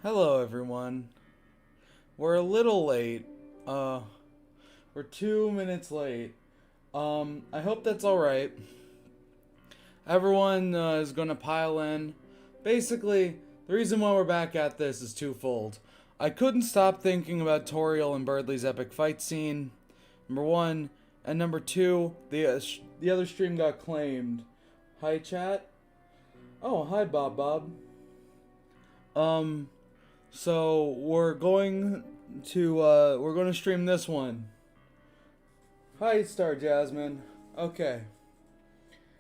Hello, everyone. We're a little late. We're 2 minutes late. I hope that's alright. Everyone is gonna pile in. Basically, the reason why we're back at this is twofold. I couldn't stop thinking about Toriel and Birdley's epic fight scene, number one. And number two, the other stream got claimed. Hi, chat. Oh, hi, Bob. Um, So we're going to stream this one. Hi, Star Jasmine. Okay.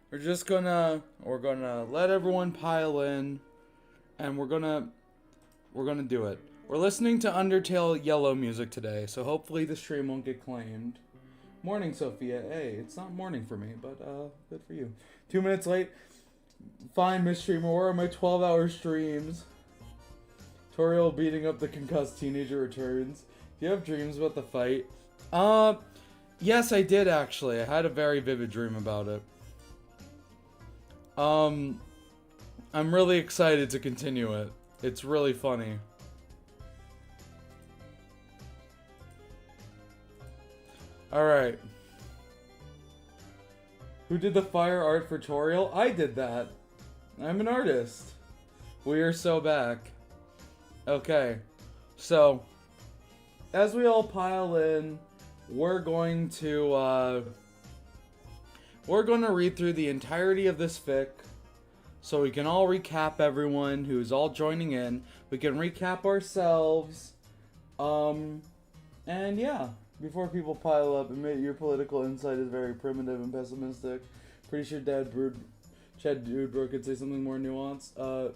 We're gonna let everyone pile in, and we're gonna do it. We're listening to Undertale Yellow music today, so hopefully the stream won't get claimed. Morning, Sophia. Hey, it's not morning for me, but good for you. 2 minutes late. Fine, Miss Streamer. Where are my 12-hour streams? Toriel beating up the concussed teenager returns. Do you have dreams about the fight? Yes, I did actually. I had a very vivid dream about it. I'm really excited to continue it. It's really funny. Alright. Who did the fire art for Toriel? I did that. I'm an artist. We are so back. Okay, so as we all pile in, we're going to read through the entirety of this fic, so we can all recap everyone who's all joining in. We can recap ourselves, and yeah. Before people pile up, admit your political insight is very primitive and pessimistic. Pretty sure Chad Dudebro could say something more nuanced.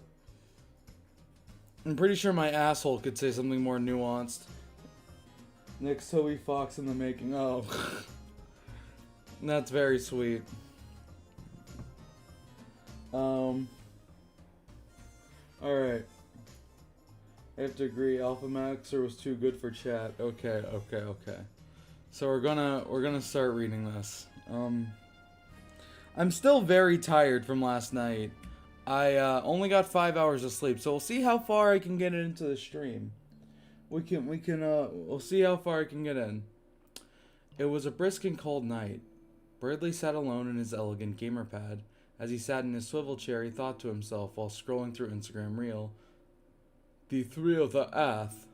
I'm pretty sure my asshole could say something more nuanced. Next Toby Fox in the making. Oh. That's very sweet. Alright. I have to agree, Alpha Maxer was too good for chat. Okay. So we're gonna start reading this. I'm still very tired from last night. I only got 5 hours of sleep, so we'll see how far I can get into the stream. We'll see how far I can get in. It was a brisk and cold night. Birdley sat alone in his elegant gamer pad. As he sat in his swivel chair, he thought to himself while scrolling through Instagram Reel. The thrill of the earth.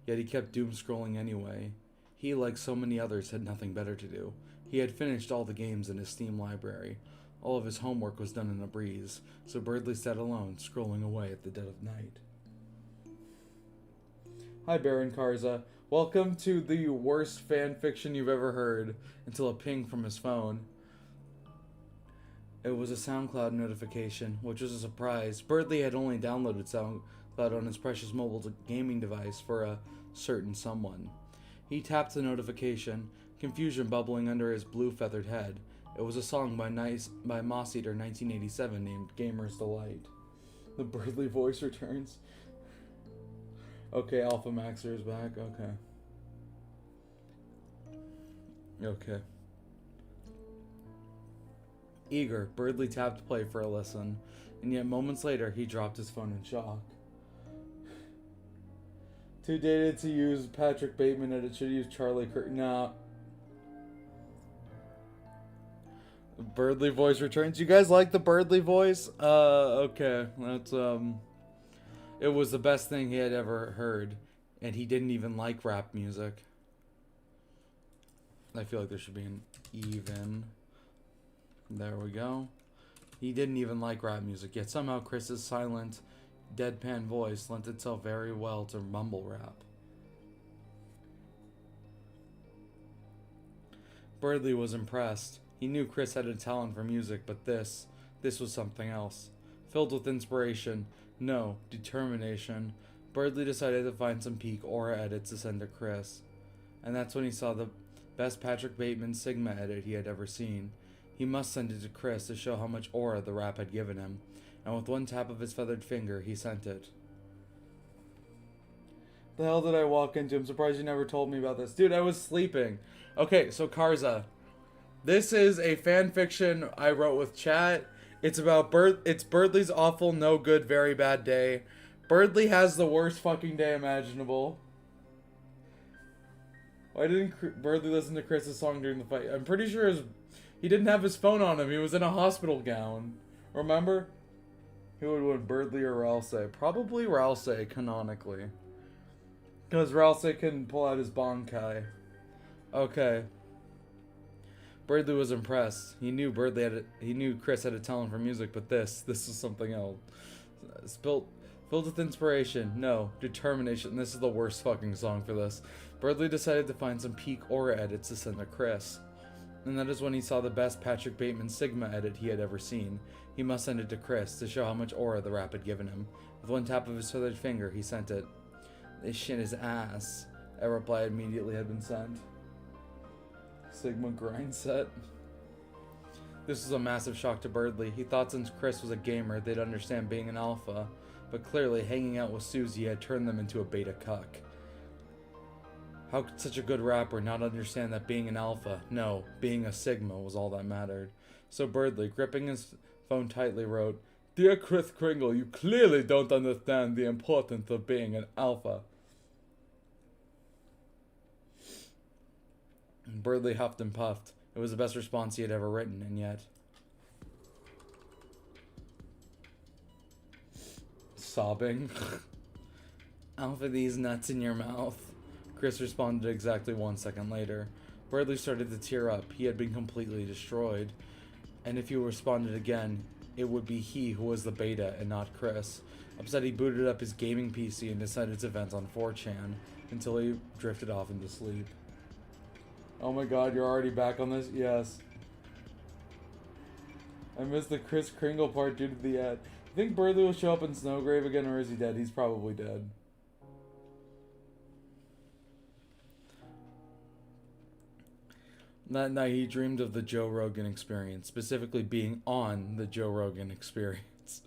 Yet he kept doom scrolling anyway. He, like so many others, had nothing better to do. He had finished all the games in his Steam library. All of his homework was done in a breeze, so Birdley sat alone, scrolling away at the dead of night. Hi, Baron Karza. Welcome to the worst fan fiction you've ever heard, until a ping from his phone. It was a SoundCloud notification, which was a surprise. Birdley had only downloaded SoundCloud on his precious mobile gaming device for a certain someone. He tapped the notification, confusion bubbling under his blue feathered head. It was a song by Moss Eater 1987 named Gamer's Delight. The Birdley voice returns. Okay, Alpha Maxer is back. Okay. Eager, Birdley tapped play for a listen, and yet moments later he dropped his phone in shock. Too dated to use Patrick Bateman and it should use Charlie Kirk. Nah. Birdley voice returns. You guys like the Birdley voice? Okay. That's, it was the best thing he had ever heard. And he didn't even like rap music. I feel like there should be an even. There we go. He didn't even like rap music, yet somehow Chris's silent, deadpan voice lent itself very well to mumble rap. Birdley was impressed. He knew Chris had a talent for music, but this was something else. Filled with inspiration, no, determination, Birdley decided to find some peak aura edits to send to Chris. And that's when he saw the best Patrick Bateman Sigma edit he had ever seen. He must send it to Chris to show how much aura the rap had given him, and with one tap of his feathered finger, he sent it. The hell did I walk into? I'm surprised you never told me about this. Dude, I was sleeping. Okay, so Karza. This is a fan fiction I wrote with chat. It's about it's Birdley's awful, no good, very bad day. Birdly has the worst fucking day imaginable. Why didn't Birdly listen to Chris's song during the fight? I'm pretty sure he didn't have his phone on him. He was in a hospital gown. Remember? Who would win, Birdly or Ralsei? Probably Ralsei, canonically. Because Ralsei can pull out his Bankai. Okay. Birdly was impressed. He knew Chris had a talent for music, but this is something else. Filled with inspiration. No, determination. This is the worst fucking song for this. Birdly decided to find some peak aura edits to send to Chris. And that is when he saw the best Patrick Bateman Sigma edit he had ever seen. He must send it to Chris to show how much aura the rap had given him. With one tap of his feathered finger, he sent it. This shit is ass. A reply immediately had been sent. Sigma grind set. This was a massive shock to Birdly. He thought since Chris was a gamer, they'd understand being an alpha. But clearly, hanging out with Susie had turned them into a beta cuck. How could such a good rapper not understand that being an alpha, no, being a sigma, was all that mattered? So Birdly, gripping his phone tightly, wrote, Dear Chris Kringle, you clearly don't understand the importance of being an alpha. Birdly huffed and puffed. It was the best response he had ever written, and yet... Sobbing. Alpha these nuts in your mouth. Chris responded exactly 1 second later. Birdly started to tear up. He had been completely destroyed. And if he responded again, it would be he who was the beta and not Chris. Upset, he booted up his gaming PC and decided to vent on 4chan until he drifted off into sleep. Oh my god, you're already back on this? Yes. I missed the Chris Kringle part due to the ad. You think Birdly will show up in Snowgrave again, or is he dead? He's probably dead. That night, he dreamed of the Joe Rogan Experience, specifically being on the Joe Rogan Experience.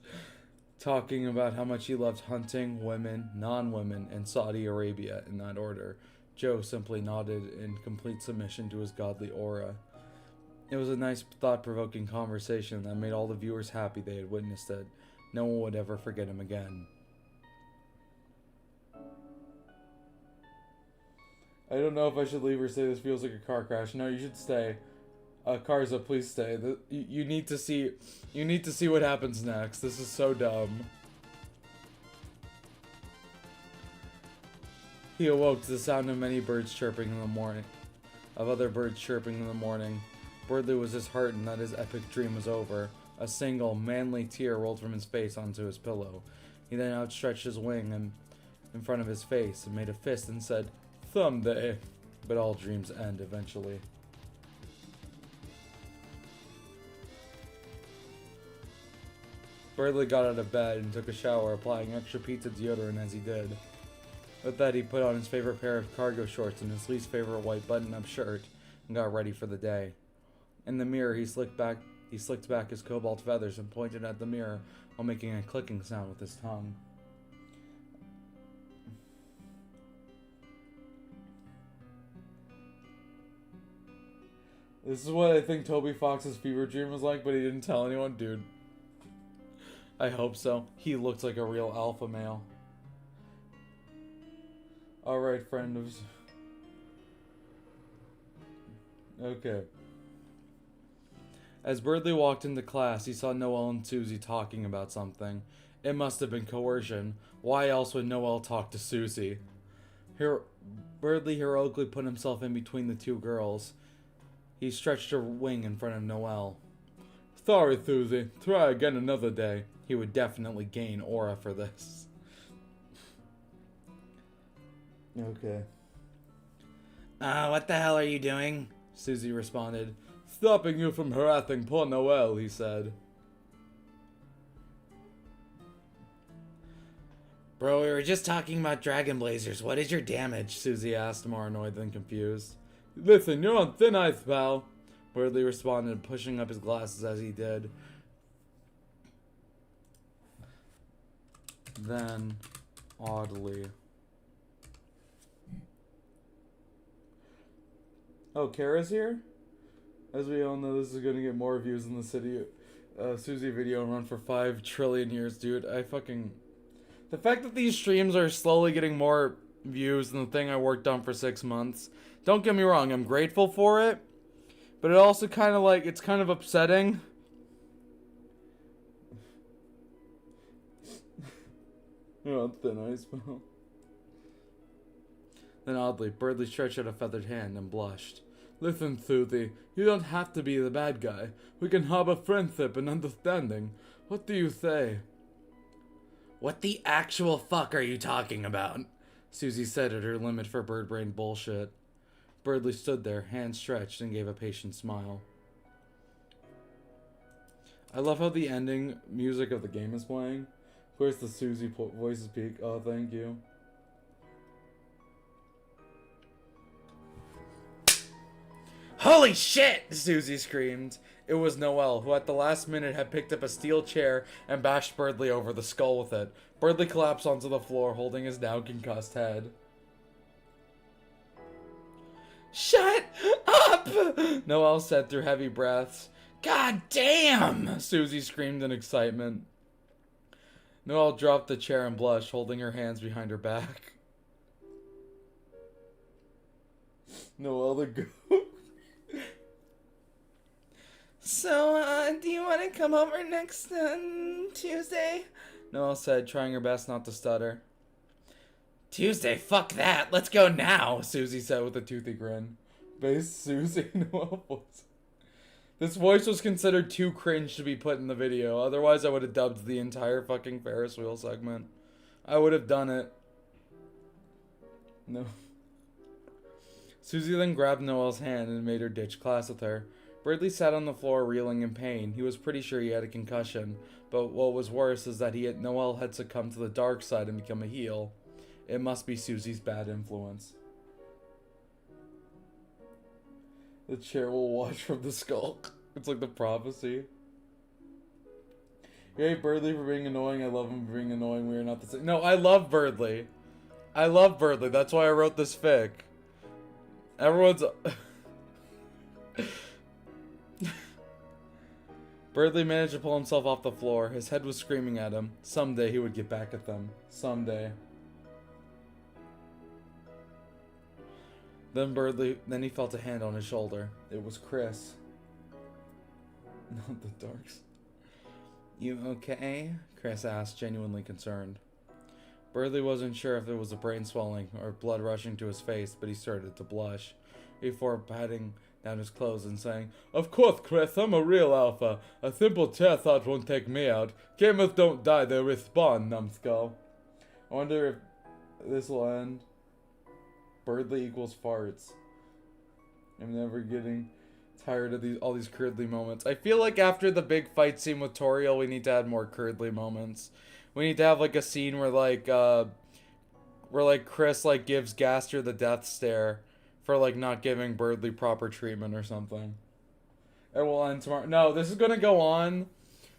Talking about how much he loved hunting, women, non-women, and Saudi Arabia in that order. Joe simply nodded in complete submission to his godly aura. It was a nice, thought-provoking conversation that made all the viewers happy they had witnessed it. No one would ever forget him again. I don't know if I should leave or say this feels like a car crash. No, you should stay. Karza, please stay. You need to see what happens next. This is so dumb. He awoke to the sound of many birds chirping in the morning. Birdly was disheartened that his epic dream was over. A single, manly tear rolled from his face onto his pillow. He then outstretched his wing in front of his face and made a fist and said, Someday. But all dreams end eventually. Birdly got out of bed and took a shower, applying extra pizza deodorant as he did. With that, he put on his favorite pair of cargo shorts and his least favorite white button-up shirt and got ready for the day. In the mirror, he slicked back his cobalt feathers and pointed at the mirror while making a clicking sound with his tongue. This is what I think Toby Fox's fever dream was like, but he didn't tell anyone. Dude, I hope so. He looked like a real alpha male. Alright, friend. Okay. As Birdly walked into class, he saw Noelle and Susie talking about something. It must have been coercion. Why else would Noelle talk to Susie? Birdly heroically put himself in between the two girls. He stretched her wing in front of Noelle. Sorry, Susie. Try again another day. He would definitely gain aura for this. Okay. What the hell are you doing? Susie responded. Stopping you from harassing poor Noelle, he said. Bro, we were just talking about Dragon Blazers. What is your damage? Susie asked, more annoyed than confused. Listen, you're on thin ice, pal. Birdly responded, pushing up his glasses as he did. Then, oddly... Oh, Kara's here? As we all know, this is going to get more views than the Susie video and run for 5 trillion years, dude. The fact that these streams are slowly getting more views than the thing I worked on for 6 months. Don't get me wrong, I'm grateful for it. But it also kind of like, it's kind of upsetting. Oh, thin ice ball. Then oddly, Birdley stretched out a feathered hand and blushed. Listen, Susie, you don't have to be the bad guy. We can harbor friendship and understanding. What do you say? What the actual fuck are you talking about? Susie said at her limit for bird-brained bullshit. Birdley stood there, hands stretched, and gave a patient smile. I love how the ending music of the game is playing. Of course, the Susie voice is peak. Oh, thank you. Holy shit! Susie screamed. It was Noelle, who at the last minute had picked up a steel chair and bashed Birdley over the skull with it. Birdley collapsed onto the floor, holding his now concussed head. Shut up! Noelle said through heavy breaths. God damn! Susie screamed in excitement. Noelle dropped the chair and blushed, holding her hands behind her back. Noelle the goat. So, do you want to come over next Tuesday? Noelle said, trying her best not to stutter. Tuesday? Fuck that. Let's go now. Susie said with a toothy grin. Bass Susie Noelle voice. This voice was considered too cringe to be put in the video. Otherwise, I would have dubbed the entire fucking Ferris wheel segment. I would have done it. No. Susie then grabbed Noelle's hand and made her ditch class with her. Birdley sat on the floor reeling in pain. He was pretty sure he had a concussion, but what was worse is that Noelle had succumbed to the dark side and become a heel. It must be Susie's bad influence. The chair will watch from the skull. It's like the prophecy. You hate Birdley for being annoying. I love him for being annoying. We are not the same. No, I love Birdley. I love Birdley. That's why I wrote this fic. Everyone's... Birdley managed to pull himself off the floor. His head was screaming at him. Someday he would get back at them. Someday. Then he felt a hand on his shoulder. It was Chris. Not the Darks. You okay? Chris asked, genuinely concerned. Birdley wasn't sure if it was a brain swelling or blood rushing to his face, but he started to blush before patting down his clothes and saying, Of course, Chris, I'm a real alpha. A simple chair thought won't take me out. Gamers don't die, they respawn, numbskull. I wonder if this will end. Birdley equals farts. I'm never getting tired of all these Curdly moments. I feel like after the big fight scene with Toriel, we need to add more Curdly moments. We need to have like a scene where Chris like gives Gaster the death stare for like not giving Birdley proper treatment or something. It will end tomorrow. No, this is gonna go on.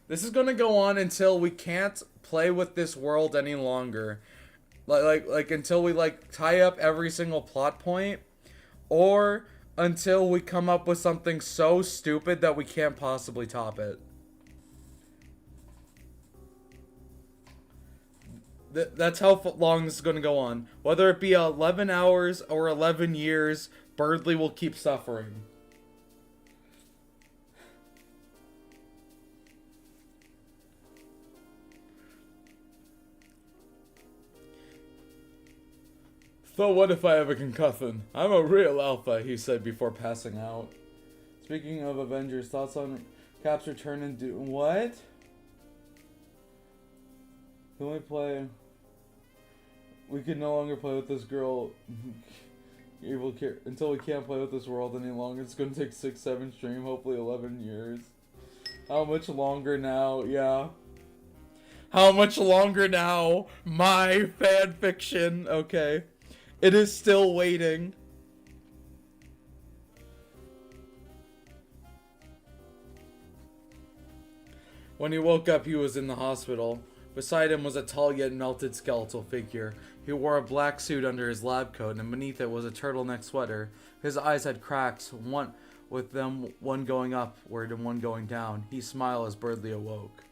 This is gonna go on until we can't play with this world any longer. Like until we like tie up every single plot point, or until we come up with something so stupid that we can't possibly top it. That's how long this is going to go on. Whether it be 11 hours or 11 years, Birdley will keep suffering. So what if I have a concussion? I'm a real alpha, he said before passing out. Speaking of Avengers, thoughts on Cap's return and do what? Can we play? We can no longer play with this girl. Until we can't play with this world any longer. It's gonna take 6, 7 stream, hopefully 11 years. How much longer now? Yeah. How much longer now? My fanfiction. Okay. It is still waiting. When he woke up, he was in the hospital. Beside him was a tall yet melted skeletal figure. He wore a black suit under his lab coat, and beneath it was a turtleneck sweater. His eyes had cracks, one going upward and one going down. He smiled as Birdley awoke.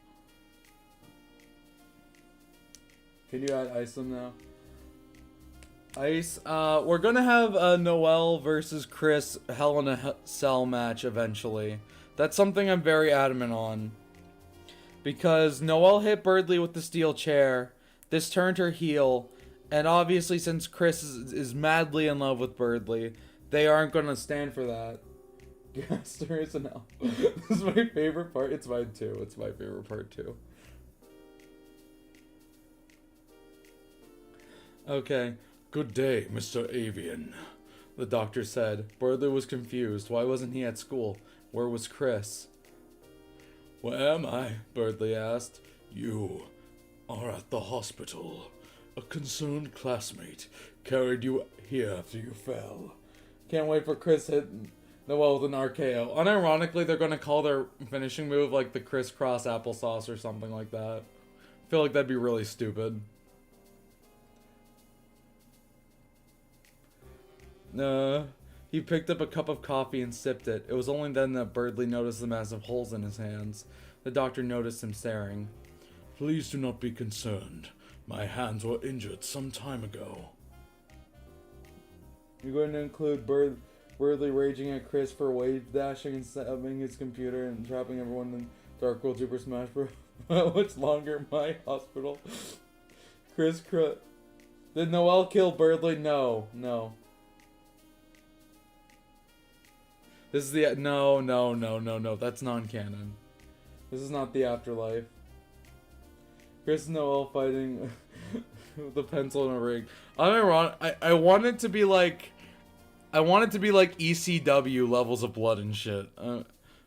Can you add ice them now? Ice. We're gonna have a Noel versus Chris Hell in a Cell match eventually. That's something I'm very adamant on. Because Noel hit Birdley with the steel chair. This turned her heel. And obviously, since Chris is madly in love with Birdley, they aren't gonna stand for that. Gaster is an elf. This is my favorite part. It's mine too. It's my favorite part too. Okay. Good day, Mr. Avian, the doctor said. Birdley was confused. Why wasn't he at school? Where was Chris? Where am I? Birdley asked. You are at the hospital. A concerned classmate carried you here after you fell. Can't wait for Chris hit Noel with an RKO. Unironically, they're gonna call their finishing move like the crisscross applesauce or something like that. I feel like that'd be really stupid. He picked up a cup of coffee and sipped it. It was only then that Birdley noticed the massive holes in his hands. The doctor noticed him staring. Please do not be concerned. My hands were injured some time ago. You're going to include Birdley raging at Chris for wave dashing and stabbing his computer and trapping everyone in Dark World Super Smash Bros. How much longer? My hospital. Did Noel kill Birdley? No. This is the... No. That's non-canon. This is not the afterlife. Chris and Noel fighting with a pencil and a rig. I want it to be like... I want it to be like ECW levels of blood and shit.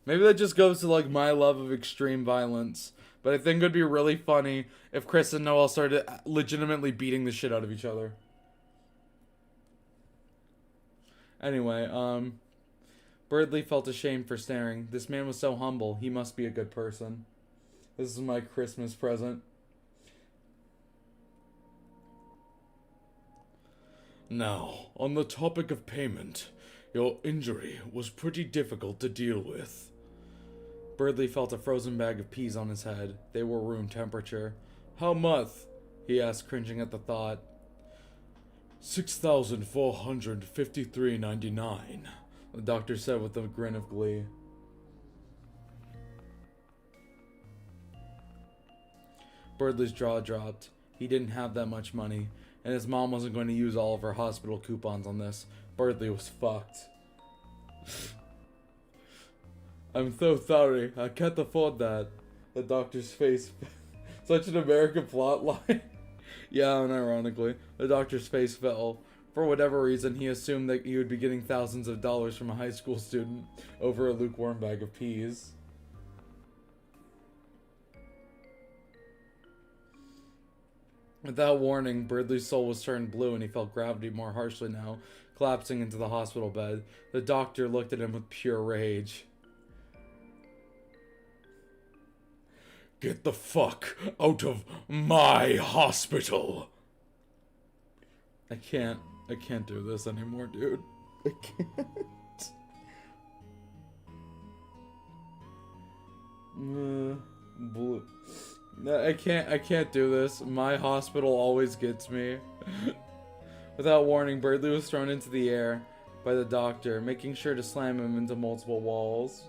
Maybe that just goes to like my love of extreme violence. But I think it would be really funny if Chris and Noel started legitimately beating the shit out of each other. Anyway, Birdley felt ashamed for staring. This man was so humble. He must be a good person. This is my Christmas present. Now, on the topic of payment, your injury was pretty difficult to deal with. Birdley felt a frozen bag of peas on his head. They were room temperature. How much? He asked, cringing at the thought. $6,453.99, the doctor said with a grin of glee. Birdley's jaw dropped. He didn't have that much money, and his mom wasn't going to use all of her hospital coupons on this. Birdley was fucked. I'm so sorry. I can't afford that. The doctor's face. Such an American plot line. Yeah, unironically. The doctor's face fell. For whatever reason, he assumed that he would be getting thousands of dollars from a high school student over a lukewarm bag of peas. Without warning, Birdley's soul was turned blue and he felt gravity more harshly now, collapsing into the hospital bed. The doctor looked at him with pure rage. Get the fuck out of my hospital! I can't do this anymore, dude. I can't. Blue. No, I can't do this. My hospital always gets me. Without warning, Birdley was thrown into the air by the doctor, making sure to slam him into multiple walls.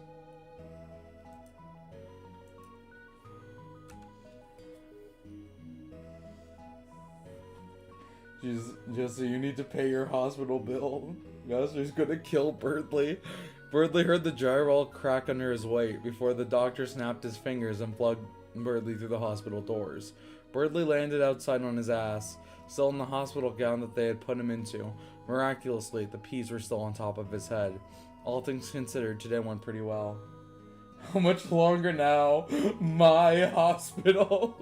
Jesse, you need to pay your hospital bill. Gaster's gonna kill Birdley. Birdley heard the drywall crack under his weight before the doctor snapped his fingers and plugged Birdley through the hospital doors. Birdley landed outside on his ass, still in the hospital gown that they had put him into. Miraculously, the peas were still on top of his head. All things considered, today went pretty well. How much longer now? My hospital.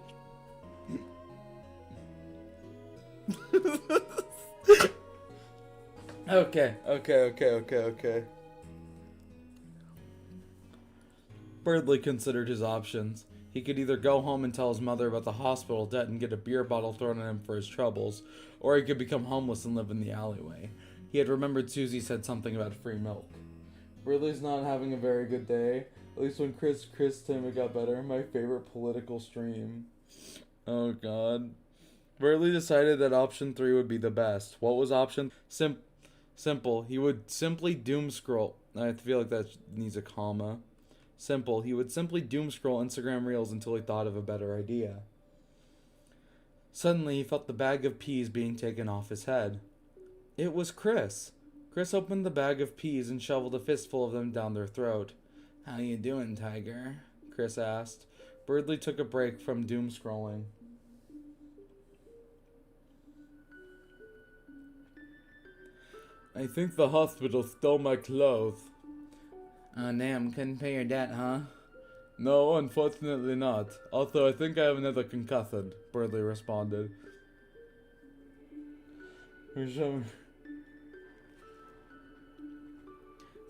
Okay. Birdley considered his options. He could either go home and tell his mother about the hospital debt and get a beer bottle thrown at him for his troubles, or he could become homeless and live in the alleyway. He had remembered Susie said something about free milk. Birdley's not having a very good day. At least when Chris kissed him, it got better. My favorite political stream. Oh god. Burley decided that option 3 would be the best. What was option? Simple. He would simply doom scroll. I feel like that needs a comma. Simple. He would simply doom scroll Instagram Reels until he thought of a better idea. Suddenly, he felt the bag of peas being taken off his head. It was Chris. Chris opened the bag of peas and shoveled a fistful of them down their throat. "How you doing, Tiger?" Chris asked. Burley took a break from doom scrolling. "I think the hospital stole my clothes." "Oh, damn, couldn't pay your debt, huh?" "No, unfortunately not. Also, I think I have another concussion," Burley responded.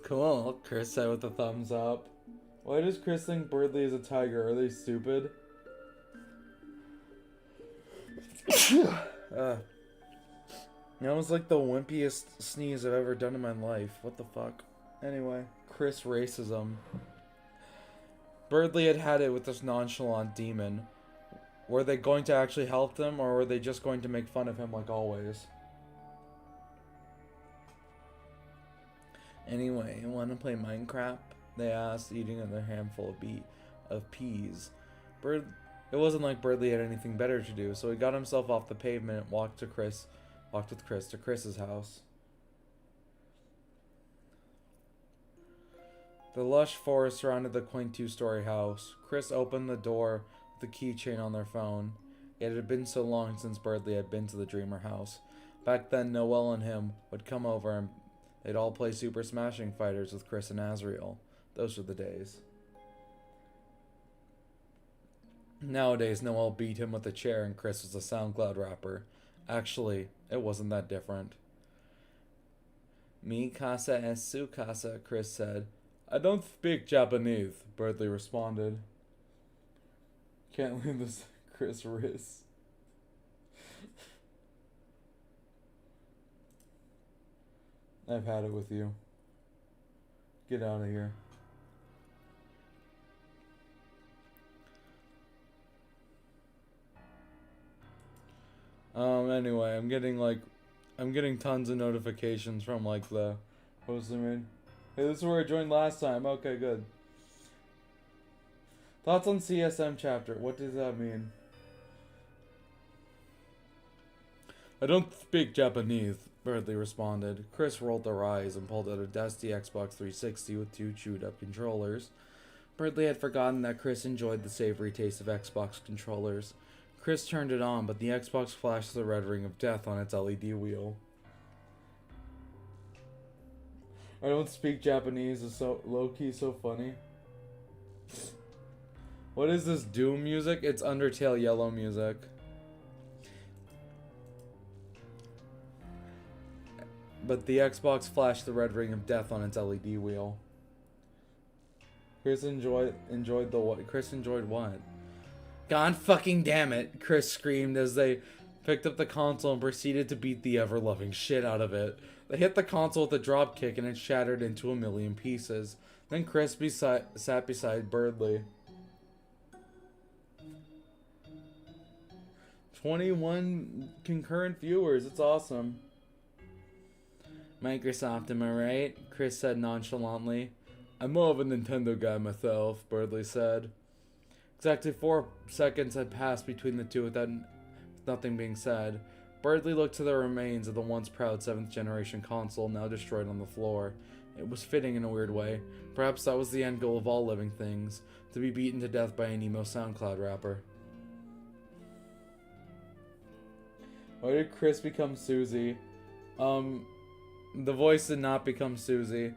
Cool, Chris said with a thumbs up. Why does Chris think Burley is a tiger? Are they stupid? That was like the wimpiest sneeze I've ever done in my life. What the fuck? Anyway, Chris racism. Burley had had it with this nonchalant demon. Were they going to actually help them, or were they just going to make fun of him like always? Anyway, you want to play Minecraft? They asked, eating another handful of peas. It wasn't like Burley had anything better to do, so he got himself off the pavement and walked with Chris to Chris's house. The lush forest surrounded the quaint two-story house. Chris opened the door with a keychain on their phone. It had been so long since Burley had been to the Dreamer house. Back then, Noelle and him would come over and they'd all play Super Smashing Fighters with Chris and Azriel. Those were the days. Nowadays, Noelle beat him with a chair and Chris was a SoundCloud rapper. Actually, it wasn't that different. "Mi casa es su casa," Chris said. "I don't speak Japanese," Burley responded. Can't leave this Chris Riss. I've had it with you. Get out of here. Anyway, I'm getting tons of notifications from like the host I made. Hey, this is where I joined last time. Okay, good. Thoughts on CSM chapter. What does that mean? "I don't speak Japanese," Burley responded. Chris rolled their eyes and pulled out a dusty Xbox 360 with 2 chewed-up controllers. Burley had forgotten that Chris enjoyed the savory taste of Xbox controllers. Chris turned it on, but the Xbox flashed the red ring of death on its LED wheel. "I don't speak Japanese" is so low-key so funny. What is this Doom music? It's Undertale Yellow music. But the Xbox flashed the red ring of death on its LED wheel. Chris enjoyed what? Chris enjoyed what? "God fucking damn it," Chris screamed as they picked up the console and proceeded to beat the ever-loving shit out of it. They hit the console with a drop kick and it shattered into a million pieces. Then Chris sat beside Burley. 21 concurrent viewers. It's awesome. "Microsoft, am I right?" Chris said nonchalantly. "I'm more of a Nintendo guy myself," Burley said. Exactly 4 seconds had passed between the two without nothing being said. Burley looked to the remains of the once proud 7th generation console now destroyed on the floor. It was fitting in a weird way. Perhaps that was the end goal of all living things, to be beaten to death by an emo SoundCloud rapper. Why did Chris become Susie? The voice did not become Susie.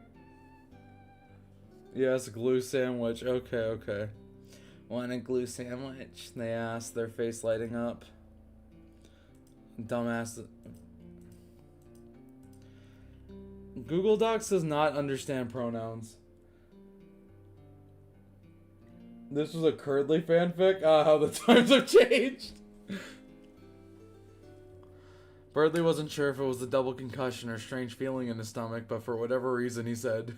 Yes, glue sandwich. Okay. "Want a glue sandwich?" they asked, their face lighting up. Dumbass. Google Docs does not understand pronouns. This was a Curdly fanfic? How the times have changed. Burley wasn't sure if it was the double concussion or strange feeling in his stomach, but for whatever reason he said,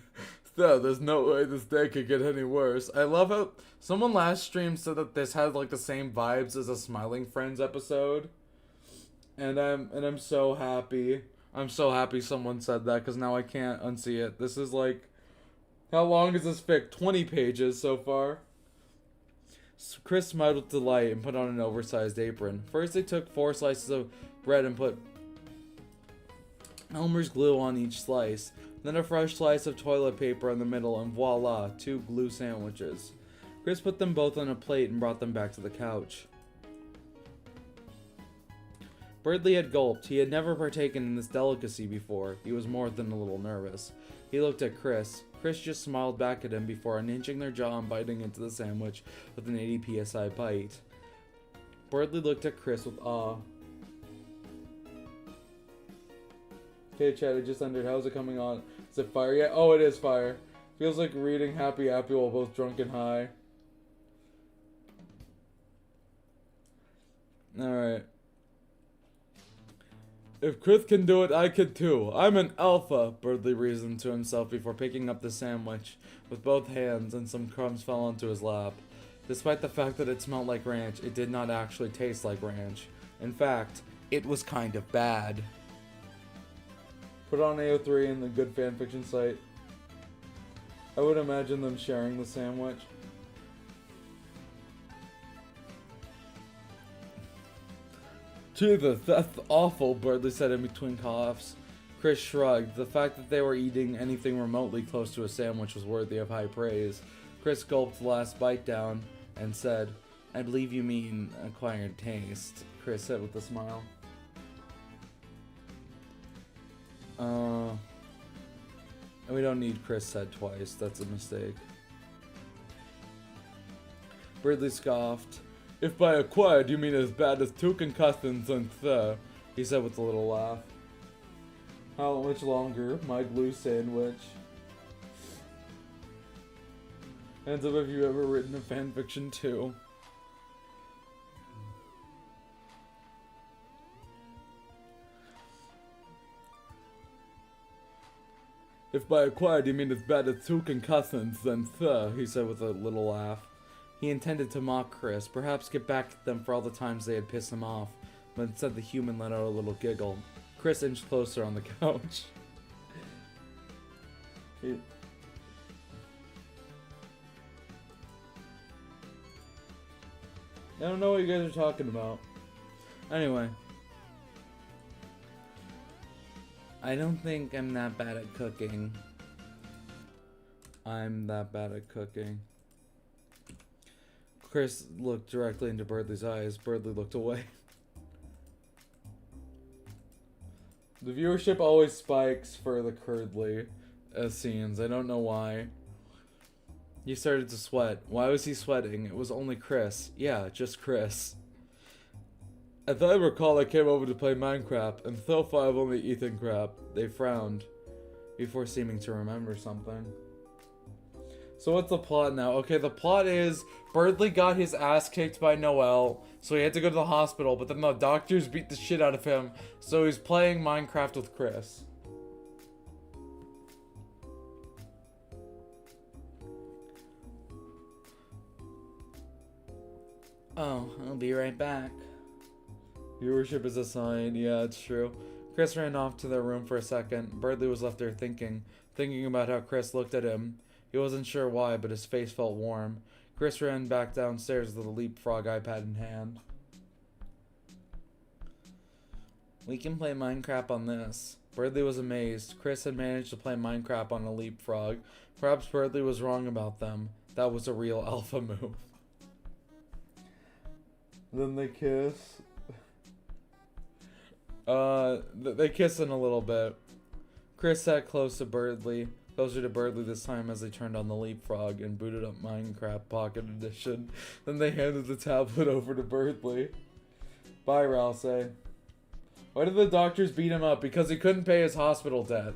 "So, there's no way this day could get any worse." I love how someone last stream said that this had like the same vibes as a Smiling Friends episode. And I'm so happy. I'm so happy someone said that because now I can't unsee it. This is like, how long is this fic? 20 pages so far. Chris smiled with delight and put on an oversized apron. First, they took 4 slices of bread and put Elmer's glue on each slice. Then a fresh slice of toilet paper in the middle, and voila, 2 glue sandwiches. Chris put them both on a plate and brought them back to the couch. Birdley had gulped. He had never partaken in this delicacy before. He was more than a little nervous. He looked at Chris. Chris just smiled back at him before unhinging their jaw and biting into the sandwich with an 80 psi bite. Birdley looked at Chris with awe. Okay, chat, it just ended. How's it coming on? Is it fire yet? Oh, it is fire. Feels like reading Happy Happy while both drunk and high. Alright. If Chris can do it, I can too. I'm an alpha, Birdley reasoned to himself before picking up the sandwich with both hands, and some crumbs fell onto his lap. Despite the fact that it smelled like ranch, it did not actually taste like ranch. In fact, it was kind of bad. Put on AO3 and the good fanfiction site. I would imagine them sharing the sandwich. Jesus, that's awful, Birdley said in between coughs. Chris shrugged. The fact that they were eating anything remotely close to a sandwich was worthy of high praise. Chris gulped the last bite down and said, I believe you mean acquired taste, Chris said with a smile. We don't need Chris said twice. That's a mistake. Birdley scoffed. If by acquired you mean as bad as 2 concussions and he said with a little laugh. How much longer? My glue sandwich. Hands up if you've ever written a fanfiction too. If by acquired you mean as bad as 2 concussions, then he said with a little laugh. He intended to mock Chris, perhaps get back at them for all the times they had pissed him off, but instead the human let out a little giggle. Chris inched closer on the couch. I don't know what you guys are talking about. Anyway. I don't think I'm that bad at cooking. I'm that bad at cooking. Chris looked directly into Birdley's eyes. Birdley looked away. The viewership always spikes for the Curdley scenes. I don't know why. He started to sweat. Why was he sweating? It was only Chris. Yeah, just Chris. As I recall, I came over to play Minecraft, and so far I've only eaten crap. They frowned, before seeming to remember something. So what's the plot now? Okay, the plot is Birdley got his ass kicked by Noel, so he had to go to the hospital, but then the doctors beat the shit out of him, so he's playing Minecraft with Chris. Oh, I'll be right back. Viewership is a sign. Yeah, it's true. Chris ran off to their room for a second. Birdley was left there thinking about how Chris looked at him. He wasn't sure why, but his face felt warm. Chris ran back downstairs with a leapfrog iPad in hand. We can play Minecraft on this. Birdley was amazed. Chris had managed to play Minecraft on a leapfrog. Perhaps Birdley was wrong about them. That was a real alpha move. Then they kiss. They kiss in a little bit. Chris sat closer to Birdley this time as they turned on the leapfrog and booted up Minecraft Pocket Edition. Then they handed the tablet over to Birdley. Bye, Ralsei. Why did the doctors beat him up? Because he couldn't pay his hospital debt.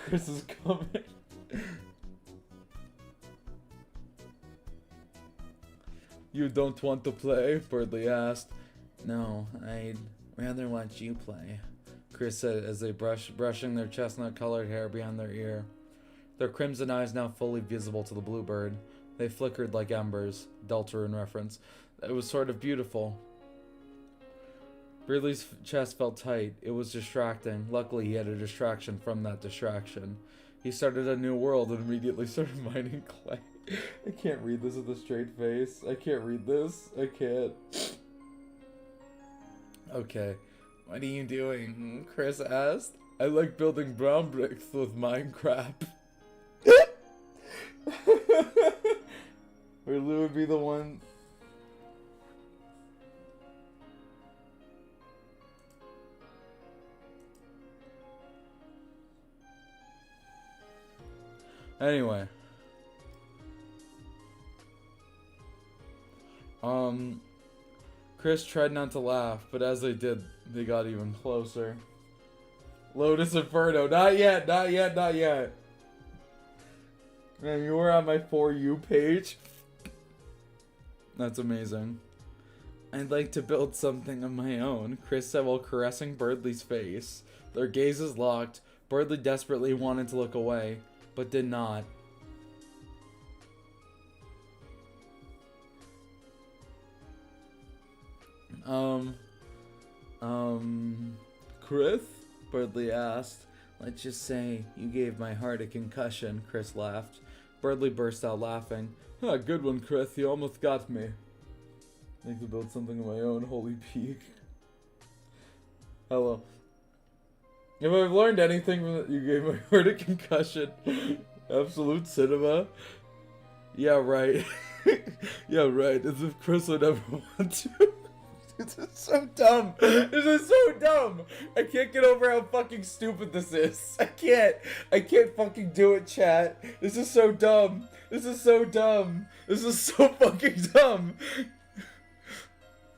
Chris is coming. You don't want to play? Birdley asked. No, I'd rather watch you play, Chris said as they brushing their chestnut-colored hair behind their ear. Their crimson eyes now fully visible to the bluebird. They flickered like embers. Deltarune reference. It was sort of beautiful. Ridley's chest felt tight. It was distracting. Luckily, he had a distraction from that distraction. He started a new world and immediately started mining clay. I can't read this with a straight face. I can't read this. I can't. Okay. What are you doing? Chris asked. I like building brown bricks with Minecraft. Where Lou would be the one. Anyway. Chris tried not to laugh, but as they did, they got even closer. Lotus Inferno. Not yet, not yet, not yet. Man, you were on my For You page. That's amazing. I'd like to build something of my own, Chris said while caressing Birdley's face. Their gazes locked. Birdley desperately wanted to look away, but did not. Chris? Birdley asked. Let's just say you gave my heart a concussion, Chris laughed. Birdley burst out laughing. Ah, good one, Chris. You almost got me. I need to build something of my own, holy peak. Hello. If I've learned anything from that, you gave my heart a concussion. Absolute cinema. Yeah, right. Yeah, right. As if Chris would ever want to. This is so dumb. This is so dumb. I can't get over how fucking stupid this is. I can't fucking do it, chat. This is so dumb. This is so dumb. This is so fucking dumb.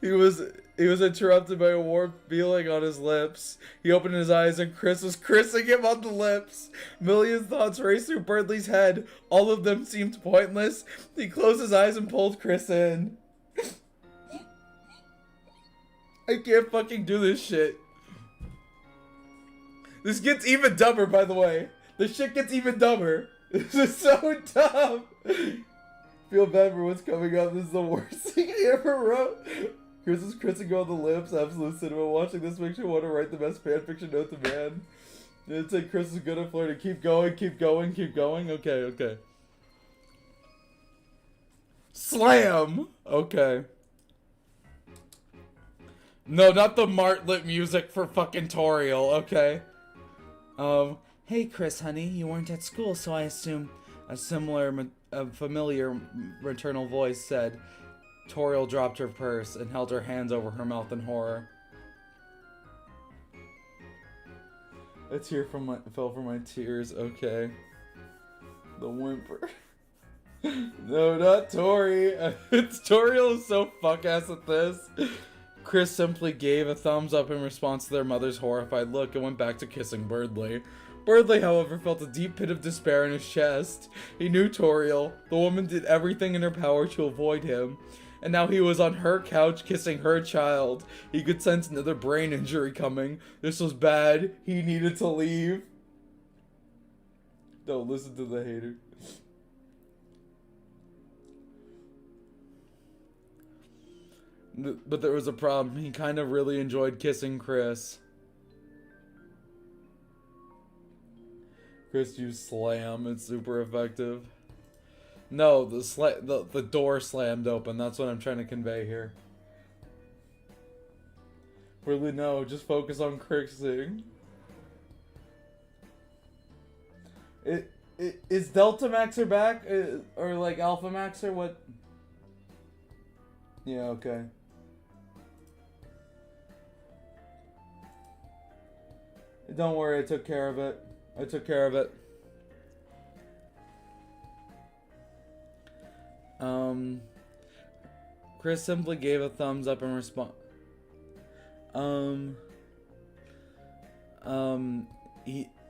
He was interrupted by a warm feeling on his lips. He opened his eyes and Chris was kissing him on the lips. Million thoughts raced through Birdley's head. All of them seemed pointless. He closed his eyes and pulled Chris in. I can't fucking do this shit. This gets even dumber, by the way. This shit gets even dumber. This is so dumb. Feel bad for what's coming up. This is the worst thing I ever wrote. Chris is kissing on the lips. Absolute cinema. Watching this makes you want to write the best fanfiction note to man. It's like Chris is good at flirting. Keep going, keep going, keep going. Okay, okay. Slam! Okay. No, not the Martlet music for fucking Toriel, okay? Hey Chris, honey, you weren't at school, so I assume a familiar maternal voice said. Toriel dropped her purse and held her hands over her mouth in horror. A tear fell from my tears, okay. The whimper. No, not Tori. Toriel is so fuck-ass at this. Chris simply gave a thumbs up in response to their mother's horrified look and went back to kissing Birdley. Birdley, however, felt a deep pit of despair in his chest. He knew Toriel. The woman did everything in her power to avoid him. And now he was on her couch kissing her child. He could sense another brain injury coming. This was bad. He needed to leave. Don't listen to the hater. But there was a problem. He kind of really enjoyed kissing Chris. Chris used slam. It's super effective. No, the door slammed open. That's what I'm trying to convey here. Really, no. Just focus on kissing. Is Delta Maxer back? Or like Alpha Maxer? What? Yeah, okay. Don't worry, I took care of it. I took care of it. Chris simply gave a thumbs up in response.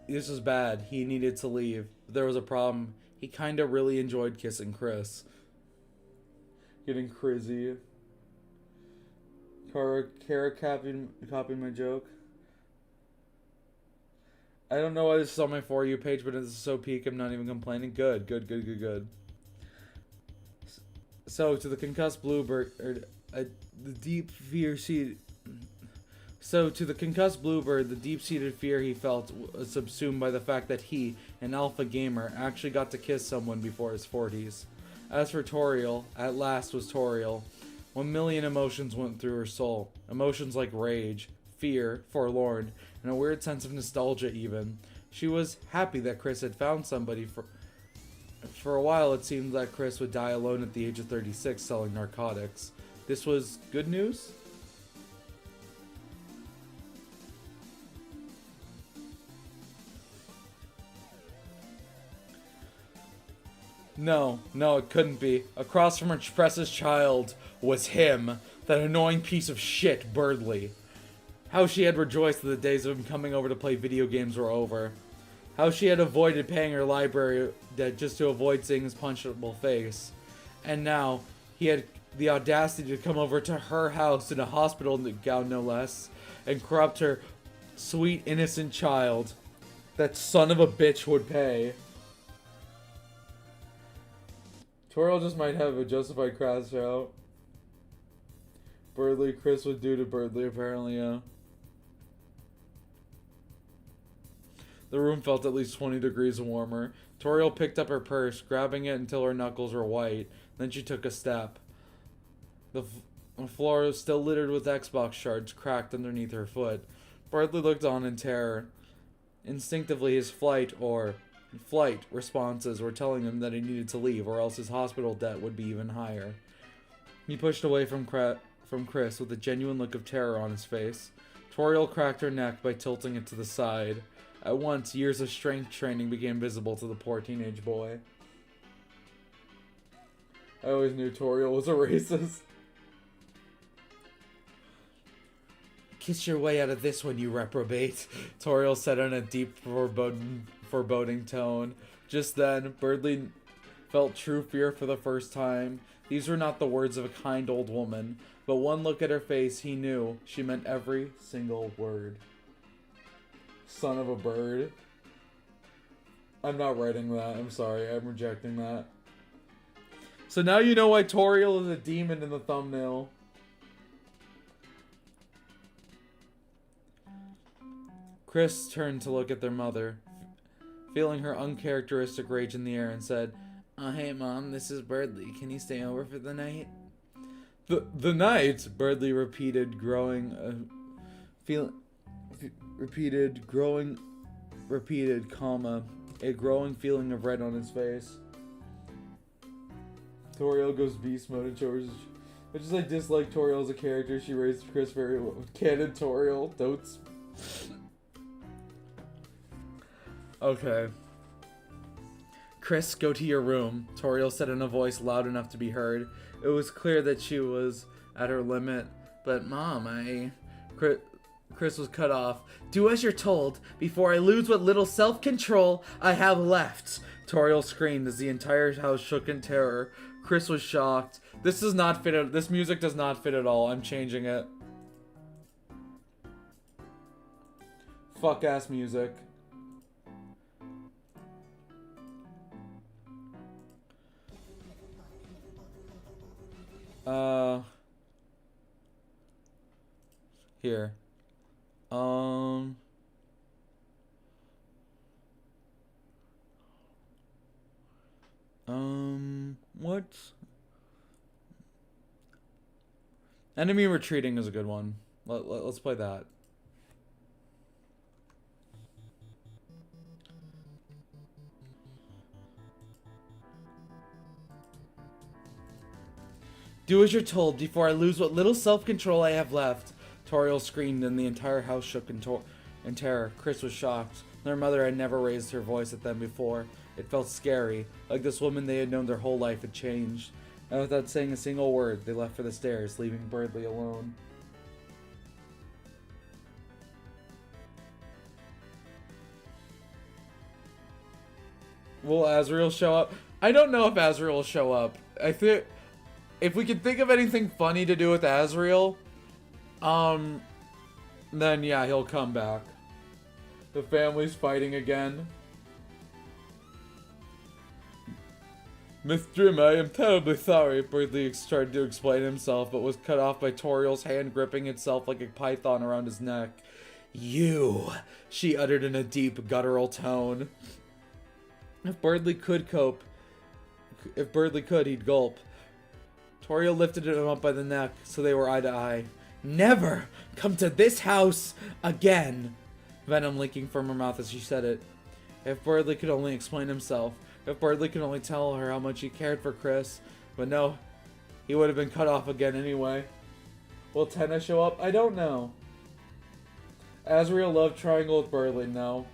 This was bad. He needed to leave. There was a problem. He kinda really enjoyed kissing Chris. Getting crazy. Kara copying my joke. I don't know why this is on my For You page, but it's so peak, I'm not even complaining. Good. So, to the concussed bluebird, the deep fear she... So, to the concussed Bluebird, the deep-seated fear he felt was subsumed by the fact that he, an alpha gamer, actually got to kiss someone before his 40s. As for Toriel, at last was Toriel. 1,000,000 emotions went through her soul. Emotions like rage, fear, forlorn, and a weird sense of nostalgia even. She was happy that Chris had found somebody. For a while, it seemed that Chris would die alone at the age of 36 selling narcotics. This was good news? No, it couldn't be. Across from her precious child was him, that annoying piece of shit, Birdley. How she had rejoiced that the days of him coming over to play video games were over. How she had avoided paying her library debt just to avoid seeing his punchable face. And now, he had the audacity to come over to her house in a hospital gown no less, and corrupt her sweet, innocent child. That son of a bitch would pay. Toriel just might have a justified crash out. Birdley, Chris would do to Birdley, apparently, yeah. The room felt at least 20 degrees warmer. Toriel picked up her purse, grabbing it until her knuckles were white. Then she took a step. The floor was still littered with Xbox shards cracked underneath her foot. Birdley looked on in terror. Instinctively, his flight responses were telling him that he needed to leave, or else his hospital debt would be even higher. He pushed away from Chris with a genuine look of terror on his face. Toriel cracked her neck by tilting it to the side. At once, years of strength training became visible to the poor teenage boy. I always knew Toriel was a racist. Kiss your way out of this one, you reprobate, Toriel said in a deep, foreboding tone. Just then, Birdley felt true fear for the first time. These were not the words of a kind old woman, but one look at her face, he knew she meant every single word. Son of a bird. I'm not writing that. I'm sorry. I'm rejecting that. So now you know why Toriel is a demon in the thumbnail. Chris turned to look at their mother, feeling her uncharacteristic rage in the air, and said, "Oh, hey, Mom, this is Birdley. Can you stay over for the night?" The night? Birdley repeated, a growing feeling of red on his face. Toriel goes beast mode and shows. I just dislike Toriel as a character. She raised Chris very well. Canon Toriel, totes. Okay. Chris, go to your room, Toriel said in a voice loud enough to be heard. It was clear that she was at her limit. But Mom, Chris was cut off. Do as you're told, before I lose what little self-control I have left. Toriel screamed as the entire house shook in terror. Chris was shocked. This music does not fit at all. I'm changing it. Fuck ass music. Here. What? Enemy retreating is a good one. Let's play that. Do as you're told before I lose what little self-control I have left. Toriel screamed and the entire house shook in terror. Chris was shocked. Their mother had never raised her voice at them before. It felt scary, like this woman they had known their whole life had changed. And without saying a single word, they left for the stairs, leaving Birdley alone. Will Azrael show up? I don't know if Azrael will show up. I think if we can think of anything funny to do with Azrael, then yeah, he'll come back. The family's fighting again. Miss Trim, I am terribly sorry, Birdley tried to explain himself, but was cut off by Toriel's hand gripping itself like a python around his neck. You, she uttered in a deep, guttural tone. If Birdley could, he'd gulp. Toriel lifted him up by the neck, so they were eye to eye. Never come to this house again! Venom leaking from her mouth as she said it. If Birdley could only explain himself. If Birdley could only tell her how much he cared for Chris. But no, he would have been cut off again anyway. Will Tenna show up? I don't know. Azrael loved Triangle with Birdley, no.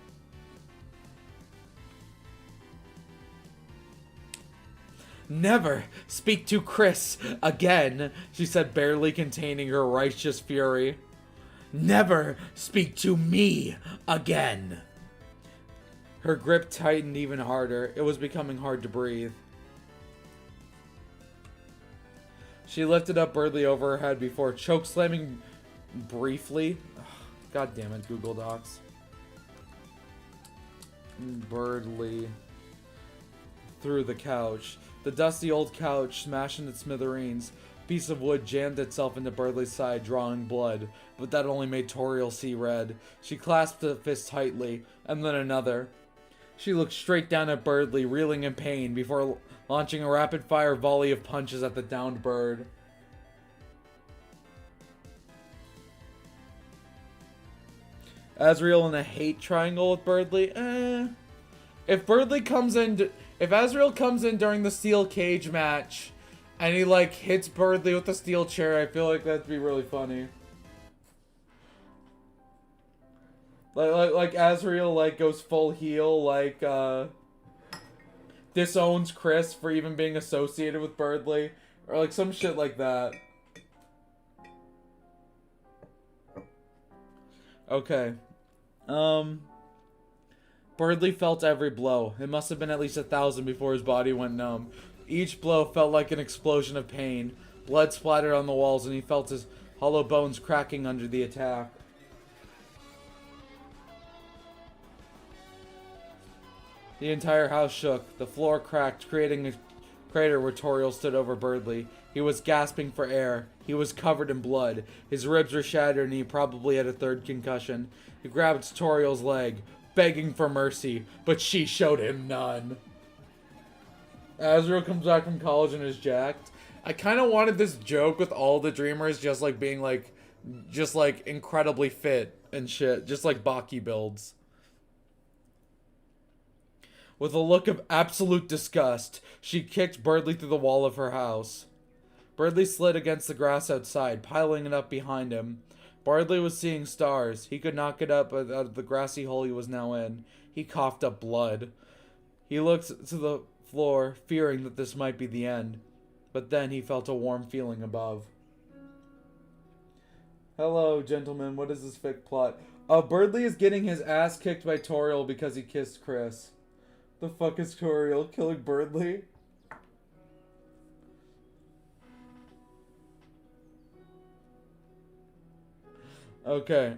Never speak to Chris again, she said, barely containing her righteous fury. Never speak to me again. Her grip tightened even harder. It was becoming hard to breathe. She lifted up Birdley over her head before chokeslamming briefly. Ugh, God damn it, Google Docs. Birdley through the couch. The dusty old couch smashed into smithereens. A piece of wood jammed itself into Birdley's side, drawing blood, but that only made Toriel see red. She clasped a fist tightly, and then another. She looked straight down at Birdley, reeling in pain, before launching a rapid-fire volley of punches at the downed bird. Azrael in a hate triangle with Birdley? If Azrael comes in during the steel cage match, and he, like, hits Birdley with the steel chair, I feel like that'd be really funny. Like Azrael, like, goes full heel, like, disowns Chris for even being associated with Birdley. Or, like, some shit like that. Okay. Birdley felt every blow. It must have been at least 1,000 before his body went numb. Each blow felt like an explosion of pain. Blood splattered on the walls, and he felt his hollow bones cracking under the attack. The entire house shook. The floor cracked, creating a crater where Toriel stood over Birdley. He was gasping for air. He was covered in blood. His ribs were shattered, and he probably had a third concussion. He grabbed Toriel's leg, begging for mercy, but she showed him none. Azrael comes back from college and is jacked. I kind of wanted this joke with all the Dreamers just like being like, just like incredibly fit and shit. Just like Baki builds. With a look of absolute disgust, she kicked Birdley through the wall of her house. Birdley slid against the grass outside, piling it up behind him. Birdley was seeing stars. He could not get up out of the grassy hole he was now in. He coughed up blood. He looked to the floor, fearing that this might be the end. But then he felt a warm feeling above. Hello, gentlemen. What is this fic plot? Birdley is getting his ass kicked by Toriel because he kissed Chris. The fuck is Toriel killing Birdley? Okay,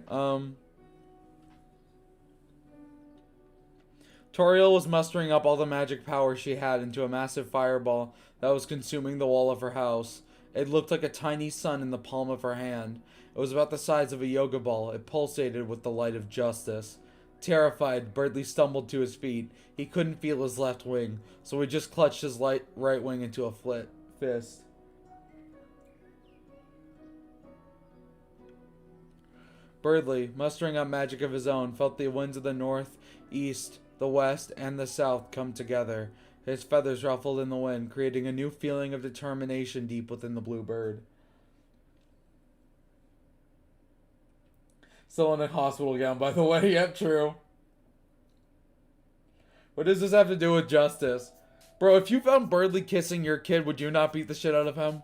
Toriel was mustering up all the magic power she had into a massive fireball that was consuming the wall of her house. It looked like a tiny sun in the palm of her hand. It was about the size of a yoga ball. It pulsated with the light of justice. Terrified, Birdley stumbled to his feet. He couldn't feel his left wing, so he just clutched his right wing into a fist. Birdley, mustering up magic of his own, felt the winds of the north, east, the west, and the south come together. His feathers ruffled in the wind, creating a new feeling of determination deep within the blue bird. Still in a hospital gown, by the way. Yep, true. What does this have to do with justice? Bro, if you found Birdley kissing your kid, would you not beat the shit out of him?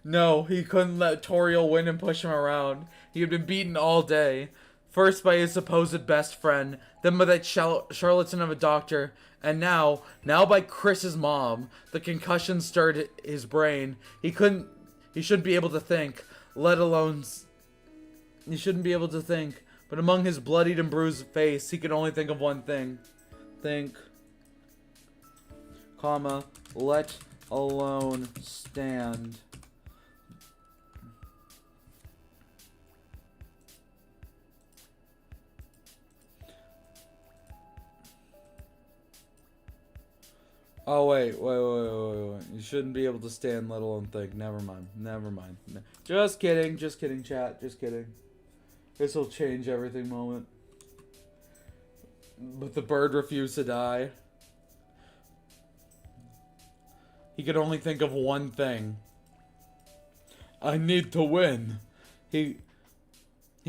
No, he couldn't let Toriel win and push him around. He had been beaten all day. First by his supposed best friend, then by that charlatan of a doctor, and now by Chris's mom. The concussion stirred his brain. He shouldn't be able to think, but among his bloodied and bruised face, he could only think of one thing. Think. comma, let alone stand. Oh, wait. You shouldn't be able to stand, let alone think. Never mind. Just kidding, chat. Just kidding. This will change everything moment. But the bird refused to die. He could only think of one thing. I need to win. He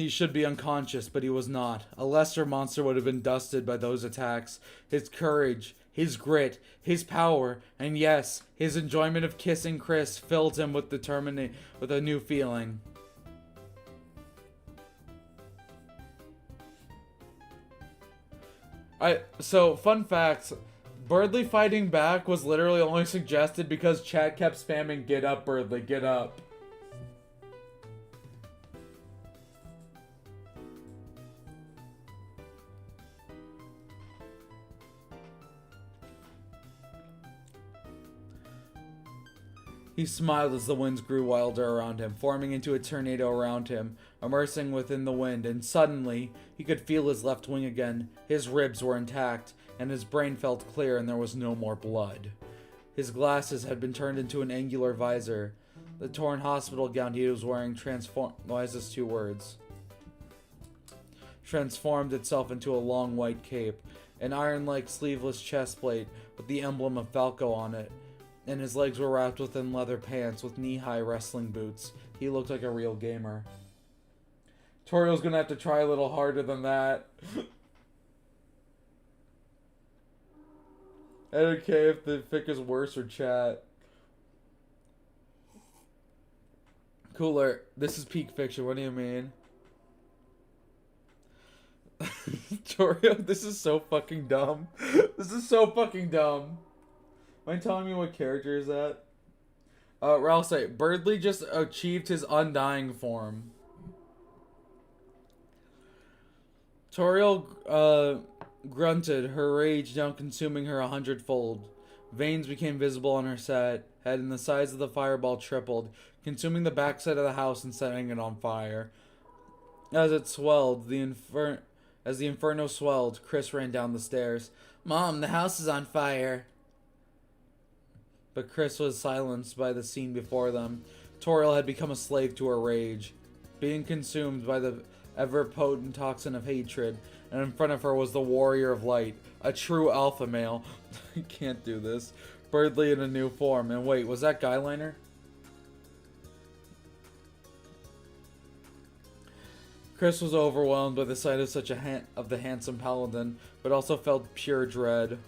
should be unconscious, but he was not. A lesser monster would have been dusted by those attacks. His courage, his grit, his power, and yes, his enjoyment of kissing Chris filled him with with a new feeling. So, fun fact, Birdly fighting back was literally only suggested because chat kept spamming, get up, Birdly, get up. He smiled as the winds grew wilder around him, forming into a tornado around him, immersing within the wind, and suddenly, he could feel his left wing again. His ribs were intact, and his brain felt clear, and there was no more blood. His glasses had been turned into an angular visor. The torn hospital gown he was wearing wisest two words. Transformed itself into a long white cape, an iron-like sleeveless chest plate with the emblem of Falco on it, and his legs were wrapped within leather pants with knee-high wrestling boots. He looked like a real gamer. Toriel's gonna have to try a little harder than that. I don't care if the fic is worse or chat. Cooler, this is peak fiction, what do you mean? Toriel, this is so fucking dumb. This is so fucking dumb. Am I telling you what character is that? Ralph say, Birdly just achieved his undying form. Toriel, grunted, her rage now consuming her 100-fold. Veins became visible on her head, and the size of the fireball tripled, consuming the backside of the house and setting it on fire. As it swelled, as the inferno swelled, Chris ran down the stairs. Mom, the house is on fire. But Chris was silenced by the scene before them. Toriel had become a slave to her rage, being consumed by the ever-potent toxin of hatred, and in front of her was the warrior of light, a true alpha male. I can't do this. Birdly in a new form. And wait, was that Guyliner? Chris was overwhelmed by the sight of such of the handsome paladin, but also felt pure dread.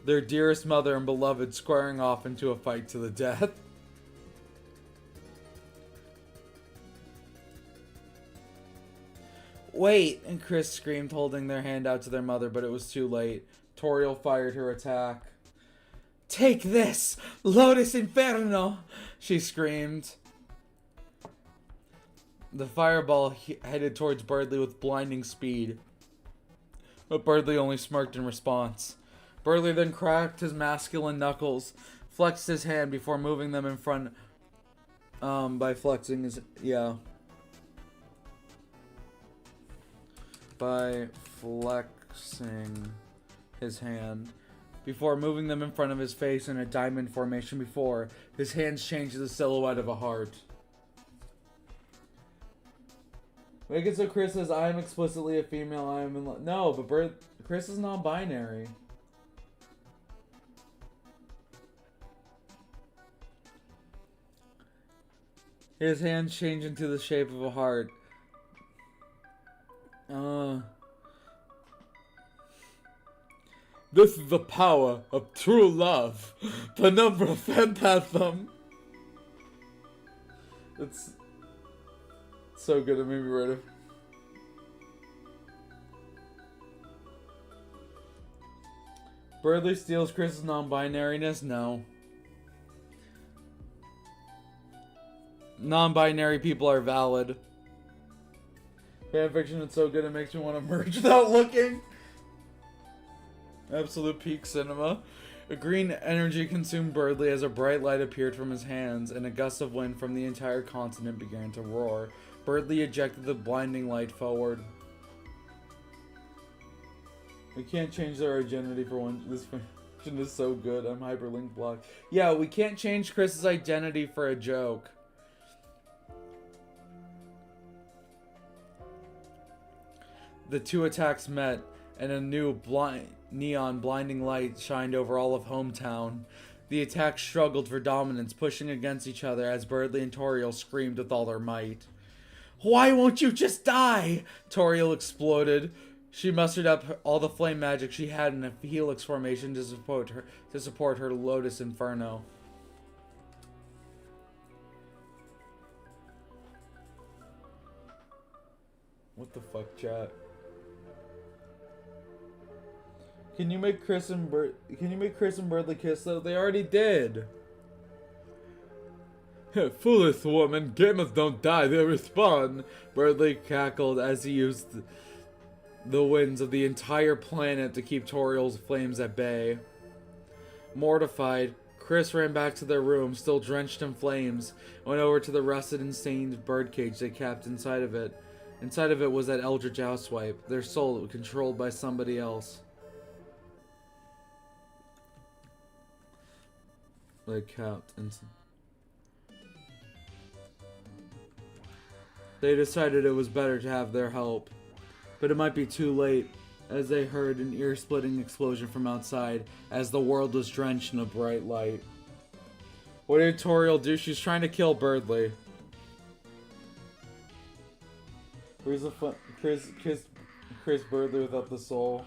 Their dearest mother and beloved squaring off into a fight to the death. Wait! And Chris screamed, holding their hand out to their mother, but it was too late. Toriel fired her attack. Take this, Lotus Inferno! She screamed. The fireball headed towards Birdly with blinding speed, but Birdly only smirked in response. Birdly then cracked his masculine knuckles, flexed his hand before moving them in front, by flexing his, by flexing his hand, before moving them in front of his face in a diamond formation before. His hands changed to the silhouette of a heart. Make it so Chris says, I am explicitly a female, I am in love. No, but Chris is non-binary. His hands change into the shape of a heart. This is the power of true love. The number of Phantasm. It's so good, it made me ready. Birdly steals Chris's non-binariness? No. Non-binary people are valid. Fanfiction is so good it makes me want to merge without looking. Absolute peak cinema. A green energy consumed Birdley as a bright light appeared from his hands, and a gust of wind from the entire continent began to roar. Birdley ejected the blinding light forward. We can't change their identity for one. This fiction is so good. I'm hyperlink blocked. Yeah, we can't change Chris's identity for a joke. The two attacks met, and a new neon blinding light shined over all of hometown. The attacks struggled for dominance, pushing against each other as Birdley and Toriel screamed with all their might. Why won't you just die? Toriel exploded. She mustered up all the flame magic she had in a helix formation to support her Lotus Inferno. What the fuck, chat? Can you make Chris and Birdley kiss though? They already did. Foolish woman, gamers don't die, they respawn. Birdley cackled as he used the winds of the entire planet to keep Toriel's flames at bay. Mortified, Chris ran back to their room, still drenched in flames, and went over to the rusted and stained birdcage they kept inside of it. Inside of it was that eldritch housewife, their soul controlled by somebody else. They kept They decided it was better to have their help. But it might be too late, as they heard an ear-splitting explosion from outside, as the world was drenched in a bright light. What did Toriel do? She's trying to kill Birdley. Where's the fun? Chris Birdley without the soul.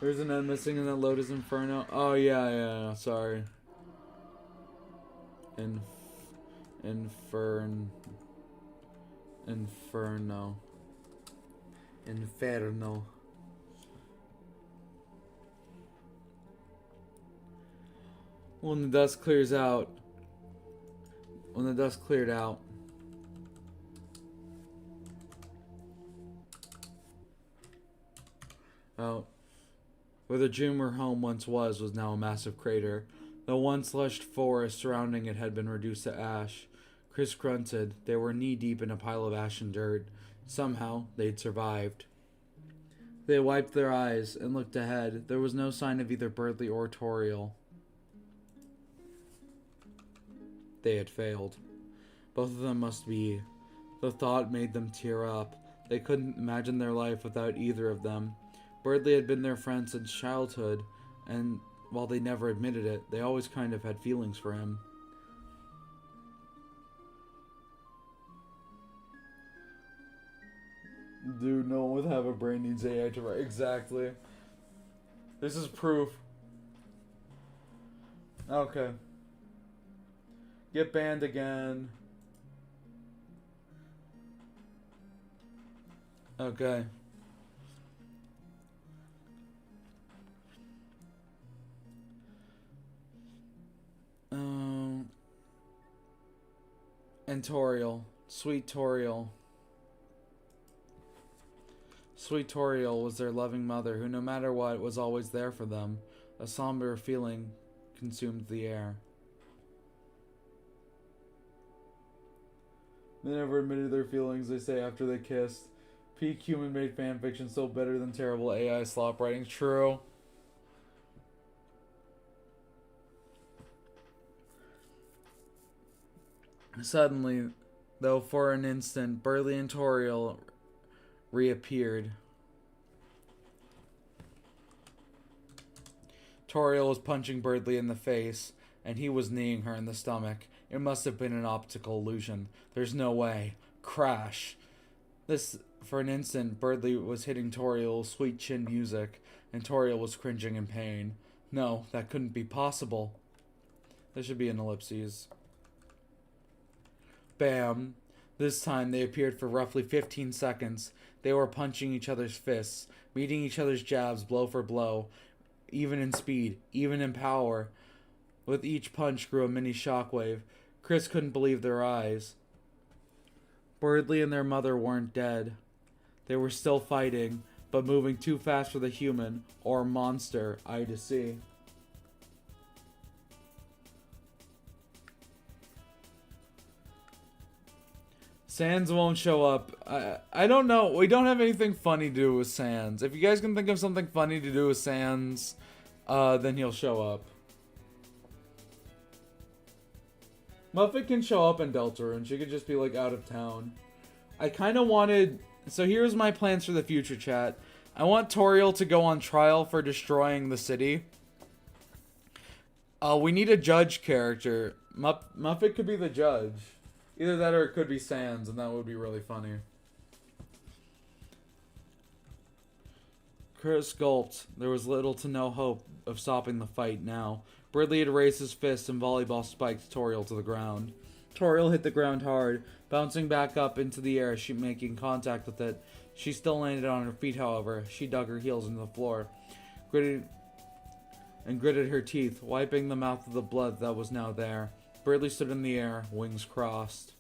There's an end missing in that Lotus Inferno. Oh yeah, sorry. Inferno. When the dust cleared out. Where the Junior home once was now a massive crater. The once lush forest surrounding it had been reduced to ash. Chris grunted. They were knee-deep in a pile of ash and dirt. Somehow, they'd survived. They wiped their eyes and looked ahead. There was no sign of either Birdley or Toriel. They had failed. Both of them must be. The thought made them tear up. They couldn't imagine their life without either of them. Birdley had been their friend since childhood, and while they never admitted it, they always kind of had feelings for him. Dude, no one with half a brain needs AI to write. Exactly. This is proof. Okay. Get banned again. Okay. And Toriel. Sweet Toriel. Sweet Toriel was their loving mother, who no matter what was always there for them. A somber feeling consumed the air. They never admitted their feelings, they say, after they kissed. Peak human-made fanfiction, still better than terrible AI slop writing. True. Suddenly, though for an instant, Birdley and Toriel reappeared. Toriel was punching Birdley in the face, and he was kneeing her in the stomach. It must have been an optical illusion. There's no way. Crash. For an instant, Birdley was hitting Toriel's sweet chin music, and Toriel was cringing in pain. No, that couldn't be possible. There should be an ellipses. Bam. This time they appeared for roughly 15 seconds. They were punching each other's fists, meeting each other's jabs blow for blow, even in speed, even in power. With each punch grew a mini shockwave. Chris couldn't believe their eyes. Birdley and their mother weren't dead. They were still fighting, but moving too fast for the human, or monster, eye to see. Sans won't show up. I don't know. We don't have anything funny to do with Sans. If you guys can think of something funny to do with Sans, then he'll show up. Muffet can show up in Deltarune. She could just be, like, out of town. I kind of wanted... So here's my plans for the future, chat. I want Toriel to go on trial for destroying the city. We need a judge character. Muffet could be the judge. Either that or it could be Sans, and that would be really funny. Chris gulped. There was little to no hope of stopping the fight now. Birdley had raised his fist and volleyball spiked Toriel to the ground. Toriel hit the ground hard, bouncing back up into the air, she making contact with it. She still landed on her feet, however. She dug her heels into the floor, gritted her teeth, wiping the mouth of the blood that was now there. Birdley stood in the air, wings crossed.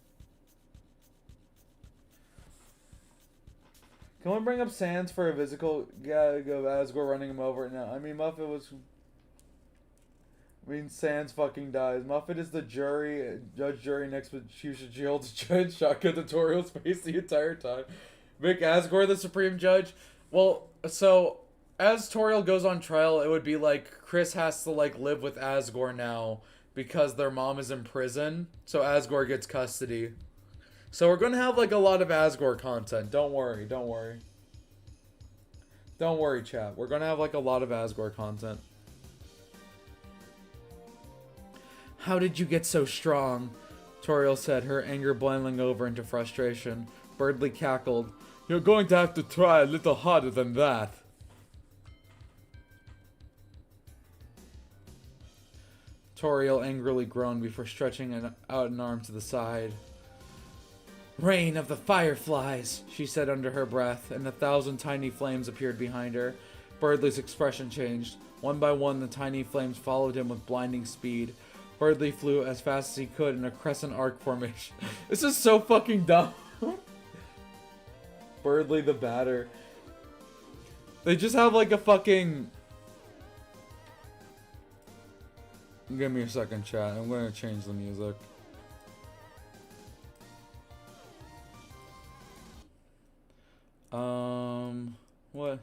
Can we bring up Sans for a physical? Yeah, go as we're running him over now. I mean, Muffet was... Sans fucking dies. Muffet is the judge jury next with Shusha Shield to judge shotgun tutorial's face the entire time. Make Asgore the supreme judge. Well, so as Toriel goes on trial, it would be like Chris has to like live with Asgore now because their mom is in prison. So Asgore gets custody. So we're gonna have like a lot of Asgore content. Don't worry, don't worry. Don't worry, chat. We're gonna have like a lot of Asgore content. How did you get so strong? Toriel said, her anger boiling over into frustration. Birdley cackled. You're going to have to try a little harder than that. Toriel angrily groaned before stretching out an arm to the side. Rain of the fireflies, she said under her breath, and 1,000 tiny flames appeared behind her. Birdley's expression changed. One by one, the tiny flames followed him with blinding speed. Birdley flew as fast as he could in a crescent arc formation. This is so fucking dumb. Birdley the batter. They just have like a fucking... Give me a second, chat. I'm going to change the music. What?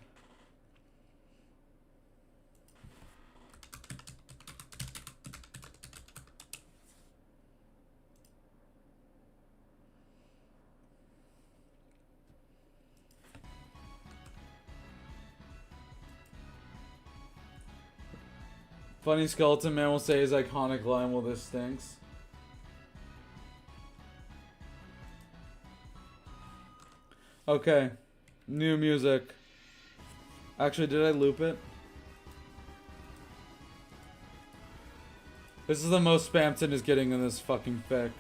Funny Skeleton Man will say his iconic line, well, this stinks. Okay. New music. Actually, did I loop it? This is the most Spamton is getting in this fucking fic.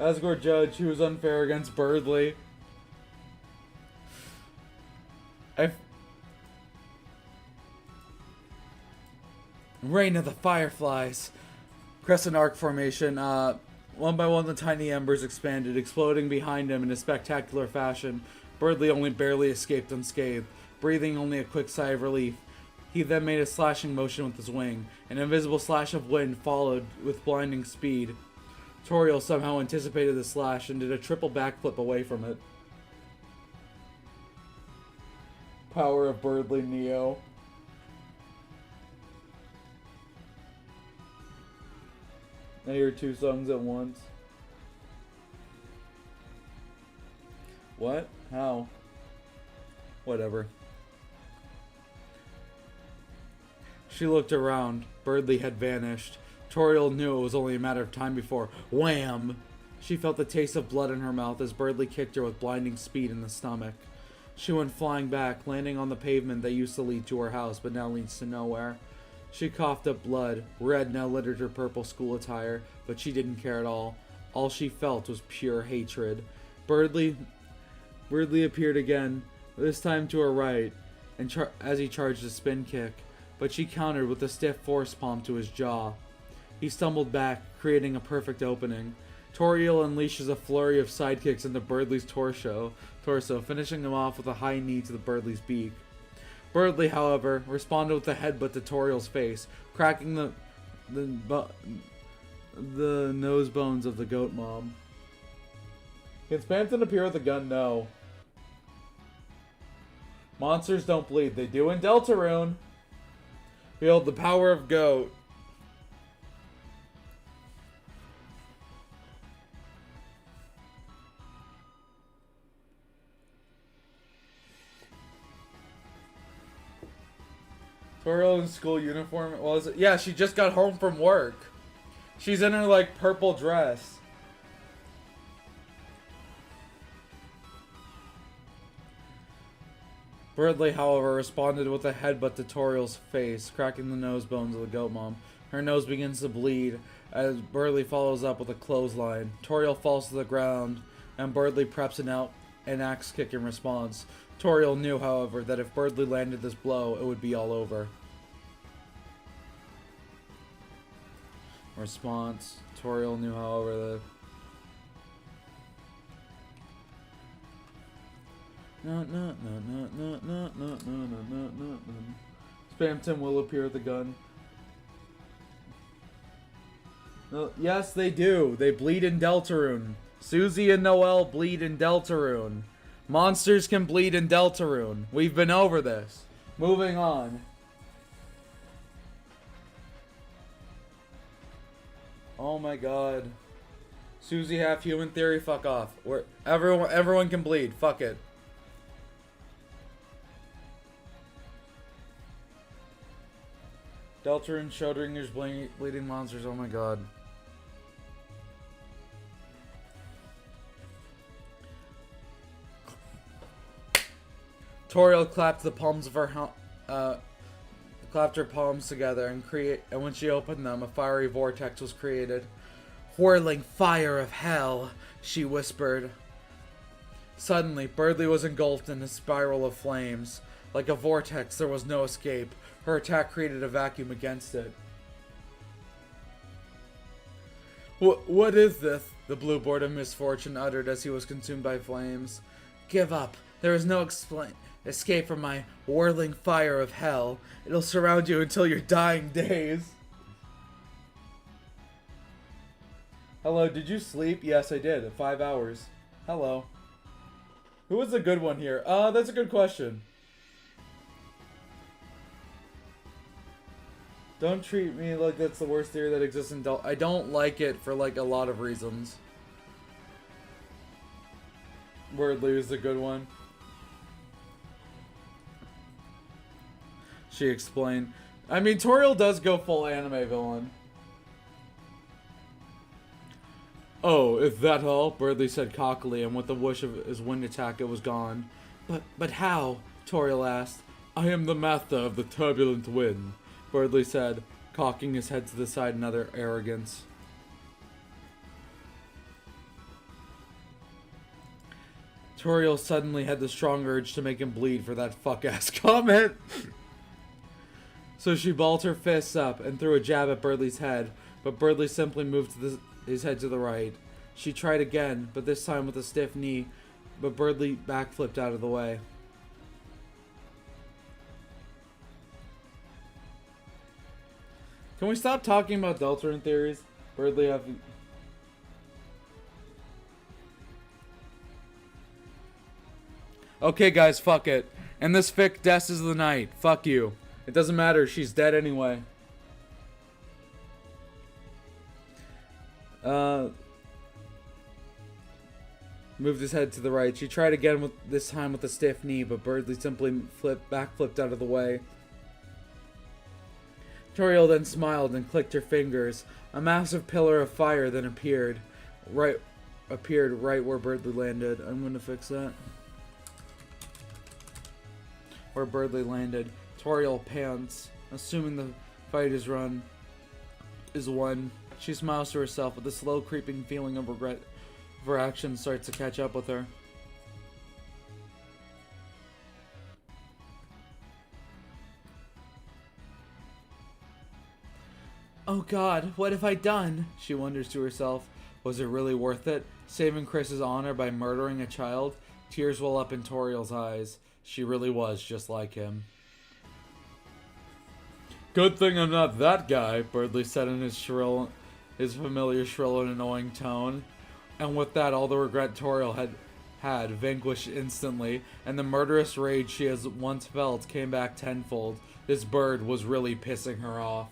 Asgore Judge, who was unfair against Birdley. Rain of the fireflies. Crescent arc formation. One by one, the tiny embers expanded, exploding behind him in a spectacular fashion. Birdley only barely escaped unscathed, breathing only a quick sigh of relief. He then made a slashing motion with his wing. An invisible slash of wind followed with blinding speed. Toriel somehow anticipated the slash and did a triple backflip away from it. Power of Birdley Neo. I hear two songs at once. What? How? Whatever. She looked around. Birdley had vanished. Toriel knew it was only a matter of time before wham! She felt the taste of blood in her mouth as Birdley kicked her with blinding speed in the stomach. She went flying back, landing on the pavement that used to lead to her house but now leads to nowhere. She coughed up blood. Red now littered her purple school attire, but she didn't care at all. All she felt was pure hatred. Birdley appeared again, this time to her right, and as he charged a spin kick, but she countered with a stiff force palm to his jaw. He stumbled back, creating a perfect opening. Toriel unleashes a flurry of sidekicks into Birdley's torso, finishing him off with a high knee to the Birdley's beak. Birdley, however, responded with a headbutt to Toriel's face, cracking the nose bones of the goat mom. Can Spamton appear with a gun? No. Monsters don't bleed. They do in Deltarune. Wield the power of goat. Toriel in school uniform. Well, is it? Yeah, she just got home from work. She's in her, like, purple dress. Birdley, however, responded with a headbutt to Toriel's face, cracking the nose bones of the goat mom. Her nose begins to bleed as Birdley follows up with a clothesline. Toriel falls to the ground, and Birdley preps an axe kick in response. Toriel knew, however, that if Birdley landed this blow, it would be all over. Response. Toriel knew, however, that... No. Spamton will appear with the gun. No, yes, they do. They bleed in Deltarune. Susie and Noelle bleed in Deltarune. Monsters can bleed in Deltarune. We've been over this. Moving on. Oh my god. Susie half human theory, fuck off. Everyone can bleed. Fuck it. Deltarune, Schrodinger's bleeding monsters. Oh my god. Toriel clapped the palms of her clapped her palms together and when she opened them, a fiery vortex was created. "Whirling fire of hell," she whispered. Suddenly, Birdley was engulfed in a spiral of flames. Like a vortex, there was no escape. Her attack created a vacuum against it. What is this?" the blue board of misfortune uttered as he was consumed by flames. "Give up. There is no escape from my whirling fire of hell. It'll surround you until your dying days." Hello, did you sleep? Yes, I did. 5 hours. Hello. Who was the good one here? That's a good question. Don't treat me like that's the worst theory that exists in I don't like it for, like, a lot of reasons. Birdley is the good one. She explained. I mean, Toriel does go full anime villain. "Oh, is that all?" Birdley said cockily, and with the whoosh of his wind attack, it was gone. But how?" Toriel asked. "I am the master of the turbulent wind," Birdley said, cocking his head to the side in utter arrogance. Toriel suddenly had the strong urge to make him bleed for that fuck-ass comment. So she balled her fists up and threw a jab at Birdley's head, but Birdley simply moved his head to the right. She tried again, but this time with a stiff knee, but Birdley backflipped out of the way. Can we stop talking about Deltarune theories? Birdley having... Okay, guys, fuck it. And this fic Des is the night. Fuck you. It doesn't matter, she's dead anyway. Moved his head to the right. She tried again, this time with a stiff knee, but Birdley simply backflipped out of the way. Toriel then smiled and clicked her fingers. A massive pillar of fire then appeared right where Birdley landed. I'm gonna fix that. Where Birdley landed. Toriel pants, assuming the fight is won. She smiles to herself, but the slow creeping feeling of regret of her actions starts to catch up with her. "Oh God, what have I done?" she wonders to herself, Was it really worth it? Saving Chris's honor by murdering a child? Tears well up in Toriel's eyes. She really was just like him. Good thing I'm not that guy, Birdley said in his familiar shrill and annoying tone. And with that, all the regret Toriel had vanquished instantly, and the murderous rage she has once felt came back tenfold. This bird was really pissing her off.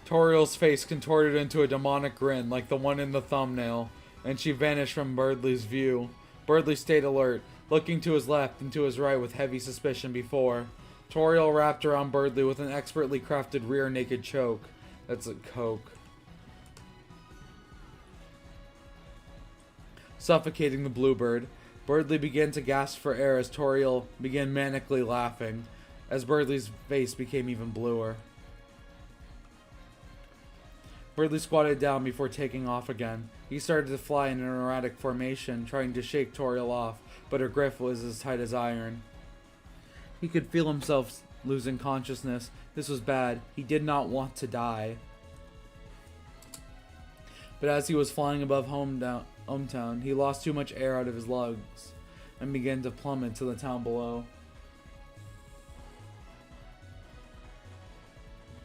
Toriel's face contorted into a demonic grin like the one in the thumbnail, and she vanished from Birdley's view. Birdley stayed alert, looking to his left and to his right with heavy suspicion before. Toriel wrapped around Birdley with an expertly crafted rear naked choke. That's a coke. Suffocating the bluebird, Birdley began to gasp for air as Toriel began manically laughing, as Birdley's face became even bluer. Birdley squatted down before taking off again. He started to fly in an erratic formation, trying to shake Toriel off, but her grip was as tight as iron. He could feel himself losing consciousness. This was bad. He did not want to die. But as he was flying above hometown, he lost too much air out of his lungs and began to plummet to the town below.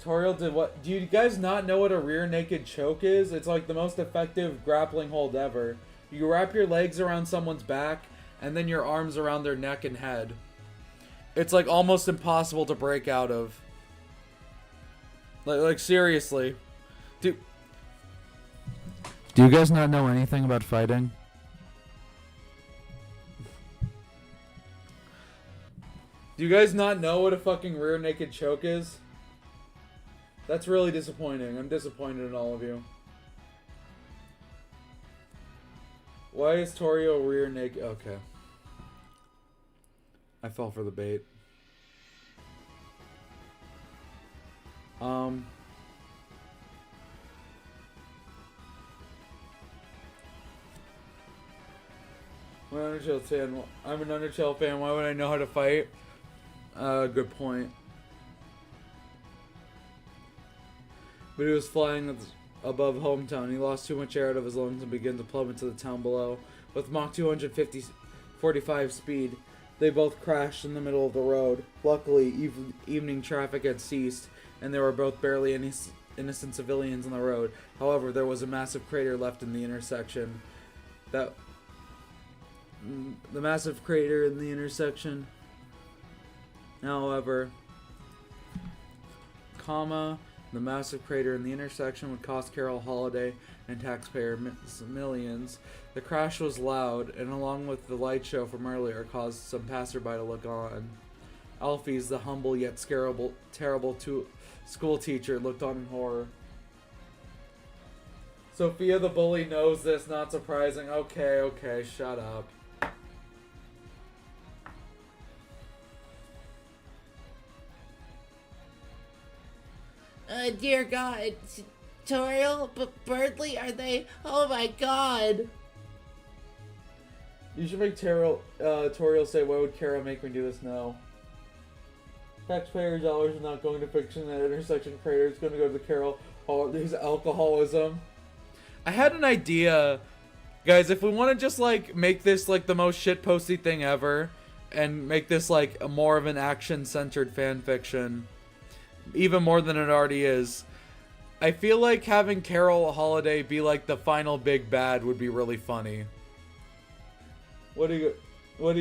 Toriel did what? Do you guys not know what a rear naked choke is? It's like the most effective grappling hold ever. You wrap your legs around someone's back and then your arms around their neck and head. It's like almost impossible to break out of. Like seriously. Do you guys not know anything about fighting? Do you guys not know what a fucking rear naked choke is? That's really disappointing. I'm disappointed in all of you. Why is Toriel rear naked? Okay. I fell for the bait. I'm an Undertale fan. Why would I know how to fight? Good point. But he was flying above hometown. He lost too much air out of his lungs and began to plummet to the town below. With Mach 245 speed, they both crashed in the middle of the road. Luckily, evening traffic had ceased, and there were both barely any innocent civilians on the road. However, there was a massive crater left in the intersection. The massive crater in the intersection. However, the massive crater in the intersection would cost Carol Holiday and taxpayer millions. The crash was loud, and along with the light show from earlier, caused some passerby to look on. Alphys, the humble yet terrible school teacher, looked on in horror. Sophia the bully knows this, not surprising. Okay, shut up. Dear God, Toriel, Birdley, are they? Oh my God. You should make Toriel say, why would Kara make me do this now? Taxpayer dollars are not going to fiction that intersection crater. It's going to go to Carol Holiday's alcoholism. I had an idea, guys, if we want to just like make this like the most shitposty thing ever and make this like more of an action-centered fan fiction, even more than it already is, I feel like having Carol Holiday be like the final big bad would be really funny. What do you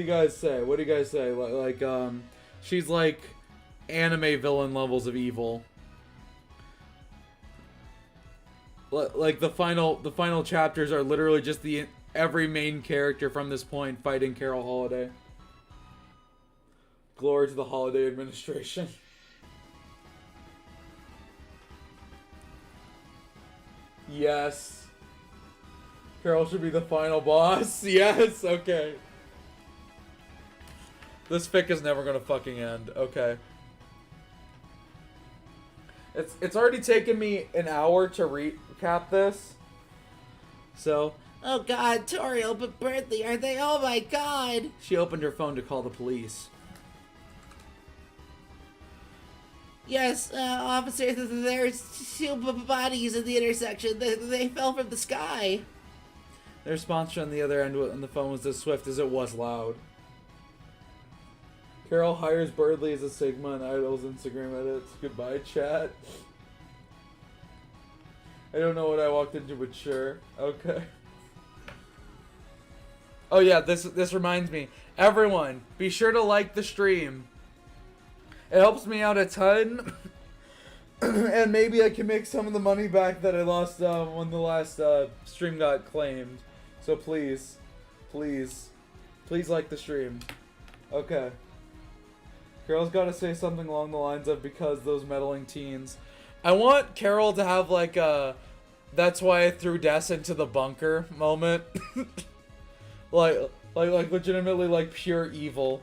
guys say? What do you guys say? Like she's like anime villain levels of evil. Like the final chapters are literally just every main character from this point fighting Carol Holiday. Glory to the Holiday administration. Yes. Carol should be the final boss. Yes, okay. This fic is never gonna fucking end. Okay. It's already taken me an hour to recap this. So, Oh god, Toriel, but Bertley, are they? Oh my god! she opened her phone to call the police. Yes, officer, there's two bodies in the intersection. They fell from the sky. The response on the other end on the phone was as swift as it was loud. Carol hires Birdley as a Sigma and Idol's Instagram edits. Goodbye, chat. I don't know what I walked into, but sure. Okay. Oh yeah, this reminds me. Everyone, be sure to like the stream. It helps me out a ton. And maybe I can make some of the money back that I lost when the last stream got claimed. So please, please, please like the stream. Okay. Carol's got to say something along the lines of because those meddling teens. I want Carol to have like a that's why I threw Des into the bunker moment. like legitimately like pure evil.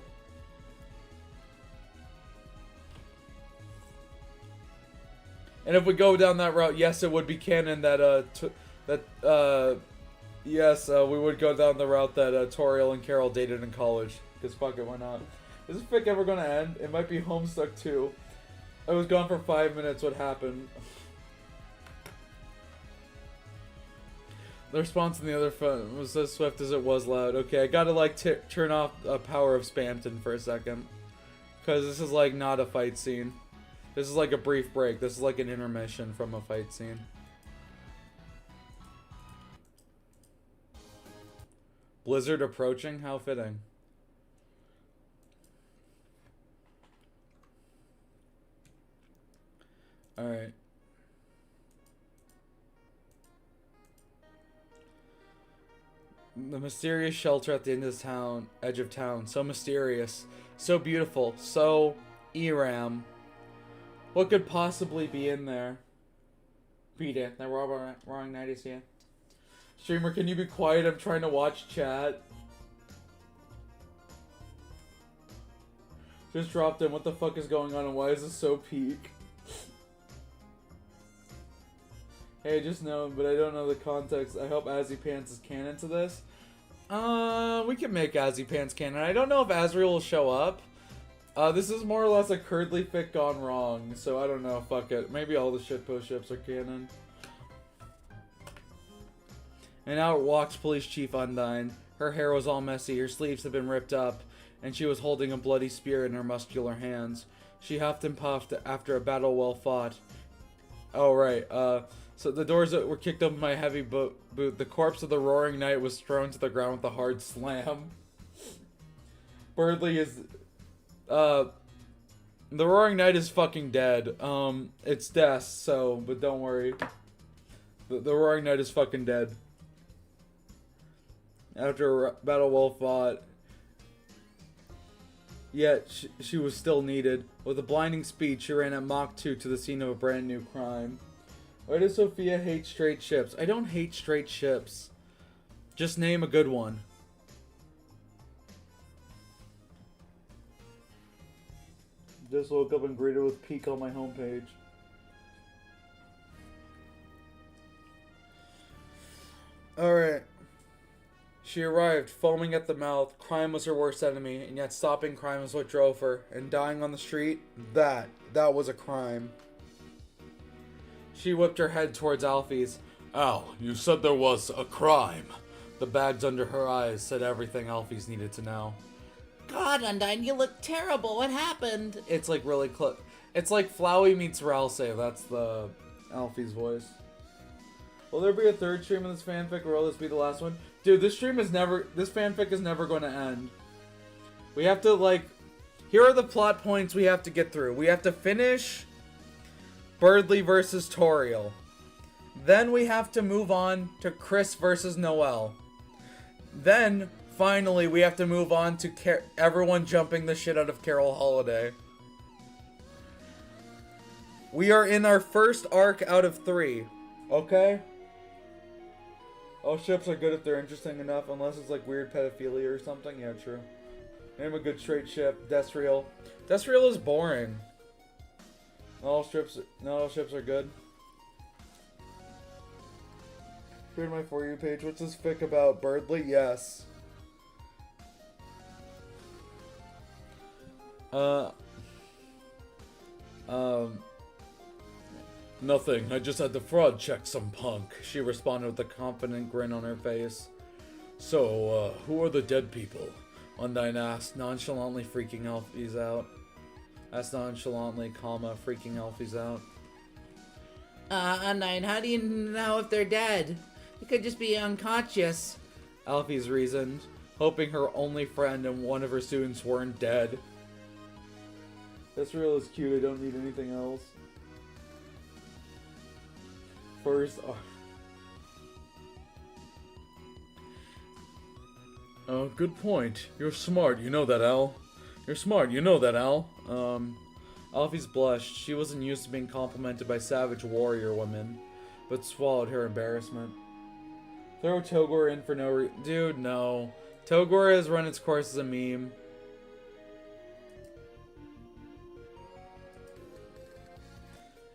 And if we go down that route, yes, it would be canon that we would go down the route that Toriel and Carol dated in college. Because fuck it, why not? Is this fic ever gonna end? It might be Homestuck 2. I was gone for 5 minutes, what happened? The response on the other phone was as swift as it was loud. Okay, I gotta like turn off Power of Spamton for a second. Because this is like not a fight scene. This is like a brief break. This is like an intermission from a fight scene. Blizzard approaching? How fitting. Alright. The mysterious shelter at the end of the town, edge of town. So mysterious. So beautiful. So Eram. What could possibly be in there? Beat it. The wrong night is here. Streamer, can you be quiet? I'm trying to watch chat. Just dropped in. What the fuck is going on and why is this so peak? Hey, I just know, but I don't know the context. I hope Azzy Pants is canon to this. We can make Azzy Pants canon. I don't know if Azriel will show up. This is more or less a Curdly fic gone wrong, so I don't know. Fuck it. Maybe all the shitpost ships are canon. And out walks Police Chief Undyne. Her hair was all messy, her sleeves had been ripped up, and she was holding a bloody spear in her muscular hands. She huffed and puffed after a battle well fought. Oh, right. So the doors that were kicked open by a heavy boot. The corpse of the Roaring Knight was thrown to the ground with a hard slam. Birdley is... the Roaring Knight is fucking dead. It's Des, so... But don't worry. The Roaring Knight is fucking dead. After a battle well fought. Yet, she was still needed. With a blinding speed, she ran at Mach 2 to the scene of a brand new crime. Why does Sophia hate straight ships? I don't hate straight ships. Just name a good one. Just woke up and greeted with PEAK on my homepage. Alright. She arrived, foaming at the mouth. Crime was her worst enemy, and yet stopping crime is what drove her. And dying on the street, that was a crime. She whipped her head towards Alfie's. Al, you said there was a crime. The bags under her eyes said everything Alfie's needed to know. God, Undyne, you look terrible. What happened? It's like really close. It's like Flowey meets Ralsei. That's the Alfie's voice. Will there be a third stream of this fanfic, or will this be the last one? Dude, this fanfic is never going to end. We have to, like... Here are the plot points we have to get through. We have to finish Birdley versus Toriel. Then we have to move on to Chris versus Noelle. Then, finally, we have to move on to everyone jumping the shit out of Carol Holiday. We are in our first arc out of 3. Okay? All ships are good if they're interesting enough, unless it's like weird pedophilia or something. Yeah, true. Name a good straight ship. Desriel. Desriel is boring. Not all ships are good. Read my For You page. What's this fic about? Birdly? Yes. Nothing. I just had the fraud check some punk. She responded with a confident grin on her face. So, who are the dead people? Undyne asked, nonchalantly freaking Alfie's out. Freaking Alfie's out. Undyne, how do you know if they're dead? They could just be unconscious. Alfie's reasoned, hoping her only friend and one of her students weren't dead. This reel is cute, I don't need anything else. First... Oh, good point. You're smart, you know that, Al. Alfie's blushed. She wasn't used to being complimented by savage warrior women, but swallowed her embarrassment. Throw Togor in for no Dude, no. Togor has run its course as a meme.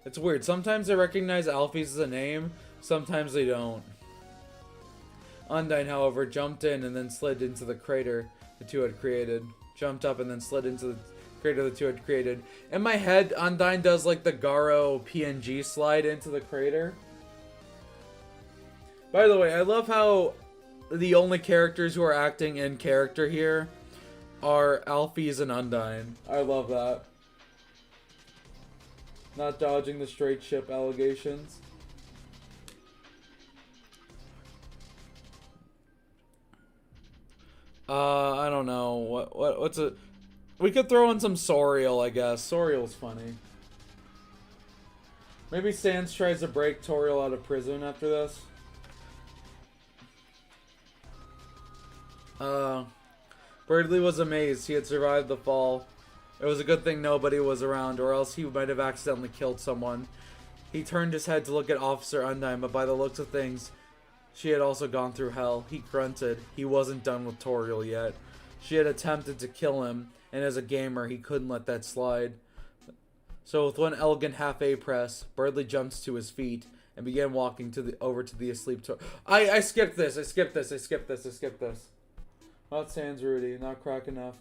It's weird. Sometimes they recognize Alfie's as a name, sometimes they don't. Undyne, however, jumped in and then slid into the crater the two had created. In my head, Undyne does like the Garo PNG slide into the crater. By the way, I love how the only characters who are acting in character here are Alphys and Undyne. I love that. Not dodging the straight ship allegations. I don't know. What's it? We could throw in some Soriel, I guess. Soriel's funny. Maybe Sans tries to break Toriel out of prison after this. Birdly was amazed he had survived the fall. It was a good thing nobody was around, or else he might have accidentally killed someone. He turned his head to look at Officer Undyne, but by the looks of things, she had also gone through hell. He grunted. He wasn't done with Toriel yet. She had attempted to kill him, and as a gamer, he couldn't let that slide. So with one elegant half-A press, Birdly jumped to his feet and began walking over to the asleep Toriel. I skipped this. Not Sans Rudy. Not crack enough.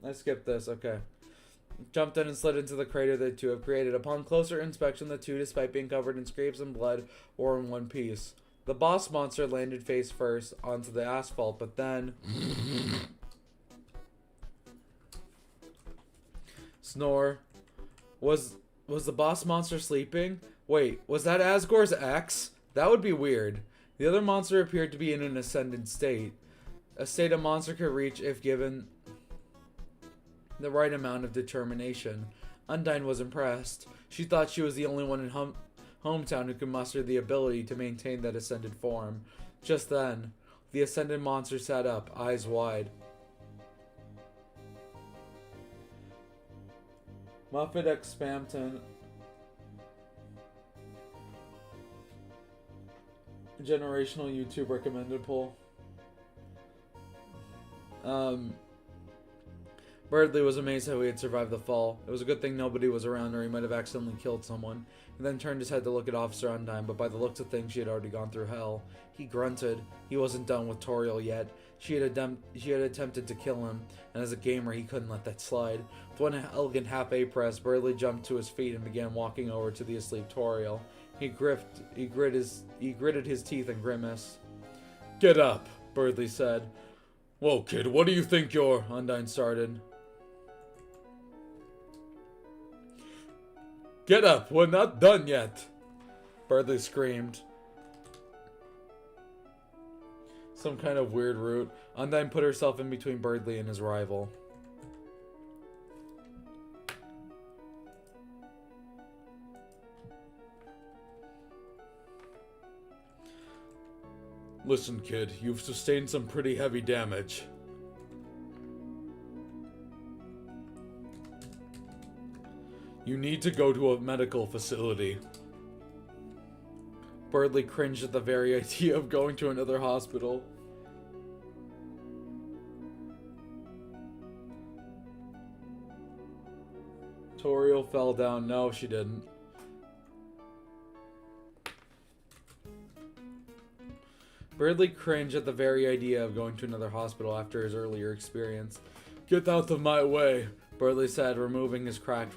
I skipped this. Okay. Jumped in and slid into the crater the two have created. Upon closer inspection, the two, despite being covered in scrapes and blood, were in one piece. The boss monster landed face first onto the asphalt, but then... Snore. Was the boss monster sleeping? Wait, was that Asgore's ex? That would be weird. The other monster appeared to be in an ascended state. A state a monster could reach if given the right amount of determination. Undyne was impressed. She thought she was the only one in hometown who could muster the ability to maintain that ascended form. Just then, the ascended monster sat up, eyes wide. Muffet X Spamton. Generational YouTube recommended poll. Birdly was amazed how he had survived the fall. It was a good thing nobody was around, or he might have accidentally killed someone. He then turned his head to look at Officer Undyne, but by the looks of things, she had already gone through hell. He grunted. He wasn't done with Toriel yet. She had attempted to kill him, and as a gamer, he couldn't let that slide. With one elegant half-A press, Birdly jumped to his feet and began walking over to the asleep Toriel. He gritted his teeth and grimaced. "Get up," Birdly said. "Whoa, kid, what do you think you're..." Undyne started. "Get up, we're not done yet," Birdly screamed. Some kind of weird route. Undyne put herself in between Birdly and his rival. "Listen, kid, you've sustained some pretty heavy damage. You need to go to a medical facility." Birdly cringed at the very idea of going to another hospital. Toriel fell down. No, she didn't. Birdley cringed at the very idea of going to another hospital after his earlier experience. Get out of my way, Birdley said, removing his cracked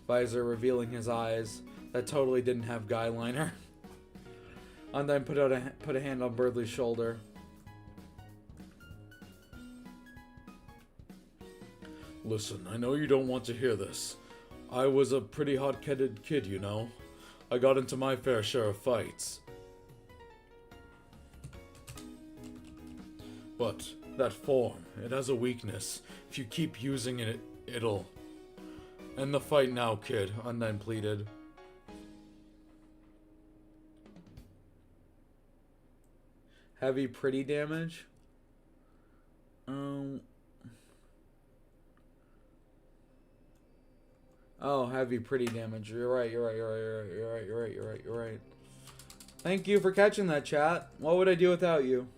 visor, revealing his eyes that totally didn't have guy liner. Undyne put a hand on Birdley's shoulder. Listen, I know you don't want to hear this. I was a pretty hot-headed kid, you know. I got into my fair share of fights. But that form, it has a weakness. If you keep using it, it'll... End the fight now, kid, Undyne pleaded. Heavy pretty damage? Oh, heavy pretty damage. You're right. Thank you for catching that, chat. What would I do without you?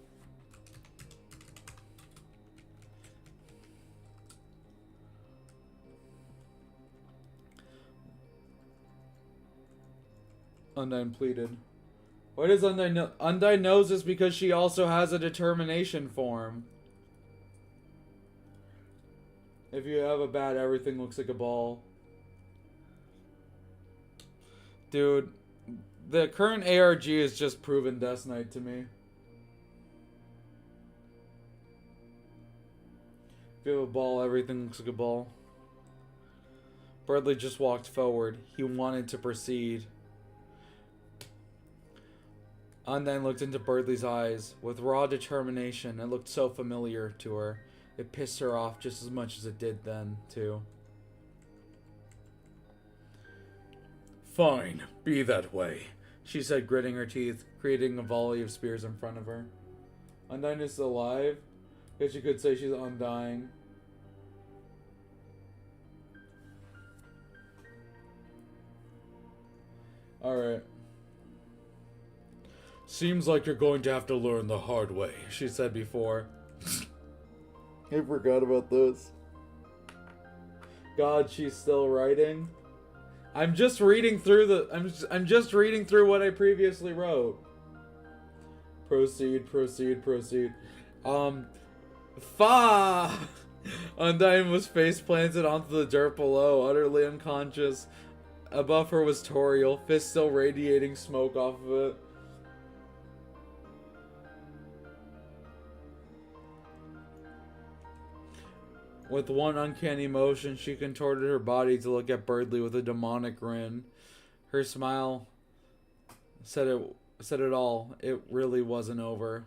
Undyne pleaded. Why does Undyne know? Undyne knows this because she also has a determination form. If you have a bat, everything looks like a ball. Dude, the current ARG is just proven Death Knight to me. If you have a ball, everything looks like a ball. Birdley just walked forward. He wanted to proceed. Undyne looked into Birdley's eyes. With raw determination, it looked so familiar to her. It pissed her off just as much as it did then, too. Fine, be that way, she said, gritting her teeth, creating a volley of spears in front of her. Undyne is still alive? Guess you could say she's undying. Alright. Seems like you're going to have to learn the hard way, she said before. I forgot about this. God, she's still writing. I'm just reading through the. I'm just reading through what I previously wrote. Proceed. Fa! Undyne was face planted onto the dirt below, utterly unconscious. Above her was Toriel, fist still radiating smoke off of it. With one uncanny motion, she contorted her body to look at Birdley with a demonic grin. Her smile said it all. It really wasn't over.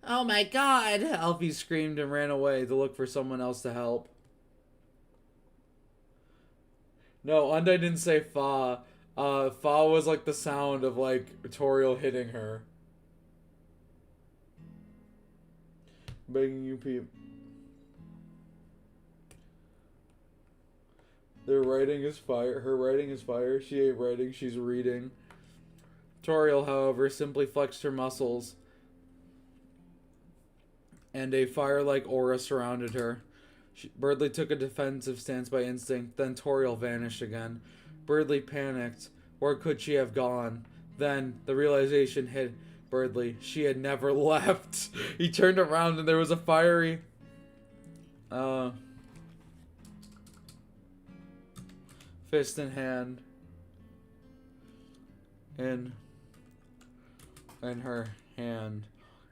Oh my god! Alfie screamed and ran away to look for someone else to help. No, Undyne didn't say fa. Fa was like the sound of like Toriel hitting her. Begging you people. Their writing is fire. Her writing is fire. She ain't writing, she's reading. Toriel, however, simply flexed her muscles, and a fire-like aura surrounded her. Birdley took a defensive stance by instinct, then Toriel vanished again. Birdley panicked. Where could she have gone? Then, the realization hit Birdley. She had never left. He turned around and there was a fiery... fist in hand. In her hand.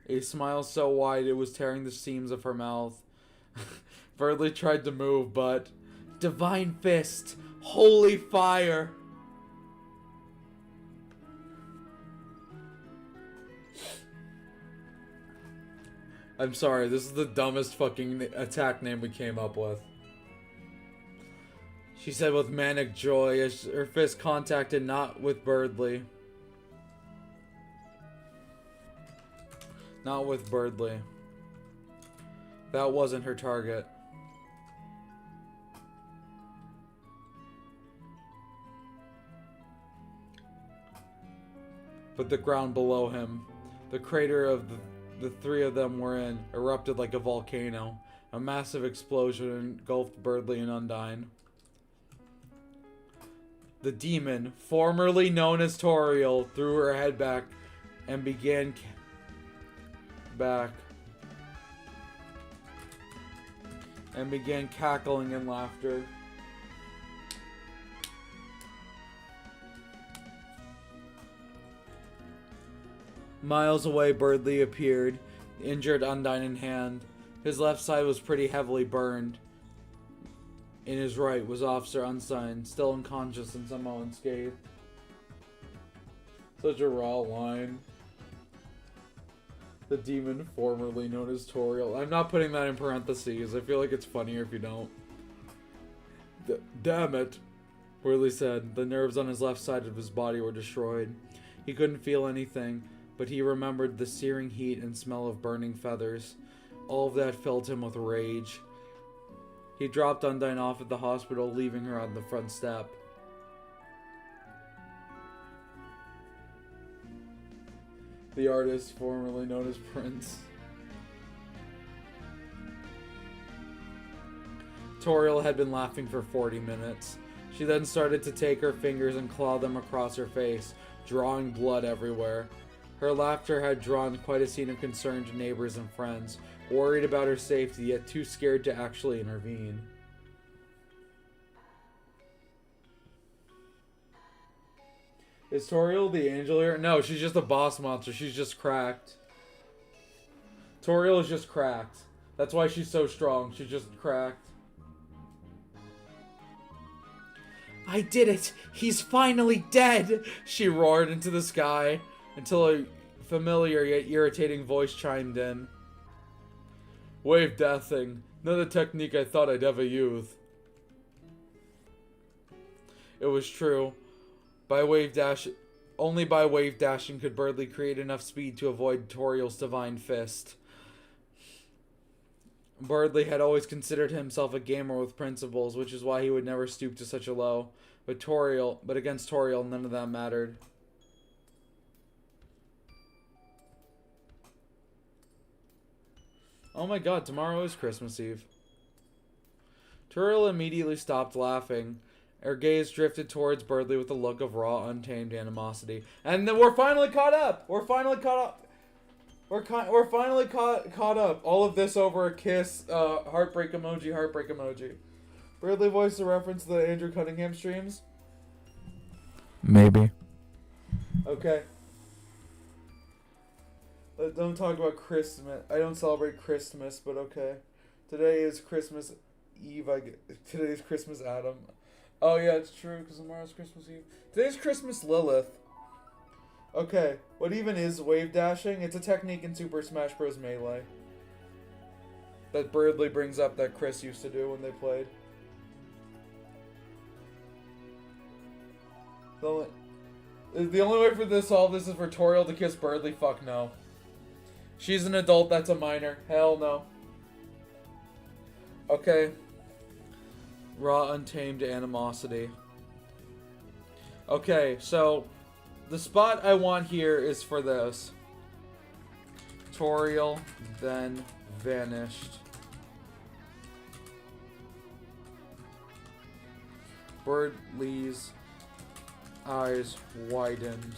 A smile so wide it was tearing the seams of her mouth. Birdley tried to move, but... Divine fist! Holy fire! I'm sorry, this is the dumbest fucking attack name we came up with. She said with manic joy as her fist contacted not with Birdley. Not with Birdley. That wasn't her target. But the ground below him, the crater of the three of them were in, erupted like a volcano. A massive explosion engulfed Birdley and Undyne. The demon, formerly known as Toriel, threw her head back and began back and began cackling in laughter. Miles away, Birdley appeared, injured Undine in hand. His left side was pretty heavily burned. In his right was Officer Unstein, still unconscious and somehow unscathed. Such a raw line. The demon formerly known as Toriel. I'm not putting that in parentheses. I feel like it's funnier if you don't. Damn it, Birdley said. The nerves on his left side of his body were destroyed. He couldn't feel anything, but he remembered the searing heat and smell of burning feathers. All of that filled him with rage. He dropped Undine off at the hospital, leaving her on the front step. The artist, formerly known as Prince. Toriel had been laughing for 40 minutes. She then started to take her fingers and claw them across her face, drawing blood everywhere. Her laughter had drawn quite a scene of concern to neighbors and friends, worried about her safety, yet too scared to actually intervene. Is Toriel the angel here? No, she's just a boss monster. She's just cracked. Toriel is just cracked. That's why she's so strong. She's just cracked. I did it! He's finally dead! She roared into the sky until a familiar yet irritating voice chimed in. Wave dashing. Another technique I thought I'd ever use. It was true. Only by wave dashing could Birdley create enough speed to avoid Toriel's divine fist. Birdley had always considered himself a gamer with principles, which is why he would never stoop to such a low. But against Toriel, none of that mattered. Oh my god, tomorrow is Christmas Eve. Toriel immediately stopped laughing. Her gaze drifted towards Birdley with a look of raw, untamed animosity. And then we're finally caught up! We're finally caught up! We're finally caught up. All of this over a kiss, heartbreak emoji, heartbreak emoji. Birdley voiced a reference to the Andrew Cunningham streams? Maybe. Okay. Don't talk about Christmas. I don't celebrate Christmas, but okay. Today is Christmas Eve. Today's Christmas Adam. Oh yeah, it's true, because tomorrow's Christmas Eve. Today's Christmas Lilith. Okay, what even is wave dashing? It's a technique in Super Smash Bros. Melee that Birdley brings up that Chris used to do when they played. The only way for this to solve this is for Toriel to kiss Birdley. Fuck no. She's an adult, that's a minor. Hell no. Okay. Raw, untamed animosity. Okay, so the spot I want here is for this. Toriel then vanished. Birdley's eyes widened.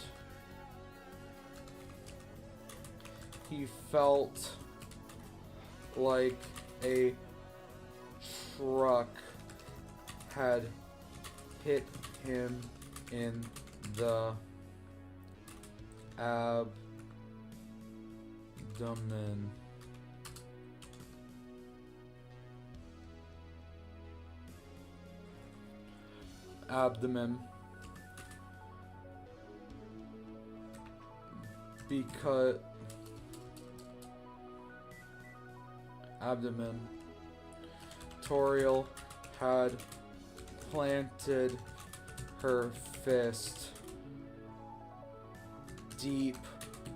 He felt like a truck had hit him in the abdomen. Because Toriel had planted her fist deep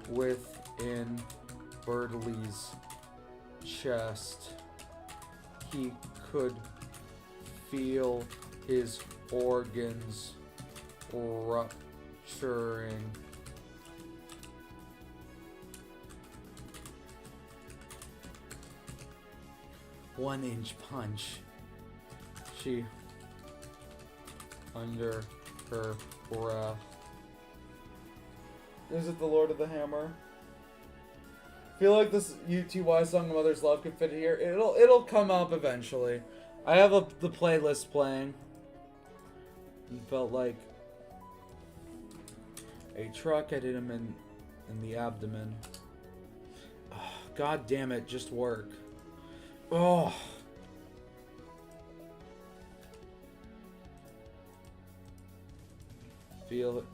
within Birdley's chest. He could feel his organs rupturing. One-inch punch. She, under her breath. Is it the Lord of the Hammer? feel like this UTY song Mother's Love could fit here. It'll come up eventually. I have the playlist playing. He felt like a truck had hit him in the abdomen. Oh, God damn it, just work. Oh. Feel it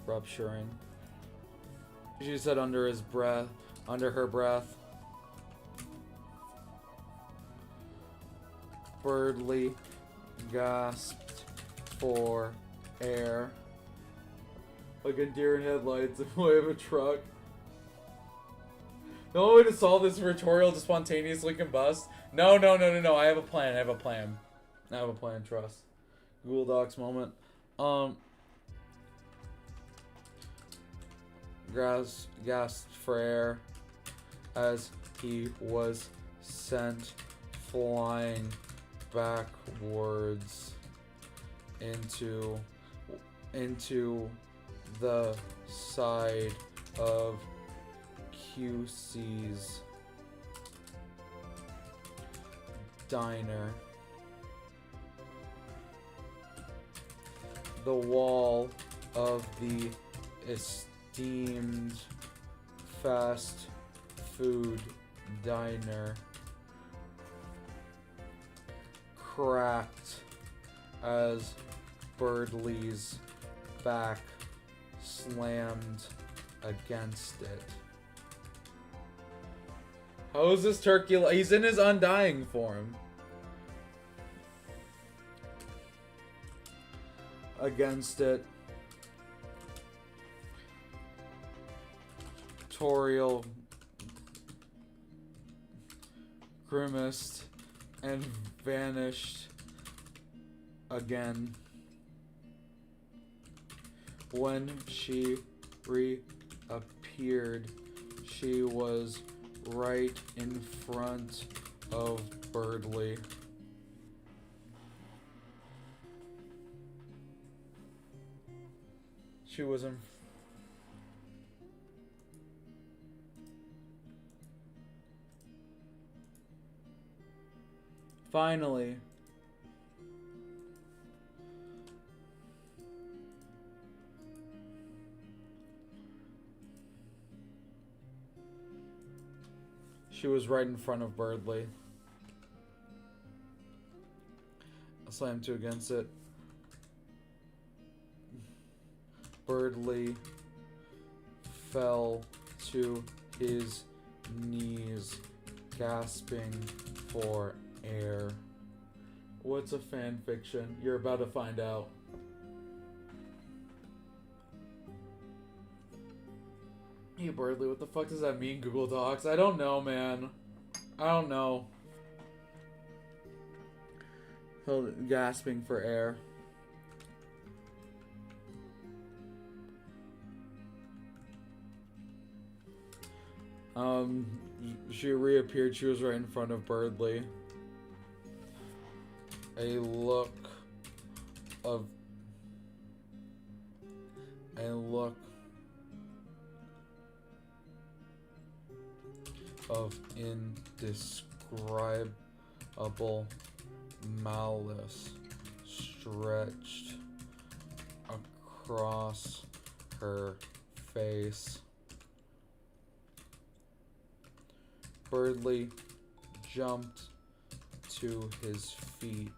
rupturing. She said under her breath. Birdly gasped for air. Like a deer in headlights in the way of a truck. The only way to solve this rhetorical to spontaneously combust. No. I have a plan. Trust. Google Docs moment. Gasped for air as he was sent flying backwards into the side of QC's diner. The wall of the esteemed fast food diner cracked as Birdley's back slammed against it. How is this turkey? He's in his undying form. Against it. Toriel grimaced and vanished again. When she reappeared, she was right in front of Birdley. She was in. Finally. She was right in front of Birdley. I slammed two against it. Birdley fell to his knees, gasping for air. What's a fan fiction? You're about to find out. Hey Birdley, what the fuck does that mean, Google Docs? I don't know, man. I don't know. Gasping for air. She reappeared. She was right in front of Birdley. A look of indescribable malice stretched across her face. Birdley jumped to his feet,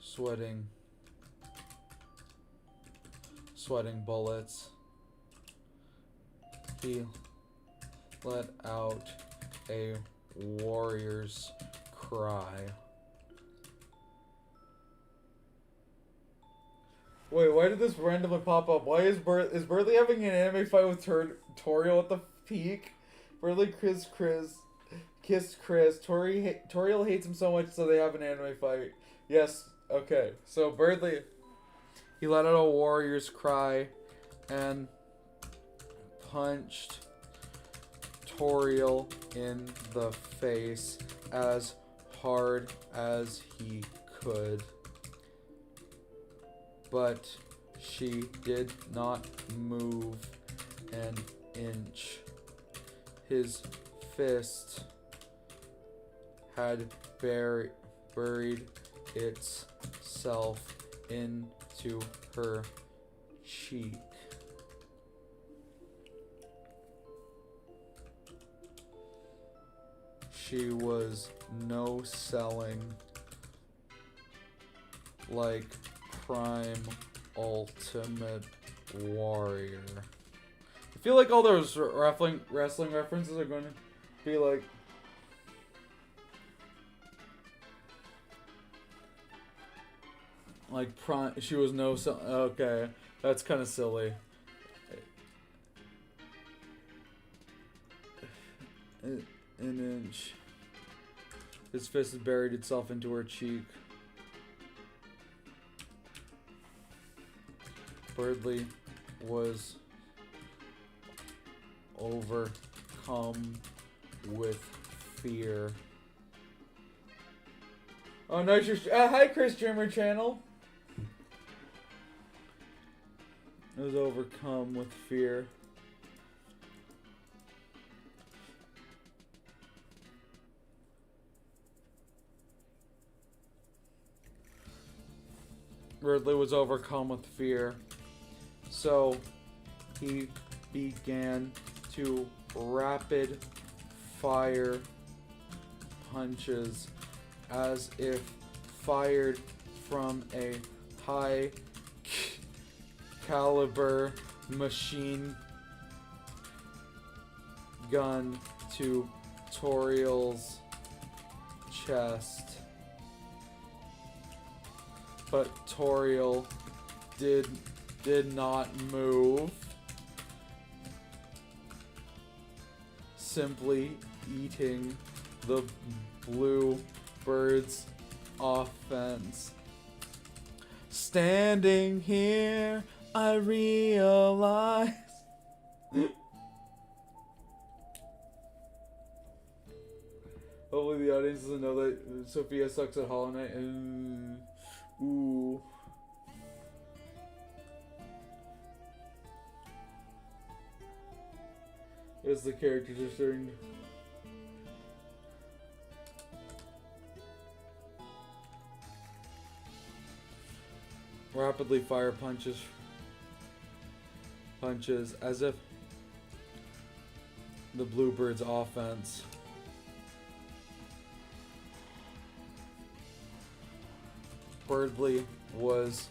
sweating bullets. He let out a warrior's cry. Wait, why did this randomly pop up? Why is Birdley having an anime fight with Toriel at the peak? Birdley kissed Chris. Toriel hates him so much, so they have an anime fight. Yes, okay. So Birdley, he let out a warrior's cry and punched Toriel in the face as hard as he could. But she did not move an inch. His fist had buried itself into her cheek. She was no selling like Prime Ultimate Warrior. I feel like all those wrestling references are going to be like Prime. She was no okay, that's kind of silly. An inch. His fist had buried itself into her cheek. Birdley was overcome with fear. Oh, nice. Hi, Chris Dreamer Channel. Was overcome with fear. Ridley was overcome with fear, so he began to rapid fire punches as if fired from a high caliber machine gun to Toriel's chest. But Toriel did not move, simply eating the blue bird's offense. Standing here, I realize hopefully the audience doesn't know that Sophia sucks at Hollow Knight. Ooh. As the characters are starting. Rapidly fire punches as if the Bluebird's offense. Birdley was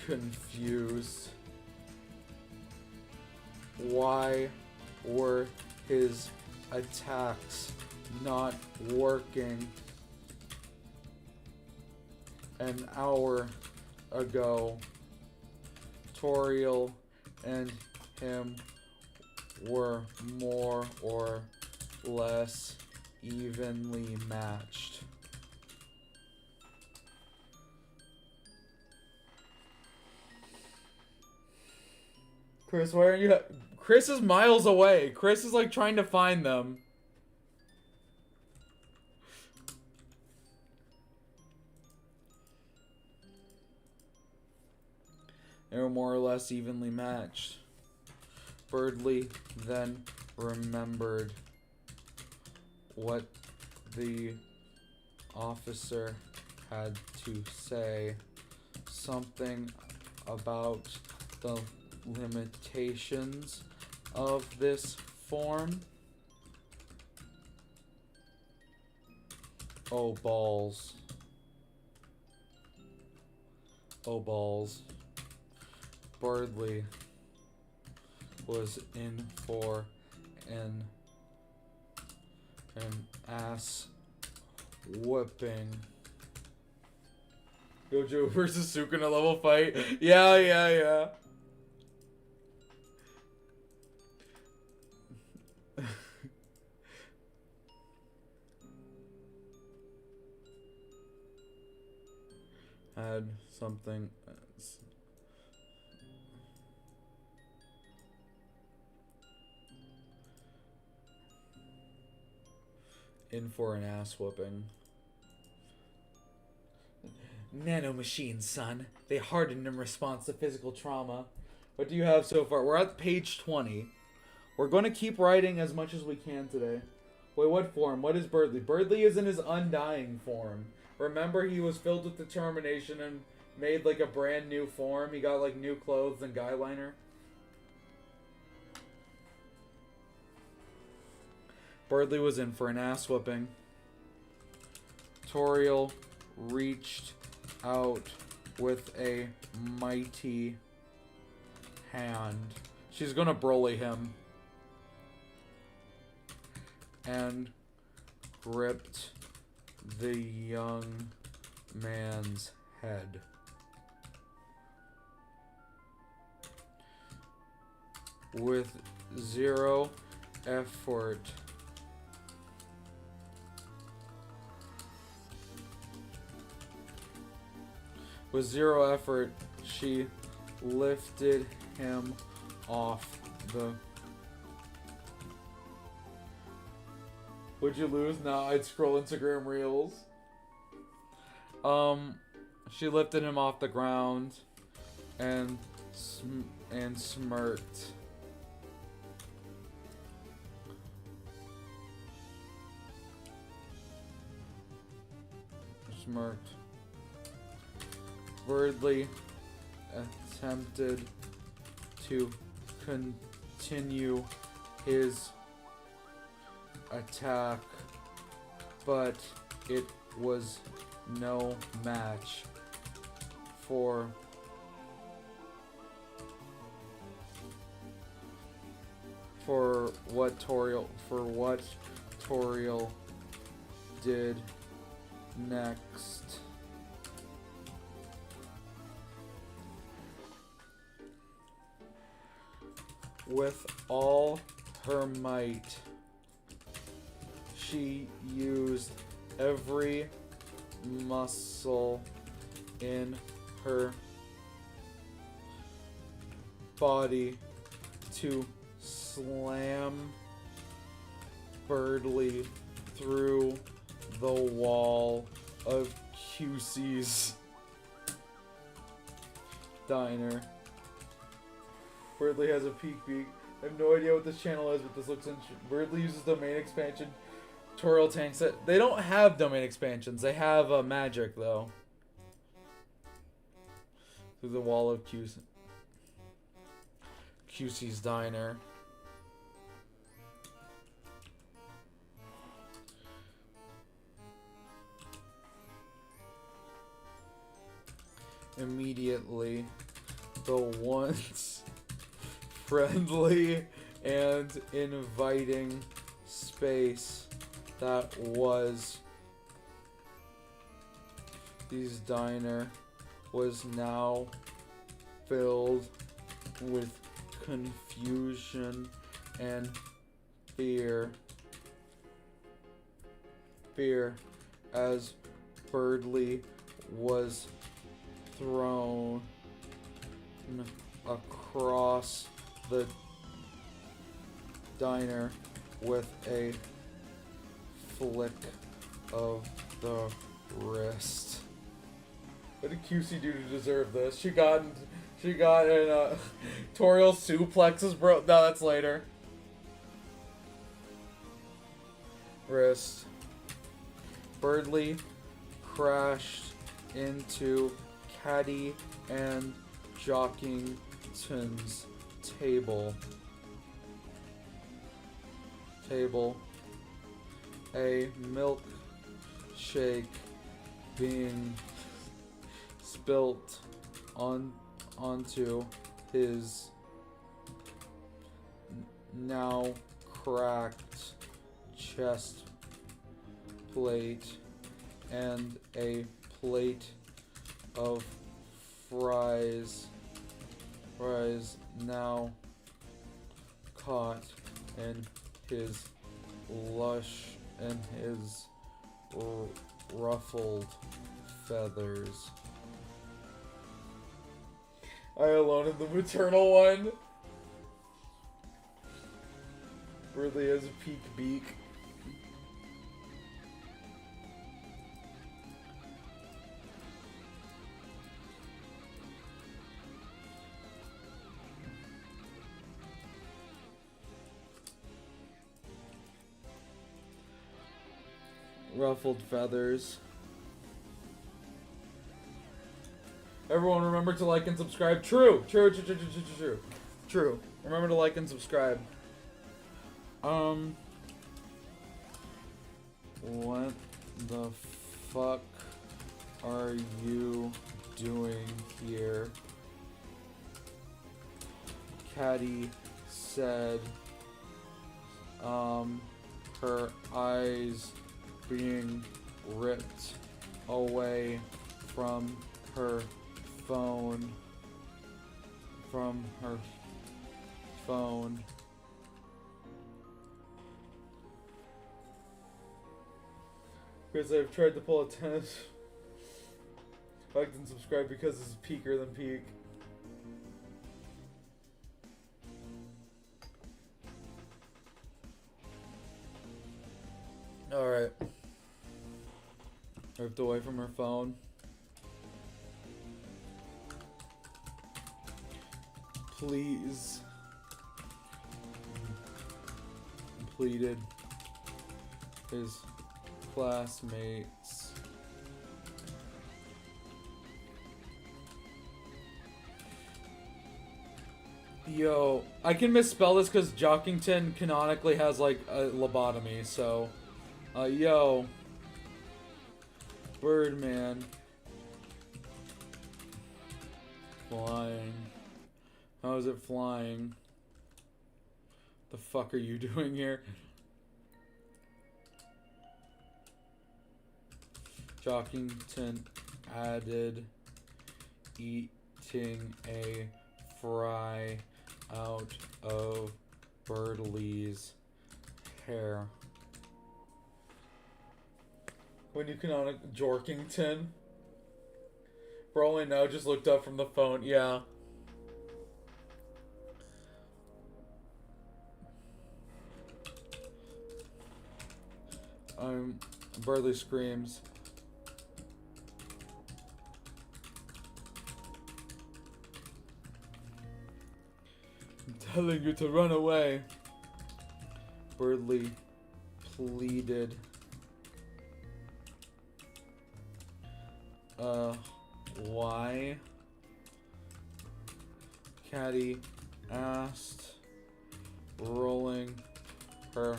confused. Why were his attacks not working? An hour ago, Toriel and him were more or less evenly matched. Chris, where are you? Chris is miles away. Chris is like trying to find them. They were more or less evenly matched. Birdley then remembered what the officer had to say. Something about the limitations of this form. Oh balls. Oh balls. Birdley was in for an ass whipping. Gojo versus Sukuna level fight. Yeah. Had something in for an ass whooping. Nanomachines, son. They harden in response to physical trauma. What do you have so far? We're at page 20. We're going to keep writing as much as we can today. Wait, what form? What is Birdly? Birdly is in his undying form. Remember, he was filled with determination and made like a brand new form. He got like new clothes and guy liner. Birdly was in for an ass whooping. Toriel reached out with a mighty hand. She's gonna Broly him. And gripped the young man's head. With zero effort, she lifted him off the... Would you lose? No, I'd scroll Instagram Reels. She lifted him off the ground and smirked. Birdly attempted to continue his attack, but it was no match for what Toriel did next. With all her might, she used every muscle in her body to slam Birdly through the wall of QC's diner. Birdly has a peak beak. I have no idea what this channel is, but this looks interesting. Birdly uses domain expansion. Toriel tanks it. They don't have domain expansions. They have magic, though. Through the wall of QC's diner. Immediately, the once friendly and inviting space that was his diner was now filled with confusion and fear. As Birdly was thrown across the diner with a flick of the wrist. What did QC do to deserve this? She got in Toriel suplexes, bro. No, that's later. Wrist. Birdly crashed into Caddy and Jockington's table. A milkshake being spilt onto his now cracked chest plate, and a plate of fries now caught in his ruffled feathers. I alone am the maternal one. Really has a peak beak. ruffled feathers. Everyone remember to like and subscribe. True. Remember to like and subscribe. What the fuck are you doing here? Caddy said, her eyes being ripped away from her phone. Because I've tried to pull a tennis. Liked and subscribe because it's peaker than peak. Alright. Ripped away from her phone. Please. Pleaded his classmates. Yo, I can misspell this because Jockington canonically has like a lobotomy, so yo, Birdman, flying. How is it flying? The fuck are you doing here? Jockington added eating a fry out of Birdley's hair. When you canonic Jorkington? Bro, only now just looked up from the phone. Yeah. Birdley screams. I'm telling you to run away. Birdley pleaded. Why? Caddy asked, rolling her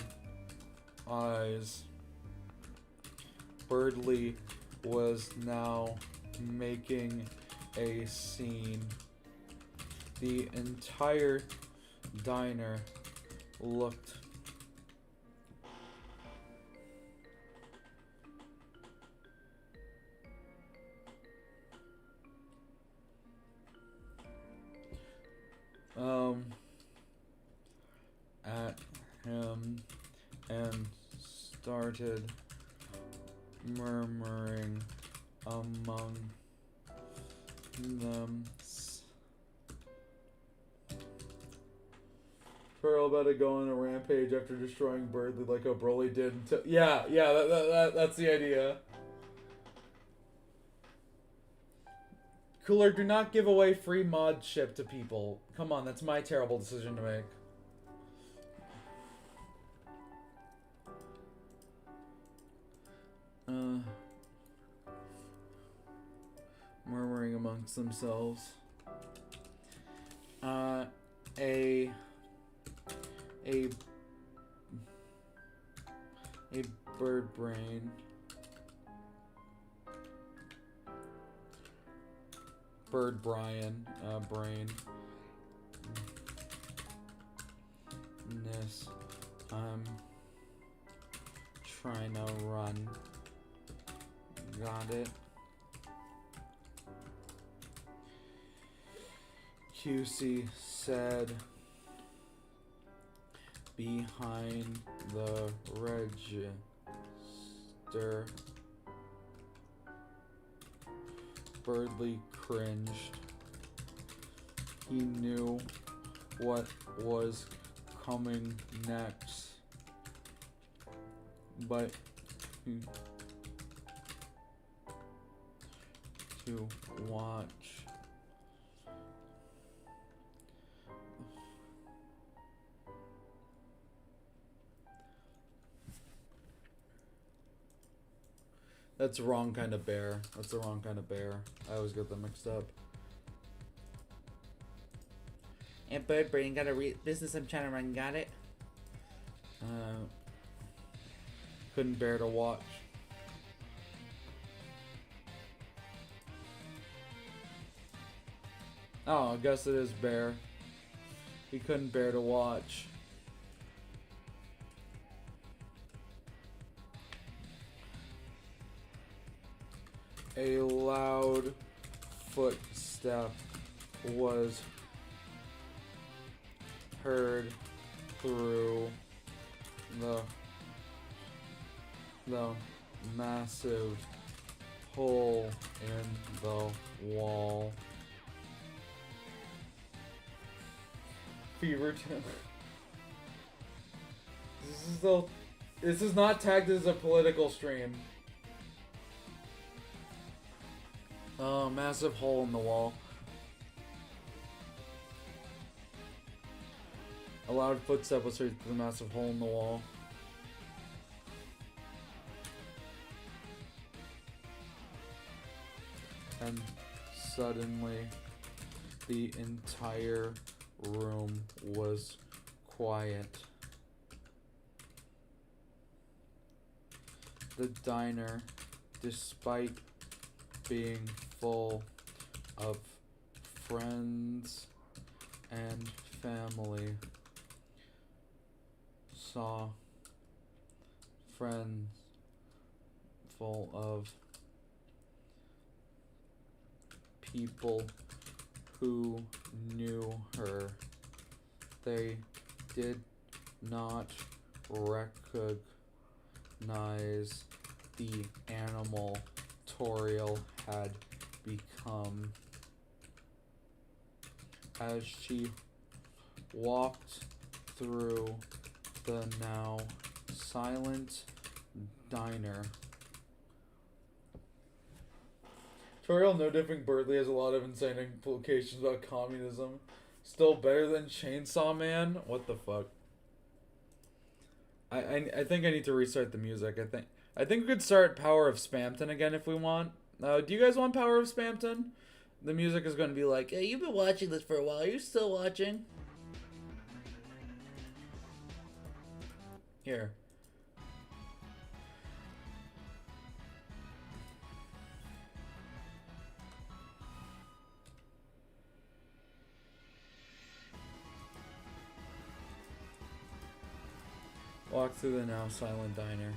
eyes. Birdley was now making a scene. The entire diner looked at him and started murmuring among them. Pearl about to go on a rampage after destroying Birdley like how Broly did. That's the idea. Cooler, do not give away free mod ship to people. Come on, that's my terrible decision to make. Murmuring amongst themselves. A bird brain. Bird Brian brain. This I'm trying to run. Got it. QC said behind the register. Birdley cringed. He knew what was coming next, but to watch. That's the wrong kind of bear. That's the wrong kind of bear. I always get them mixed up. And bird brain, got a business I'm trying to run, got it? Couldn't bear to watch. Oh, I guess it is bear. He couldn't bear to watch. A loud footstep was heard through the massive hole in the wall. Feverton. This is not tagged as a political stream. Oh, massive hole in the wall. A loud footstep was heard through the massive hole in the wall. And suddenly, the entire room was quiet. The diner, despite being full of friends and family, saw friends full of people who knew her. They did not recognize the animal Toriel had become. As she walked through the now silent diner. Toriel No Diffing Birdly has a lot of insane implications about communism. Still better than Chainsaw Man? What the fuck? I think I need to restart the music. I think we could start Power of Spamton again if we want. Do you guys want Power of Spamton? The music is going to be like, Hey, you've been watching this for a while. Are you still watching? here. Walk through the now silent diner.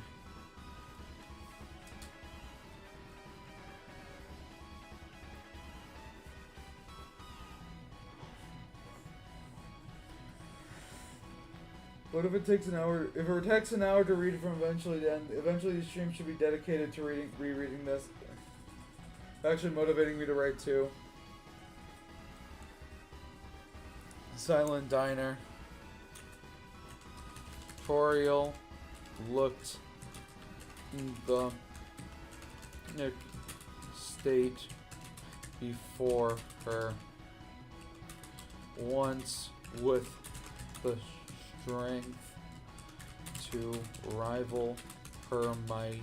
What if it takes an hour? If it takes an hour to read it from eventually to end, eventually the stream should be dedicated to rereading this. Actually motivating me to write too. Silent diner. Toriel looked in the state before her once with the strength to rival her might.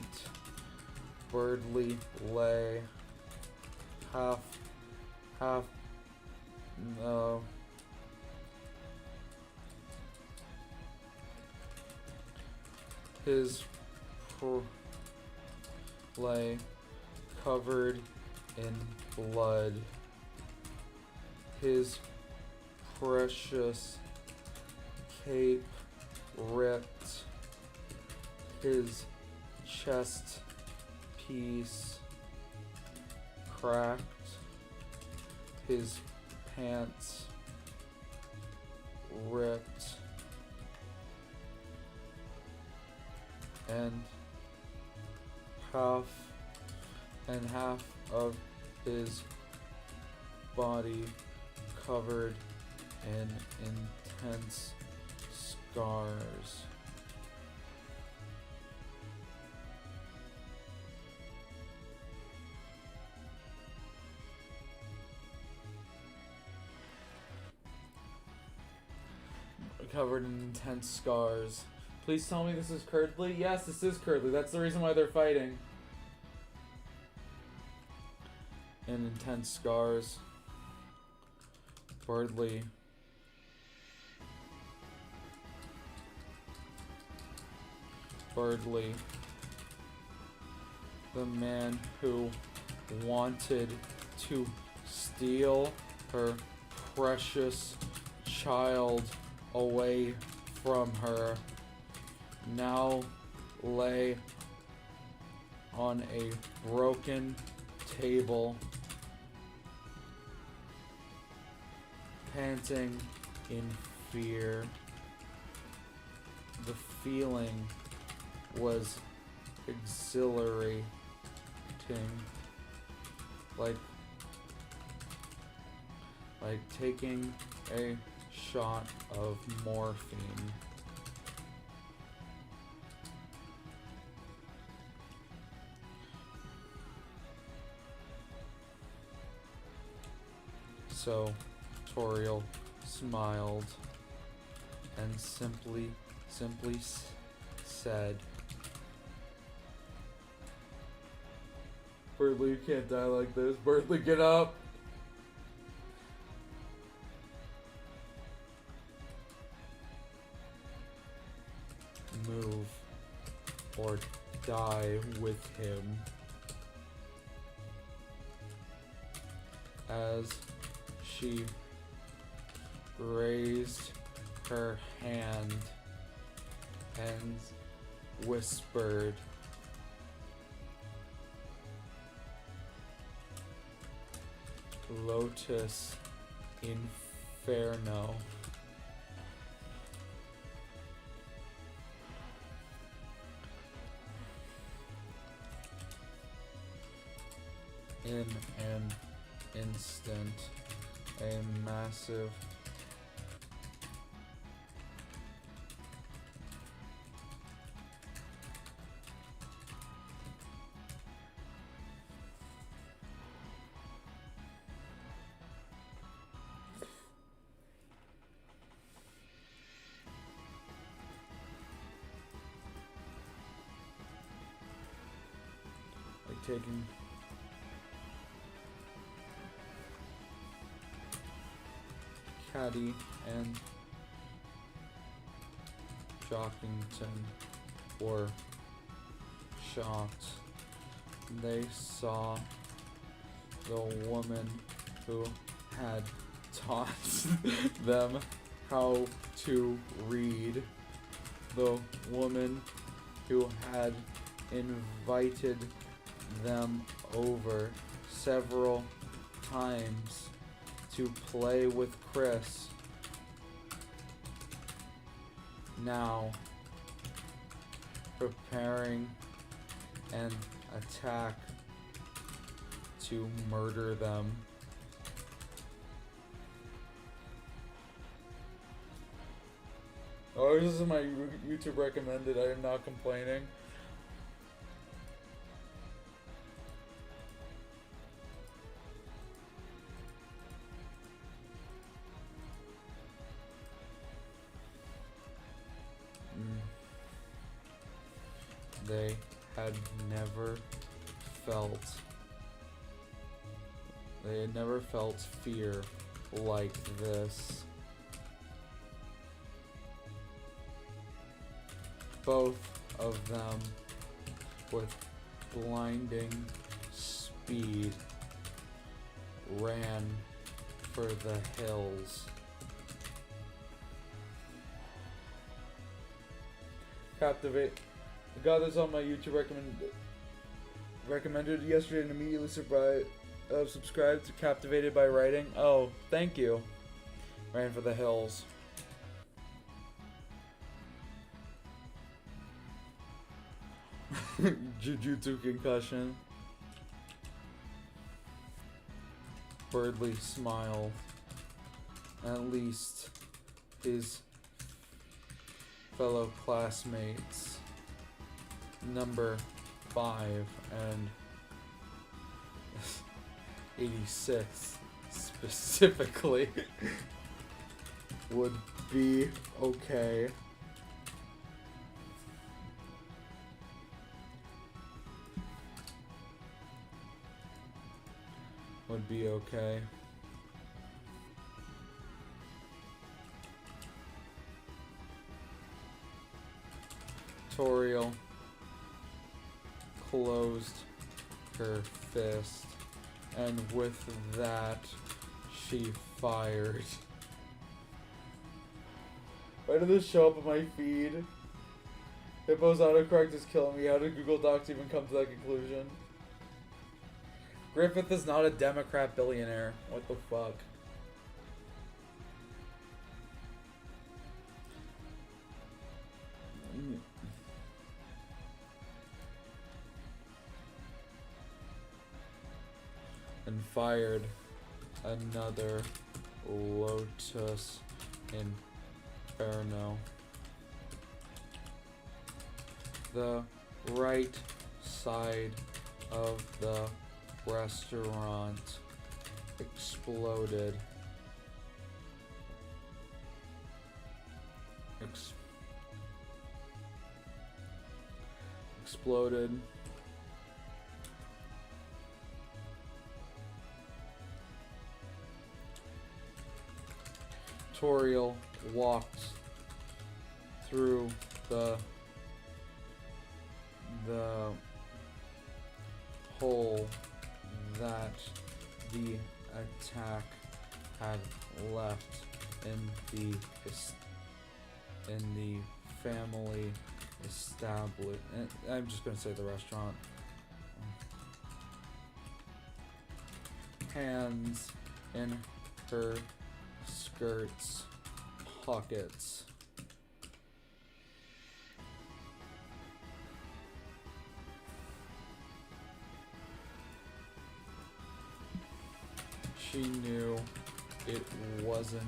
Birdly lay half his lay covered in blood. His precious cape ripped. His chest piece cracked. His pants ripped. And half of his body covered in intense scars. Covered in intense scars. Please tell me this is Curdly? Yes, this is Curdly. That's the reason why they're fighting. and intense scars. Bardley the man who wanted to steal her precious child away from her, now lay on a broken table, panting in fear. The feeling was exhilarating, like taking a shot of morphine. So Toriel smiled and simply said, "Bardley, you can't die like this. Bardley, get up!" Move or die with him. As she raised her hand and whispered, "Lotus Inferno." In an instant, a massive taking Caddy and Jockington were shocked. They saw the woman who had taught them how to read, the woman who had invited them over several times to play with Chris, now preparing an attack to murder them. Oh, this is my YouTube recommended. I am not complaining. They had never felt fear like this. Both of them, with blinding speed, ran for the hills. Captivate. I got this on my YouTube recommended yesterday and immediately subscribed to Captivated by Writing. Oh, thank you. Ran for the hills. Jujutsu concussion. Bardley smiled. At least his fellow classmates, number 5 and 86 specifically, would be okay. would be okay. Toriel closed her fist, and with that, she fired. Why did this show up on my feed? Hippo's autocorrect is killing me. How did Google Docs even come to that conclusion? Griffith is not a Democrat billionaire. What the fuck? And fired another Lotus Inferno. The right side of the restaurant exploded. Exploded. Toriel walked through the hole that the attack had left in the family establishment. I'm just gonna say the restaurant. Hands in her skirt's pockets. She knew it wasn't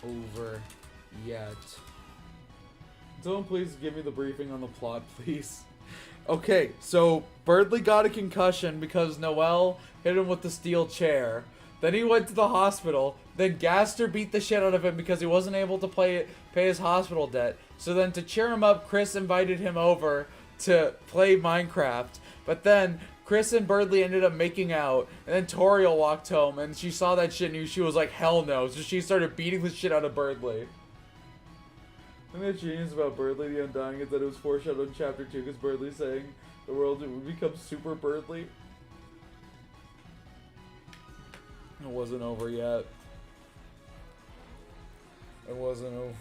over yet. Someone please give me the briefing on the plot, please. Okay, so Birdley got a concussion because Noelle hit him with the steel chair. Then he went to the hospital. Then Gaster beat the shit out of him because he wasn't able to pay his hospital debt. So then to cheer him up, Chris invited him over to play Minecraft. But then Chris and Birdley ended up making out. And then Toriel walked home and she saw that shit and she was like, hell no. So she started beating the shit out of Birdley. I think the genius about Birdley the Undying is that it was foreshadowed in chapter 2 because Birdley's saying the world would become super Birdley. It wasn't over yet. It wasn't over.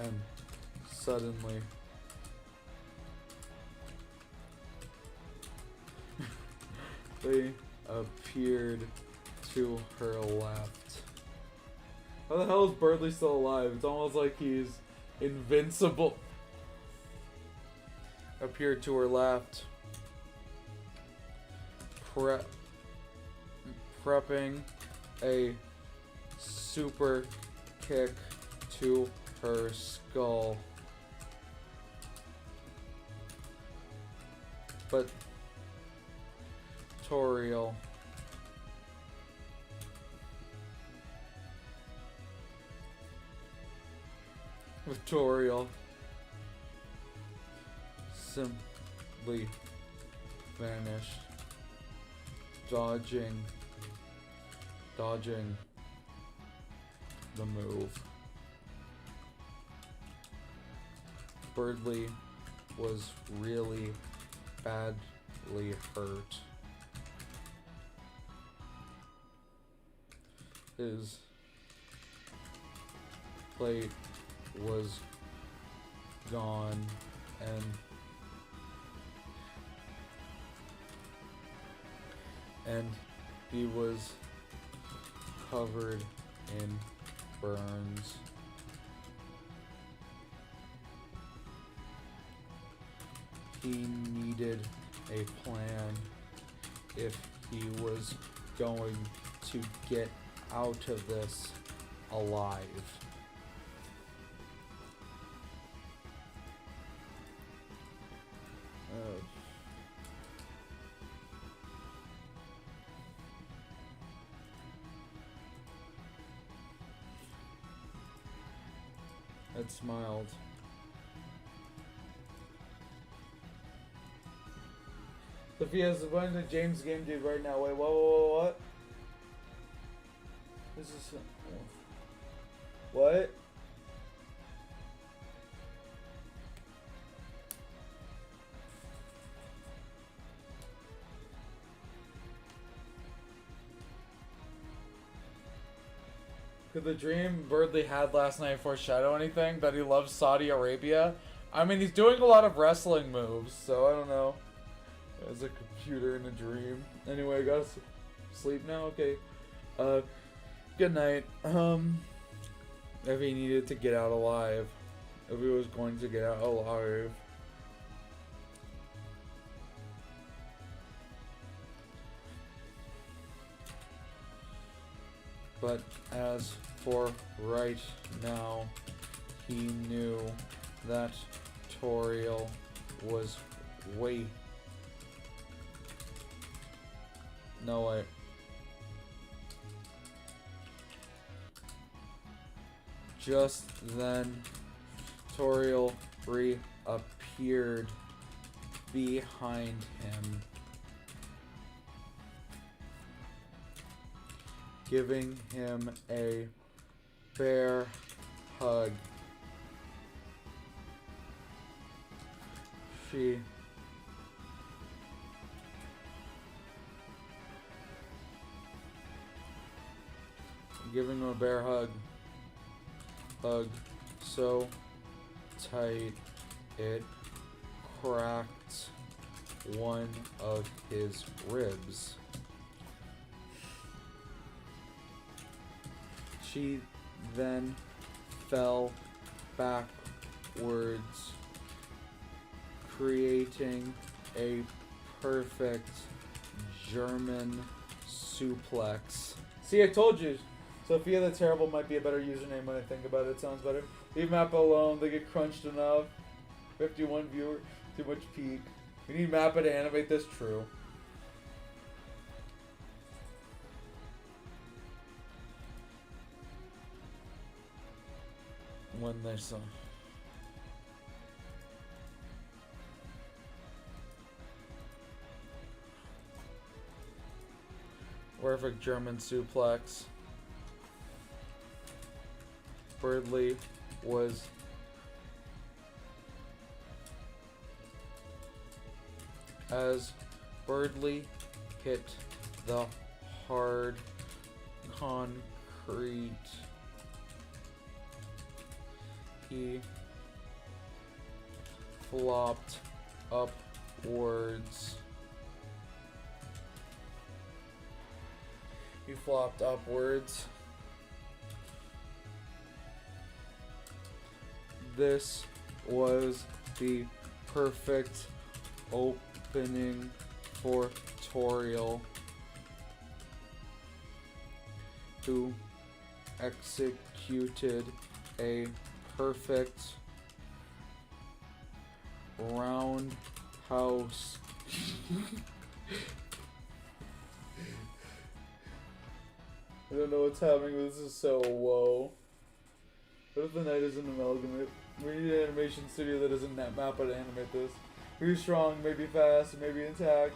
And suddenly they appeared to her left. How the hell is Birdley still alive? It's almost like he's invincible. Appeared to her left. Prepping a super kick to her skull. But Toriel simply vanished, dodging the move. Birdley was really badly hurt. His plate was gone and he was covered in burns. He needed a plan if he was going to get out of this alive. Ed smiled. Sophia's going to James Game Dude right now. Wait, what? This is... What? Could the dream Birdley had last night foreshadow anything? That he loves Saudi Arabia? I mean, he's doing a lot of wrestling moves, so I don't know. As a computer in a dream. Anyway, I gotta sleep now? Okay. Good night. If he needed to get out alive. If he was going to get out alive. But as for right now, he knew that Toriel was way... No way. Just then, Toriel reappeared behind him, giving him a bear hug. She giving him a bear hug so tight it cracked one of his ribs. She then fell backwards, creating a perfect German suplex. See, I told you. Sophia the Terrible might be a better username when I think about it. It sounds better. Leave Mappa alone. They get crunched enough. 51 viewer. Too much peak. We need Mappa to animate this. True. When they saw. Perfect German suplex. Birdley was as Birdley hit the hard concrete, he flopped upwards. This was the perfect opening for Toriel, who executed a perfect roundhouse I don't know what's happening, but this is so whoa. What if the night is an amalgamate? We need an animation studio that doesn't map to animate this. Maybe strong, maybe fast, maybe intact.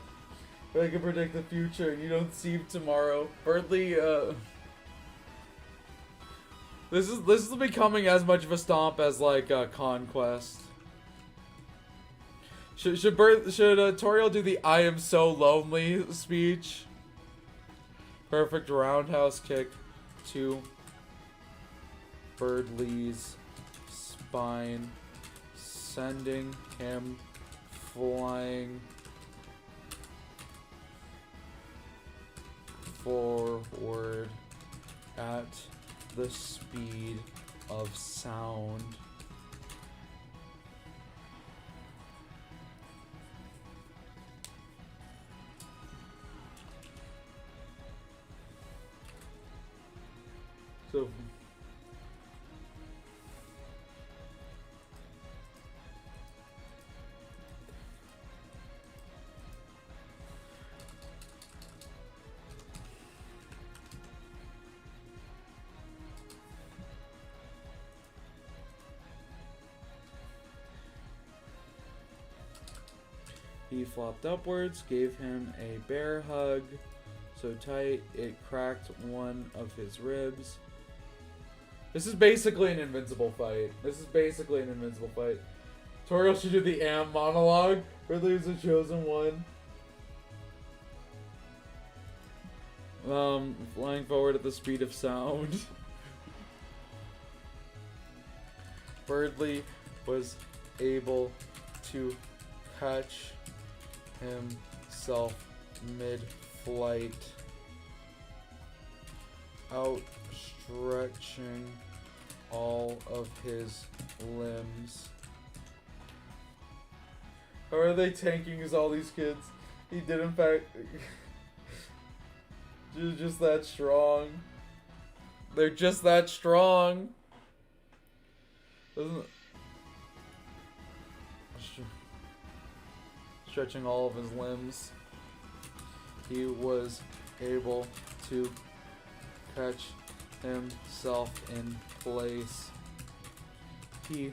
But I can predict the future and you don't see tomorrow. Birdley, This is becoming as much of a stomp as like Conquest. Should Toriel do the "I am so lonely" speech? Perfect roundhouse kick to Birdley's spine, sending him flying forward at the speed of sound. So He flopped upwards, gave him a bear hug, so tight it cracked one of his ribs. This is basically an invincible fight. Toriel should do the Am monologue. Ridley was the chosen one. Flying forward at the speed of sound. Birdly was able to catch himself mid-flight, outstretching all of his limbs. How are they tanking as all these kids? He did in fact... They're just that strong. They're just that strong. Stretching all of his limbs. He was able to catch himself in place. He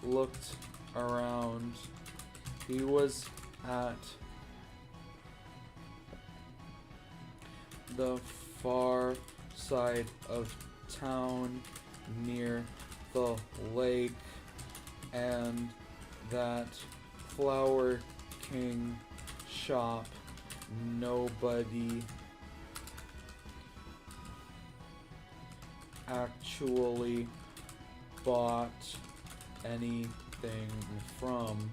looked around. He was at the far side of town near the lake, and that Flower King shop. Nobody actually bought anything from.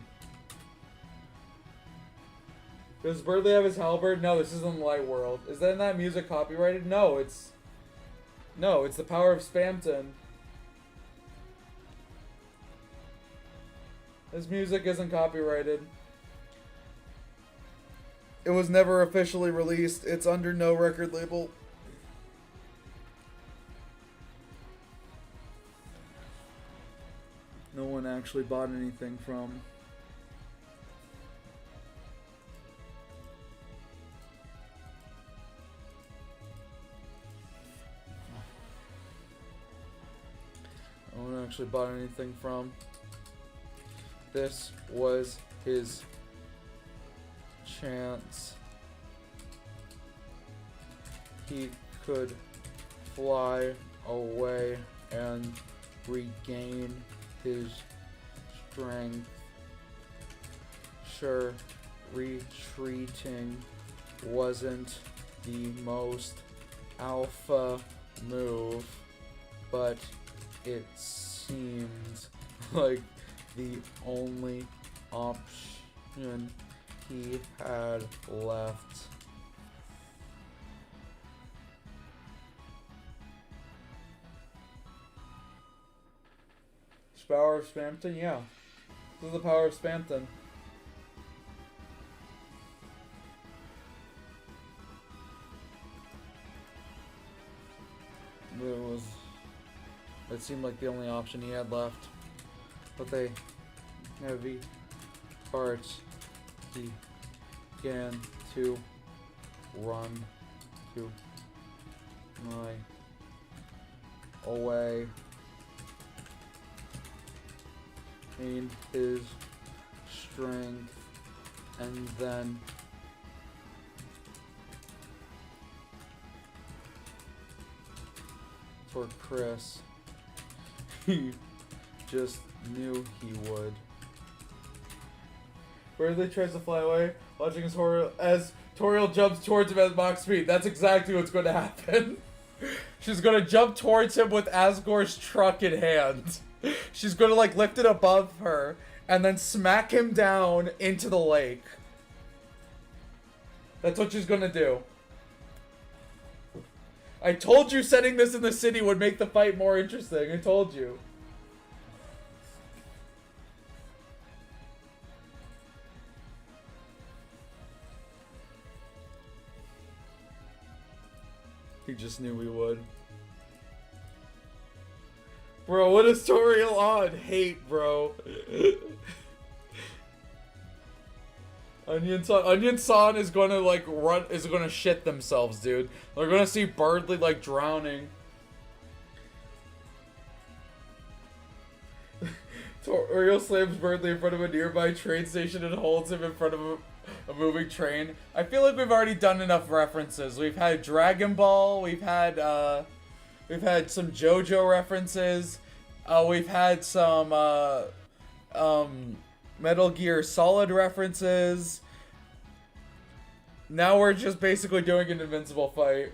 Does Birdley have his halberd? No, this isn't Light World. Is that music copyrighted? No, it's the power of Spamton. This music isn't copyrighted. It was never officially released. It's under no record label. No one actually bought anything from. No one actually bought anything from. This was his chance. He could fly away and regain his strength. Sure, retreating wasn't the most alpha move, but it seemed like the only option he had left. Power of Spamton? Yeah. This is the power of Spamton. It seemed like the only option he had left. But they heavy parts began to run to my away. In his strength, and then for Chris, he just knew he would. Birdley tries to fly away, watching as Toriel jumps towards him at Mach speed. That's exactly what's going to happen. She's going to jump towards him with Asgore's truck in hand. She's gonna like lift it above her and then smack him down into the lake. That's what she's gonna do. I told you setting this in the city would make the fight more interesting. I told you. He just knew we would. Bro, what is Toriel on? Hate, bro. Onion-san is gonna like is gonna shit themselves, dude. They're gonna see Birdley like drowning. Toriel slams Burnley in front of a nearby train station and holds him in front of a moving train. I feel like we've already done enough references. We've had Dragon Ball. We've had some JoJo references. We've had some Metal Gear Solid references. Now we're just basically doing an invincible fight.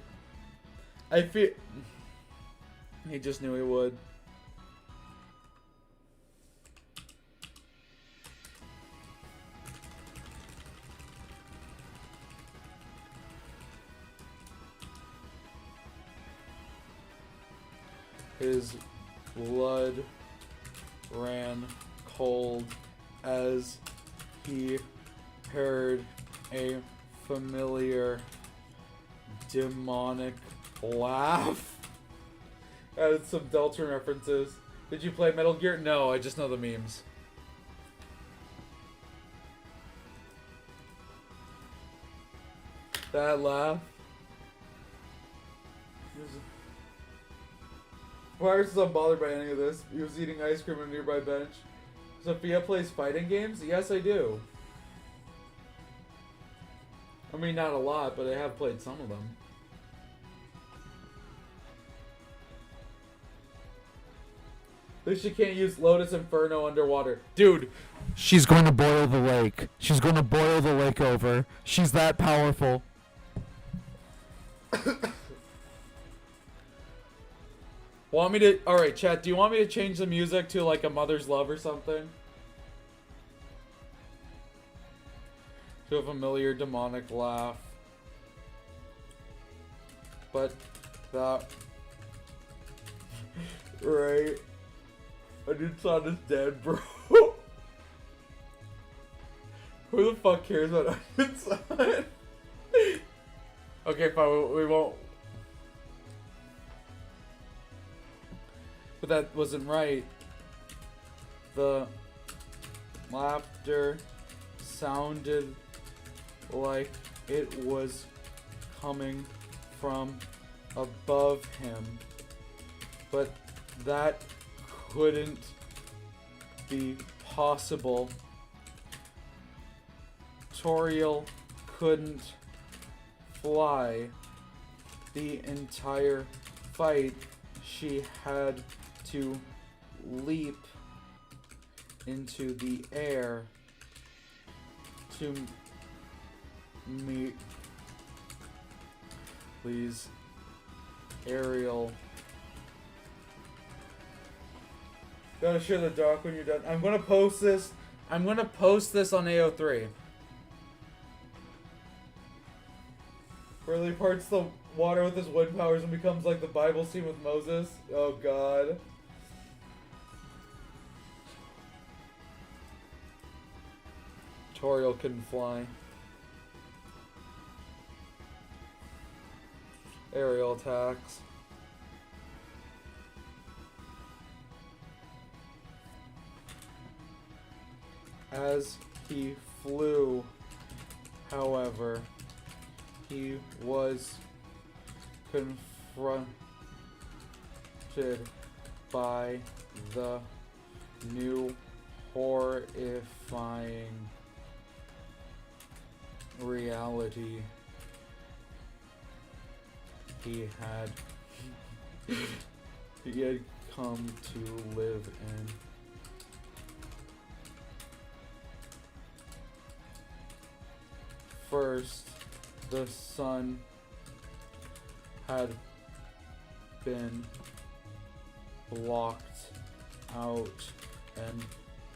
I feel he just knew he would. His blood ran cold as he heard a familiar demonic laugh. Added some Deltarune references. Did you play Metal Gear? No, I just know the memes. That laugh. Virus is unbothered by any of this. He was eating ice cream on a nearby bench. Sophia plays fighting games? Yes, I do. I mean, not a lot, but I have played some of them. At least she can't use Lotus Inferno underwater. Dude, She's going to boil the lake. She's going to boil the lake over. She's that powerful. want me to... Alright, chat, do you want me to change the music to, like, a Mother's Love or something? To a familiar demonic laugh. But that... right. Onion is dead, bro. Who the fuck cares about Onion? Okay, fine, we won't... But that wasn't right. The laughter sounded like it was coming from above him. But that couldn't be possible. Toriel couldn't fly. The entire fight, she had to leap into the air to meet. Please, Ariel. Gotta share the doc when you're done. I'm gonna post this. I'm gonna post this on AO3. Where he parts the water with his wind powers and becomes like the Bible scene with Moses. Oh god. Toriel couldn't fly. Aerial attacks. As he flew, however, he was confronted by the new horrifying reality he had come to live in. First, the sun had been blocked out and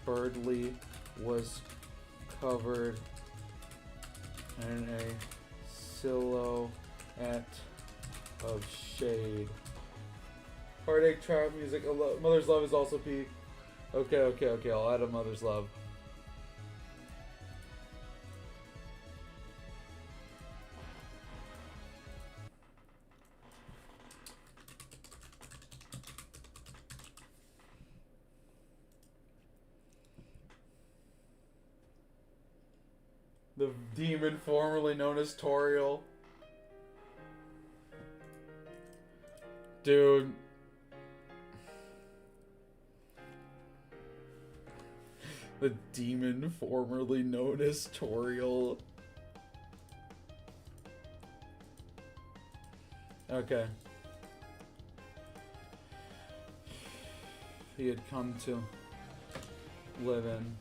Birdley was covered in a silhouette of shade. Heartache, trap music, Mother's Love is also peak. Okay, I'll add a Mother's Love. The demon formerly known as Toriel. Dude. The demon formerly known as Toriel. Okay. He had come to live in.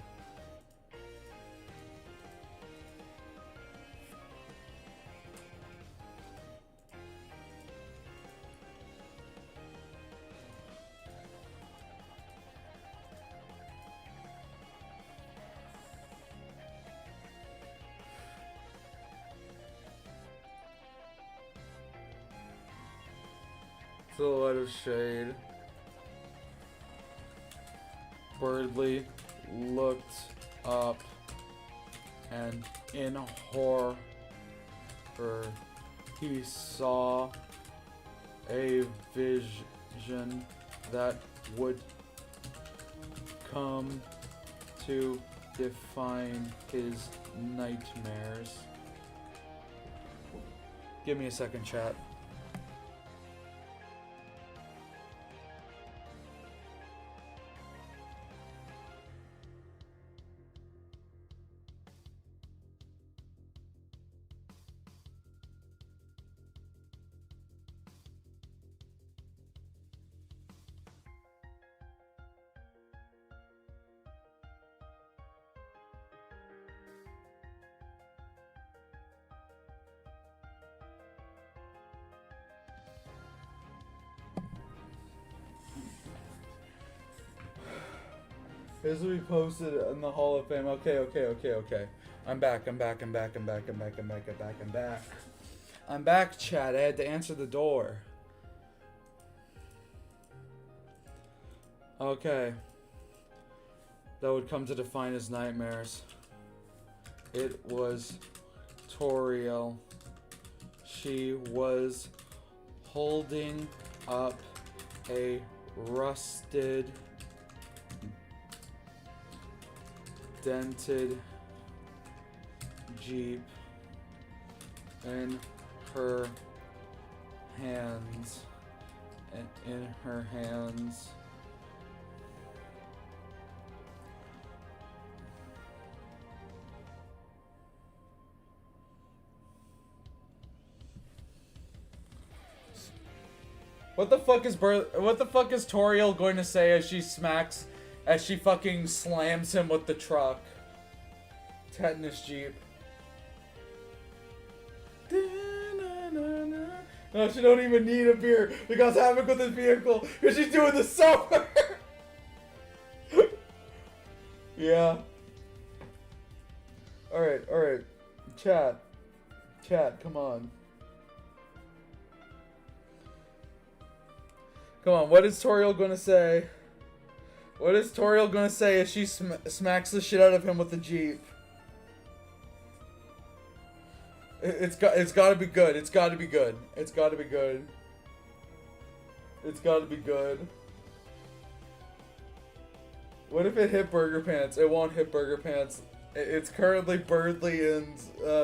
Silhouette of shade. Birdly looked up, and in horror, he saw a vision that would come to define his nightmares. Give me a second, chat. This will be posted in the Hall of Fame. Okay. I'm back, chat. I had to answer the door. Okay. That would come to define his nightmares. It was Toriel. She was holding up a rusted, dented Jeep in her hands. What the fuck is Toriel going to say as she fucking slams him with the truck? Tetanus Jeep. No, she don't even need a beer because havoc with his vehicle because she's doing the summer. Yeah. Alright. Chat, come on. Come on, what is Toriel gonna say? What is Toriel gonna say as she smacks the shit out of him with the Jeep? It's gotta be good. It's gotta be good. What if it hit Burger Pants? It won't hit Burger Pants. It's currently Birdly and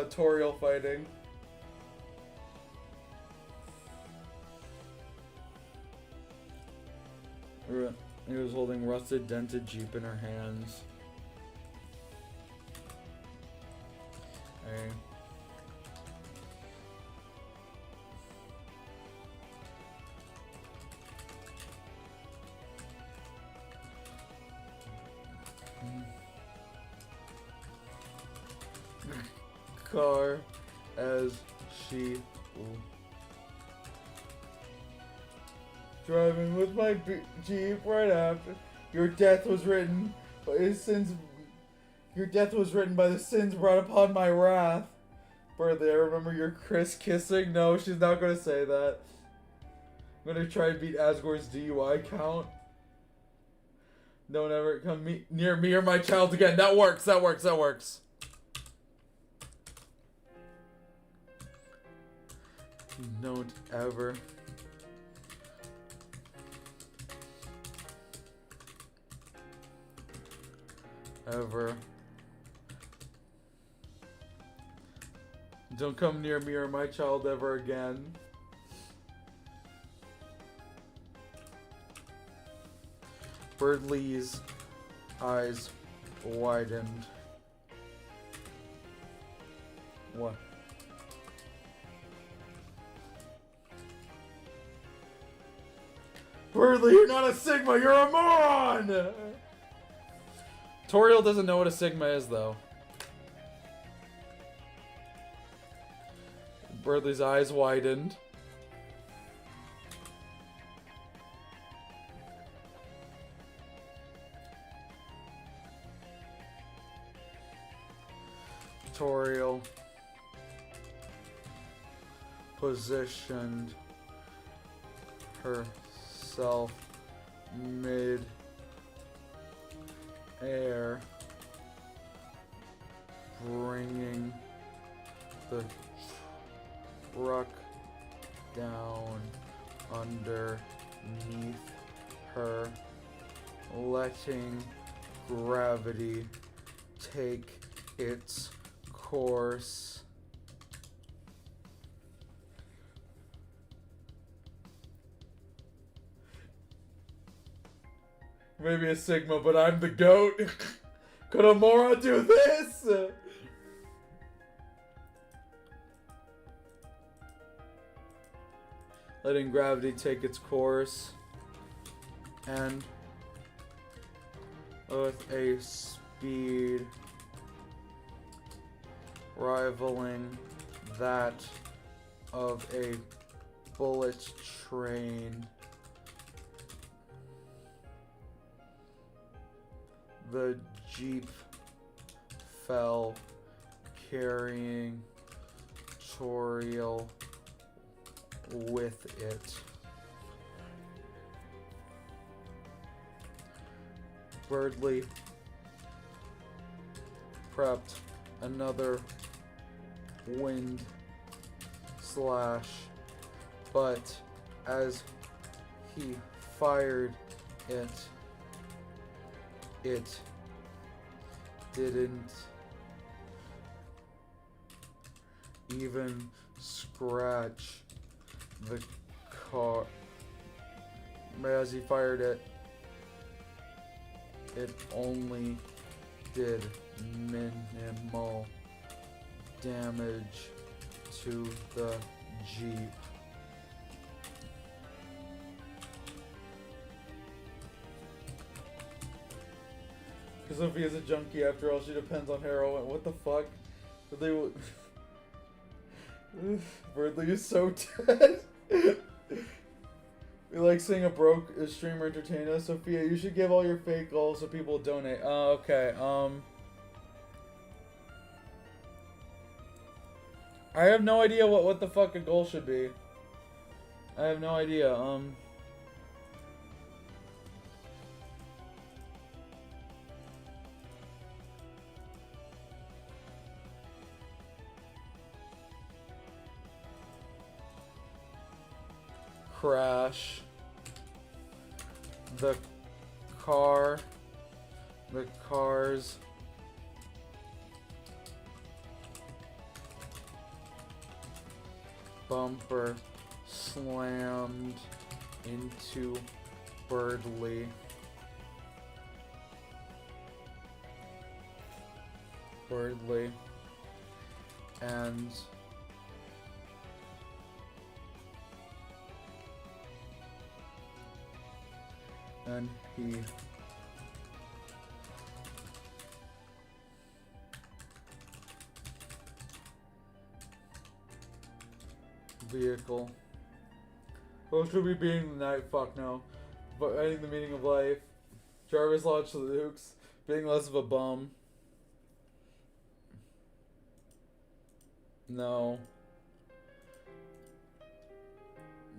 Toriel fighting. He was holding rusted, dented Jeep in her hands. Hey. Car as she driving with my Jeep right after your death was written by his sins. Your death was written by the sins brought upon my wrath. Birthday, I remember your Chris kissing. No, she's not gonna say that. I'm gonna try and beat Asgore's DUI count. Don't ever come near me or my child again. That works. Don't ever don't come near me or my child ever again. Birdley's eyes widened. What? Berdly, you're not a Sigma, you're a moron! Toriel doesn't know what a Sigma is, though. Berdly's eyes widened. Toriel positioned herself mid-air, bringing the truck down underneath her, letting gravity take its course. Maybe a Sigma, but I'm the GOAT. Could Amora do this? Letting gravity take its course. And with a speed rivaling that of a bullet train, the Jeep fell, carrying Toriel with it. Berdly prepped another wind slash, but as he fired it, it didn't even scratch the car. As he fired it, it only did minimal damage to the Jeep. Because Sophia's a junkie after all, she depends on heroin. What the fuck? But they will. Berdly is so dead. We like seeing a broke streamer entertain us. Sophia, you should give all your fake goals so people donate. Oh, okay. I have no idea what the fuck a goal should be. I have no idea. Crash. The car's bumper slammed into Berdly. And he vehicle. What should we be in the night? Fuck no. But ending the meaning of life. Jarvis launched Luke's. Being less of a bum. No.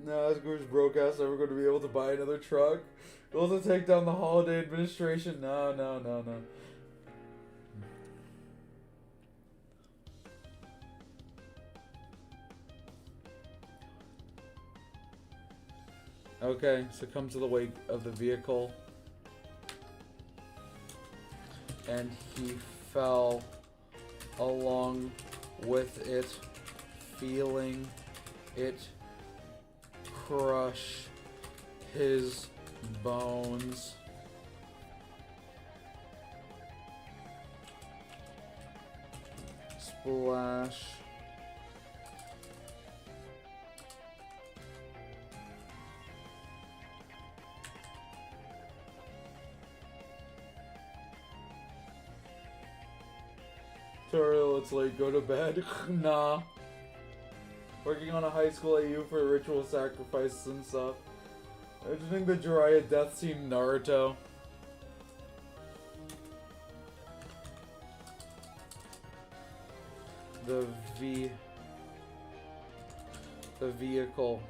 No, this goose broke ass never going to be able to buy another truck. We'll also take down the holiday administration. No. Okay, succumb to the weight of the vehicle. And he fell along with it, feeling it crush his bones. Splash. Tutorial, it's late, go to bed. Nah. Working on a high school AU for ritual sacrifices and stuff. I just think the Jiraiya death scene Naruto. The vehicle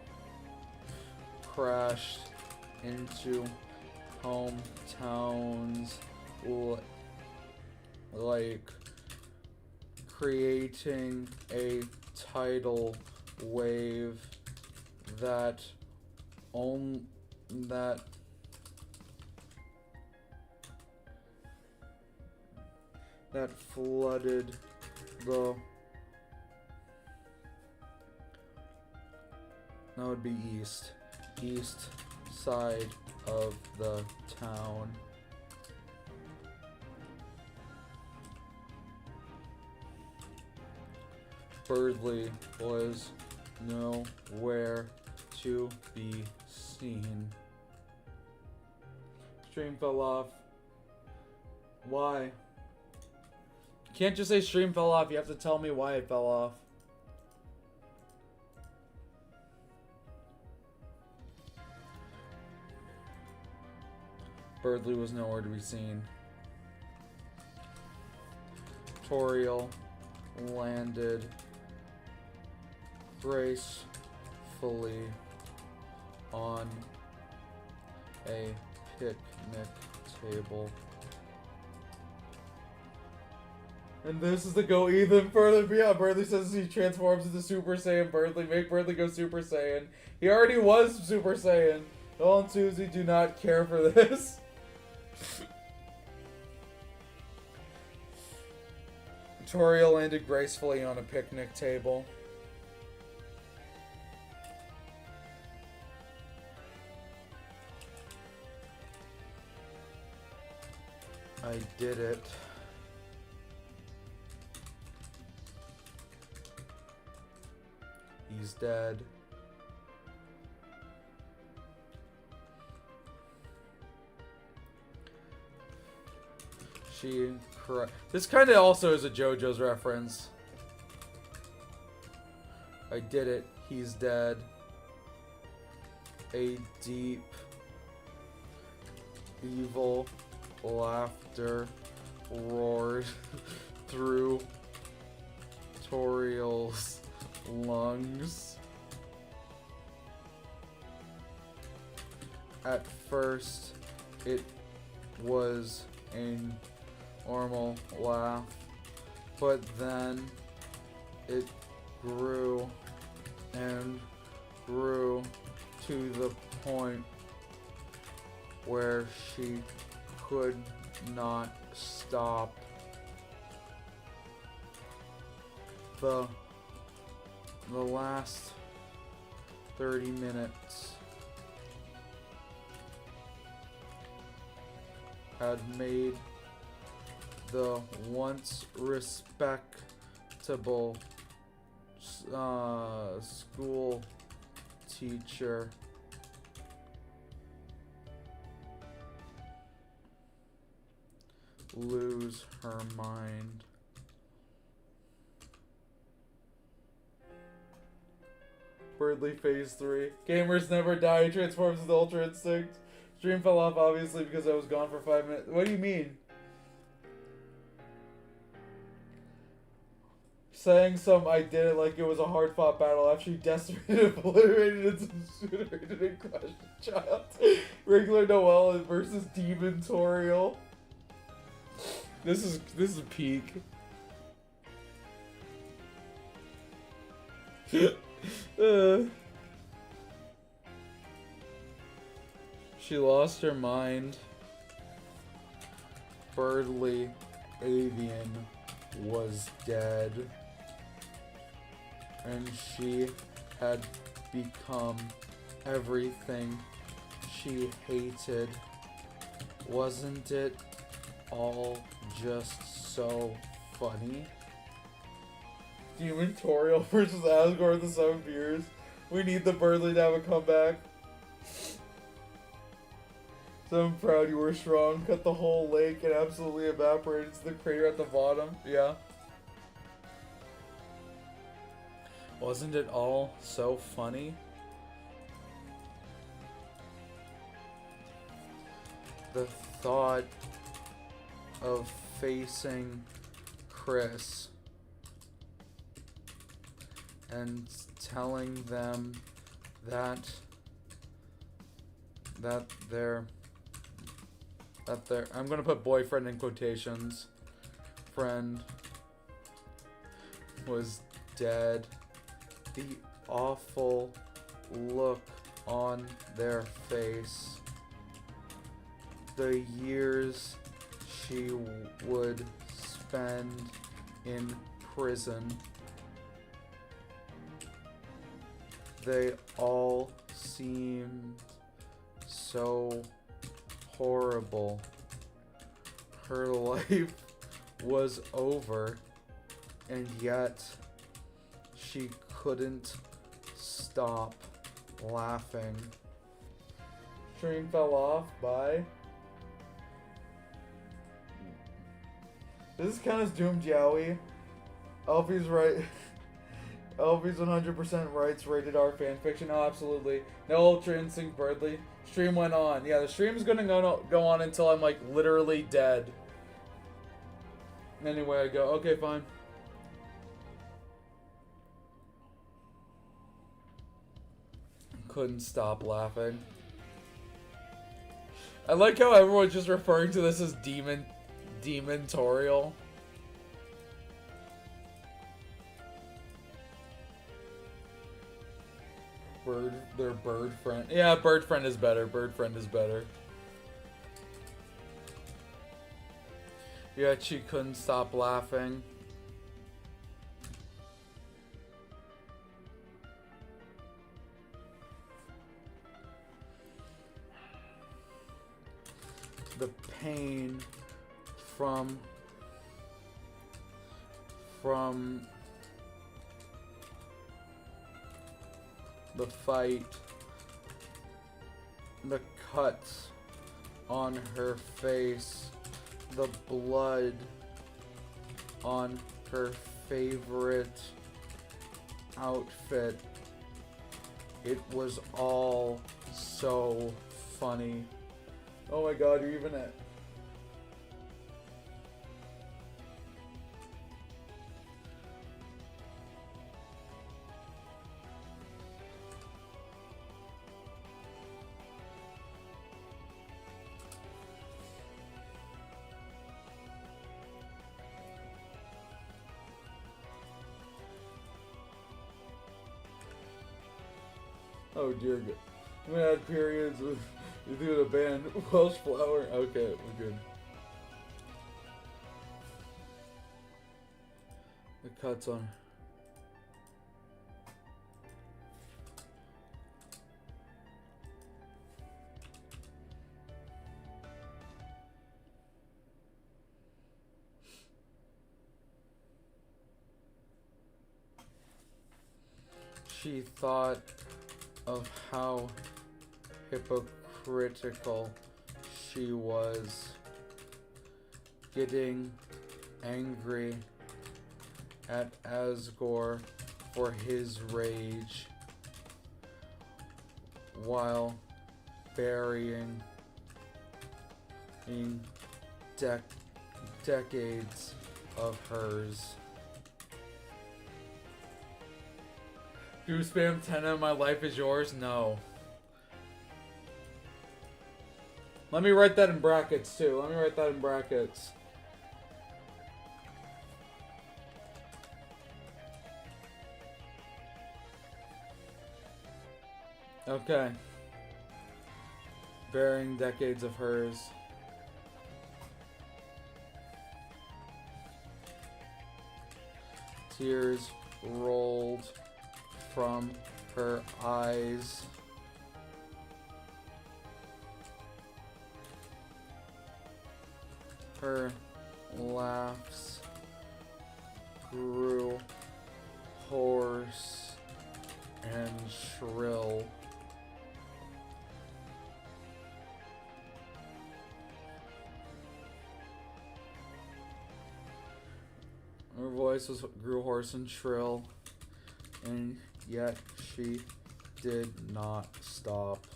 crashed into hometowns, like creating a tidal wave that flooded the that would be east side of the town. Birdley was nowhere to be seen. Stream fell off. Why? You can't just say stream fell off, you have to tell me why it fell off. Birdley was nowhere to be seen. Toriel landed gracefully on a picnic table. And this is the go even further beyond. Birdley says he transforms into Super Saiyan. Birdley, make Birdley go Super Saiyan. He already was Super Saiyan. Noel and Susie do not care for this. Toriel landed gracefully on a picnic table. I did it. He's dead. This kind of also is a JoJo's reference. I did it. He's dead. A deep, evil laughter roared through Toriel's lungs. At first, it was a normal laugh, but then it grew and grew to the point where she could not stop. The last 30 minutes had made the once respectable school teacher lose her mind. Birdley Phase 3. Gamers never die. Transforms into Ultra Instinct. Stream fell off obviously because I was gone for 5 minutes. What do you mean? Saying I did it like it was a hard fought battle after you decimated, obliterated, and incinerated and crushed a child. Regular Noel versus Demon Toriel. This is peak. She lost her mind. Birdley Avian was dead. And she had become everything she hated. Wasn't it all just so funny? Demon Toriel versus Asgore of the Seven Beers. We need the Birdly to have a comeback. So I'm proud you were strong. Cut the whole lake and absolutely evaporated into the crater at the bottom. Yeah. Wasn't it all so funny? The thought of facing Chris and telling them that their I'm gonna put boyfriend in quotations, friend was dead. The awful look on their face. The years she would spend in prison. They all seemed so horrible. Her life was over, and yet she couldn't stop laughing. Stream fell off. Bye. This is kind of doomed Yowie. Elfie's right. Elfie's 100% rights. Rated R fanfiction. Oh, absolutely. No Ultra Instinct Birdly. Stream went on. Yeah, the stream's gonna go on until I'm like literally dead. Anyway, I go. Okay, fine. Couldn't stop laughing. I like how everyone's just referring to this as Demon Toriel. Their bird friend. Yeah, bird friend is better. Bird friend is better. Yet she couldn't stop laughing. The pain from the fight, the cuts on her face, the blood on her favorite outfit. It was all so funny. Oh my god, you're even at... Oh dear god. I'm gonna add periods with you do the band Welsh Flower. Okay, we're good. The cuts on. She thought of how hypocritical she was, getting angry at Asgore for his rage while burying in decades of hers. Do spam 10 of my life is yours? No. Let me write that in brackets too. Let me write that in brackets. Okay. Burying decades of hers. Tears rolled from her eyes. Her laughs grew voice grew hoarse and shrill, and yet she did not stop.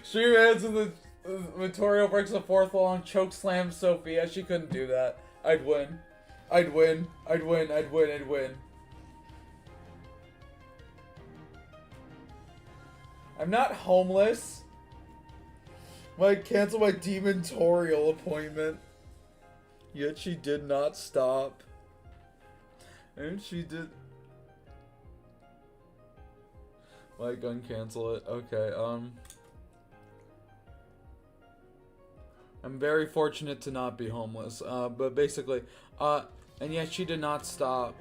Stream ends and the Vittorio breaks the fourth wall and choke slams Sophia. She couldn't do that. I'd win. I'd win. I'd win. I'd win. I'd win. I'm not homeless. Might cancel my demontorial appointment. Yet she did not stop. And she did. Might uncancel it. Okay, I'm very fortunate to not be homeless. But basically, and yet she did not stop.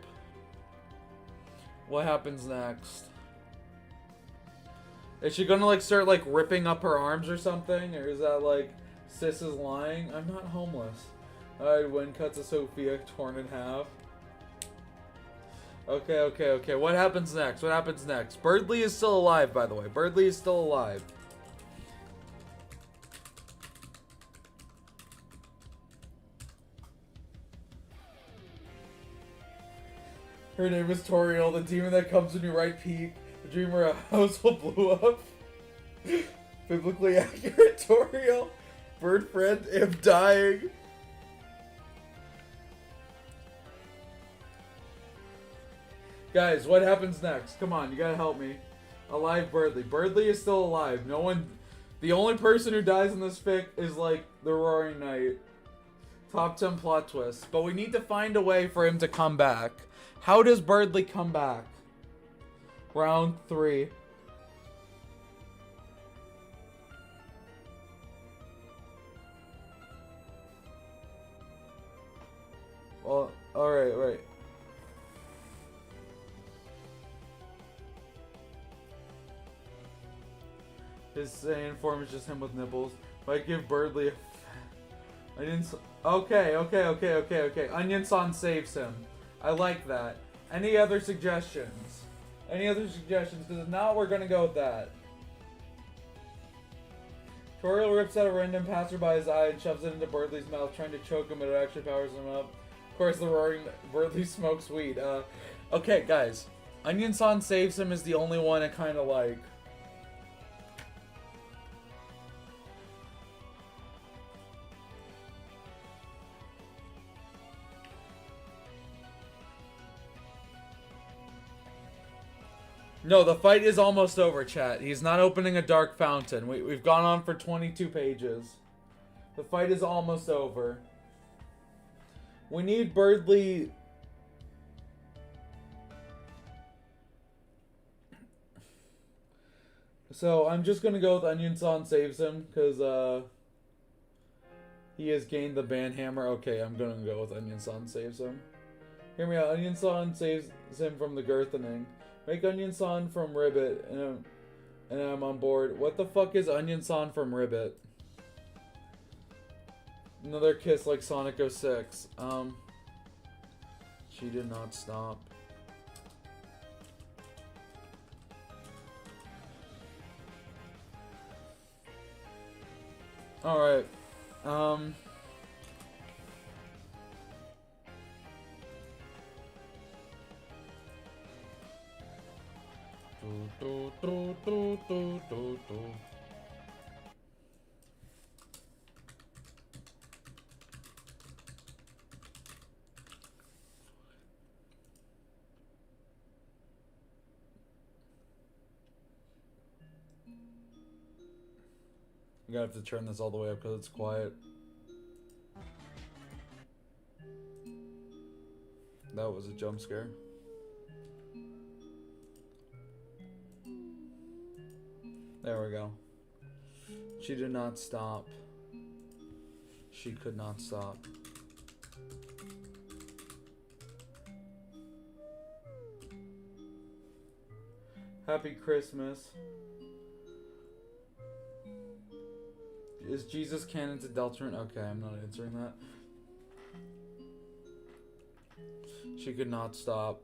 What happens next? Is she gonna like start like ripping up her arms or something? Or is that like Sis is lying? I'm not homeless. Alright, Win cuts a Sophia torn in half. Okay. What happens next? What happens next? Birdley is still alive, by the way. Birdley is still alive. Her name is Toriel, the demon that comes when you write Peak. The dreamer a house will blow up. Biblically accurate Toriel. Bird friend, am dying. Guys, what happens next? Come on, you gotta help me. Alive Birdley. Birdley is still alive. No one... The only person who dies in this fic is, like, the Roaring Knight. Top 10 plot twist. But we need to find a way for him to come back. How does Birdley come back? Round 3. Well, alright. His Saiyan form is just him with nipples. Might give Birdley a... Okay. Onion-san saves him. I like that. Any other suggestions? Because if not, we're gonna go with that. Toriel rips out a random passerby's eye and shoves it into Birdley's mouth, trying to choke him, but it actually powers him up. Of course, the roaring Birdley smokes weed. Okay, guys. Onion-san saves him is the only one I kind of like. No, the fight is almost over, chat. He's not opening a dark fountain. We've gone on for 22 pages. The fight is almost over. We need Birdley... So, I'm just gonna go with Onion-san saves him, because, he has gained the banhammer. Okay, I'm gonna go with Onion-san saves him. Hear me out. Onion-san saves him from the girthening. Make Onion-san from Ribbit, and I'm on board. What the fuck is Onion-san from Ribbit? Another kiss like Sonic 06. She did not stop. Alright. I'm gonna have to turn this all the way up because it's quiet. That was a jump scare. There we go. She did not stop. She could not stop. Happy Christmas. Is Jesus canon to Deltarune? Okay, I'm not answering that. She could not stop.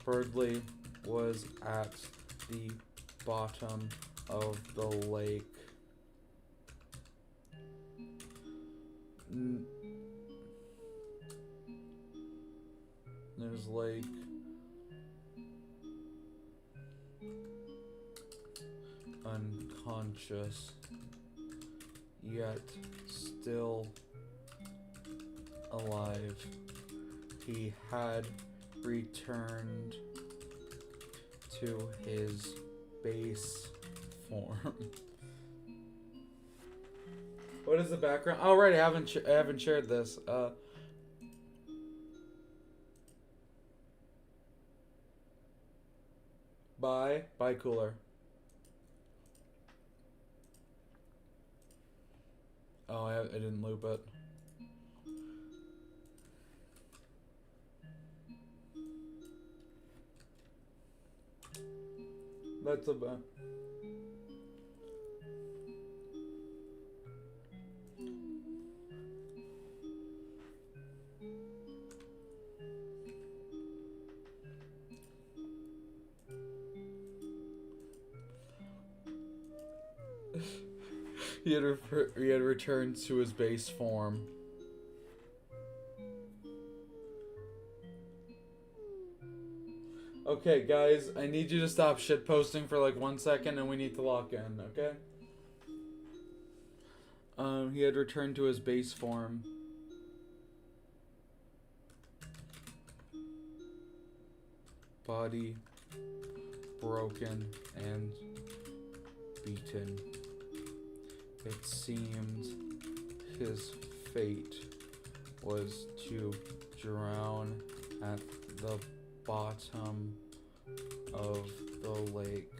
Birdley was at the bottom of the lake. There's lake. Unconscious, yet still alive. He had returned to his base form. What is the background? Oh right, I haven't shared this. Bye cooler. Oh, I didn't loop it. That's about. He had returned to his base form. Okay, guys, I need you to stop shitposting for like 1 second, and we need to lock in. Okay. He had returned to his base form. Body broken and beaten. It seemed his fate was to drown at the bottom of the lake.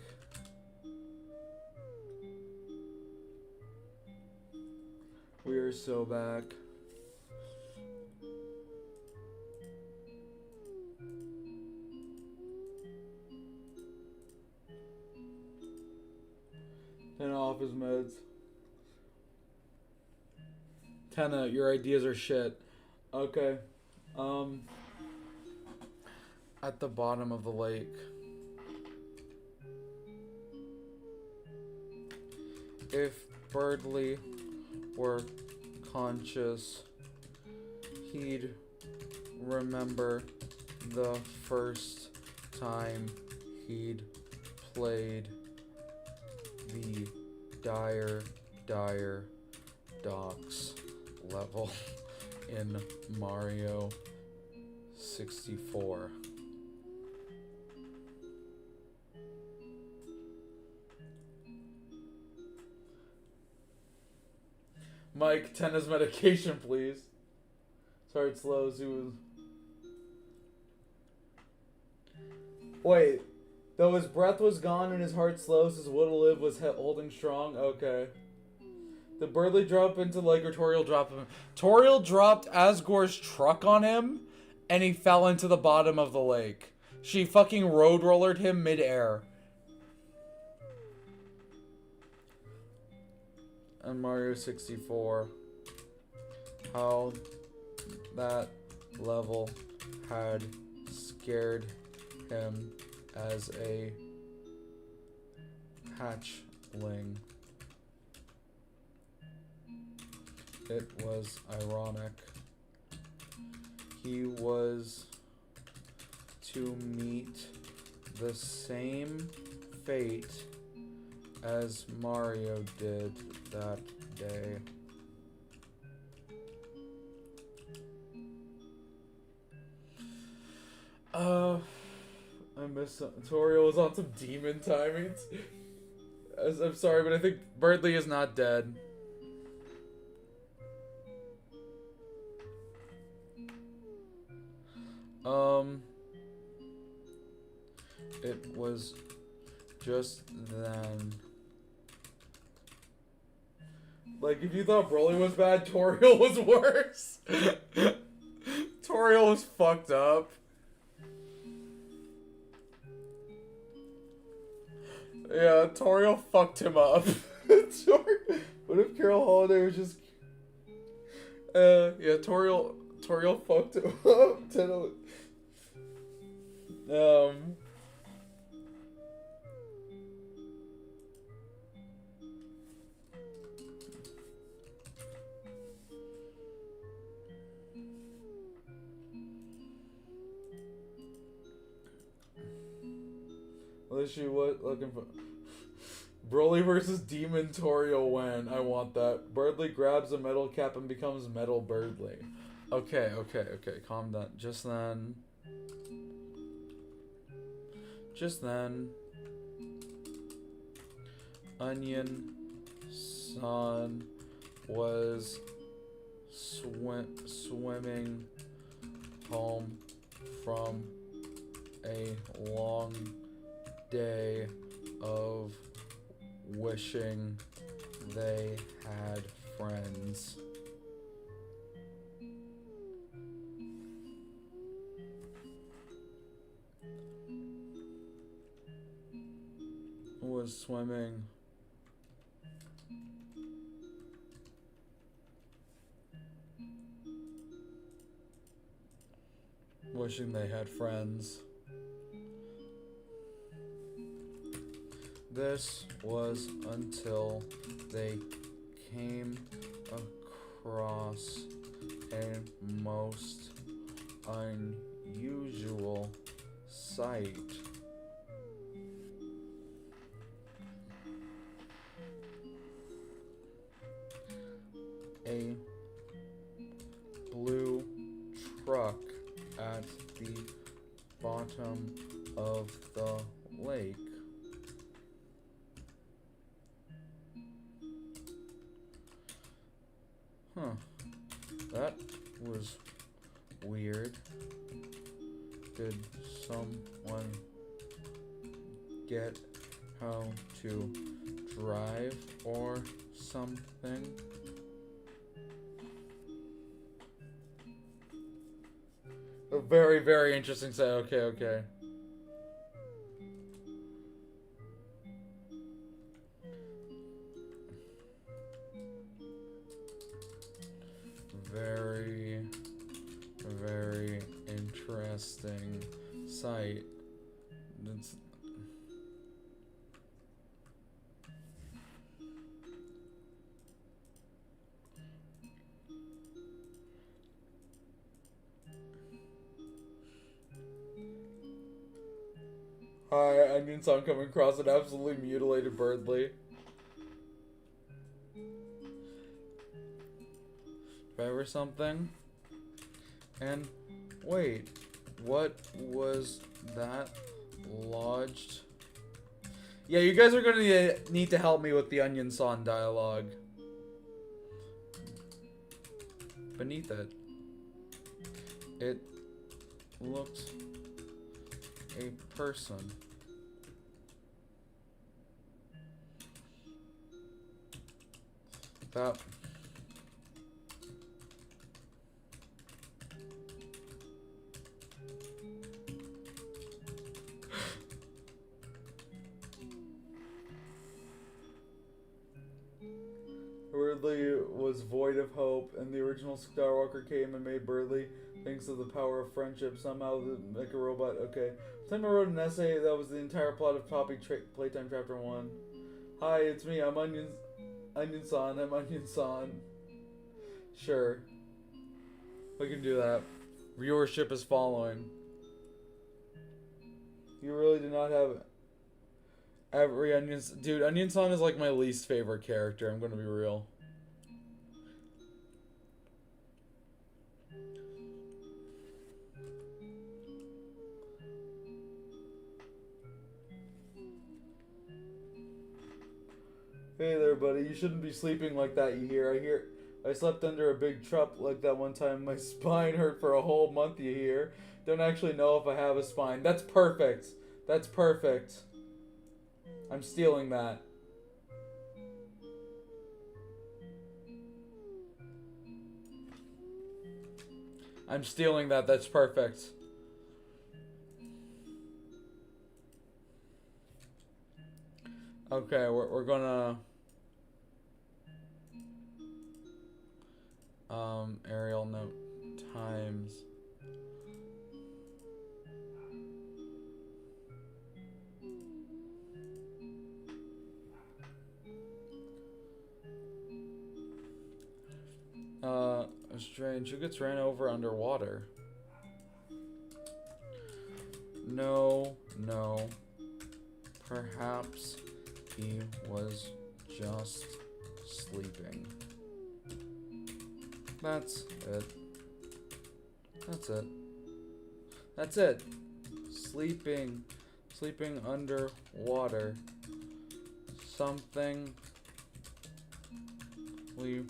We are so back. Turn off his meds. Tenna, your ideas are shit. Okay. At the bottom of the lake. If Birdley were conscious, he'd remember the first time he'd played the Dire Docks level in Mario 64. Mike, Tenna's medication, please. Sorry, it's slow. He was. Wait, though his breath was gone and his heart slows, his will to live was holding strong. Okay. Did Birdley drop into Lake or Toriel drop him? Toriel dropped Asgore's truck on him, and he fell into the bottom of the lake. She fucking road rollered him midair. And Mario 64. How that level had scared him as a hatchling. It was ironic. He was to meet the same fate as Mario did that day. I missed some. Toriel was on some demon timings. I'm sorry, but I think Birdley is not dead. It was just then. Like, if you thought Broly was bad, Toriel was worse. Toriel was fucked up. Yeah, Toriel fucked him up. What if Carol Holiday was just... yeah, Toriel fucked him up. Was she what looking for? Broly versus Demon Toriel when I want that. Birdly grabs a metal cap and becomes Metal Birdly. Okay. Calm down. Just then, Onion San was swimming home from a long day of wishing they had friends. Was swimming wishing they had friends. This was until they came across a most unusual sight. A blue truck at the bottom of the lake. Huh. That was weird. Did someone get how to drive or something? A very, very interesting set. Okay. Very, very interesting site. It's Hi, Onion Song coming across an absolutely mutilated Birdly. Or something. And wait, what was that lodged? Yeah, you guys are gonna need to help me with the Onion Song dialogue. Beneath it, it looked a person. That Birdly was void of hope, and the original Skywalker came and made Birdly, thanks to the power of friendship, somehow make a robot. Okay. Time I wrote an essay that was the entire plot of Poppy Playtime Chapter 1. Hi, it's me. I'm Onion San. I'm Onion San. Sure. We can do that. Viewership is following. You really do not have every Onion... Dude, Onion San is like my least favorite character. I'm gonna be real. Hey there, buddy. You shouldn't be sleeping like that, you hear? I slept under a big truck like that one time. My spine hurt for a whole month, you hear? Don't actually know if I have a spine. That's perfect. That's perfect. I'm stealing that. I'm stealing that. That's perfect. Okay, we're gonna... Arial note times. Strange. Who gets ran over underwater? No. Perhaps he was just sleeping. That's it. That's it. That's it. Sleeping. Sleeping underwater. Something we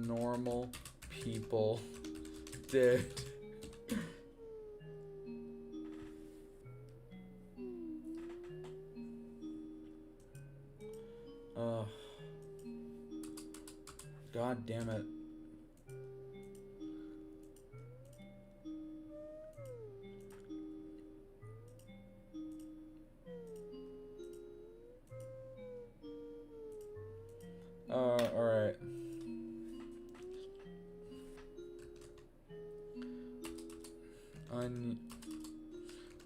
normal people did. God damn it. Alright.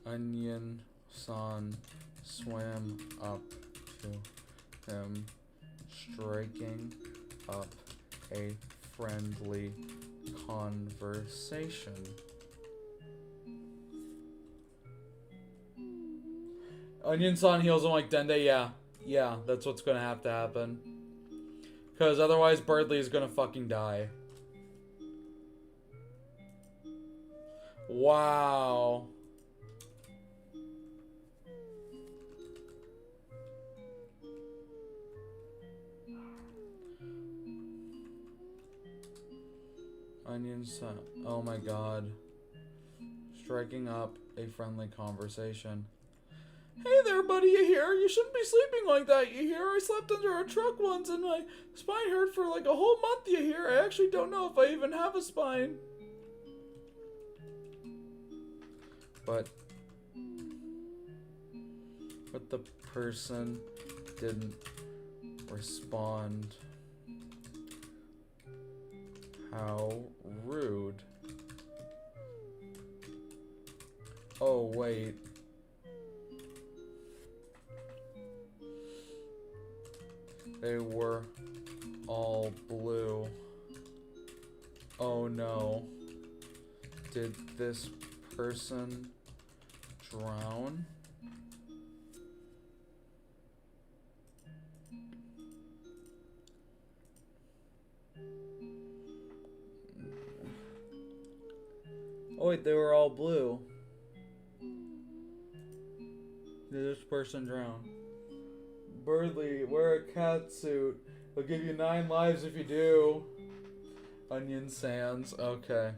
Onion-san swam up to him, striking up a friendly conversation. Onion-san heals him like Dende, yeah, that's what's gonna have to happen. Because otherwise Birdly is gonna fucking die. Wow. Onion-san, oh my god. Striking up a friendly conversation. Hey there, buddy, you hear? You shouldn't be sleeping like that, you hear? I slept under a truck once and my spine hurt for like a whole month, you hear? I actually don't know if I even have a spine. But the person didn't respond. How rude. Oh, wait. They were all blue. Oh no. Did this person drown? Oh wait, they were all blue. Did this person drown? Birdly, wear a cat suit. They'll give you 9 lives if you do. Onion Sands, okay.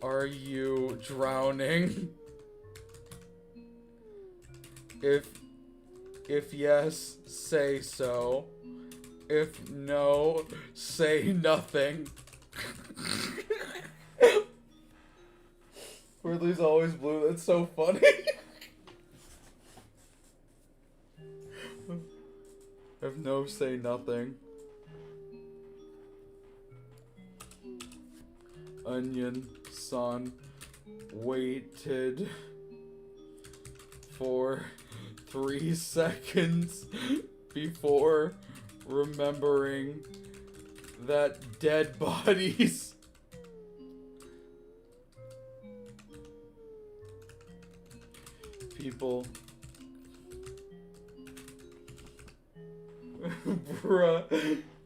Are you drowning? If yes, say so. If no, say nothing. Birdly's always blue, that's so funny. If no, say nothing. Onion Son waited for 3 seconds before remembering that dead bodies people bruh,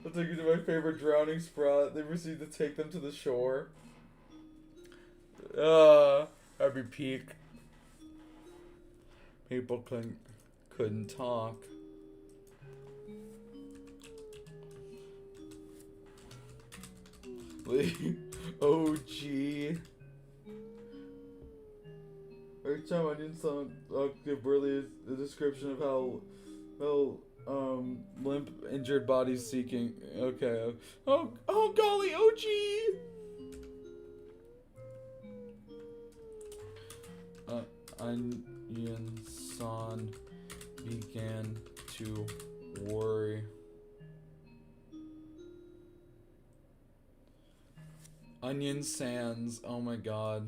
I'll take you to my favorite drowning spot. They proceed to take them to the shore. That'd be peak. People couldn't talk. OG. Every time I didn't give Birdly a description of how limp injured bodies seeking. Okay. Oh golly, OG. Onion San began to worry. Onion Sands, oh my god.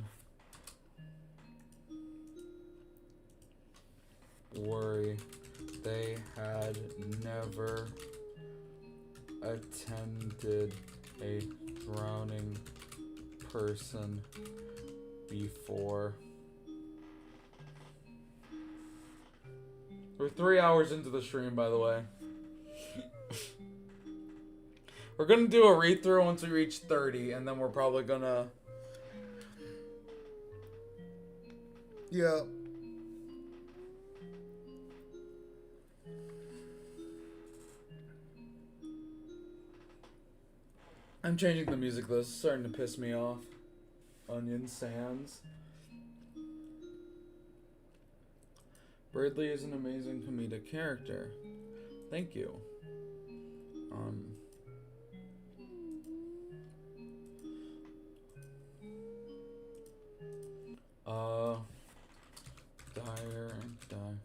Worry. They had never attended a drowning person before. We're 3 hours into the stream, by the way. We're gonna do a read through once we reach 30, and then we're probably gonna. Yeah. I'm changing the music though. This is starting to piss me off. Onion Sands. Birdley is an amazing comedic character. Thank you. Dire and die.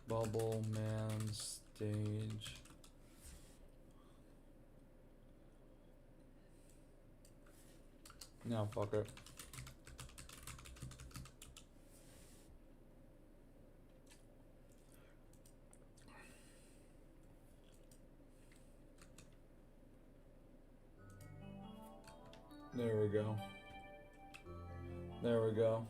Bubble Man stage. No, fuck it. There we go. There we go.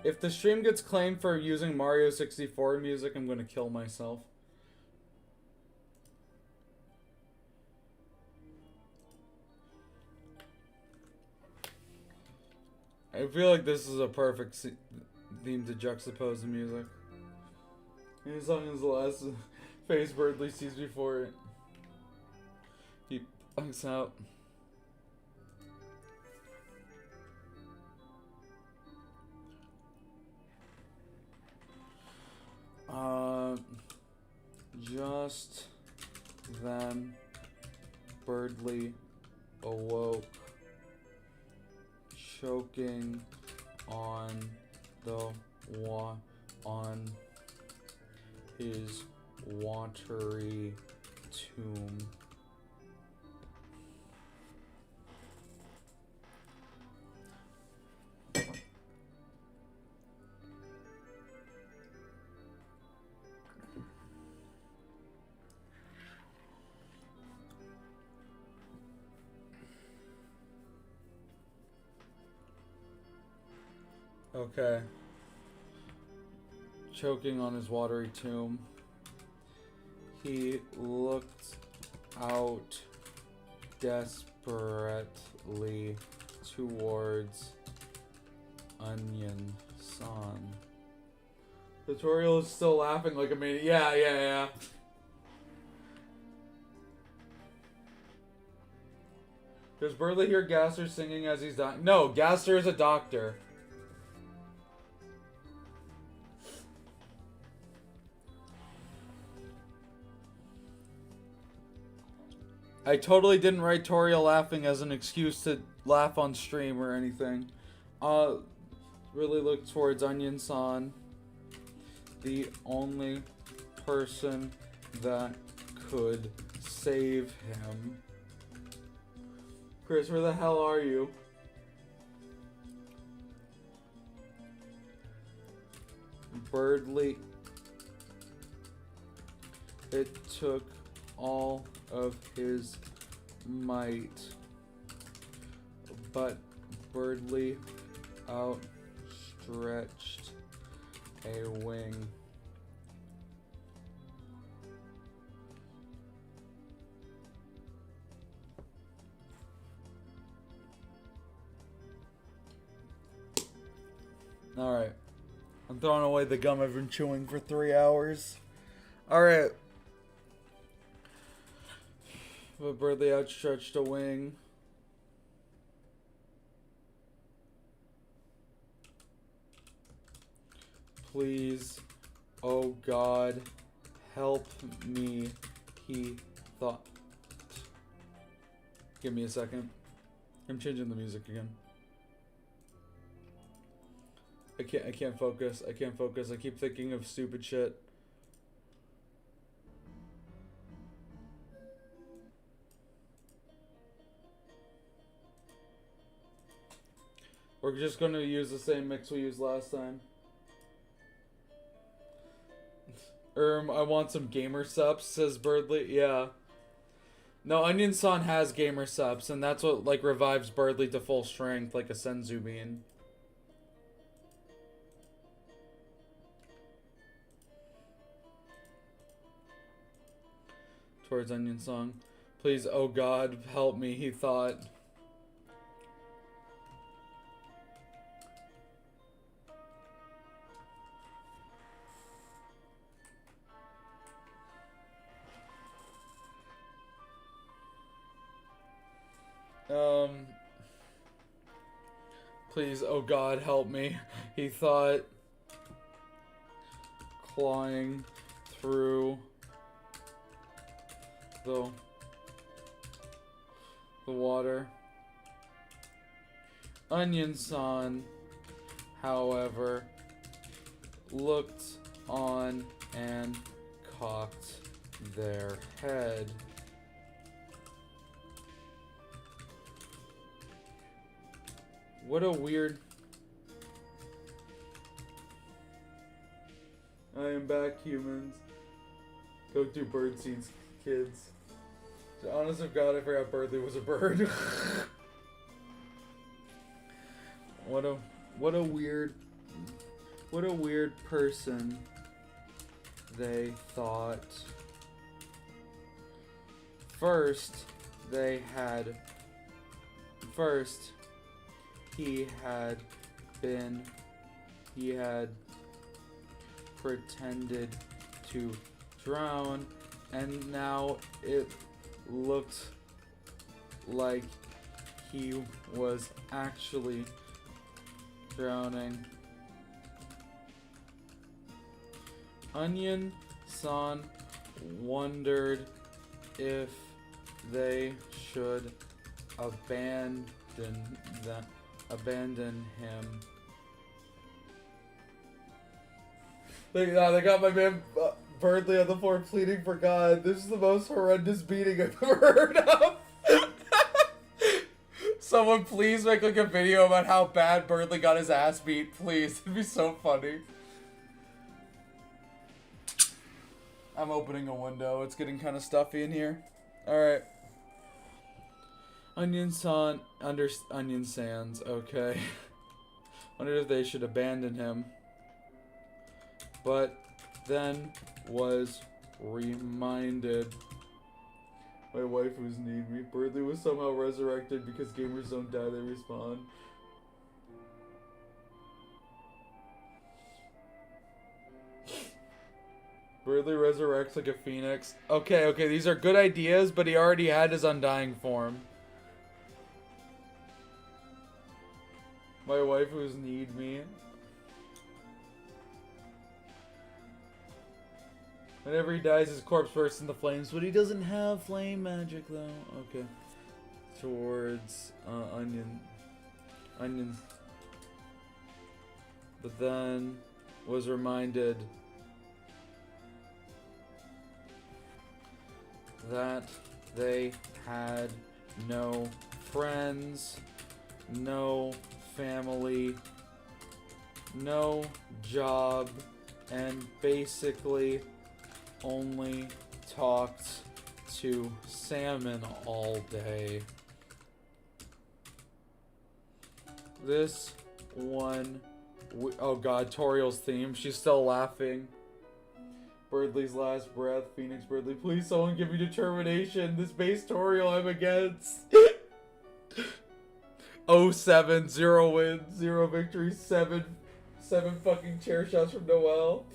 If the stream gets claimed for using Mario 64 music, I'm gonna kill myself. I feel like this is a perfect theme to juxtapose the music. This song is the last face Birdley sees before he punks out. Just then, Birdley awoke, choking on his watery tomb. Okay. Choking on his watery tomb. He looked out desperately towards Onion San. Tutorial is still laughing like a maniac. Yeah. Does Birdley hear Gaster singing as he's dying? No, Gaster is a doctor. I totally didn't write Toriel laughing as an excuse to laugh on stream or anything. Really look towards Onion San. The only person that could save him. Chris, where the hell are you? Birdley. It took all of his might, but Birdley outstretched a wing. Alright. I'm throwing away the gum I've been chewing for 3 hours. Alright. But Birdley outstretched a wing. Please, oh God, help me, he thought. Give me a second. I'm changing the music again. I can't focus. I can't focus. I keep thinking of stupid shit. We're just gonna use the same mix we used last time. I want some gamer subs, says Birdley. Yeah. No, Onion-san has gamer subs, and that's what, like, revives Birdly to full strength, like a Senzu bean. Towards Onion-san. Please, oh God, help me, he thought. Please, oh God, help me. He thought, clawing through the water. Onion-san, however, looked on and cocked their head. What a weird... I am back, humans. Go do bird seeds, kids. So, honest to God, I forgot Birdly was a bird. What a weird person they thought. First, he had pretended to drown, and now it looked like he was actually drowning. Onion-san wondered if they should abandon him. They got my man Birdly on the floor pleading for God. This is the most horrendous beating I've ever heard of. Someone please make like a video about how bad Birdly got his ass beat, please. It'd be so funny. I'm opening a window. It's getting kind of stuffy in here. Alright. Onion-san under Onion Sands, okay. Wondered if they should abandon him. But then was reminded. My waifus need me. Birdly was somehow resurrected because gamers don't die, they respawn. Birdly resurrects like a phoenix. Okay, these are good ideas, but he already had his undying form. My waifus need me. Whenever he dies, his corpse bursts into flames, but he doesn't have flame magic, though. Okay. Towards, Onion. But then was reminded that they had no friends, no family, no job, and basically only talked to salmon all day. This one... oh god, Toriel's theme. She's still laughing. Birdly's last breath. Phoenix Birdly. Please someone give me determination. This base Toriel I'm against. 0-7, 0 wins, 0 victories, 7 fucking chair shots from Noelle.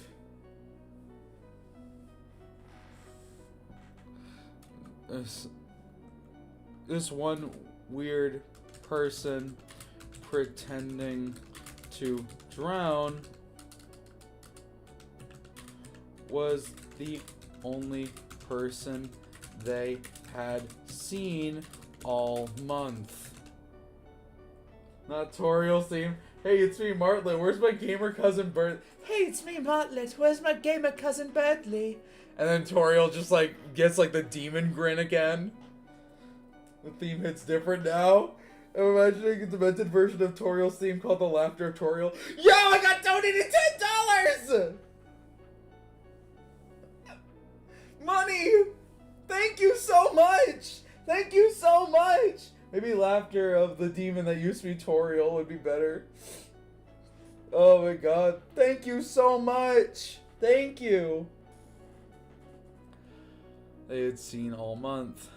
This one weird person pretending to drown was the only person they had seen all month. Not Toriel's theme. Hey, it's me, Martlet. Where's my gamer cousin Bert? Hey, it's me, Martlet. Where's my gamer cousin Birdly? And then Toriel just like gets like the demon grin again. The theme hits different now. I'm imagining a demented version of Toriel's theme called The Laughter of Toriel. Yo, I got donated $10! Money! Thank you so much! Thank you so much! Maybe laughter of the demon that used to be Toriel would be better. Oh my god. Thank you so much! Thank you! They had seen all month.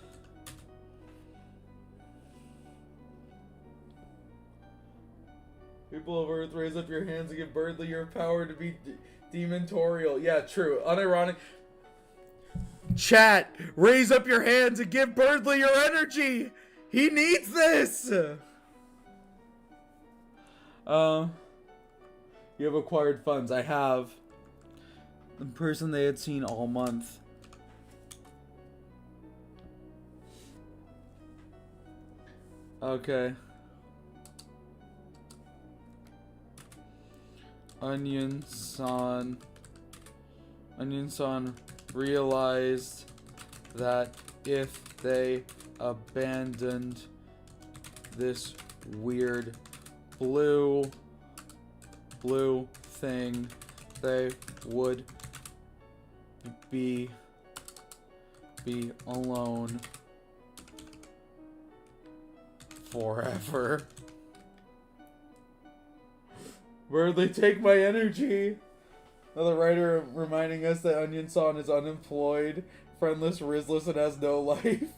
People of Earth, raise up your hands and give Birdly your power to be Demon Toriel. Yeah, true. Unironic. Chat, raise up your hands and give Birdly your energy! He needs this! You have acquired funds. I have. The person they had seen all month. Okay. Onion-san realized that if they abandoned this weird blue thing, they would be alone forever. Birdly, take my energy. Another writer reminding us that Onion-san is unemployed, friendless, rizless, and has no life.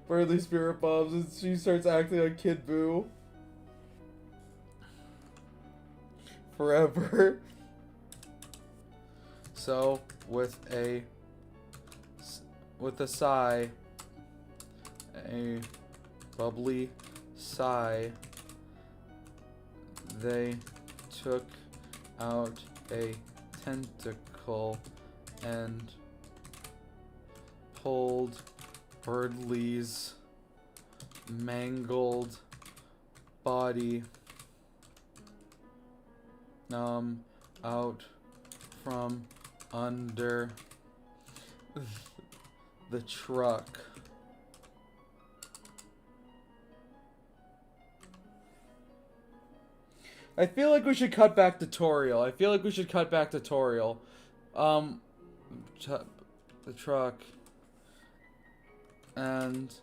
Birdly spirit bombs and she starts acting like Kid Boo. Forever. So, with a sigh, a bubbly sigh, they took out a tentacle and pulled Birdly's mangled body out from under the truck. I feel like we should cut back to Toriel. The truck. And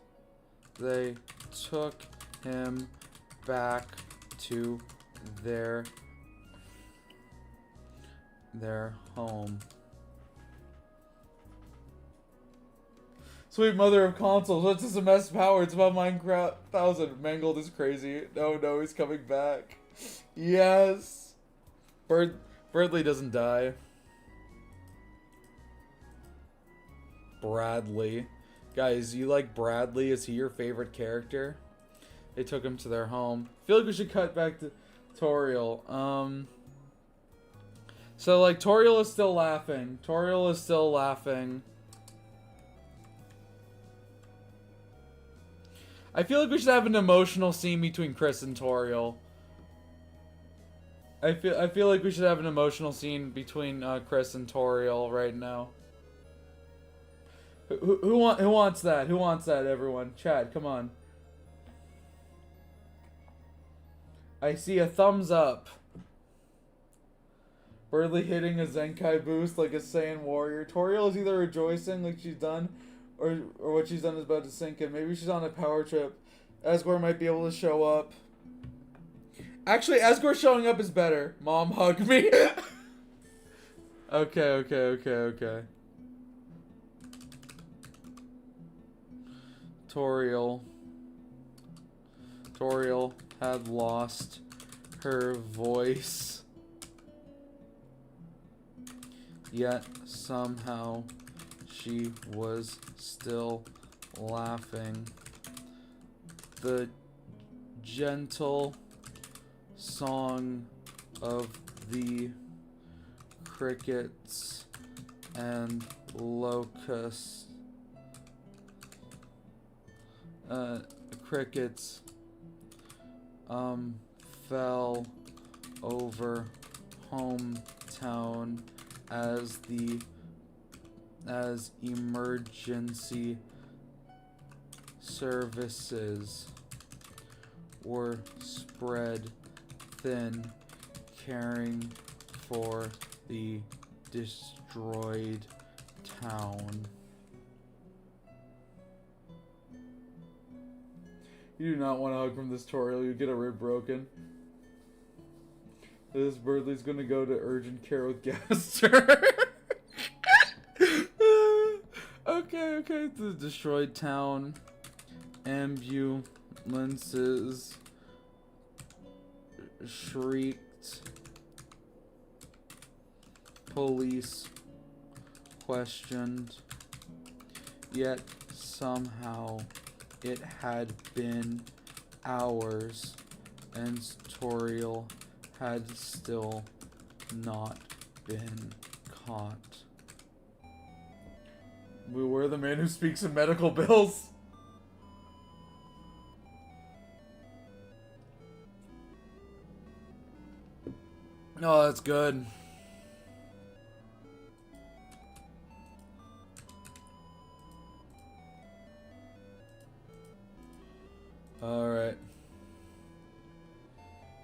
they took him back to their home. Sweet mother of consoles, what's this MS power? It's about Minecraft 1000. Mangled is crazy. No, he's coming back. Yes. Birdly doesn't die. Bradley. Guys, you like Bradley? Is he your favorite character? They took him to their home. I feel like we should cut back to Toriel. So, like, Toriel is still laughing. I feel like we should have an emotional scene between Chris and Toriel. I feel like we should have an emotional scene between Chris and Toriel right now. Who wants that? Who wants that, everyone? Chat, come on. I see a thumbs up. Birdly hitting a Zenkai boost like a Saiyan warrior. Toriel is either rejoicing like she's done, or what she's done is about to sink in. Maybe she's on a power trip. Asgore might be able to show up. Actually, Asgore showing up is better. Mom, hug me. Okay. Toriel had lost her voice, yet somehow she was still laughing. The gentle song of the crickets and locusts. Crickets fell over hometown as emergency services were spread thin, caring for the destroyed town. You do not want a hug from this Toriel. You get a rib broken. This Birdley's gonna go to urgent care with Gaster. Okay. The destroyed town. Ambulances. Shrieked. Police questioned. Yet somehow it had been hours and Toriel had still not been caught. We're the man who speaks in medical bills. Oh, that's good. Alright.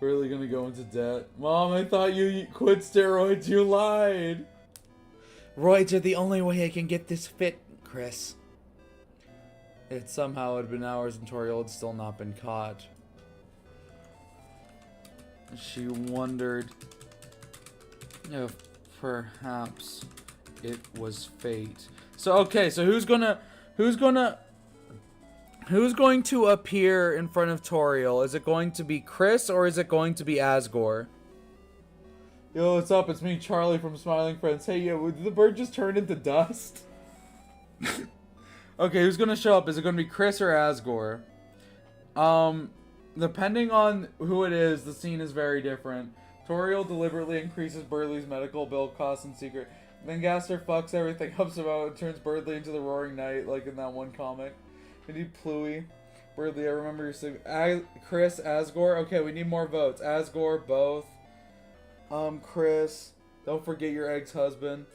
Really gonna go into debt. Mom, I thought you quit steroids. You lied. Roids are the only way I can get this fit, Chris. It somehow had been hours and Toriel had still not been caught. She wondered if perhaps it was fate. So okay, so who's going to appear in front of Toriel? Is it going to be Chris or is it going to be Asgore? Yo, what's up? It's me, Charlie from Smiling Friends. Hey, yo, did the bird just turn into dust? Okay, who's gonna show up? Is it gonna be Chris or Asgore? Depending on who it is, the scene is very different. Toriel deliberately increases Birdley's medical bill costs in secret. Then Gaster fucks everything up somehow and turns Birdley into the Roaring Knight, like in that one comic. We need Pluie. Birdley, I remember your Chris, Asgore. Okay, we need more votes. Asgore, both. Chris. Don't forget your ex-husband.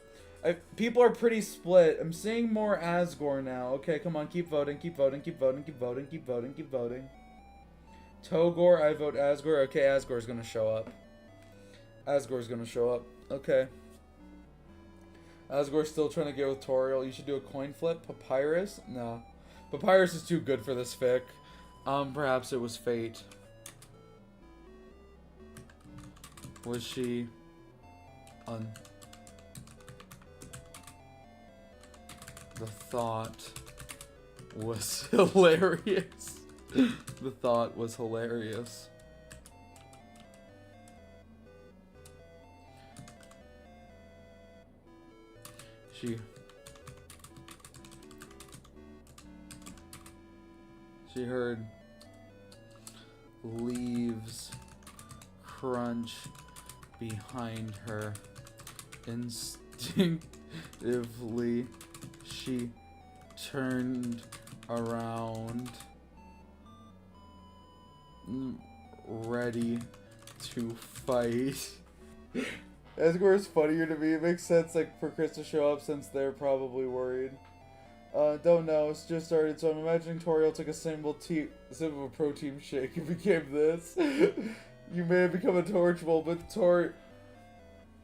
People are pretty split. I'm seeing more Asgore now. Okay, come on, keep voting, keep voting, keep voting, keep voting, keep voting, keep voting. Togor, I vote Asgore. Okay, Asgore's gonna show up. Asgore's gonna show up. Okay. Asgore's still trying to get with Toriel. You should do a coin flip. Papyrus? No. Papyrus is too good for this fic. Perhaps it was fate. Was she the thought was hilarious. The thought was hilarious. She heard leaves crunch behind her. Instinctively, she turned around, ready to fight. Asgore is funnier to me. It makes sense, like, for Chris to show up since they're probably worried. Don't know. It's just started, so I'm imagining Toriel took a sip of a protein shake and became this. You may have become a torchable, but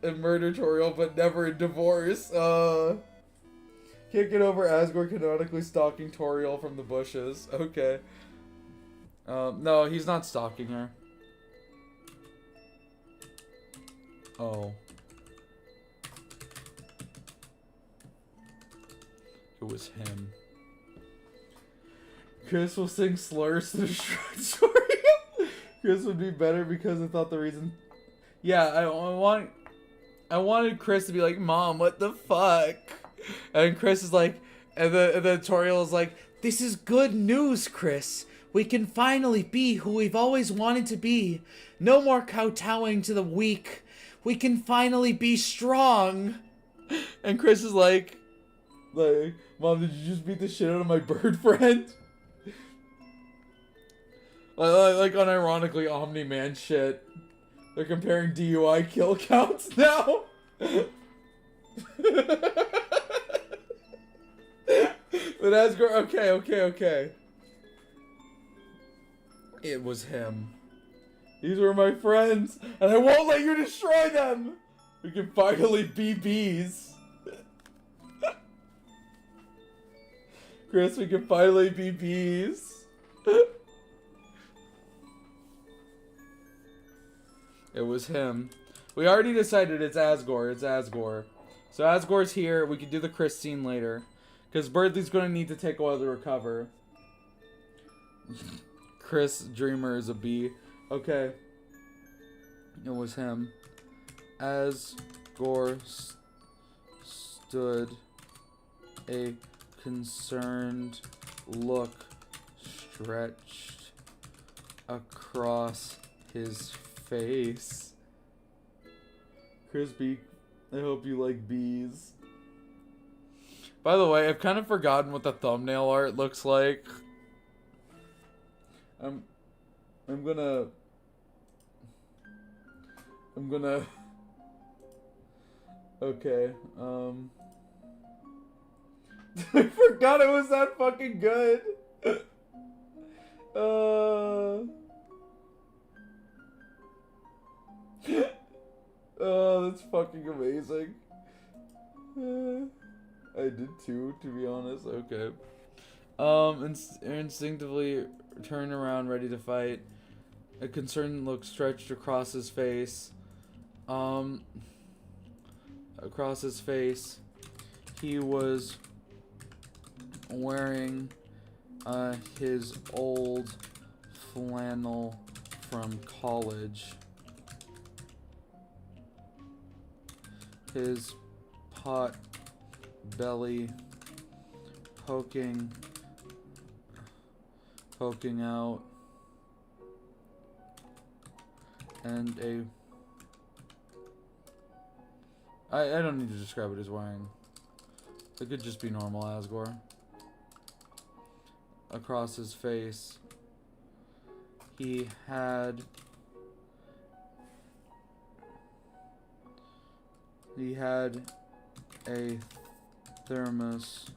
and murder Toriel, but never in divorce. Can't get over Asgore canonically stalking Toriel from the bushes. Okay. No, he's not stalking her. Oh. It was him. Chris will sing slurs to destroy Toriel. Chris would be better because I thought the reason... Yeah, I wanted Chris to be like, Mom, what the fuck? And Chris is like... And then Toriel is like, this is good news, Chris. We can finally be who we've always wanted to be. No more kowtowing to the weak. We can finally be strong. And Chris is like, Mom, did you just beat the shit out of my bird friend? Like unironically Omni-Man shit. They're comparing DUI kill counts now. But Asgore, okay. It was him. These were my friends, and I won't let you destroy them! We can finally be bees. Chris, we can finally be bees. It was him. We already decided it's Asgore. It's Asgore. So Asgore's here. We can do the Chris scene later. Because Birdley's going to need to take a while to recover. Chris Dreamer is a bee. Okay. It was him. Asgore stood, a concerned look stretched across his face. Crispy, I hope you like bees. By the way, I've kind of forgotten what the thumbnail art looks like. I'm gonna okay, I forgot it was that fucking good. Oh, that's fucking amazing. I did too, to be honest. Okay. Instinctively turn around, ready to fight. A concerned look stretched across his face. Across his face, he was wearing his old flannel from college. His pot belly poking out, and I don't need to describe what he's wearing. It could just be normal Asgore. Across his face, he had a thermos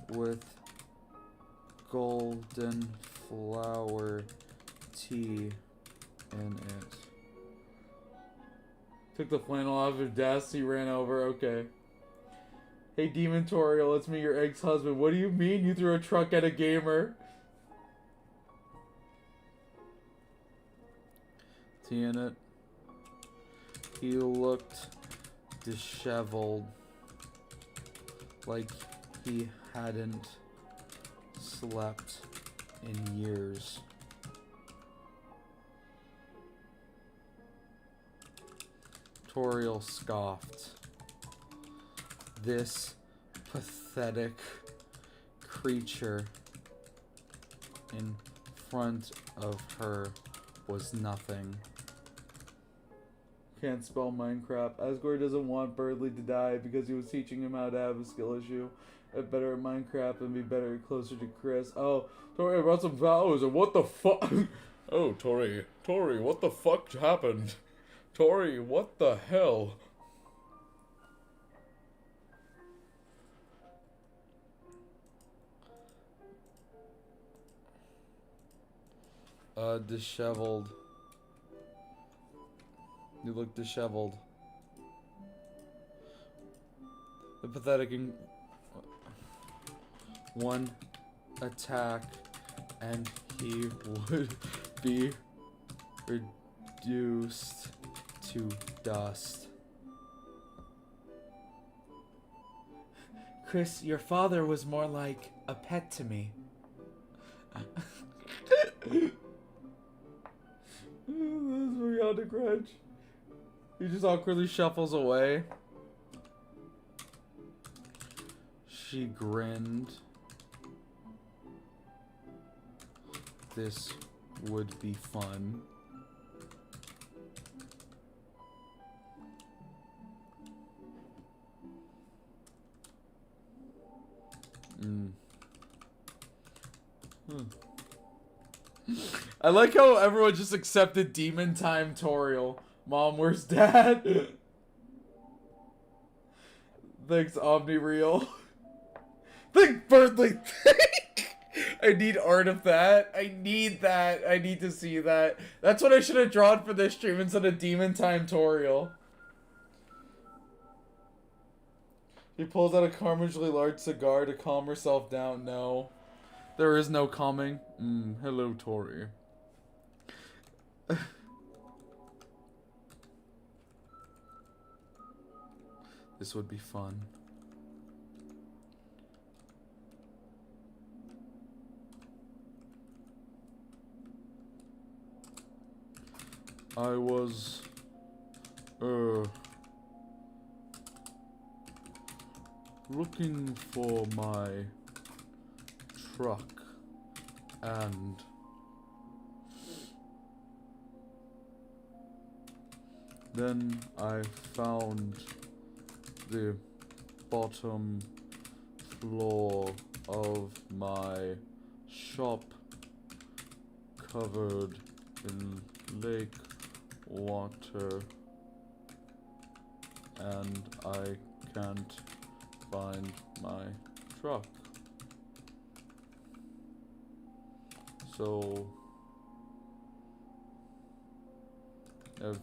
with golden flower tea in it. Took the flannel off his desk, he ran over, okay. Hey Demon Toriel, it's me, your ex-husband. What do you mean you threw a truck at a gamer? Tea in it. He looked disheveled, like he hadn't slept in years. Toriel scoffed. This pathetic creature in front of her was nothing. Can't spell Minecraft. Asgore doesn't want Birdley to die because he was teaching him how to have a skill issue. Better at Minecraft and be better closer to Chris. Oh, Tori, I brought some flowers and what the fuck? Oh, Tori, what the fuck happened? Tori, what the hell? Disheveled. You look disheveled. The pathetic one attack and he would be reduced to dust. Chris, your father was more like a pet to me. That's beyond a grudge. He just awkwardly shuffles away. She grinned. This would be fun. I like how everyone just accepted Demon Time Toriel. Mom, where's Dad? Thanks, OmniReal. Think Birdley. I need art of that. I need that. I need to see that. That's what I should have drawn for this stream instead of Demon Time Toriel. She pulls out a carmagely large cigar to calm herself down. No. There is no calming. Hello, Tori. This would be fun. I was looking for my truck, and then I found the bottom floor of my shop covered in lake water, and I can't find my truck. So if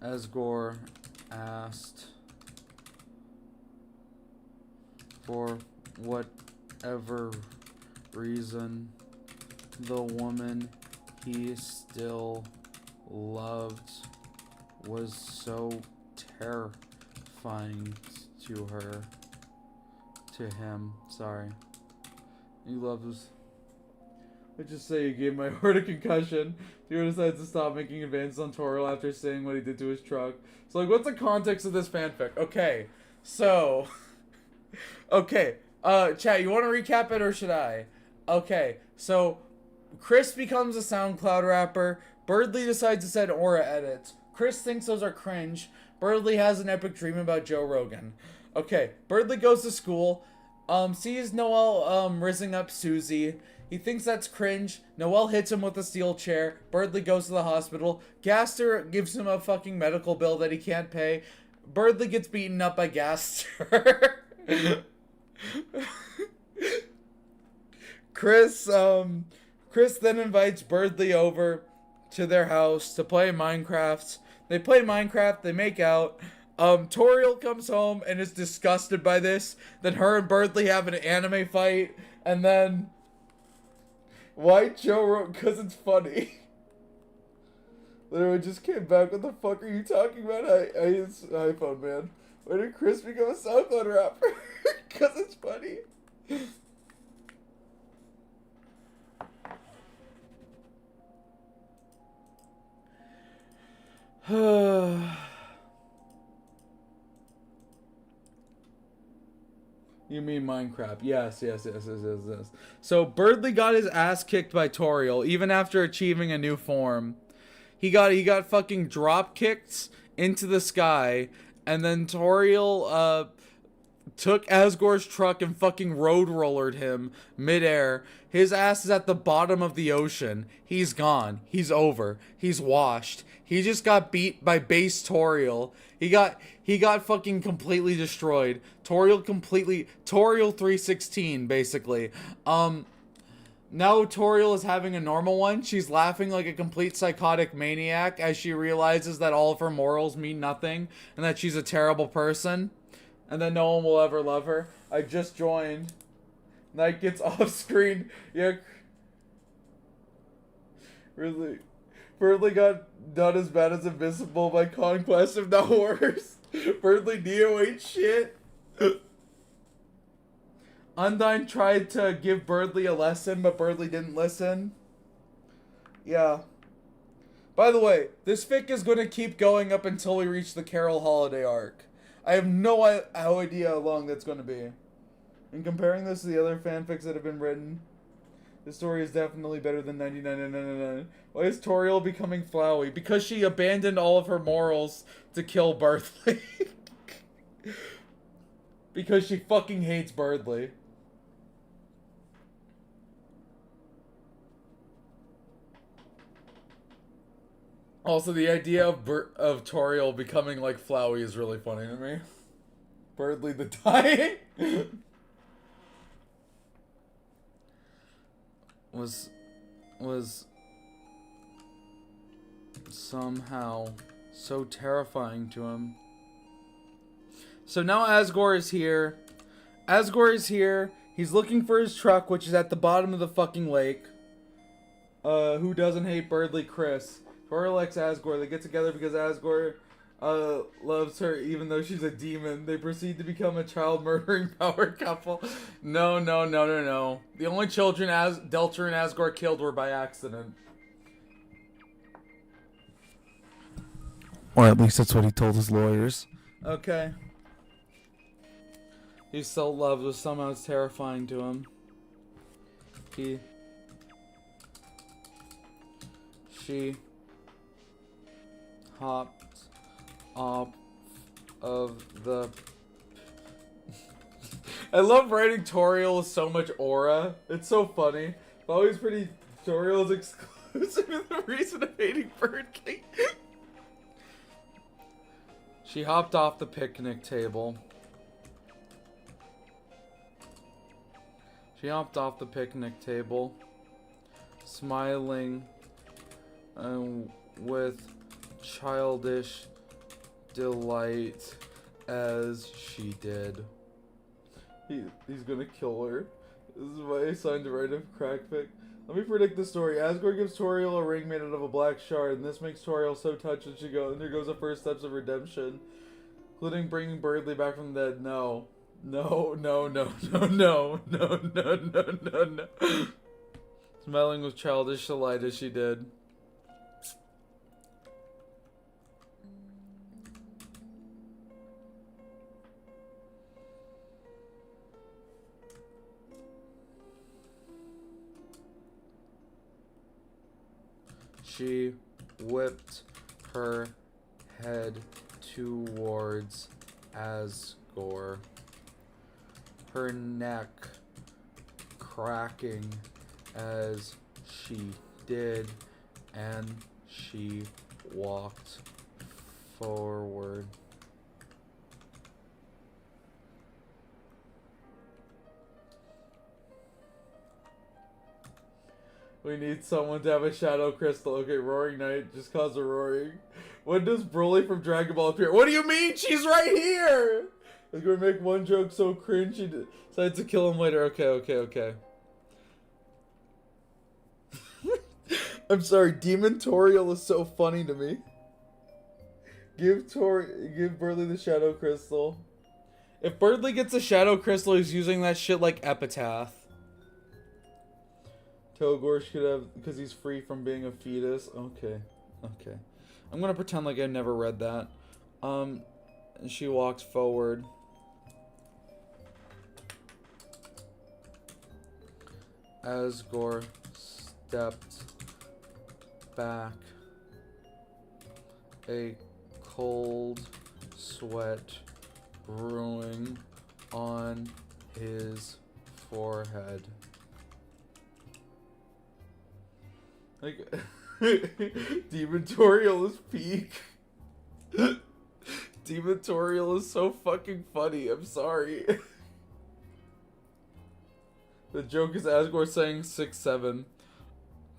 Asgore asked for whatever reason the woman he still loved was so terrifying to him. Sorry. He loves. Let's just say he gave my heart a concussion. Hero decides to stop making advances on Toriel after saying what he did to his truck. So, like, what's the context of this fanfic? Okay, so... okay, chat, you want to recap it or should I? Okay, so... Chris becomes a SoundCloud rapper. Birdly decides to send aura edits. Chris thinks those are cringe. Birdly has an epic dream about Joe Rogan. Okay, Birdly goes to school. Sees Noelle, rizzing up Susie. He thinks that's cringe. Noelle hits him with a steel chair. Birdly goes to the hospital. Gaster gives him a fucking medical bill that he can't pay. Birdly gets beaten up by Gaster. Chris then invites Birdly over to their house to play Minecraft. They play Minecraft, they make out. Toriel comes home and is disgusted by this. Then her and Birdly have an anime fight, and then... Why Joe wrote, because it's funny. Literally just came back, what the fuck are you talking about? I use iPhone, man. Why did Chris become a SoundCloud rapper? Because it's funny. You mean Minecraft? Yes. So Birdly got his ass kicked by Toriel even after achieving a new form. He got fucking drop kicked into the sky, and then Toriel took Asgore's truck and fucking road rollered him midair. His ass is at the bottom of the ocean. He's gone. He's over. He's washed. He just got beat by base Toriel. He got fucking completely destroyed. Toriel 316 basically. Now Toriel is having a normal one. She's laughing like a complete psychotic maniac as she realizes that all of her morals mean nothing and that she's a terrible person and that no one will ever love her. I just joined. Night gets off screen. Yeah. Really. Birdly got not as bad as Invisible by Conquest, if not worse. Birdly Neo ain't shit. Undyne tried to give Birdly a lesson, but Birdly didn't listen. Yeah. By the way, this fic is going to keep going up until we reach the Carol Holiday arc. I have no idea how long that's going to be. In comparing this to the other fanfics that have been written, this story is definitely better than 99.999. Why is Toriel becoming flowy? Because she abandoned all of her morals to kill Birdly. Because she fucking hates Birdly. Also, the idea of Toriel becoming like Flowey is really funny to me. Birdly the dying was somehow so terrifying to him. So now Asgore is here. He's looking for his truck, which is at the bottom of the fucking lake. Who doesn't hate Birdly? Chris. Cora likes Asgore. They get together because Asgore loves her even though she's a demon. They proceed to become a child-murdering power couple. No. The only children Deltarune and Asgore killed were by accident. Or at least that's what he told his lawyers. Okay. He's so loved, but somehow it's terrifying to him. She hopped off of the... I love writing Toriel with so much aura. It's so funny. It's always pretty... Toriel's exclusive is the reason of hating Bird King. She hopped off the picnic table. She hopped off the picnic table, smiling with childish delight as she did. He's gonna kill her. This is why I signed to write a crackfic. Let me predict the story. Asgore gives Toriel a ring made out of a black shard, and this makes Toriel so touched that she undergoes the first steps of redemption, including bringing Birdly back from the dead. No. Smiling with childish delight as she did. She whipped her head towards Asgore, her neck cracking as she did, and she walked forward. We need someone to have a shadow crystal. Okay, Roaring Knight, just cause a roaring. When does Broly from Dragon Ball appear? What do you mean? She's right here! I was gonna make one joke so cringe she decides to kill him later. Okay. I'm sorry, Demon Toriel is so funny to me. Give Birdly the shadow crystal. If Birdly gets a shadow crystal, he's using that shit like epitaph. Togor should have, because he's free from being a fetus. Okay. I'm gonna pretend like I never read that. And she walks forward. Asgore stepped back. A cold sweat brewing on his forehead. Like, Demon Toriel is peak. Demon Toriel is so fucking funny. I'm sorry. The joke is Asgore saying 6'7".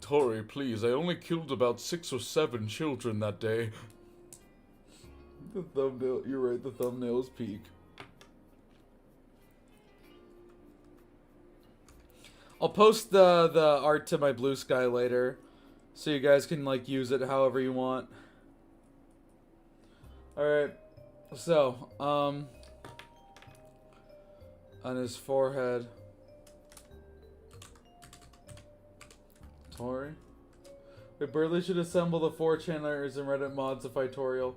Tori, please, I only killed about 6 or 7 children that day. The thumbnail, you're right, the thumbnail is peak. I'll post the art to my Blue Sky later, so you guys can like use it however you want. Alright, so, on his forehead. Tori? Wait, Birdly should assemble the 4chaners and Reddit mods to fight Toriel.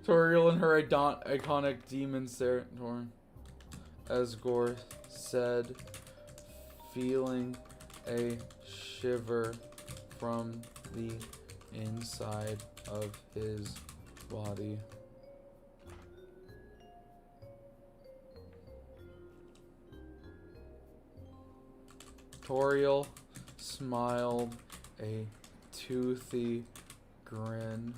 Toriel and her iconic demons there. Asgore said, feeling a shiver from the inside of his body. Toriel smiled a toothy grin.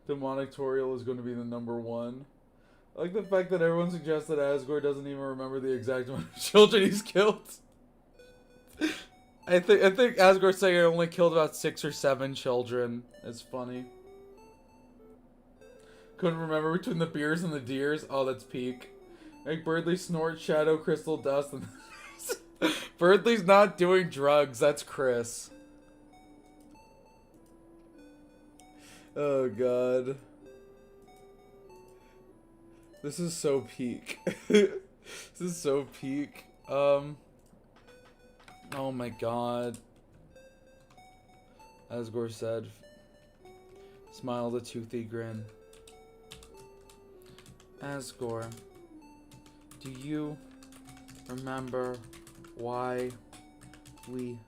Demonic Toriel is going to be the #1. I like the fact that everyone suggests that Asgore doesn't even remember the exact amount of children he's killed. I think Asgore's saying I only killed about 6 or 7 children. It's funny. Couldn't remember between the beers and the deers. Oh, that's peak. Make Birdly snort shadow crystal dust. And Birdly's not doing drugs. That's Chris. Oh god. This is so peak. This is so peak. Oh my god. Asgore said, smiled a toothy grin. Asgore, do you remember why we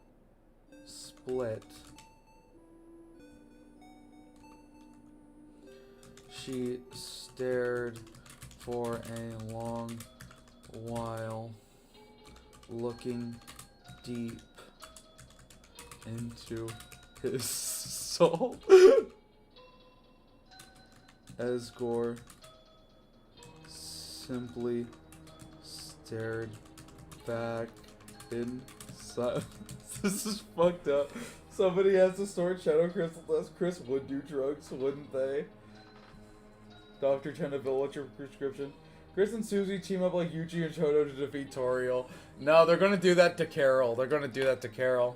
split? She stared for a long while, looking deep into his soul. Asgore simply stared back in silence. This is fucked up. Somebody has to store Shadow Crystal unless Chris would do drugs, wouldn't they? Dr. Tenneville, what's your prescription? Chris and Susie team up like Yuji and Shoto to defeat Toriel. No, they're gonna do that to Carol. They're gonna do that to Carol.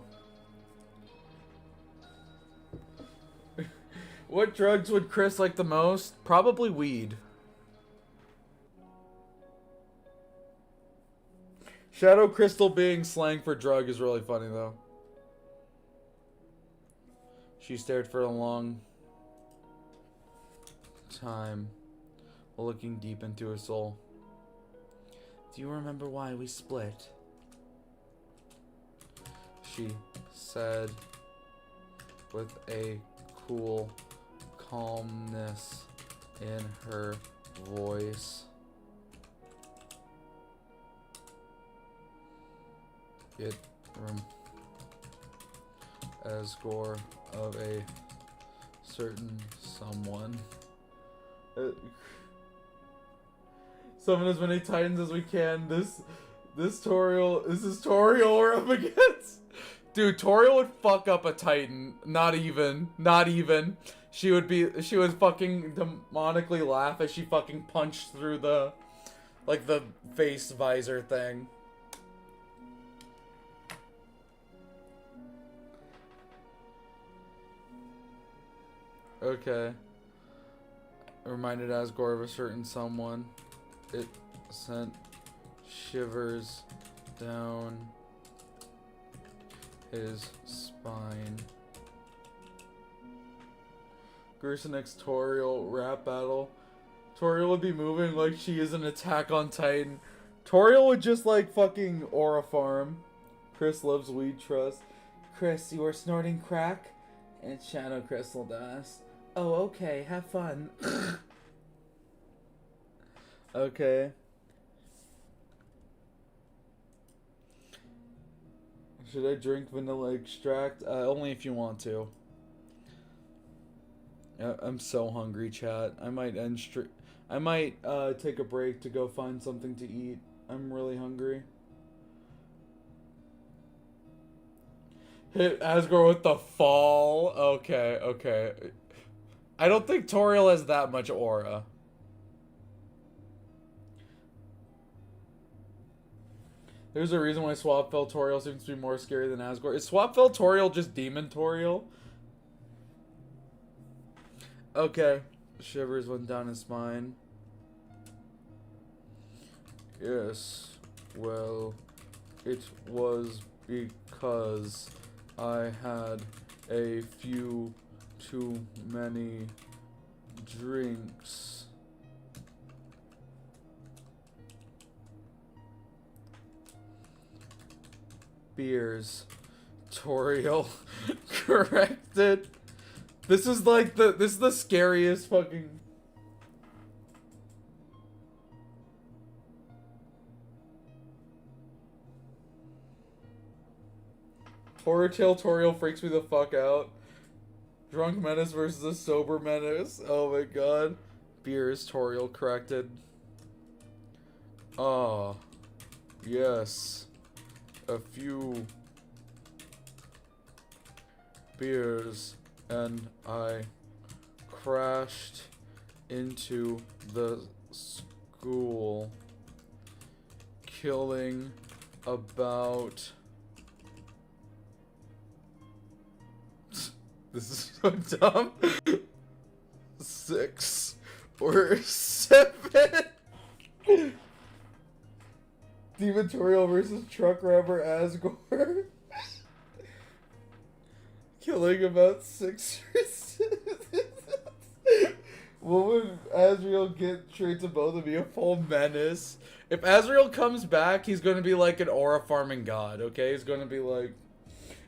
What drugs would Chris like the most? Probably weed. Shadow Crystal being slang for drug is really funny though. She stared for a long time, looking deep into her soul. Do you remember why we split? She said with a cool calmness in her voice. It Asgore of a certain someone. Summon as many titans as we can. This is Toriel we're up against. Dude, Toriel would fuck up a titan. Not even. She would fucking demonically laugh as she fucking punched through the face visor thing. Okay. Reminded Asgore of a certain someone. It sent shivers down his spine. Gerson x Toriel rap battle. Toriel would be moving like she is an Attack on Titan. Toriel would just like fucking aura farm. Chris loves weed trust. Chris, you are snorting crack? And Shadow Crystal does. Oh, okay, have fun. Okay. Should I drink vanilla extract? Only if you want to. I'm so hungry, chat. I might take a break to go find something to eat. I'm really hungry. Hit Asgore with the fall. Okay. I don't think Toriel has that much aura. There's a reason why Swapfell Toriel seems to be more scary than Asgore. Is Swapfell Toriel just Demon Toriel? Okay. Shivers went down his spine. Yes. Well, it was because I had a few too many drinks. Beers. Toriel corrected. This is the scariest fucking. Horror Tale Toriel freaks me the fuck out. Drunk Menace versus a sober Menace. Oh my god. Beers Toriel corrected. Ah. Yes. A few beers and I crashed into the school, killing about... This is so dumb. 6 or 7. Demon Toriel versus Truck Robber Asgore. Killing about 6 or 7. What would Azrael get traits of both of be a full menace? If Azrael comes back, he's gonna be like an aura farming god, okay? He's gonna be like,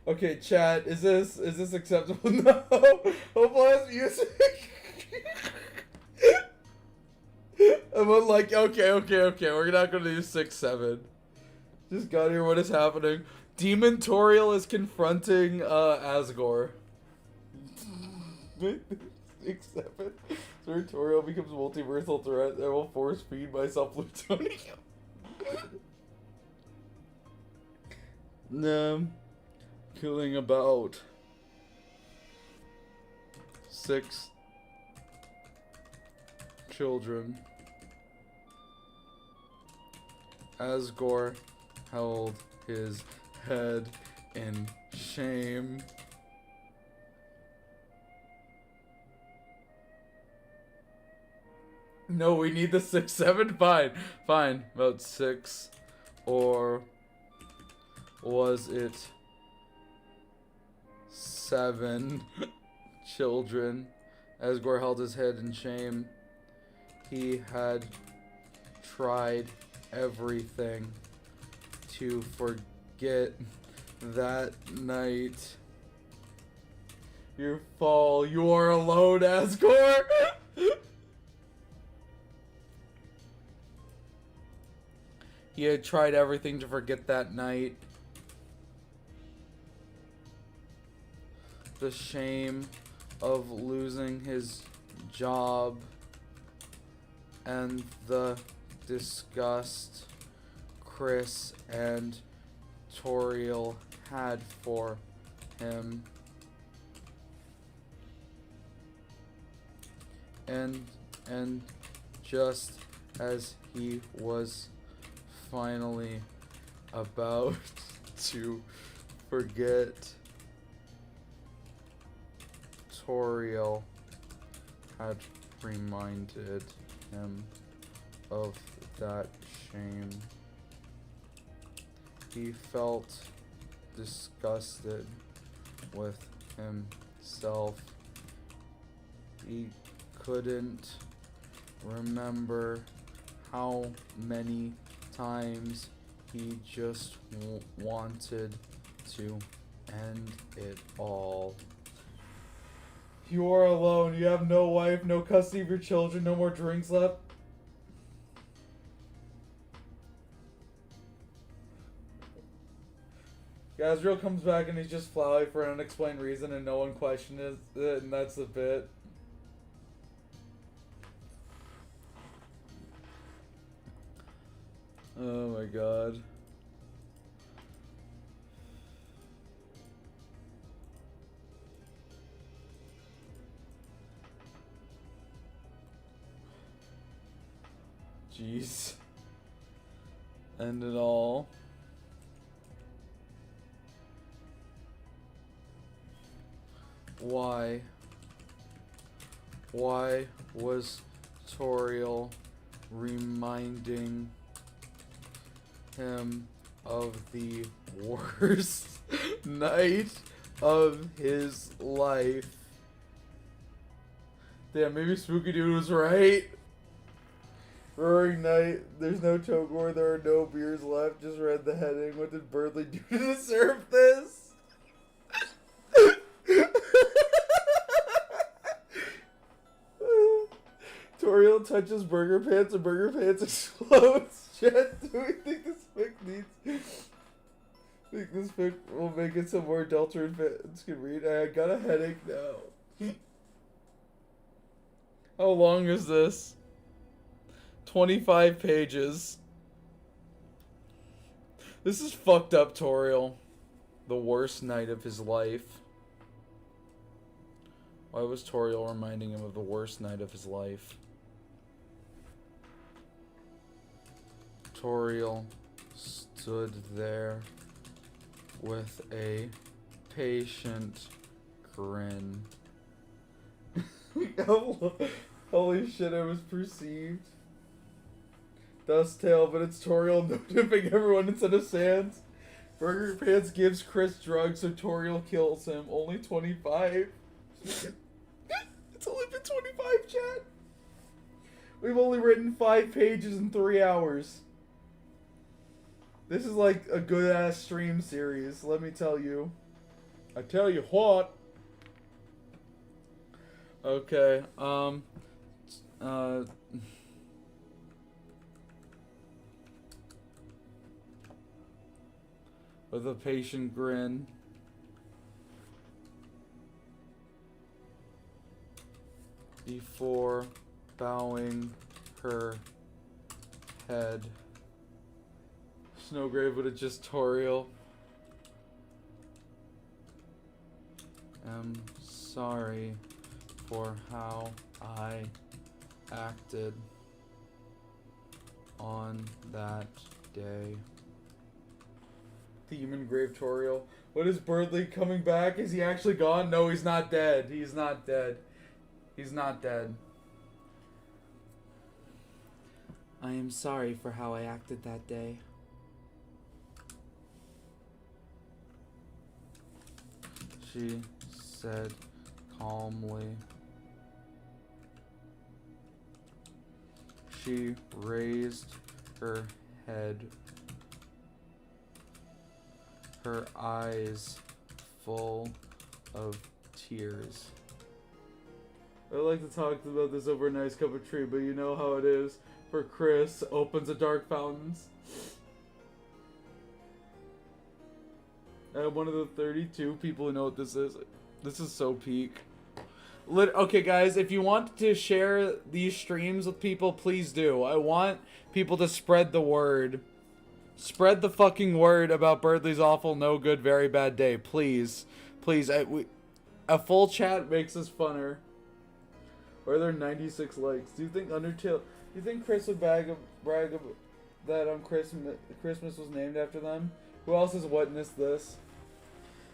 okay, chat, is this acceptable? No. Hopeless music. I'm like, okay, we're not gonna do 6, 7. Just got here, what is happening? Demon Toriel is confronting Asgore. 6, 7. Sir Toriel becomes a multiversal threat that will force feed myself plutonium. Killing about 6 children. Asgore held his head in shame. No, we need the 6, 7. Fine. About 6, or was it 7 children? Asgore held his head in shame. He had tried everything to forget that night. Your fall. You are alone, Asgore. He had tried everything to forget that night. The shame of losing his job and the disgust Chris and Toriel had for him. And just as he was finally about to forget, Toriel had reminded him of that shame. He felt disgusted with himself. He couldn't remember how many times he just wanted to end it all. You are alone. You have no wife, no custody of your children, no more drinks left. Gazriel comes back and he's just Flowey for an unexplained reason and no one questioned it, and that's the bit. Oh my god. Jeez. End it all. Why? Why was Toriel reminding him of the worst night of his life? Damn, maybe Spooky Dude was right. Roaring night, there's no Togor, there are no beers left. Just read the heading. What did Birdley do to deserve this? Toriel touches Burger Pants and Burger Pants explodes. Chat, do we think this fic needs... think this fic will make it so more Deltarune fans can read? I got a headache now. How long is this? 25 pages. This is fucked up, Toriel. The worst night of his life. Why was Toriel reminding him of the worst night of his life? Toriel stood there with a patient grin. Holy shit, I was perceived. Dust Tail, but it's Toriel no dipping everyone instead of Sans. Burger Pants gives Chris drugs, so Toriel kills him. Only 25. It's only been 25, chat. We've only written 5 pages in 3 hours. This is like a good ass stream series, let me tell you. I tell you what. Okay, with a patient grin. Before bowing her head. Snowgrave, but it's just Toriel. I'm sorry for how I acted on that day. Demon Grave Toriel. What is Birdley coming back? Is he actually gone? No, he's not dead. He's not dead. He's not dead. I am sorry for how I acted that day. She said calmly. She raised her head, her eyes full of tears. I like to talk about this over a nice cup of tea, but you know how it is. For Chris, opens a dark fountains. I'm one of the 32 people who know what this is. This is so peak. Okay, guys, if you want to share these streams with people, please do. I want people to spread the word. Spread the fucking word about Birdley's awful, no good, very bad day. Please. Please. A full chat makes us funner. Or are there 96 likes? Do you think Undertale... Do you think Chris would brag that Christmas was named after them? Who else has witnessed this?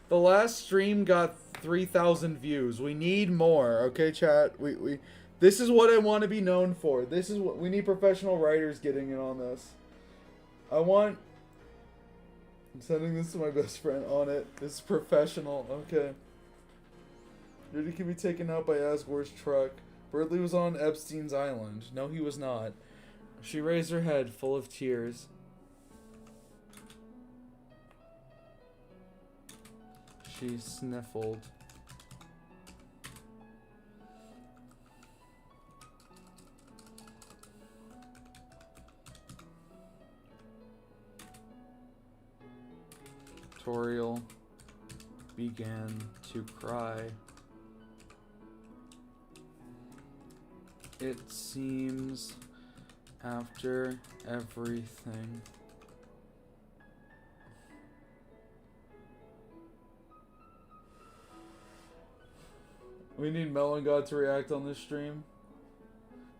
The last stream got 3,000 views. We need more, okay, chat? This is what I want to be known for. This is what we need. Professional writers getting in on this. I'm sending this to my best friend on it. This is professional. Okay. Rudy can be taken out by Asgore's truck. Birdley was on Epstein's island. No, he was not. She raised her head, full of tears. She sniffled. Toriel began to cry. It seems after everything. We need Melon God to react on this stream.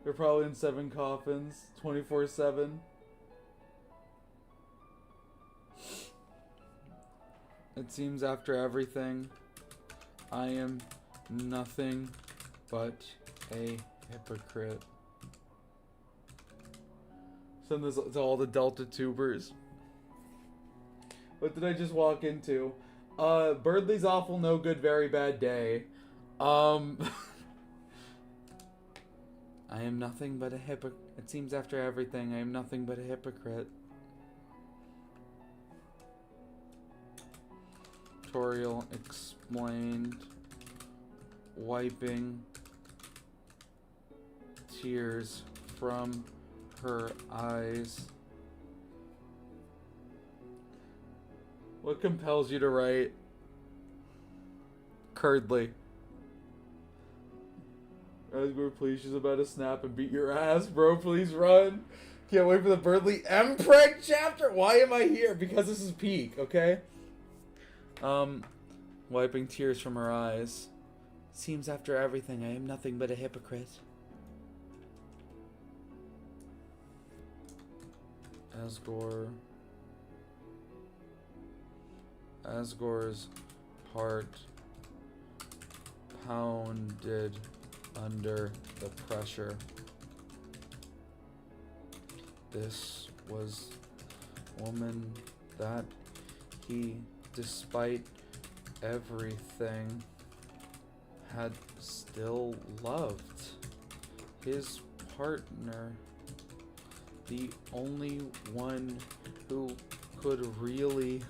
They're probably in 7 coffins, 24/7. It seems after everything, I am nothing but a hypocrite. Send this to all the Delta tubers. What did I just walk into? Birdley's awful, no good, very bad day. I am nothing but a hypocrite. It seems after everything, I am nothing but a hypocrite. Toriel explained, wiping tears from her eyes. What compels you to write? Curdly. Asgore, please, she's about to snap and beat your ass, bro. Please run. Can't wait for the Birdley Mpreg chapter. Why am I here? Because this is peak, okay? Wiping tears from her eyes. Seems after everything, I am nothing but a hypocrite. Asgore's heart pounded under the pressure. This was woman that he, despite everything, had still loved. His partner, the only one who could really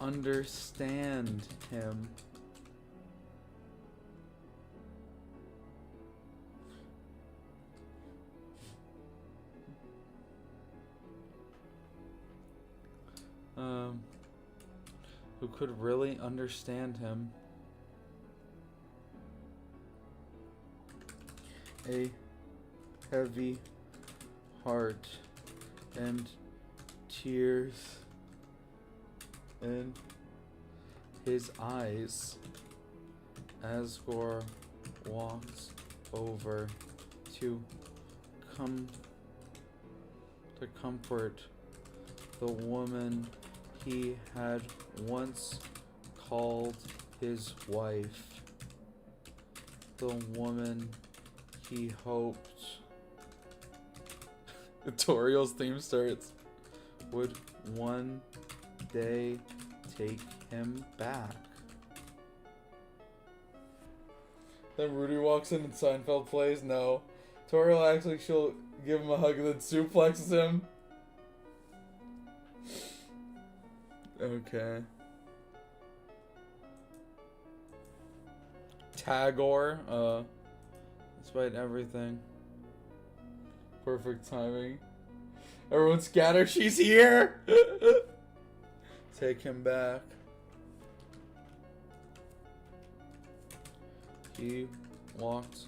understand him. Who could really understand him. A heavy heart and tears in his eyes. Asgore walks over to comfort the woman he had once called his wife. The woman he hoped Toriel's theme starts would one day take him back. Then Rudy walks in and Seinfeld plays. No. Toriel acts like she'll give him a hug and then suplexes him. Okay. Tagore, despite everything. Perfect timing. Everyone scatter, she's here! Take him back. He walked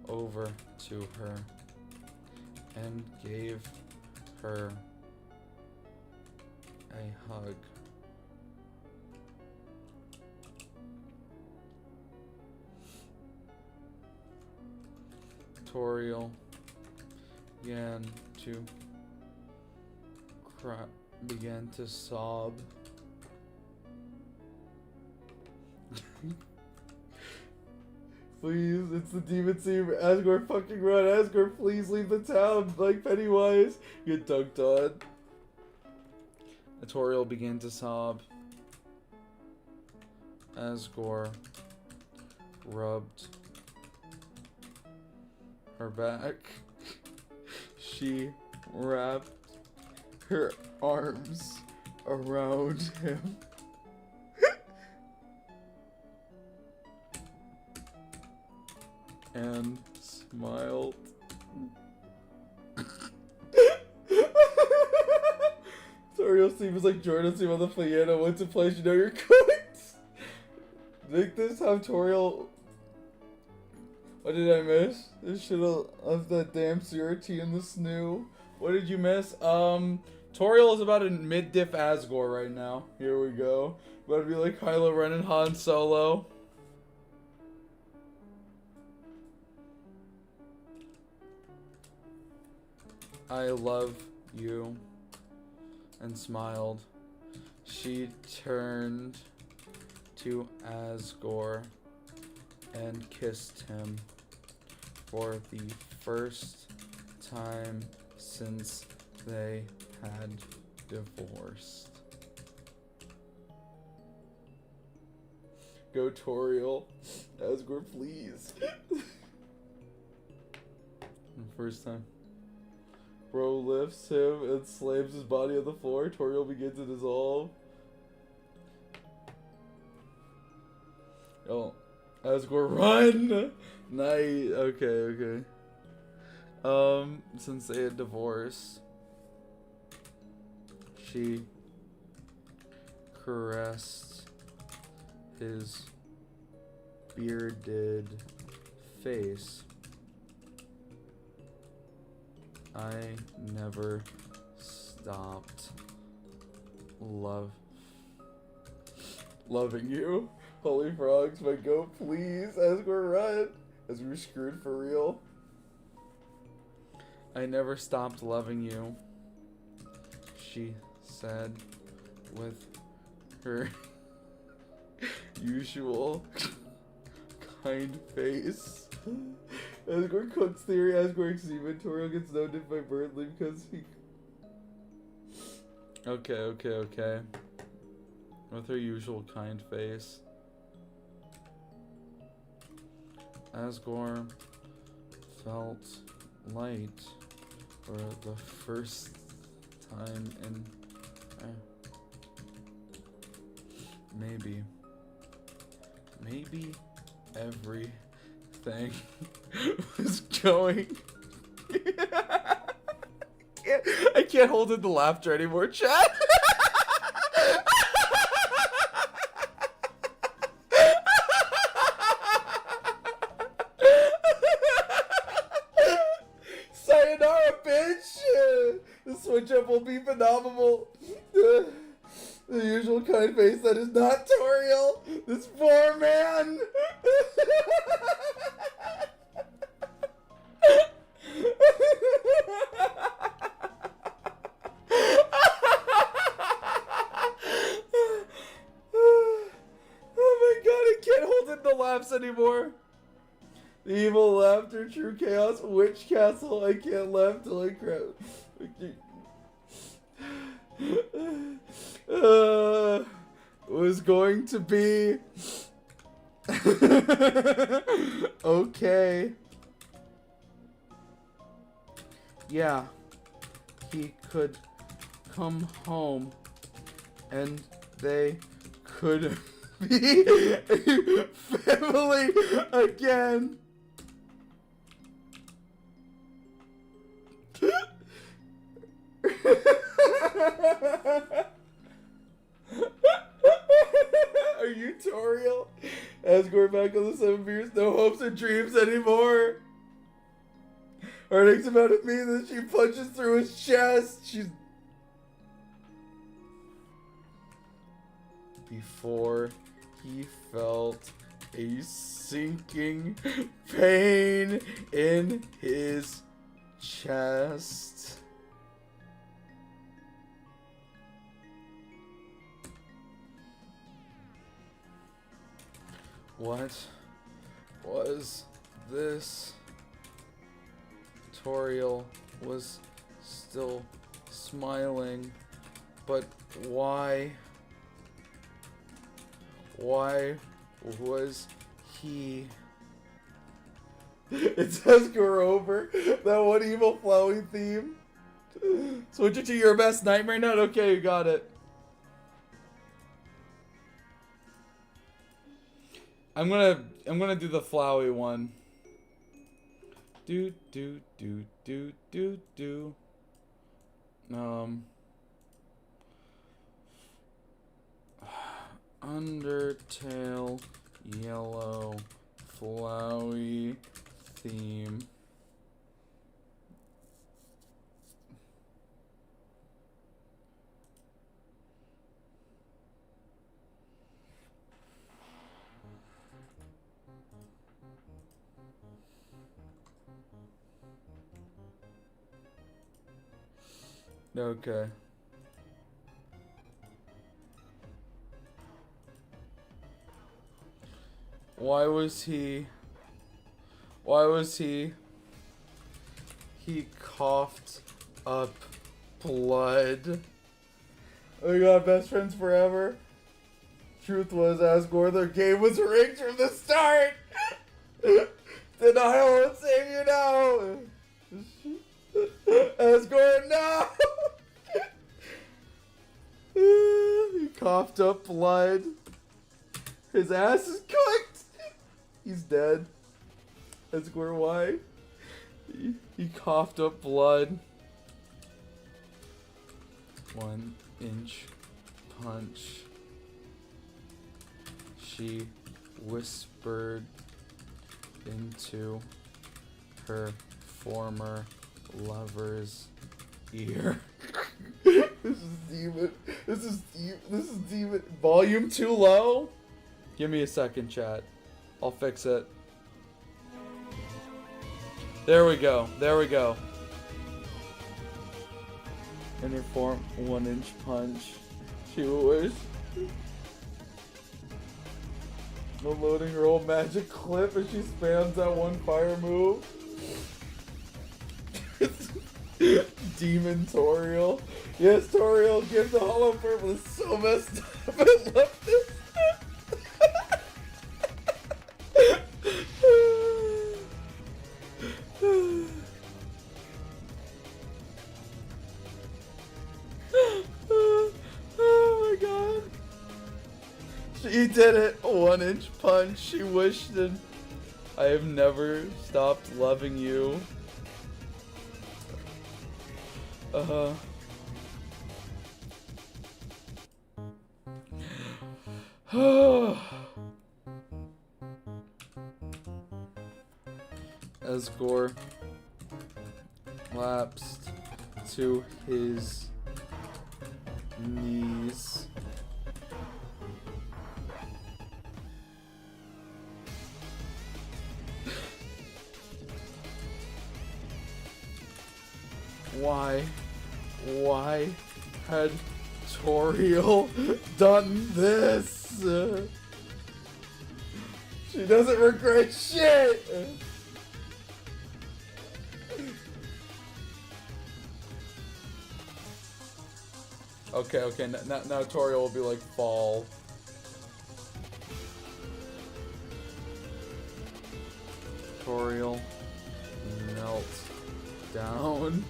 over to her and gave her a hug. Toriel began to sob. Please, it's the demon team. Asgore, fucking run. Asgore, please leave the town. Like Pennywise. Get dunked on. Toriel began to sob. Asgore rubbed her back. She wrapped her arms around him. And smiled. Toriel seems like Jordan seemed on the piano. Once it plays, you know you're good. Make this have Toriel. What did I miss? This shit of that damn CRT and the snoo. What did you miss? Toriel is about a mid-diff Asgore right now. Here we go. About to be like Kylo Ren and Han Solo. I love you. And smiled. She turned to Asgore and kissed him for the first time since they had divorced. Go Toriel. Asgore, please. First time. Bro lifts him and slams his body on the floor. Toriel begins to dissolve. Oh, Asgore, run! Nice. Okay. Since they had divorced, she caressed his bearded face. I never stopped loving you. Holy frogs, my goat, please. Asgore, run. As we were screwed for real. I never stopped loving you, she said with her usual kind face. Asgore Cook's theory, Asgore semen. Toriel gets noted by Burnley because he... Okay. With her usual kind face. Asgore felt light for the first time in... Maybe everything was going... I can't hold in the laughter anymore, chat. Sayonara, bitch! The switch up will be phenomenal. The usual kind face that is not Toriel. This poor man. Oh my god, I can't hold in the laughs anymore. The evil laughter, true chaos, witch castle. I can't laugh till I cry. Was going to be okay. Yeah, he could come home and they could be a family again. Are you Toriel? Asgore back on the 7 beers. No hopes or dreams anymore. Earnings about it mean that she punches through his chest. She's... Before he felt a sinking pain in his chest. What was this? Toriel was still smiling, but why? Why was he? It says go over that one evil flowy theme. Switch it to your best nightmare note. Okay, you got it. I'm gonna do the flowy one. Do. Undertale yellow flowy theme. Okay. Why was he? He coughed up blood. Oh my god, best friends forever. Truth was, Asgore, their game was rigged from the start. Denial won't save you now. Asgore, no! He coughed up blood. His ass is cooked. He's dead. Asgore, why? He coughed up blood. 1 inch punch. She whispered into her former lover's ear. This is demon. This is demon. Volume too low? Give me a second, chat. I'll fix it. There we go. In her form, 1 inch punch. She was. Loading her old magic clip as she spams that one fire move. Demon Toriel. Yes, Toriel, give the hollow purple. It's so messed up. I love this. Oh my god. She did it. 1-inch punch. She wished it. I have never stopped loving you. Asgore lapsed to his knees. Why had Toriel done this? She doesn't regret shit! Okay, now Toriel will be like, fall. Toriel melt down.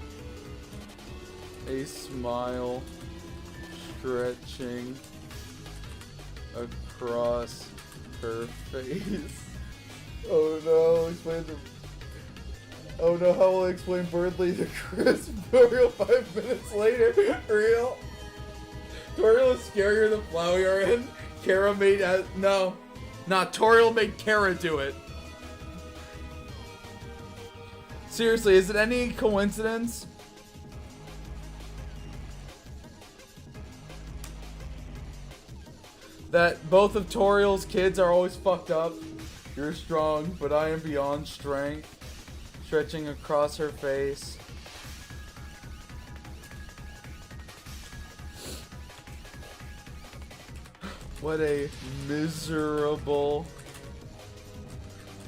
A smile stretching across her face. Oh no, explain the... Oh no, how will I explain Birdly to Chris Toriel 5 minutes later? Real? Toriel is scarier than Flowier, and Kara made... No. Nah, Toriel made Kara do it. Seriously, is it any coincidence? That both of Toriel's kids are always fucked up. You're strong, but I am beyond strength. Stretching across her face. What a miserable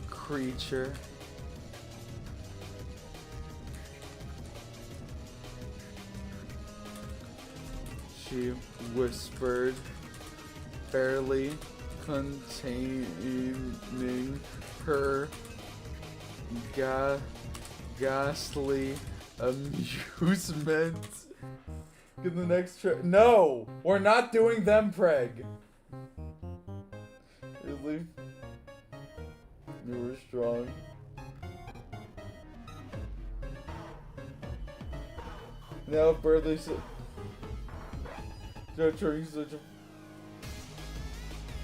creature. She whispered, barely containing her ghastly amusement. Get the next No! We're not doing them, Preg! Really? You were strong. Now Birdley's... such a...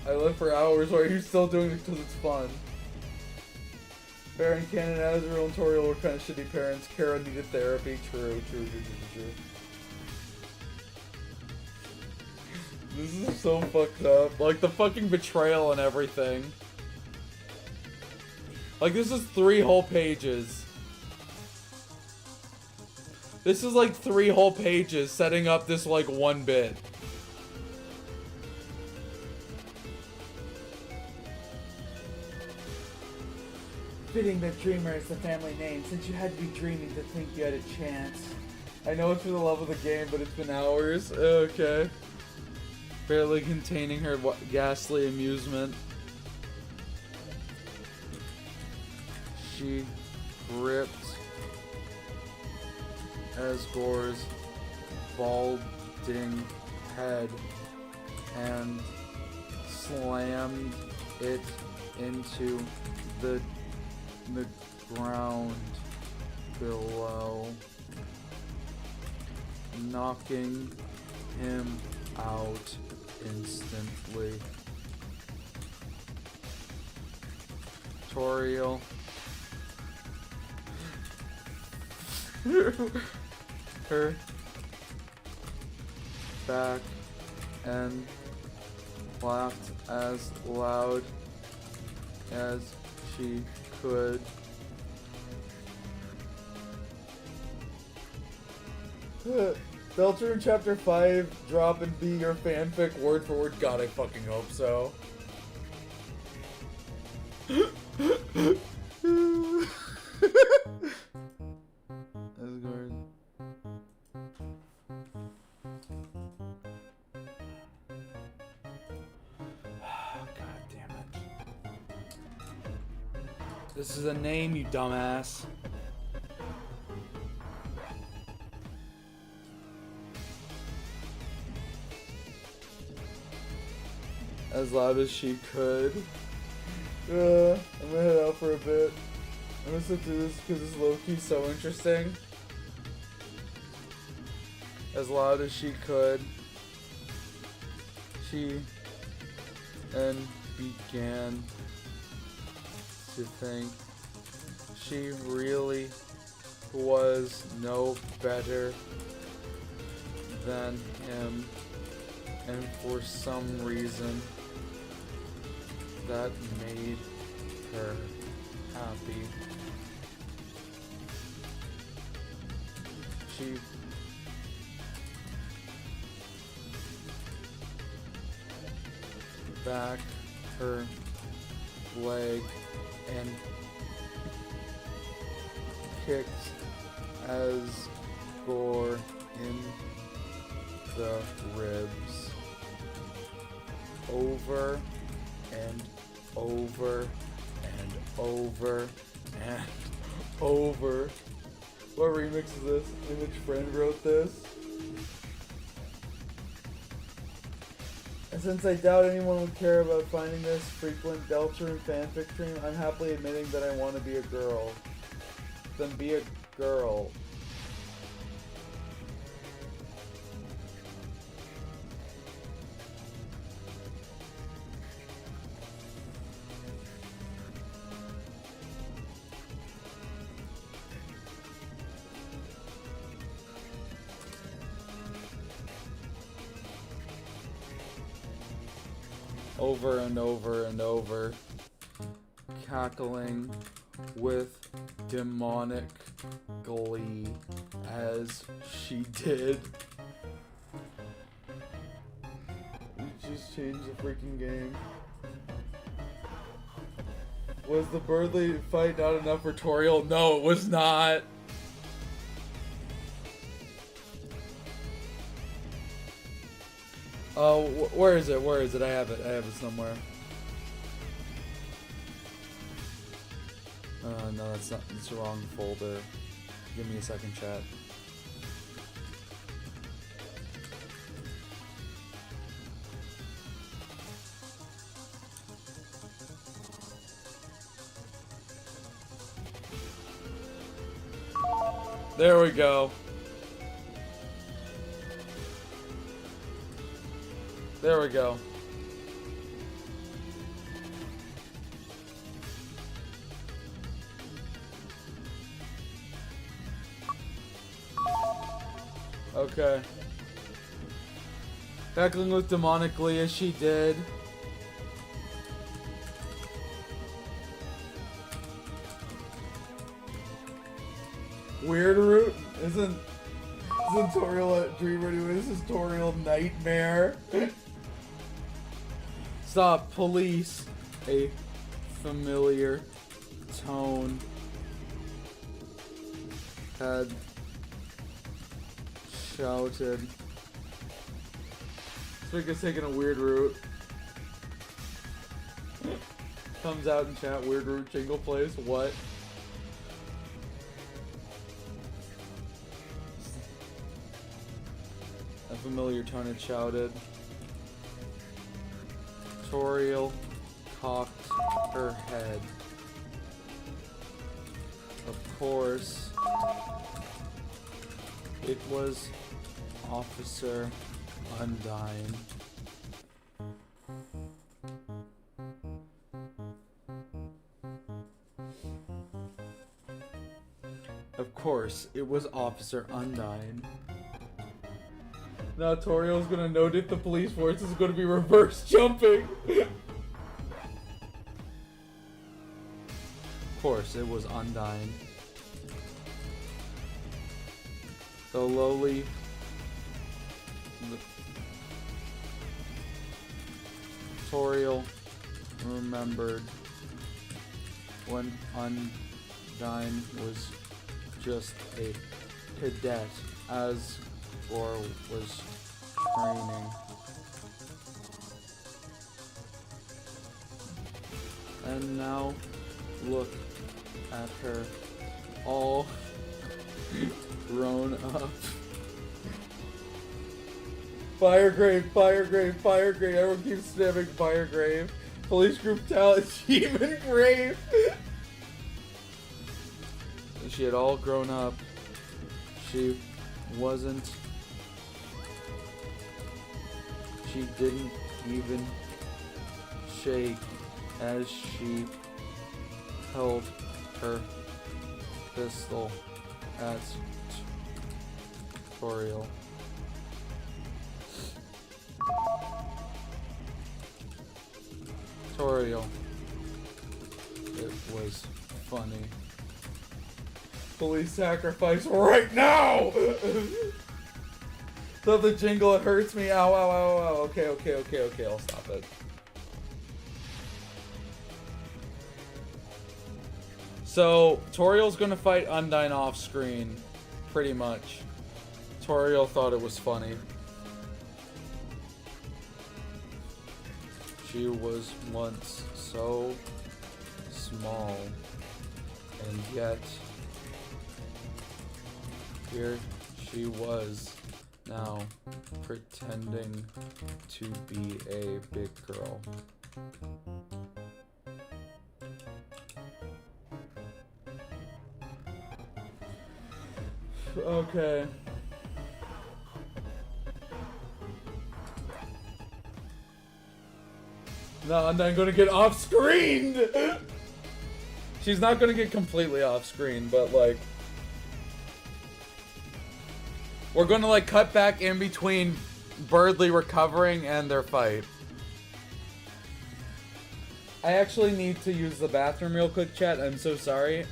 I live for hours, or are you still doing it because it's fun? Baron Cannon, Azrael, and Toriel were kind of shitty parents. Kara needed therapy. True. This is so fucked up. Like, the fucking betrayal and everything. Like, this is 3 whole pages. This is like 3 whole pages setting up this, like, 1 bit. Fitting that Dreamer is the family name, since you had to be dreaming to think you had a chance. I know it's for the love of the game, but it's been hours. Okay. Barely containing her ghastly amusement. She gripped Asgore's balding head and slammed it into the ground below, knocking him out instantly. Toriel her back and laughed as loud as she could. Deltarune Chapter 5 drop and be your fanfic word for word. God, I fucking hope so. Asgard. God damn it. This is a name, you dumbass. As loud as she could. I'm gonna head out for a bit. I'm gonna sit through this because this low-key is so interesting. As loud as she could, she then began to think she really was no better than him, and for some reason that made her happy. She back her leg and kicked as gore in the ribs over and over and over and over. What remix is this? Image Friend wrote this. And since I doubt anyone would care about finding this frequent Deltarune fanfic stream, I'm happily admitting that I want to be a girl. Then be a girl. Over and over and over, cackling with demonic glee as she did. You just changed the freaking game. Was the Birdly fight not enough for Toriel? No, it was not. Oh, where is it? Where is it? I have it. I have it somewhere. No, that's not. It's the wrong folder. Give me a second, chat. There we go. There we go. Okay. Cackling with demonically as she did. Weird root? Isn't Toriel a dreamer anyway? This is Toriel Nightmare. Stop, police. A familiar tone had shouted. This taking a weird route. Comes out in chat, weird route jingle plays. What? A familiar tone had shouted. Toriel cocked her head. Of course, it was Officer Undyne. Of course, it was Officer Undyne. Now Toriel's gonna note if the police force is gonna be reverse jumping. Of course, it was Undyne. The lowly... Toriel remembered when Undyne was just a cadet as Gore was training. And now look at her, all grown up. Firegrave, Firegrave, Firegrave. Everyone keeps snapping Firegrave. Police group talent, Achievement Grave. She had all grown up. She wasn't. She didn't even shake as she held her pistol at Toriel. Toriel. It was funny. Police sacrifice right now! Love the jingle, it hurts me. Ow, ow, ow, ow. Okay, I'll stop it. So, Toriel's gonna fight Undyne off screen, pretty much. Toriel thought it was funny. She was once so small, and yet here she was now pretending to be a big girl. Okay. No, I'm not gonna get off screen. She's not gonna get completely off screen, but like, we're gonna like cut back in between Birdley recovering and their fight. I actually need to use the bathroom real quick, chat. I'm so sorry.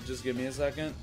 Just give me a second.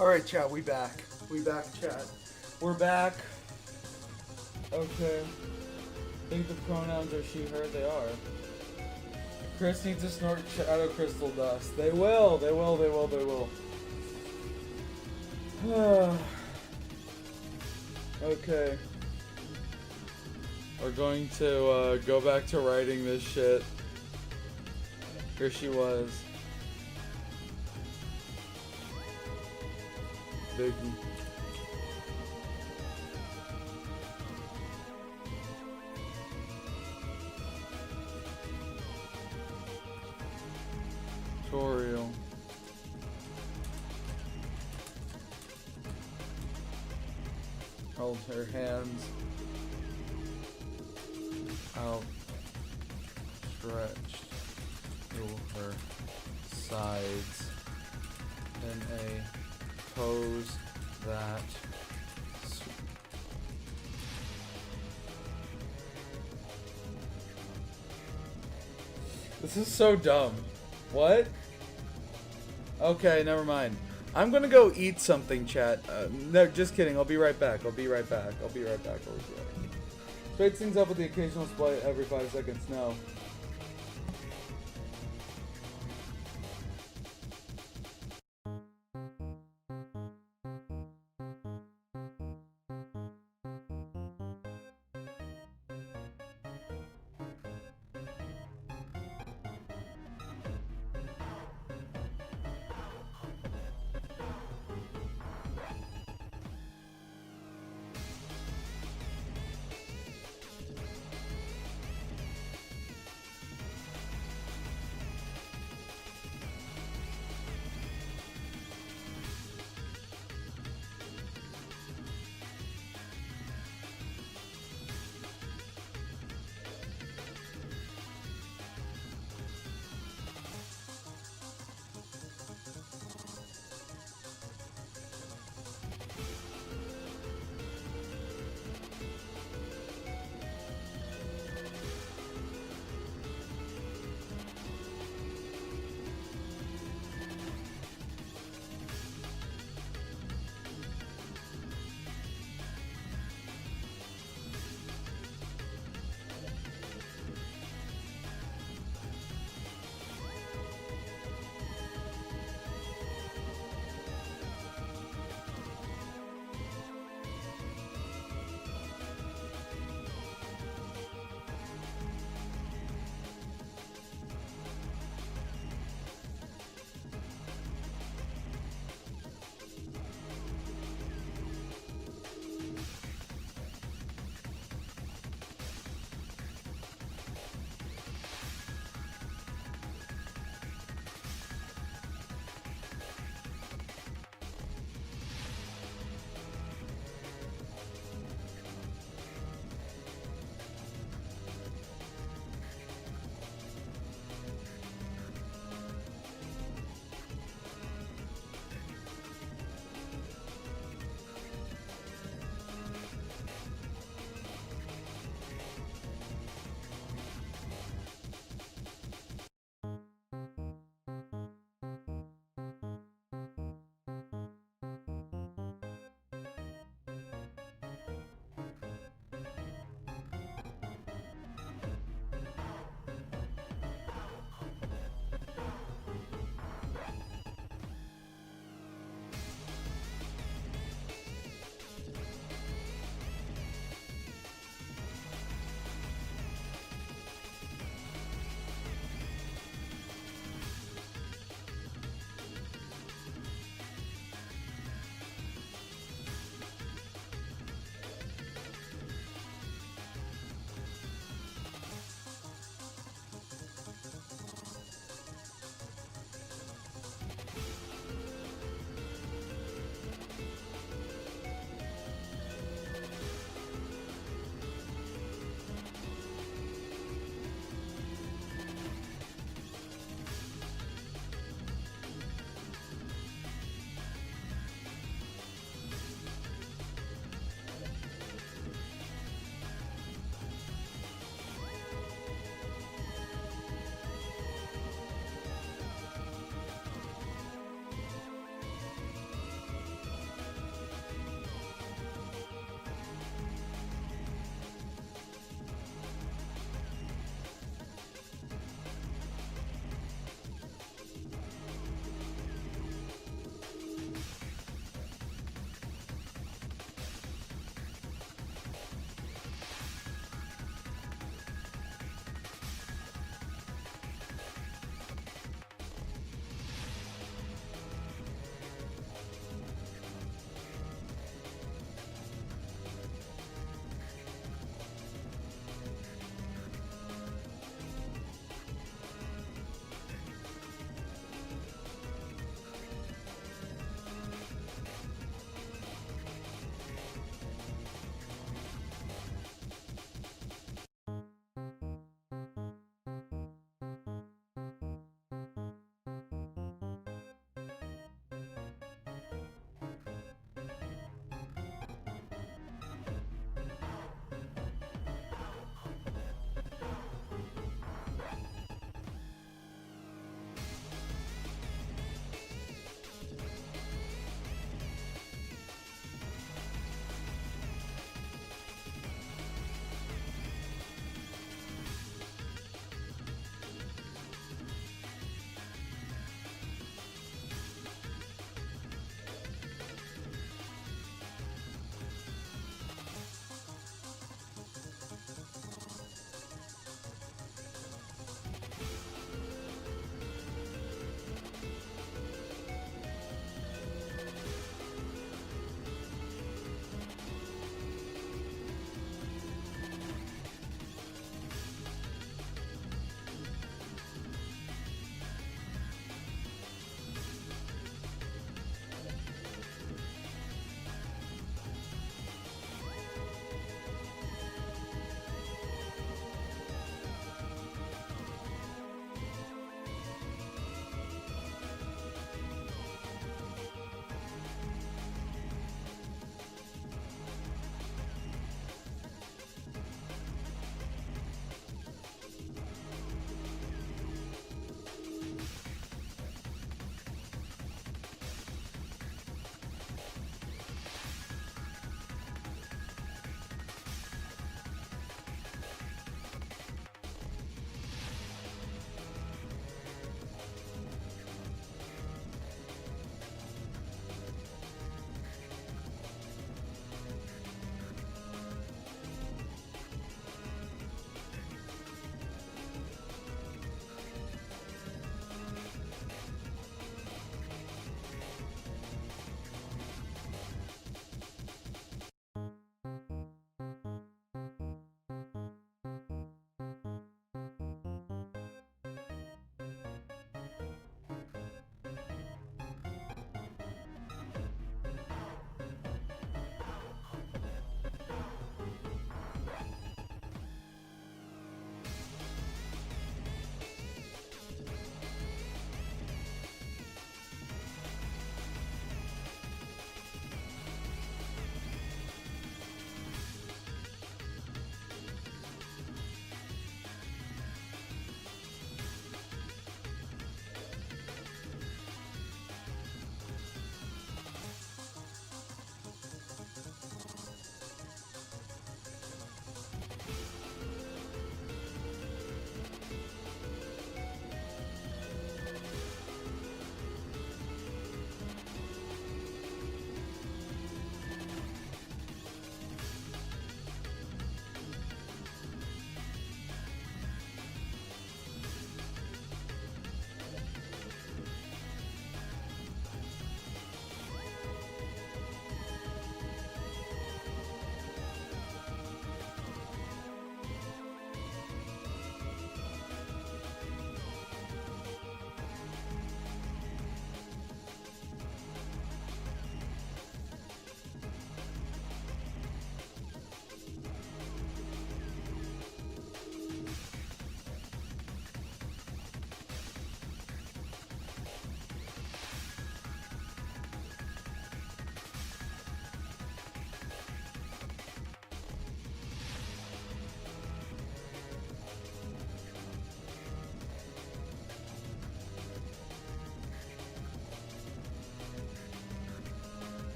Alright, chat, we back. We back, chat. We're back. Okay. I think the pronouns are she, her, they are. Chris needs to snort shadow crystal dust. They will. Okay. We're going to go back to writing this shit. Here she was. big. Tutorial. Held her hands out, stretched to her sides in a pose that this is so dumb. What? Okay, never mind. I'm gonna go eat something, chat. No, just kidding. I'll be right back. I'll be right back. Straight things up with the occasional split every 5 seconds. No.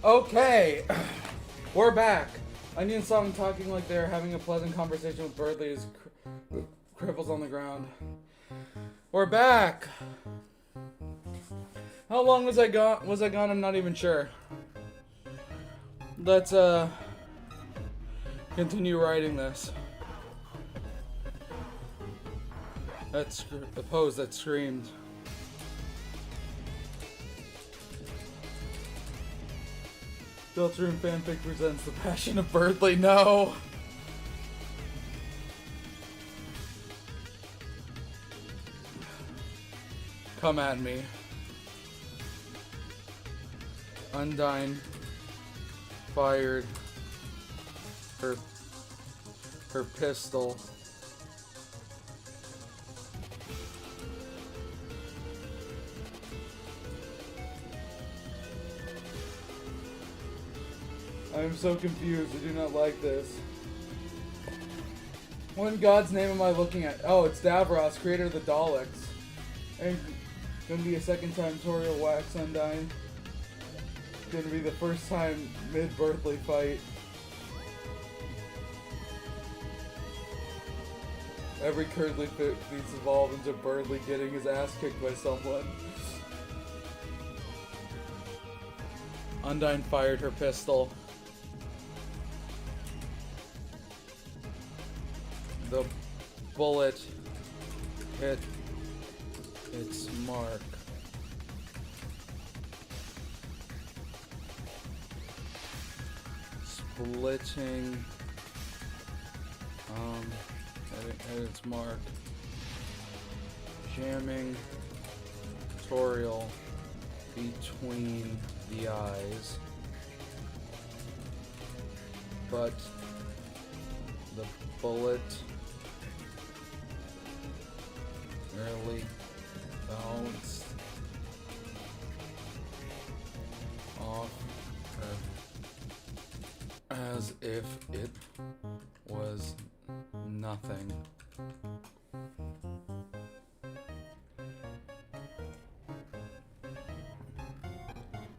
Okay, we're back. Onion Song talking like they're having a pleasant conversation with Birdley as cripples on the ground. We're back. How long was I gone? I'm not even sure. Let's continue writing this. That's the pose that screamed. Deltarune fanfic presents The Passion of Birdley. No! Come at me. Undyne fired her pistol. I am so confused. I do not like this. What in God's name am I looking at? Oh, it's Davros, creator of the Daleks. And gonna be a second time Toriel wax Undyne. Gonna be the first time mid-Birthly fight. Every Curdly fit needs to evolve into Birdley getting his ass kicked by someone. Undyne fired her pistol. The bullet hit its mark. Splitting at its mark. Jamming Toriel between the eyes. But the bullet merely bounced off her as if it was nothing.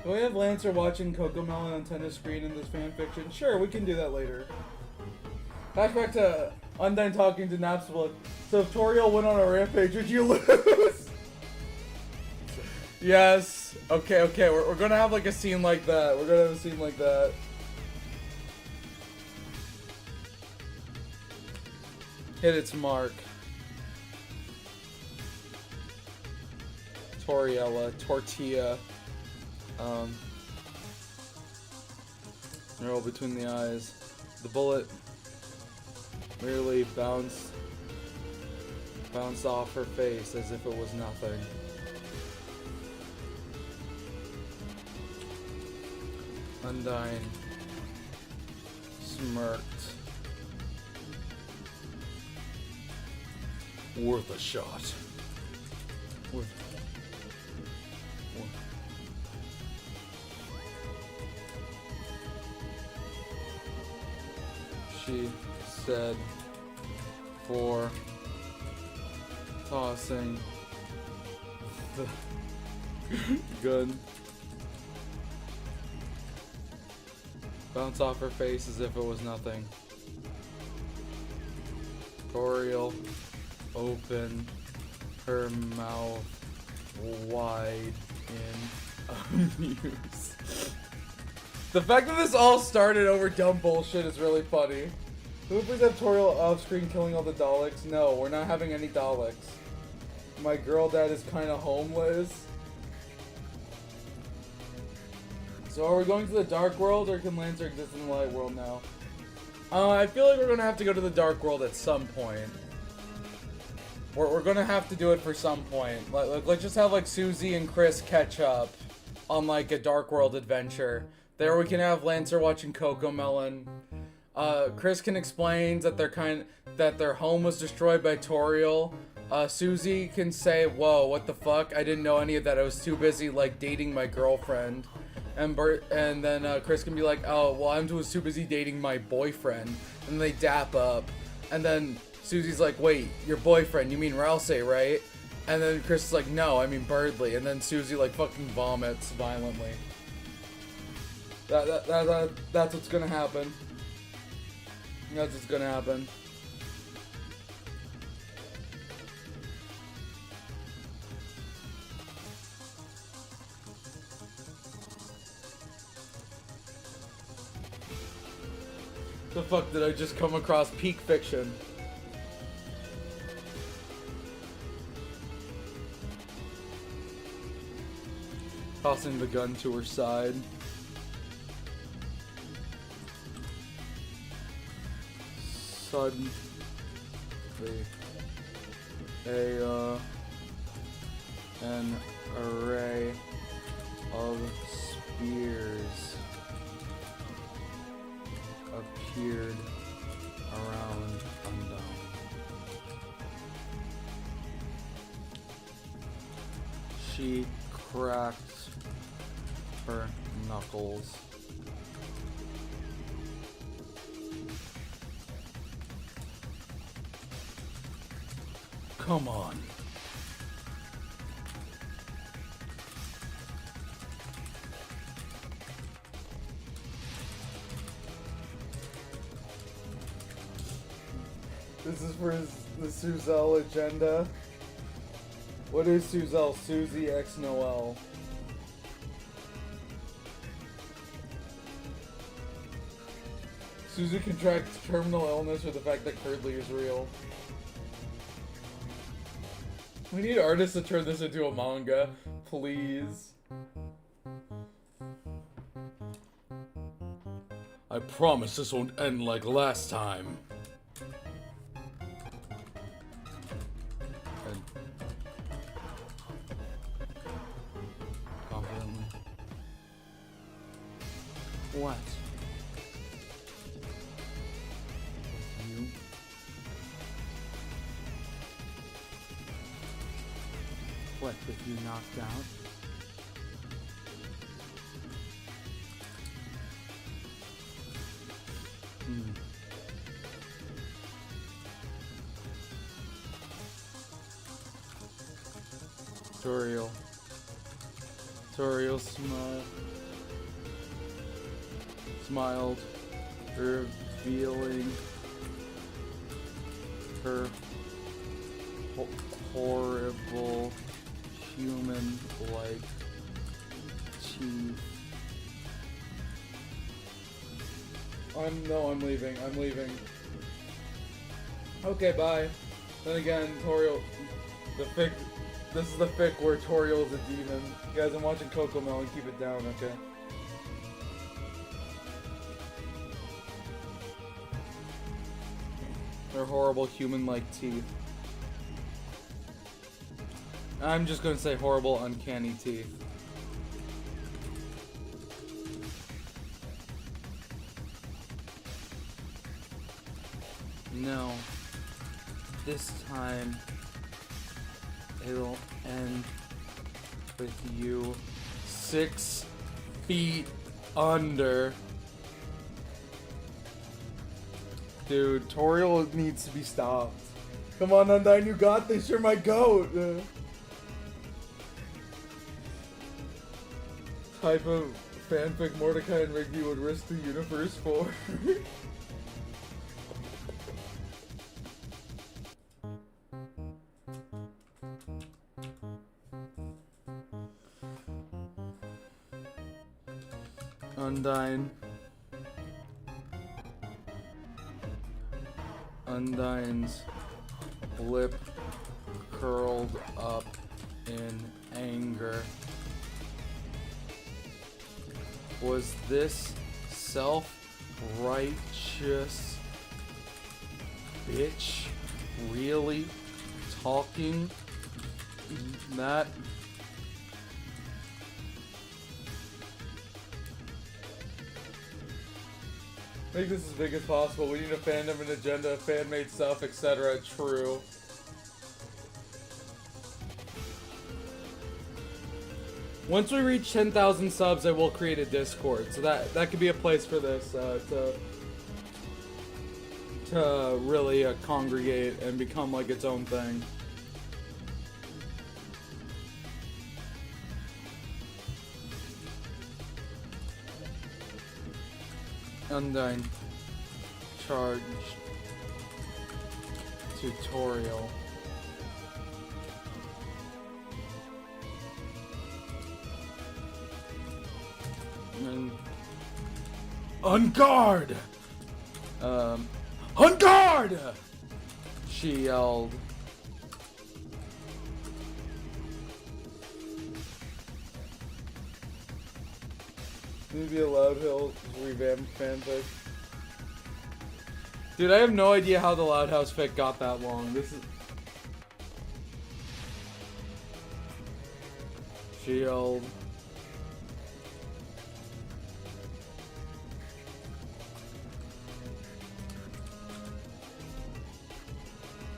Do we have Lancer watching Cocomelon on tennis screen in this fanfiction? Sure, we can do that later. Flashback to Undyne talking to Napstablook. So if Toriel went on a rampage, would you lose? Yes. Okay, we're gonna have like a scene like that. We're gonna have a scene like that. Hit its mark. Tortilla. Roll between the eyes. The bullet merely bounced off her face as if it was nothing. Undyne smirked. Worth a shot. She said for tossing the gun. Bounce off her face as if it was nothing. Toriel opened her mouth wide in amusement. The fact that this all started over dumb bullshit is really funny. Who please have Toriel off screen killing all the Daleks? No, we're not having any Daleks. My girl dad is kinda homeless. So are we going to the Dark World, or can Lancer exist in the Light World now? I feel like we're gonna have to go to the Dark World at some point. We're gonna have to do it for some point. Let's just have like Susie and Chris catch up on like a Dark World adventure. There we can have Lancer watching Cocomelon. Chris can explain that their home was destroyed by Toriel. Susie can say, "Whoa, what the fuck? I didn't know any of that. I was too busy like dating my girlfriend." And then Chris can be like, "Oh, well, I was too busy dating my boyfriend." And they dap up. And then Susie's like, "Wait, your boyfriend? You mean Rousey, right?" And then Chris is like, "No, I mean Birdley." And then Susie like fucking vomits violently. That's what's gonna happen. That's what's gonna happen. The fuck did I just come across? Peak Fiction. Tossing the gun to her side. Suddenly, an array of spears appeared around Undyne. She cracked her knuckles. Come on. This is for the Suzelle agenda. What is Suzelle? Susie X Noel. Susie contracts terminal illness or the fact that Curdley is real. We need artists to turn this into a manga, please. I promise this won't end like last time. And confidently. What? You? What, with you knocked out? Toriel smiled, revealing her horrible human-like teeth. I'm leaving. Okay, bye. Then again, Toriel, this is the fic where Toriel is a demon. Guys, I'm watching Coco Melon, keep it down, okay? They're horrible human-like teeth. I'm just gonna say horrible, uncanny teeth. No. This time, it'll end with you 6 feet under. Dude, Toriel needs to be stopped. Come on, Undyne, you got this. You're my goat. Type of fanfic Mordecai and Rigby would risk the universe for. Undyne's lip curled up in anger. Was this self-righteous bitch really talking that? Make this as big as possible. We need a fandom, an agenda, fan-made stuff, etc. True. Once we reach 10,000 subs, I will create a Discord. So that could be a place for this to really congregate and become like its own thing. Undyne charge tutorial. And on guard! On guard! She yelled. Maybe a Loud Hill revamped fanfic. Dude, I have no idea how the Loud House fic got that long. This is... She yelled.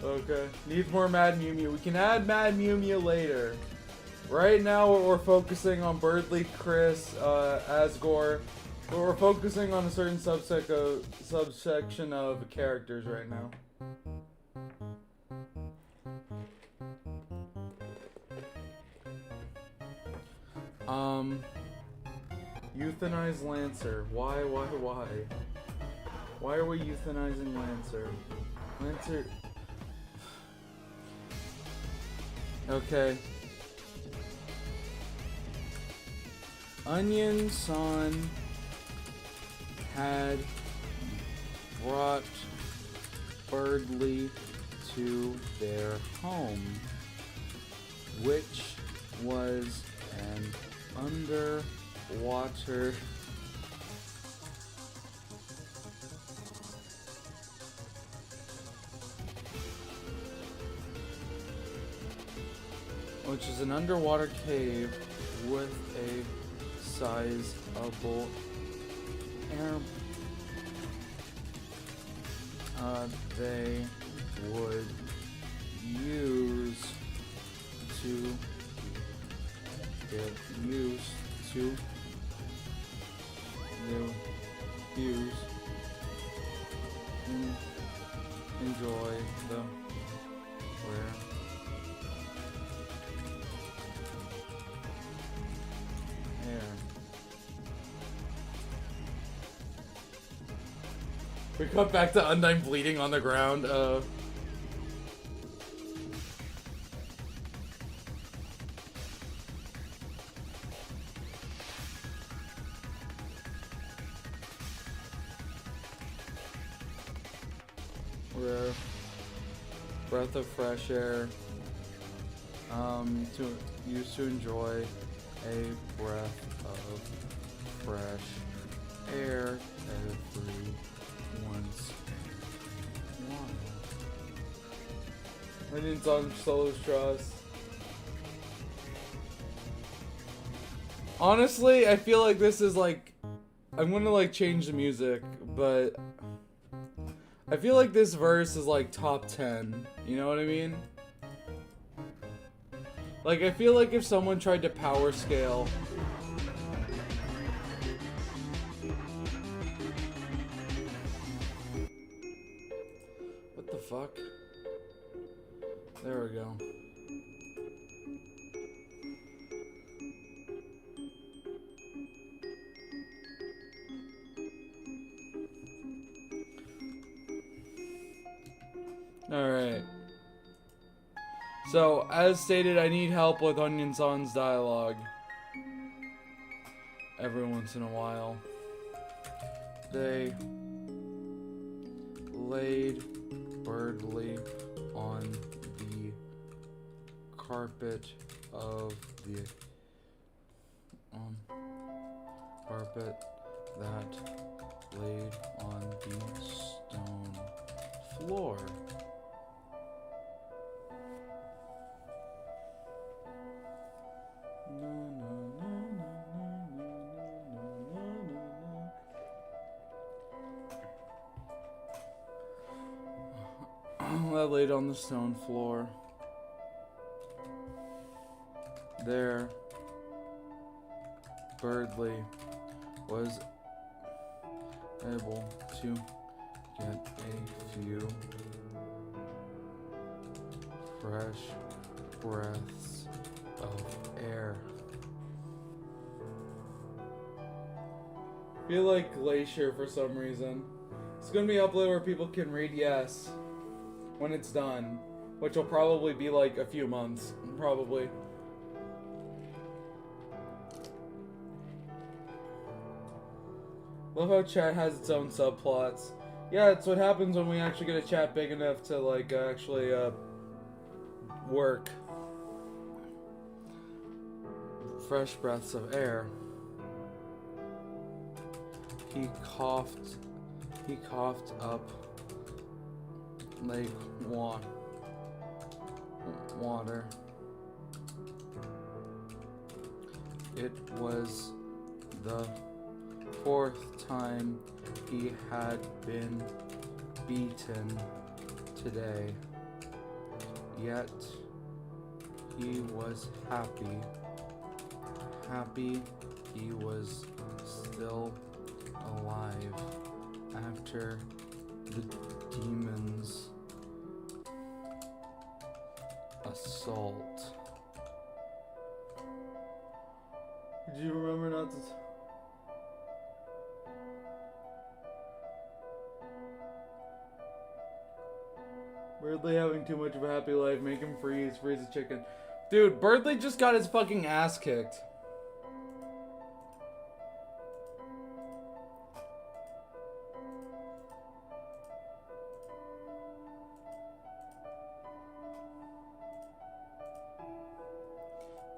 Okay. Needs more Mad Mew Mew. We can add Mad Mew Mew later. Right now we're focusing on Birdly, Chris, Asgore. But we're focusing on a certain subsection of characters right now. Euthanize Lancer. Why? Why are we euthanizing Lancer? Lancer... Okay. Onion Son had brought Birdly to their home, which was an underwater cave with a sizable air. They would use to get used to new views. Enjoy the where. We cut back to Undyne bleeding on the ground. Rare breath of fresh air. To used to enjoy a breath of fresh air every once in a while. Onions on Solo Straws. Honestly, I feel like this is like... I'm gonna like change the music, but... I feel like this verse is like top 10. You know what I mean? Like, I feel like if someone tried to power scale... What the fuck? There we go. Alright. So, as stated, I need help with Onion Son's dialogue. Every once in a while. They laid Birdly on the carpet of the carpet that laid on the stone floor. That laid on the stone floor. There, Birdly was able to get a few fresh breaths of air. Feel like Glacier for some reason. It's gonna be uploaded where people can read yes when it's done, which will probably be like a few months, probably. Love how chat has its own subplots. Yeah, it's what happens when we actually get a chat big enough to like actually work. Fresh breaths of air. He coughed up lake water. It was the fourth time he had been beaten today. Yet he was happy. Happy he was still alive after the demon's assault. Did you remember not to... Birdly having too much of a happy life, make him freeze a chicken. Dude, Birdly just got his fucking ass kicked.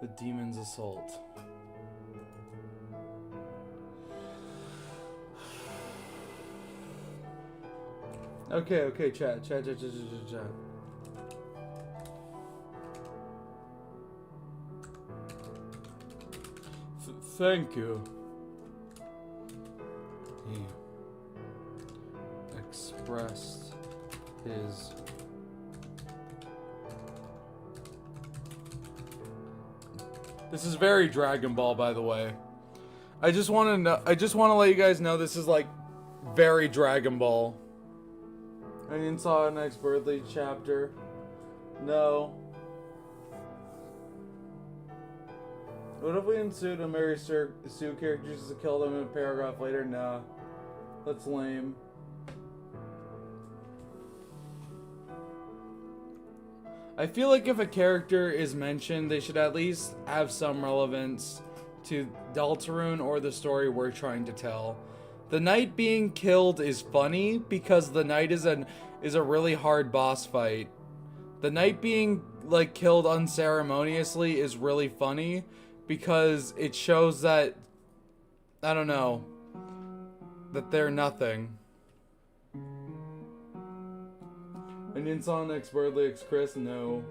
The demon's assault. Okay, chat. Thank you. He expressed his This is very Dragon Ball, by the way. I just want to let you guys know this is like very Dragon Ball. Onion saw a next Birdly chapter. No. What if we ensued a Mary Sue character just to kill them in a paragraph later? Nah. That's lame. I feel like if a character is mentioned, they should at least have some relevance to Deltarune or the story we're trying to tell. The knight being killed is funny because the knight is a really hard boss fight. The knight being like killed unceremoniously is really funny because it shows that, I don't know, that they're nothing. Onion saw next Birdly X Chris, no.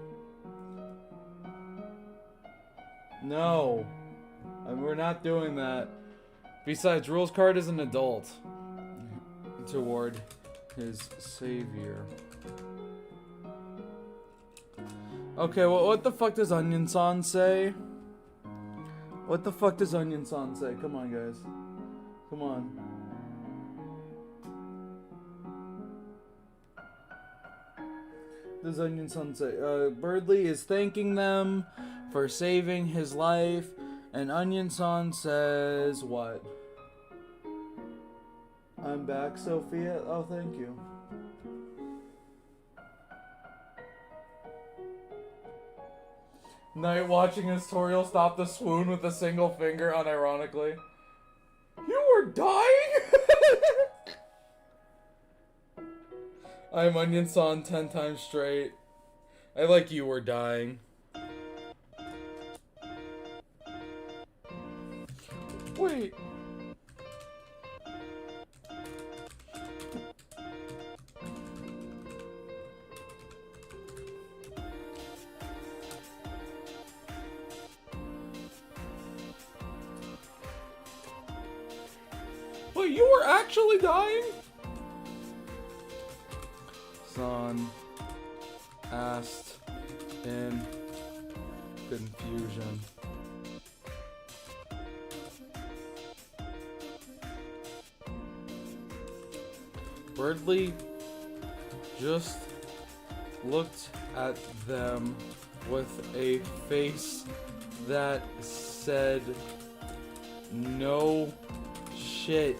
No. We're not doing that. Besides, Rules Card is an adult. Toward his savior. Okay, well, what the fuck does Onion-san say? What the fuck does Onion-san say? Come on, guys. Come on. Does Onion-san say? Birdly is thanking them for saving his life, and Onion-san says what? I'm back, Sophia. Oh, thank you. Knight watching his tutorial stop the swoon with a single finger, unironically. You were dying? I'm Onion-san 10 times straight. I like you were dying. Wait. Wait, you were actually dying? San asked in confusion. Birdly just looked at them with a face that said, "No shit,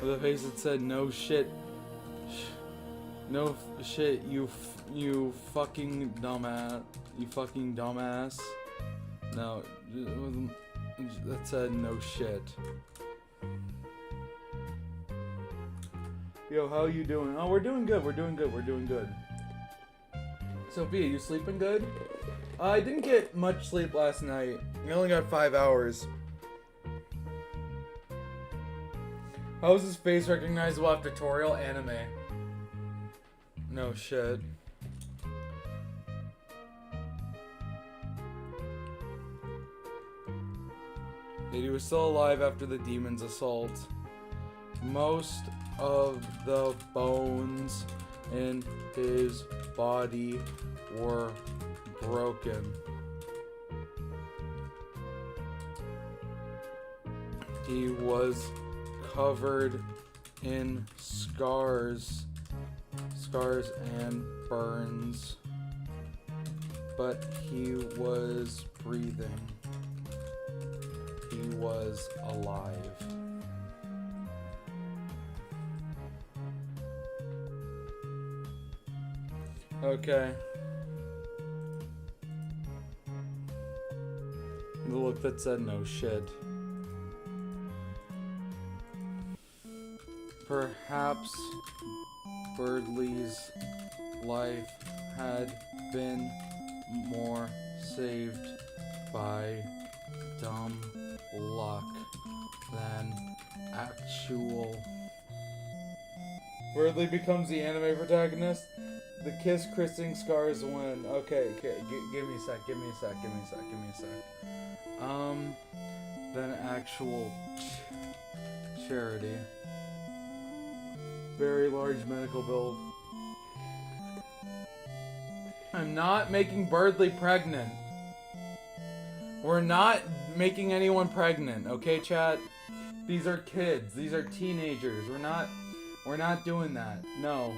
with a face that said, "No shit, no shit, you fucking dumbass, you fucking dumbass." No, that said, "No shit." Yo, how you doing? Oh, we're doing good. We're doing good. We're doing good. Sophia, you sleeping good? I didn't get much sleep last night. I only got 5 hours. How is his face recognizable after tutorial anime? No shit. Yet he was still alive after the demon's assault. Most of the bones in his body were broken. He was covered in scars and burns, but he was breathing. He was alive. Okay. The look that said no shit. Perhaps Birdley's life had been more saved by dumb luck than actual. Birdley becomes the anime protagonist. The kiss kissing scars win. Okay, give me a sec. Then actual charity. Very large medical bill. I'm not making Birdley pregnant. We're not making anyone pregnant, okay, chat? These are kids. These are teenagers. We're not doing that. No.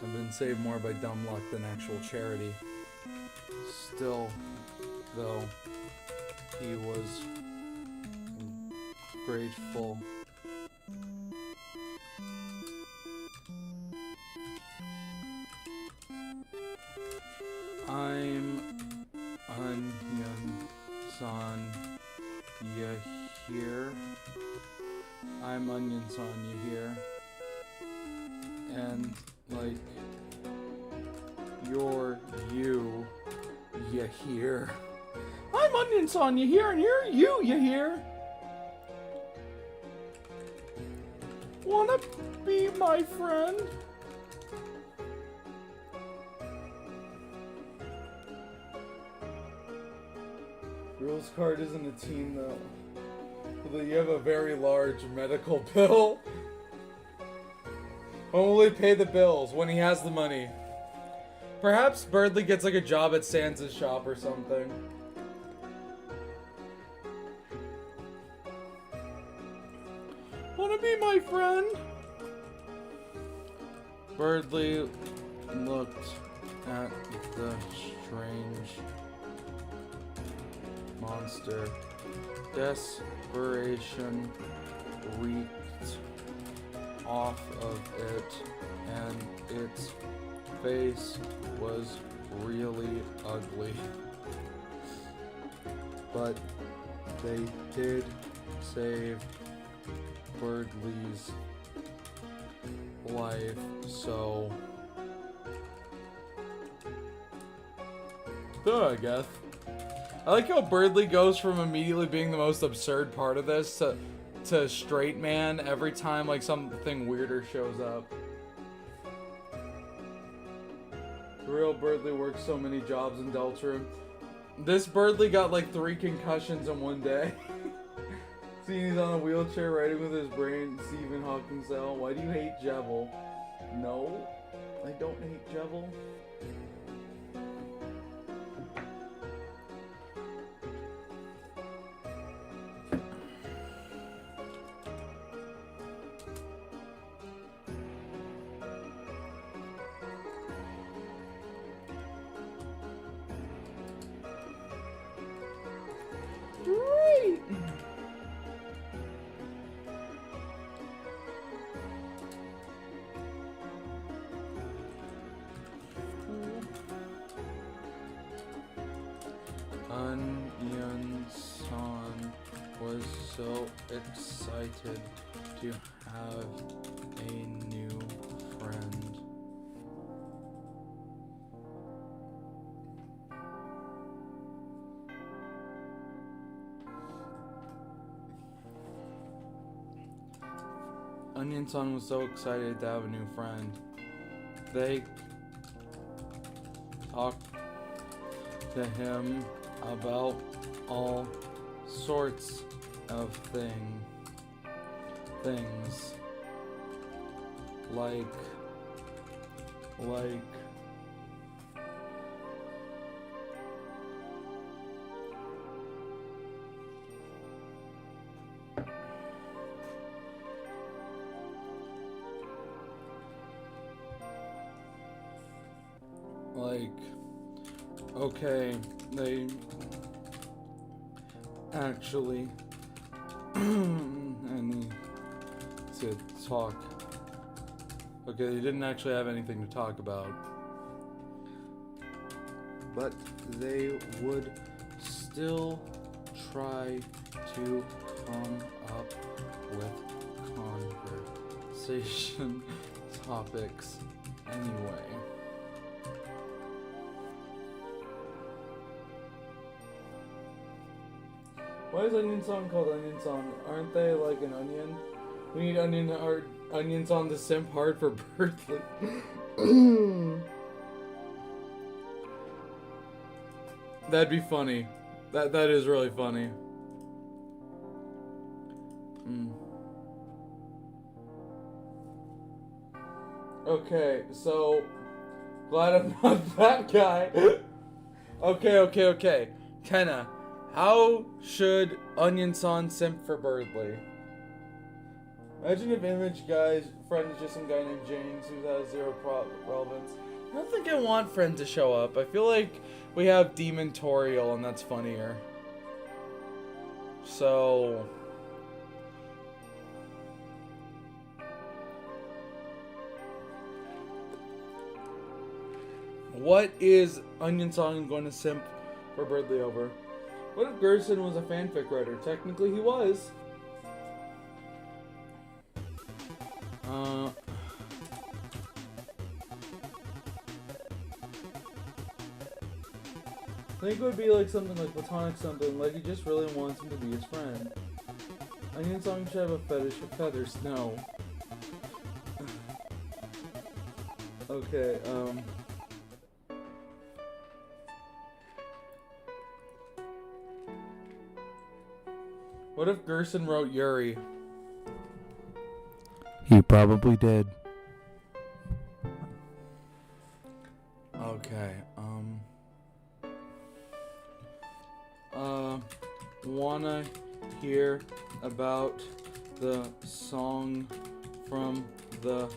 I've been saved more by dumb luck than actual charity. Still, though, he was grateful. I'm Onion-san, you here? I'm Onion-san, you here? And, like, you're you hear? I'm Onion-san, you here? And you're you hear? Wanna be my friend? Rose card isn't a team though. Although you have a very large medical bill. Only pay the bills when he has the money. Perhaps Birdley gets like a job at Sansa's shop or something. Wanna be my friend? Birdley looked at the strange monster. Desperation reeked off of it, and its face was really ugly. But they did save Birdley's life, so I guess. I like how Birdley goes from immediately being the most absurd part of this to straight man every time like something weirder shows up. The real Birdley works so many jobs in Deltarune. This Birdley got like 3 concussions in one day. Seeing he's on a wheelchair riding with his brain, Stephen Hawking style. Why do you hate Jevil? No, I don't hate Jevil. Onion-san was so excited to have a new friend. Onion-san was so excited to have a new friend. They talked to him about all sorts of things like okay, they actually I need to talk. Okay, they didn't actually have anything to talk about, but they would still try to come up with conversation topics anyway. Why is Onion-san called Onion-san? Aren't they like an onion? We need Onion-san to simp hard for Berkeley. That'd be funny. That is really funny. Okay, so glad I'm not that guy. Okay. Kenna, how should Onion-san simp for Birdly? Imagine if Image Guy's friend is just some guy named James who has zero relevance. I don't think I want friend to show up. I feel like we have Demon Toriel and that's funnier. So... what is Onion-san going to simp for Birdly over? What if Gerson was a fanfic writer? Technically he was. I think it would be like something like platonic something, like he just really wants him to be his friend. Onion-san should have a fetish for feathers. No. Okay, what if Gerson wrote Yuri? He probably did. Okay, wanna hear about the song from the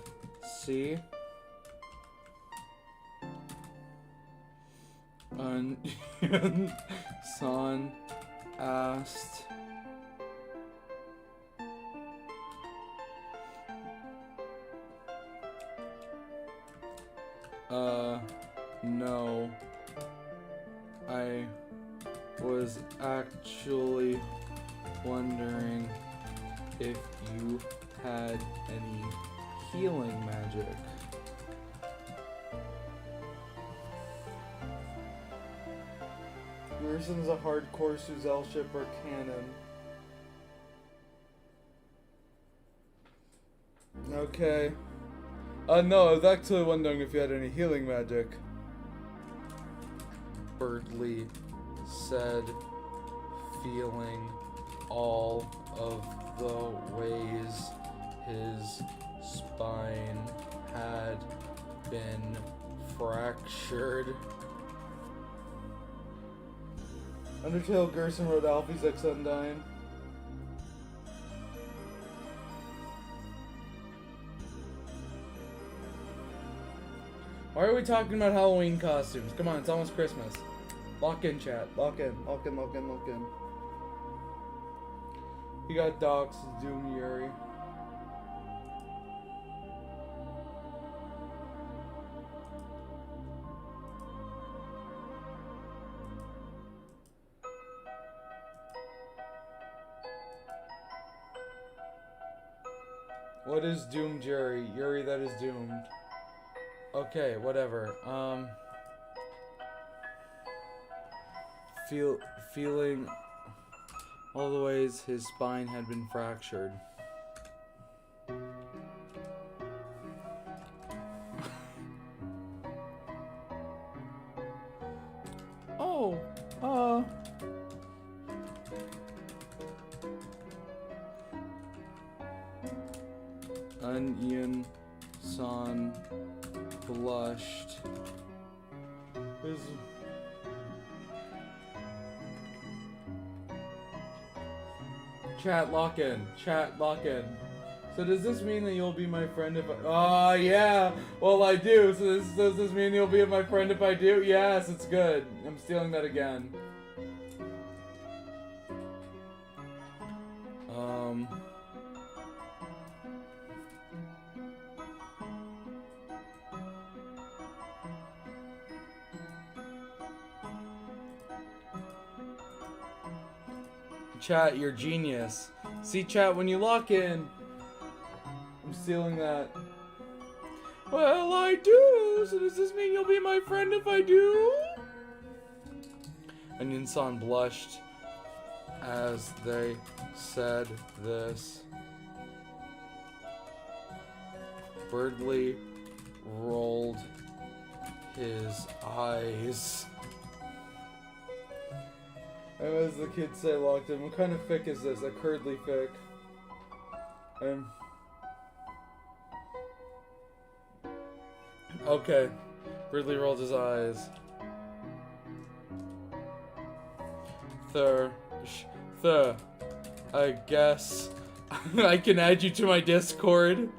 sea? Onion-san asked. No. I was actually wondering if you had any healing magic. Gerson's a hardcore Suzel shipper canon. Okay. No, I was actually wondering if you had any healing magic. Birdly said, feeling all of the ways his spine had been fractured. Undertale Gerson wrote Alfie's Ex Undyne. Why are we talking about Halloween costumes? Come on, it's almost Christmas. Lock in, chat. Lock in. He got doxed, Doom Yuri. What is doomed, Yuri? Yuri that is doomed. Okay, whatever. Feeling all the ways his spine had been fractured. Oh, Onion San blushed. His chat lock in. Chat lock in. So does this mean that you'll be my friend if I... Oh, yeah. Well, I do. So does this mean you'll be my friend if I do? Yes, it's good. I'm stealing that again. Chat, you're genius. See, chat, when you lock in... I'm stealing that. Well, I do. So does this mean you'll be my friend if I do? Onion San blushed as they said this. Birdly rolled his eyes. And as the kids say, locked in. What kind of fic is this? A curdly fic. Okay. Ridley rolled his eyes. I guess I can add you to my Discord.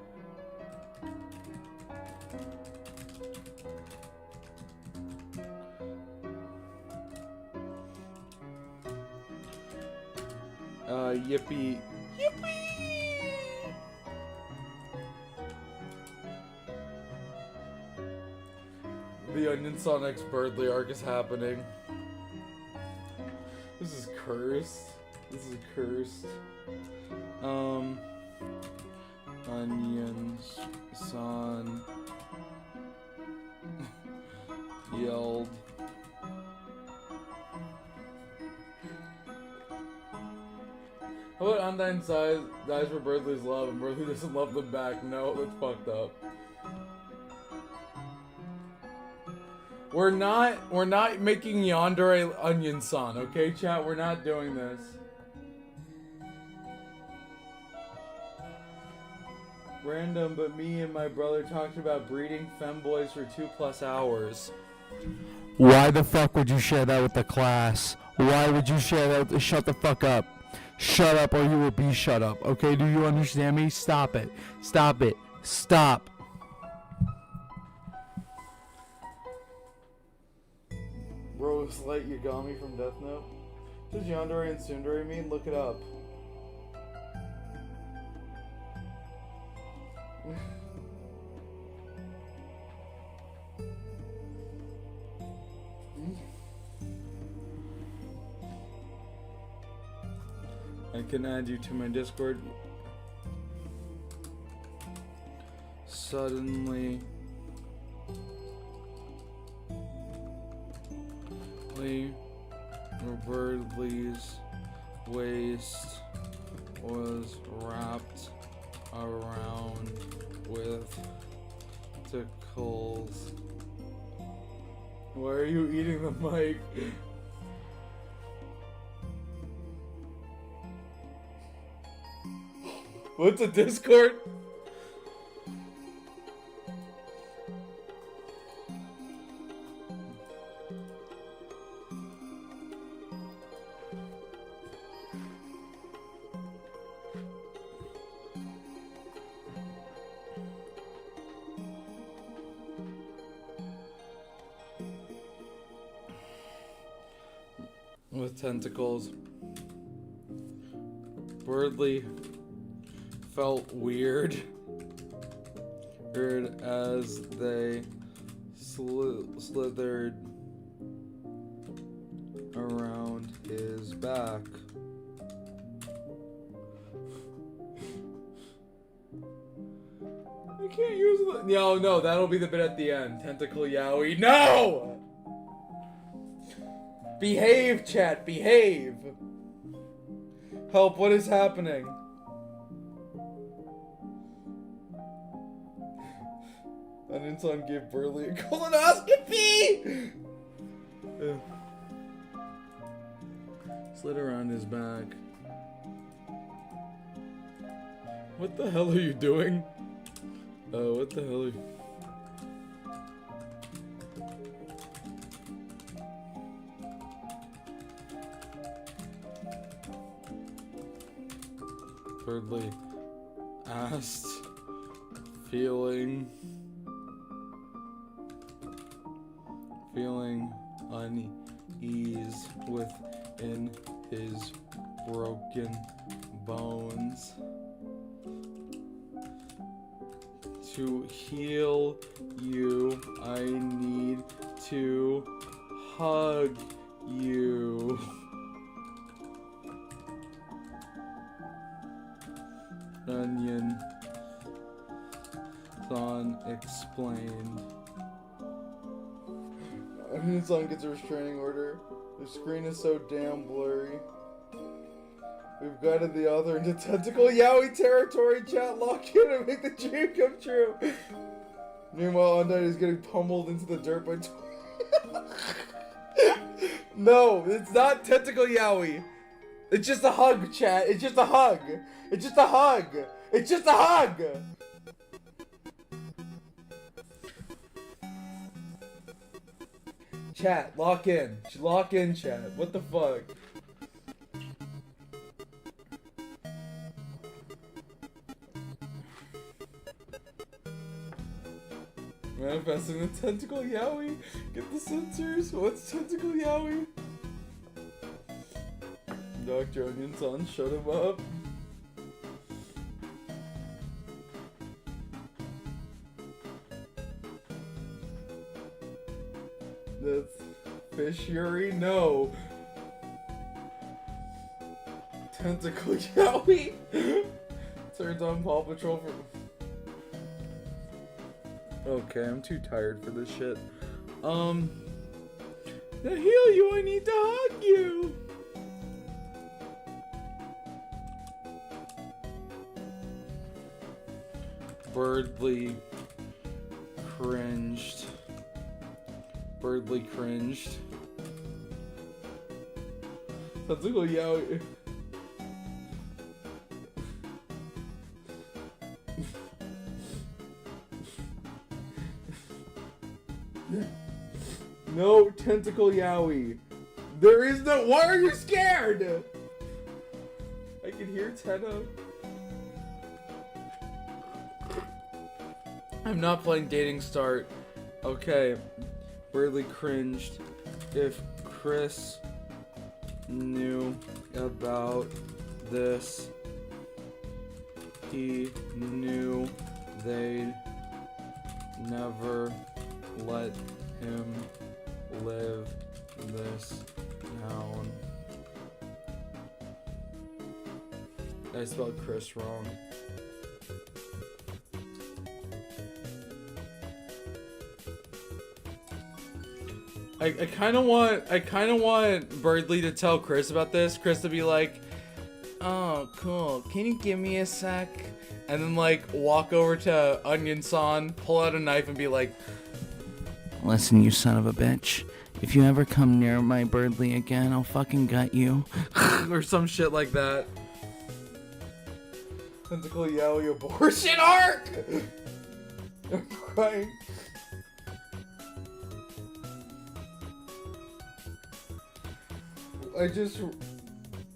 Yippee. Yippee! The Onion San X Birdly arc is happening. This is cursed. This is cursed. Onion San yelled. How about Undyne's dies for Birdly's love and Birdly doesn't love them back? No, that's fucked up. We're not making Yandere Onion San, okay, chat? We're not doing this. Random, but me and my brother talked about breeding femboys for 2+ hours. Why the fuck would you share that with the class? Why would you share that with shut the fuck up? Shut up or you will be shut up. Okay, do you understand me? Stop it. Stop it. Stop. Rose Light Yagami from Death Note. What does Yandere and Tsundere mean? Look it up. I can add you to my Discord. Suddenly, Birdly's waist was wrapped around with tickles. Why are you eating the mic? What's a Discord? With tentacles. Birdly felt weird as they slithered around his back. I can't use the... No, that'll be the bit at the end. Tentacle Yowie. No! Behave, chat, behave! Help, what is happening? Anton gave Burley a colonoscopy! Slid around his back. What the hell are you doing? What the hell are you... Birdly asked, feeling unease within his broken bones. To heal you, I need to hug you. Onion Son explained. Onion Son gets a restraining order. The screen is so damn blurry. We've guided the author into tentacle Yowie territory. Chat, lock in and make the dream come true. Meanwhile, Undyne is getting pummeled into the dirt by... No, it's not tentacle Yowie. It's just a hug, chat. It's just a hug. It's just a hug. It's just a hug. Chat, lock in. Lock in, chat. What the fuck? Manifesting the tentacle Yowie. Get the sensors. What's tentacle Yowie? Dr. Onion Son, shut him up. That's Fish Yuri? No. Tentacle Yowie? Turns on Paw Patrol for... Okay, I'm too tired for this shit. To heal you, I need to hug you! Birdly cringed. Tentacle Yowie. No, tentacle Yowie. There is no... Why are you scared? I can hear Tenna. I'm not playing Dating Start. Okay. Birdly cringed. If Chris knew about this, he knew they'd never let him live this down. I spelled Chris wrong. I kind of want Birdly to tell Chris about this. Chris to be like, "Oh, cool. Can you give me a sec?" And then like walk over to Onion San, pull out a knife, and be like, "Listen, you son of a bitch. If you ever come near my Birdly again, I'll fucking gut you," or some shit like that. Tentacle Yowie abortion arc. I'm crying.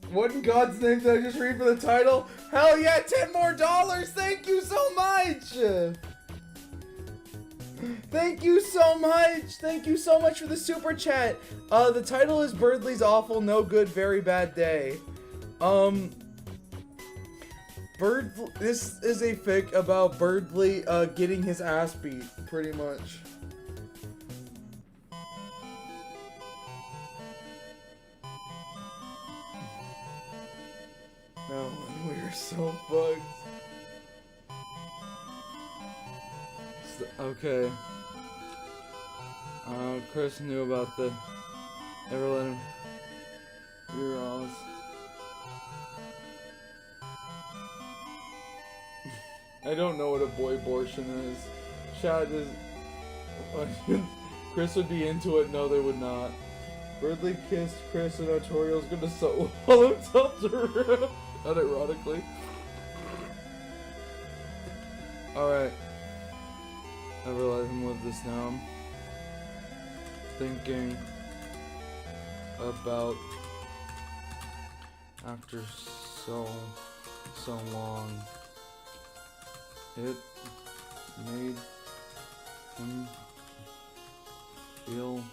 What in God's name did I just read for the title? Hell yeah, $10 more! Thank you so much! Thank you so much! Thank you so much for the super chat. The title is Birdly's Awful, No Good, Very Bad Day. This is a fic about Birdly getting his ass beat, pretty much. No, we're so fucked. Okay. Chris knew about the. Never let him. Rerouse. I don't know what a boy abortion is. Chad is. Chris would be into it. No, they would not. Birdly kissed Chris and Artorial's gonna swallow himself to unironically. Alright. Never let him live this down. Thinking about after so long, it made him feel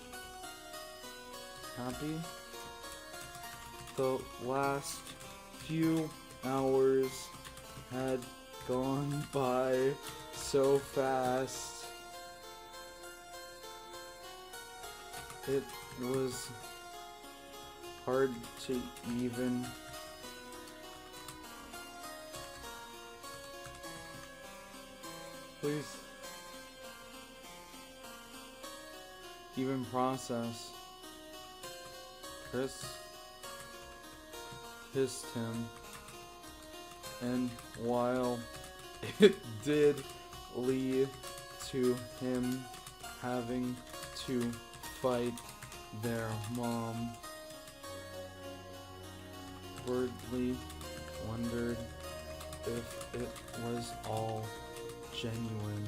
happy. The last few hours had gone by so fast. It was hard to even process. Chris kissed him, and while it did lead to him having to fight their mom, Birdly wondered if it was all genuine.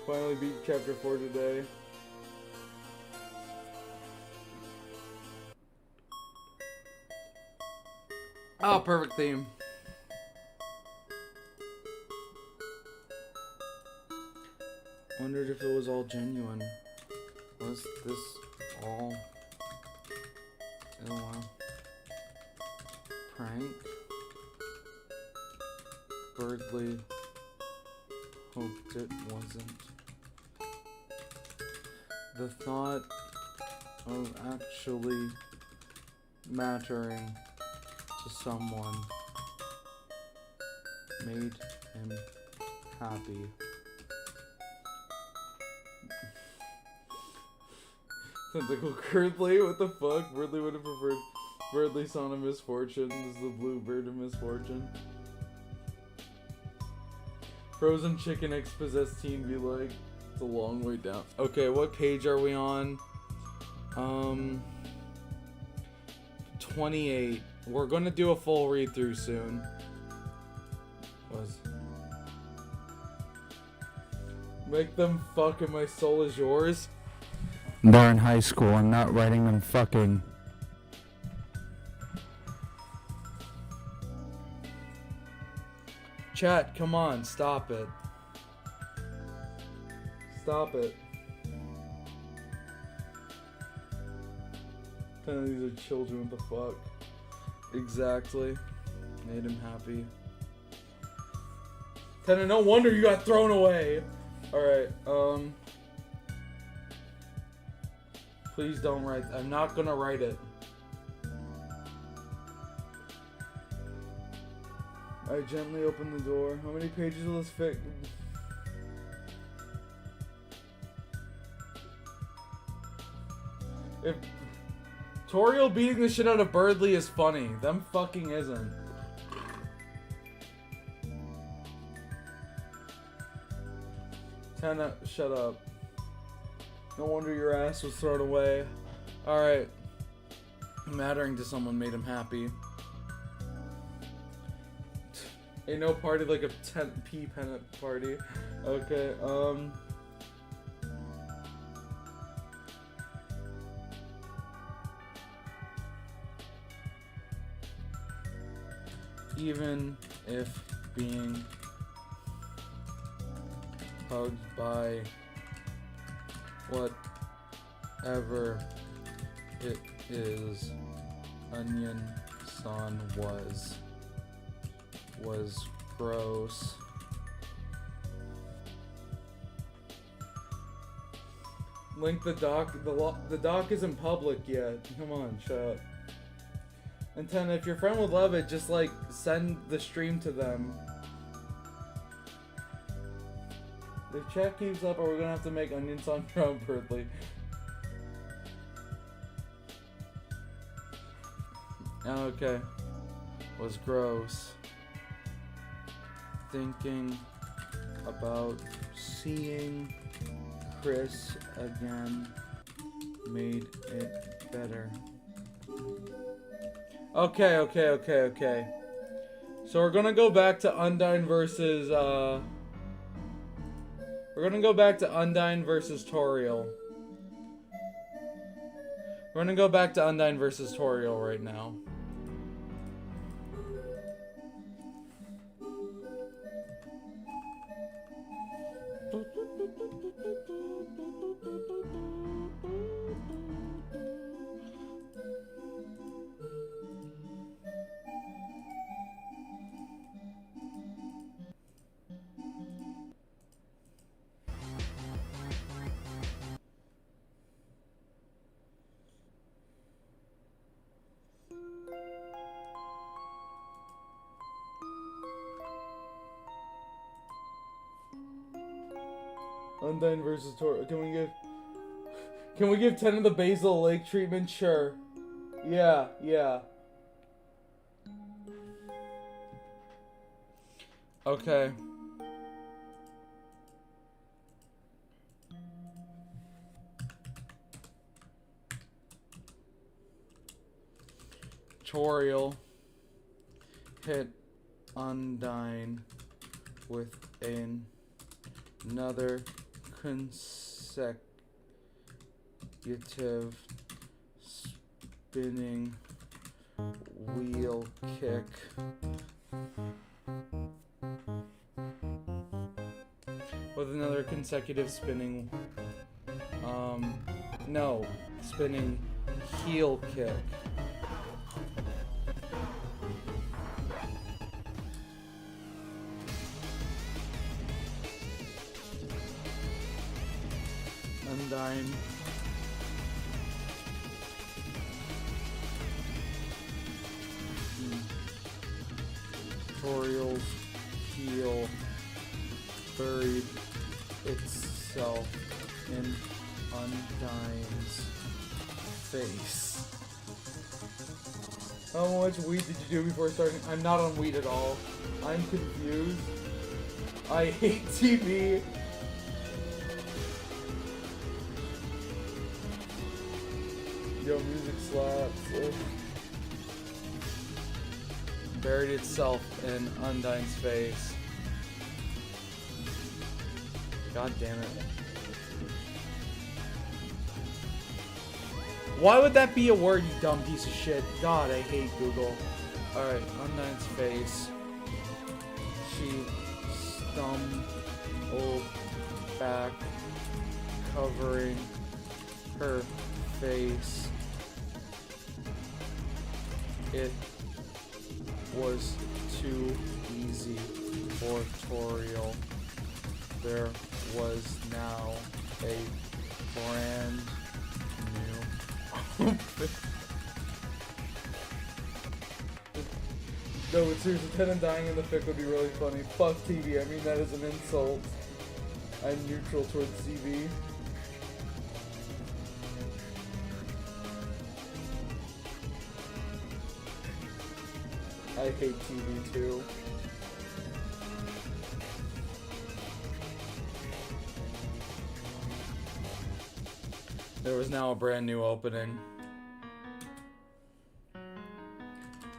Finally beat chapter 4 today. Oh, perfect theme. Wondered if it was all genuine. Was this all a prank? Birdly hoped it wasn't. The thought of actually mattering to someone made him happy. Tentacle Birdly, what the fuck? Birdly would have preferred Birdly Son of Misfortune. This is the blue bird of misfortune. Frozen chicken ex-possessed teen be like. It's a long way down. Okay, what page are we on? 28. We're gonna do a full read through soon. Make them fuck and my soul is yours. They're in high school. I'm not writing them fucking. Chat, come on, stop it. Stop it. None of these are children, what the fuck? Exactly. Made him happy. Tenna, no wonder you got thrown away. Alright, please don't write. I'm not gonna write it. I gently opened the door. How many pages of this fic? If Toriel beating the shit out of Birdly is funny, them fucking isn't. Tenna, shut up. No wonder your ass was thrown away. Alright. Mattering to someone made him happy. Ain't no party like a pea pennant party. Okay, even if being hugged by whatever it is onion son was gross. Link the doc. The doc isn't public yet. Come on, shut up. And 10, if your friend would love it, just like send the stream to them. If chat keeps up, or we're gonna have to make onion song properly. Okay. Was gross. Thinking about seeing Chris again made it better. Okay. So we're gonna go back to Undyne versus Toriel. We're gonna go back to Undyne versus Toriel right now. Undyne versus Toriel. Can we give 10 of the Basil Lake treatment? Sure. Yeah. Okay. Toriel hit Undyne with another consecutive spinning wheel kick. With another consecutive spinning, no, spinning heel kick. Undyne. Toriel's heel buried itself in Undyne's face. How much weed did you do before starting? I'm not on weed at all. I'm confused. I hate TV. Yo, music slaps. Ugh. Buried itself in Undyne's face. God damn it. Why would that be a word, you dumb piece of shit? God, I hate Google. Alright, Undyne's face. She stumbled back, covering her face. It was too easy for Toriel. There was now a brand new No, but seriously, Tenant dying in the fic would be really funny. Fuck TV, I mean that as an insult. I'm neutral towards TV. I hate TV too. There was now a brand new opening.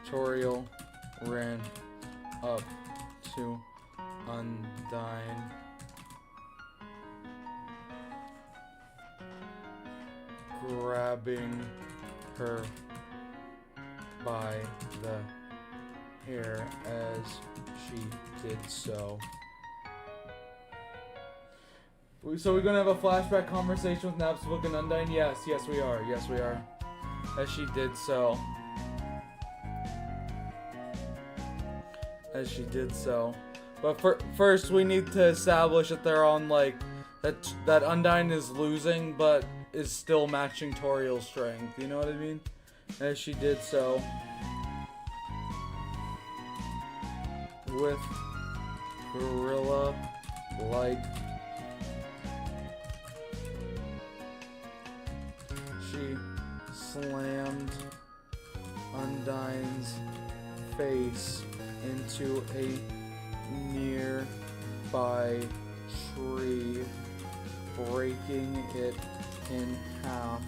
Toriel ran up to Undyne. Grabbing her by the hair as she did so. So we're gonna have a flashback conversation with Napsbook and Undyne? Yes we are. As she did so. as she did so. But first, we need to establish that they're on, like, that Undyne is losing, but is still matching Toriel's strength. You know what I mean? As she did so. With gorilla-like. She slammed Undyne's face into a nearby tree, breaking it in half.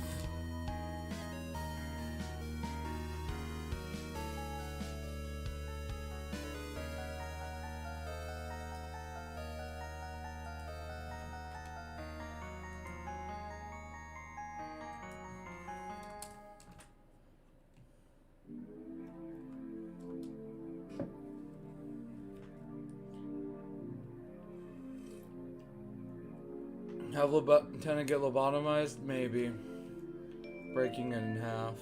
Have Lieutenant get lobotomized? Maybe. Breaking it in half.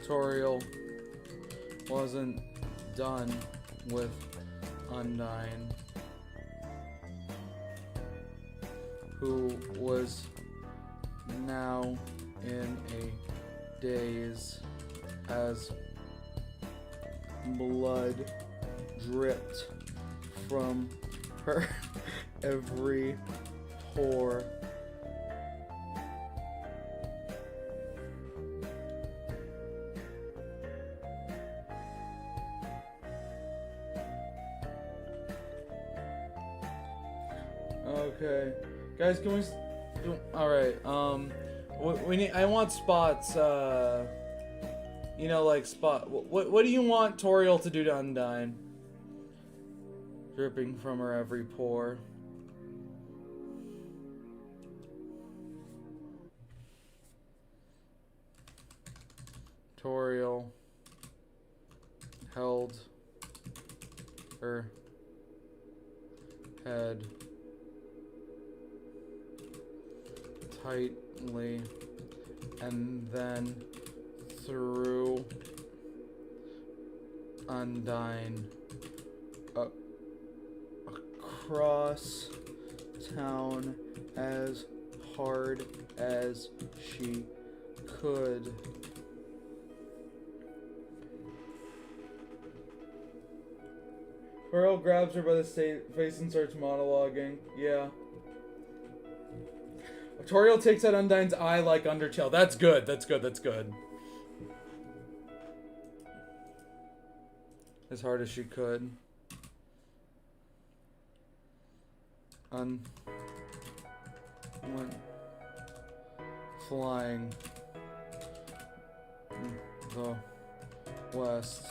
Toriel wasn't done with Undyne, who was now in a daze as blood dripped from her every pore. Okay, guys, can we? All right. We need. I want spots. You know, like spot. What do you want Toriel to do to Undyne? Dripping from her every pore. Toriel held her head tightly and then threw Undyne across town as hard as she could. Pearl grabs her by the face and starts monologuing. Yeah. Toriel takes out Undyne's eye like Undertale. That's good. That's good. That's good. As hard as she could. Went flying the west.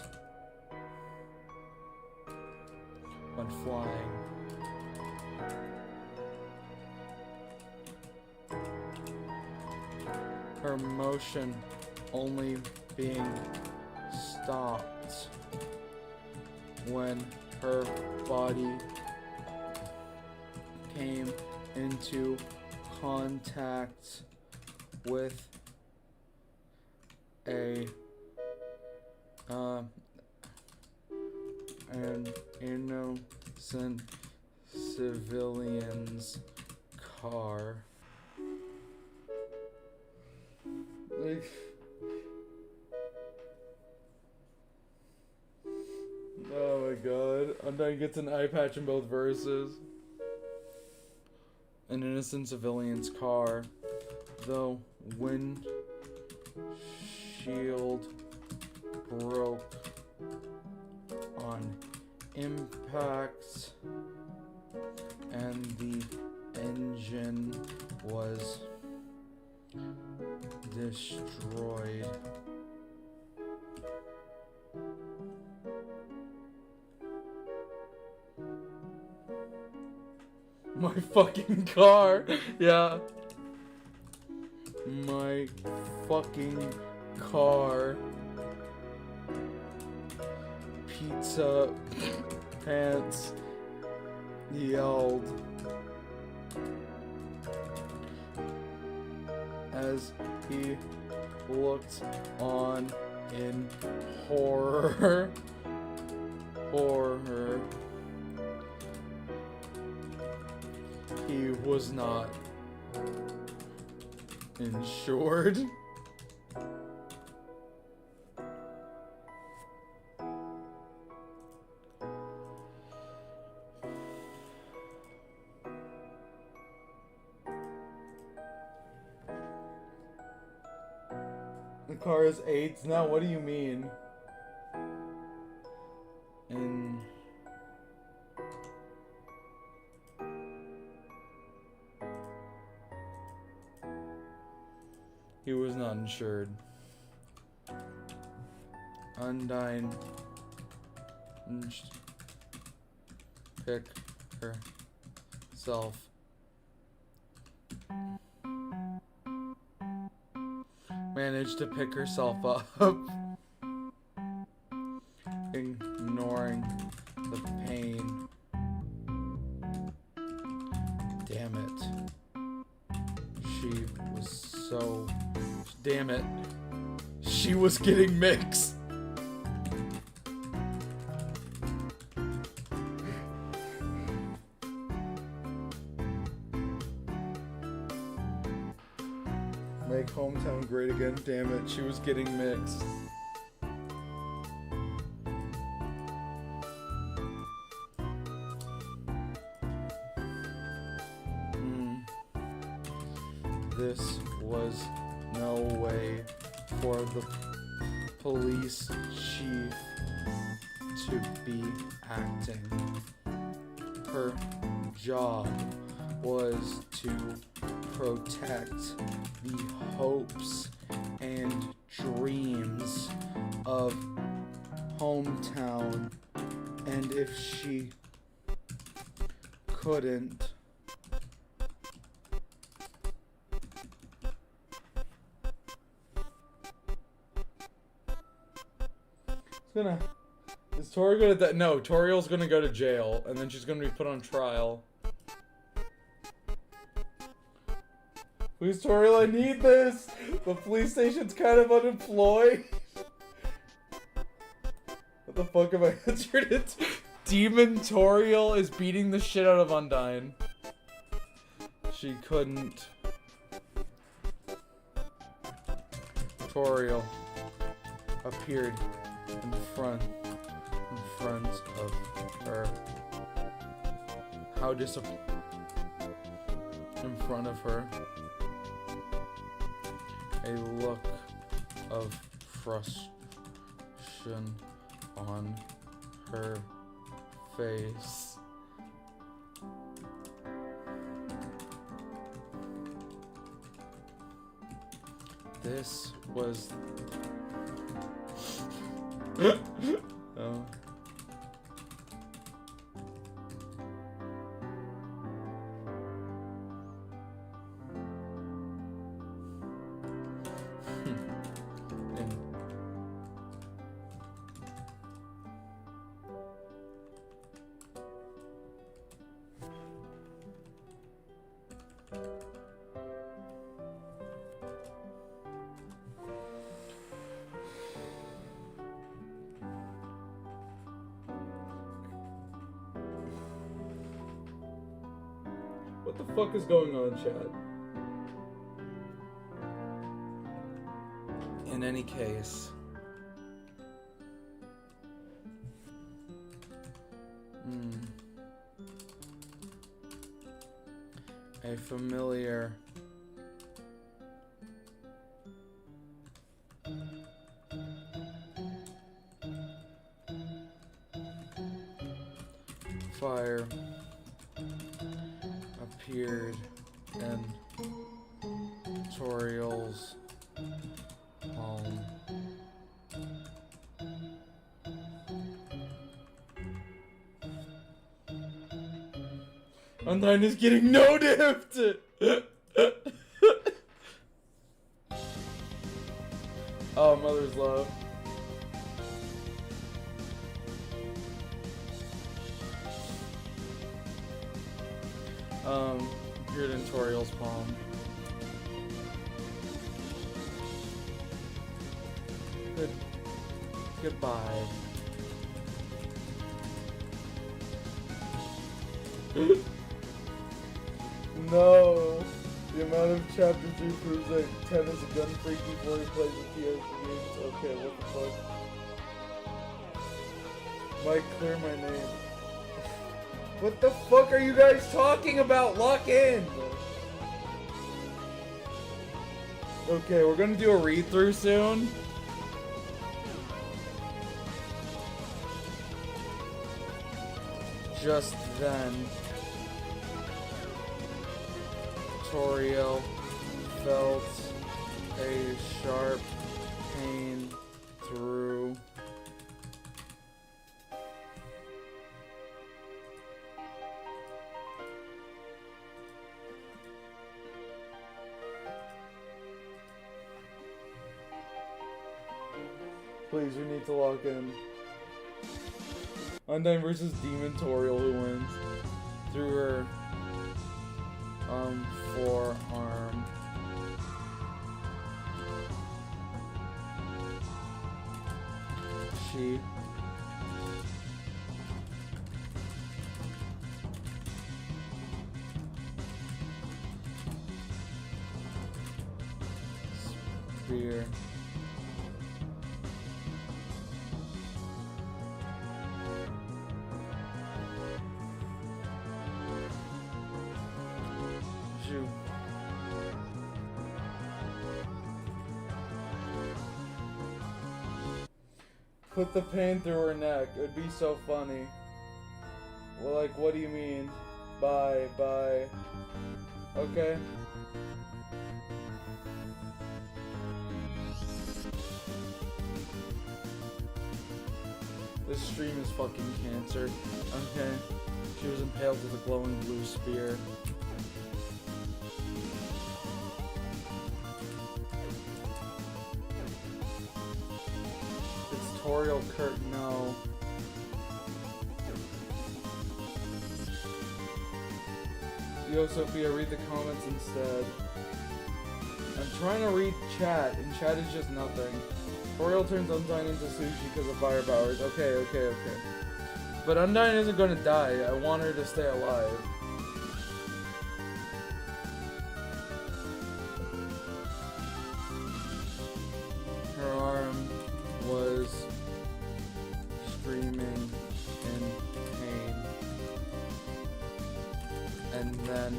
Went flying. Her motion only being stopped when her body came into contact with an innocent civilian's car. Like, oh my god. Undyne gets an eye patch in both verses. An innocent civilian's car. The windshield broke on impact and the engine was destroyed. My fucking car. Yeah. My fucking car. Pizza Pants yelled as he looked on in horror. He was not insured. The car is AIDS now. What do you mean? And he was not insured. Undine pick herself managed to pick herself up, ignoring the pain. Damn it. She was getting mixed. Make hometown great again. Damn it, she was getting mixed. This was no way for the police chief to be acting. Her job was to protect the hopes and dreams of hometown, and if she couldn't, Is Tori gonna die? No, Toriel's gonna go to jail, and then she's gonna be put on trial. Please, Toriel, I need this! The police station's kind of unemployed. What the fuck am I answered it? Demon Toriel is beating the shit out of Undine. She couldn't. Toriel appeared in front of her. How disappointing. In front of her. A look of frustration on her face. This was oh. What the fuck is going on, chat? In any case, a familiar fire appeared in Toriel's home. Undine is getting no dipped! Oh, mother's love. Appeared in Toriel's palm. Goodbye. No. The amount of chapter 3 proves that Ted is a gun freak before he plays the PS games. Okay, what the fuck? Mike, clear my name. What the fuck are you guys talking about? Lock in! Okay, we're gonna do a read-through soon. Just then, Toriel felt a sharp pain through Please, we need to lock in. Undyne versus Demon Toriel, who wins? Through her forearm. She spear Ju put the pain through her neck. It would be so funny. Well, like, what do you mean? Bye. Okay. This stream is fucking cancer. Okay. She was impaled with a glowing blue spear. It's Toriel Kurt, no. Yo, Sophia, read the comments instead. I'm trying to read chat, and chat is just nothing. Toriel turns Undyne into sushi because of fire powers. Okay. But Undyne isn't gonna die. I want her to stay alive. Her arm was screaming in pain. And then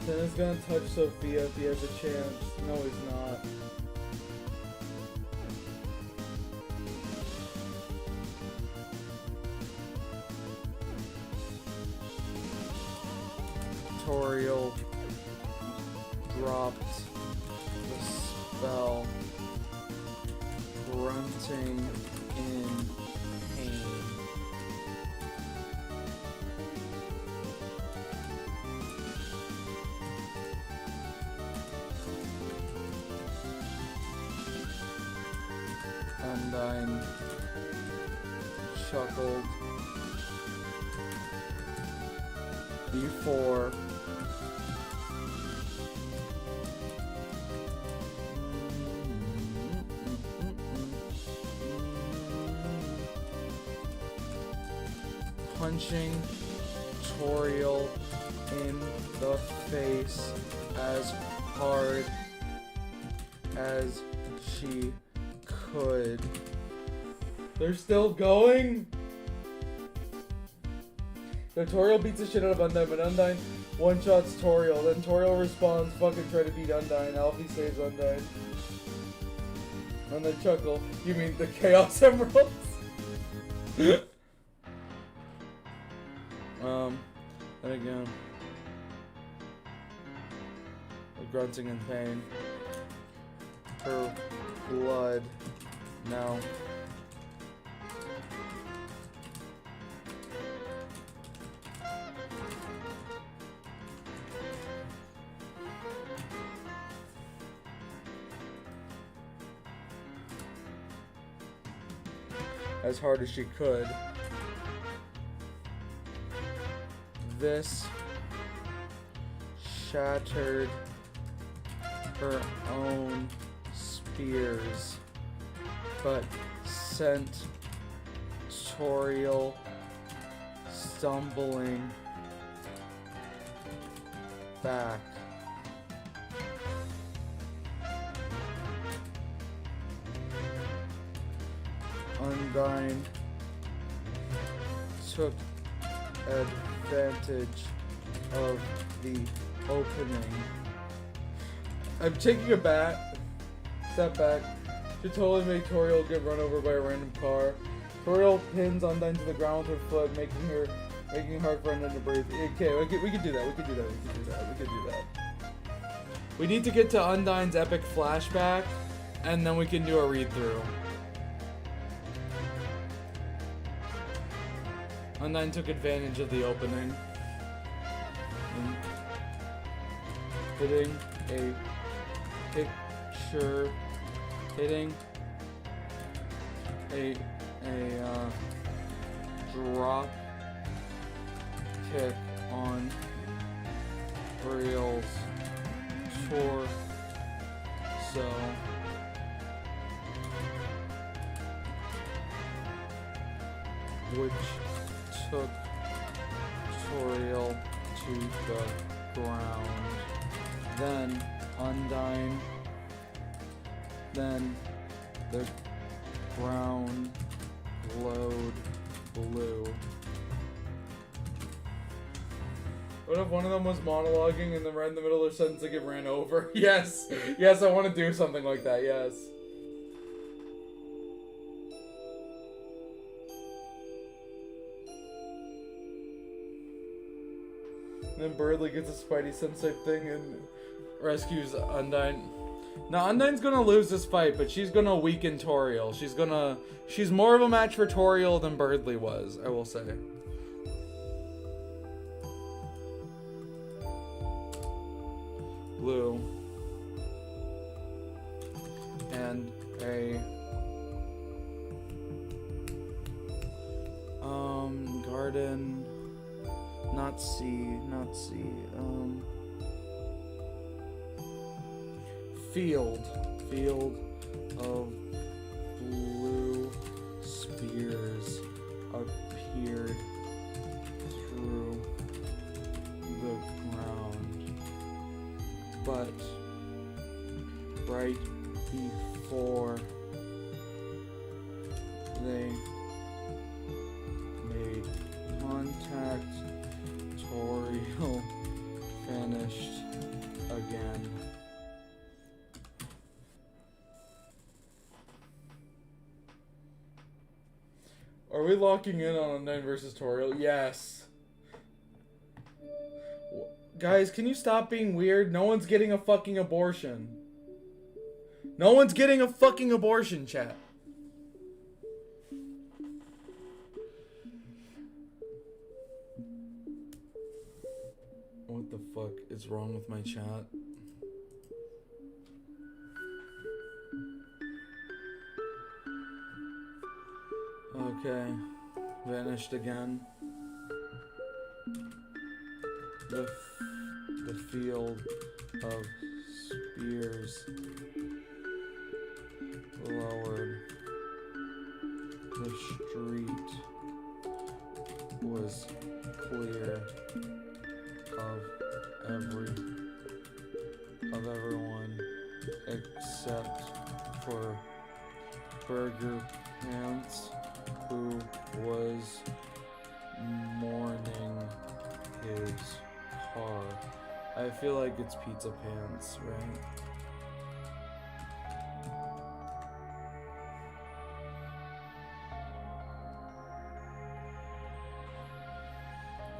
Then he's gonna touch Sophia if he has a chance. No, he's not. Toriel dropped the spell, grunting in pain. Undyne chuckled before punching Toriel in the face as hard as she could. They're still going? The Toriel beats the shit out of Undyne, but Undyne one-shots Toriel. Then Toriel responds, fucking try to beat Undyne. Alfie saves Undyne. And they chuckle. You mean the Chaos Emeralds? Then again. The grunting in pain. Her blood now as hard as she could. This shattered her own spears, but sent Toriel stumbling back. Undyne took advantage of the opening. I'm taking a step back. Should totally make Toriel get run over by a random car. Toriel pins Undyne to the ground with her foot, making it hard for Undyne to breathe. Okay, we could do that. We could do that. We need to get to Undyne's epic flashback, and then we can do a read-through. Undyne took advantage of the opening. And hitting a drop kick on Toriel's torso. Which took Toriel to the ground. Then Undyne. Then the ground glowed blue. What if one of them was monologuing and then right in the middle of their sentence they get ran over? Yes! Yes, I want to do something like that, yes. And then Birdly gets a Spidey sense type thing and rescues Undyne. Now Undyne's gonna lose this fight, but she's gonna weaken Toriel. She's more of a match for Toriel than Birdly was, I will say. Blue. And a garden, not C, field of blue spears appeared through the ground, but right before they made contact, Toriel vanished again. Are we locking in on Undyne versus Toriel? Yes. Guys, can you stop being weird? No one's getting a fucking abortion. No one's getting a fucking abortion, chat. What the fuck is wrong with my chat? Okay, vanished again. The field of spears lowered. The street was clear of everyone except for Burger Pants, who was mourning his car. I feel like it's Pizza Pants, right?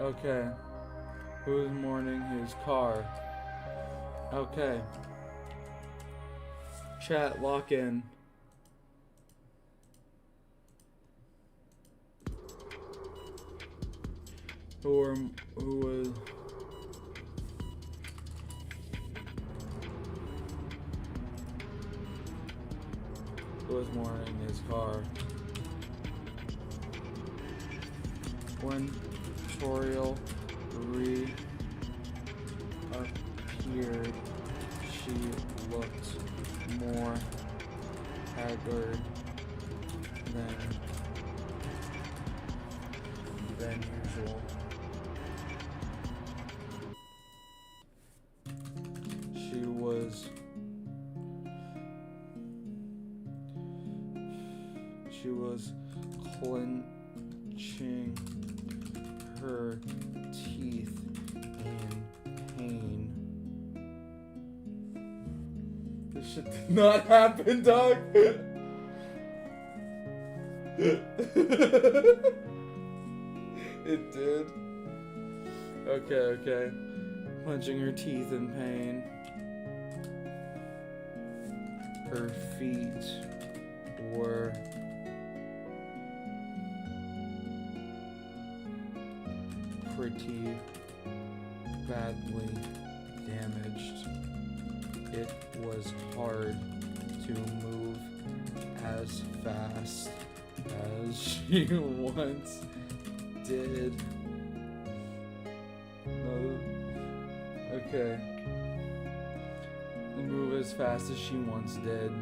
Okay. Who's mourning his car? Okay. Chat, lock in. Who was mourning his car? When Toriel reappeared, she looked more haggard than usual. She was clenching her teeth in pain. This shit did not happen, dog. It did. Okay. Clenching her teeth in pain. Her feet were pretty badly damaged. It was hard to move as fast as she once did. No. Okay. Move as fast as she once did.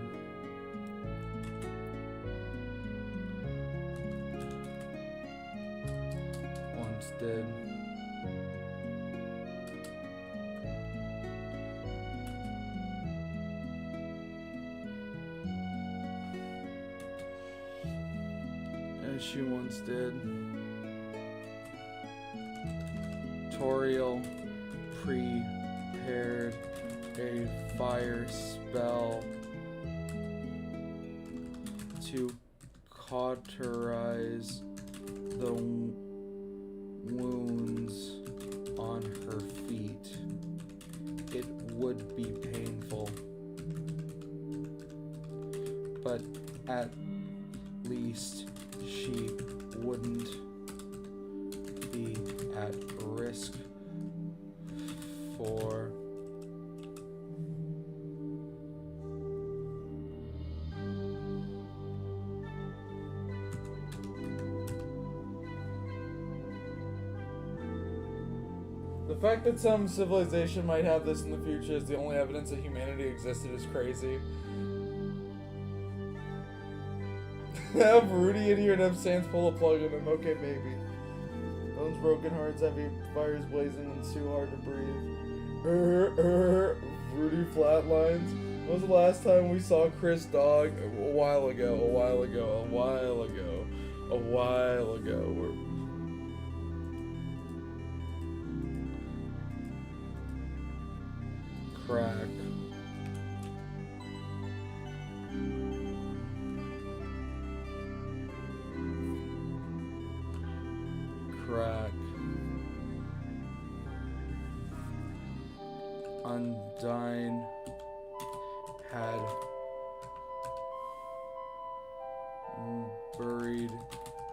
Did. As she once did. Toriel prepared a fire spell to cauterize the wounds on her feet. It would be painful, but at least she wouldn't be at risk for the fact that some civilization might have this in the future is the only evidence that humanity existed is crazy. Have Rudy in here and have Sans pull a plug on him. Okay, maybe. Bones broken, hearts heavy, fires blazing, and too hard to breathe. Rudy flatlines. When was the last time we saw Chris Dog? A while ago. Crack. Undyne had buried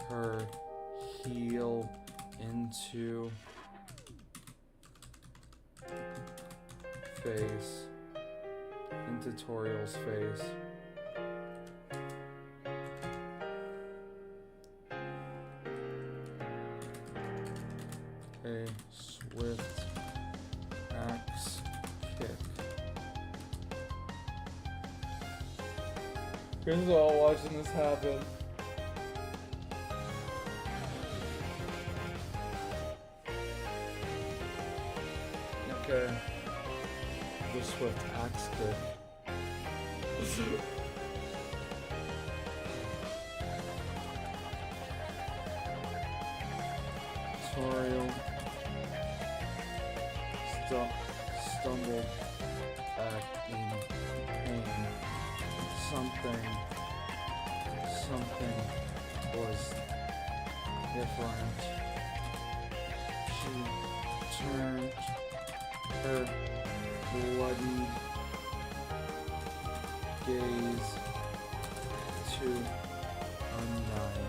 her heel into Toriel's face. A swift axe kick. Chris is all watching this happen. Okay. The swift axe kick. Toriel stumbled back in pain. Something was different. She turned her bloody gaze to Undyne.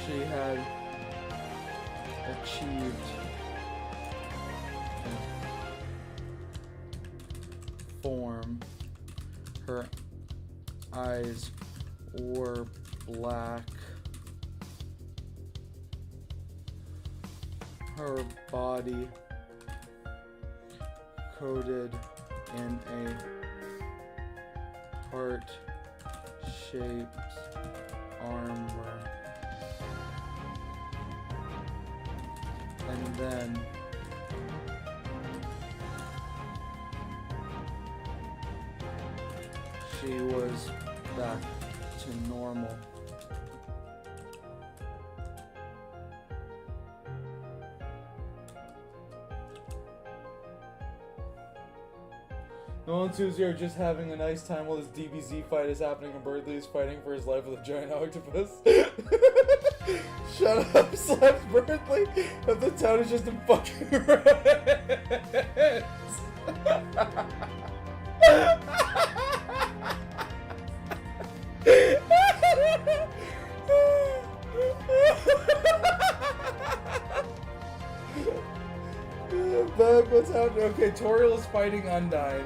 She had achieved form. Her eyes were black. Her body coated in a heart-shaped armor. And then she was back to normal. No one who's here just having a nice time while this DBZ fight is happening and Birdley is fighting for his life with a giant octopus. Shut up, slaps Birdley. If the town is just in fucking rats. Back, what's happening? Okay, Toriel is fighting Undyne.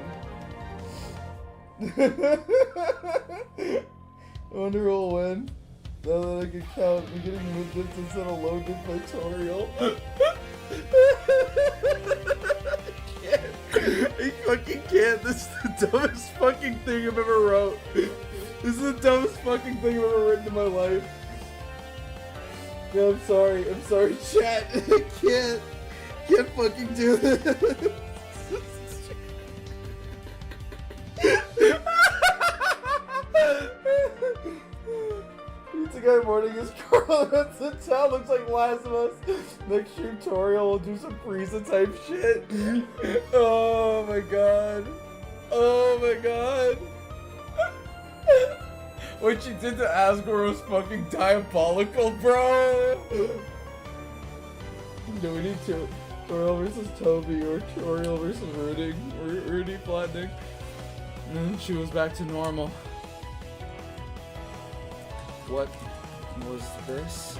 I wonder who'll win. Now that I can count, I'm getting midgets instead of loaded by Toriel. I fucking can't. This is the dumbest fucking thing I've ever wrote. This is the dumbest fucking thing I've ever written in my life. Yeah, I'm sorry, chat. I can't fucking do this. Pizza guy morning is Carl. That's the town. Looks like Last of Us. Next stream tutorial will do some Frieza type shit. Oh my god. Oh my god. What you did to Asgore was fucking diabolical, bro. No, we need to. Toriel versus Toby or Toriel versus Rudy flattening. And she was back to normal. What was this?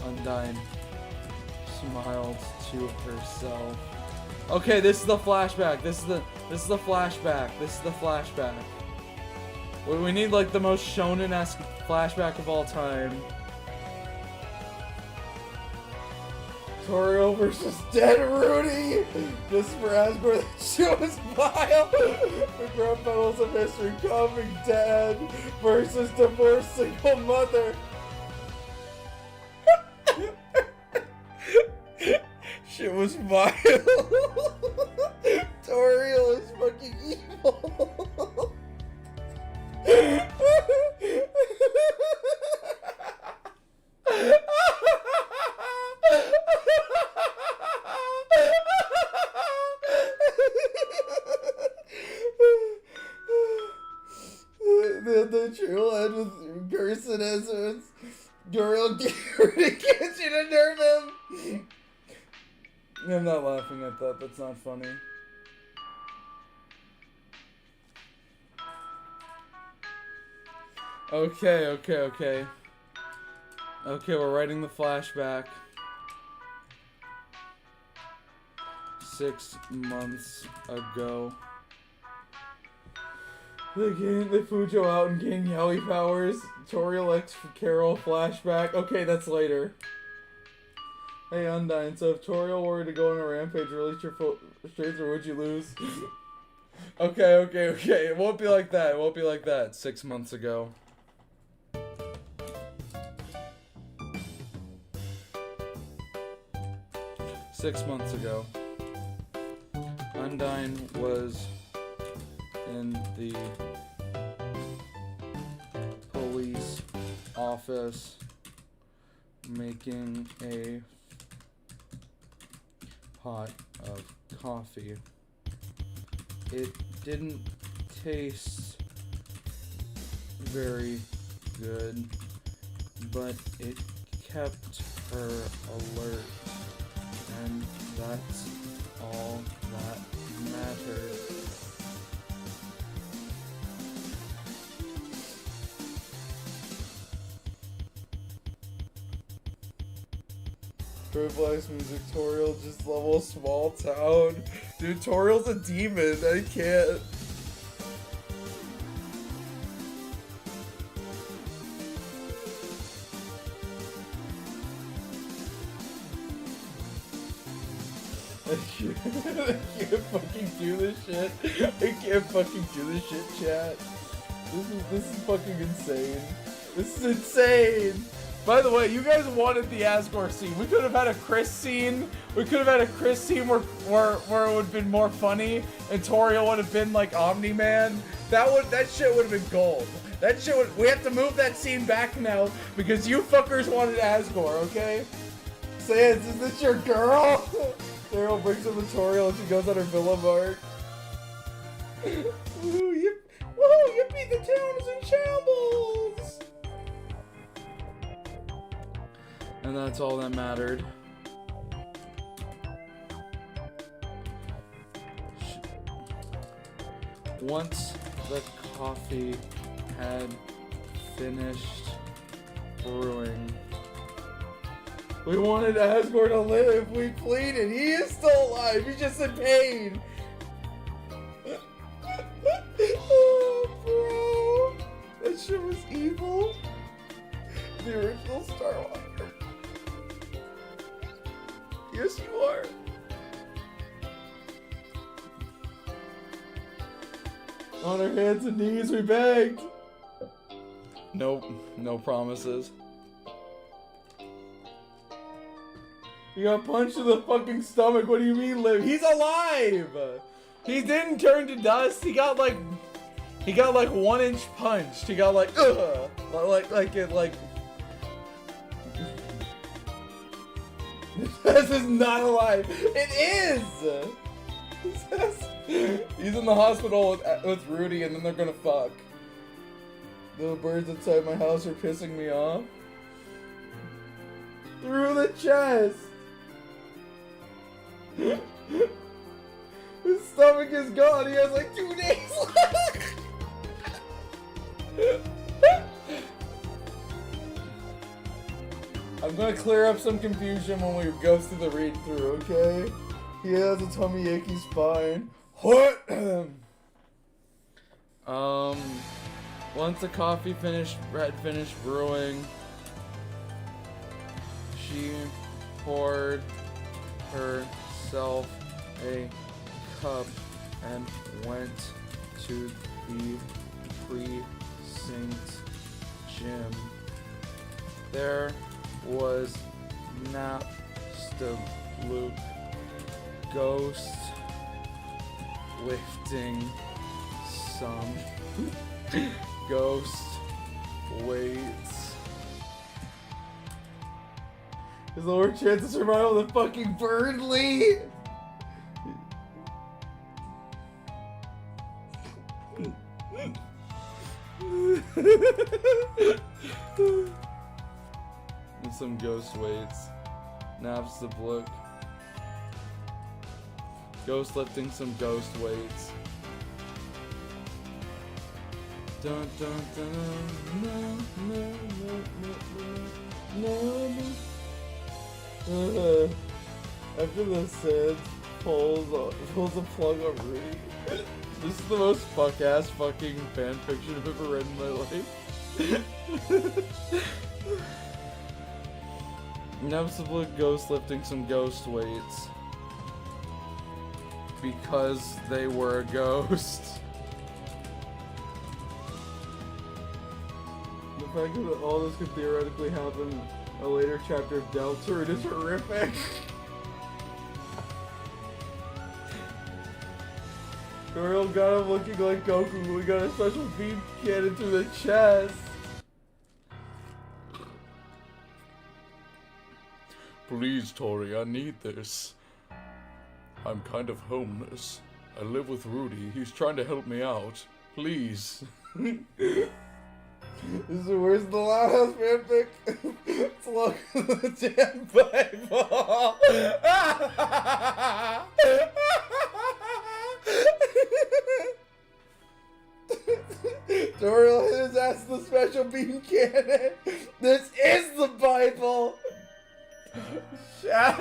Undyne smiled to herself. Okay, this is the flashback. This is the flashback. This is the flashback. We need like the most shonen-esque flashback of all time. Toriel versus dead Rudy! This is for Asgore, that shit was vile! The grand battles of history coming dead versus divorced single mother. Shit was vile. Toriel is fucking evil. The true end with Gerson as Toriel catch you to nerve him. I'm not laughing at that. That's not funny. Okay. Okay, we're writing the flashback. 6 months ago. They Fujo out and gain Yowie powers. Toriel X Carol flashback. Okay, that's later. Hey Undyne, so if Toriel were to go on a rampage, release your straights, or would you lose? Okay. It won't be like that. 6 months ago. Undyne was in the police office making a pot of coffee. It didn't taste very good, but it kept her alert, and that's all that matters. Roblox music, Toriel just level small town. Dude, Toriel's a demon. I can't. I can't fucking do this shit. I can't fucking do this shit, chat. This is fucking insane. This is insane. By the way, you guys wanted the Asgore scene. We could have had a Chris scene. We could have had a Chris scene where it would have been more funny, and Toriel would have been like Omni-Man. That shit would have been gold. That shit would. We have to move that scene back now because you fuckers wanted Asgore. Okay? Sans, is this your girl? Daryl brings up the Toriel and she goes on her Villa Mark. Woo, yippee, the town is in shambles! And that's all that mattered. Once the coffee had finished brewing, we wanted Asgore to live. We pleaded. He is still alive. He's just in pain. Oh, bro. That shit was evil. The original Starwalker. Yes, you are. On our hands and knees, we begged. nope, no promises. He got punched in the fucking stomach. What do you mean live? He's alive! He didn't turn to dust. He got like 1 inch punched. He got like, ugh, like. This is not alive. It is! He's in the hospital with Rudy and then they're gonna fuck. The birds outside my house are pissing me off. Through the chest! His stomach is gone. He has like 2 days left. I'm gonna clear up some confusion when we go through the read through, okay? He has a tummy achy spine. What? Once the coffee had finished brewing, she poured herself a cup and went to the precinct gym. There was Luke Ghost lifting some ghost weights. There's lower chance of survival than fucking Burnley! And some ghost weights. Naps the look. Ghost lifting some ghost weights. Dun dun dun no no no no no. After the Sans pulls a plug on Rudy. This is the most fuck-ass fucking fanfiction I've ever read in my life. Noticeable ghost lifting some ghost weights. Because they were a ghost. The fact that all this could theoretically happen in a later chapter of Deltarune is horrific. Girl got him looking like Goku. We got a special beam cannon to the chest. Please, Tori, I need this. I'm kind of homeless. I live with Rudy. He's trying to help me out. Please. This is worse than the Loud House fanfic. It's longer than the damn Bible. Toriel hit his ass with the special beam cannon. This is the Bible. Shout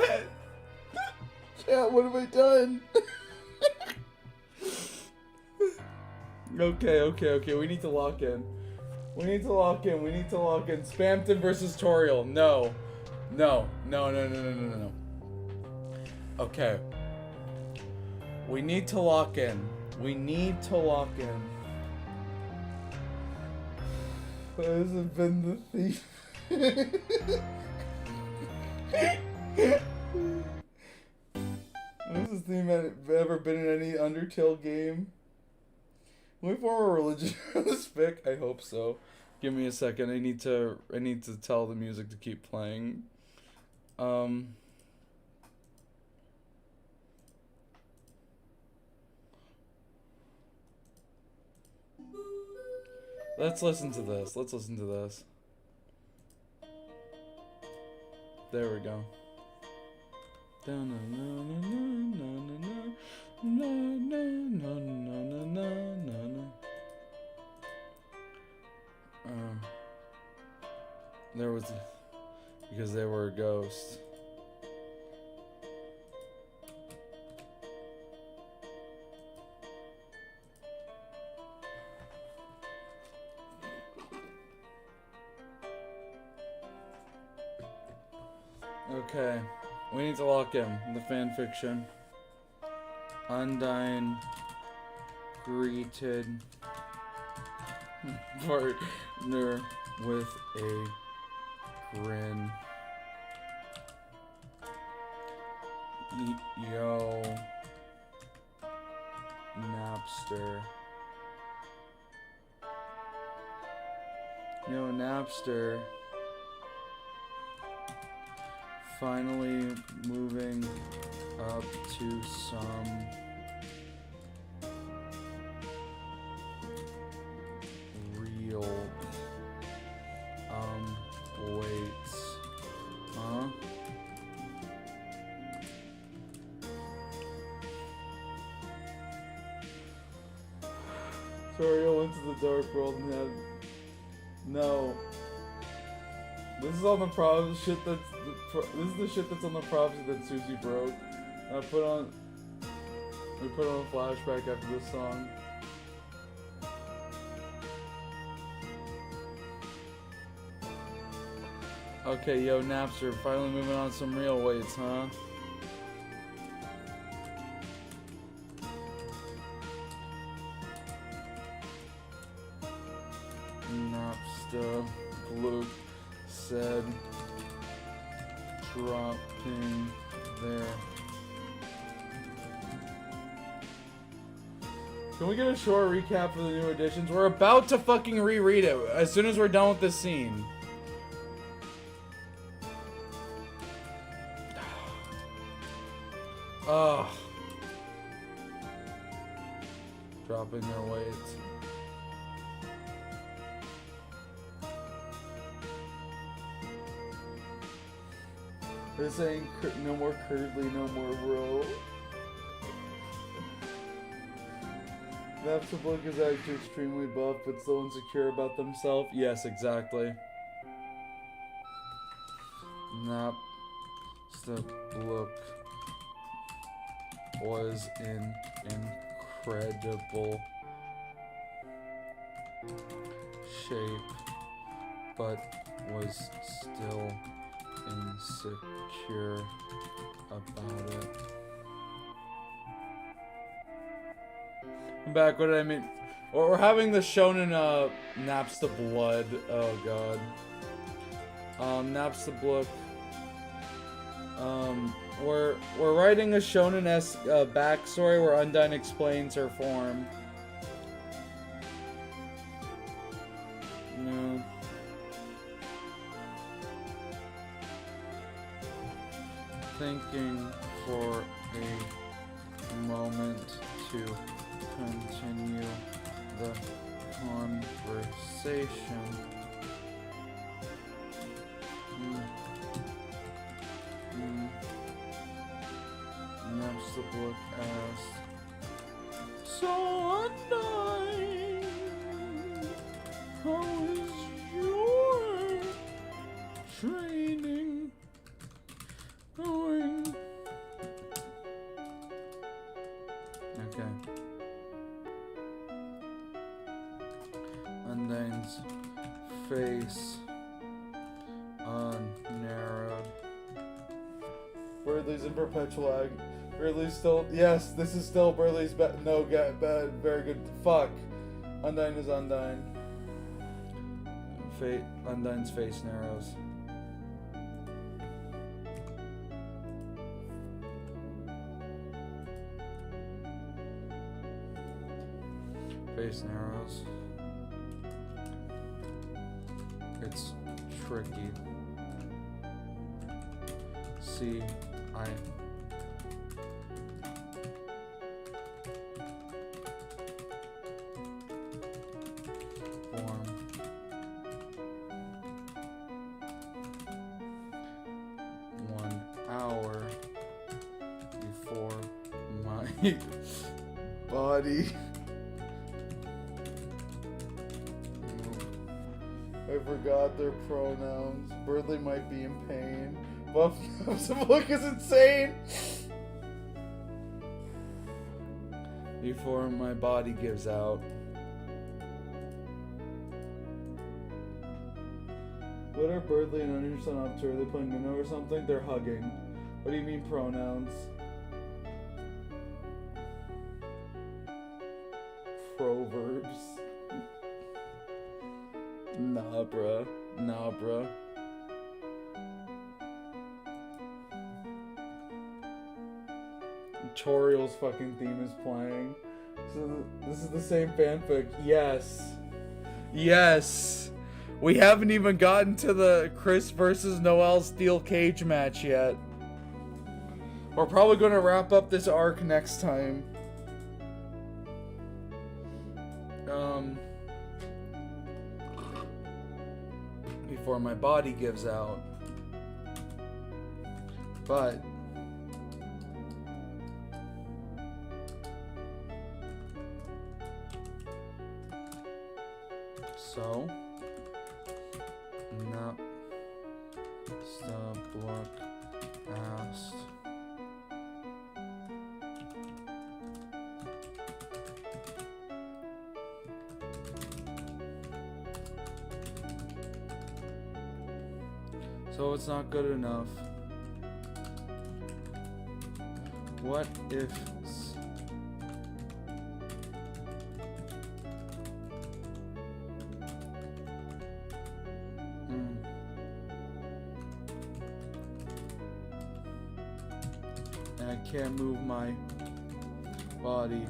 okay. We need to lock in. We need to lock in. Spamton versus Toriel. No. No. Okay. We need to lock in. That hasn't been the theme. Has this theme ever been in any Undertale game? Can we form a religion on this pick? I hope so. Give me a second. I need to tell the music to keep playing. Let's listen to this. There we go. There was, because they were a ghost. Okay, we need to lock in the fanfiction. Undyne greeted partner with a grin. Yo, Napster. Finally moving up to some real wait. Huh? Sorry, I went to the dark world and had no. This is on the shit that's this is the shit that's on the prophecy that Susie broke. And we put on a flashback after this song. Okay, yo, Napster, finally moving on some real weights, huh? Napster, Luke said, dropping there. Can we get a short recap for the new editions? We're about to fucking reread it as soon as we're done with this scene. Ugh. Dropping their weights. They're saying no more curdly, no more bro. Napster Book is actually extremely buff, but still insecure about themselves. Yes, exactly. Napster Book was in incredible shape, but was still insecure about it. I'm back. What did I mean? We're having the shonen Napster Blood. Oh god. Napster Book. We're writing a shonen-esque backstory where Undyne explains her form. No. Thinking for a moment to continue the conversation. Napster Book asked, so Undyne, how is your training going? Okay. Undyne's face unnarrowed. Berdley's in perpetual Berdley's still. Yes, this is still Berdley's no, bad. Very good. Fuck. Undyne is Undyne. Undyne's face narrows. Face narrows. It's tricky. See, form. 1 hour before my body. I forgot their pronouns. Berdley might be in pain. Buff look is insane. Before my body gives out. What are Berdley and Anderson up to? Are they playing Uno or something? They're hugging. What do you mean pronouns? Proverbs. Nah, bruh. Nah, bruh. Toriel's fucking theme is playing. So this is the same fanfic. Yes. Yes! We haven't even gotten to the Chris versus Noel steel cage match yet. We're probably going to wrap up this arc next time. Before my body gives out. But so no stop look asked. So it's not good enough. What if and I can't move my body.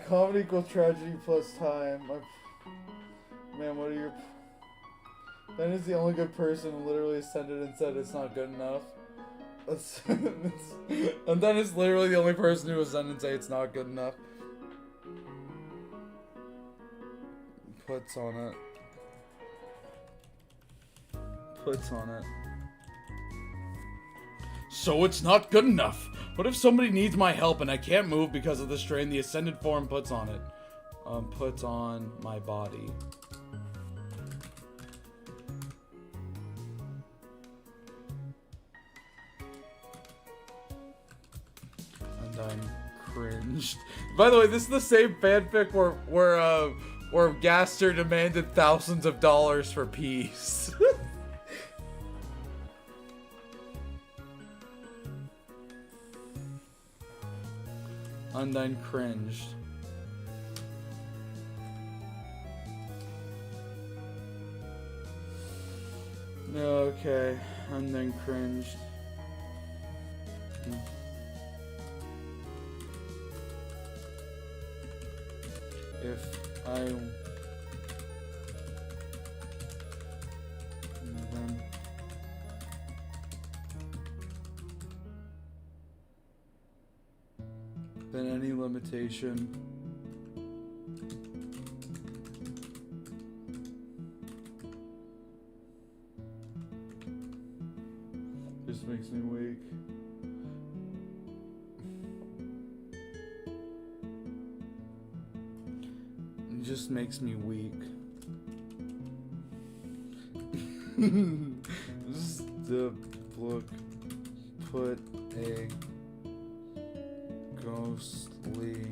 Comedy equals tragedy plus time. Man, what are your... Ben is the only good person who literally ascended and said it's not good enough. And then it's literally the only person who ascended and say it's not good enough. Puts on it. Puts on it. So it's not good enough. What if somebody needs my help and I can't move because of the strain the ascended form puts on it? Puts on my body. And I'm cringed. By the way, this is the same fanfic where Gaster demanded thousands of dollars for peace. Undyne cringed. Okay, Undyne cringed. If I then any limitation just makes me weak. Just just makes me weak. Just look, put a ghostly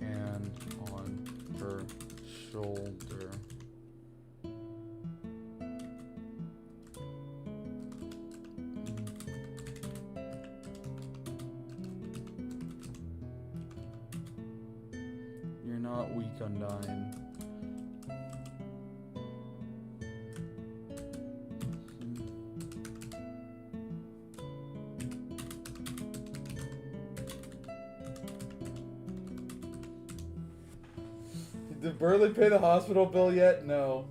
hand on her shoulder. You're not weak, Undyne. Did Burley pay the hospital bill yet? No.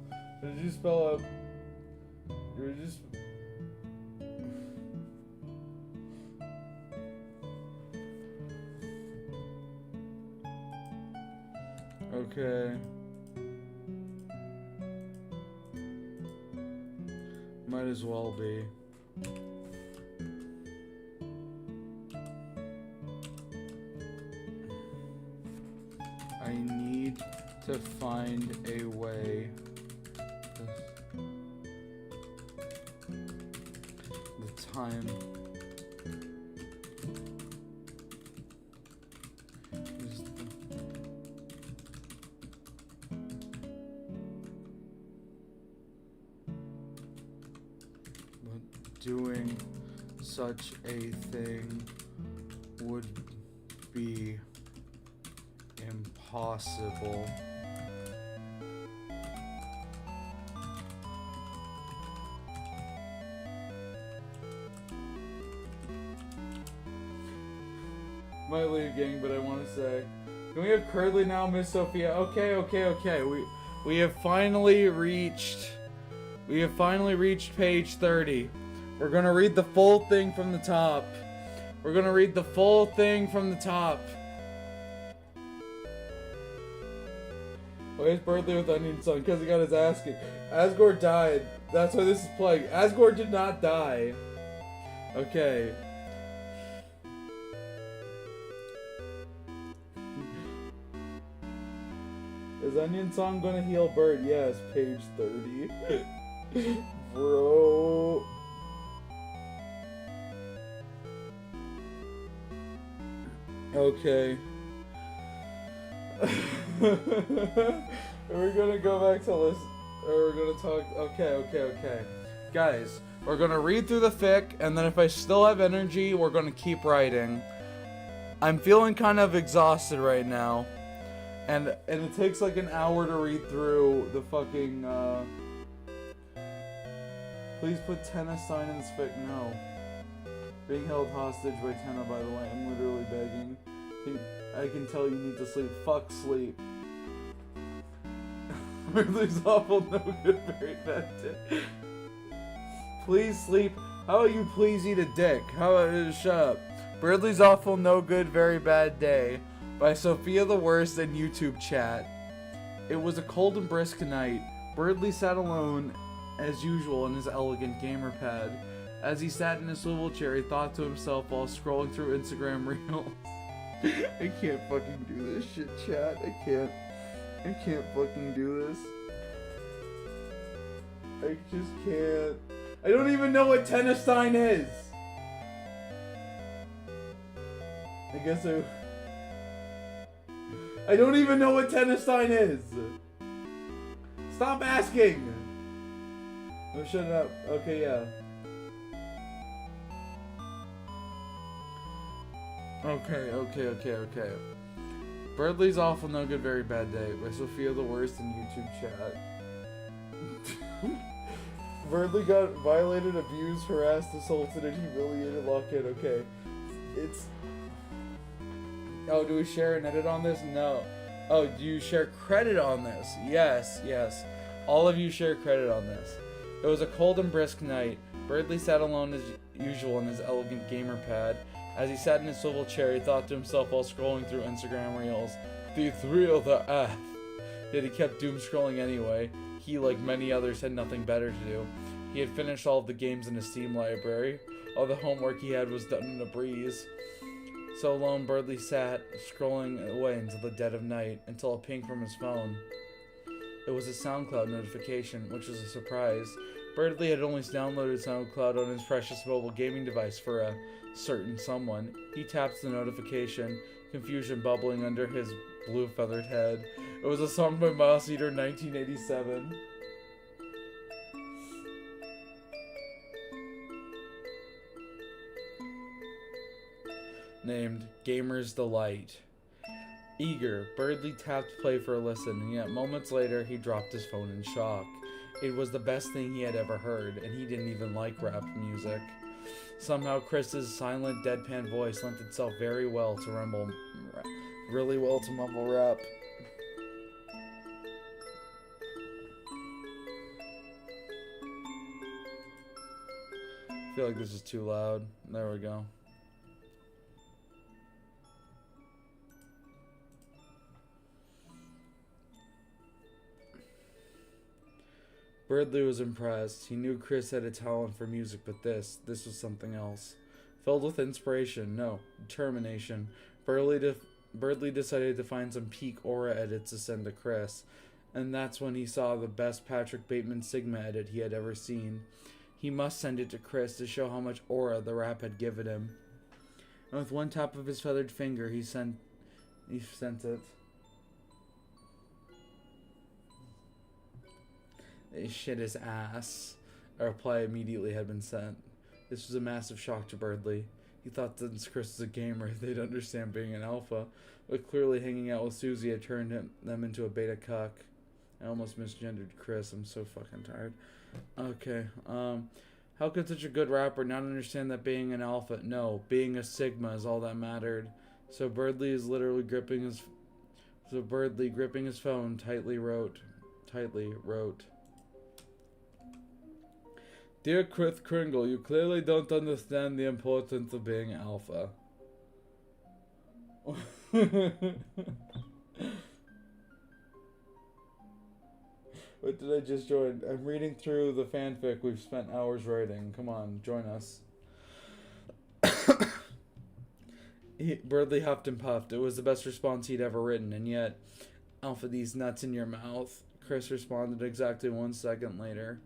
Did you spell out? You were just. Okay. Might as well be. I need to find a way. The time is but doing such a thing would be impossible. Might leave, gang, but I want to say, can we have Curdly now, Miss Sophia? Okay. We have finally reached page 30. We're gonna read the full thing from the top. Why is Birdley with Onion Son? Because he got his ass kicked. Asgore died. That's why this is playing. Asgore did not die. Okay. Is Onion Song gonna heal Bird? Yes, page 30. Bro. Okay. We're gonna go back to listen. Or we're gonna talk. Okay. Guys, we're gonna read through the fic, and then if I still have energy, we're gonna keep writing. I'm feeling kind of exhausted right now. And it takes like an hour to read through the fucking, Please put Tenna sign in this fic. No. Being held hostage by Tenna, by the way. I'm literally begging. I can tell you need to sleep. Fuck sleep. Weirdly's awful, no good, very bad day. Please sleep. How about you please eat a dick? How about shut up? Birdley's awful, no good, very bad day. By Sophia the Worst in YouTube chat. It was a cold and brisk night. Birdley sat alone, as usual, in his elegant gamer pad. As he sat in his swivel chair, he thought to himself while scrolling through Instagram Reels. I can't fucking do this shit, chat. I can't fucking do this. I just can't. I don't even know what Tennestein is. I guess I don't even know what Tennestein is. Stop asking. Oh, shut up. Okay, yeah. Okay. Birdley's awful, no good, very bad day. By Sophia the Worst in YouTube chat. Birdley got violated, abused, harassed, assaulted, and humiliated. Lock in. Okay. It's. Oh, do we share an edit on this? No. Oh, do you share credit on this? Yes. All of you share credit on this. It was a cold and brisk night. Birdley sat alone as usual in his elegant gamer pad. As he sat in his swivel chair, he thought to himself while scrolling through Instagram Reels, "The thrill, the F." Yet he kept doom scrolling anyway. He, like many others, had nothing better to do. He had finished all of the games in his Steam library. All the homework he had was done in a breeze. So alone, Birdley sat, scrolling away until the dead of night, until a ping from his phone. It was a SoundCloud notification, which was a surprise. Birdley had only downloaded SoundCloud on his precious mobile gaming device for a certain someone. He taps the notification, confusion bubbling under his blue feathered head. It was a song by Miles Eater, 1987. Named Gamer's Delight. Eager, Birdley tapped play for a listen, and yet moments later he dropped his phone in shock. It was the best thing he had ever heard, and he didn't even like rap music. Somehow Chris's silent, deadpan voice lent itself very well to mumble rap. I feel like this is too loud. There we go. Birdley was impressed. He knew Chris had a talent for music, but this was something else. Filled with inspiration, no, determination, Birdley decided to find some peak aura edits to send to Chris, and that's when he saw the best Patrick Bateman Sigma edit he had ever seen. He must send it to Chris to show how much aura the rap had given him. And with one tap of his feathered finger, he sent it. They shit his ass. A reply immediately had been sent. This was a massive shock to Birdley. He thought that since Chris was a gamer, they'd understand being an alpha, but clearly hanging out with Susie had turned them into a beta cuck. I almost misgendered Chris. I'm so fucking tired. Okay, how could such a good rapper not understand that being an alpha? No, being a sigma is all that mattered. So Birdley, gripping his phone, tightly wrote. Dear Chris Kringle, you clearly don't understand the importance of being alpha. What did I just join? I'm reading through the fanfic we've spent hours writing. Come on, join us. Birdley huffed and puffed. It was the best response he'd ever written, and yet, Alpha, these nuts in your mouth. Chris responded exactly 1 second later.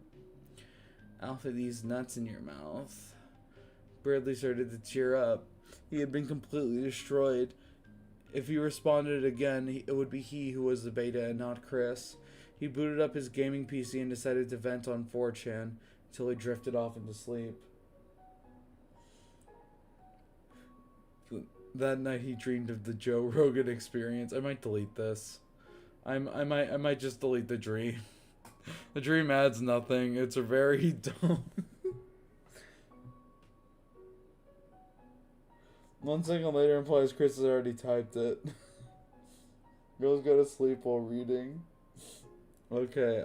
Alpha, these nuts in your mouth. Birdley started to tear up. He had been completely destroyed. If he responded again, it would be he who was the beta and not Chris. He booted up his gaming PC and decided to vent on 4chan until he drifted off into sleep. That night he dreamed of the Joe Rogan experience. I might delete this. I might just delete the dream. The dream adds nothing. It's a very dumb. 1 second later implies Chris has already typed it. Girls go to sleep while reading. Okay,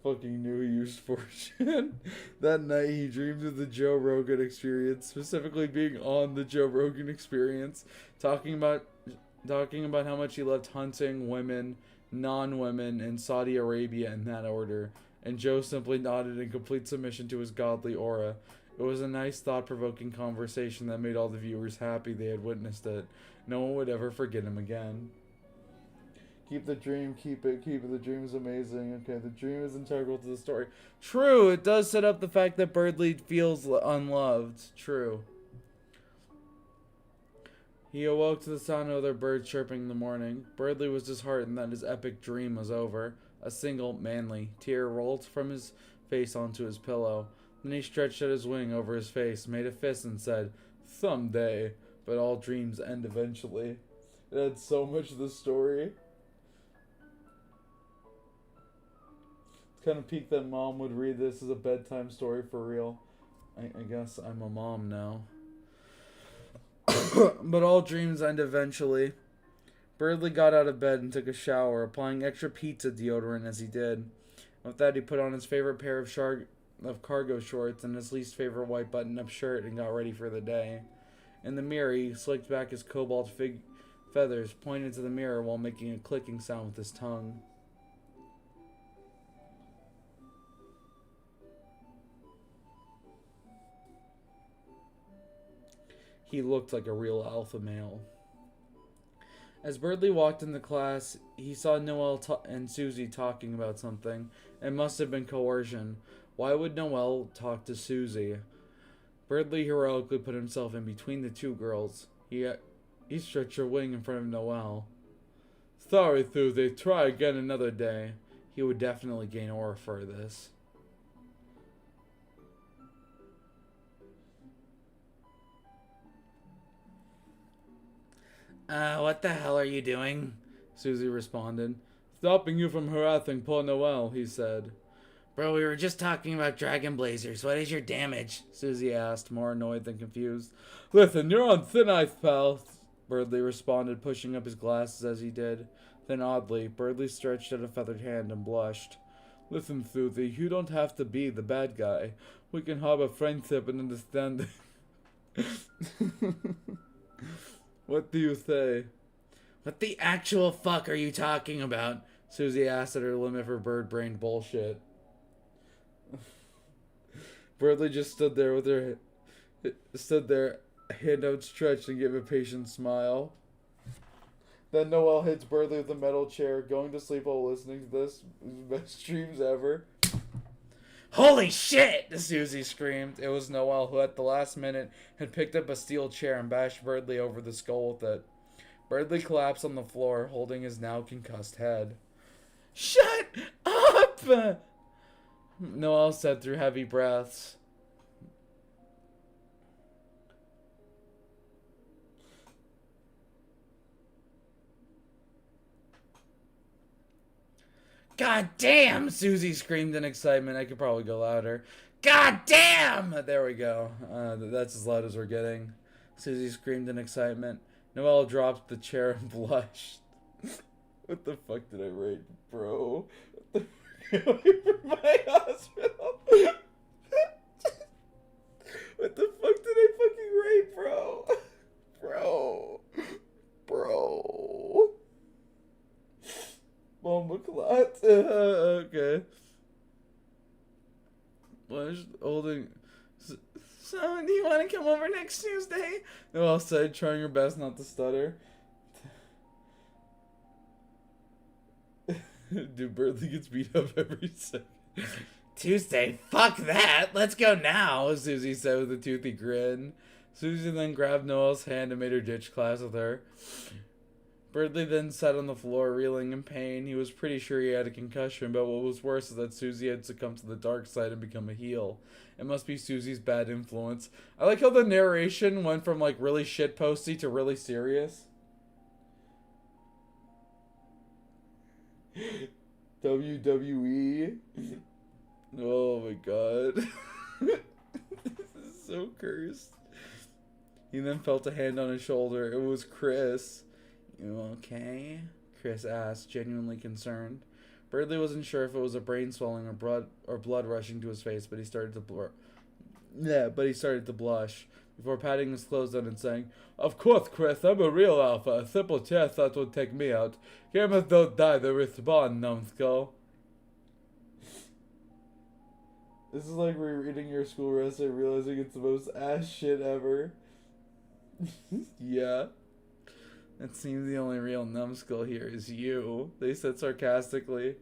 fucking knew he used 4chan. That night he dreamed of the Joe Rogan experience, specifically being on the Joe Rogan experience, talking about how much he loved hunting, women, non-women, and Saudi Arabia in that order, and Joe simply nodded in complete submission to his godly aura. It was a nice, thought-provoking conversation that made all the viewers happy they had witnessed it. No one would ever forget him again. Keep the dream, keep it. The dream is amazing. Okay, the dream is integral to the story. True, it does set up the fact that Birdley feels unloved. True. He awoke to the sound of other birds chirping in the morning. Birdley was disheartened that his epic dream was over. A single, manly tear rolled from his face onto his pillow. Then he stretched out his wing over his face, made a fist, and said, "Someday." But all dreams end eventually. It had so much of the story. It's kind of peak that mom would read this as a bedtime story for real. I guess I'm a mom now. But all dreams end eventually. Birdley got out of bed and took a shower, applying extra pizza deodorant as he did. With that, he put on his favorite pair of cargo shorts and his least favorite white button-up shirt and got ready for the day. In the mirror, he slicked back his cobalt feathers, pointed to the mirror while making a clicking sound with his tongue. He looked like a real alpha male. As Birdley walked into class, he saw Noelle and Susie talking about something. It must have been coercion. Why would Noelle talk to Susie? Birdley heroically put himself in between the two girls. He stretched a wing in front of Noelle. Sorry, Susie. Try again another day. He would definitely gain aura for this. What the hell are you doing? Susie responded. Stopping you from harassing poor Noelle, he said. Bro, we were just talking about dragon blazers. What is your damage? Susie asked, more annoyed than confused. Listen, you're on thin ice, pal, Birdley responded, pushing up his glasses as he did. Then oddly, Birdley stretched out a feathered hand and blushed. Listen, Susie, you don't have to be the bad guy. We can have a friendship and understanding. What do you say? What the actual fuck are you talking about? Susie asked at her limit for bird-brained bullshit. Birdley just stood there, hand outstretched, and gave a patient smile. Then Noelle hits Birdley with a metal chair, going to sleep while listening to this. Best dreams ever. Holy shit! Susie screamed. It was Noelle who at the last minute had picked up a steel chair and bashed Birdley over the skull with it. Birdley collapsed on the floor, holding his now concussed head. Shut up! Noelle said through heavy breaths. God damn! Susie screamed in excitement. I could probably go louder. God damn! There we go. That's as loud as we're getting. Susie screamed in excitement. Noelle dropped the chair and blushed. What the fuck did I write, bro? What the fuck for my hospital? What the fuck did I fucking write, bro? Bro. Bomba clot. Okay. Was holding. So, do you want to come over next Tuesday? Noelle said, trying her best not to stutter. Dude, Birdley gets beat up every second. Tuesday? Fuck that! Let's go now! Susie said with a toothy grin. Susie then grabbed Noelle's hand and made her ditch class with her. Birdley then sat on the floor, reeling in pain. He was pretty sure he had a concussion, but what was worse is that Susie had succumbed to the dark side and become a heel. It must be Susie's bad influence. I like how the narration went from, like, really shitposty to really serious. WWE? Oh my god. This is so cursed. He then felt a hand on his shoulder. It was Chris. You okay? Chris asked, genuinely concerned. Birdley wasn't sure if it was a brain swelling or blood rushing to his face, but he started to blush before patting his clothes on and saying, Of course, Chris, I'm a real alpha. A simple test that would take me out. Gamers don't die, they respond, numbskull. This is like rereading your school resume, realizing it's the most ass shit ever. Yeah. It seems the only real numbskull here is you, they said sarcastically.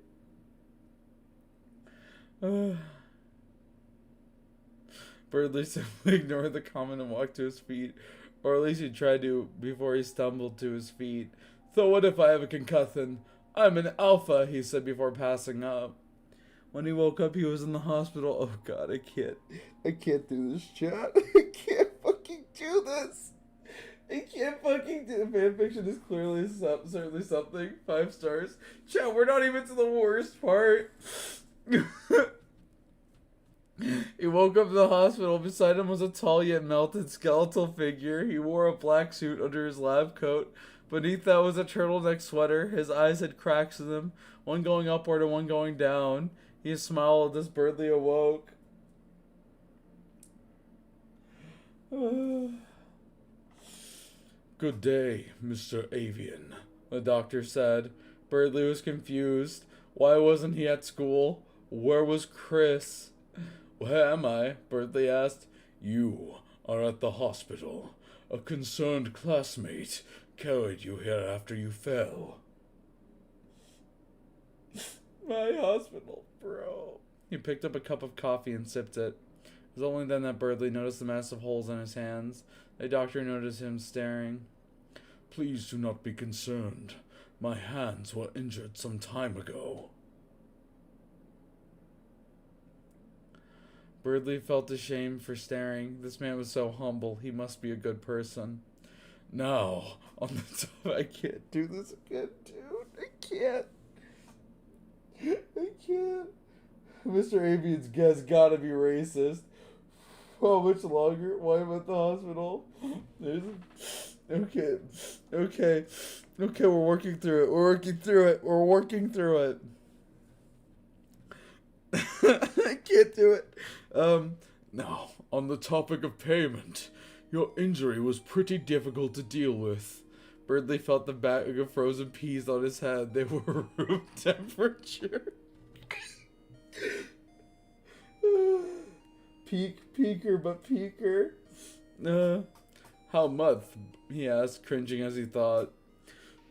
Birdley simply ignored the comment and walked to his feet, or at least he tried to before he stumbled to his feet. So what if I have a concussion? I'm an alpha, he said before passing up. When he woke up, he was in the hospital. Oh god, I can't do this, chat. I can't fucking do this. I can't fucking do fanfiction is clearly certainly something. 5 stars. Chat, we're not even to the worst part. He woke up in the hospital. Beside him was a tall yet melted skeletal figure. He wore a black suit under his lab coat. Beneath that was a turtleneck sweater. His eyes had cracks in them, one going upward and one going down. He smiled as Birdley awoke. Good day, Mr. Avian, the doctor said. Birdley was confused. Why wasn't he at school? Where was Chris? Where am I? Birdley asked. You are at the hospital. A concerned classmate carried you here after you fell. My hospital, bro. He picked up a cup of coffee and sipped it. It was only then that Birdley noticed the massive holes in his hands. The doctor noticed him staring. Please do not be concerned. My hands were injured some time ago. Birdley felt ashamed for staring. This man was so humble. He must be a good person. Now, on the top, I can't do this again, dude. I can't. I can't. Mr. Avian's guess gotta be racist. How much longer? Why am I at the hospital? Okay. Okay, we're working through it. I can't do it. Now, on the topic of payment, your injury was pretty difficult to deal with. Birdley felt the bag of frozen peas on his head. They were room temperature. Peaker, but peaker. How much? He asked, cringing as he thought.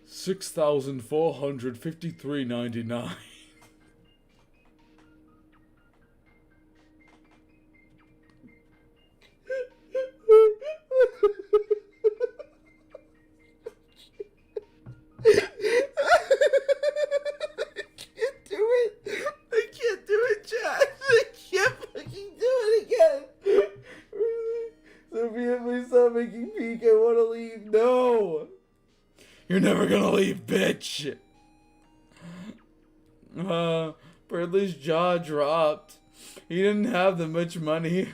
$6,453.99. I can't do it, Jack. I can't fucking do it again. Sophia, please stop making peak. I want to leave. No. You're never gonna leave, bitch. Birdley's jaw dropped. He didn't have that much money,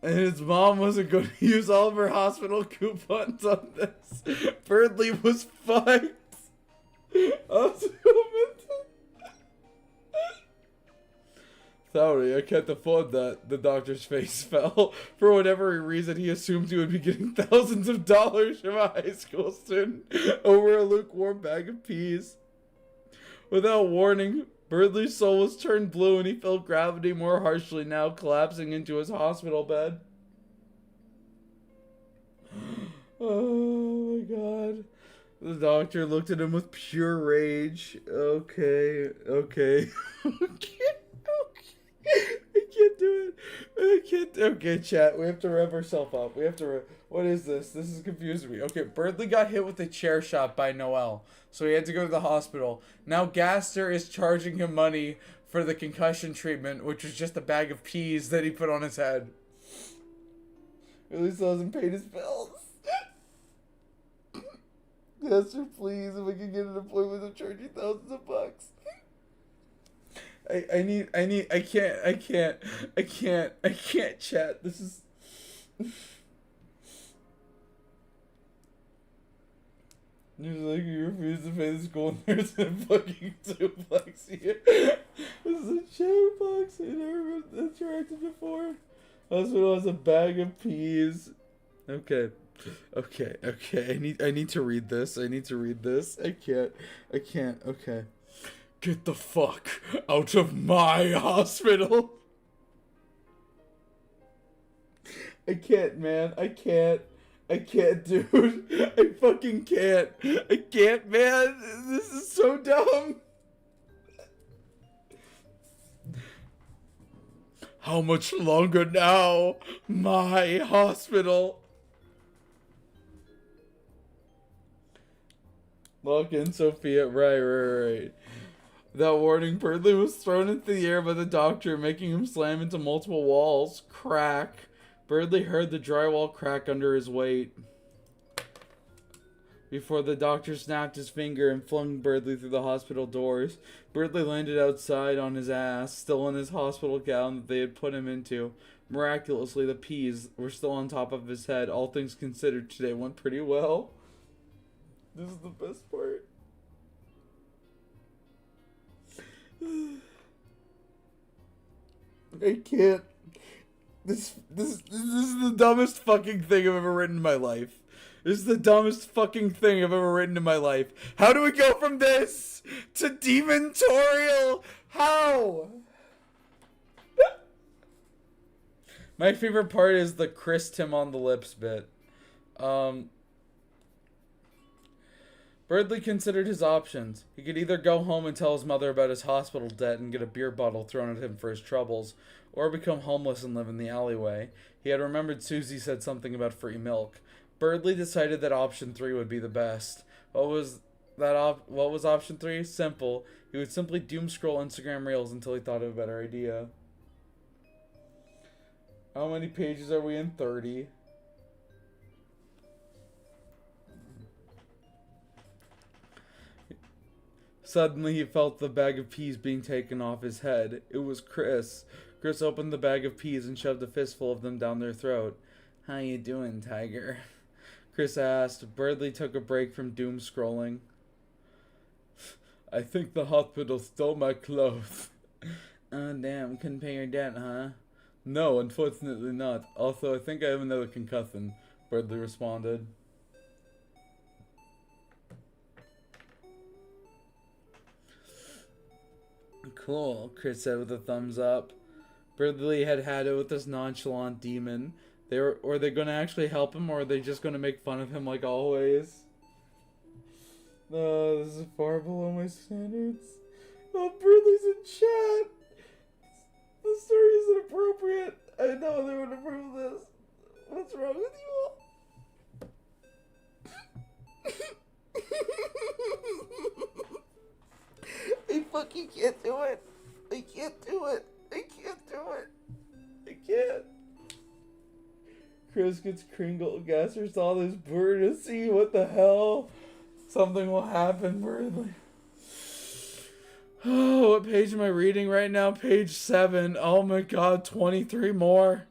and his mom wasn't going to use all of her hospital coupons on this. Birdley was fucked. Sorry, I can't afford that. The doctor's face fell. For whatever reason, he assumed he would be getting thousands of dollars from a high school student over a lukewarm bag of peas. Without warning, Birdley's soul was turned blue and he felt gravity more harshly now, collapsing into his hospital bed. Oh my god. The doctor looked at him with pure rage. Okay. I can't do it. Okay, chat. We have to rev ourselves up. What is this? This is confusing me. Okay, Birdley got hit with a chair shot by Noel, so he had to go to the hospital. Now Gaster is charging him money for the concussion treatment, which was just a bag of peas that he put on his head. At least I hasn't paid his bills. Gaster, please, if I can get an appointment, I'm charging thousands of bucks. I can't, chat. This is... He's like, you refuse to pay the school nurse and fucking suplex you. This is a chair box. I never interacted before. Hospital has a bag of peas. Okay. I need to read this. I can't. Okay. Get the fuck out of my hospital. I can't, man. I can't, dude. I fucking can't. I can't, man. This is so dumb. How much longer now? My hospital. Lock in, Sophia. Right. Without warning, Birdley was thrown into the air by the doctor, making him slam into multiple walls. Crack. Birdley heard the drywall crack under his weight before the doctor snapped his finger and flung Birdley through the hospital doors. Birdley landed outside on his ass, still in his hospital gown that they had put him into. Miraculously, the peas were still on top of his head. All things considered, today went pretty well. This is the best part. I can't. This is the dumbest fucking thing I've ever written in my life. This is the dumbest fucking thing I've ever written in my life. How do we go from this to Demontorial? How? My favorite part is the kissed him on the lips bit. Birdley considered his options. He could either go home and tell his mother about his hospital debt and get a beer bottle thrown at him for his troubles, or become homeless and live in the alleyway. He had remembered Susie said something about free milk. Birdley decided that option 3 would be the best. What was option 3? Simple. He would simply doom scroll Instagram Reels until he thought of a better idea. How many pages are we in? 30. Suddenly he felt the bag of peas being taken off his head. It was Chris. Chris opened the bag of peas and shoved a fistful of them down their throat. "How you doing, Tiger?" Chris asked. Birdley took a break from doom scrolling. "I think the hospital stole my clothes." "Oh, damn. Couldn't pay your debt, huh?" "No, unfortunately not. Also, I think I have another concussion," Birdley responded. "Cool," Chris said with a thumbs up. Birdley had it with this nonchalant demon. Are they going to actually help him, or are they just going to make fun of him like always? No, this is far below my standards. Oh, Birdley's in chat. The story is inappropriate. I know they would approve this. What's wrong with you all? I fucking can't do it. I can't do it. I can't do it. I can't. Chris gets Kringle gassers all this bird to see what the hell. Something will happen, Birdley. Oh, what page am I reading right now? Page 7. Oh my god, 23 more.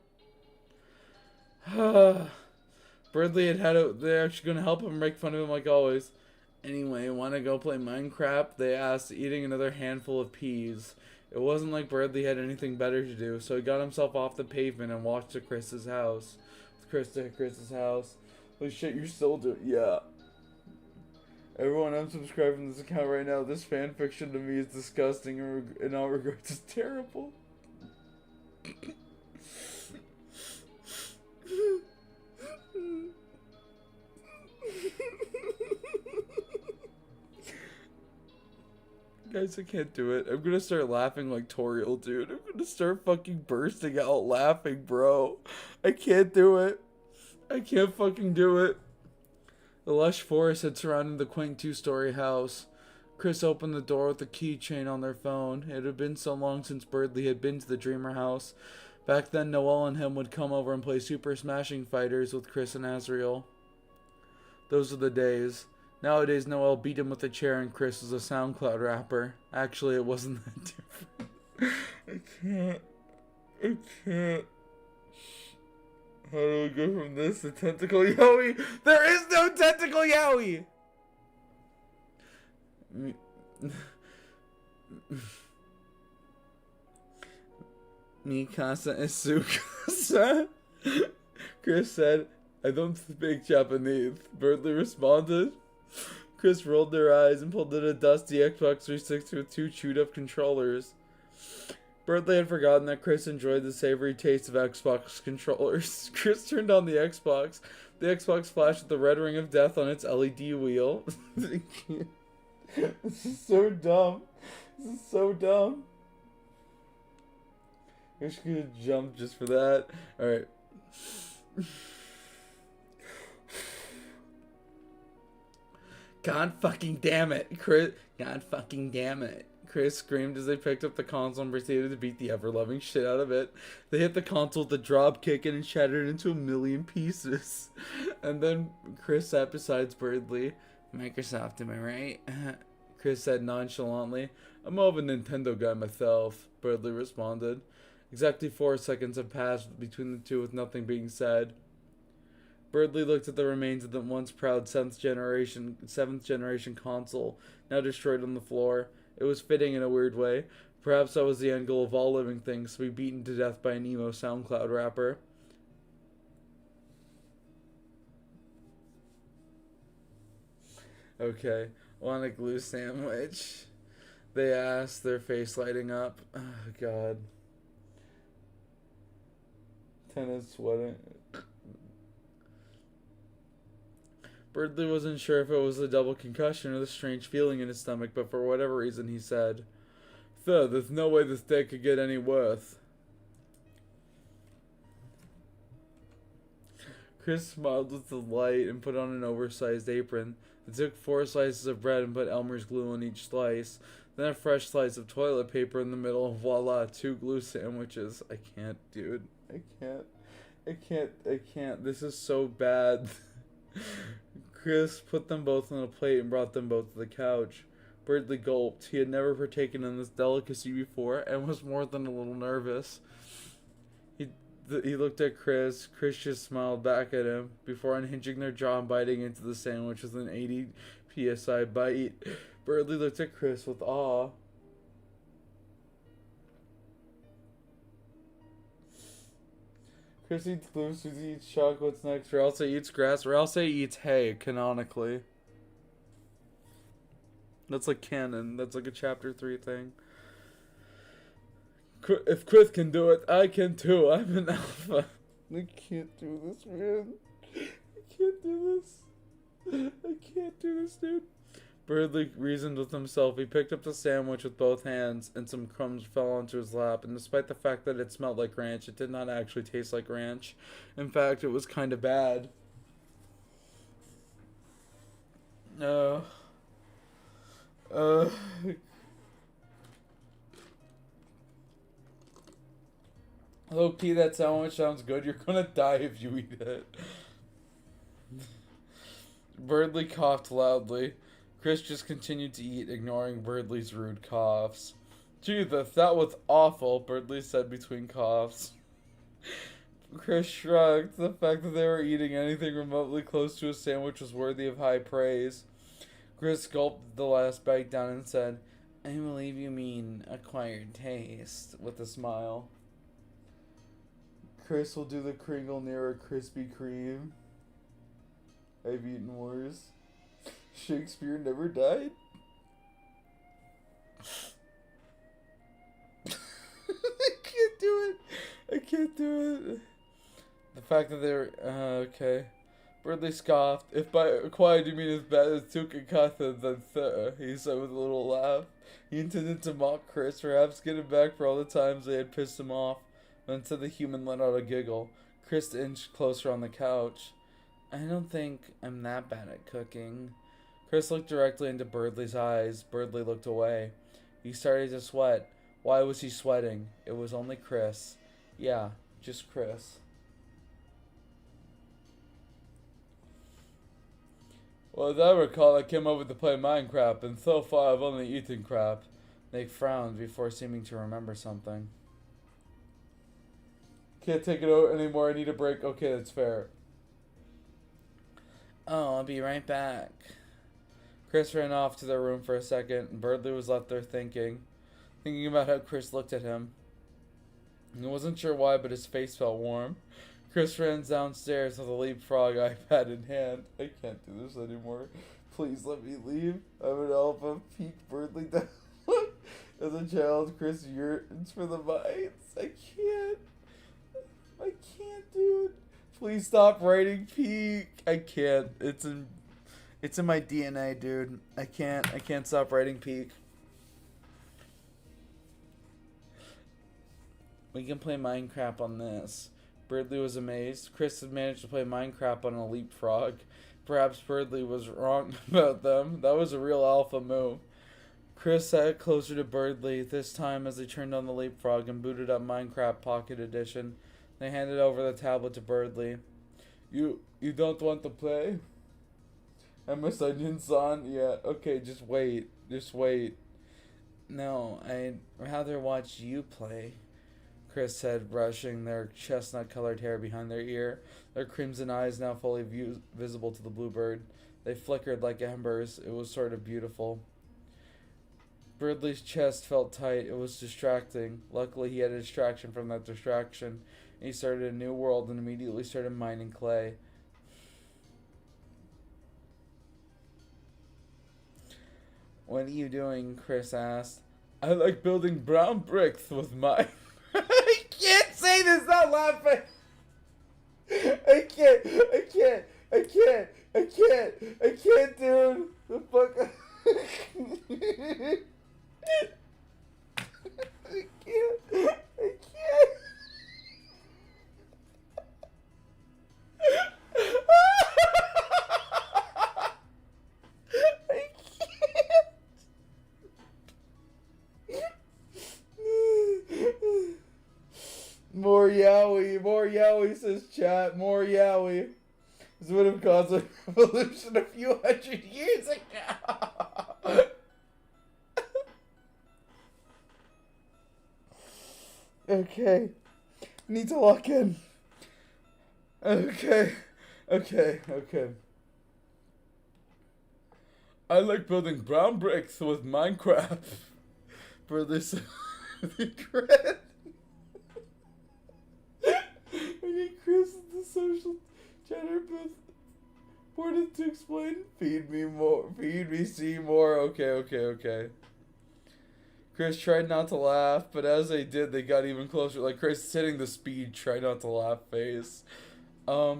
Birdley had it. They're actually going to help him, make fun of him like always. Anyway, want to go play Minecraft? They asked, eating another handful of peas. It wasn't like Birdley had anything better to do, so he got himself off the pavement and walked to Chris's house. Chris's house. Holy shit, you're still doing... Yeah. Everyone unsubscribe from this account right now. This fanfiction to me is disgusting, and in all regards is terrible. Guys, I can't do it. I'm gonna start laughing like Toriel, dude. I'm gonna start fucking bursting out laughing, bro. I can't do it. I can't fucking do it. The lush forest had surrounded the quaint two-story house. Chris opened the door with a keychain on their phone. It had been so long since Birdley had been to the Dreamer house. Back then, Noelle and him would come over and play Super Smashing Fighters with Chris and Azriel. Those were the days. Nowadays, Noelle beat him with a chair and Chris was a SoundCloud rapper. Actually, it wasn't that different. I can't. How do we go from this to Tentacle Yowie? There is no Tentacle Yowie! Mikasa is Sukasa. Chris said, "I don't speak Japanese." Birdley responded. Chris rolled their eyes and pulled out a dusty Xbox 360 with 2 chewed-up controllers. Birdley had forgotten that Chris enjoyed the savory taste of Xbox controllers. Chris turned on the Xbox. The Xbox flashed with the red ring of death on its LED wheel. This is so dumb. This is so dumb. I wish I could have jumped just for that. Alright. God fucking damn it, Chris. God fucking damn it. Chris screamed as they picked up the console and proceeded to beat the ever-loving shit out of it. They hit the console with a drop kick and it shattered into a million pieces. And then Chris sat beside Birdley. "Microsoft, am I right?" Chris said nonchalantly. "I'm more of a Nintendo guy myself," Birdley responded. Exactly 4 seconds had passed between the two with nothing being said. Birdley looked at the remains of the once proud seventh generation console, now destroyed on the floor. It was fitting in a weird way. Perhaps that was the end goal of all living things, to be beaten to death by an emo SoundCloud rapper. Okay, want a glue sandwich? They asked, their face lighting up. Oh, God. Tennis sweating. Birdley wasn't sure if it was a double concussion or the strange feeling in his stomach, but for whatever reason he said, "Sir, there's no way this day could get any worse." Chris smiled with delight and put on an oversized apron. They took 4 slices of bread and put Elmer's glue on each slice, then a fresh slice of toilet paper in the middle, and voila, 2 glue sandwiches. I can't, dude. I can't. This is so bad. Chris put them both on a plate and brought them both to the couch. Birdley gulped. He had never partaken in this delicacy before and was more than a little nervous. He looked at Chris. Chris just smiled back at him before unhinging their jaw and biting into the sandwich with an 80 psi bite. Birdley looked at Chris with awe. Chris eats glue, Susie eats chocolates next, Ralsei eats grass, Ralsei eats hay, canonically. That's like canon, that's like a chapter 3 thing. If Chris can do it, I can too. I'm an alpha. I can't do this, man. I can't do this. I can't do this, dude. Birdley reasoned with himself. He picked up the sandwich with both hands, and some crumbs fell onto his lap. And despite the fact that it smelled like ranch, it did not actually taste like ranch. In fact, it was kind of bad. Low-key, that sandwich sounds good. You're gonna die if you eat it. Birdley coughed loudly. Chris just continued to eat, ignoring Birdley's rude coughs. "Jesus, that was awful," Birdley said between coughs. Chris shrugged. The fact that they were eating anything remotely close to a sandwich was worthy of high praise. Chris gulped the last bite down and said, "I believe you mean acquired taste," with a smile. Chris will do the Kringle near a Krispy Kreme. I've eaten worse. Shakespeare never died. I can't do it. I can't do it. The fact that they're okay. Birdley scoffed. "If by acquired you mean as bad as 2 concussions, then sir," he said with a little laugh. He intended to mock Chris, perhaps get him back for all the times they had pissed him off. But instead the human let out a giggle. Chris inched closer on the couch. "I don't think I'm that bad at cooking." Chris looked directly into Birdley's eyes. Birdley looked away. He started to sweat. Why was he sweating? It was only Chris. Yeah, just Chris. "Well, as I recall, I came over to play Minecraft, and so far I've only eaten crap." Nick frowned before seeming to remember something. "Can't take it out anymore, I need a break." "Okay, that's fair." "Oh, I'll be right back." Chris ran off to their room for a second, and Birdley was left there thinking about how Chris looked at him. He wasn't sure why, but his face felt warm. Chris ran downstairs with a leapfrog iPad in hand. "I can't do this anymore. Please let me leave. I'm an alpha. Peak Birdley down." As a child, Chris yearns for the mines. I can't, dude. Please stop writing Peak. I can't. It's in my DNA, dude. I can't stop writing Peak. "We can play Minecraft on this." Birdley was amazed. Chris had managed to play Minecraft on a leapfrog. Perhaps Birdley was wrong about them. That was a real alpha move. Chris sat closer to Birdley, this time as they turned on the leapfrog and booted up Minecraft Pocket Edition. They handed over the tablet to Birdley. You don't want to play?" "I'm a onion-san." "Yeah, okay, just wait. "No, I'd rather watch you play," Chris said, brushing their chestnut-colored hair behind their ear, their crimson eyes now fully visible to the bluebird. They flickered like embers. It was sort of beautiful. Birdley's chest felt tight. It was distracting. Luckily, he had a distraction from that distraction. He started a new world and immediately started mining clay. "What are you doing?" Chris asked. "I like building brown bricks with my..." I can't say this without laughing. I can't. I can't, dude. The fuck. I can't. I can't. More yaoi, says chat. More yaoi. This would have caused a revolution a few hundred years ago. Okay. Need to lock in. Okay. I like building brown bricks with Minecraft. For this regret. I need Chris the social chatter booth wanted to explain. Feed me, see more. Okay. Chris tried not to laugh, but as they did, they got even closer. Like Chris hitting the speed, try not to laugh face. I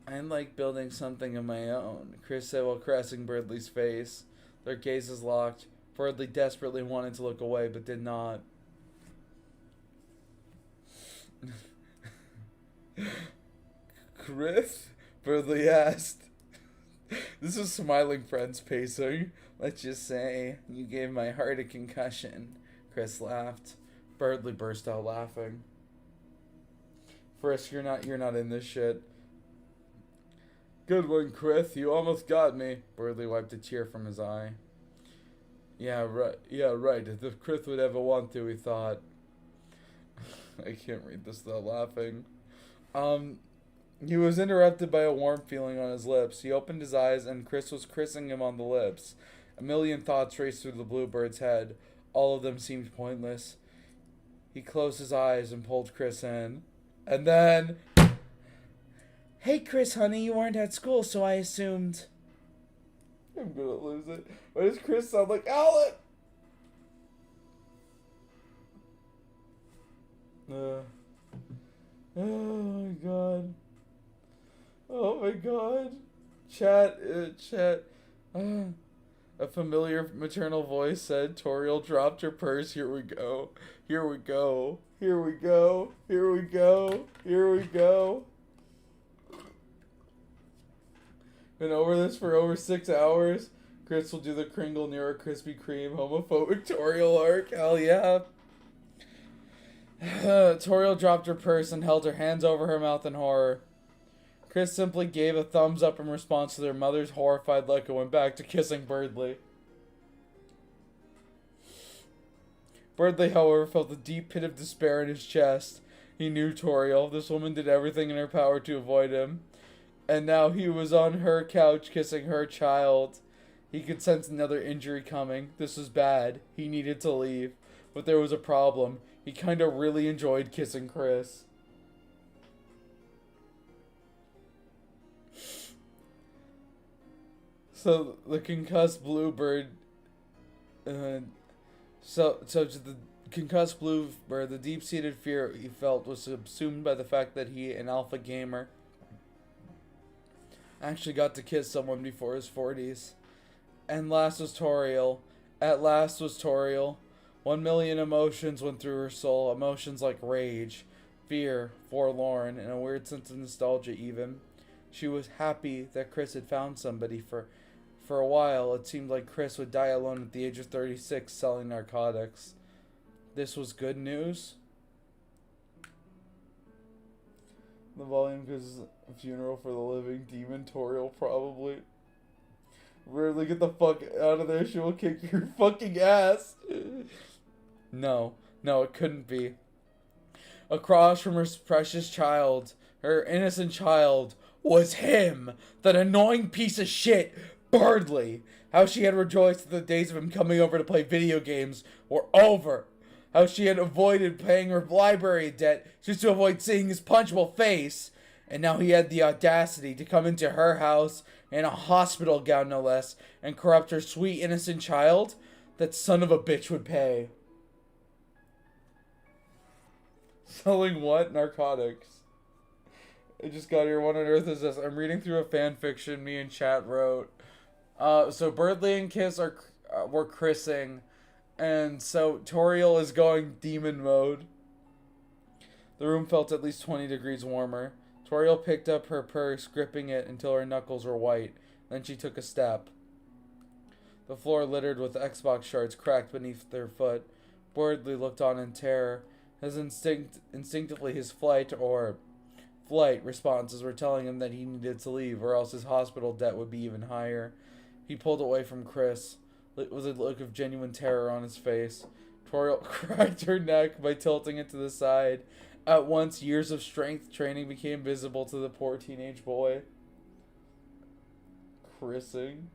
like building something of my own, Chris said while caressing Birdley's face. Their gazes locked. Birdley desperately wanted to look away, but did not. Chris? Birdley asked. This is smiling friends pacing. Let's just say you gave my heart a concussion. Chris laughed. Birdley burst out laughing. Frisk, you're not in this shit. Good one, Chris. You almost got me. Birdley wiped a tear from his eye. Yeah, right. If Chris would ever want to, he thought. I can't read this without laughing. He was interrupted by a warm feeling on his lips. He opened his eyes, and Chris was kissing him on the lips. A million thoughts raced through the bluebird's head. All of them seemed pointless. He closed his eyes and pulled Chris in. And then... Hey, Chris, honey, you weren't at school, so I assumed... I'm gonna lose it. Why does Chris sound like Alan? Oh my god. Chat. A familiar maternal voice said, Toriel dropped her purse. Here we go. Been over this for over 6 hours. Chris will do the Kringle near a Krispy Kreme homophobic Toriel arc. Hell yeah. Toriel dropped her purse and held her hands over her mouth in horror. Chris simply gave a thumbs up in response to their mother's horrified look and went back to kissing Birdley. Birdley, however, felt a deep pit of despair in his chest. He knew Toriel. This woman did everything in her power to avoid him. And now he was on her couch kissing her child. He could sense another injury coming. This was bad. He needed to leave. But there was a problem. He kinda really enjoyed kissing Chris. So the concussed bluebird, the deep-seated fear he felt was subsumed by the fact that he, an alpha gamer, actually got to kiss someone before his 40s. At last was Toriel. 1 million emotions went through her soul. Emotions like rage, fear, forlorn, and a weird sense of nostalgia even. She was happy that Chris had found somebody. For a while, it seemed like Chris would die alone at the age of 36 selling narcotics. This was good news. The volume goes a funeral for the living demon Toriel, probably. Really get the fuck out of there. She will kick your fucking ass. No, it couldn't be. Across from her precious child, her innocent child, was him, that annoying piece of shit, Birdley. How she had rejoiced that the days of him coming over to play video games were over. How she had avoided paying her library debt just to avoid seeing his punchable face. And now he had the audacity to come into her house in a hospital gown no less and corrupt her sweet innocent child. That son of a bitch would pay. Selling what? Narcotics. I just got here. What on earth is this? I'm reading through a fan fiction me and chat wrote. So Birdly and Kiss were chrising, and so Toriel is going demon mode. The room felt at least 20 degrees warmer. Toriel picked up her purse, gripping it until her knuckles were white. Then she took a step. The floor littered with Xbox shards cracked beneath their foot. Birdly looked on in terror. Instinctively his flight responses were telling him that he needed to leave, or else his hospital debt would be even higher. He pulled away from Chris. It was a look of genuine terror on his face. Toriel cracked her neck by tilting it to the side. At once, years of strength training became visible to the poor teenage boy. Chrising.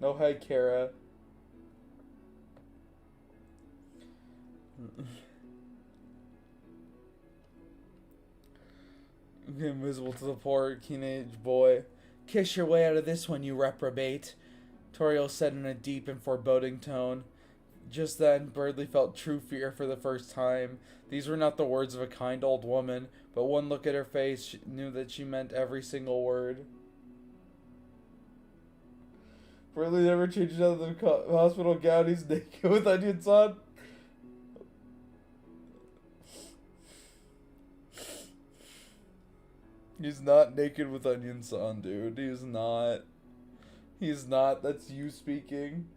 No, hey, Kara. Became visible to the poor teenage boy. Kiss your way out of this one, you reprobate, Toriel said in a deep and foreboding tone. Just then, Birdly felt true fear for the first time. These were not the words of a kind old woman, but one look at her face she knew that she meant every single word. Birdly never changes out of the hospital gown. He's naked with onions on. He's not naked with onions on, dude. He's not. He's not. That's you speaking.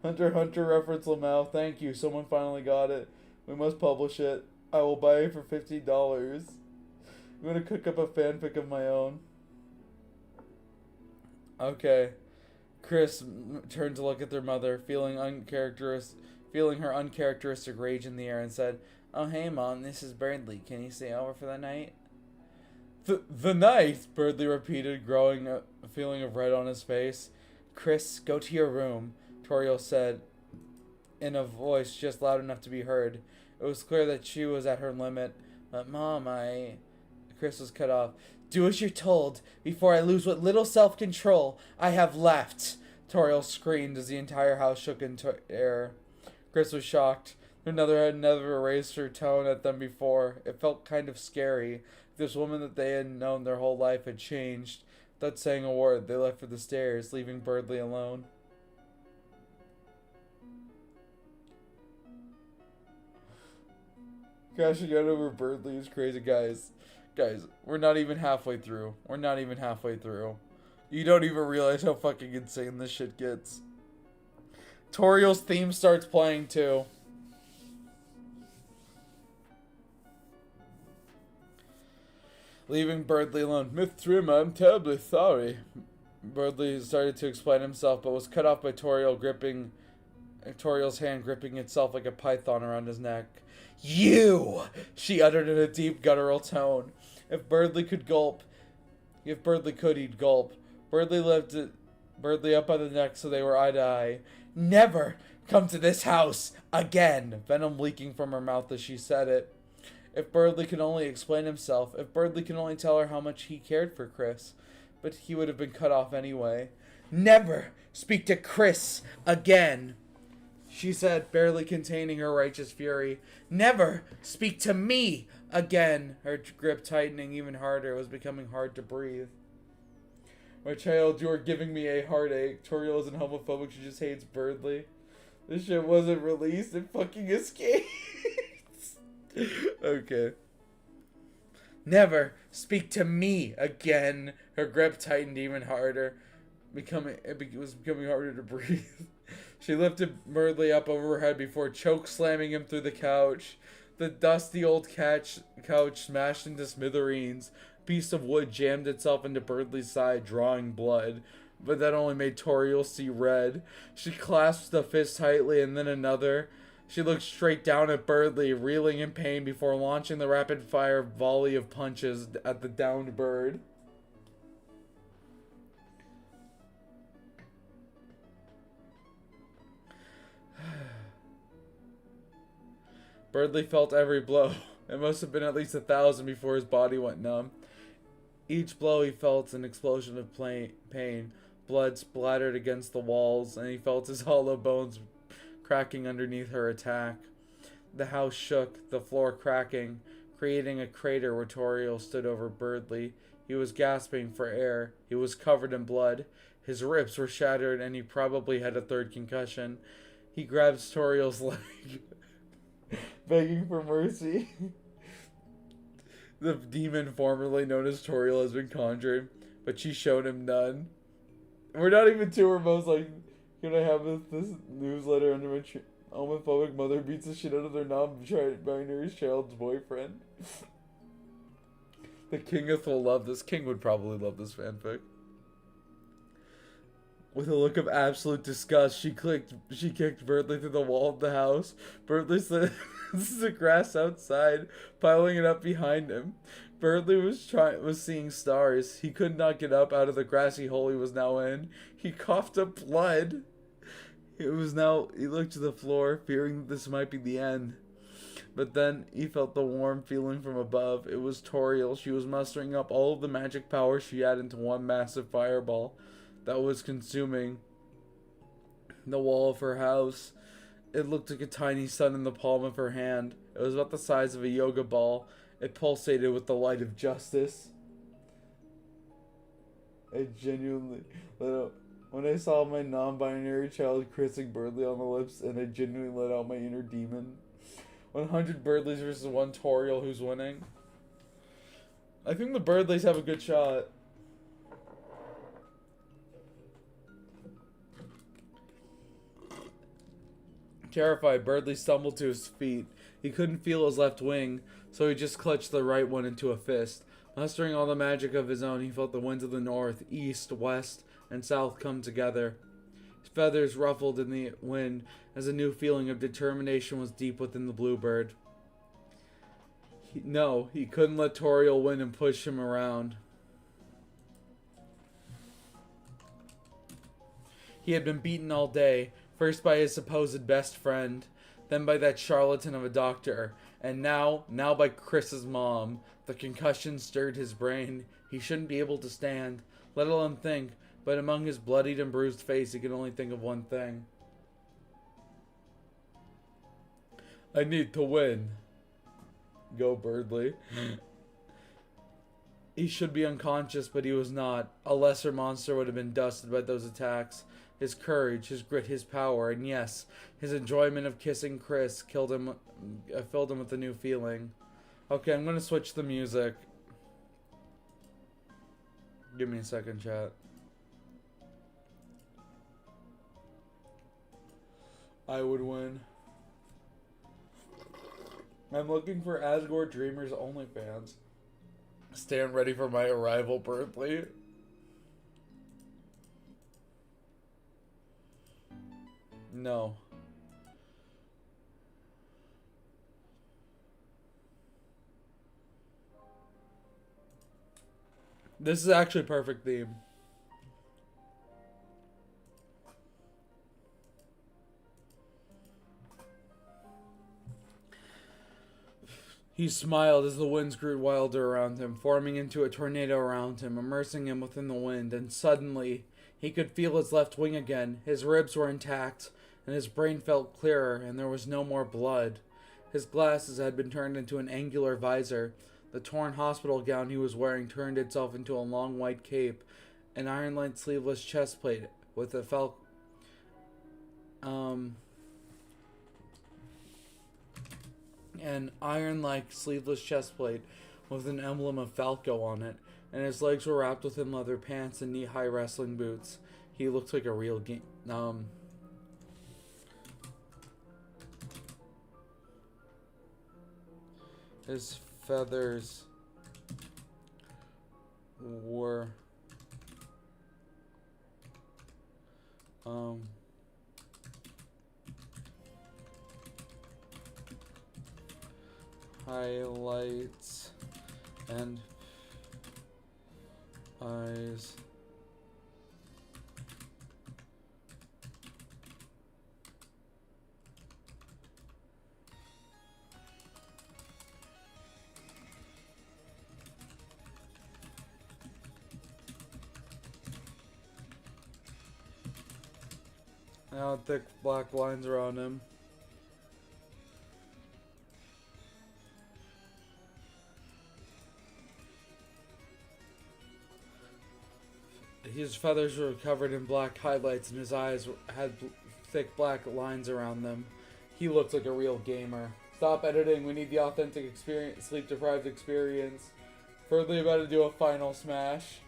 Hunter reference Lamau. Thank you. Someone finally got it. We must publish it. I will buy it for $50. I'm gonna cook up a fanfic of my own. Okay. Chris turned to look at their mother, feeling her uncharacteristic rage in the air, and said, "Oh, hey, Mom, this is Birdly. Can you stay over for the night?" The night? Birdly repeated, growing a feeling of red on his face. "Chris, go to your room," Toriel said, in a voice just loud enough to be heard. It was clear that she was at her limit. "But, Mom, Chris was cut off. "Do as you're told, before I lose what little self-control I have left," Toriel screamed as the entire house shook in air. Chris was shocked. Their mother had never raised her tone at them before. It felt kind of scary. This woman that they had known their whole life had changed. Without saying a word, they left for the stairs, leaving Birdly alone. Crashing out over Birdly is crazy, guys. Guys, we're not even halfway through. You don't even realize how fucking insane this shit gets. Toriel's theme starts playing too. Leaving Birdly alone. "Mithrim, I'm terribly sorry." Birdly started to explain himself, but was cut off by Toriel's hand gripping itself like a python around his neck. "You!" she uttered in a deep guttural tone. If Birdly could, he'd gulp. Birdly lifted Birdly up by the neck so they were eye to eye. "Never come to this house again," venom leaking from her mouth as she said it. If Birdly could only explain himself, if Birdly could only tell her how much he cared for Chris, but he would have been cut off anyway. "Never speak to Chris again," she said, barely containing her righteous fury. "Never speak to me again," her grip tightening even harder. It was becoming hard to breathe. "My child, you are giving me a heartache." Toriel isn't homophobic, she just hates Birdly. This shit wasn't released, it fucking escaped. Okay. "Never speak to me again." Her grip tightened even harder. It was becoming harder to breathe. She lifted Birdly up over her head before choke slamming him through the couch. The dusty old couch smashed into smithereens. A piece of wood jammed itself into Birdly's side, drawing blood. But that only made Toriel see red. She clasped the fist tightly and then another. She looked straight down at Birdly, reeling in pain before launching the rapid-fire volley of punches at the downed bird. Birdly felt every blow. It must have been at least 1,000 before his body went numb. Each blow he felt an explosion of pain. Blood splattered against the walls, and he felt his hollow bones cracking underneath her attack. The house shook, the floor cracking, creating a crater where Toriel stood over Birdley. He was gasping for air. He was covered in blood. His ribs were shattered, and he probably had a third concussion. He grabs Toriel's leg, begging for mercy. The demon formerly known as Toriel has been conjured, but she showed him none. We're not even to her most like, can I have this newsletter under my homophobic mother beats the shit out of their non-binary child's boyfriend. The Kingeth will love this. King would probably love this fanfic. With a look of absolute disgust, she kicked Birdley through the wall of the house. Birdley slid the grass outside, piling it up behind him. Birdley was seeing stars. He could not get up out of the grassy hole he was now in. He coughed up blood. He looked to the floor, fearing that this might be the end. But then he felt the warm feeling from above. It was Toriel. She was mustering up all of the magic power she had into one massive fireball that was consuming the wall of her house. It looked like a tiny sun in the palm of her hand. It was about the size of a yoga ball. It pulsated with the light of justice. I genuinely let out. When I saw my non-binary child kissing Birdley on the lips, and I genuinely let out my inner demon. 100 Birdleys versus 1 Toriel, who's winning? I think the Birdleys have a good shot. Terrified, Birdley stumbled to his feet. He couldn't feel his left wing, so he just clutched the right one into a fist. Mustering all the magic of his own, he felt the winds of the north, east, west, and south come together. His feathers ruffled in the wind as a new feeling of determination was deep within the bluebird. He couldn't let Toriel win and push him around. He had been beaten all day, first by his supposed best friend, then by that charlatan of a doctor, and now by Chris's mom. The concussion stirred his brain. He shouldn't be able to stand, let alone think, but among his bloodied and bruised face he could only think of one thing. I need to win. Go, Birdley. He should be unconscious, but he was not. A lesser monster would have been dusted by those attacks. His courage, his grit, his power, and yes, his enjoyment of kissing Chris filled him with a new feeling. Okay, I'm gonna switch the music. Give me a second, chat. I would win. I'm looking for Asgore Dreamers OnlyFans. Stand ready for my arrival, Birdley. No. This is actually a perfect theme. He smiled as the winds grew wilder around him, forming into a tornado around him, immersing him within the wind, and suddenly he could feel his left wing again. His ribs were intact, and his brain felt clearer, and there was no more blood. His glasses had been turned into an angular visor. The torn hospital gown he was wearing turned itself into a long white cape, an iron-like sleeveless chest plate with a an iron-like sleeveless chest plate with an emblem of Falco on it, and his legs were wrapped within leather pants and knee-high wrestling boots. He looked like a real his feathers were highlights and eyes. Now thick black lines around him. His feathers were covered in black highlights and his eyes had thick black lines around them. He looked like a real gamer. Stop editing. We need the authentic experience, sleep-deprived experience. Further about to do a final smash.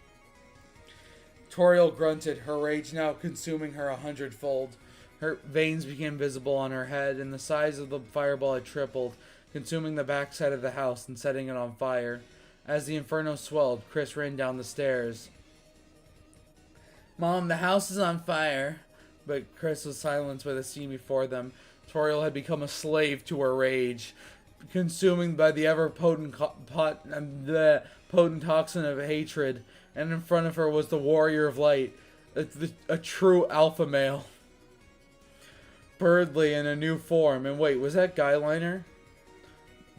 Toriel grunted, her rage now consuming her 100-fold. Her veins became visible on her head, and the size of the fireball had tripled, consuming the backside of the house and setting it on fire. As the inferno swelled, Chris ran down the stairs. Mom, the house is on fire. But Chris was silenced by the scene before them. Toriel had become a slave to her rage, consuming by the ever-potent potent toxin of hatred. And in front of her was the warrior of light, a true alpha male. Birdly in a new form. And wait, was that Guyliner?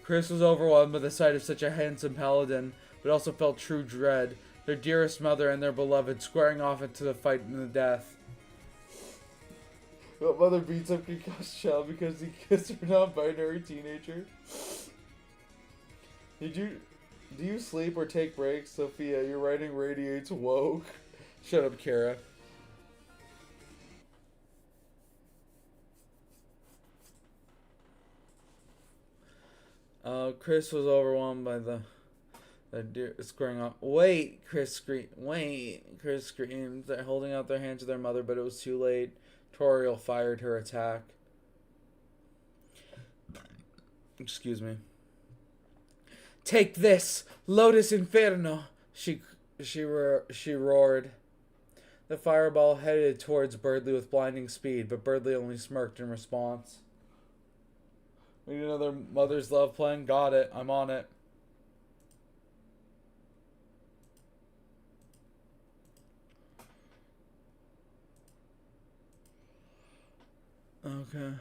Chris was overwhelmed by the sight of such a handsome paladin, but also felt true dread. Their dearest mother and their beloved squaring off into the fight and the death. What mother beats up concussed child because he kissed her non-binary teenager? Do you sleep or take breaks? Sophia, your writing radiates woke. Shut up, Kara. Chris was overwhelmed by the deer squaring off. Wait, Chris screamed. They're holding out their hand to their mother, but it was too late. Toriel fired her attack. Excuse me. Take this, Lotus Inferno! She roared. The fireball headed towards Birdly with blinding speed, but Birdly only smirked in response. We need another Mother's Love playing. Got it. I'm on it. Okay.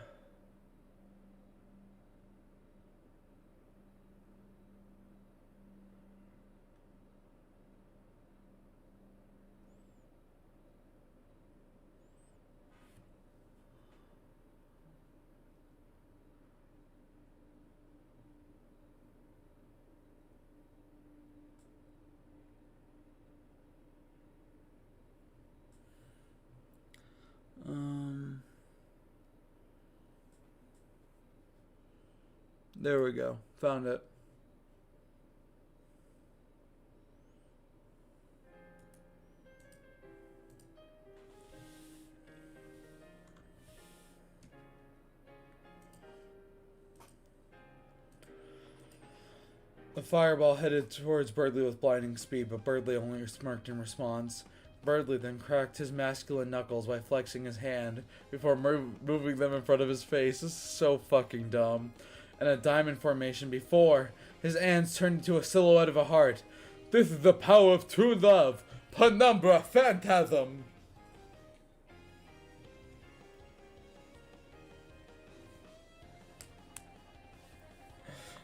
There we go. Found it. The fireball headed towards Birdly with blinding speed, but Birdly only smirked in response. Birdly then cracked his masculine knuckles by flexing his hand before moving them in front of his face. This is so fucking dumb. And a diamond formation before his hands turned into a silhouette of a heart. This is the power of true love. Penumbra Phantasm.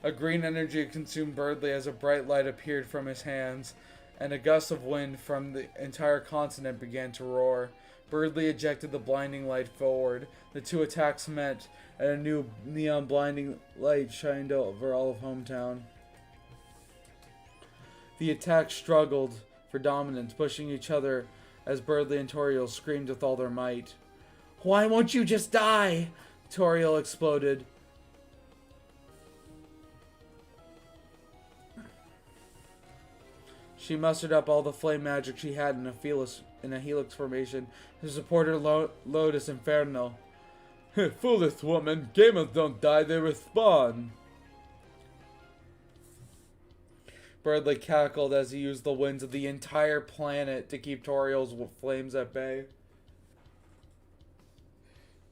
A green energy consumed Birdly as a bright light appeared from his hands, and a gust of wind from the entire continent began to roar. Birdly ejected the blinding light forward. The two attacks met, and a new neon blinding light shined over all of Hometown. The attacks struggled for dominance, pushing each other as Birdly and Toriel screamed with all their might. Why won't you just die? Toriel exploded. She mustered up all the flame magic she had in a helix formation to support her Lotus Inferno. Foolish woman, gamers don't die, they respawn. Birdly cackled as he used the winds of the entire planet to keep Toriel's flames at bay.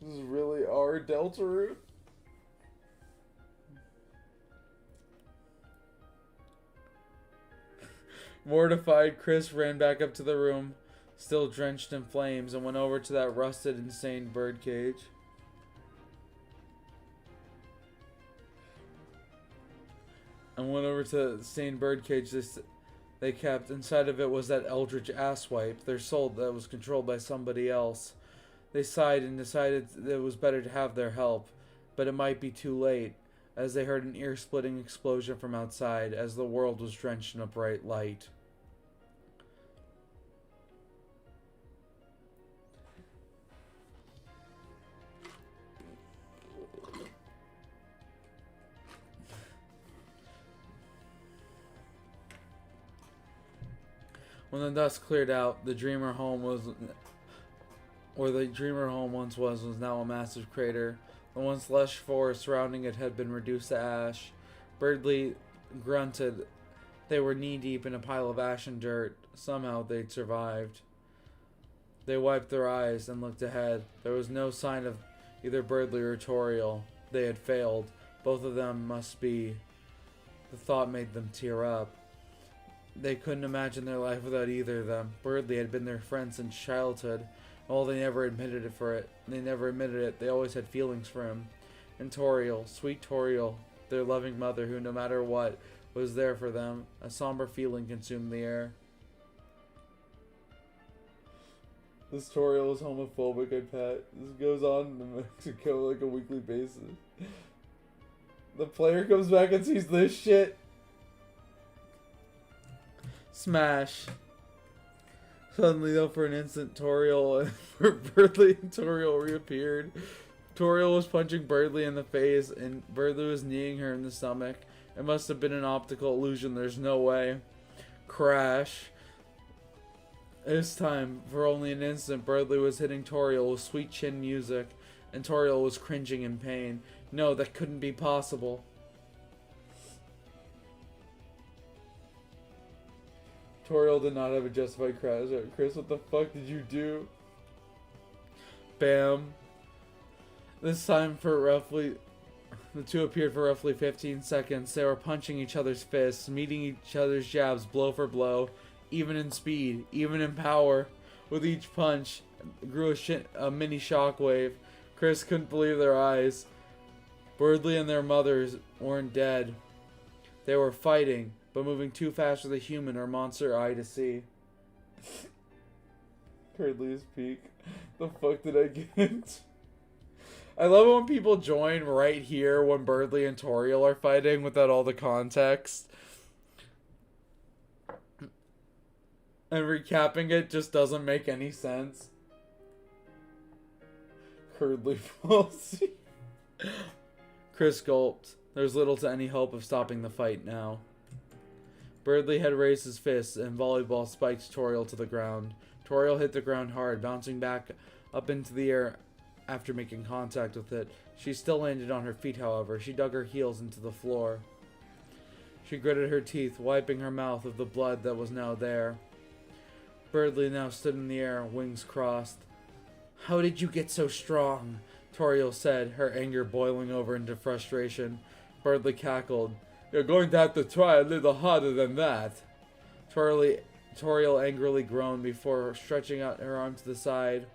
This is really our Deltarune? Mortified, Chris ran back up to the room, still drenched in flames, and went over to that rusted, insane birdcage. They kept. Inside of it was that eldritch asswipe, their soul that was controlled by somebody else. They sighed and decided that it was better to have their help, but it might be too late, as they heard an ear-splitting explosion from outside as the world was drenched in a bright light. When the dust cleared out, the dreamer home was where the dreamer home once was now a massive crater. The once lush forest surrounding it had been reduced to ash. Birdley grunted. They were knee-deep in a pile of ash and dirt. Somehow they'd survived. They wiped their eyes and looked ahead. There was no sign of either Birdley or Toriel. They had failed. Both of them must be. The thought made them tear up. They couldn't imagine their life without either of them. Birdley had been their friend since childhood. Well, they never admitted it for it. They never admitted it. They always had feelings for him. And Toriel, sweet Toriel, their loving mother who, no matter what, was there for them. A somber feeling consumed the air. This Toriel is homophobic, I bet. This goes on in Mexico like a weekly basis. The player comes back and sees this shit. Smash. Suddenly, though, for an instant, Toriel and Birdley and Toriel reappeared. Toriel was punching Birdley in the face, and Birdley was kneeing her in the stomach. It must have been an optical illusion. There's no way. Crash. This time, for only an instant, Birdley was hitting Toriel with sweet chin music, and Toriel was cringing in pain. No, that couldn't be possible. Toriel did not have a justified crash. Chris, what the fuck did you do? Bam. This time the two appeared for roughly 15 seconds. They were punching each other's fists, meeting each other's jabs blow for blow, even in speed, even in power. With each punch, grew a mini shockwave. Chris couldn't believe their eyes. Birdley and their mothers weren't dead. They were fighting, but moving too fast for the human or monster eye to see. Birdley's peak. The fuck did I get? I love it when people join right here when Birdley and Toriel are fighting without all the context. And recapping it just doesn't make any sense. Curdly palsy. Chris gulped. There's little to any hope of stopping the fight now. Birdley had raised his fists and volleyball spiked Toriel to the ground. Toriel hit the ground hard, bouncing back up into the air after making contact with it. She still landed on her feet, however. She dug her heels into the floor. She gritted her teeth, wiping her mouth of the blood that was now there. Birdley now stood in the air, wings crossed. "How did you get so strong?" Toriel said, her anger boiling over into frustration. Birdley cackled. "You're going to have to try a little harder than that." Toriel angrily groaned before stretching out her arm to the side.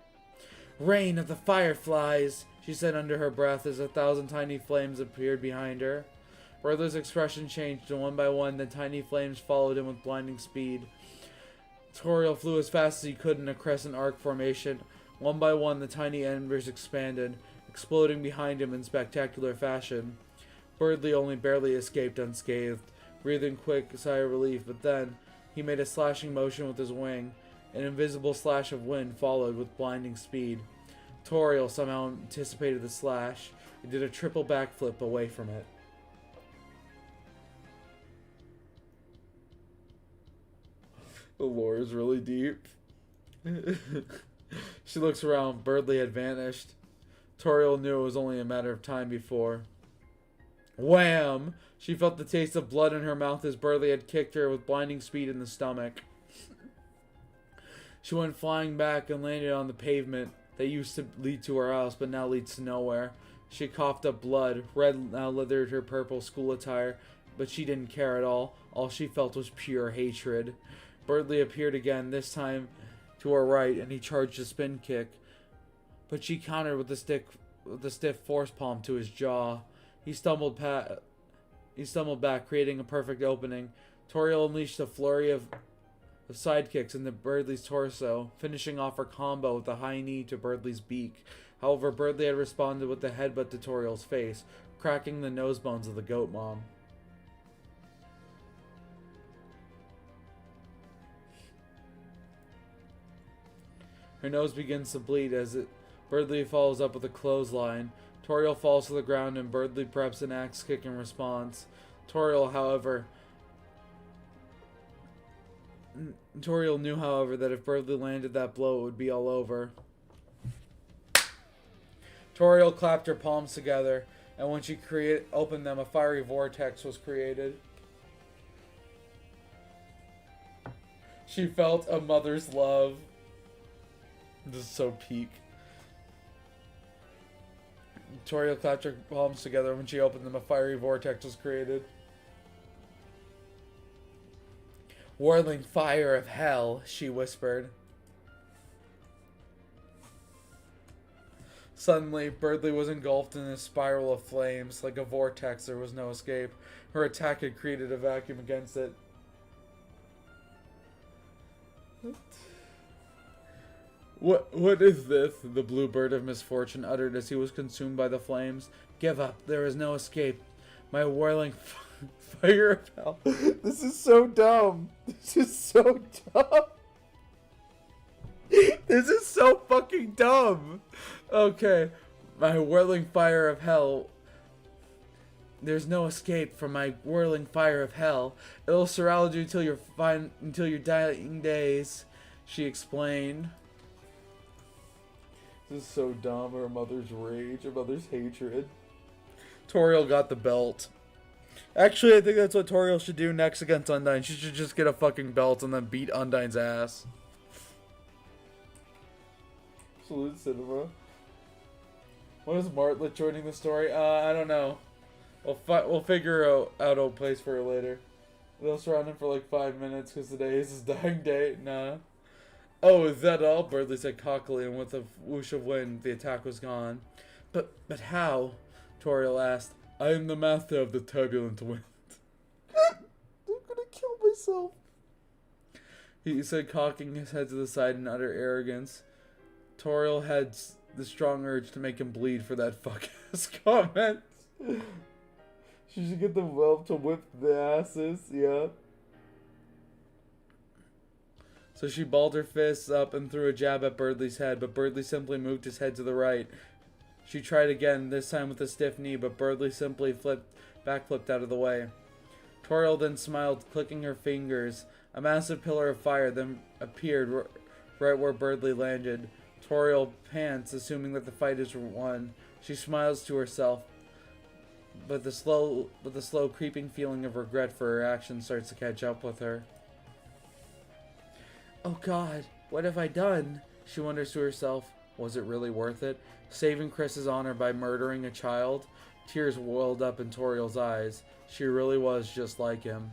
"Rain of the fireflies," she said under her breath as 1,000 tiny flames appeared behind her. Birdley's expression changed, and one by one the tiny flames followed him with blinding speed. Toriel flew as fast as he could in a crescent arc formation. One by one the tiny embers expanded, exploding behind him in spectacular fashion. Birdley only barely escaped unscathed, breathing a quick sigh of relief, but then he made a slashing motion with his wing. An invisible slash of wind followed with blinding speed. Toriel somehow anticipated the slash and did a triple backflip away from it. The lore is really deep. She looks around. Birdley had vanished. Toriel knew it was only a matter of time before. Wham! She felt the taste of blood in her mouth as Birdley had kicked her with blinding speed in the stomach. She went flying back and landed on the pavement that used to lead to her house but now leads to nowhere. She coughed up blood. Red now leathered her purple school attire, but she didn't care at all. All she felt was pure hatred. Birdley appeared again, this time to her right, and he charged a spin kick. But she countered with a stiff force palm to his jaw. He stumbled back, creating a perfect opening. Toriel unleashed a flurry of sidekicks into Birdley's torso, finishing off her combo with a high knee to Birdley's beak. However, Birdley had responded with a headbutt to Toriel's face, cracking the nose bones of the goat mom. Her nose begins to bleed as Birdley follows up with a clothesline. Toriel falls to the ground and Birdley preps an axe kick in response. Toriel, however, Toriel knew, however, that if Birdly landed that blow, it would be all over. Toriel clapped her palms together, and when she opened them, a fiery vortex was created. She felt a mother's love. This is so peak. Toriel clapped her palms together. When she opened them, a fiery vortex was created. Whirling fire of hell, she whispered. Suddenly, Birdly was engulfed in a spiral of flames. Like a vortex, there was no escape. Her attack had created a vacuum against it. What is this? The blue bird of misfortune uttered as he was consumed by the flames. Give up. There is no escape. My whirling fire of hell. This is so dumb. This is so dumb. This is so fucking dumb. Okay. My whirling fire of hell. There's no escape from my whirling fire of hell. It'll surround you until your dying days, she explained. This is so dumb. Her mother's rage, her mother's hatred. Toriel got the belt. Actually, I think that's what Toriel should do next against Undyne. She should just get a fucking belt and then beat Undyne's ass. Salute cinema. When is Martlet joining the story? I don't know. We'll figure out a place for her later. They'll surround him for like 5 minutes because today is his dying day. Nah. Oh, is that all? Birdly said cockily, and with a whoosh of wind, the attack was gone. But how? Toriel asked. I am the master of the turbulent wind. I'm gonna kill myself. He said, cocking his head to the side in utter arrogance. Toriel had the strong urge to make him bleed for that fuck-ass comment. She should get the whelp to whip the asses, yeah. So she balled her fists up and threw a jab at Birdly's head, but Birdly simply moved his head to the right. She tried again, this time with a stiff knee, but Birdly simply backflipped out of the way. Toriel then smiled, clicking her fingers. A massive pillar of fire then appeared right where Birdly landed. Toriel pants, assuming that the fight is won. She smiles to herself, but the slow creeping feeling of regret for her actions starts to catch up with her. Oh God, what have I done? She wonders to herself. Was it really worth it? Saving Chris's honor by murdering a child? Tears welled up in Toriel's eyes. She really was just like him.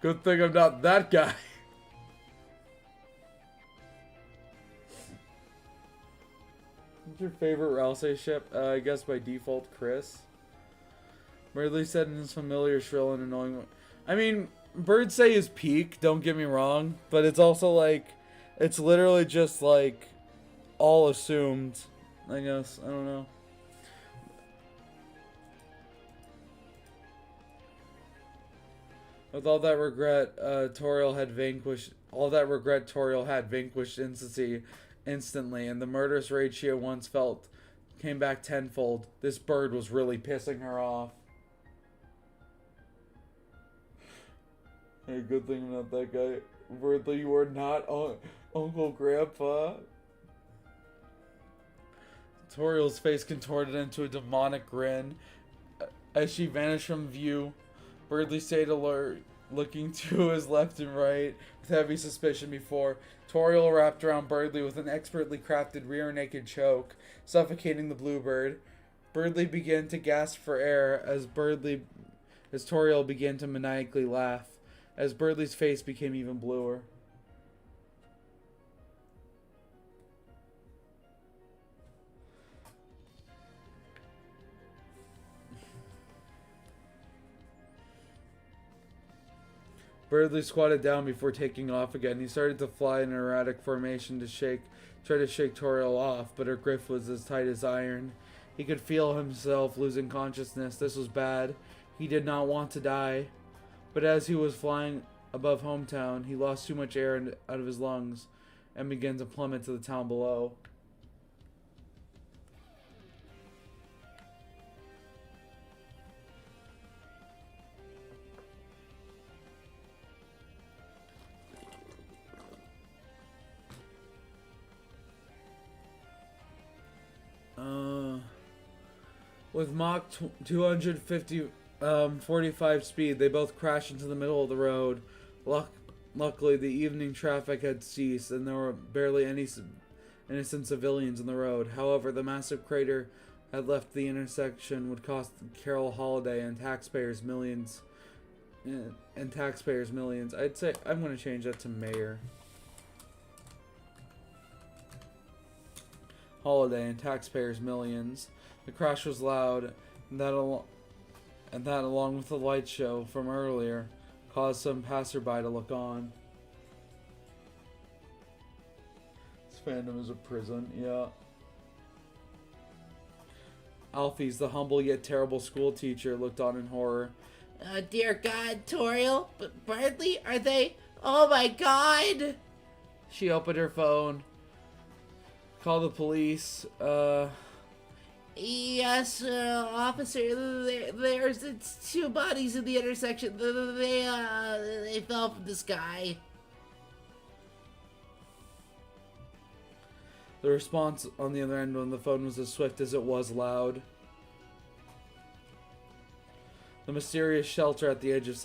Good thing I'm not that guy. What's your favorite Rousey ship? I guess by default, Chris. Birdly said in his familiar, shrill, and annoying way. I mean, Birdsay is peak, don't get me wrong, but it's also like, it's literally just like all assumed, I guess. I don't know. With all that regret, Toriel had vanquished instantly, and the murderous rage she had once felt came back tenfold. This bird was really pissing her off. Hey, good thing I'm not that guy. Birdly, you are not Uncle Grandpa. Toriel's face contorted into a demonic grin. As she vanished from view, Birdly stayed alert, looking to his left and right with heavy suspicion before. Toriel wrapped around Birdly with an expertly crafted rear naked choke, suffocating the bluebird. Birdly began to gasp for air as Toriel began to maniacally laugh, as Birdly's face became even bluer. Birdly squatted down before taking off again. He started to fly in an erratic formation to try to shake Toriel off, but her grip was as tight as iron. He could feel himself losing consciousness. This was bad. He did not want to die. But as he was flying above hometown, he lost too much air out of his lungs and began to plummet to the town below. With Mach 250 45 speed, they both crashed into the middle of the road. Luckily, the evening traffic had ceased, and there were barely any innocent civilians in the road. However, the massive crater had left the intersection would cost Carol Holiday and taxpayers millions. I'd say I'm going to change that to mayor. Holiday and taxpayers millions. The crash was loud, and that along with the light show from earlier caused some passerby to look on. This fandom is a prison, yeah. Alfie's, the humble yet terrible school teacher, looked on in horror. Dear God, Toriel, Bradley, are they? Oh my God! She opened her phone. Called the police. Yes, officer, there's two bodies in the intersection. They fell from the sky. The response on the other end on the phone was as swift as it was loud. The mysterious shelter at the edge of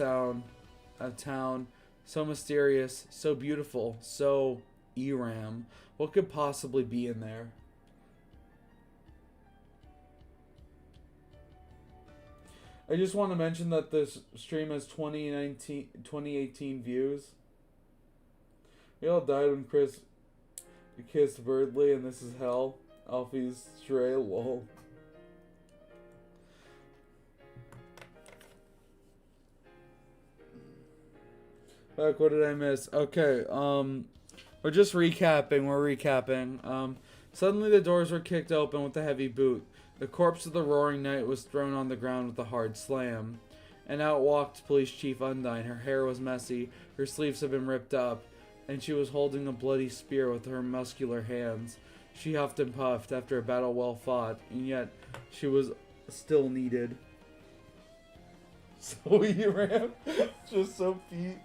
town. So mysterious, so beautiful, so Eram. What could possibly be in there? I just want to mention that this stream has 2018 views. We all died when Chris kissed Birdley, and this is hell. Alfie's stray, lol. Fuck, what did I miss? Okay, we're just recapping. Suddenly the doors were kicked open with a heavy boot. The corpse of the roaring knight was thrown on the ground with a hard slam. And out walked Police Chief Undine. Her hair was messy, her sleeves had been ripped up, and she was holding a bloody spear with her muscular hands. She huffed and puffed after a battle well fought, and yet she was still needed. So he ran. Just so Pete.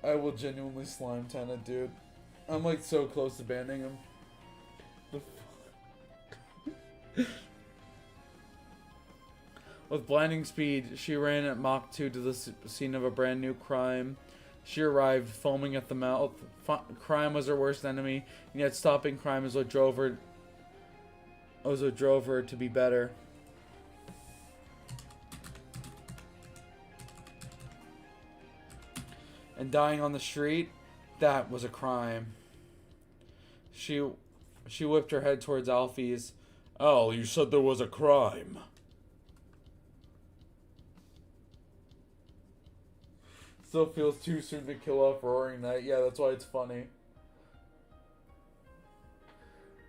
I will genuinely slime Tenet, dude. I'm like so close to banning him. With blinding speed, she ran at Mach 2 to the scene of a brand new crime. She arrived, foaming at the mouth. Crime was her worst enemy, and yet stopping crime is what drove her to be better. And dying on the street, that was a crime. She whipped her head towards Alfie's. Al, you said there was a crime. Still feels too soon to kill off Roaring Knight. Yeah, that's why it's funny.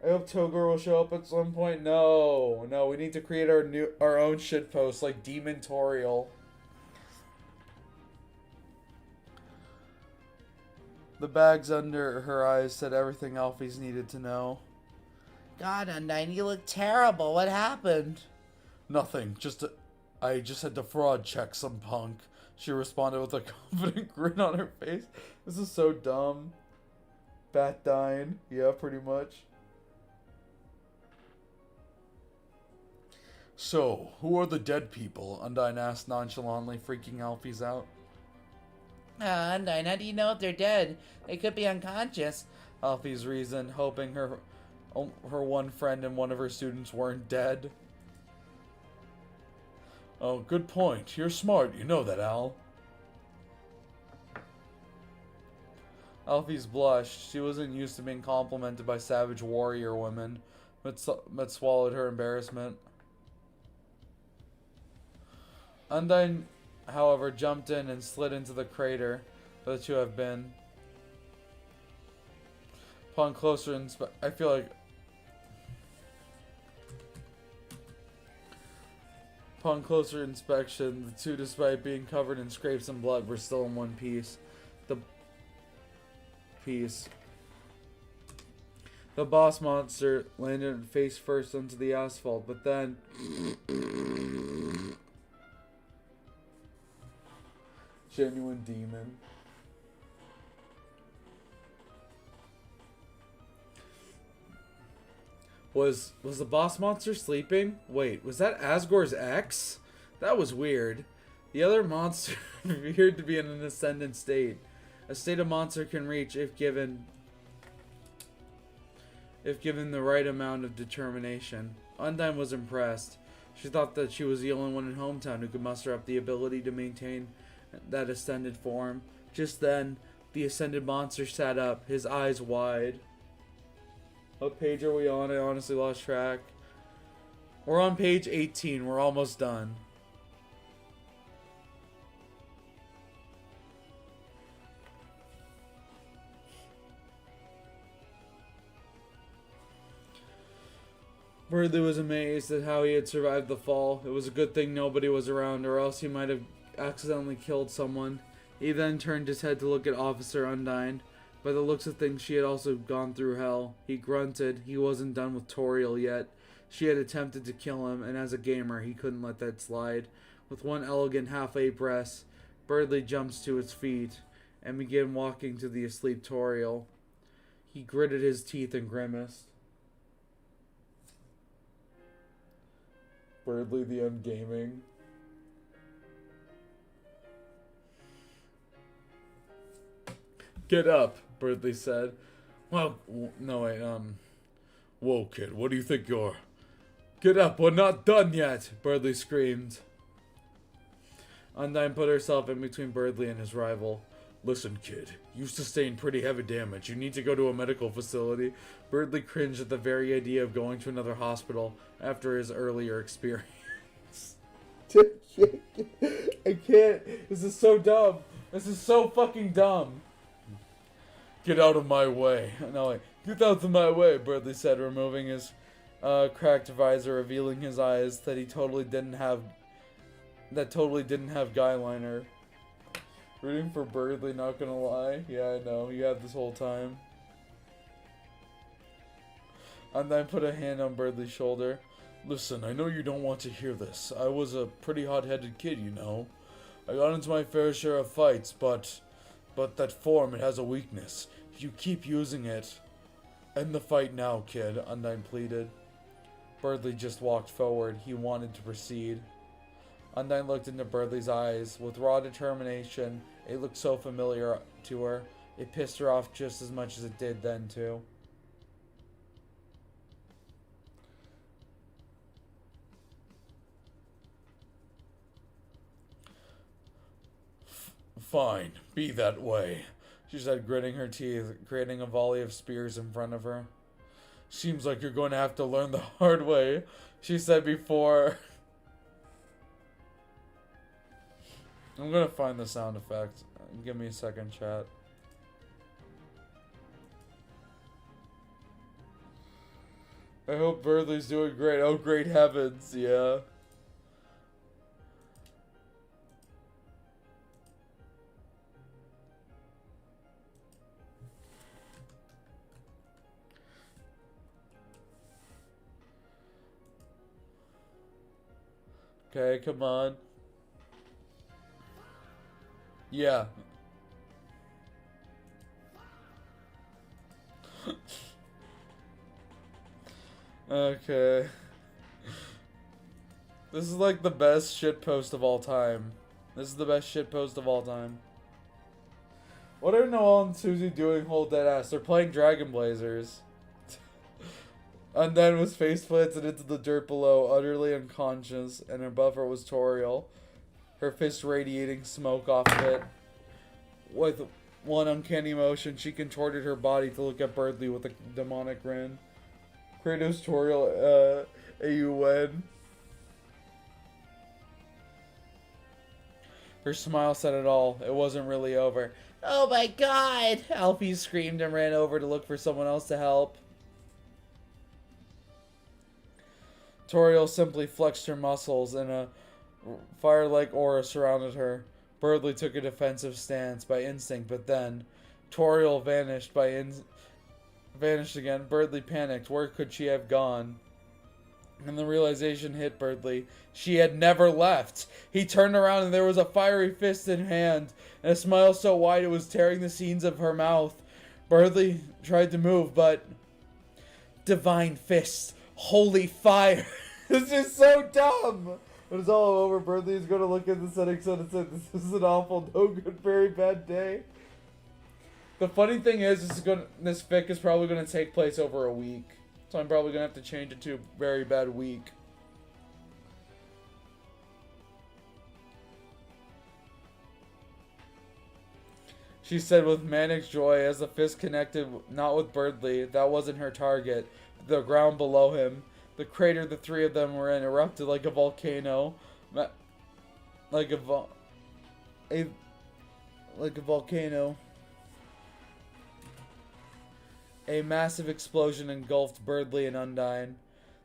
I hope Togor will show up at some point. No, we need to create our own shitpost like Demon Toriel. The bags under her eyes said everything Alfie's needed to know. God, Undine, you look terrible. What happened? Nothing. I just had to fraud check some punk. She responded with a confident grin on her face. This is so dumb. Bat dying. Yeah, pretty much. So, who are the dead people? Undine asked nonchalantly, freaking Alfie's out. Undine, how do you know if they're dead? They could be unconscious. Alfie's reasoned, hoping her one friend and one of her students weren't dead. Oh, good point. You're smart. You know that, Al. Alfie's blushed. She wasn't used to being complimented by savage warrior women, but swallowed her embarrassment. Undine, however, jumped in and slid into the crater the two have been. Upon closer inspection, the two, despite being covered in scrapes and blood, were still in one piece. The boss monster landed face first onto the asphalt, but then Genuine demon. Was the boss monster sleeping? Wait, was that Asgore's ex? That was weird. The other monster appeared to be in an ascendant state. A state a monster can reach if given the right amount of determination. Undyne was impressed. She thought that she was the only one in Hometown who could muster up the ability to maintain that ascended form. Just then, the ascended monster sat up, his eyes wide. What page are we on? I honestly lost track. We're on page 18. We're almost done. Berdley was amazed at how he had survived the fall. It was a good thing nobody was around, or else he might have accidentally killed someone. He then turned his head to look at Officer Undyne. By the looks of things, she had also gone through hell. He grunted. He wasn't done with Toriel yet. She had attempted to kill him, and as a gamer, he couldn't let that slide. With one elegant half-ape press, Berdley jumps to his feet and began walking to the asleep Toriel. He gritted his teeth and grimaced. Berdley the Ungaming. Get up, Berdley said. Well, no, wait, Whoa, kid, what do you think you're... Get up, we're not done yet, Berdley screamed. Undyne put herself in between Berdley and his rival. Listen, kid, you sustained pretty heavy damage. You need to go to a medical facility. Berdley cringed at the very idea of going to another hospital after his earlier experience. I can't. This is so dumb. This is so fucking dumb. Get out of my way. No, wait. Get out of my way, Berdley said, removing his cracked visor, revealing his eyes that totally didn't have guy liner. Rooting for Berdley, not gonna lie. Yeah, I know. You have this whole time. Undyne put a hand on Berdley's shoulder. Listen, I know you don't want to hear this. I was a pretty hot-headed kid, you know. I got into my fair share of fights, but that form, it has a weakness. If you keep using it... End the fight now, kid, Undyne pleaded. Berdley just walked forward. He wanted to proceed. Undyne looked into Berdley's eyes. With raw determination, it looked so familiar to her. It pissed her off just as much as it did then, too. Fine, be that way, she said, gritting her teeth, creating a volley of spears in front of her. Seems like you're going to have to learn the hard way, she said before. I'm going to find the sound effect. Give me a second, chat. I hope Berdley's doing great. Oh, great heavens, yeah. Okay, come on. Yeah. Okay. This is like the best shitpost of all time. This is the best shitpost of all time. What are Noel and Susie doing hold that ass? They're playing Dragon Blazers. Undyne was face planted into the dirt below, utterly unconscious, and her buffer was Toriel, her fist radiating smoke off of it. With one uncanny motion, she contorted her body to look at Berdley with a demonic grin. Kratos Toriel, AUN. Her smile said it all. It wasn't really over. Oh my god! Alfie screamed and ran over to look for someone else to help. Toriel simply flexed her muscles and a fire-like aura surrounded her. Berdley took a defensive stance by instinct, but then Toriel vanished again. Berdley panicked. Where could she have gone? And the realization hit Berdley. She had never left. He turned around and there was a fiery fist in hand, and a smile so wide it was tearing the seams of her mouth. Berdly tried to move, but... Divine fist. Holy fire. This is so dumb. When it's all over, Berdly is going to look at the setting sun and say, this is an awful, no good, very bad day. The funny thing is, this fic is probably going to take place over a week. So I'm probably going to have to change it to very bad week. She said with manic joy as the fist connected not with Berdly. That wasn't her target. The ground below him. The crater the three of them were in erupted like a volcano. Like a volcano. A massive explosion engulfed Berdly and Undyne.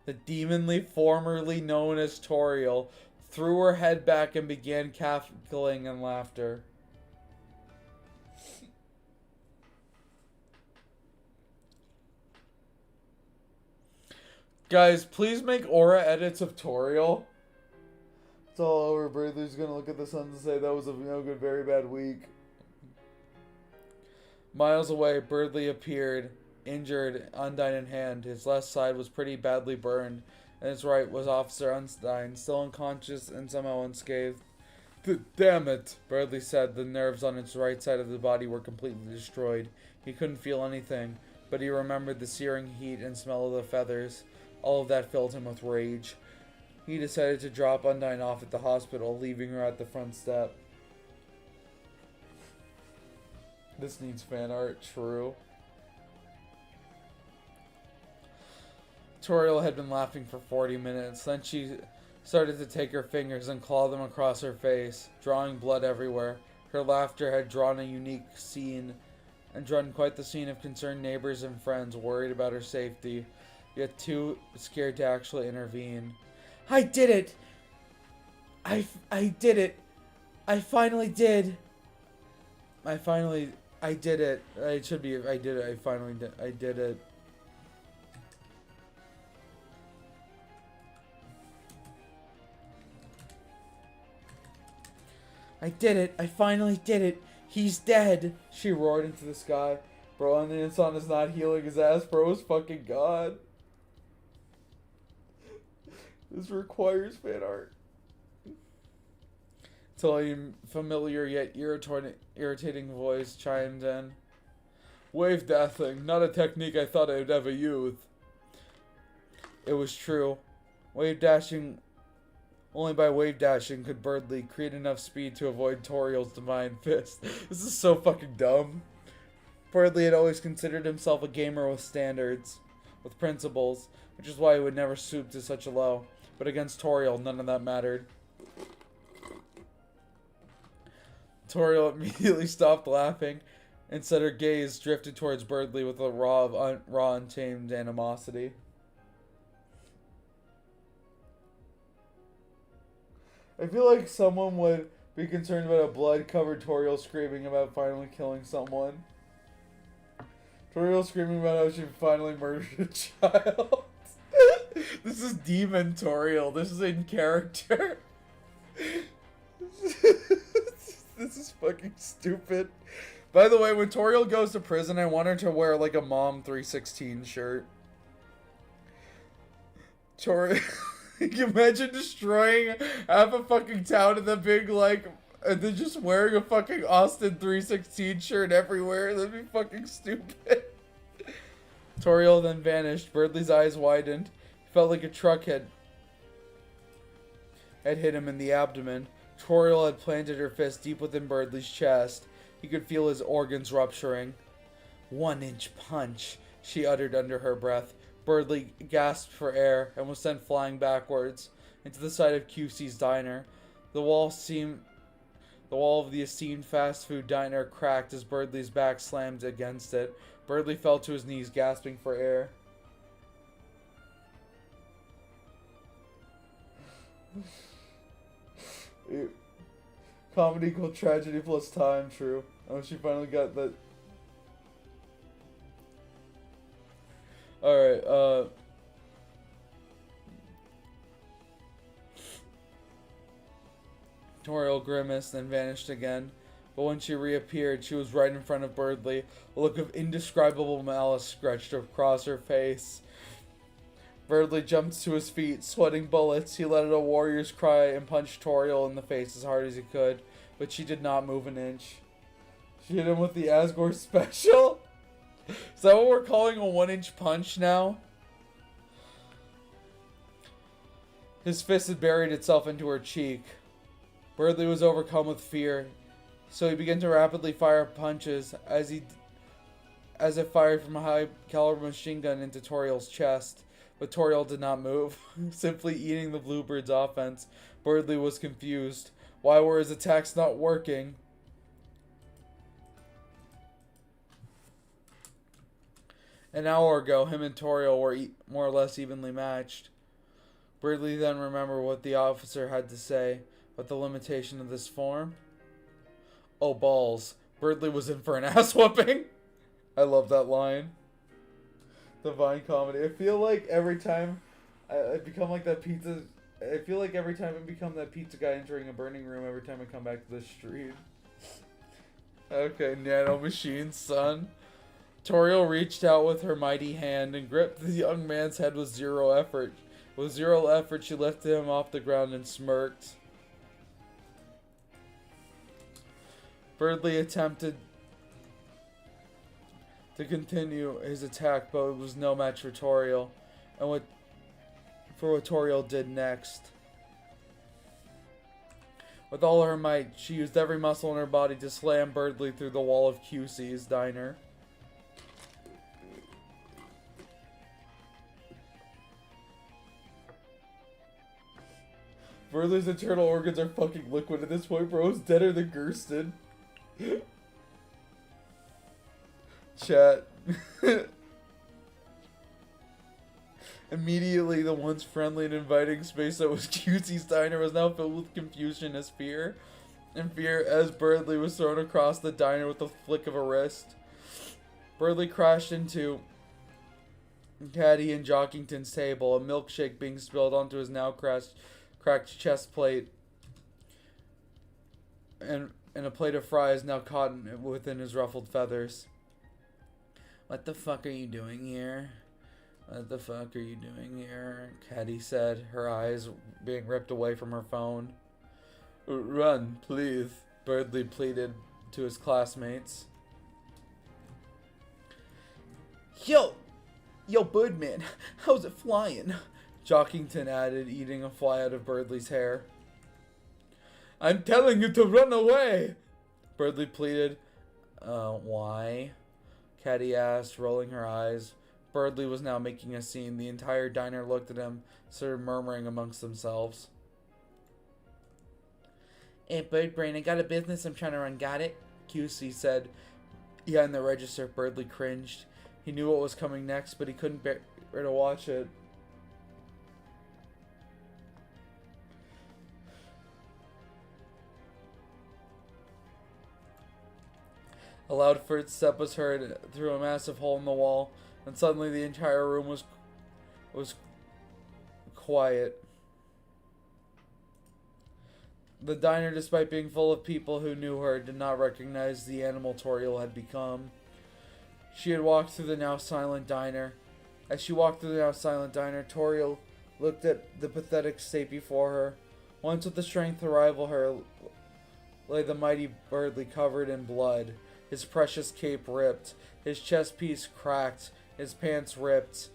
The demonly formerly known as Toriel threw her head back and began cackling in laughter. Guys, please make aura edits of Toriel. It's all over. Berdly's gonna look at the sun and say that was a no good, very bad week. Miles away, Berdly appeared, injured, Undyne in hand. His left side was pretty badly burned, and his right was Officer Undyne, still unconscious and somehow unscathed. Damn it, Berdly said. The nerves on his right side of the body were completely destroyed. He couldn't feel anything, but he remembered the searing heat and smell of the feathers. All of that filled him with rage. He decided to drop Undyne off at the hospital, leaving her at the front step. This needs fan art, true. Toriel had been laughing for 40 minutes. Then she started to take her fingers and claw them across her face, drawing blood everywhere. Her laughter had drawn a unique scene, and drawn quite the scene of concerned neighbors and friends worried about her safety, yet too scared to actually intervene. I did it! I did it! I finally did! I did it. It should be, I did it. I finally did. I did it. I did it. I finally did it. He's dead. She roared into the sky. Bro, and the Insan is not healing his ass. Bro is fucking God. This requires fan art. Till a familiar yet irritating voice chimed in. Wave dashing, not a technique I thought I'd ever use. It was true. Only by wave dashing could Berdly create enough speed to avoid Toriel's divine fist. This is so fucking dumb. Berdly had always considered himself a gamer with standards, with principles, which is why he would never stoop to such a low. But against Toriel, none of that mattered. Toriel immediately stopped laughing. Instead, her gaze drifted towards Berdly with a raw, untamed animosity. I feel like someone would be concerned about a blood-covered Toriel screaming about finally killing someone. Toriel screaming about how she finally murdered a child. This is Demon Toriel. This is in character. This is fucking stupid. By the way, when Toriel goes to prison, I want her to wear like a Mom 316 shirt. Toriel, can you imagine destroying half a fucking town in the big like, and then just wearing a fucking Austin 316 shirt everywhere? That'd be fucking stupid. Toriel then vanished. Berdly's eyes widened. He felt like a truck had hit him in the abdomen. Toriel had planted her fist deep within Berdly's chest. He could feel his organs rupturing. 1-inch punch, she uttered under her breath. Berdly gasped for air and was sent flying backwards into the side of QC's diner. The wall of the esteemed fast food diner cracked as Berdly's back slammed against it. Berdly fell to his knees, gasping for air. Comedy equal tragedy plus time, true. Oh, she finally got that. Alright, Toriel grimaced and vanished again. But when she reappeared, she was right in front of Birdly. A look of indescribable malice scratched across her face. Birdly jumped to his feet, sweating bullets. He let out a warrior's cry and punched Toriel in the face as hard as he could, but she did not move an inch. She hit him with the Asgore special? Is that what we're calling a 1-inch punch now? His fist had buried itself into her cheek. Birdly was overcome with fear, so he began to rapidly fire punches as if fired from a high-caliber machine gun into Toriel's chest. But Toriel did not move, simply eating the Bluebird's offense. Birdly was confused. Why were his attacks not working? An hour ago, him and Toriel were more or less evenly matched. Birdly then remembered what the officer had to say about the limitation of this form. Oh, balls. Birdly was in for an ass whooping. I love that line. Divine comedy. I feel like every time I become like that pizza... I feel like every time I become that pizza guy entering a burning room every time I come back to the street. Okay, nano machine, son. Toriel reached out with her mighty hand and gripped the young man's head with zero effort. With zero effort, she lifted him off the ground and smirked. Birdly attempted to continue his attack, but it was no match for Toriel, and what Toriel did next. With all her might, she used every muscle in her body to slam Birdly through the wall of QC's diner. Birdly's internal organs are fucking liquid at this point, bro. He's deader than Gerston. Chat. Immediately, the once friendly and inviting space that was QC's diner was now filled with confusion as fear. And fear as Birdly was thrown across the diner with a flick of a wrist. Birdly crashed into Caddy and Jockington's table, a milkshake being spilled onto his now cracked chest plate. And a plate of fries now caught within his ruffled feathers. What the fuck are you doing here? What the fuck are you doing here? Caddy said, her eyes being ripped away from her phone. Run, please, Birdly pleaded to his classmates. Yo, Birdman, how's it flying? Jockington added, eating a fly out of Birdly's hair. I'm telling you to run away, Birdly pleaded. Why? Caddy asked, rolling her eyes. Birdly was now making a scene. The entire diner looked at him, started murmuring amongst themselves. Hey, Birdbrain, I got a business I'm trying to run. Got it? QC said. Behind the register, Birdly cringed. He knew what was coming next, but he couldn't bear to watch it. A loud footstep was heard through a massive hole in the wall, and suddenly the entire room was quiet. The diner, despite being full of people who knew her, did not recognize the animal Toriel had become. She had walked through the now silent diner. As she walked through the now silent diner, Toriel looked at the pathetic state before her. Once with the strength to rival her lay the mighty Birdly covered in blood. His precious cape ripped, his chest piece cracked, his pants ripped,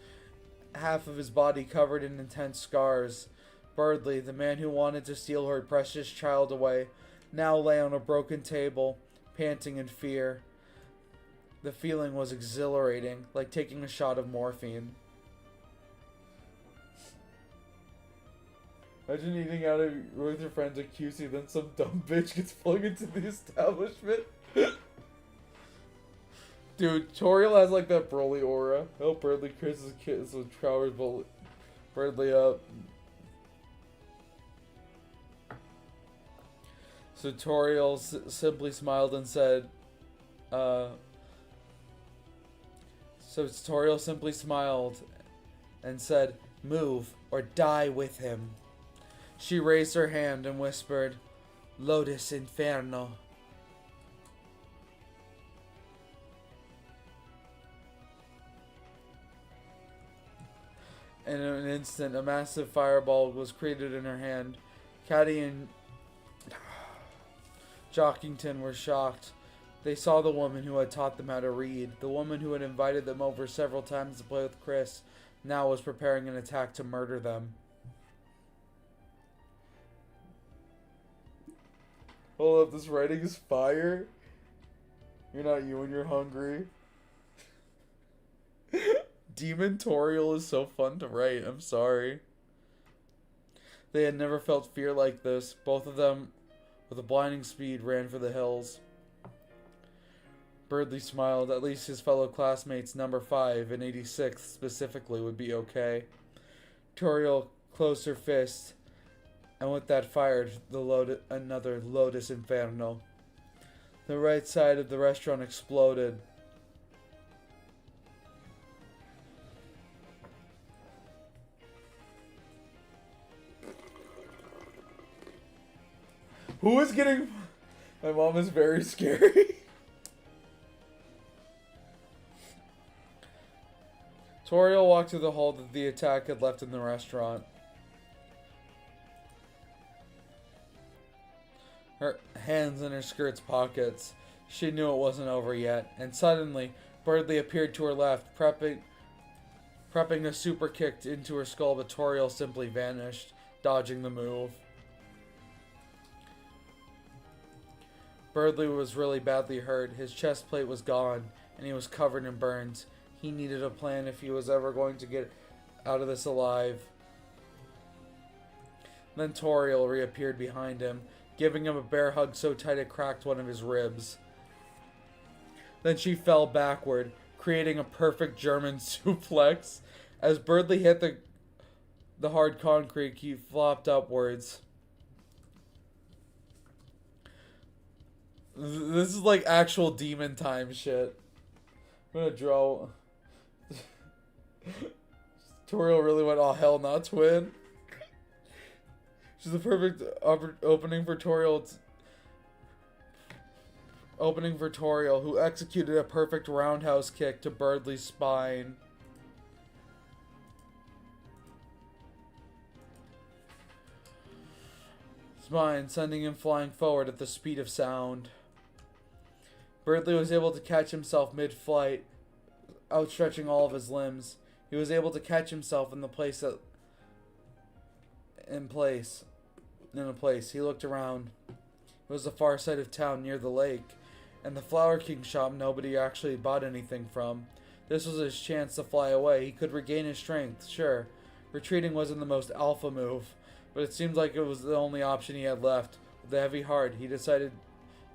half of his body covered in intense scars. Birdly, the man who wanted to steal her precious child away, now lay on a broken table, panting in fear. The feeling was exhilarating, like taking a shot of morphine. Imagine eating out with your friends at QC, then some dumb bitch gets flung into the establishment. Dude, Toriel has like that Broly aura. Oh, Birdly kisses kids with Trower's Birdly up. So Toriel simply smiled and said, move or die with him. She raised her hand and whispered, Lotus Inferno. In an instant, a massive fireball was created in her hand. Caddy and Jockington were shocked. They saw the woman who had taught them how to read. The woman who had invited them over several times to play with Chris now was preparing an attack to murder them. Hold up, this writing is fire. You're not you when you're hungry. Demontorial is so fun to write, I'm sorry. They had never felt fear like this. Both of them, with a blinding speed, ran for the hills. Birdley smiled. At least his fellow classmates, number 5 and 86th specifically, would be okay. Toriel closed her fist, and with that fired another Lotus Inferno. The right side of the restaurant exploded. Who is getting... My mom is very scary. Toriel walked through the hole that the attack had left in the restaurant. Her hands in her skirt's pockets. She knew it wasn't over yet. And suddenly, Birdley appeared to her left, prepping a super kick into her skull, but Toriel simply vanished, dodging the move. Birdley was really badly hurt. His chest plate was gone, and he was covered in burns. He needed a plan if he was ever going to get out of this alive. Then Toriel reappeared behind him, giving him a bear hug so tight it cracked one of his ribs. Then she fell backward, creating a perfect German suplex. As Birdley hit the hard concrete, he flopped upwards. This is like actual demon time shit. I'm gonna draw. Toriel really went, oh hell, not twin. She's the perfect opening for Toriel. Opening for Toriel, who executed a perfect roundhouse kick to Birdley's spine. Sending him flying forward at the speed of sound. Birdley was able to catch himself mid-flight, outstretching all of his limbs. He was able to catch himself in a place. He looked around. It was the far side of town near the lake, and the Flower King shop nobody actually bought anything from. This was his chance to fly away. He could regain his strength, sure. Retreating wasn't the most alpha move, but it seemed like it was the only option he had left. With a heavy heart, he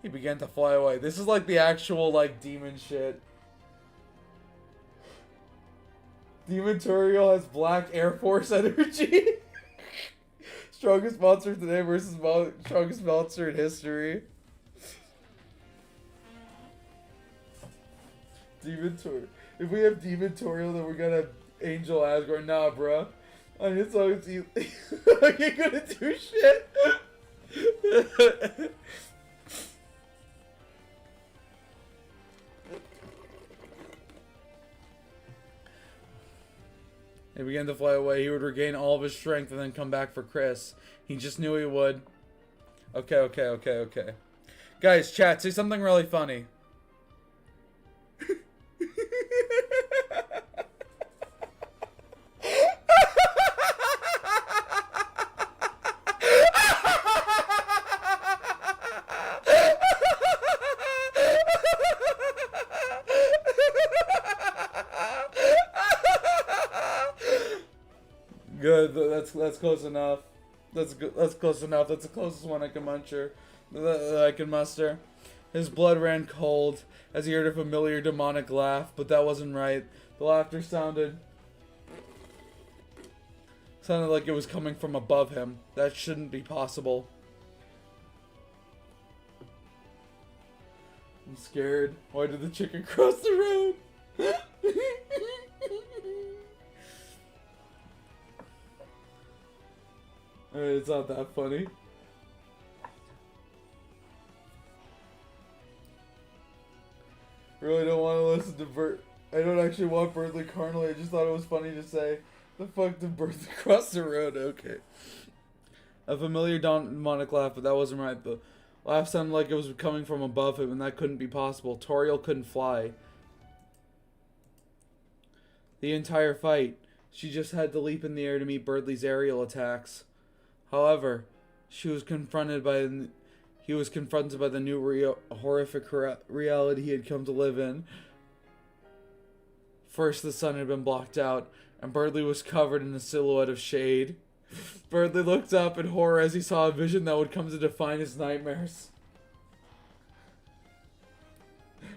began to fly away. This is like the actual, like, demon shit. Demon Toriel has black Air Force energy. Strongest monster today versus strongest monster in history. Demon Toriel. If we have Demon Toriel, then we're gonna have Angel Asgard. Nah, bruh. I mean, it's always you. I ain't gonna do shit. He began to fly away. He would regain all of his strength and then come back for Chris. He just knew he would. Okay. Guys, chat, say something really funny. Good, that's close enough. That's good. That's close enough. That's the closest one I can muster. His blood ran cold as he heard a familiar demonic laugh, but that wasn't right. The laughter sounded like it was coming from above him. That shouldn't be possible. I'm scared. Why did the chicken cross the road? Alright, it's not that funny. Really don't want to listen to I don't actually want Bertly carnally. I just thought it was funny to say. The fuck did Bertly cross the road? Okay. A familiar demonic laugh, but that wasn't right. The laugh sounded like it was coming from above him, and that couldn't be possible. Toriel couldn't fly. The entire fight, she just had to leap in the air to meet Birdley's aerial attacks. However, he was confronted by the new horrific reality he had come to live in. First, the sun had been blocked out, and Birdley was covered in a silhouette of shade. Birdley looked up in horror as he saw a vision that would come to define his nightmares.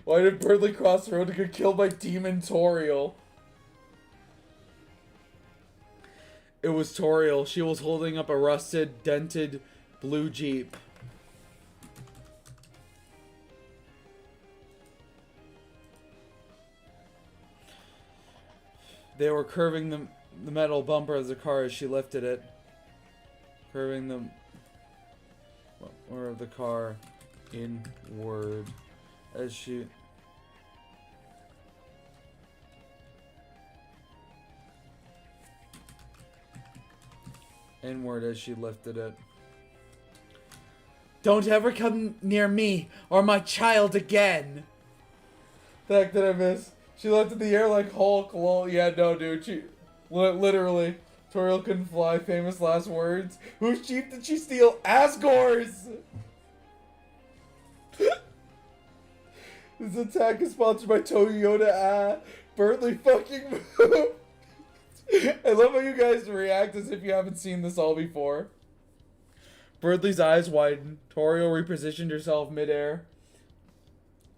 Why did Birdley cross the road to get killed by Demon Toriel? It was Toriel. She was holding up a rusted, dented blue Jeep. They were curving the metal bumper of the car as she lifted it. Curving the bumper of the car inward as she... inward as she lifted it. Don't ever come near me or my child again. The heck did I miss? She left in the air like Hulk. Lol. Yeah, no, dude. She literally. Toriel couldn't fly. Famous last words. Whose Jeep did she steal? Asgore's. This attack is sponsored by Toyota. Birdly fucking moved. I love how you guys react as if you haven't seen this all before. Birdley's eyes widened. Toriel repositioned herself midair.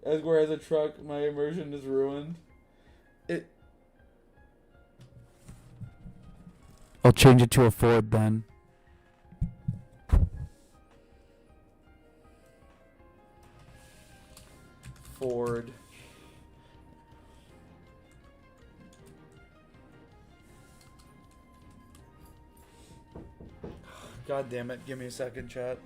Asgore has a truck. My immersion is ruined. I'll change it to a Ford then. Ford. God damn it. Give me a second, chat.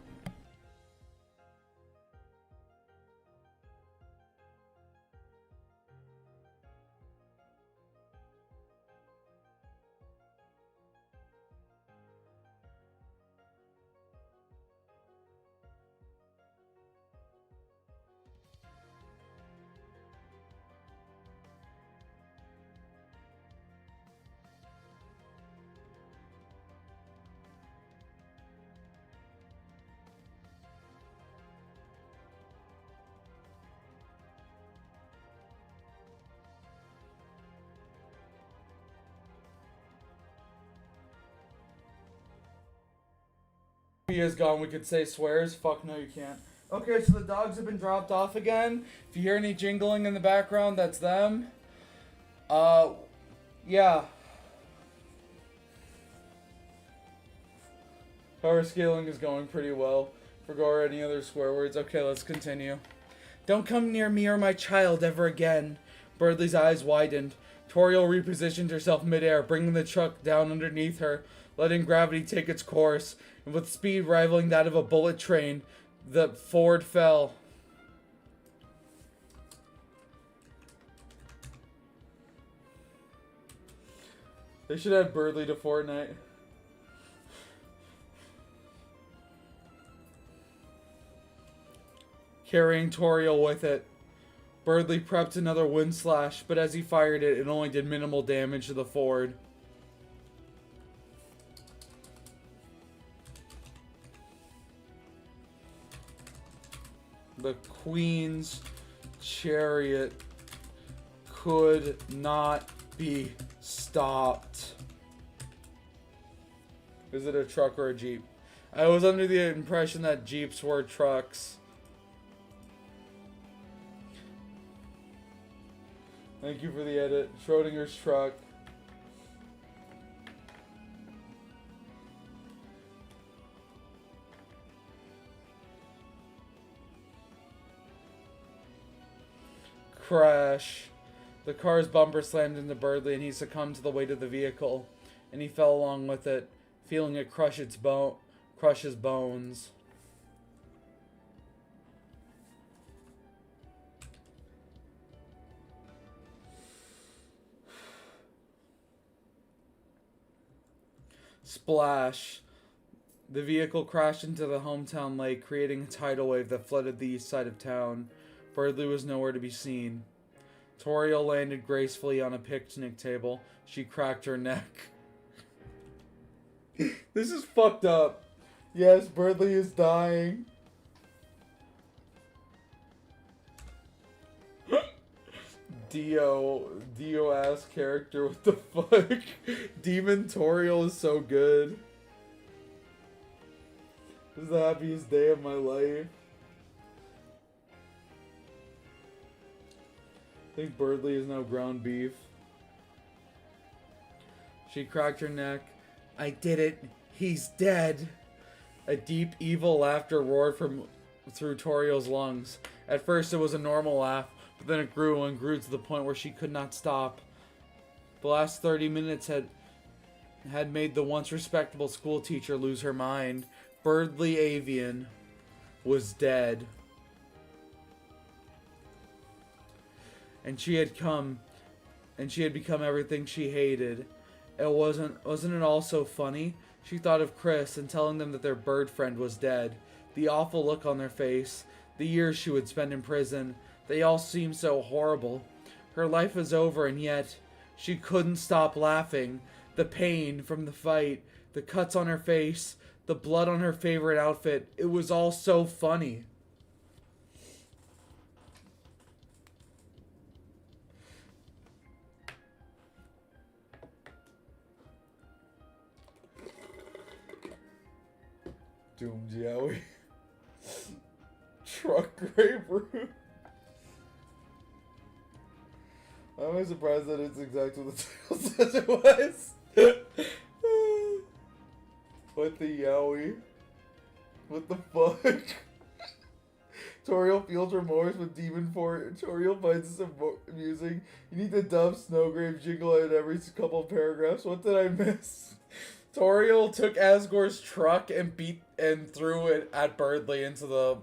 Is gone. We could say swears. Fuck no, you can't. Okay, so the dogs have been dropped off again. If you hear any jingling in the background, that's them. Yeah. Power scaling is going pretty well. Forgot any other swear words. Okay, let's continue. Don't come near me or my child ever again. Birdley's eyes widened. Toriel repositioned herself midair, bringing the truck down underneath her, letting gravity take its course, and with speed rivaling that of a bullet train, the Ford fell. They should add Birdley to Fortnite. Carrying Toriel with it. Birdley prepped another wind slash, but as he fired it, it only did minimal damage to the Ford. The Queen's chariot could not be stopped. Is it a truck or a Jeep? I was under the impression that Jeeps were trucks. Thank you for the edit. Schrodinger's truck. Crash. The car's bumper slammed into Birdley and he succumbed to the weight of the vehicle, and he fell along with it, feeling it crush his bones. Splash. The vehicle crashed into the hometown lake, creating a tidal wave that flooded the east side of town. Birdley was nowhere to be seen. Toriel landed gracefully on a picnic table. She cracked her neck. This is fucked up. Yes, Birdley is dying. Dio ass character, what the fuck? Demon Toriel is so good. This is the happiest day of my life. I think Birdley is now ground beef. She cracked her neck. I did it. He's dead. A deep, evil laughter roared through Toriel's lungs. At first, it was a normal laugh, but then it grew and grew to the point where she could not stop. The last 30 minutes had made the once respectable school teacher lose her mind. Birdley Avian was dead. And she had become everything she hated. Wasn't it all so funny? She thought of Chris and telling them that their bird friend was dead. The awful look on their face. The years she would spend in prison. They all seemed so horrible. Her life was over, and yet she couldn't stop laughing. The pain from the fight, the cuts on her face, the blood on her favorite outfit. It was all so funny. Doomed Yowie. Truck grapefruit. I'm surprised that it's exactly what the title says it was. What the Yowie? What the fuck? Toriel feels remorse with Demon Fort. Toriel finds this amusing. You need to dub Snowgrave jingle in every couple of paragraphs. What did I miss? Toriel took Asgore's truck and threw it at Birdley into the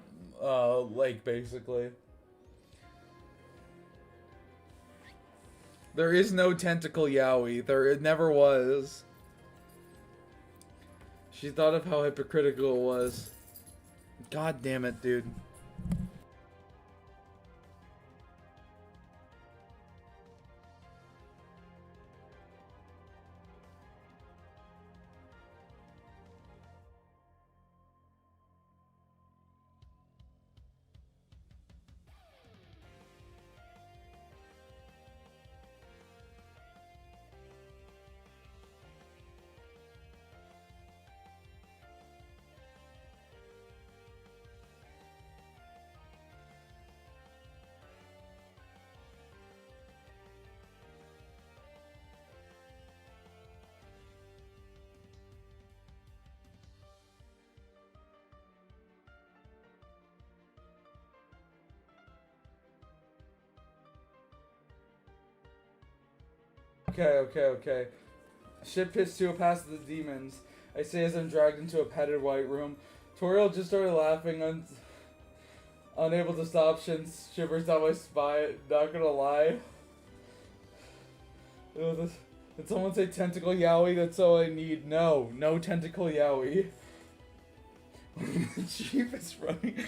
lake, basically. There is no tentacle Yowie. It never was. She thought of how hypocritical it was. God damn it, dude. Okay. Shit pissed to a pass of the demons. I say as I'm dragged into a padded white room. Toriel just started laughing, unable to stop. Shivers down my spine. Not gonna lie. Did someone say tentacle Yowie? That's all I need. No tentacle Yowie. The chief is running.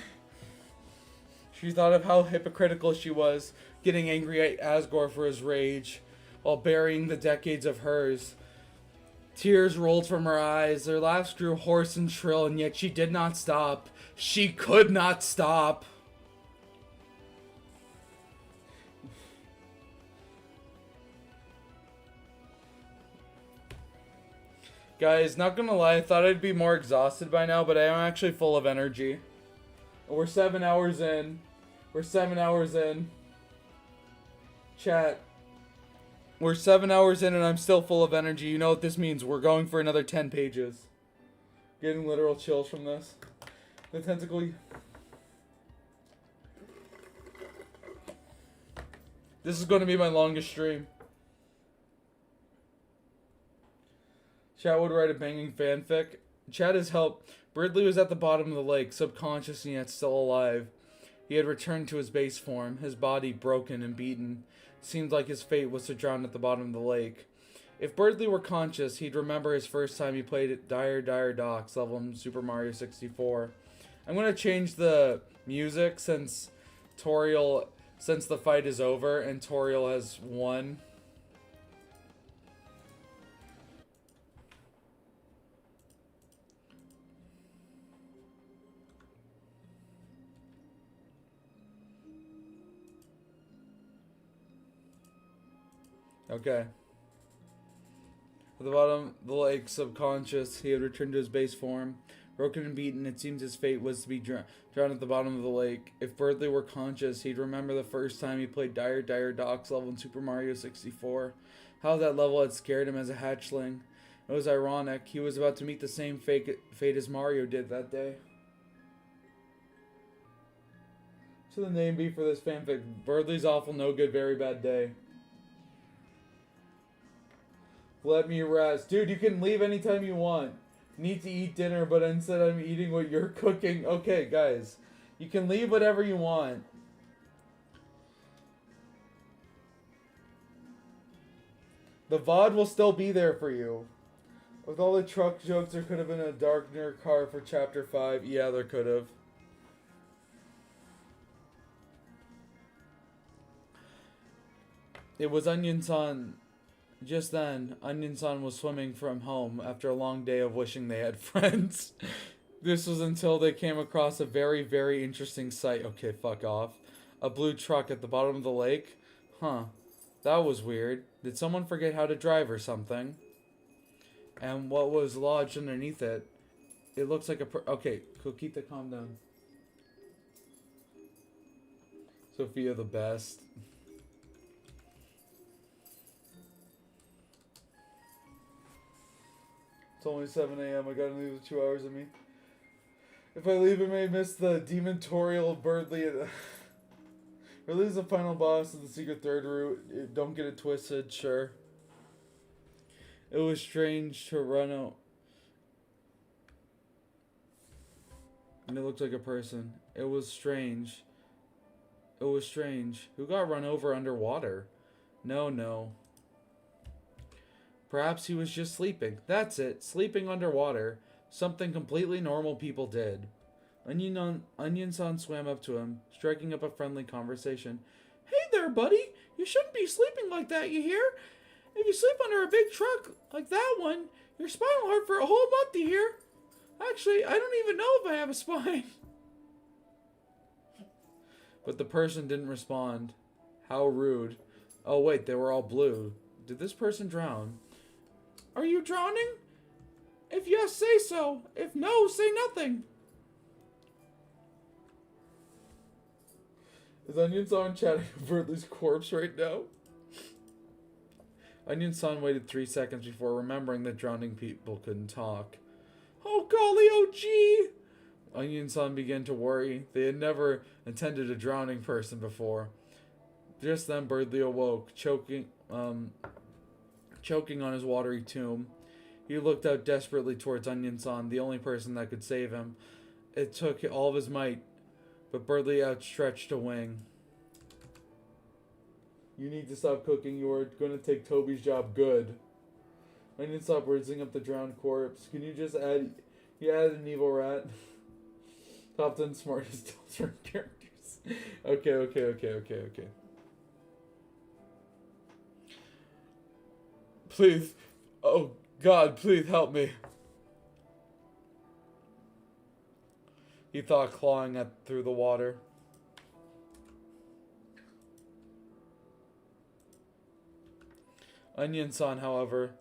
She thought of how hypocritical she was, getting angry at Asgore for his rage, while burying the decades of hers. Tears rolled from her eyes, their laughs grew hoarse and shrill, and yet she did not stop. She could not stop. Guys, not gonna lie, I thought I'd be more exhausted by now, but I am actually full of energy. We're 7 hours in. Chat. We're 7 hours in and I'm still full of energy. You know what this means. We're going for another 10 pages. Getting literal chills from this. The tentacle... This is going to be my longest stream. Chat would write a banging fanfic. Chat has helped. Birdley was at the bottom of the lake, subconscious and yet still alive. He had returned to his base form, his body broken and beaten. Seemed like his fate was to drown at the bottom of the lake. If Birdley were conscious, he'd remember his first time he played at Dire Docks level in Super Mario 64. I'm going to change the music since the fight is over and Toriel has won. Okay. At the bottom of the lake, subconscious, he had returned to his base form. Broken and beaten, it seems his fate was to be drowned at the bottom of the lake. If Birdley were conscious, he'd remember the first time he played Dire Docks level in Super Mario 64. How that level had scared him as a hatchling. It was ironic. He was about to meet the same fate as Mario did that day. So the name be for this fanfic, Birdley's Awful No Good Very Bad Day. Let me rest. Dude, you can leave anytime you want. Need to eat dinner, but instead I'm eating what you're cooking. Okay, guys. You can leave whatever you want. The VOD will still be there for you. With all the truck jokes, there could have been a darker car for Chapter 5. Yeah, there could have. It was Onion-san. Just then, Onion-san was swimming from home after a long day of wishing they had friends. This was until they came across a very, very interesting sight. Okay, fuck off. A blue truck at the bottom of the lake? Huh. That was weird. Did someone forget how to drive or something? And what was lodged underneath it? It looks like a okay, Kokita, calm down. Sophia the best. It's only 7 a.m. I gotta leave with 2 hours of me. If I leave, I may miss the demon Toriel Birdley. Release the final boss of the secret third route. Don't get it twisted, sure. It was strange to run out. And it looked like a person. It was strange. It was strange. Who got run over underwater? No. Perhaps he was just sleeping. That's it. Sleeping underwater. Something completely normal people did. Onion-san swam up to him, striking up a friendly conversation. Hey there, buddy. You shouldn't be sleeping like that, you hear? If you sleep under a big truck like that one, your spine will hurt for a whole month, you hear? Actually, I don't even know if I have a spine. But the person didn't respond. How rude. Oh wait, they were all blue. Did this person drown? Are you drowning? If yes, say so. If no, say nothing. Is Onion-san chatting over this corpse right now? Onion-san waited 3 seconds before remembering that drowning people couldn't talk. Oh golly, oh gee! Onion-san began to worry. They had never attended a drowning person before. Just then, Birdley awoke, choking on his watery tomb. He looked out desperately towards Onion-san, the only person that could save him. It took all of his might, but Birdley outstretched a wing. You need to stop cooking. You are going to take Toby's job good. Onion stopped rinsing up the drowned corpse. Can you just add... You added an evil rat. Top 10 smartest Deltarune characters. Okay. Please. Oh, God, please help me. He thought, clawing through the water. Onion-san, however,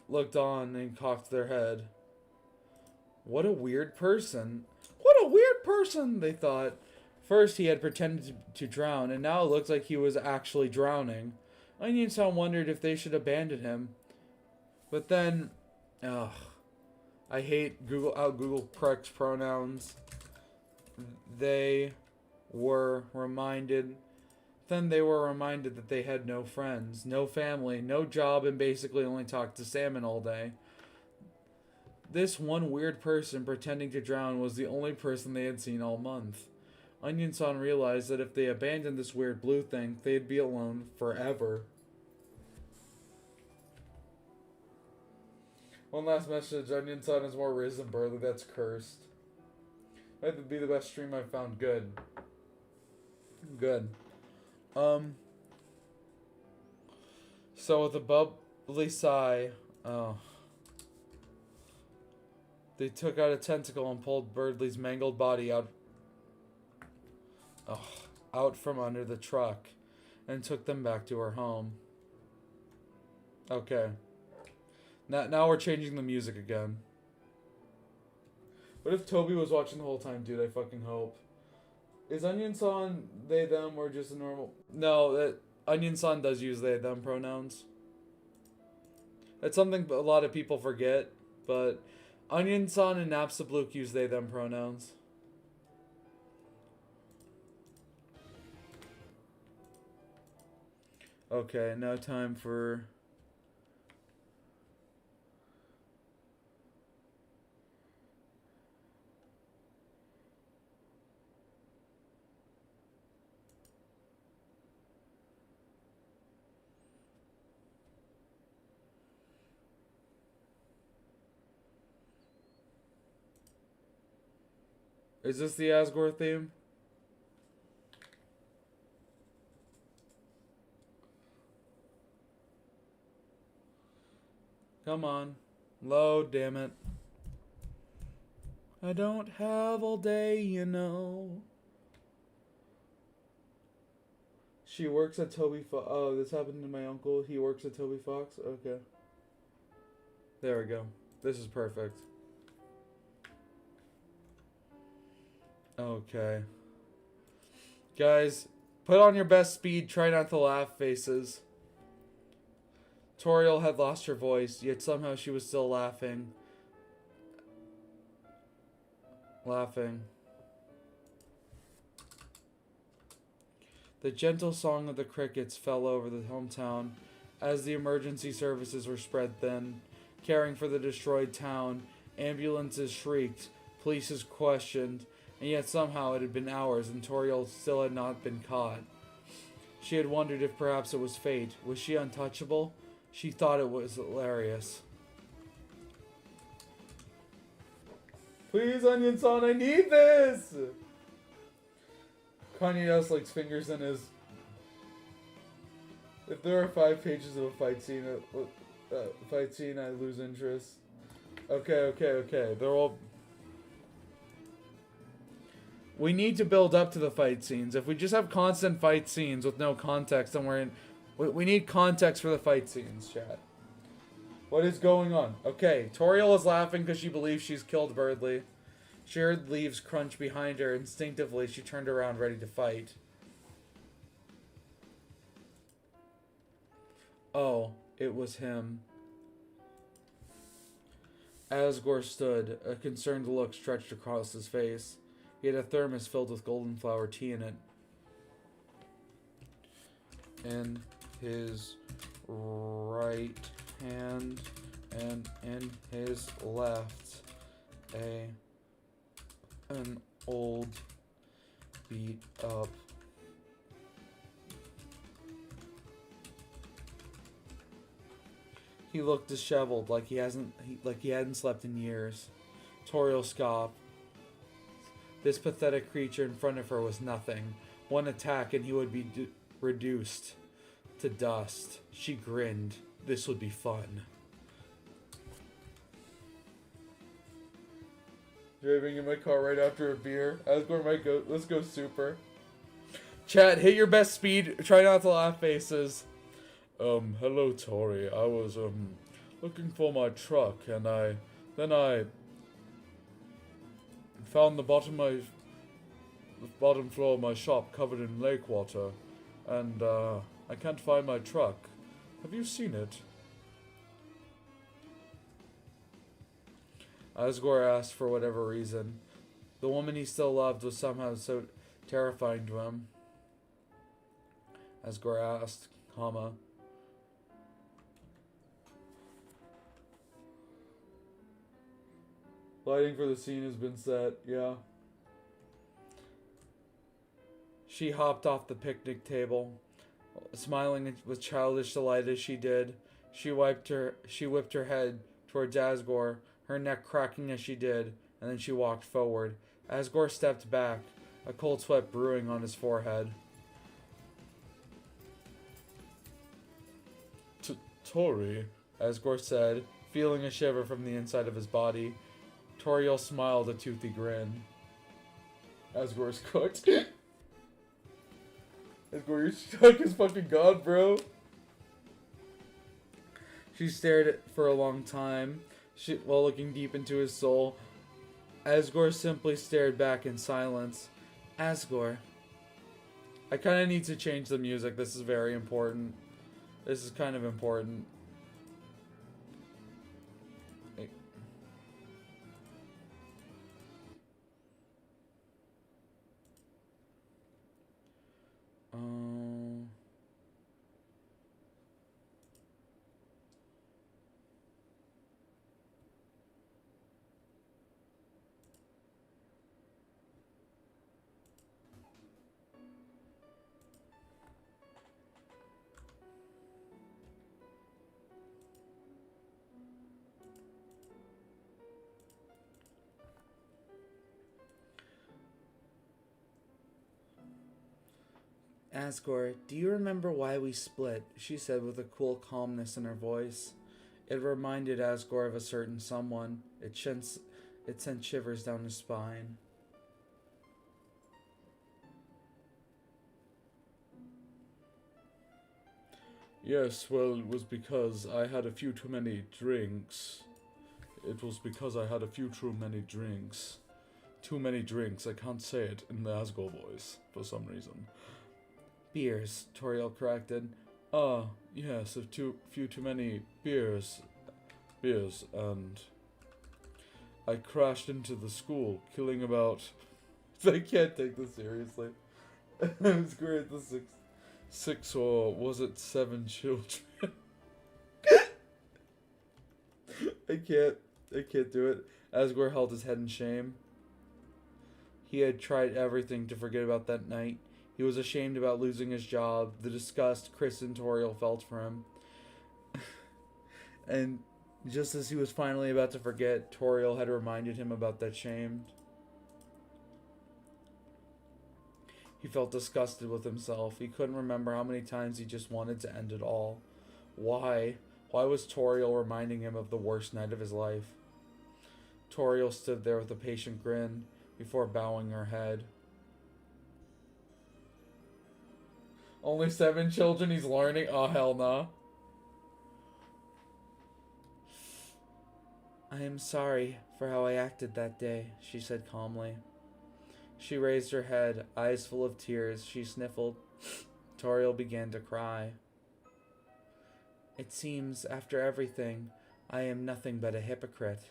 looked on and cocked their head. What a weird person. What a weird person, they thought. First, he had pretended to drown, and now it looked like he was actually drowning. Onion-san wondered if they should abandon him. But then, I hate Google corrects pronouns. They were reminded that they had no friends, no family, no job, and basically only talked to salmon all day. This one weird person pretending to drown was the only person they had seen all month. Onion-san realized that if they abandoned this weird blue thing, they'd be alone forever. One last message. Onion Sun is more Riz than Burley. That's cursed. That'd be the best stream I've found. Good. Good. So with a bubbly sigh, they took out a tentacle and pulled Birdley's mangled body out from under the truck and took them back to her home. Okay. Now we're changing the music again. What if Toby was watching the whole time, dude? I fucking hope. Is Onion San they, them, or just a normal... No, Onion San does use they, them pronouns. That's something a lot of people forget, but Onion San and Napstablook use they, them pronouns. Okay, now time for... Is this the Asgore theme? Come on. Load, damn it. I don't have all day, you know. She works at Toby Fox. Oh, this happened to my uncle. He works at Toby Fox? Okay. There we go. This is perfect. Okay. Guys, put on your best speed. Try not to laugh, faces. Toriel had lost her voice, yet somehow she was still laughing. The gentle song of the crickets fell over the hometown as the emergency services were spread thin, caring for the destroyed town. Ambulances shrieked, police questioned, and yet somehow it had been hours and Toriel still had not been caught. She had wondered if perhaps it was fate. Was she untouchable? She thought it was hilarious. Please, Onion San, I need this! Kanye West likes fingers in his... If there are 5 pages of a fight scene, I lose interest. Okay. They're all... We need to build up to the fight scenes. If we just have constant fight scenes with no context, then we're in... We need context for the fight scenes, chat. What is going on? Okay, Toriel is laughing because she believes she's killed Birdley. She heard leaves crunch behind her. Instinctively, she turned around ready to fight. Oh, it was him. Asgore stood. A concerned look stretched across his face. He had a thermos filled with golden flower tea in it. In his right hand and in his left, an old beat up he looked disheveled, like he hadn't slept in years. Toriel scoffed. This pathetic creature in front of her was nothing. One attack and he would be reduced to dust. She grinned. This would be fun. Driving in my car right after a beer. Asgore might go. Let's go super. Chat, hit your best speed. Try not to laugh, faces. Hello, Tori. I was, looking for my truck, and then I found the bottom floor of my shop covered in lake water, and, I can't find my truck. Have you seen it? Asgore asked for whatever reason. The woman he still loved was somehow so terrifying to him. Asgore asked, comma. Lighting for the scene has been set, yeah. She hopped off the picnic table, smiling with childish delight as she did. She whipped her head towards Asgore, her neck cracking as she did, and then she walked forward. Asgore stepped back, a cold sweat brewing on his forehead. Tori, Asgore said, feeling a shiver from the inside of his body. Toriel smiled a toothy grin. Asgore's cooked. Asgore, you're stuck as fucking God, bro. She stared for a long time, while looking deep into his soul. Asgore simply stared back in silence. Asgore. I kind of need to change the music. This is very important. This is kind of important. Asgore, do you remember why we split? She said with a cool calmness in her voice. It reminded Asgore of a certain someone. It sent shivers down his spine. Yes, well, it was because I had a few too many drinks. It was because I had a few too many drinks. Too many drinks. I can't say it in the Asgore voice for some reason. Beers, Toriel corrected. Ah, yes, a few too many beers, and I crashed into the school, killing about. I can't take this seriously. I was great. The six or was it 7 children? I can't do it. Asgore held his head in shame. He had tried everything to forget about that night. He was ashamed about losing his job, the disgust Chris and Toriel felt for him. And just as he was finally about to forget, Toriel had reminded him about that shame. He felt disgusted with himself. He couldn't remember how many times he just wanted to end it all. Why? Why was Toriel reminding him of the worst night of his life? Toriel stood there with a patient grin before bowing her head. Only 7 children he's learning? Oh, hell nah. I am sorry for how I acted that day, she said calmly. She raised her head, eyes full of tears. She sniffled. Toriel began to cry. It seems, after everything, I am nothing but a hypocrite.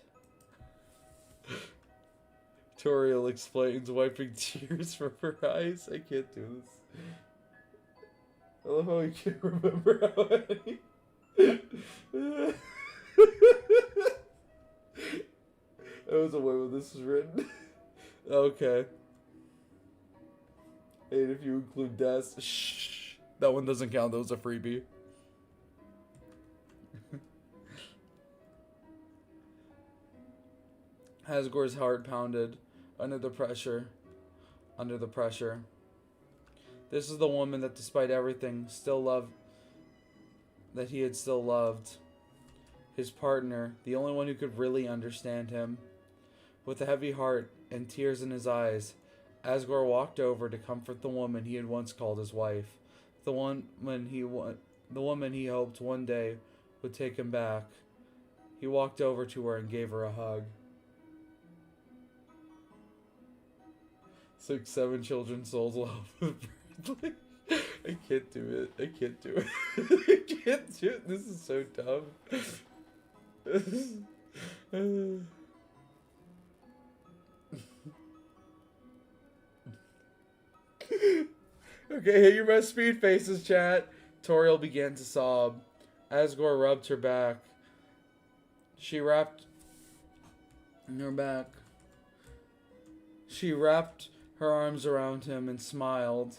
Toriel explains, wiping tears from her eyes. I can't do this. I love how I can't remember how many. I was aware when this was written. Okay. And if you include deaths, shh. That one doesn't count. That was a freebie. Asgore's heart pounded under the pressure. This is the woman that, despite everything, that he had still loved. His partner, the only one who could really understand him. With a heavy heart and tears in his eyes, Asgore walked over to comfort the woman he had once called his wife. The woman he hoped one day would take him back. He walked over to her and gave her a hug. 6, 7 children's souls love. I can't do it. I can't do it. I can't do it. This is so dumb. Okay, hit your best speed faces, chat. Toriel began to sob. Asgore rubbed her back. She wrapped her arms around him and smiled.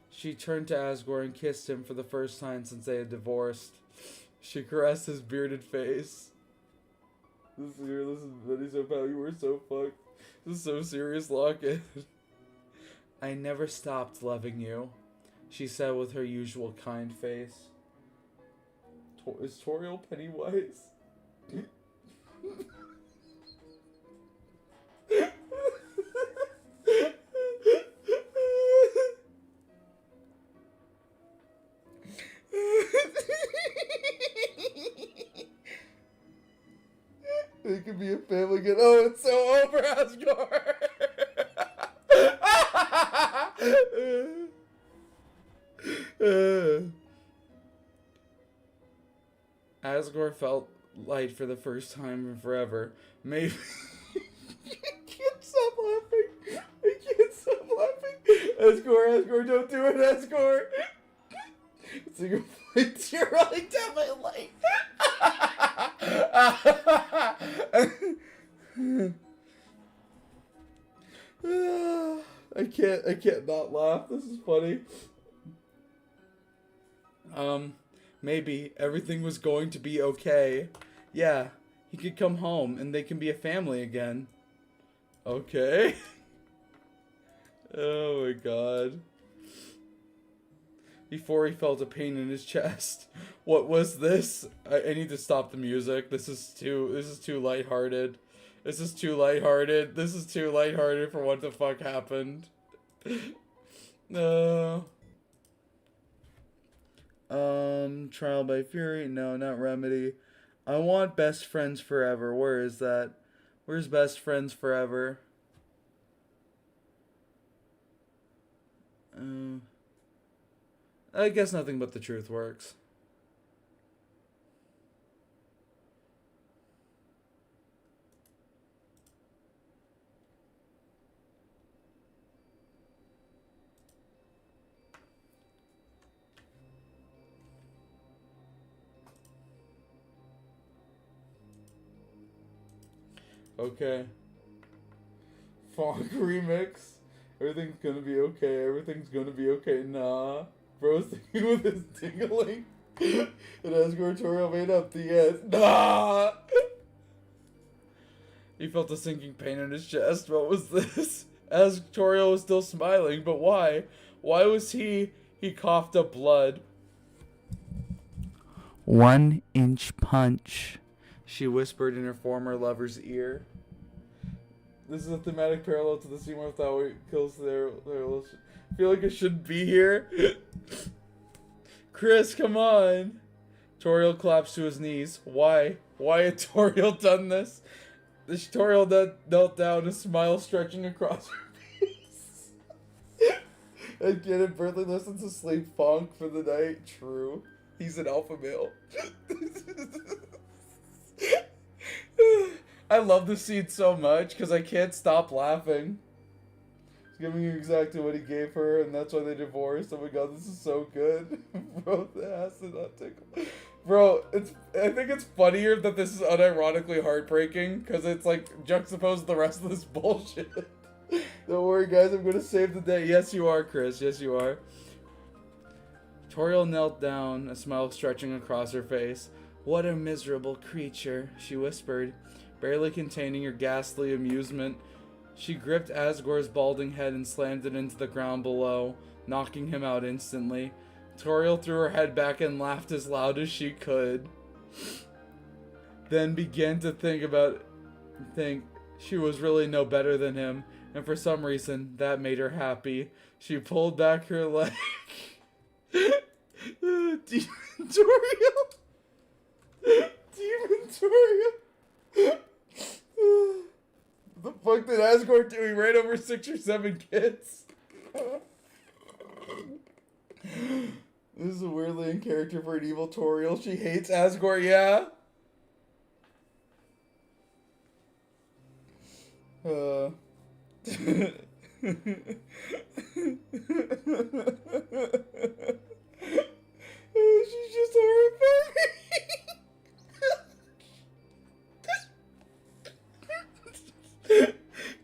She turned to Asgore and kissed him for the first time since they had divorced. She caressed his bearded face. This is Betty so pal, you were so fucked. This is so serious, Locket. I never stopped loving you, she said with her usual kind face. Is Toriel Pennywise? They could be a family again. Oh, it's so over, Asgore! Asgore felt light for the first time in forever. Maybe. I can't stop laughing. I can't stop laughing. Asgore, don't do it, Asgore. Sing a fight. You're rolling down my light. I can't not laugh. This is funny. Maybe everything was going to be okay. Yeah, he could come home and they can be a family again. Okay. Oh my god. Before he felt a pain in his chest. What was this? I need to stop the music. This is too lighthearted. This is too lighthearted. This is too lighthearted for what the fuck happened. No. Trial by Fury? No, not Remedy. I want Best Friends Forever. Where is that? Where's Best Friends Forever? I guess nothing but the truth works. Okay. Funk remix. Everything's gonna be okay. Everything's gonna be okay. Nah. Bro's thinking with his tingling. And Asgore Toriel made up the end. Nah! He felt a sinking pain in his chest. What was this? As Toriel was still smiling, but why? Why was he? He coughed up blood. 1-inch punch. She whispered in her former lover's ear. This is a thematic parallel to the scene where Thawi kills their relationship. I feel like it shouldn't be here. Chris, come on. Toriel collapsed to his knees. Why? Why had Toriel done this? Toriel knelt down, a smile stretching across her face. And get it, Berthley listens to Sleep Funk for the night. True. He's an alpha male. I love this scene so much because I can't stop laughing. He's giving you exactly what he gave her, and that's why they divorced. Oh my god, this is so good. Bro, the ass did not tickle. Bro, I think it's funnier that this is unironically heartbreaking because it's like juxtaposed the rest of this bullshit. Don't worry, guys, I'm gonna save the day. Yes, you are, Chris. Yes, you are. Toriel knelt down, a smile stretching across her face. What a miserable creature, she whispered, barely containing her ghastly amusement. She gripped Asgore's balding head and slammed it into the ground below, knocking him out instantly. Toriel threw her head back and laughed as loud as she could. Then began to think she was really no better than him, and for some reason, that made her happy. She pulled back her leg. Demon Toriel! Demon Toriel! The fuck did Asgore do? He ran over 6 or 7 kids. This is a weirdly in character for an evil Toriel. She hates Asgore, yeah? She's just horrifying.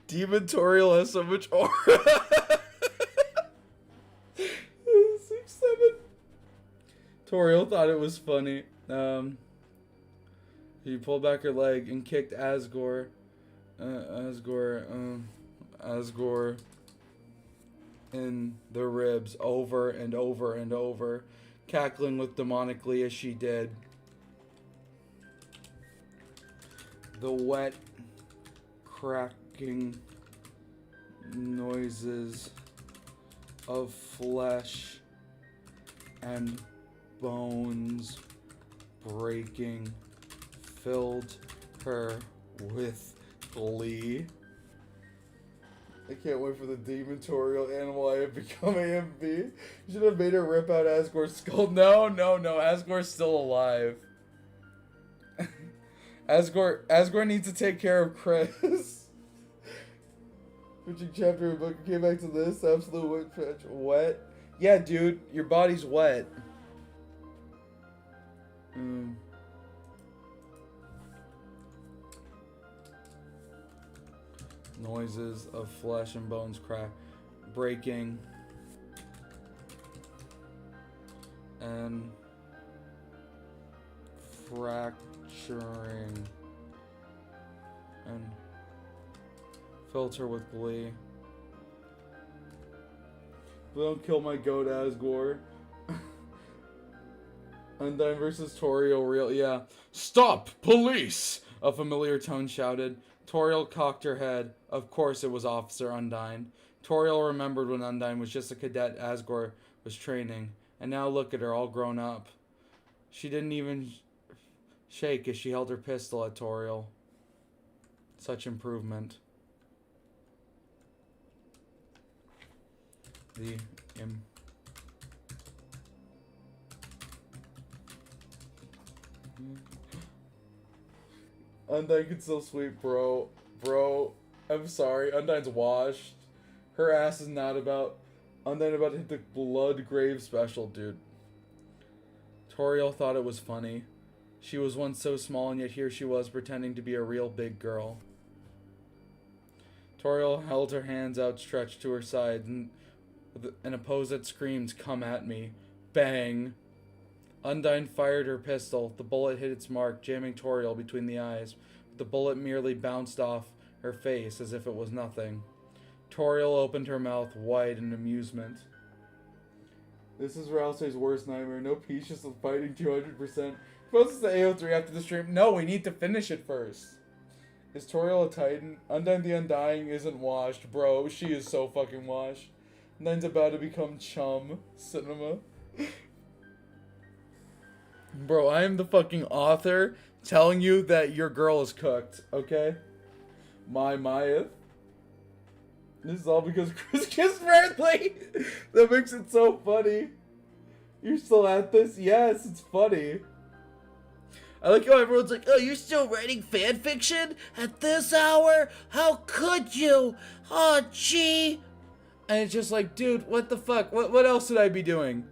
Demon Toriel has so much aura. 6, 7. Toriel thought it was funny. She pulled back her leg and kicked Asgore in the ribs over and over and over, cackling with demonic glee as she did. The wet, cracking noises of flesh and bones breaking filled her with glee. I can't wait for the demontorial animal I have become AMV. You should have made her rip out Asgore's skull. No, Asgore's still alive. Asgore needs to take care of Chris. Switching chapter of the book, came back to this. Absolute wet patch. Wet? Yeah, dude, your body's wet. Noises of flesh and bones breaking and fracturing and filled her with glee. Don't kill my goat, Asgore. Undyne versus Toriel, real, yeah. Stop, police! A familiar tone shouted. Toriel cocked her head. Of course it was Officer Undyne. Toriel remembered when Undyne was just a cadet Asgore was training. And now look at her, all grown up. She didn't even shake as she held her pistol at Toriel. Such improvement. Undyne can still sweep, bro. Bro, I'm sorry. Undyne's washed. Her ass is not about... Undyne about to hit the blood grave special, dude. Toriel thought it was funny. She was once so small, and yet here she was pretending to be a real big girl. Toriel held her hands outstretched to her side, and opposite screams, "Come at me." Bang! Undyne fired her pistol. The bullet hit its mark, jamming Toriel between the eyes. The bullet merely bounced off her face as if it was nothing. Toriel opened her mouth wide in amusement. This is Ralsei's worst nightmare. No peace, just fighting 200%. Supposed to AO3 after the stream. No, we need to finish it first. Is Toriel a Titan? Undyne the Undying isn't washed. Bro, she is so fucking washed. Undyne's about to become chum. Cinema. Bro, I am the fucking author telling you that your girl is cooked, okay? My Myeth. This is all because Chris kissed Bradley. That makes it so funny. You're still at this? Yes, it's funny. I like how everyone's like, oh, you're still writing fanfiction at this hour? How could you? Oh, gee. And it's just like, dude, what the fuck? What else should I be doing?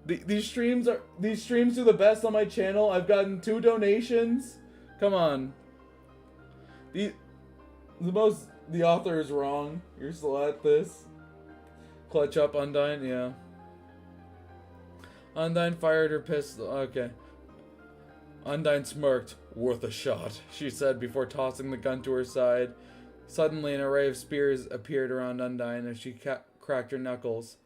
These streams do the best on my channel. I've gotten 2 donations. Come on. The author is wrong. You're still at this. Clutch up, Undyne. Yeah. Undyne fired her pistol. Okay. Undyne smirked. Worth a shot, she said before tossing the gun to her side. Suddenly, an array of spears appeared around Undyne as she cracked her knuckles.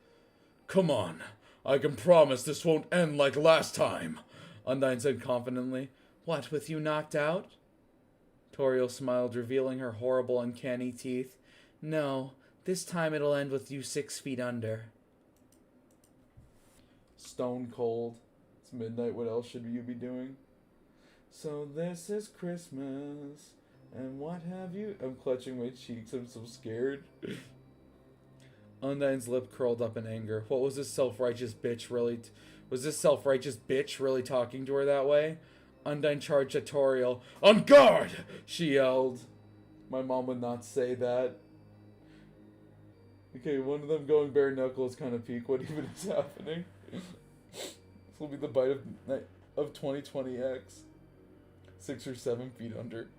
Come on. I can promise this won't end like last time, Undyne said confidently. What, with you knocked out? Toriel smiled, revealing her horrible, uncanny teeth. No, this time it'll end with you 6 feet under. Stone cold. It's midnight, what else should you be doing? So this is Christmas, and what have you... I'm clutching my cheeks, I'm so scared. Undyne's lip curled up in anger. What was this self-righteous bitch really... Was this self-righteous bitch really talking to her that way? Undyne charged at Toriel. On guard! She yelled. My mom would not say that. Okay, one of them going bare knuckles kind of peak. What even is happening? This will be the bite of 2020X. 6 or 7 feet under.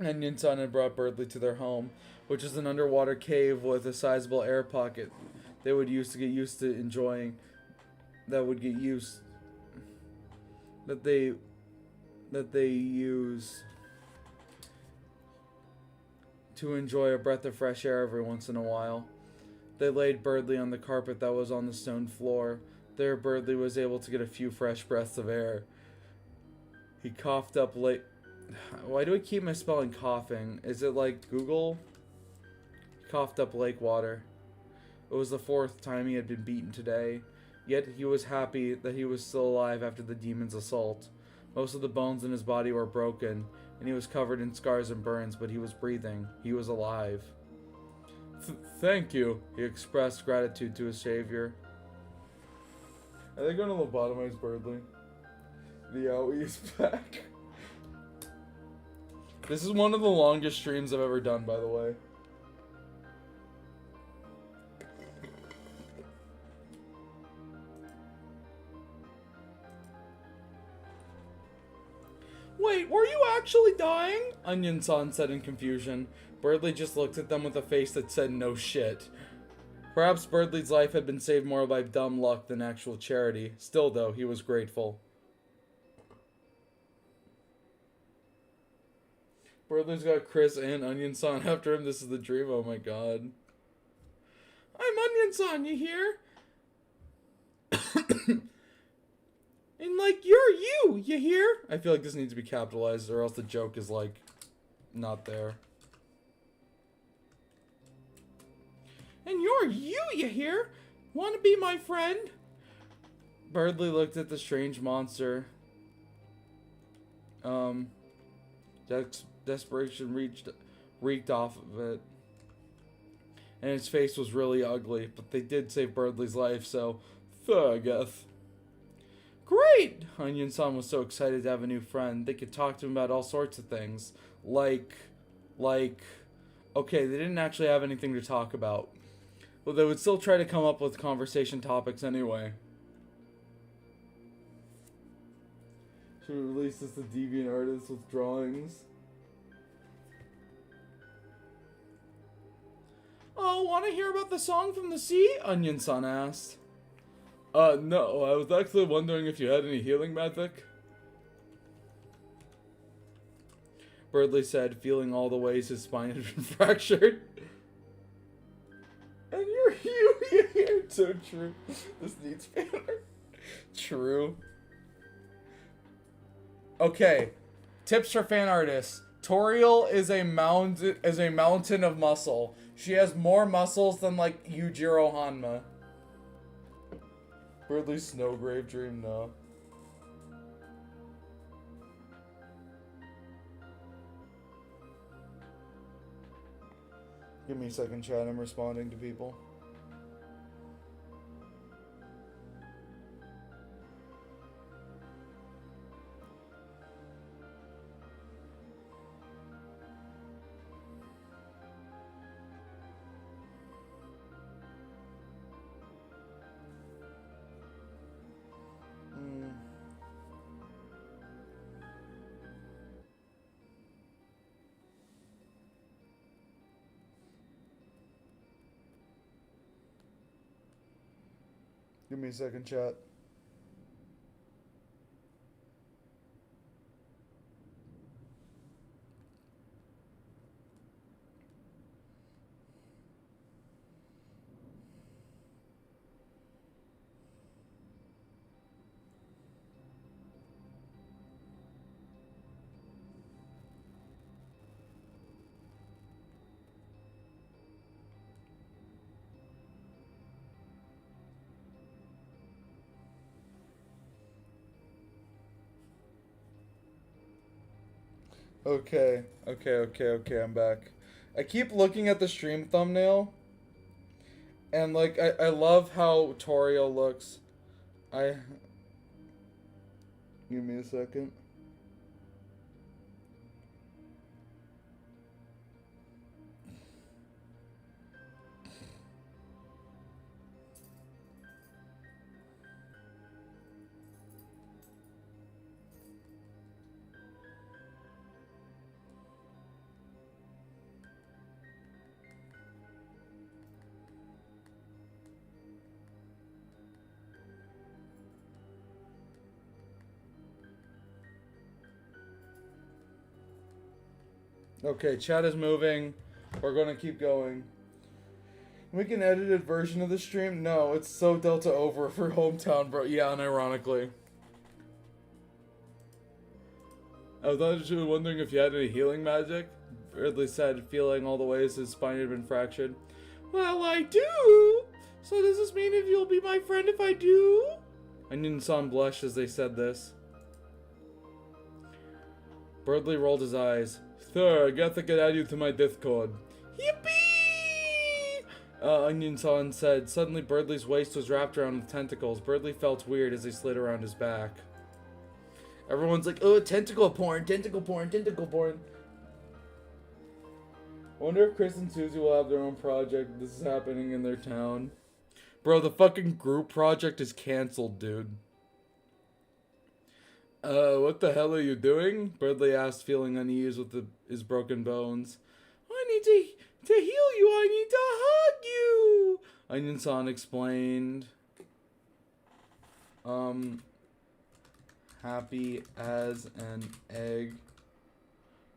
Onion Sun had brought Birdley to their home, which is an underwater cave with a sizable air pocket they would use to get used to enjoying that would get used that they use to enjoy a breath of fresh air every once in a while. They laid Birdley on the carpet that was on the stone floor. There Birdley was able to get a few fresh breaths of air. He coughed up late. Why do I keep misspelling coughing? Is it like Google? He coughed up lake water. It was the 4th time he had been beaten today. Yet he was happy that he was still alive after the demon's assault. Most of the bones in his body were broken, and he was covered in scars and burns, but he was breathing. He was alive. Thank you, he expressed gratitude to his savior. Are they gonna lobotomize Birdley? The Owie's back. This is one of the longest streams I've ever done, by the way. Wait, were you actually dying? Onion-san said in confusion. Birdley just looked at them with a face that said no shit. Perhaps Birdley's life had been saved more by dumb luck than actual charity. Still, though, he was grateful. Birdley's got Chris and Onion-san after him. This is the dream. Oh my god. I'm Onion-san, you hear? And like, you're you hear? I feel like this needs to be capitalized or else the joke is like, not there. And you're you hear? Want to be my friend? Birdley looked at the strange monster. Desperation reeked off of it. And his face was really ugly, but they did save Birdley's life, so thuggeth. Great! Onion-san was so excited to have a new friend. They could talk to him about all sorts of things. Like, okay, they didn't actually have anything to talk about. Well, they would still try to come up with conversation topics anyway. Should we release this to deviant artists with drawings? Oh, want to hear about the song from the sea? Onion-san asked. No, I was actually wondering if you had any healing magic. Birdley said, feeling all the ways his spine had been fractured. And you're you here. So true. This needs fan art. True. Okay. Tips for fan artists. Toriel is a mountain of muscle. She has more muscles than like Yujiro Hanma. Birdley's Snowgrave dream, no. Give me a second, chat. I'm responding to people. Give me a second, chat. Okay, I'm back. I keep looking at the stream thumbnail, and like, I love how Toriel looks. Give me a second. Okay, chat is moving. We're gonna keep going. Make an edited version of the stream? No, it's so Delta over for hometown, bro. Yeah, unironically. I was actually wondering if you had any healing magic. Ridley said, feeling all the ways his spine had been fractured. Well, I do! So does this mean if you'll be my friend if I do? Onion-san blushed as they said this. Birdley rolled his eyes. Sir, I guess I could add you to my Discord. Yippee! Onion-san said. Suddenly, Birdley's waist was wrapped around with tentacles. Birdley felt weird as they slid around his back. Everyone's like, oh, tentacle porn, tentacle porn, tentacle porn. I wonder if Chris and Susie will have their own project. This is happening in their town. Bro, the fucking group project is canceled, dude. What the hell are you doing? Birdley asked, feeling unease with his broken bones. I need to heal you. I need to hug you. Onion-san explained. Happy as an egg.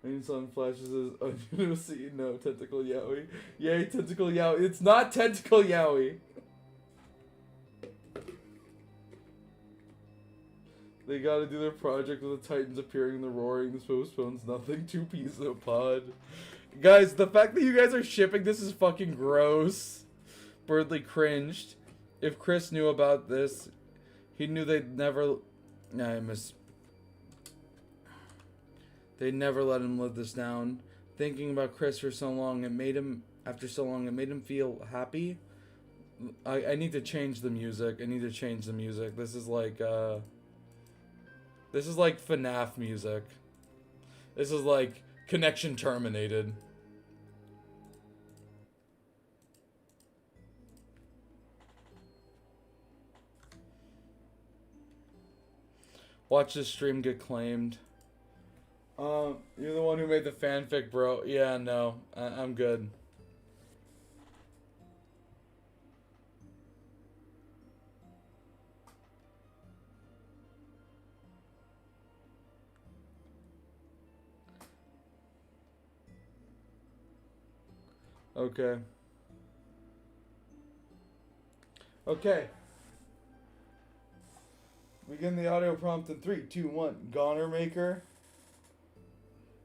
Onion-san flashes his onion see. No, tentacle yaoi. Yay, tentacle yaoi. It's not tentacle yaoi. They gotta do their project with the Titans appearing in the roaring. This postpones nothing. 2 pieces of pod. Guys, the fact that you guys are shipping this is fucking gross. Birdley cringed. If Chris knew about this, he knew they'd never... They'd never let him live this down. Thinking about Chris for so long, it made him feel happy. I need to change the music. This is like FNAF music. This is like connection terminated. Watch this stream get claimed. You're the one who made the fanfic, bro. Yeah, no. I'm good. Okay. Okay. Begin the audio prompt in 3, 2, 1. Goner Maker.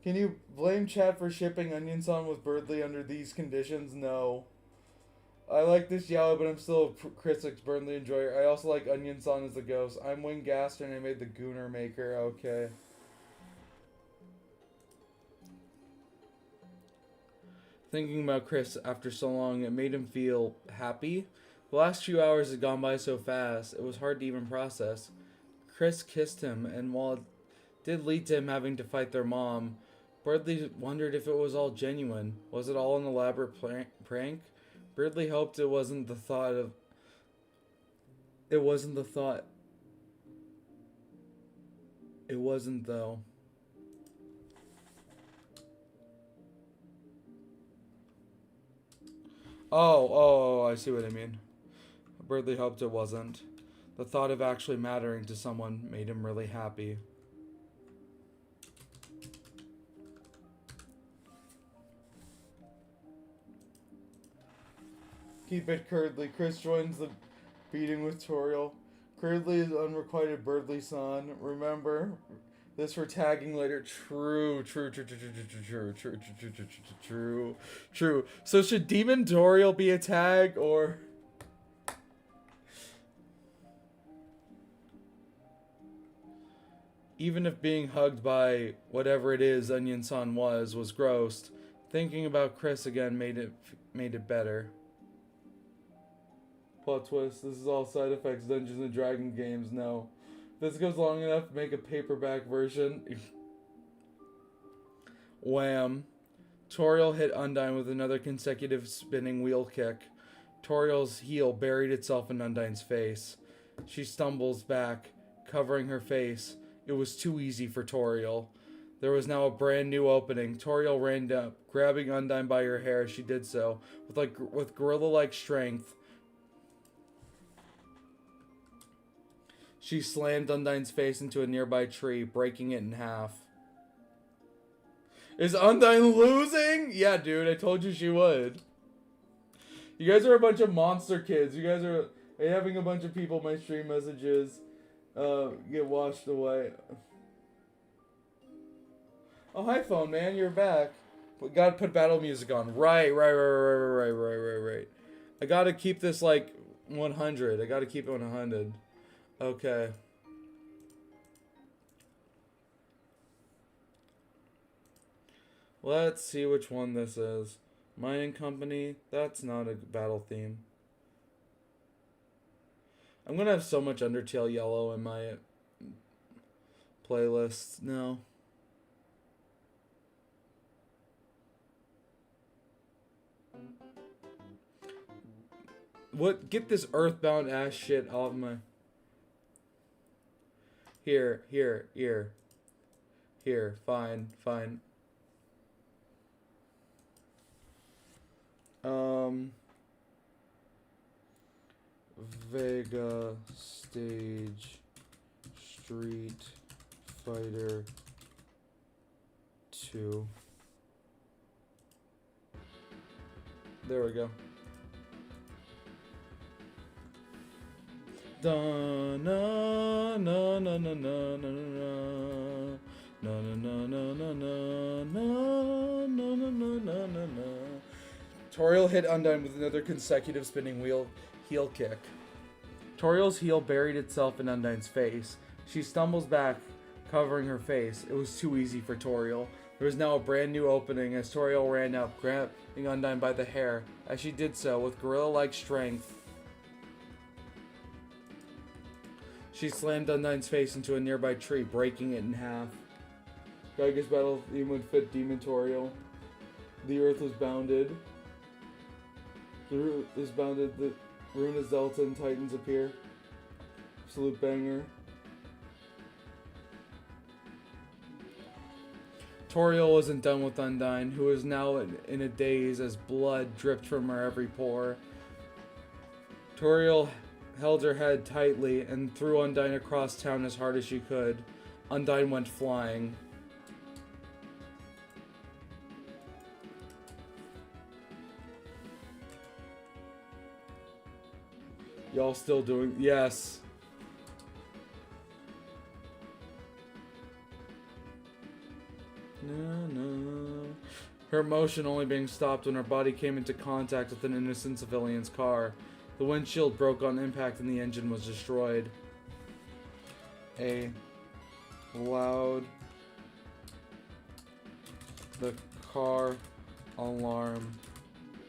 Can you blame chat for shipping Onion-san with Birdley under these conditions? No. I like this yaoi, but I'm still a Chris Birdley enjoyer. I also like Onion-san as the ghost. I'm Wing Gaster and I made the Gooner Maker. Okay. Thinking about Chris after so long, it made him feel happy. The last few hours had gone by so fast, it was hard to even process. Chris kissed him, and while it did lead to him having to fight their mom, Birdley wondered if it was all genuine. Was it all an elaborate prank? Birdley hoped it wasn't the thought of... It wasn't the thought... It wasn't, though. Oh, I see what I mean. Birdley hoped it wasn't. The thought of actually mattering to someone made him really happy. Keep it Curdly. Chris joins the beating with Toriel. Curdly is unrequited Birdley-san. Remember this for tagging later. True. So should Demon Toriel be a tag or... Even if being hugged by whatever it is Onion-san was gross, thinking about Chris again made it better. Plot twist, this is all side effects Dungeons and Dragons games. No. If this goes long enough, make a paperback version. Wham. Toriel hit Undyne with another consecutive spinning wheel kick. Toriel's heel buried itself in Undyne's face. She stumbles back, covering her face. It was too easy for Toriel. There was now a brand new opening. Toriel ran up, grabbing Undyne by her hair as she did so, with gorilla-like strength. She slammed Undyne's face into a nearby tree, breaking it in half. Is Undyne losing? Yeah, dude, I told you she would. You guys are a bunch of monster kids. You guys are having a bunch of people, my stream messages, get washed away. Oh, hi, phone man, you're back. We gotta put battle music on. Right. I gotta keep this, like, 100. I gotta keep it 100. Okay. Let's see which one this is. Mining Company. That's not a battle theme. I'm gonna have so much Undertale Yellow in my playlist. No. What? Get this Earthbound ass shit off my... Here. Fine. Vega Stage Street Fighter 2. There we go. Da na na na na na na na na na na na. Toriel hit Undyne with another consecutive spinning heel kick. Toriel's heel buried itself in Undyne's face. She stumbles back, covering her face. It was too easy for Toriel. There was now a brand new opening as Toriel ran up, grabbing Undyne by the hair. As she did so, with gorilla-like strength, she slammed Undyne's face into a nearby tree, breaking it in half. Gaiga's battle theme would fit Demon Toriel. The earth was bounded. The root is bounded. The rune is Delta and Titans appear. Absolute banger. Toriel wasn't done with Undyne, who was now in a daze as blood dripped from her every pore. Toriel held her head tightly and threw Undyne across town as hard as she could. Undyne went flying. Y'all still doing... Yes. No. Her motion only being stopped when her body came into contact with an innocent civilian's car. The windshield broke on impact and the engine was destroyed. A loud... The car alarm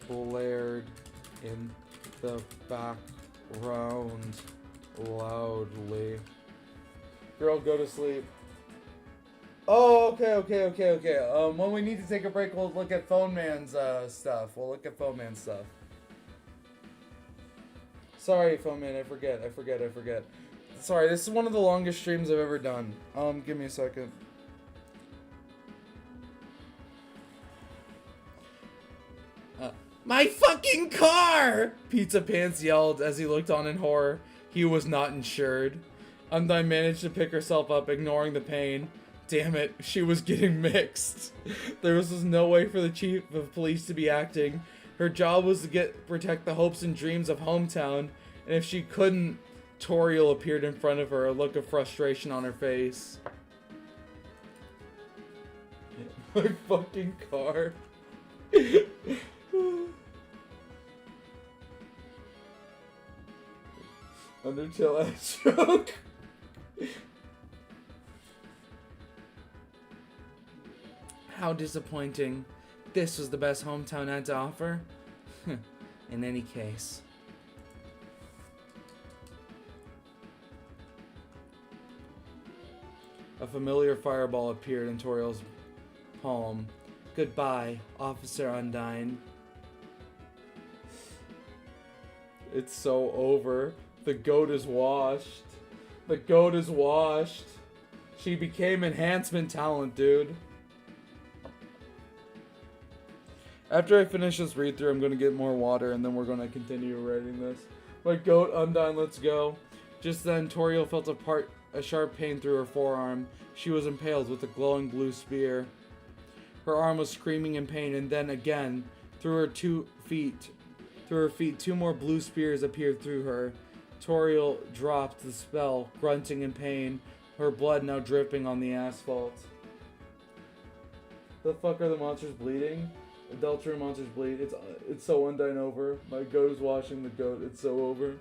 blared in the background loudly. Girl, go to sleep. Oh, okay. When we need to take a break, we'll look at Phone Man's stuff. Sorry, Phone Man, I forget. Sorry, this is one of the longest streams I've ever done. Give me a second. My fucking car! Pizza Pants yelled as he looked on in horror. He was not insured. Undyne managed to pick herself up, ignoring the pain. Damn it, she was getting mixed. There was just no way for the chief of police to be acting. Her job was to protect the hopes and dreams of hometown, and if she couldn't, Toriel appeared in front of her, a look of frustration on her face. My fucking car. Undertale ass joke. How disappointing. This was the best hometown had to offer. In any case. A familiar fireball appeared in Toriel's palm. Goodbye, Officer Undyne. It's so over. The goat is washed. She became enhancement talent, dude. After I finish this read through, I'm going to get more water and then we're going to continue writing this. My goat, Undyne, let's go. Just then, Toriel felt a sharp pain through her forearm. She was impaled with a glowing blue spear. Her arm was screaming in pain, and then again, through her feet, 2 more blue spears appeared through her. Toriel dropped the spell, grunting in pain, her blood now dripping on the asphalt. The fuck are the monsters bleeding? The Deltarune monsters bleed. It's so Undyne over. My goat is washing the goat. It's so over.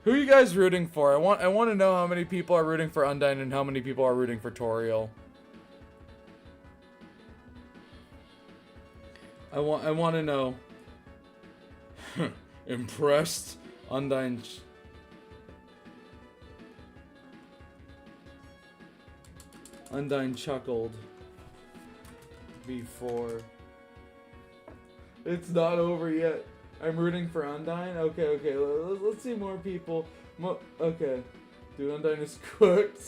Who are you guys rooting for? I want to know how many people are rooting for Undyne and how many people are rooting for Toriel. I want to know. Impressed? Undyne. Undyne chuckled. Before. It's not over yet. I'm rooting for Undyne? Okay. Let's see more people. Okay. Dude, Undyne is cooked.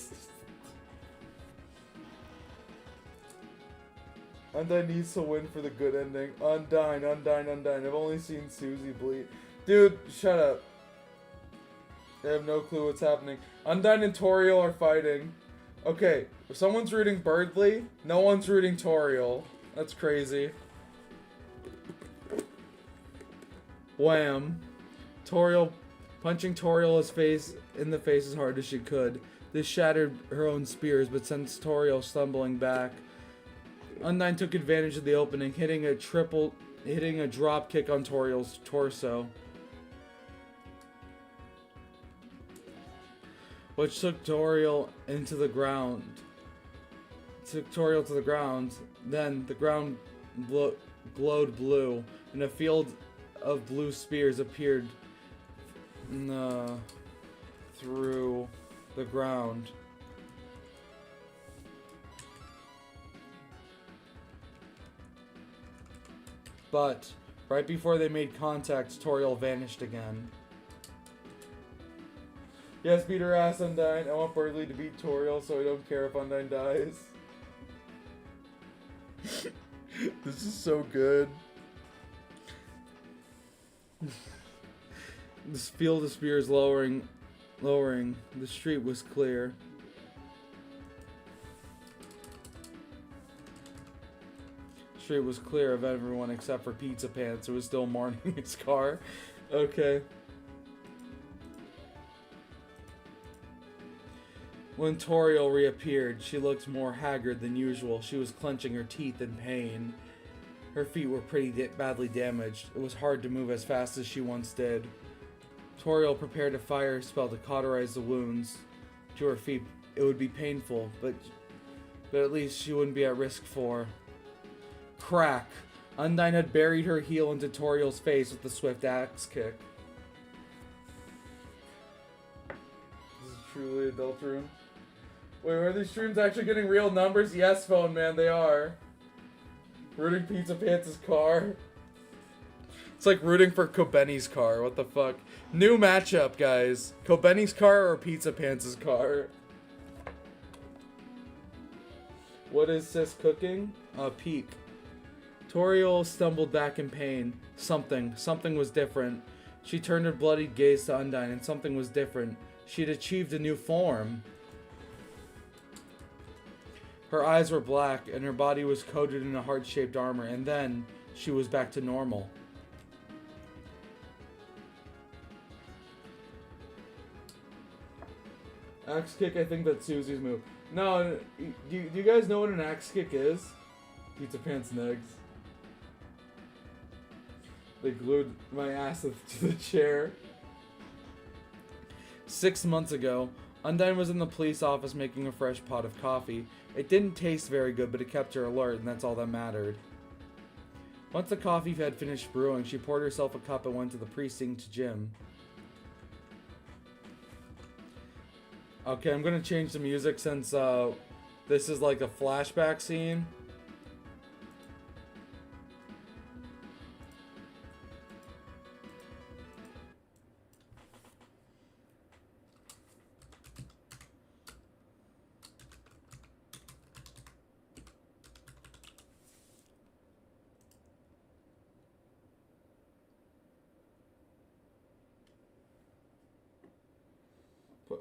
Undyne needs to win for the good ending. Undyne. I've only seen Susie bleed. Dude, shut up. I have no clue what's happening. Undyne and Toriel are fighting. Okay, if someone's rooting Birdly, no one's rooting Toriel. That's crazy. Wham. Toriel, punching Toriel's face in the face as hard as she could. This shattered her own spears, but sent Toriel stumbling back. Undyne took advantage of the opening, hitting a drop kick on Toriel's torso, which took Toriel to the ground. Then the ground glowed blue, and a field of blue spears appeared through the ground. But right before they made contact, Toriel vanished again. Yes, beat her ass, Undyne. I want Birdly to beat Toriel, so I don't care if Undyne dies. This is so good. This field of spears lowering. The street was clear. The street was clear of everyone except for Pizza Pants, who was still mourning his car. Okay. When Toriel reappeared, she looked more haggard than usual. She was clenching her teeth in pain. Her feet were pretty badly damaged. It was hard to move as fast as she once did. Toriel prepared a fire spell to cauterize the wounds to her feet. It would be painful, but at least she wouldn't be at risk for. Crack! Undyne had buried her heel into Toriel's face with a swift axe kick. This is truly a Deltarune. Wait, are these streams actually getting real numbers? Yes, Phone Man, they are. Rooting Pizza Pants' car. It's like rooting for Kobeni's car. What the fuck? New matchup, guys. Kobeni's car or Pizza Pants' car? What is Sis cooking? Peak. Toriel stumbled back in pain. Something was different. She turned her bloodied gaze to Undyne, and something was different. She'd achieved a new form. Her eyes were black, and her body was coated in a heart-shaped armor, and then she was back to normal. Axe kick, I think that's Susie's move. No, do you guys know what an axe kick is? Pizza Pants Negs. They glued my ass to the chair. 6 months ago, Undyne was in the police office making a fresh pot of coffee. It didn't taste very good, but it kept her alert, and that's all that mattered. Once the coffee had finished brewing, she poured herself a cup and went to the precinct gym. Okay, I'm gonna change the music since this is like a flashback scene.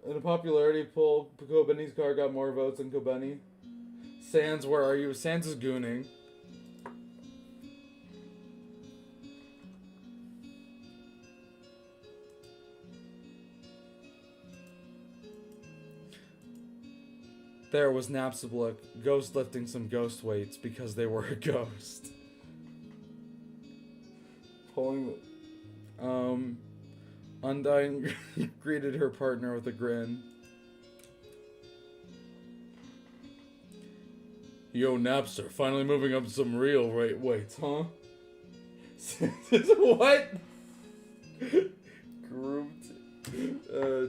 In a popularity poll, Kobeni's car got more votes than Kobeni. Sans, where are you? Sans is gooning. There was Napstablook, ghost lifting some ghost weights because they were a ghost. Pulling... Undyne greeted her partner with a grin. Yo, Napster, finally moving up to some real weights, huh? What? Grouped.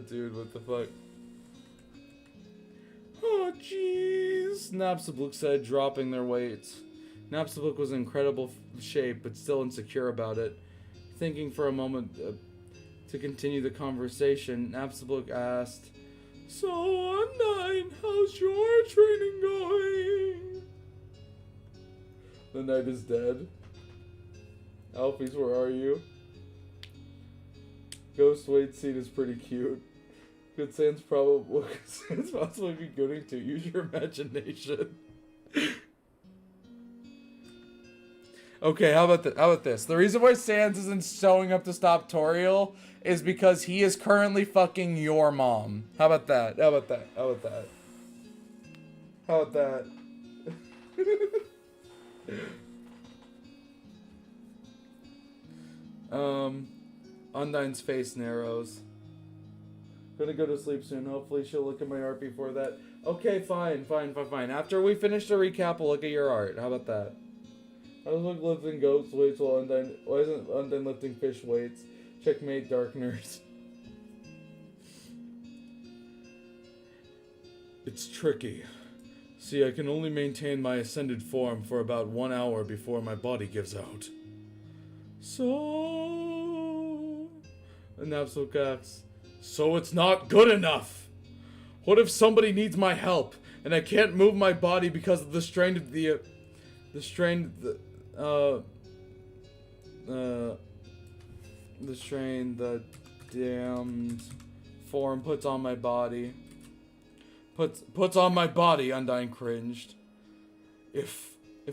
Dude, what the fuck? Oh, jeez. Napstablook said, dropping their weights. Napstablook was in incredible shape, but still insecure about it. Thinking for a moment to continue the conversation, Napstablook asked, So, Undyne, how's your training going? The knight is dead. Alphys, where are you? Ghost weight scene is pretty cute. Good Sans probably Sans possibly be gooding to. Use your imagination. Okay, how about this? The reason why Sans isn't showing up to stop Toriel is because he is currently fucking your mom. How about that? How about that? How about that? How about that? Undyne's face narrows. Gonna go to sleep soon. Hopefully she'll look at my art before that. Okay, fine. After we finish the recap, we'll look at your art. How about that? I was lifting ghost weights while Undyne... Why isn't Undyne lifting fish weights? Checkmate, Darkners. It's tricky. See, I can only maintain my ascended form for about 1 hour before my body gives out. So... And Napstablook asks, So it's not good enough! What if somebody needs my help, and I can't move my body because of the strain of the strain the damned form puts on my body. Puts on my body, Undyne cringed. If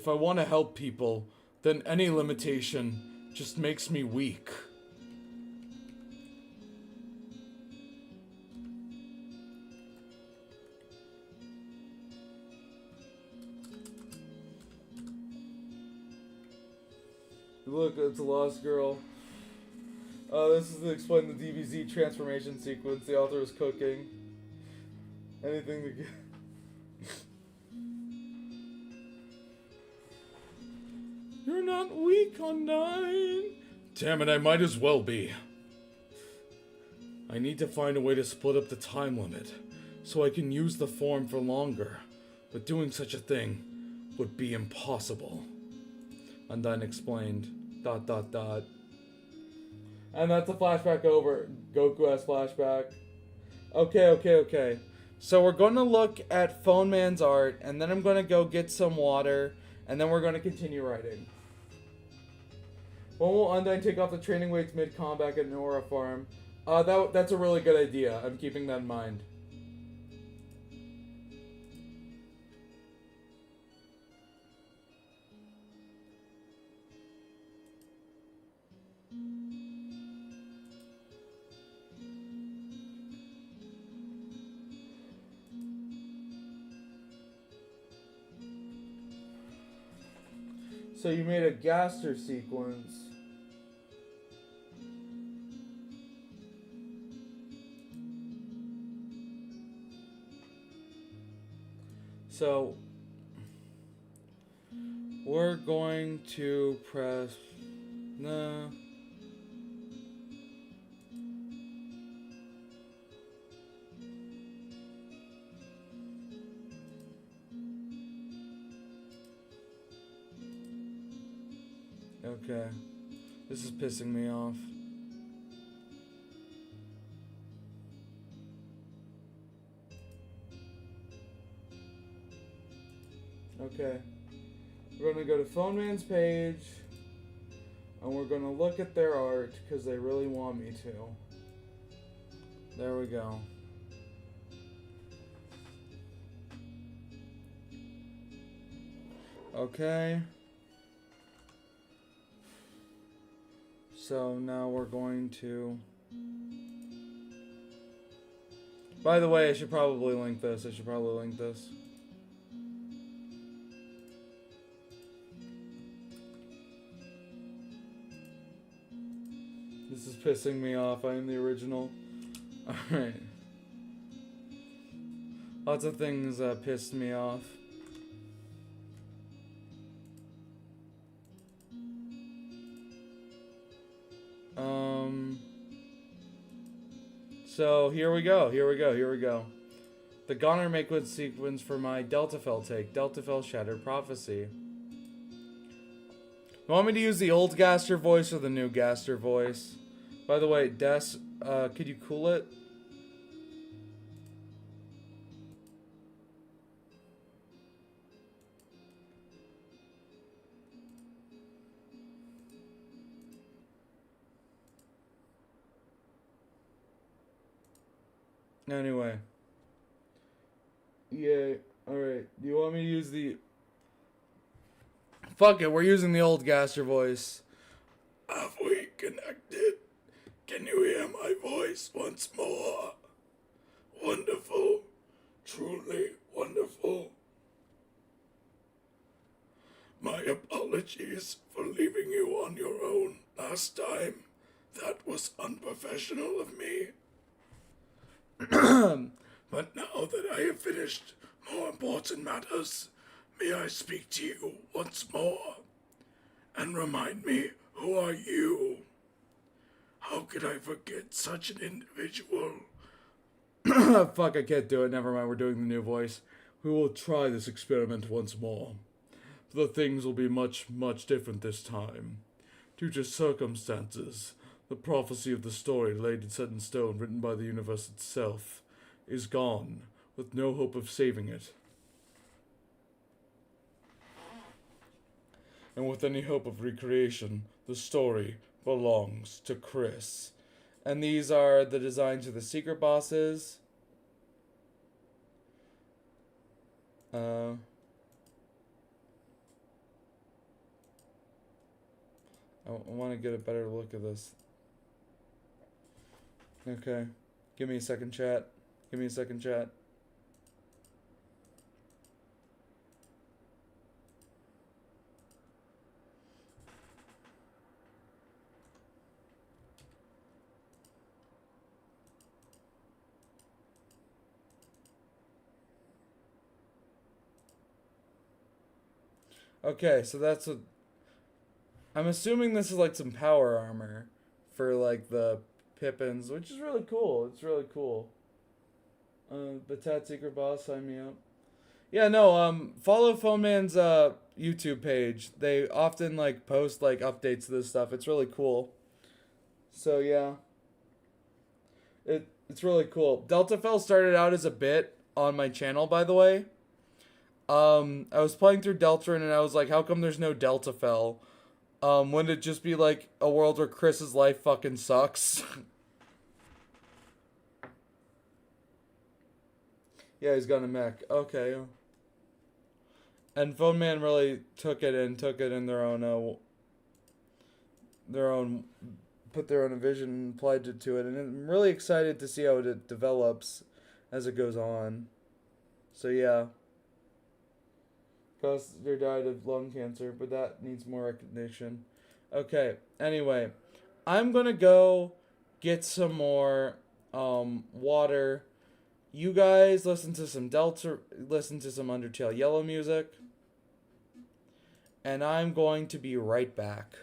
I want to help people, then any limitation just makes me weak. Look, it's a lost girl. This is to explain the DBZ transformation sequence. The author is cooking. Anything to get... You're not weak, Undyne. Damn it, I might as well be. I need to find a way to split up the time limit, so I can use the form for longer. But doing such a thing would be impossible. Undyne explained. ... And that's a flashback over. Goku has flashback. Okay. So we're going to look at Phone Man's art, and then I'm going to go get some water, and then we're going to continue writing. When will Undyne take off the training weights mid-combat at Nora Farm? That's a really good idea. I'm keeping that in mind. So you made a Gaster sequence. So we're going to press no. Okay. This is pissing me off. Okay. We're going to go to Phone Man's page, and we're going to look at their art, because they really want me to. There we go. Okay. So now we're going to... By the way, I should probably link this. This is pissing me off. I am the original. Alright. Lots of things pissed me off. So here we go. The Goner Makewood sequence for my Deltafell take. Deltafell Shattered Prophecy. You want me to use the old Gaster voice or the new Gaster voice? By the way, Des, could you cool it? Anyway. Yeah, alright. Do you want me to use the... Fuck it, we're using the old Gaster voice. Have we connected? Can you hear my voice once more? Wonderful. Truly wonderful. My apologies for leaving you on your own last time. That was unprofessional of me. But now that I have finished more important matters, may I speak to you once more? And remind me, who are you? How could I forget such an individual? Fuck, I can't do it. Never mind, we're doing the new voice. We will try this experiment once more. The things will be much, much different this time. Due to circumstances, the prophecy of the story laid and set in stone, written by the universe itself, is gone, with no hope of saving it. And with any hope of recreation, the story belongs to Chris. And these are the designs of the secret bosses. I want to get a better look at this. Okay. Give me a second, chat. Okay, so that's what... I'm assuming this is like some power armor for like the Pippins, which is really cool. It's really cool. Batat Secret Boss, sign me up. Yeah, no, follow Phone Man's YouTube page. They often like post like updates to this stuff. It's really cool. So yeah. It's really cool. Deltafell started out as a bit on my channel, by the way. I was playing through Deltarune and I was like, how come there's no Deltafell? Wouldn't it just be like a world where Chris's life fucking sucks? Yeah, he's got a mech. Okay. And Phone Man really took it in their own put their own vision and applied it to it, and I'm really excited to see how it develops as it goes on. So yeah. Custer died of lung cancer, but that needs more recognition. Okay, anyway. I'm gonna go get some more water. You guys listen to some Undertale Yellow music. And I'm going to be right back.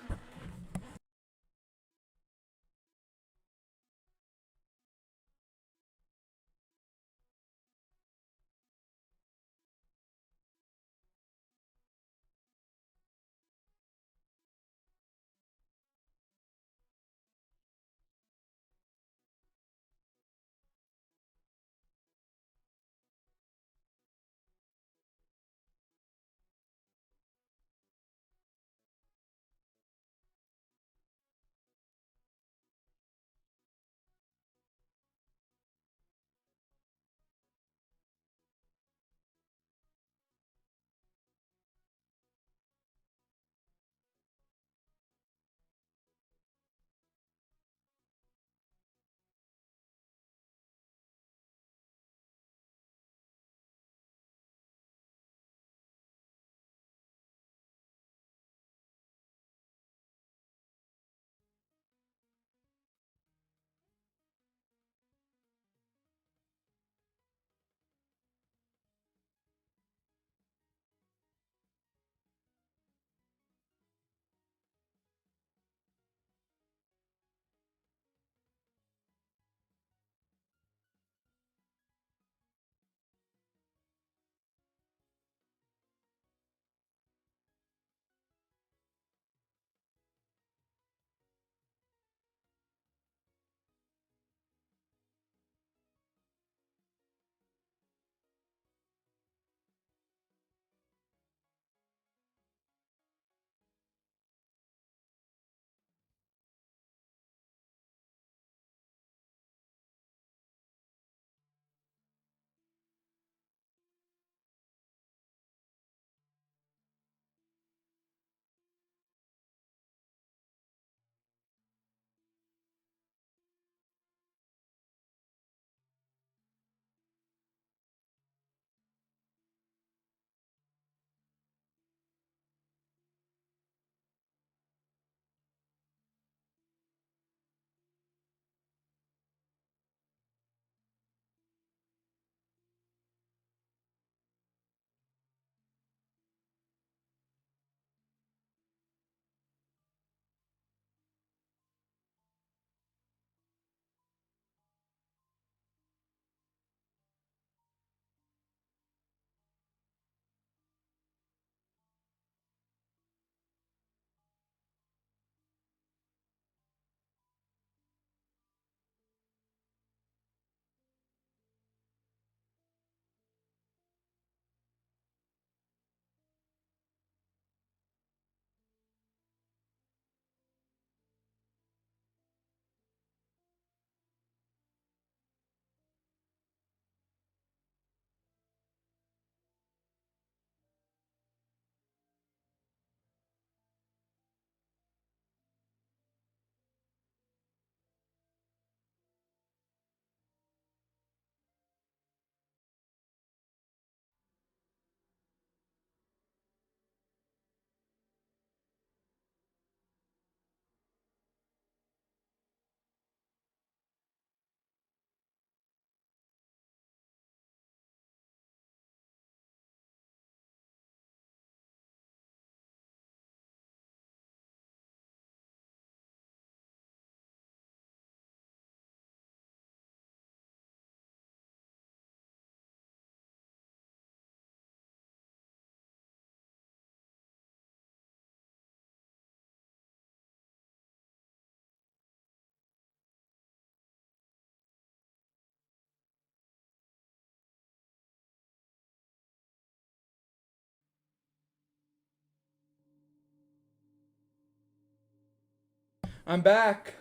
I'm back.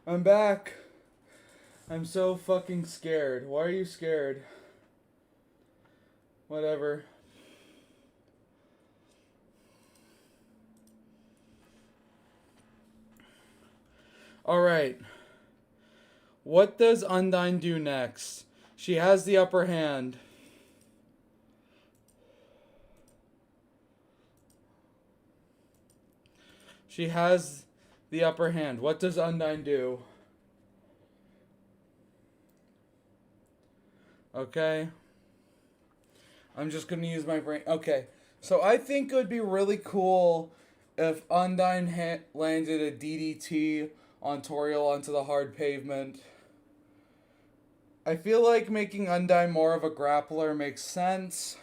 I'm back. I'm so fucking scared. Why are you scared? Whatever. Alright. What does Undyne do next? She has the upper hand. She has the upper hand. What does Undyne do? Okay. I'm just going to use my brain. Okay. So I think it would be really cool if Undyne landed a DDT on Toriel onto the hard pavement. I feel like making Undyne more of a grappler makes sense.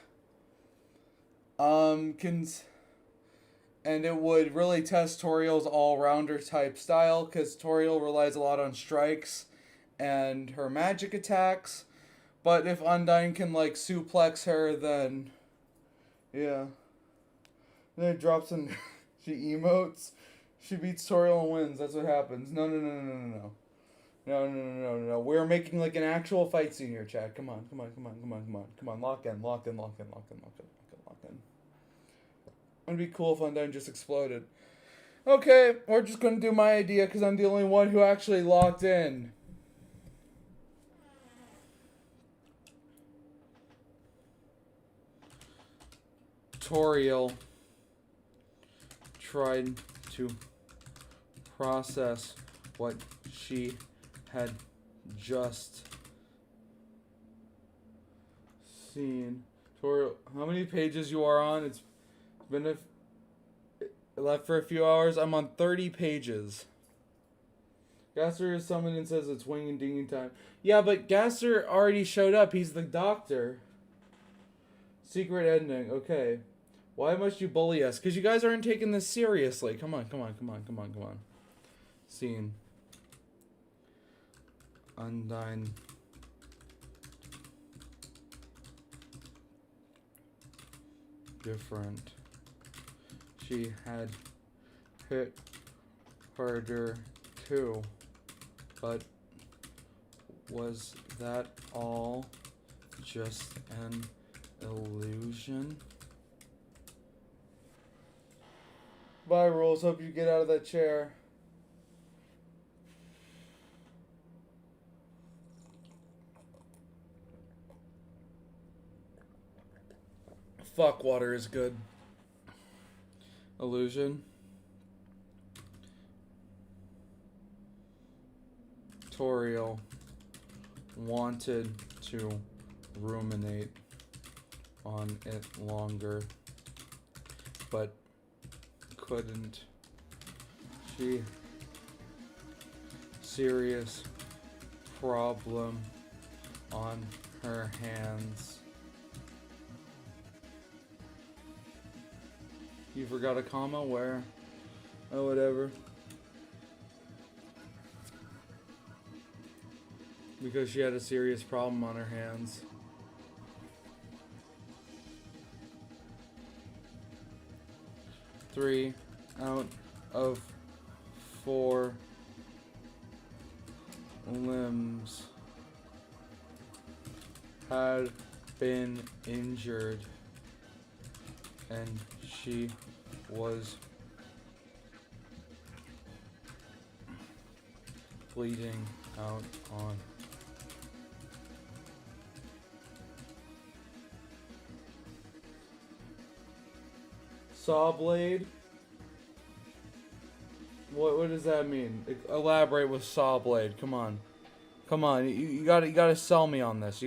And it would really test Toriel's all-rounder type style, because Toriel relies a lot on strikes and her magic attacks. But if Undyne can, like, suplex her, then... yeah. Then it drops in... she emotes. She beats Toriel and wins. That's what happens. No. No. We're making, like, an actual fight scene here, chat. Come on. Lock in. It'd be cool if Undyne just exploded. Okay, we're just gonna do my idea because I'm the only one who actually locked in. Toriel tried to process what she had just seen. Toriel, how many pages you are on? It's been left for a few hours. I'm on 30 pages. Gasser is summoned and says it's wing and dinging time. Yeah, but Gasser already showed up. He's the doctor. Secret ending. Okay. Why must you bully us? Because you guys aren't taking this seriously. Come on. Scene. Undyne. Different. She had hit harder too, but was that all just an illusion? Bye, Rules. Hope you get out of that chair. Fuck, water is good. Illusion. Toriel wanted to ruminate on it longer, but couldn't. She serious problem on her hands. You forgot a comma? Where? Oh, whatever. Because she had a serious problem on her hands. Three out of 4 limbs had been injured, and she was bleeding out on saw blade. What does that mean? Elaborate with saw blade. Come on. You gotta sell me on this.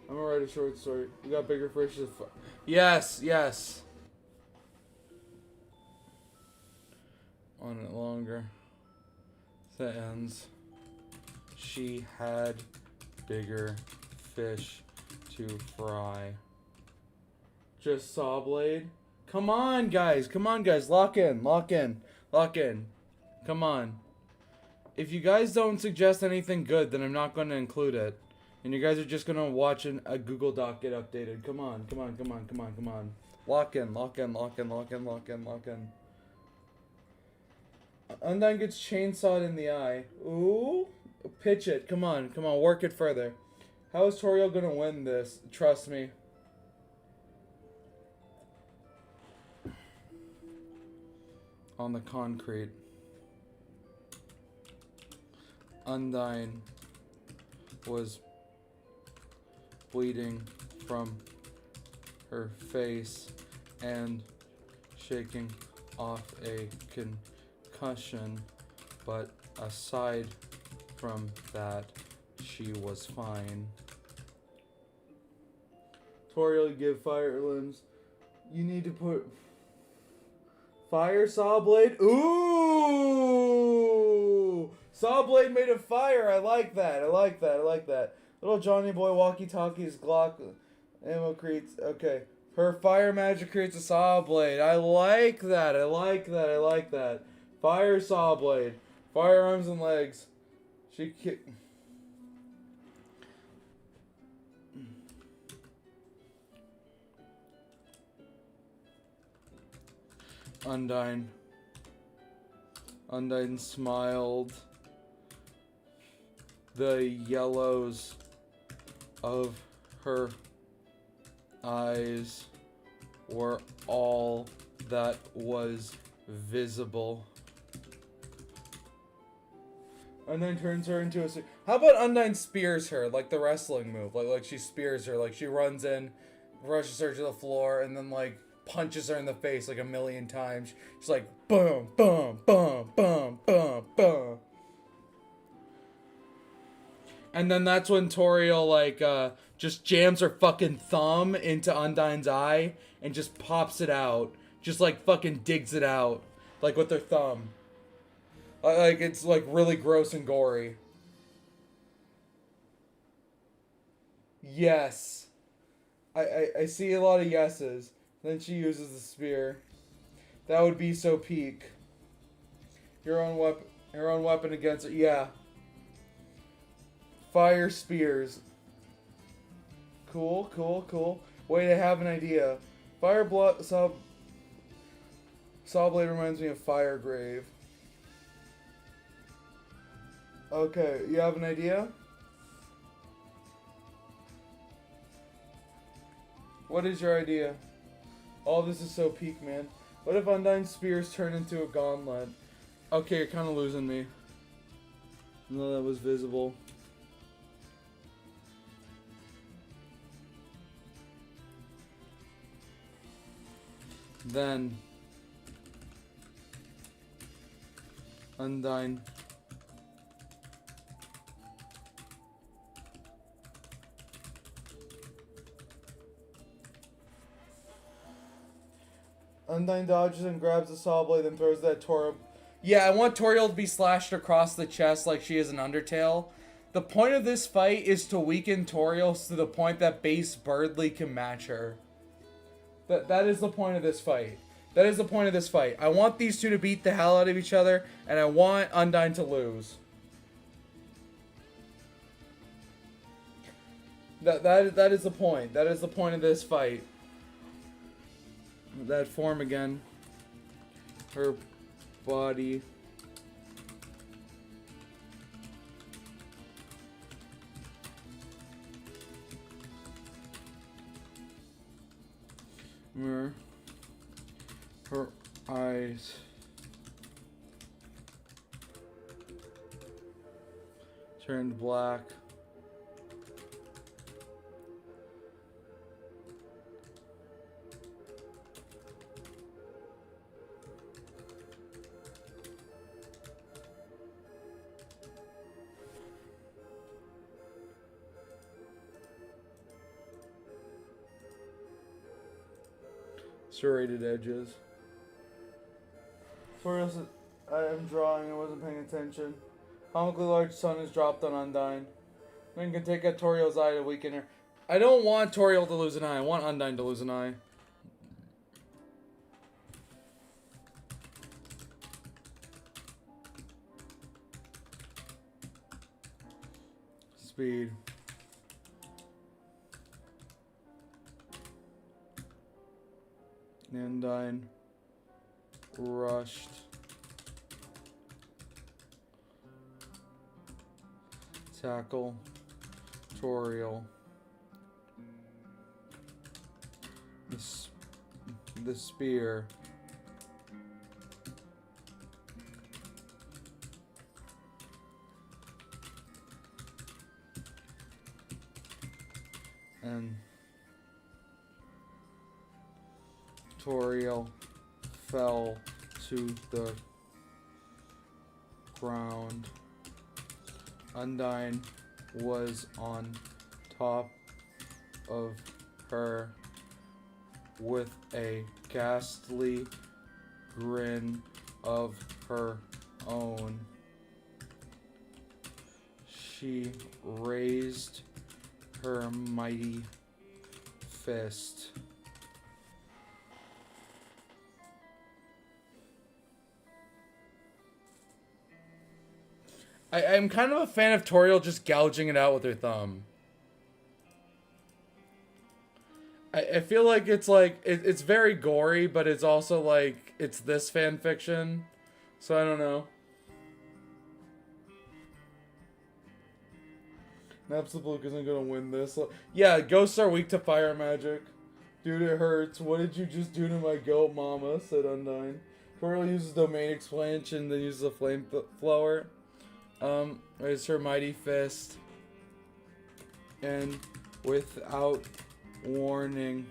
I'm gonna write a short story. We got bigger fish. Yes. On it longer. That ends. She had bigger fish to fry. Just saw blade. Come on, guys. Lock in. Come on. if you guys don't suggest anything good, then I'm not going to include it. And you guys are just going to watch a Google Doc get updated. Come on, come on, come on, come on, come on. Lock in, lock in, lock in, lock in, lock in, lock in. Undyne gets chainsawed in the eye. Ooh. Pitch it. Come on, come on, work it further. How is Toriel going to win this? Trust me. On the concrete. Undyne was bleeding from her face and shaking off a concussion, but aside from that, she was fine. Toriel, give fire limbs. You need to put fire saw blade. Ooh! Saw blade made of fire. I like that. I like that. I like that. Little Johnny boy walkie talkies Glock ammo creates. Okay. Her fire magic creates a saw blade. I like that. I like that. I like that. Fire saw blade. Fire arms and legs. She kick. Undyne smiled. The yellows of her eyes were all that was visible. Undyne turns her into a. How about Undyne spears her, like the wrestling move? Like she spears her, like she runs in, rushes her to the floor, and then like punches her in the face like a million times. She's like, boom, boom, boom, boom, boom, boom. And then that's when Toriel, like, just jams her fucking thumb into Undyne's eye and just pops it out. Just, like, fucking digs it out. Like, with her thumb. Like, it's, like, really gross and gory. Yes. I see a lot of yeses. Then she uses the spear. That would be so peak. Your own weapon against it. Yeah. Fire spears. Cool, cool, cool. Wait, I have an idea. Fire blood saw blade reminds me of Fire Grave. Okay, you have an idea? What is your idea? All this is so peak, man. What if Undyne's spears turn into a gauntlet? Okay, you're kind of losing me. No, that was visible. Then Undyne dodges and grabs the saw blade and throws that Toriel. Yeah, I want Toriel to be slashed across the chest like she is an Undertale. The point of this fight is to weaken Toriel to the point that base Birdly can match her. That is the point of this fight. That is the point of this fight. I want these two to beat the hell out of each other, and I want Undyne to lose. That is the point. That is the point of this fight. That form again. Her body. Mirror. Her eyes. Turned black. Serrated edges. Toriel said, I am drawing, I wasn't paying attention. Comically large sun is dropped on Undyne. Man can take out Toriel's eye to weaken her. I don't want Toriel to lose an eye. I want Undyne to lose an eye. speed. Undyne rushed. Tackle. Toriel. The spear. And Toriel fell to the ground. Undyne was on top of her with a ghastly grin of her own. She raised her mighty fist. I'm kind of a fan of Toriel just gouging it out with her thumb. I feel like it's very gory, but it's also like it's this fan fiction, so I don't know. Napstablook isn't gonna win this. Yeah, ghosts are weak to fire magic. Dude, it hurts. What did you just do to my goat mama? Said Undyne. Toriel uses domain expansion, then uses a flamethrower. Raised her mighty fist, and without warning,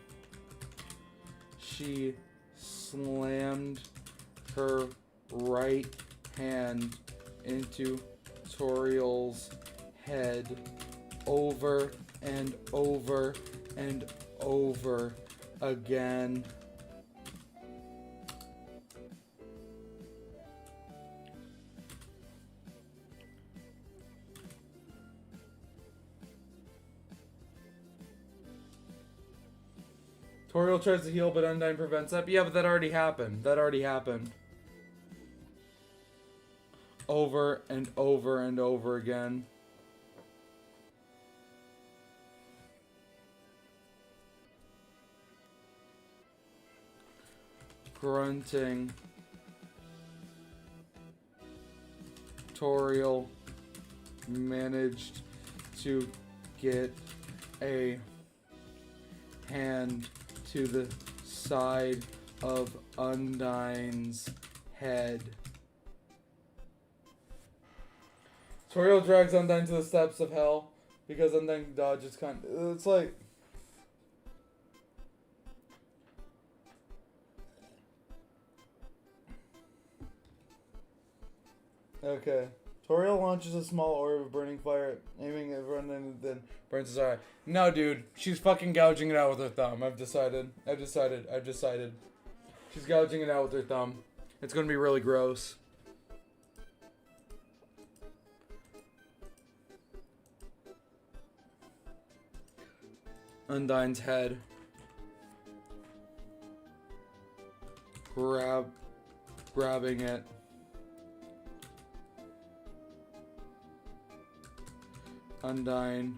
she slammed her right hand into Toriel's head over and over and over again. Toriel tries to heal, but Undyne prevents that. But yeah, but that already happened. Over and over and over again. Grunting. Toriel managed to get a hand to the side of Undyne's head. Toriel drags Undyne to the steps of hell because Undyne dodges it's like... Okay. Toriel launches a small orb of burning fire, aiming at Undyne and then burns his eye. No, dude. She's fucking gouging it out with her thumb. I've decided. She's gouging it out with her thumb. It's gonna be really gross. Undyne's head. Grabbing it. Undyne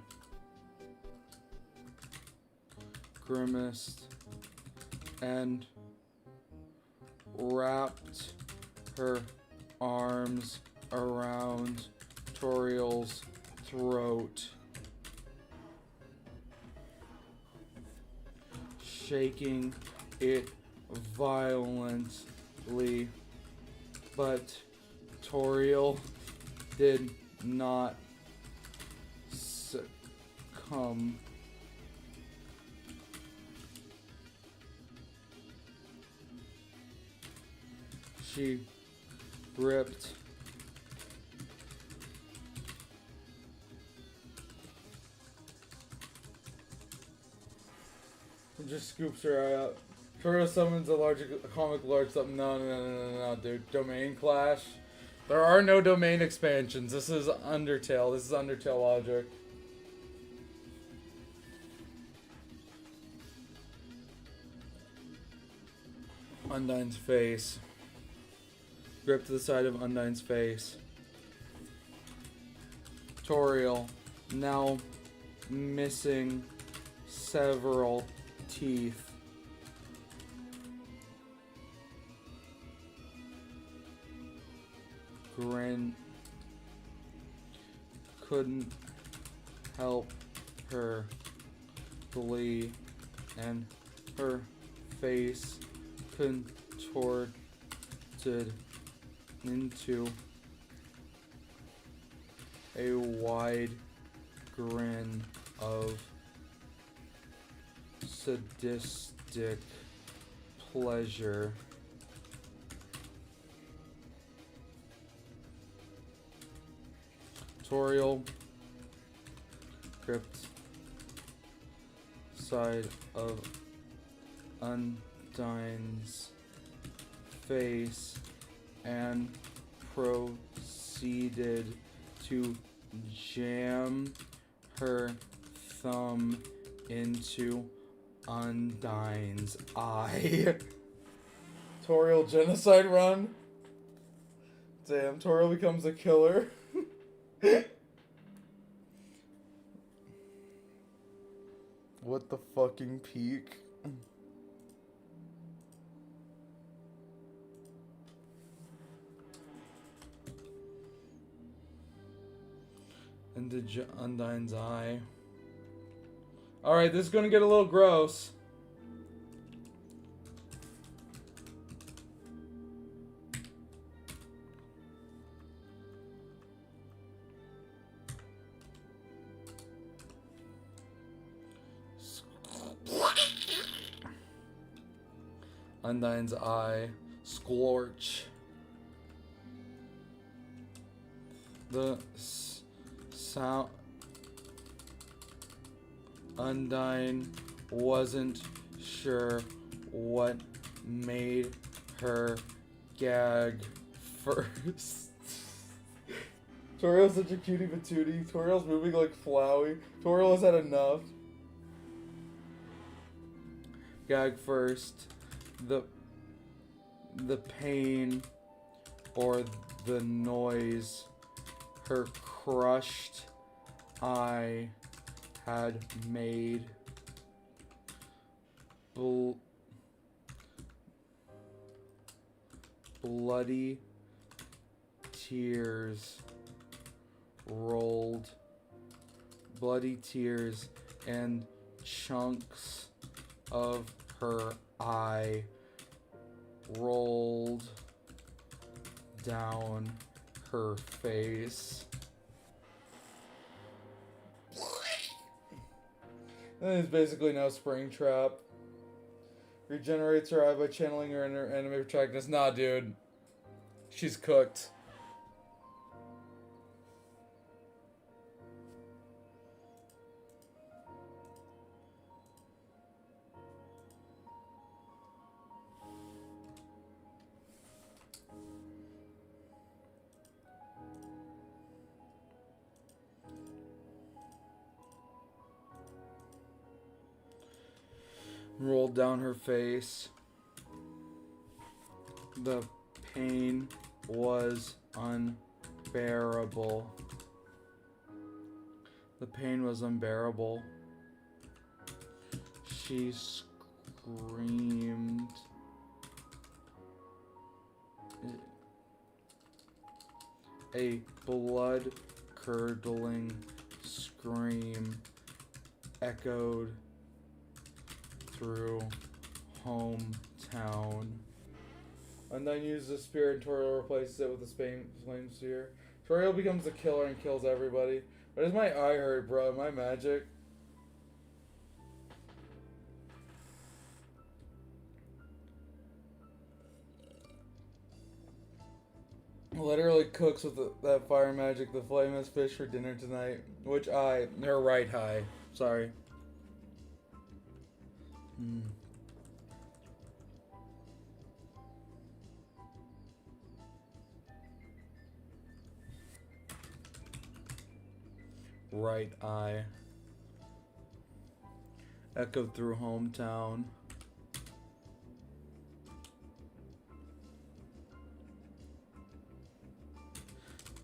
grimaced and wrapped her arms around Toriel's throat, shaking it violently, but Toriel did not succumb. She gripped and just scoops her eye out. Toriel summons a comic large something. No, dude. Domain clash. There are no domain expansions. This is Undertale. This is Undertale logic. Undyne's face. Grip to the side of Undyne's face. Toriel now missing several teeth. Grin couldn't help her glee, and her face contorted into a wide grin of sadistic pleasure. Toriel gripped side of Undyne's face and proceeded to jam her thumb into Undyne's eye. Toriel genocide run. Damn, Toriel becomes a killer. What the fucking peak? Into Undyne's eye. Alright, this is gonna get a little gross. Undyne's eye. Scorch. The sound. Undyne wasn't sure what made her gag first. Toriel's such a cutie patootie. Toriel's moving like Flowey. Toriel has had enough. Gag first. The pain or the noise her crushed eye had made. Bloody tears rolled. Bloody tears and chunks of her eye rolled down her face. And it's basically now Springtrap. Regenerates her eye by channeling her inner anime protagonist. Nah, dude. She's cooked. Rolled down her face. The pain was unbearable. The pain was unbearable. She screamed. A blood-curdling scream echoed through hometown. Undyne uses the spear and Toriel replaces it with a flame sphere. Toriel becomes the killer and kills everybody. Why does my eye hurt, bro? Am I magic? Literally cooks with that fire magic. The flame has fish for dinner tonight. Which eye? Her right eye. Sorry. Right eye. Echoed through hometown.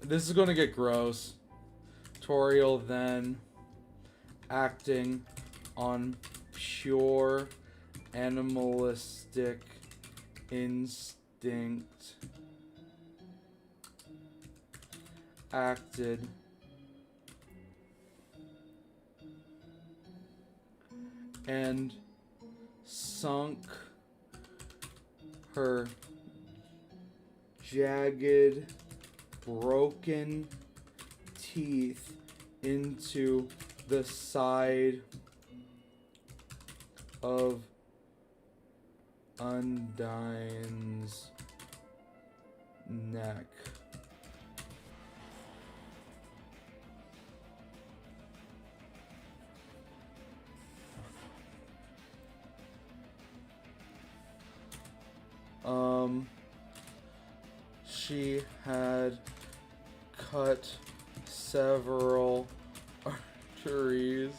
This is gonna get gross. Toriel then, acting on pure animalistic instinct, acted and sunk her jagged, broken teeth into the side of Undyne's neck. She had cut several arteries.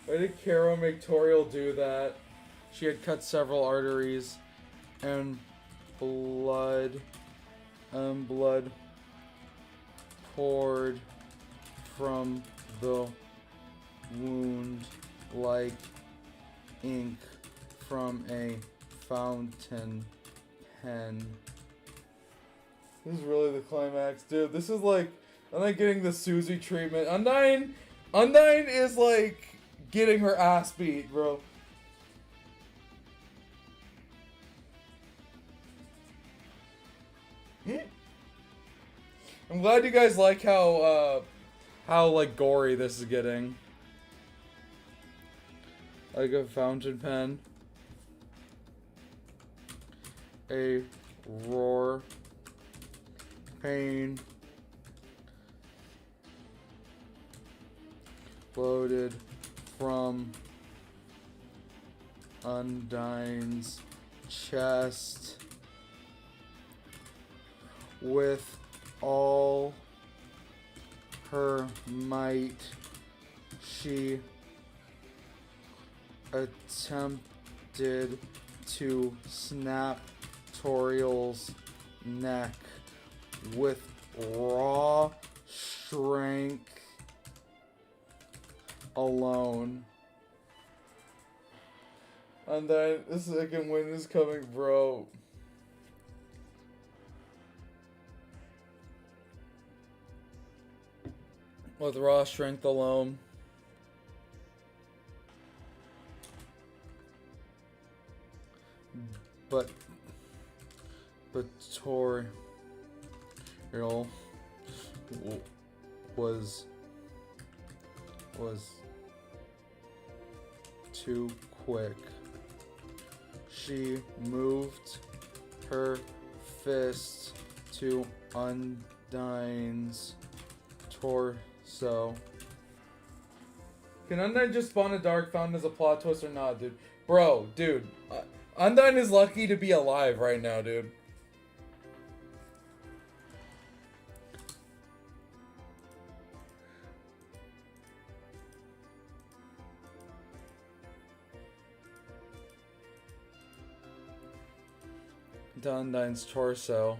Why did Carol make Toriel do that? She had cut several arteries, and blood poured from the wound like ink from a fountain pen. This is really the climax, dude. This is like, I'm not getting the Susie treatment. Undyne is like getting her ass beat, bro. I'm glad you guys like how like gory this is getting. Like a fountain pen. A roar. Pain. Floated from Undyne's chest. With all her might, she attempted to snap Toriel's neck with raw strength alone. Undyne, the second wind is coming, bro. With raw strength alone. But Toriel was too quick. She moved her fist to Undyne's torso. Can Undyne just spawn a Dark Fountain as a plot twist or not, dude? Bro, dude. Undyne is lucky to be alive right now, dude. To Undyne's torso.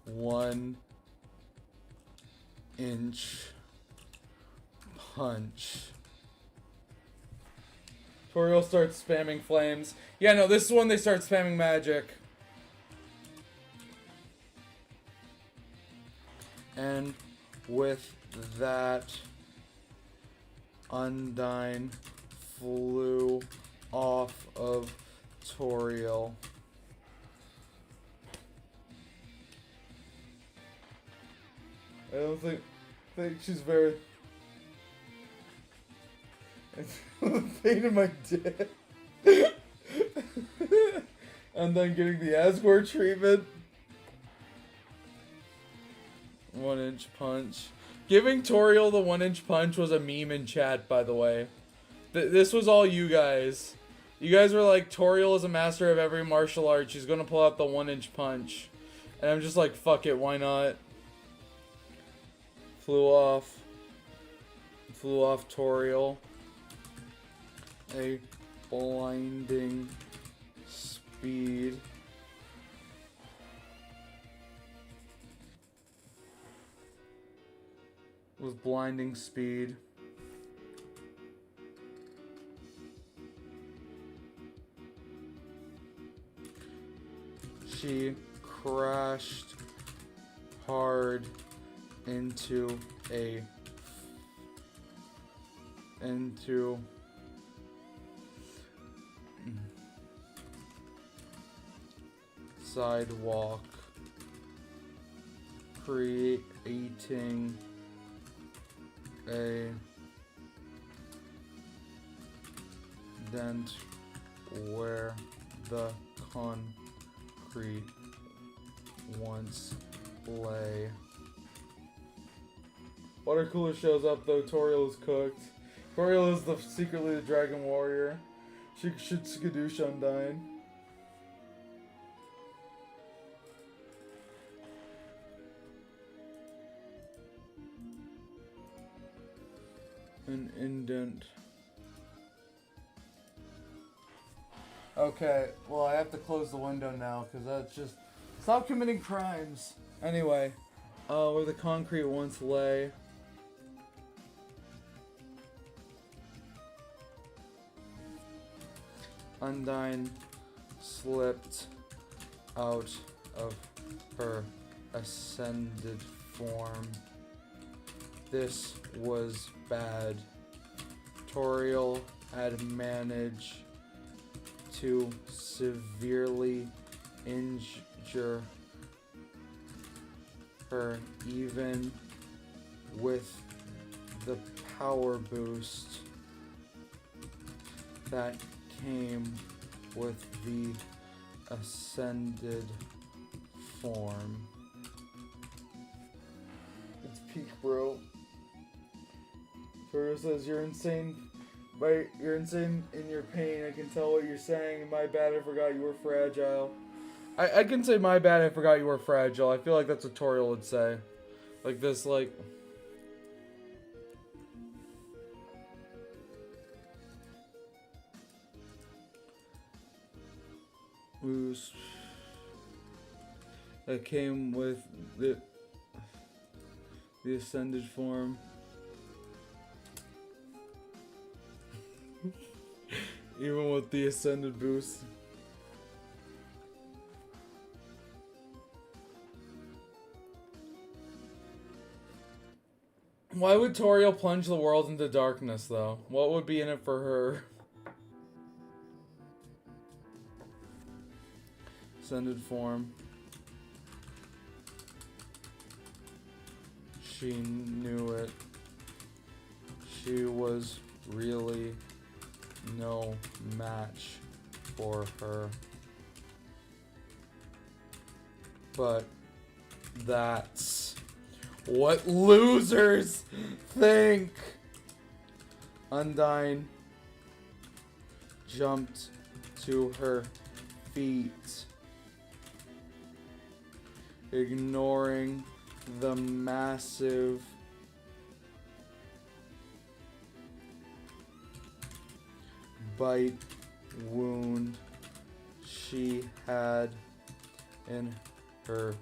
One inch punch. Toriel starts spamming flames. Yeah, no, this is when they start spamming magic. And with that, Undyne flew off of Toriel. I don't think she's very... I feel the pain in my dick. And then getting the Asgore treatment. 1 inch punch. Giving Toriel the 1 inch punch was a meme in chat, by the way. This was all you guys. You guys were like, Toriel is a master of every martial art. She's gonna pull out the 1 inch punch. And I'm just like, fuck it, why not? Flew off Toriel. A blinding speed. With blinding speed. She crashed hard into sidewalk, creating a dent where the concrete once lay. Water cooler shows up though Toriel is cooked. Toriel is secretly the dragon warrior. She should skadoosh Undyne. An indent. Okay, well I have to close the window now because that's just... Stop committing crimes! Anyway, where the concrete once lay. Undyne slipped out of her ascended form. This was bad. Toriel had managed to severely injure her even with the power boost that came with the ascended form. It's peak, bro. Toriel says, "You're insane. You're insane in your pain. I can tell what you're saying. My bad, I forgot you were fragile." I can say my bad, I forgot you were fragile. I feel like that's what Toriel would say. Like this, like... Boost that came with the ascended form. Even with the ascended boost. Why would Toriel plunge the world into darkness, though? What would be in it for her? Ascended form. She knew it. She was really no match for her. But that's what losers think. Undyne jumped to her feet, ignoring the massive bite wound she had in her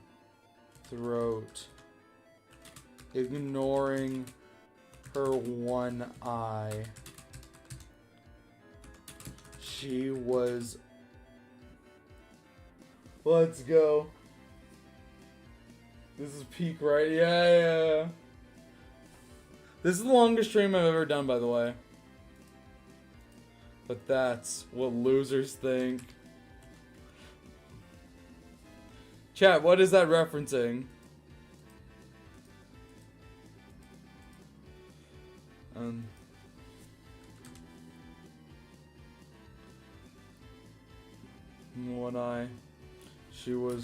throat, ignoring her one eye. She was... Let's go. This is peak, right? Yeah. This is the longest stream I've ever done, by the way. But that's what losers think. Chat, what is that referencing? One eye. She would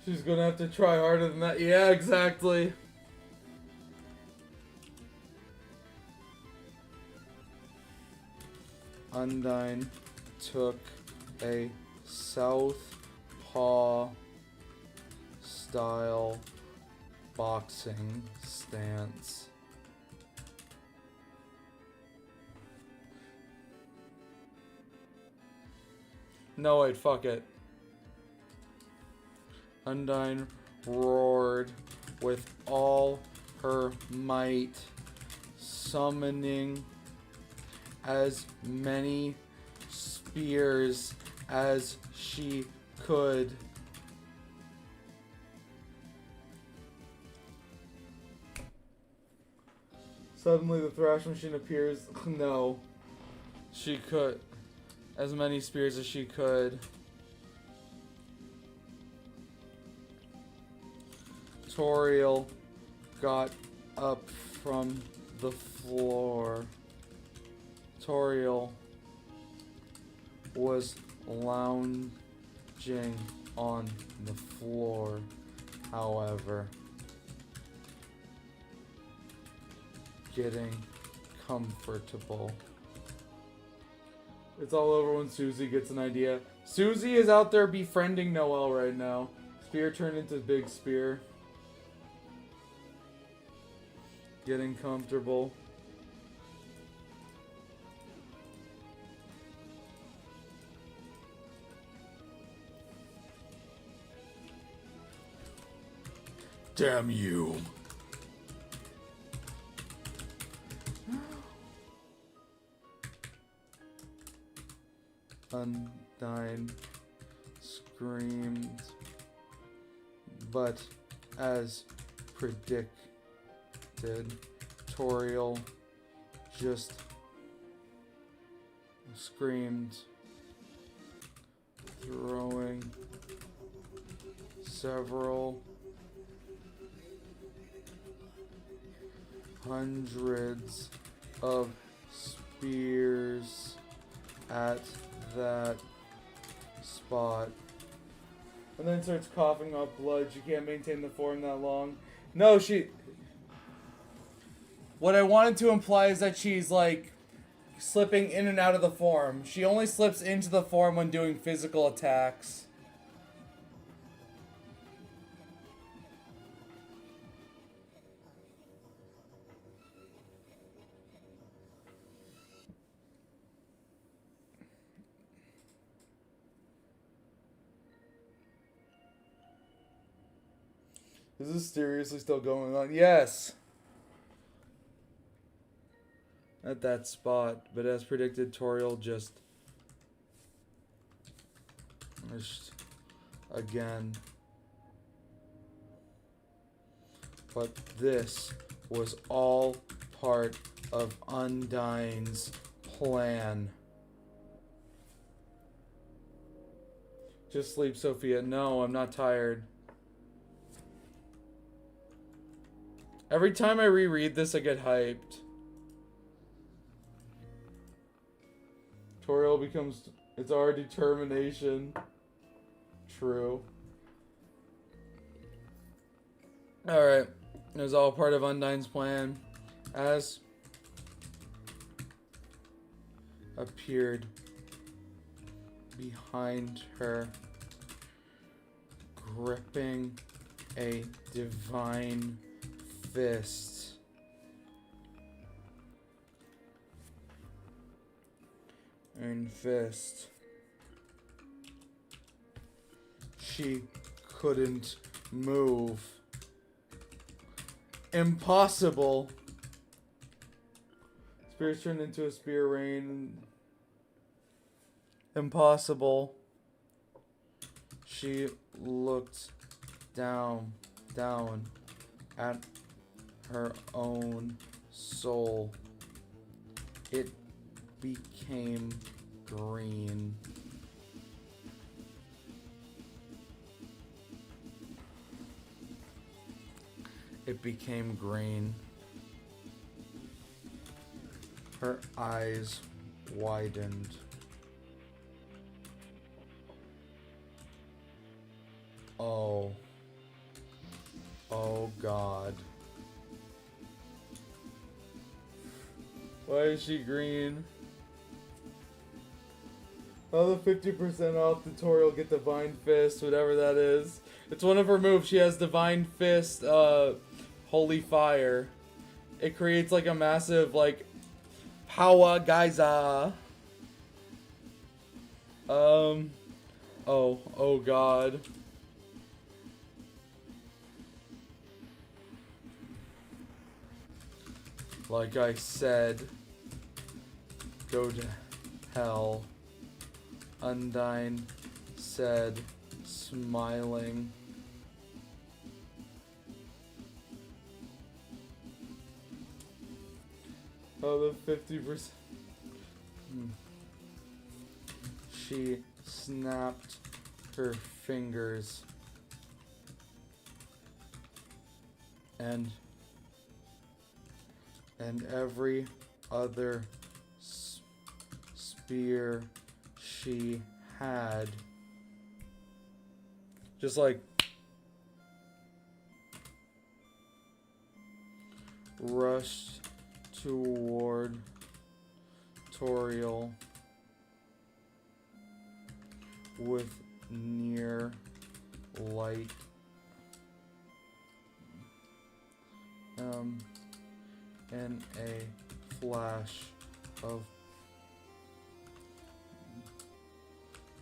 She's gonna have to try harder than that. Yeah, exactly. Undyne took a southpaw style boxing stance. No, wait, fuck it. Undyne roared with all her might, summoning as many spears as she could. Suddenly the thrash machine appears. No. She could. As many spears as she could. Toriel got up from the floor. Toriel was lounging on the floor, however, getting comfortable. It's all over when Susie gets an idea. Susie is out there befriending Noelle right now. Spear turned into big spear. Getting comfortable. Damn you. Undyne screamed, but as predicted, Toriel just screamed, throwing several hundreds of spears at that spot. And then starts coughing up blood. She can't maintain the form that long. No, she... What I wanted to imply is that she's like slipping in and out of the form. She only slips into the form when doing physical attacks. Is this seriously still going on? Yes! At that spot, but as predicted, Toriel just missed again. But this was all part of Undyne's plan. Just sleep, Sophia. No, I'm not tired. Every time I reread this, I get hyped. Toriel becomes... It's our determination. True. Alright. It was all part of Undyne's plan. As appeared behind her, gripping a divine fist. And fist. She couldn't move. Impossible. Spears turned into a spear rain. Impossible. She looked down at her own soul. It became green. It became green. Her eyes widened. Oh. Oh God. Why is she green? All the 50% off tutorial, get Divine Fist, whatever that is. It's one of her moves. She has Divine Fist, Holy Fire. It creates like a massive, like, power geyser. Oh god. Like I said, go to hell. Undyne said, smiling. Oh, the 50%. She snapped her fingers. And every other spear she had just like rushed toward Toriel with near light and a flash of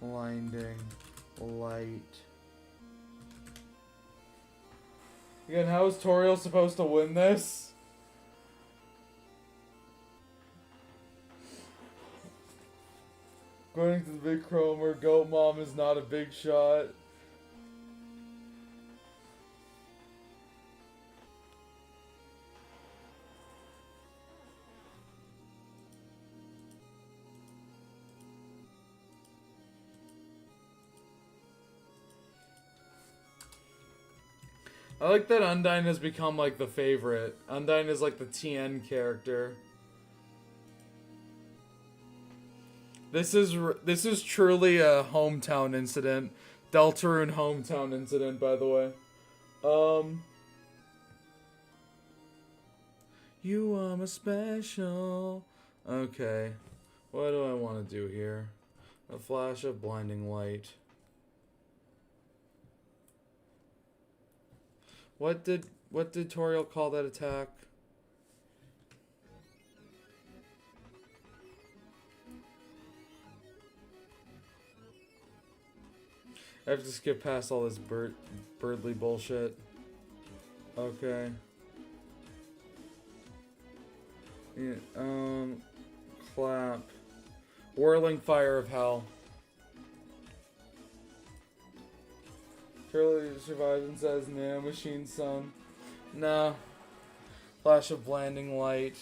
blinding light. Again, how is Toriel supposed to win this? According to the Big Chromer, Goat Mom is not a big shot. I like that Undyne has become like the favorite. Undyne is like the TN character. This is truly a hometown incident. Deltarune hometown incident, by the way. You are my special. Okay. What do I want to do here? A flash of blinding light. What did Toriel call that attack? I have to skip past all this birdly bullshit. Okay. Yeah, clap. Whirling fire of hell. Shirley survives and says, "Nah, machine son." Nah. Flash of blinding light.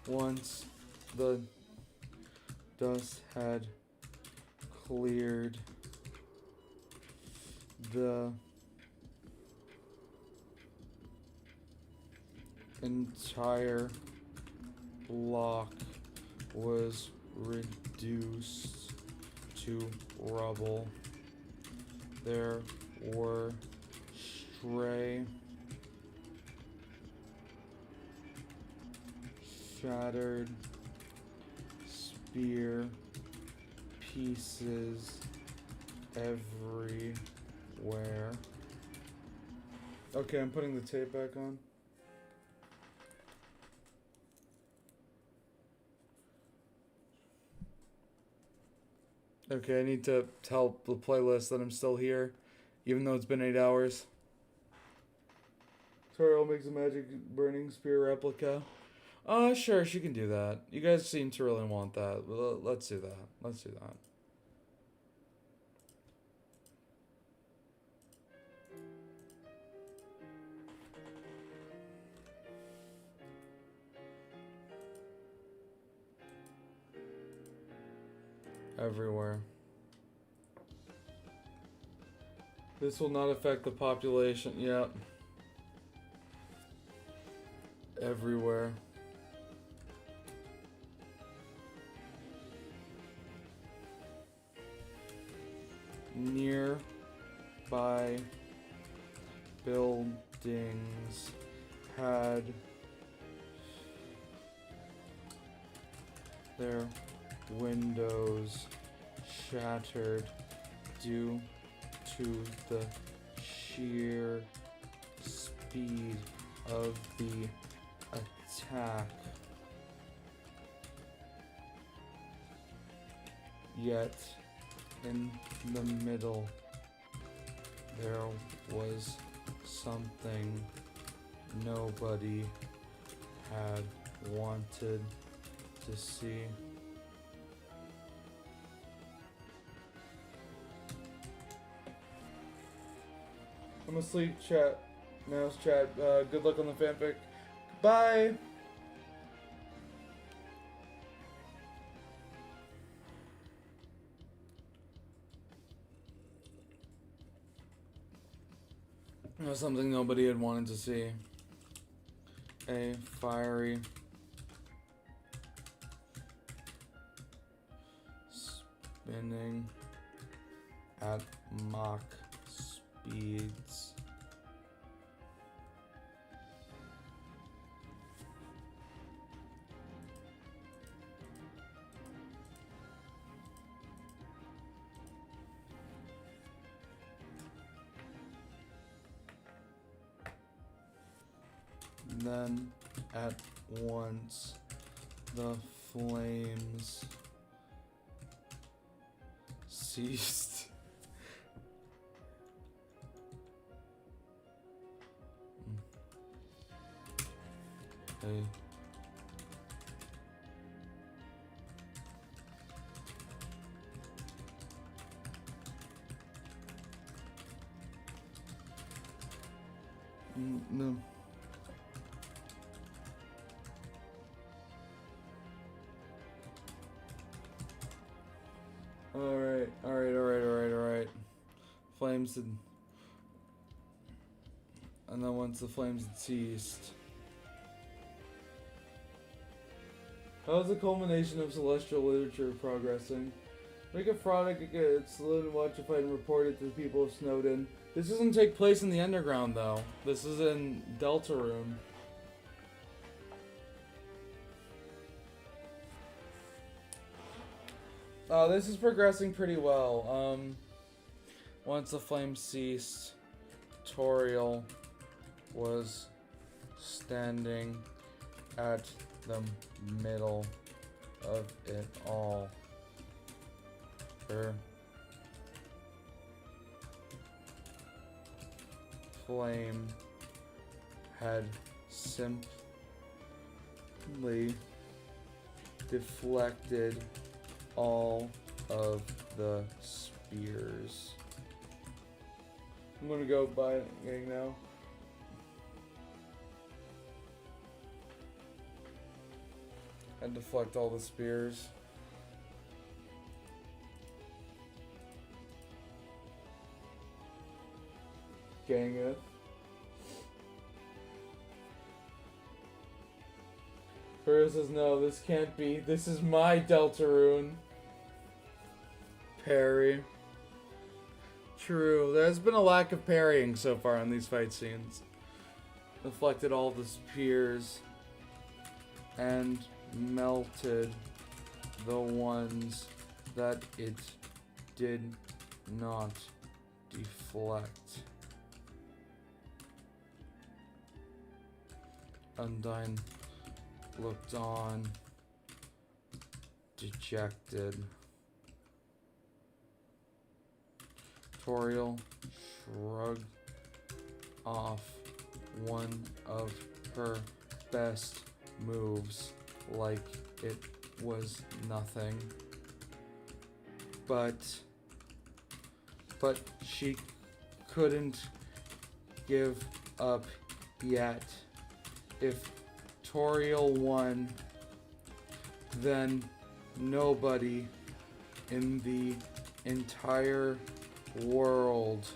Once the dust had cleared, the entire block was reduced to rubble. There were stray, shattered spear pieces everywhere. Okay, I'm putting the tape back on. Okay, I need to tell the playlist that I'm still here, even though it's been 8 hours. Toriel makes a magic burning spear replica. Sure, she can do that. You guys seem to really want that. Let's do that. Let's do that. Everywhere. This will not affect the population. Yep. Everywhere. Nearby buildings buildings had their windows shattered due to the sheer speed of the attack. Yet, in the middle, there was something nobody had wanted to see. I'm asleep, chat. Mouse chat. Good luck on the fanfic. Bye! It was something nobody had wanted to see. A fiery spinning at Mach speeds. Then at once the flames ceased. Hey. No. Alright. Flames had... And then once the flames had ceased... How's the culmination of celestial literature progressing? Make a fraud, get Saloon, watch if I can report it to the people of Snowden. This doesn't take place in the underground, though. This is in Deltarune. This is progressing pretty well. Once the flames ceased, Toriel was standing at the middle of it all. Her flame had simply deflected all of the spears. I'm gonna go buy it gang now. And deflect all the spears. Gangeth. Pearl says, no, this can't be. This is my Deltarune. Parry. True. There's been a lack of parrying so far in these fight scenes. Deflected all the spears and melted the ones that it did not deflect. Undyne looked on, dejected. Toriel shrugged off one of her best moves like it was nothing. But she couldn't give up yet. If Toriel won, then nobody in the entire world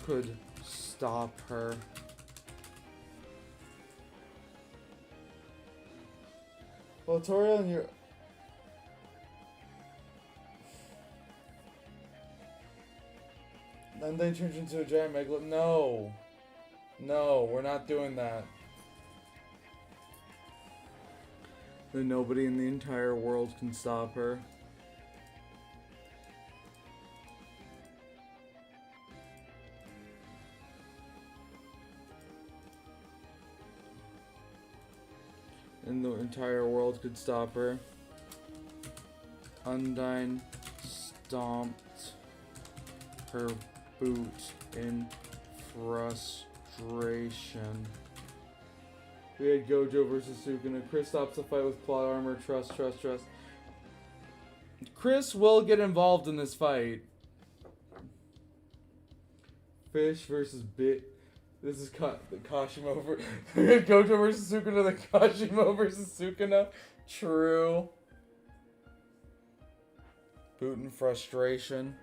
could stop her. Well, Toriel and your... And they turned into a giant megalith. No. No, we're not doing that. Then nobody in the entire world can stop her. And the entire world could stop her. Undyne stomped her boot in frustration. We had Gojo versus Sukuna. Chris stops the fight with plot armor. Trust. Chris will get involved in this fight. Fish versus Bit. This is the Kashimo versus Gojo versus Sukuna. The Kashimo versus Sukuna. True. Boot in frustration.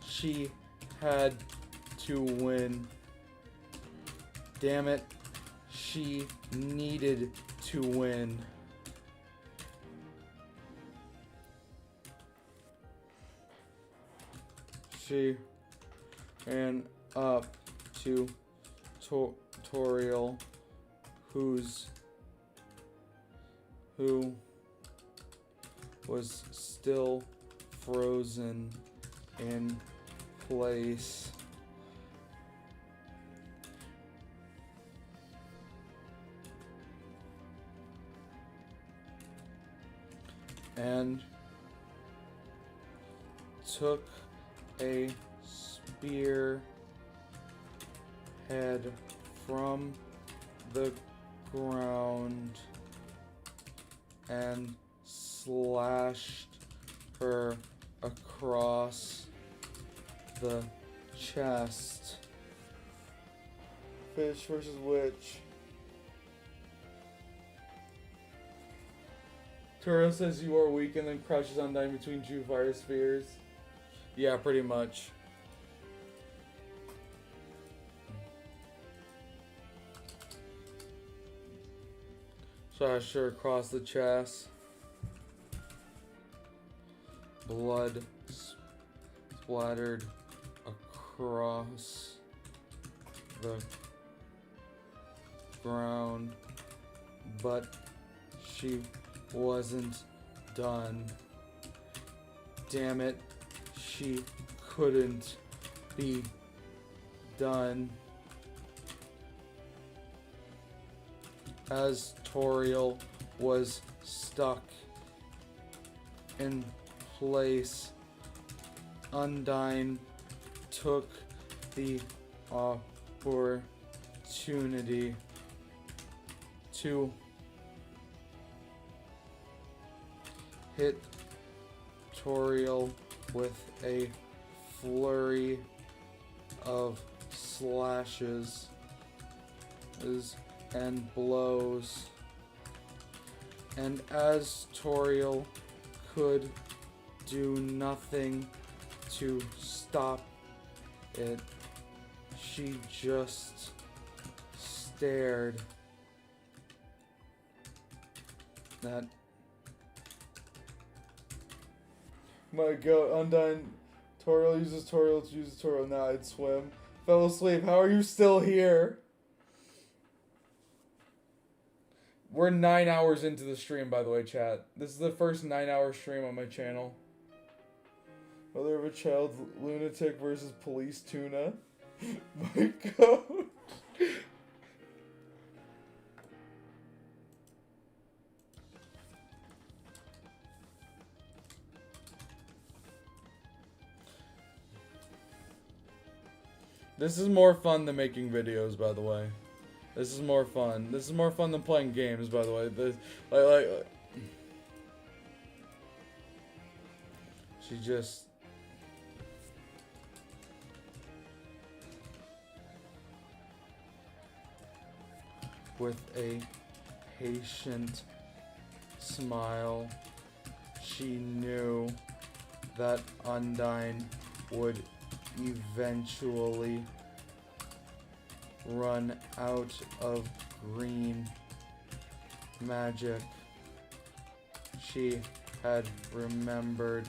She had to win. Damn it. She needed to win. She ran up to Toriel, who was still frozen in place. And took a spear head from the ground and slashed her across the chest. Fish versus witch. Turo says you are weak and then crushes Undyne between two fire spheres. Yeah, pretty much. Slashed her across the chest. Blood splattered across the ground, but she wasn't done. Damn it, she couldn't be done. As Toriel was stuck in place, Undyne took the opportunity to hit Toriel with a flurry of slashes and blows. And as Toriel could do nothing to stop it, she just stared. That My goat, Undyne. Toriel uses Toriel. Now I'd swim. Fell asleep. How are you still here? We're 9 hours into the stream, by the way, chat. This is the first 9-hour stream on my channel. Mother of a child, lunatic versus police tuna. My goat. This is more fun than making videos, by the way. This is more fun. This is more fun than playing games, by the way. She just... With a patient smile, she knew that Undyne would eventually run out of green magic. She had remembered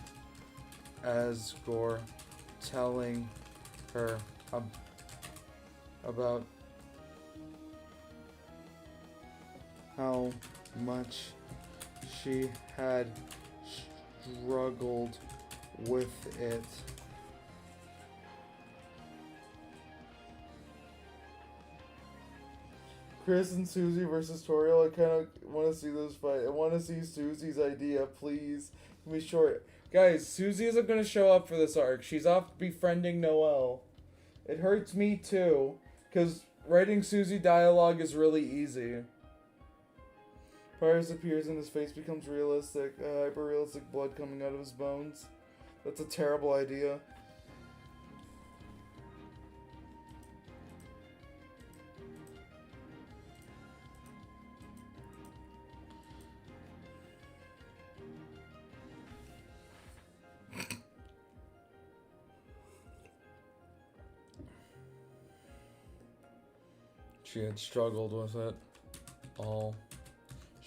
Asgore, telling her about how much she had struggled with it. Chris and Susie versus Toriel. I kind of want to see those fight. I want to see Susie's idea, please. Can we short? Guys, Susie isn't going to show up for this arc. She's off befriending Noelle. It hurts me too, because writing Susie dialogue is really easy. Pyrus appears and his face becomes realistic. Hyper-realistic blood coming out of his bones. That's a terrible idea. She had struggled with it. All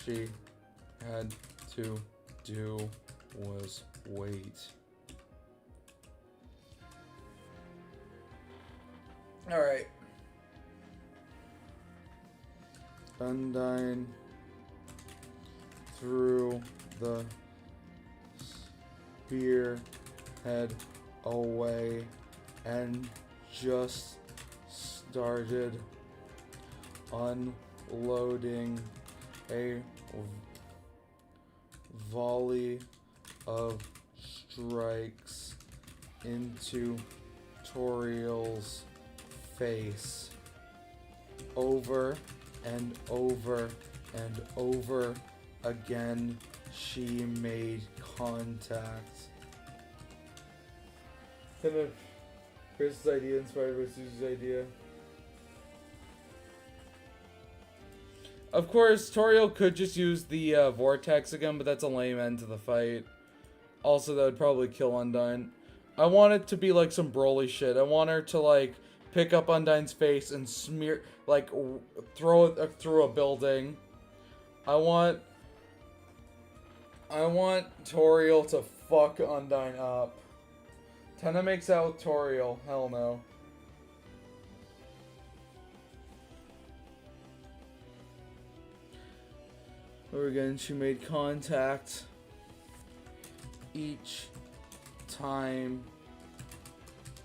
she had to do was wait. Alright. Undyne threw the spearhead away and just started unloading a volley of strikes into Toriel's face. Over and over and over again, she made contact. Kind of Chris's idea inspired by Susie's idea. Of course, Toriel could just use the vortex again, but that's a lame end to the fight. Also, that would probably kill Undyne. I want it to be like some Broly shit. I want her to like pick up Undyne's face and smear, like throw it through a building. I want Toriel to fuck Undyne up. Tenna makes out with Toriel. Hell no. Or again, she made contact each time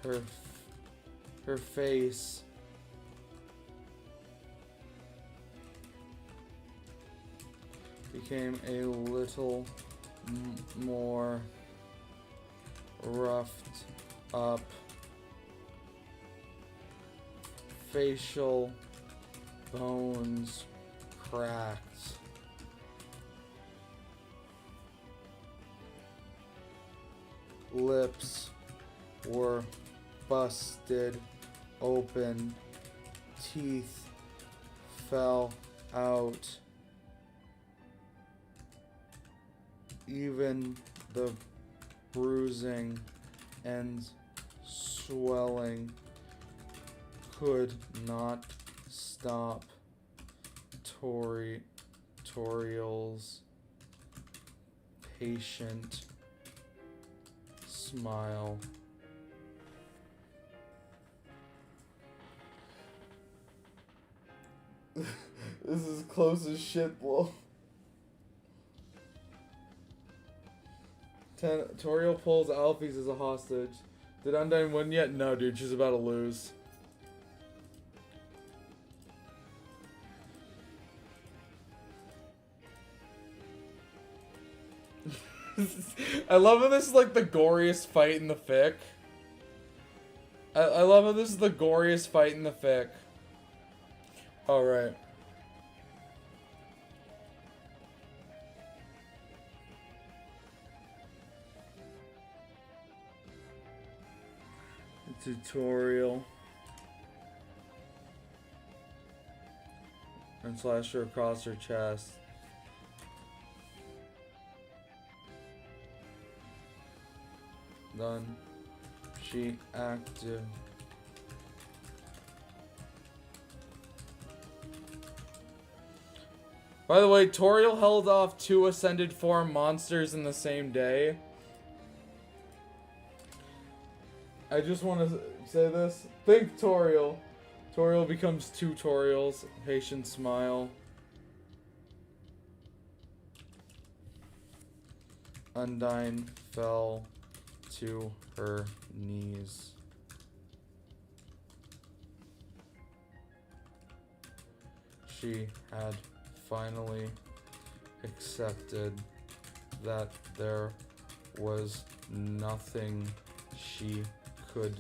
her face became a little more roughed up. Facial bones cracked. Lips were busted open. Teeth fell out. Even the bruising and swelling could not stop Toriel's patient smile. This is close as shit, bro. Toriel pulls Alphys as a hostage. Did Undyne win yet? No, dude. She's about to lose. I love how this is like the goriest fight in the fic. I love how this is the goriest fight in the fic. Alright. Tutorial. And slash her across her chest. Then she acted. By the way, Toriel held off 2 Ascended Form monsters in the same day. I just want to say this. Think Toriel. Toriel becomes tutorials. Patient smile. Undyne fell to her knees. She had finally accepted that there was nothing she could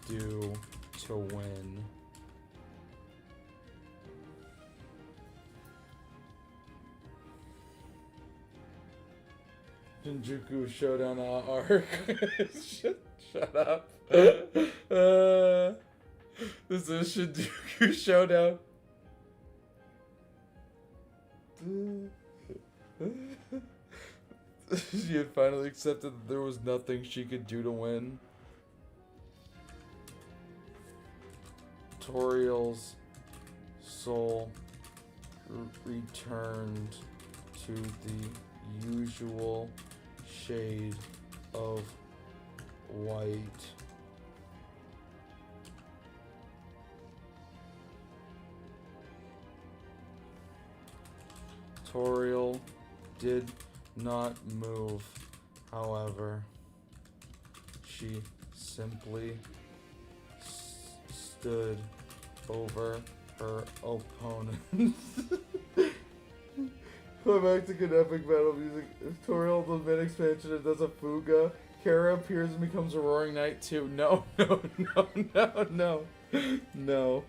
do to win. Shinjuku Showdown arc. Shut up. This is Shinjuku Showdown. She had finally accepted that there was nothing she could do to win. Toriel's soul returned to the usual shade of white. Toriel did not move, however. She simply stood over her opponent. Climactic and epic battle music. Toriel the mid expansion and does a fuga. Kara appears and becomes a roaring knight too. No. No.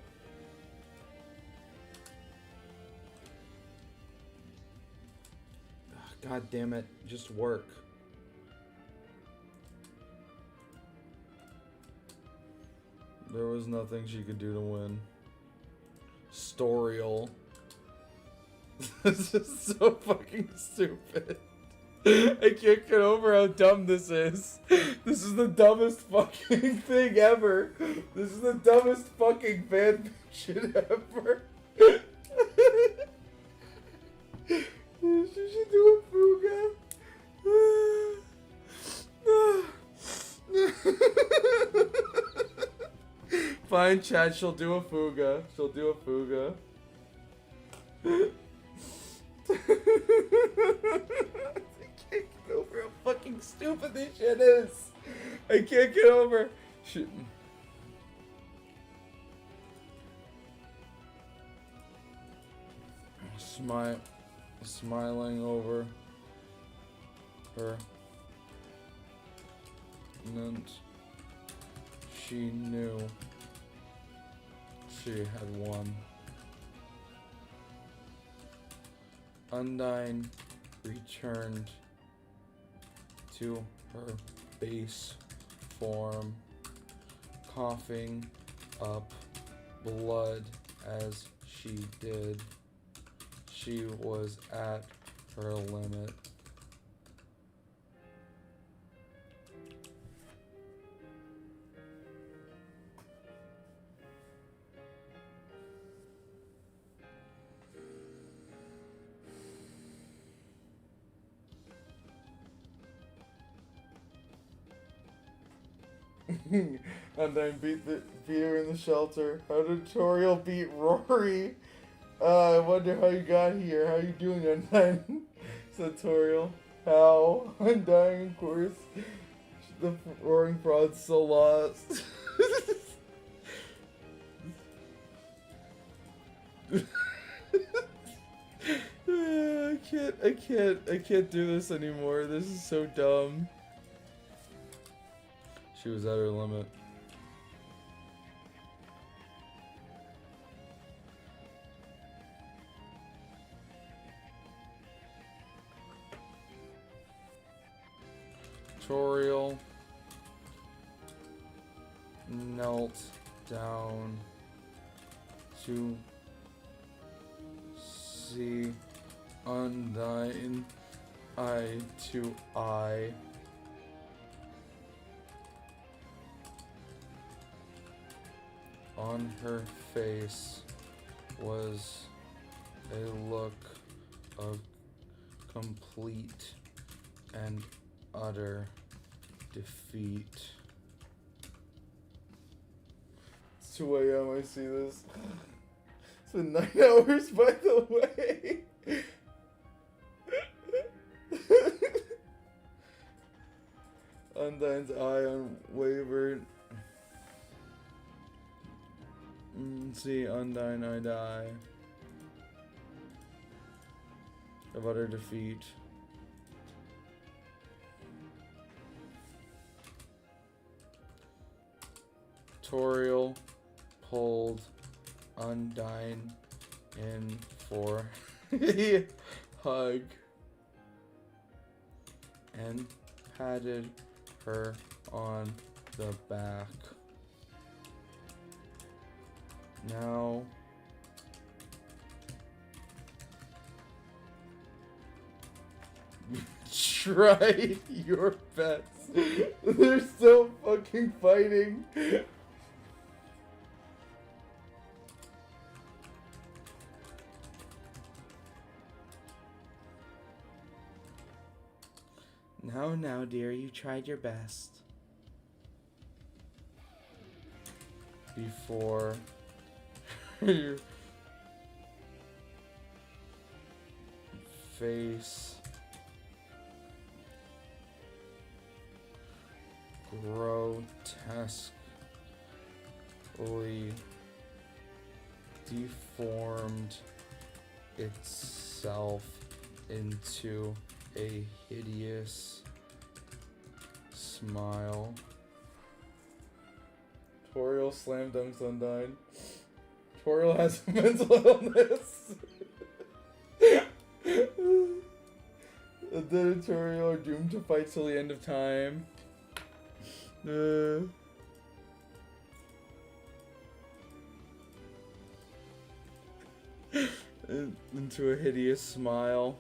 God damn it. Just work. There was nothing she could do to win. Storiel. This is so fucking stupid. I can't get over how dumb this is. This is the dumbest fucking thing ever. This is the dumbest fucking fanfiction ever. She should do a fuga. Fine, Chad, she'll do a fuga. She'll do a fuga. I can't get over how fucking stupid this shit is. I can't get over. Shit. Smiling over her. And she knew she had won. Undyne returned to her base form, coughing up blood as she did. She was at her limit. Undyne beat her in the shelter. How did Toriel beat Rory? I wonder how you got here. How you doing, Undyne? Said Toriel. How? Undyne, of course. The roaring fraud's so lost. I can't do this anymore. This is so dumb. She was at her limit. Toriel knelt down to see Undyne eye to eye. On her face was a look of complete and utter defeat. 2 a.m. I see this. It's been 9 hours, by the way. Undyne's eye unwavered. See, Undyne, I die. Of utter defeat. Toriel pulled Undyne in for a hug and patted her on the back. Now try your best. They're still fucking fighting. Now, dear, you tried your best. Before your face grotesquely deformed itself into a hideous smile. Toriel slam dunks Undyne. Toriel has a mental illness. Undyne and Toriel are doomed to fight till the end of time. Into a hideous smile.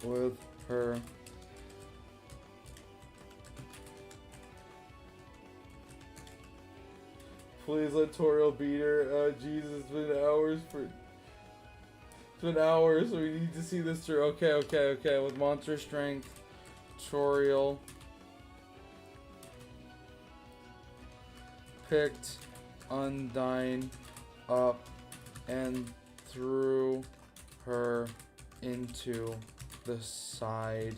With her please let Toriel beat her. Jesus, it's been hours so we need to see this through. Okay. With monster strength, Toriel picked Undyne up and threw her into the side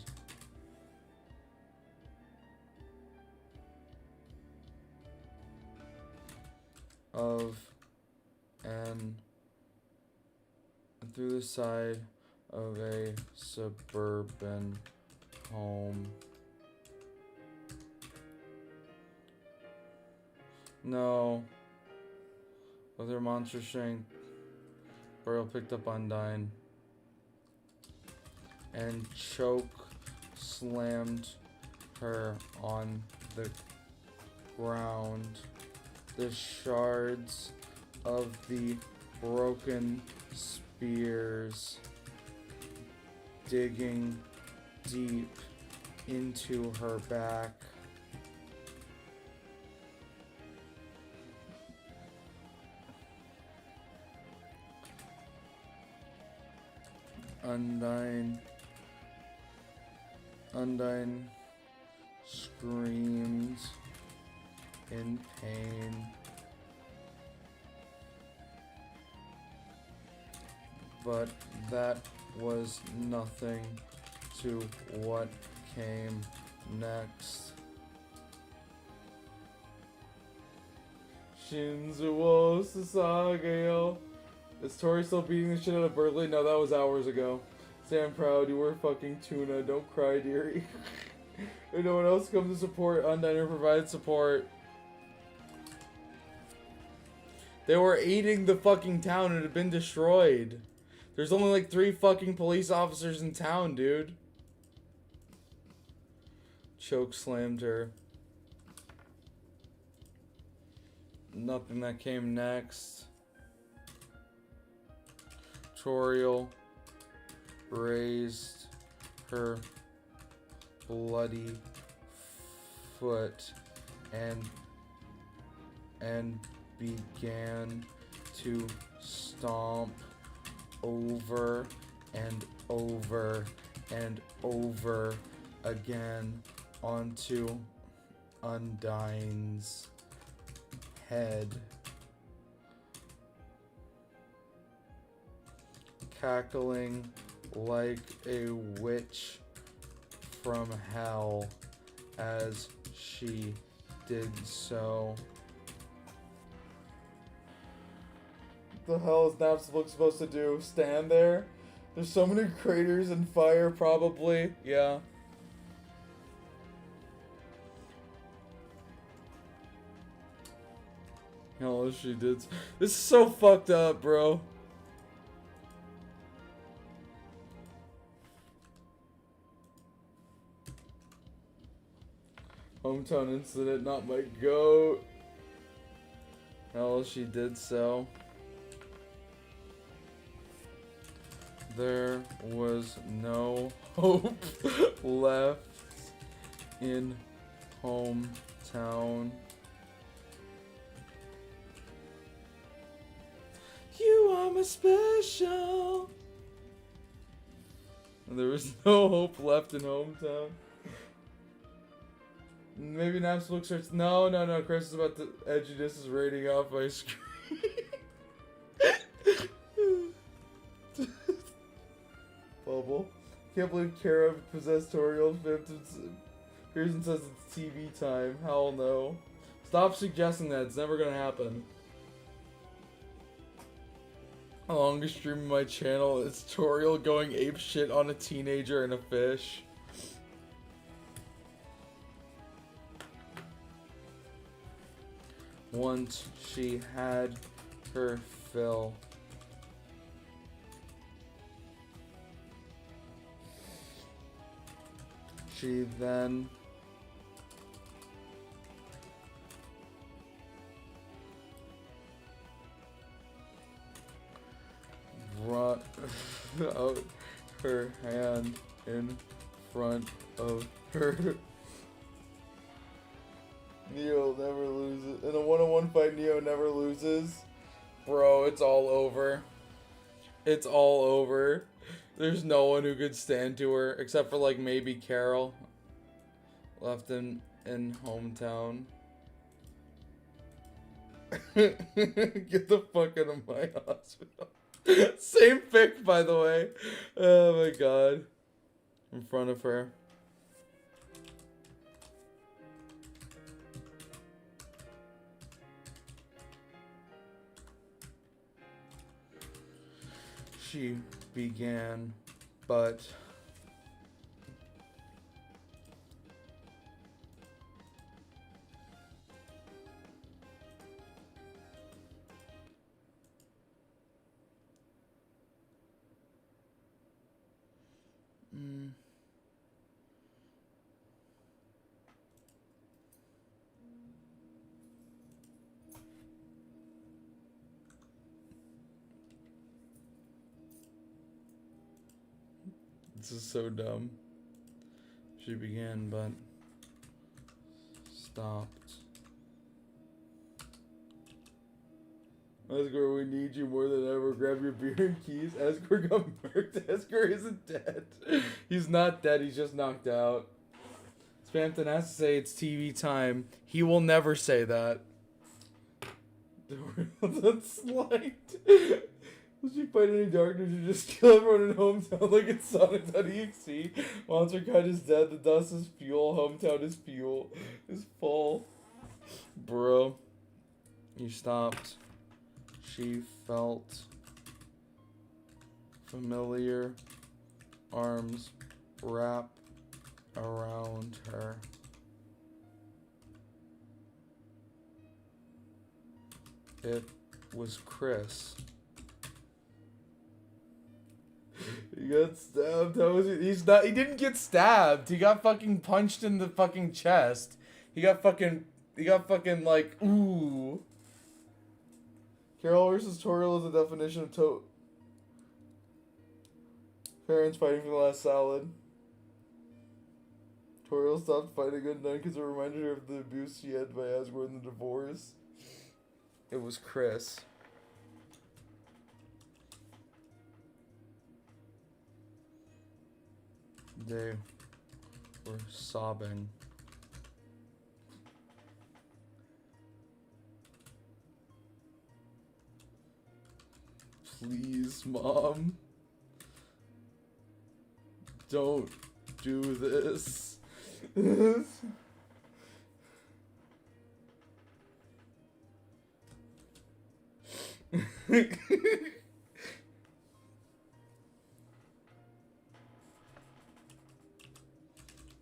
of a suburban home. No. With her monster strength, Toriel picked up Undyne and choke slammed her on the ground. The shards of the broken spears digging deep into her back. Undyne screamed in pain, but that was nothing to what came next. Shinzuo Sasageo. Is Tori still beating the shit out of Bertley? No, that was hours ago. Stand proud, you were fucking tuna. Don't cry, dearie. If no one else comes to support, Undyne or provide support. They were aiding the fucking town and it had been destroyed. There's only like 3 fucking police officers in town, dude. Choke slammed her. Nothing that came next. Toriel raised her bloody foot and and began to stomp over and over and over again onto Undyne's head, cackling like a witch from hell as she did so. The hell is Naps look supposed to do? Stand there? There's so many craters and fire, probably. Yeah. Hell, she did. This is so fucked up, bro. Hometown incident, not my goat. Hell, she did so. There was no hope left in hometown. You are my special. There was no hope left in hometown. Maybe Naps looks starts. No. Chris is about to edgy. This is rating off my screen. Bubble. Can't believe Kara possessed Toriel. Pearson says it's TV time. Hell no. Stop suggesting that. It's never gonna happen. The longest stream of my channel is Toriel going ape shit on a teenager and a fish. Once she had her fill, she then brought out her hand in front of her. Neo never loses. In a one-on-one fight, Neo never loses. Bro, it's all over. It's all over. There's no one who could stand to her except for like maybe Carol left in hometown. Get the fuck out of my hospital. Same fic, by the way. Oh my god. In front of her. She began, but this is so dumb. She began, but stopped. Escort, we need you more than ever. Grab your beer and keys. Escort got murked. Escort isn't dead. He's not dead, he's just knocked out. Spampton has to say it's TV time. He will never say that. That's slight. Will she fight any darkness or just kill everyone in hometown like it's Sonic.exe? Monster kind is dead. The dust is fuel. Hometown is fuel. Is full. Bro. You stopped. She felt familiar arms wrap around her. It was Chris. He got stabbed. How was he? He didn't get stabbed. He got fucking punched in the fucking chest. He got fucking like, ooh. Carol versus Toriel is the definition of parents fighting for the last salad. Toriel stopped fighting Undyne because it reminded her of the abuse she had by Asgore in the divorce. It was Chris. They were sobbing. Please, Mom. Don't do this.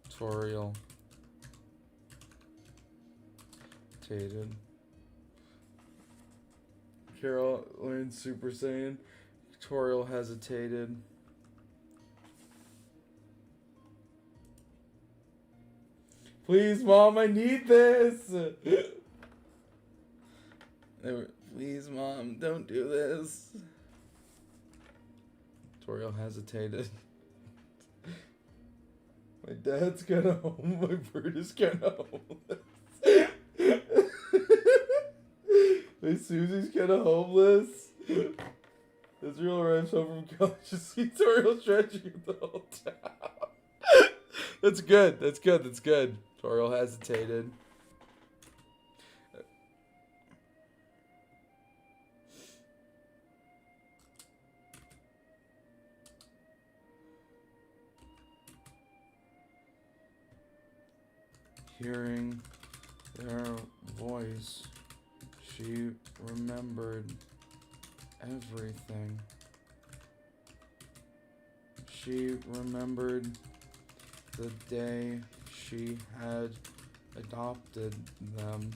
Tutorial. Tated. Carol learned Super Saiyan. Tutorial hesitated. Please, Mom, I need this. Please, Mom, don't do this. Tutorial hesitated. My dad's kinda home. My bird is kinda homeless. My Susie's kinda homeless. Israel arrives home from college to see Toriel stretching the whole town. That's good. That's good. That's good. Toriel hesitated. Hearing their voice, she remembered everything. She remembered the day she had adopted them.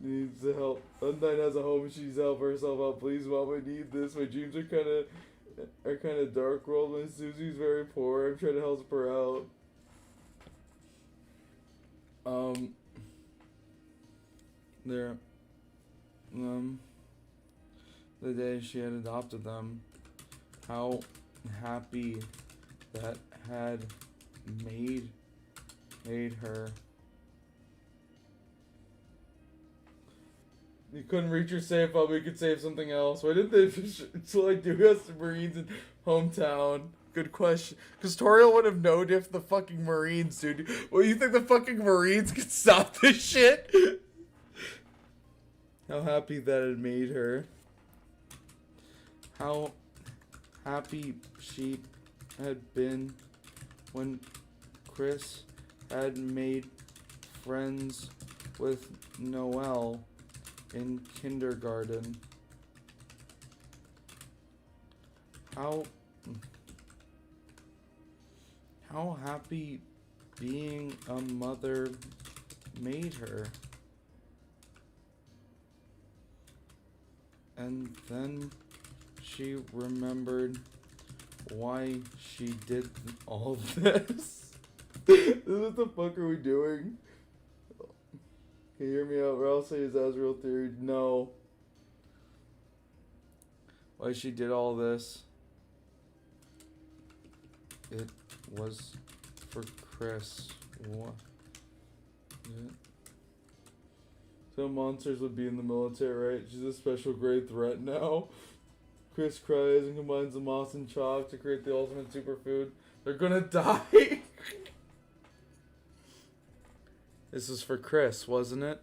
Needs help. Undyne has a home and she's help herself out. Please, Mom, I need this. My dreams are kind of dark world. My Susie's very poor. I'm trying to help her out. The day she had adopted them, how happy that had made her. You couldn't reach your save file, but you could save something else. Why didn't they do us Marines in hometown? Good question. Because Toriel would have known if the fucking Marines, dude. Well, you think the fucking Marines could stop this shit? How happy that it made her. How happy she had been when Chris had made friends with Noelle in kindergarten. How happy being a mother made her. And then she remembered why she did all this. What the fuck are we doing? Can you hear me out? Or I'll say is Azrael theory. No. Why she did all this? It was for Chris. What? Yeah. So monsters would be in the military, right? She's a special grade threat now. Chris cries and combines the moss and chalk to create the ultimate superfood. They're gonna die. This is for Chris, wasn't it?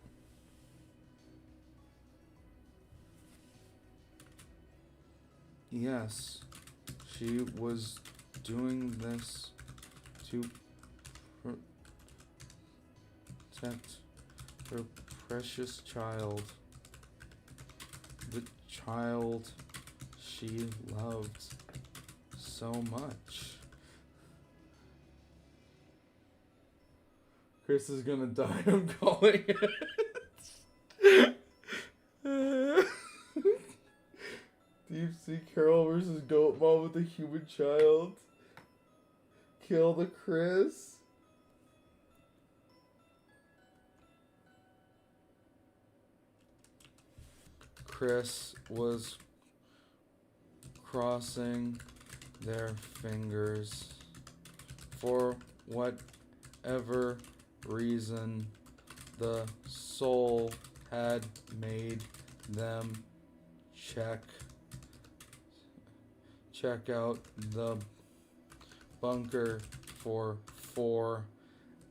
Yes. She was doing this to protect her precious child. The child she loved so much. Chris is gonna die, I'm calling it. Deep Sea Carol versus Goat Mom with a human child. Kill the Chris. Chris was crossing their fingers for whatever reason. The soul had made them check out the bunker for 4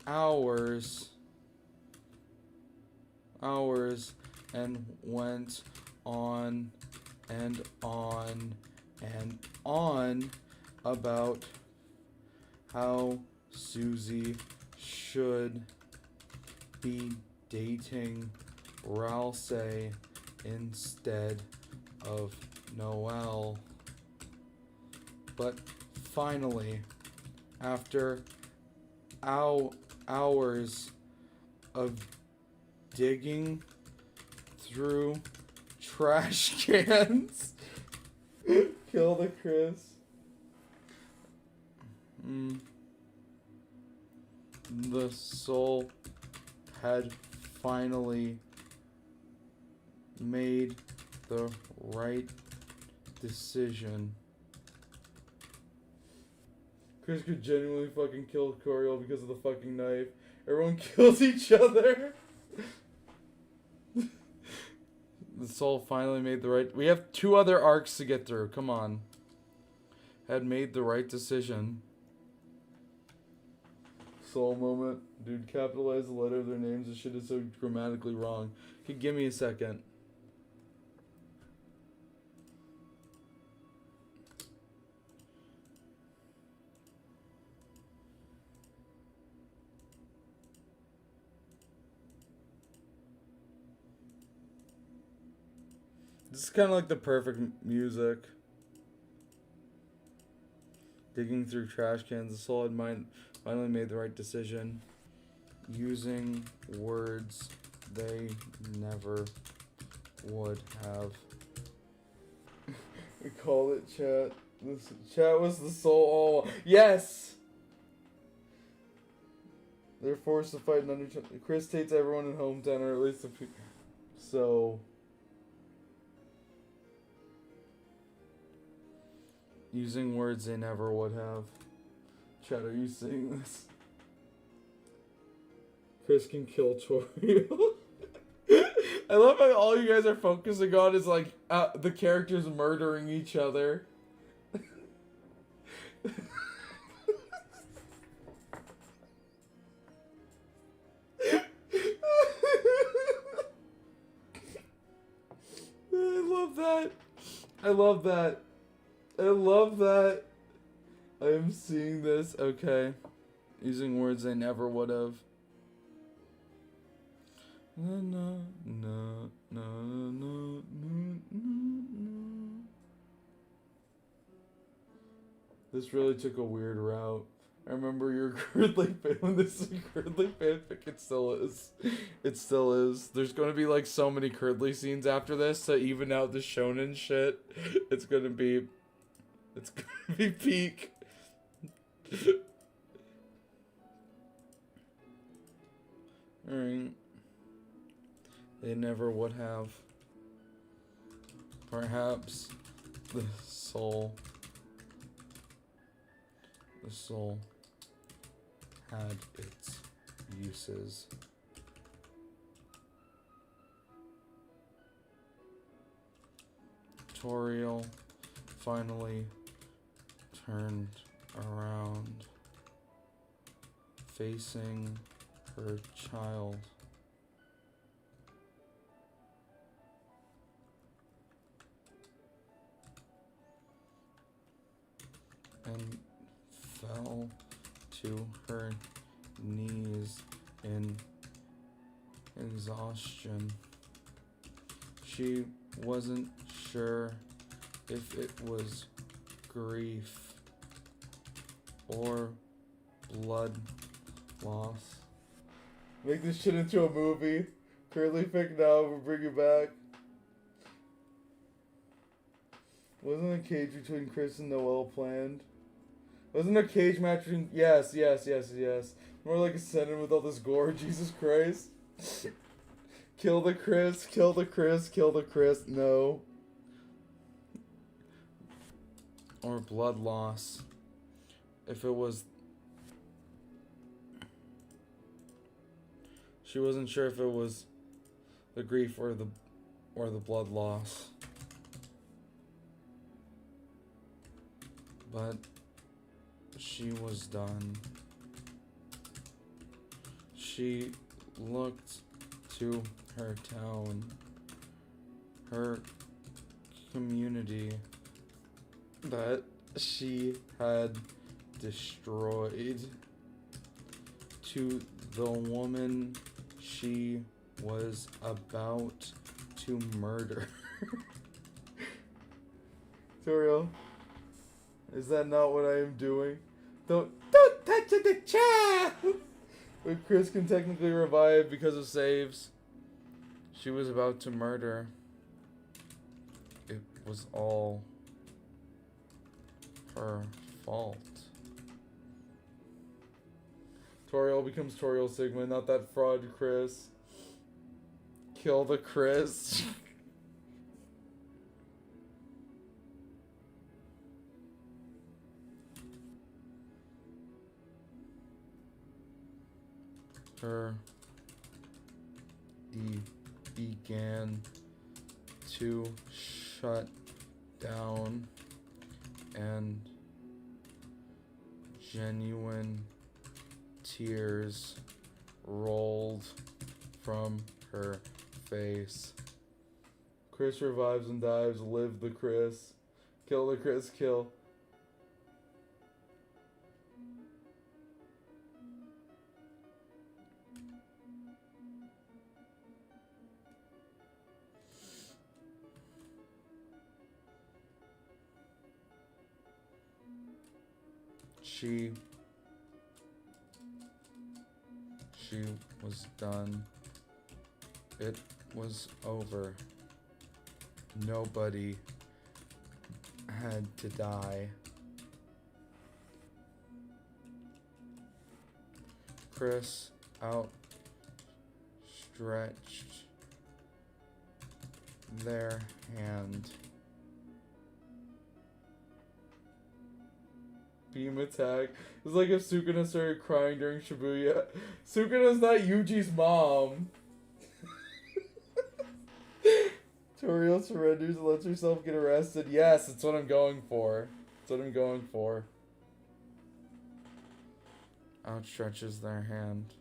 hours and went on and on and on about how Susie should be dating Ralsei instead of Noelle. But finally, after hours of digging through trash cans, Kill the Chris. The soul had finally made the right decision. Chris could genuinely fucking kill Coriel because of the fucking knife. Everyone kills each other. The soul finally made the right... We have 2 other arcs to get through. Come on. Had made the right decision. Soul moment. Dude, capitalize the letter of their names. This shit is so grammatically wrong. Okay, give me a second. This is kind of like the perfect music. Digging through trash cans, the soul had finally made the right decision. Using words they never would have. We called it chat. This chat was the soul all. Yes! They're forced to fight under. Chris hates everyone in hometown, or at least the people. So. Using words they never would have. Chat, are you seeing this? Chris can kill Torio. I love how all you guys are focusing on is like the characters murdering each other. I love that. I love that. I love that. I am seeing this. Okay. Using words they never would have. No, no, no, no, no, no, no. This really took a weird route. I remember your Curdly fan when this is a Curdly fanfic. It still is. It still is. There's gonna be like so many Curdly scenes after this to even out the shonen shit. It's gonna be peak. Alright. They never would have. Perhaps the soul had its uses. Toriel finally turned around, facing her child. And fell to her knees in exhaustion. She wasn't sure if it was grief or blood loss. Make this shit into a movie. Currently pick now, we'll bring it back. Wasn't a cage between Chris and Noelle planned? Wasn't a cage match between... Yes. More like a sentence with all this gore, Jesus Christ. Kill the Chris. No. Or blood loss. If it was... She wasn't sure if it was the grief or the blood loss. But she was done. She looked to her town, her community that she had destroyed, to the woman she was about to murder. Toriel, is that not what I am doing? Don't touch the chat! But Chris can technically revive because of saves. She was about to murder. It was all her fault. Toriel becomes Toriel Sigma, not that fraud Chris. Kill the Chris. Her began to shut down, and genuine tears rolled from her face. Chris revives and dives. Live the Chris. Kill the Chris. Kill. She was done. It was over. Nobody had to die. Chris outstretched their hand. Beam attack. It's like if Sukuna started crying during Shibuya. Sukuna's not Yuji's mom. Toriel surrenders and lets herself get arrested. Yes, that's what I'm going for. That's what I'm going for. Outstretches their hand.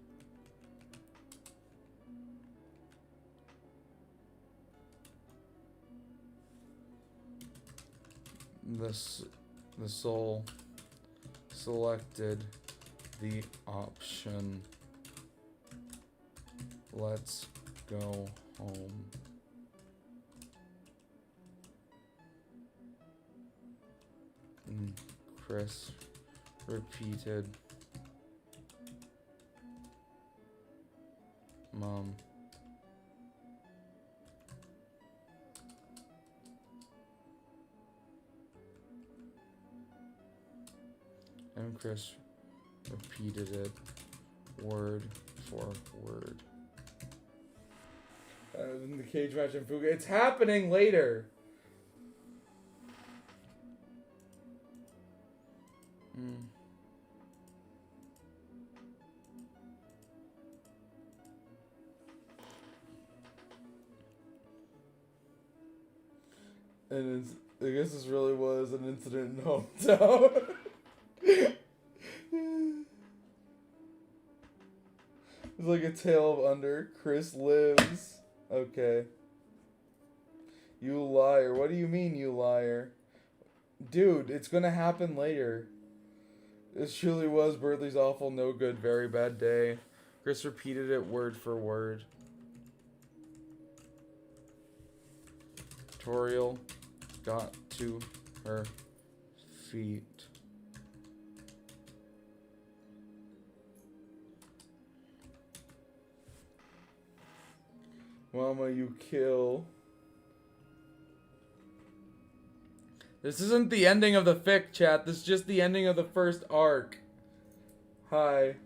The soul selected the option. Let's go home. And Chris repeated, Mom. And Chris repeated it word for word. In the cage match in Fuga. It's happening later. And I guess this really was an incident in hometown. It's like a tale of under. Chris lives. Okay. You liar. What do you mean, you liar? Dude, it's gonna happen later. This truly was Bertley's awful, no good, very bad day. Chris repeated it word for word. Toriel got to her feet. Mama, you kill. This isn't the ending of the fic, chat. This is just the ending of the first arc. Hi.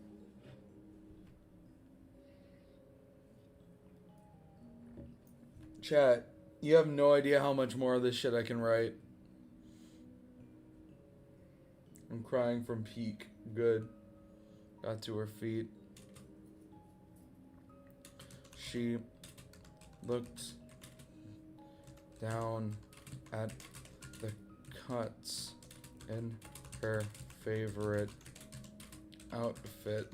Chat, you have no idea how much more of this shit I can write. I'm crying from PEAK. Good. Got to her feet. She looked down at the cuts in her favorite outfit.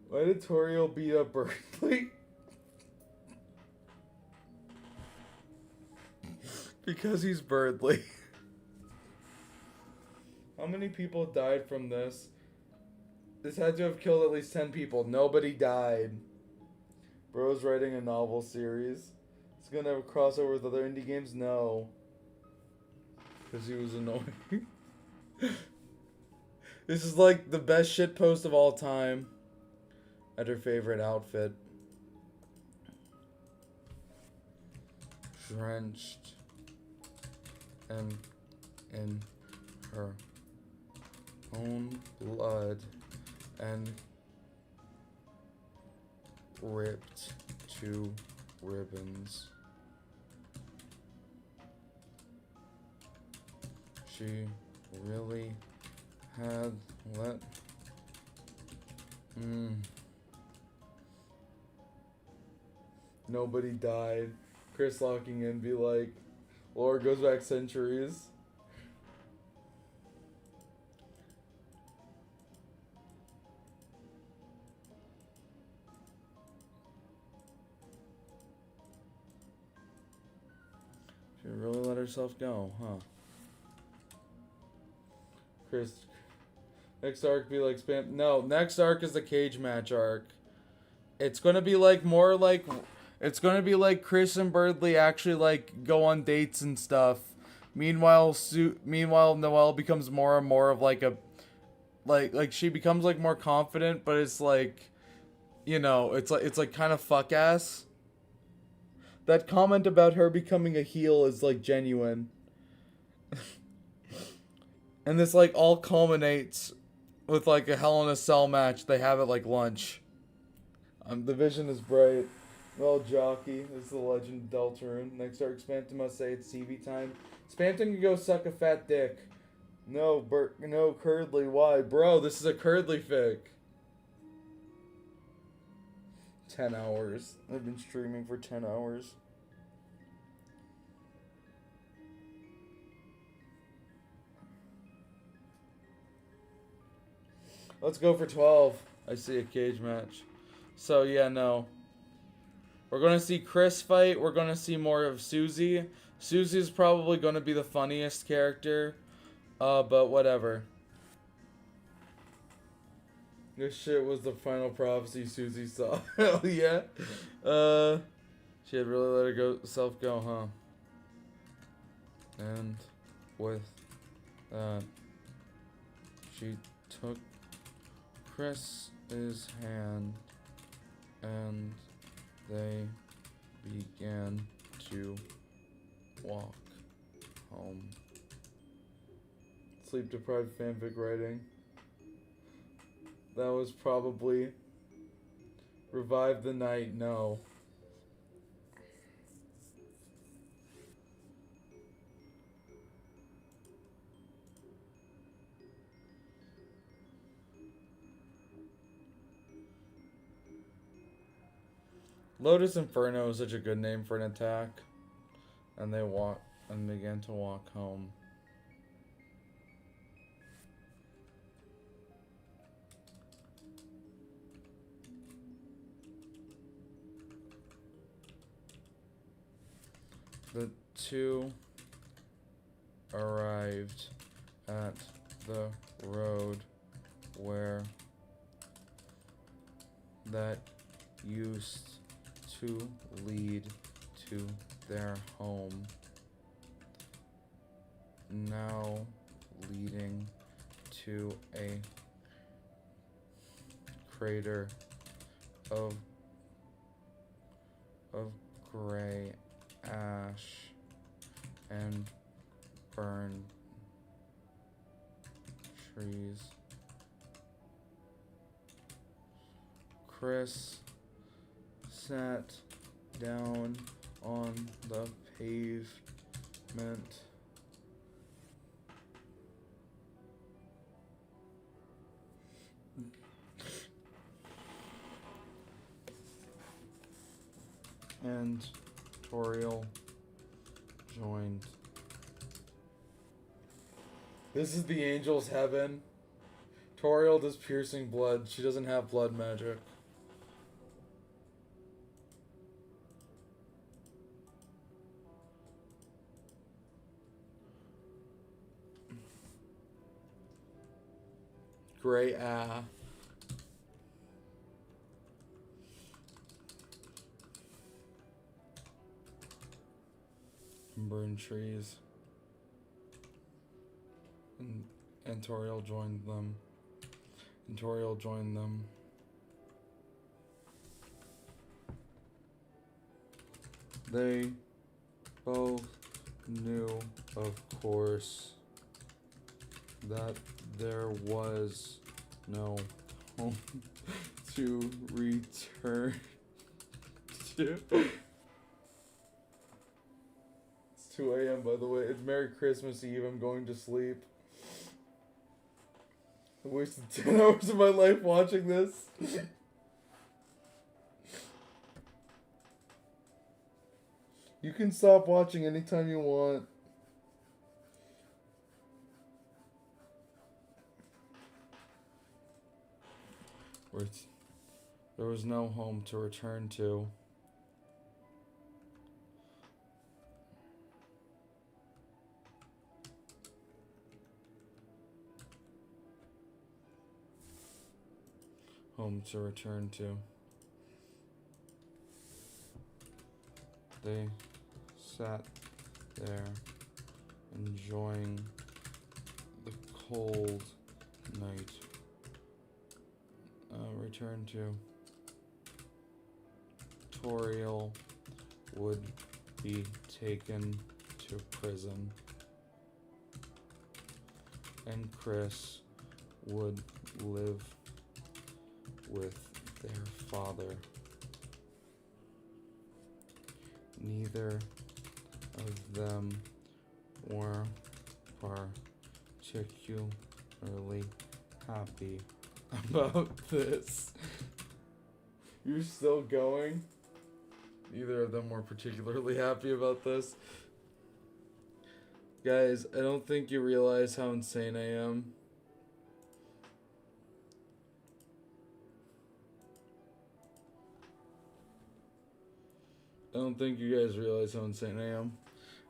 Why did Toriel beat up Berkeley? Because he's Birdly. How many people died from this? This had to have killed at least 10 people. Nobody died. Bro's writing a novel series. It's gonna have a crossover with other indie games? No. Because he was annoying. This is like the best shit post of all time. At her favorite outfit. Drenched and in her own blood and ripped to ribbons. She really had let Nobody died. Chris locking in be like, lore goes back centuries. She really let herself go, huh? Chris, next arc be like spam. No, next arc is the cage match arc. It's gonna be like more like, it's gonna be like Chris and Birdly actually like go on dates and stuff. Meanwhile, Noelle becomes more and more of like a, like she becomes like more confident, but it's like, you know, it's like kind of fuck ass. That comment about her becoming a heel is like genuine. And this like all culminates with like a Hell in a Cell match they have at like lunch. The vision is bright. Well, jockey is the legend of Deltarune. Next arc, Spamton must say it's TV time. Spamton can go suck a fat dick. No, no, Curdly, why? Bro, this is a Curdly fic. 10 hours. I've been streaming for 10 hours. Let's go for 12. I see a cage match. So yeah, no. We're gonna see Chris fight. We're gonna see more of Susie. Susie's probably gonna be the funniest character. But whatever. This shit was the final prophecy Susie saw. Hell yeah. She had really let her self go, huh? And with that, she took Chris's hand and they began to walk home. Sleep deprived fanfic writing. That was probably Revive the Night, no. Lotus Inferno is such a good name for an attack. And they began to walk home. The two arrived at the road where that used to lead to their home, now leading to a crater of gray ash and burned trees. Chris sat down on the pavement. and Toriel joined. This is the angel's heaven. Toriel does piercing blood. She doesn't have blood magic. Gray burn trees. And Toriel joined them. And Toriel joined them. They both knew, of course, that there was no home to return to. It's 2 a.m. by the way. It's Merry Christmas Eve. I'm going to sleep. I wasted 10 hours of my life watching this. You can stop watching anytime you want. There was no home to return to. Home to return to. They sat there enjoying the cold night. Return to. Toriel would be taken to prison, and Chris would live with their father. Neither of them were particularly happy about this. You're still going? Neither of them were particularly happy about this. Guys, I don't think you realize how insane I am. I don't think you guys realize how insane I am.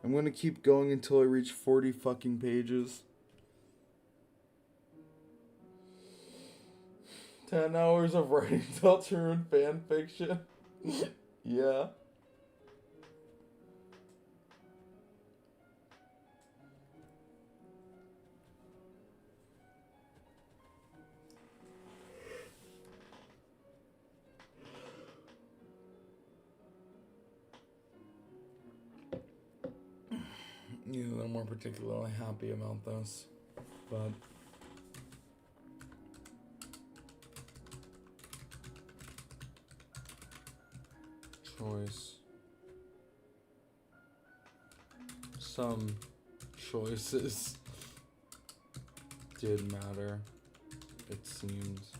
I'm gonna keep going until I reach 40 fucking pages. 10 hours of writing Deltarune fanfiction. Yeah. Neither of them were particularly happy about this, but some choices did matter, it seems.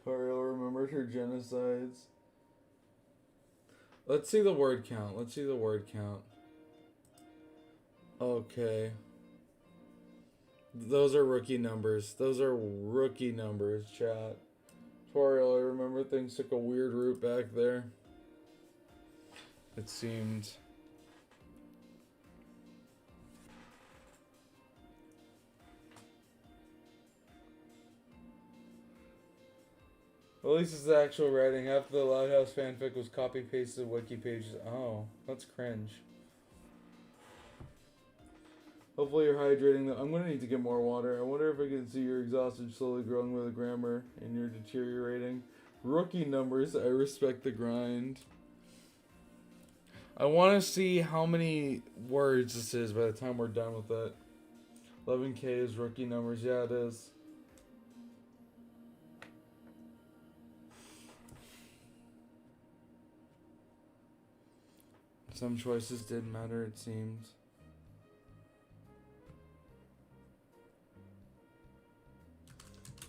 Toriel remembered her genocides. Let's see the word count. Okay. Those are rookie numbers, chat. Toriel, I remember things took a weird route back there. It seemed. At least it's the actual writing. Half the Loud House fanfic was copy-pasted wiki pages. Oh, that's cringe. Hopefully you're hydrating. I'm gonna need to get more water. I wonder if I can see you're exhausted, slowly growing with the grammar, and you're deteriorating. Rookie numbers. I respect the grind. I want to see how many words this is by the time we're done with it. 11K is rookie numbers. Yeah, it is. Some choices did matter, it seems.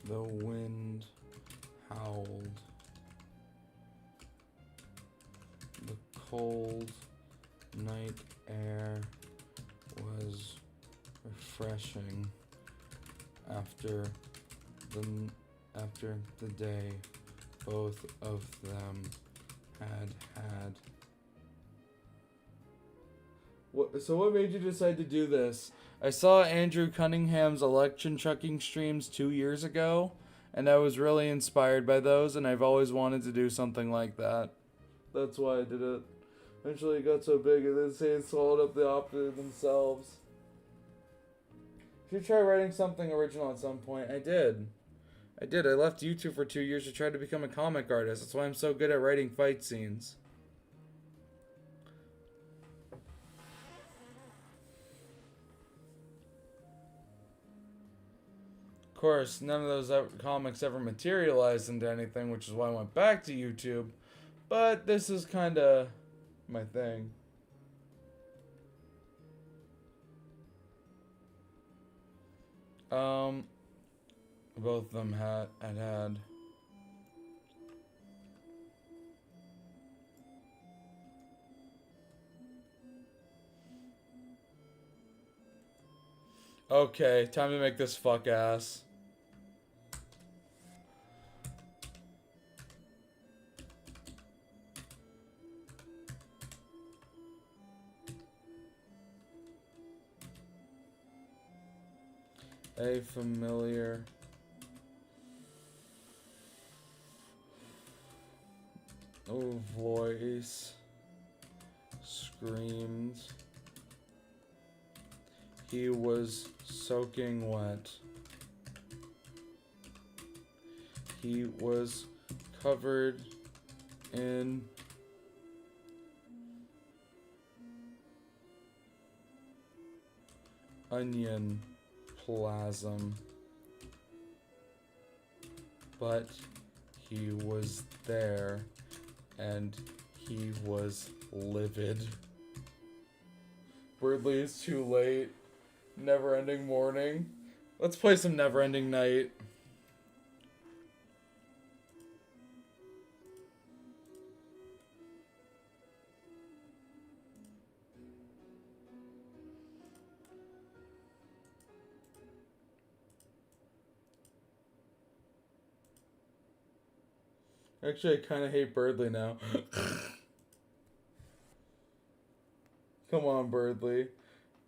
The wind howled. The cold night air was refreshing after the day both of them had. So what made you decide to do this? I saw Andrew Cunningham's election chucking streams 2 years ago, and I was really inspired by those, and I've always wanted to do something like that. That's why I did it. Eventually it got so big and then they swallowed up the opera themselves. You should try writing something original at some point. I did. I left YouTube for 2 years to try to become a comic artist. That's why I'm so good at writing fight scenes. Of course, none of those comics ever materialized into anything, which is why I went back to YouTube. But this is kind of my thing. Both of them had. Okay, time to make this fuck ass. A familiar voice screamed. He was soaking wet. He was covered in onion plasm, but he was there and he was livid. Birdly is too late. Never-ending morning. Let's play some Never-ending Night. Actually, I kind of hate Birdly now. Come on, Birdly.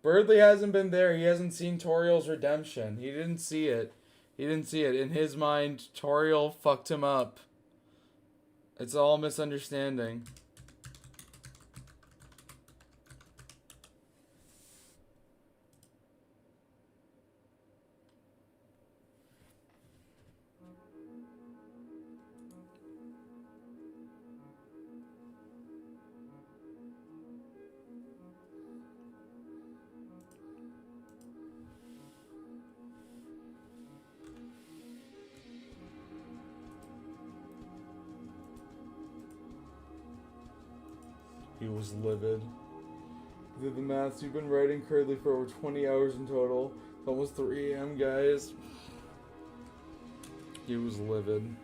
Birdly hasn't been there. He hasn't seen Toriel's redemption. He didn't see it. In his mind, Toriel fucked him up. It's all a misunderstanding. He was livid. Did the maths. You've been writing currently for over 20 hours in total. It's almost 3 a.m., guys. He was livid.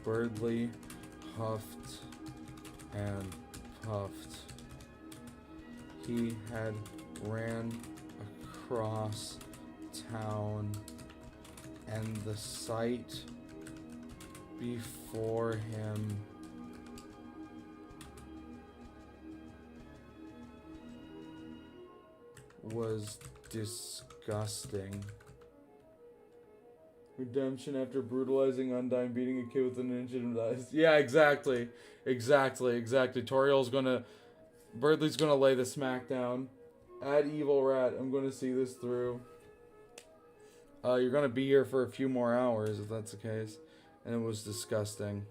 Birdly huffed and puffed. He had ran across town, and the sight before him was disgusting. Redemption after brutalizing Undyne, beating a kid with a ninja and dies. Yeah, exactly. Birdly's gonna lay the smack down. Add Evil Rat. I'm gonna see this through. You're gonna be here for a few more hours if that's the case. And it was disgusting.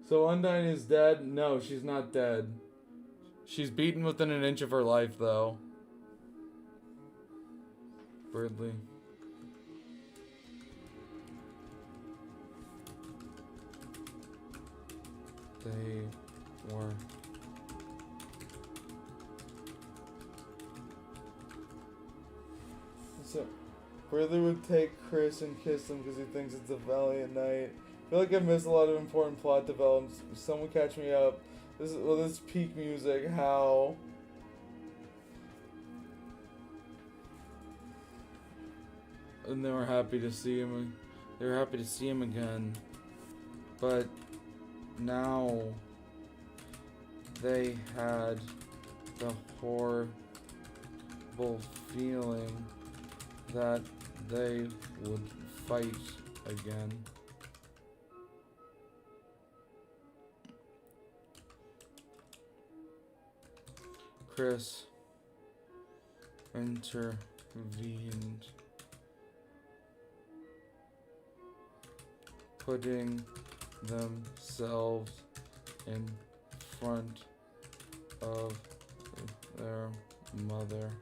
So Undyne is dead? No, she's not dead. She's beaten within an inch of her life, though. Birdly. They were. So, Birdly would take Chris and kiss him because he thinks it's a valiant night. I feel like I missed a lot of important plot developments. Someone catch me up. This is peak music. How? And they were happy to see him. They were happy to see him again. But now they had the horrible feeling that they would fight again. Chris intervened, putting themselves in front of their mother.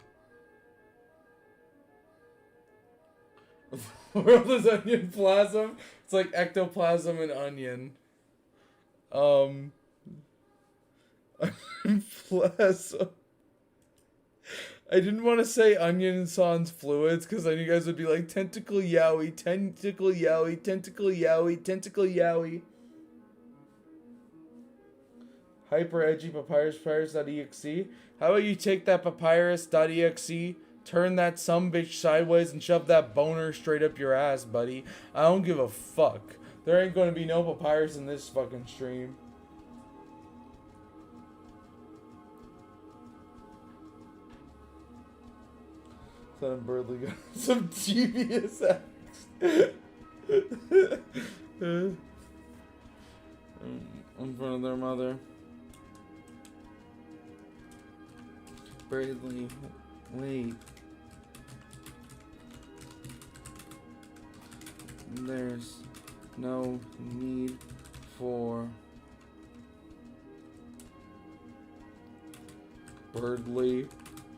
World is onion plasm. It's like ectoplasm and onion. Plasm. I didn't want to say onion sans fluids because then you guys would be like tentacle yowie, tentacle yowie, tentacle yowie, tentacle yowie. Hyper edgy papyrus.exe. How about you take that papyrus.exe, turn that sumbitch sideways, and shove that boner straight up your ass, buddy? I don't give a fuck. There ain't gonna be no papyrus in this fucking stream. Son Birdly got some devious acts. In front of their mother. Bradley, wait. There's no need for Birdley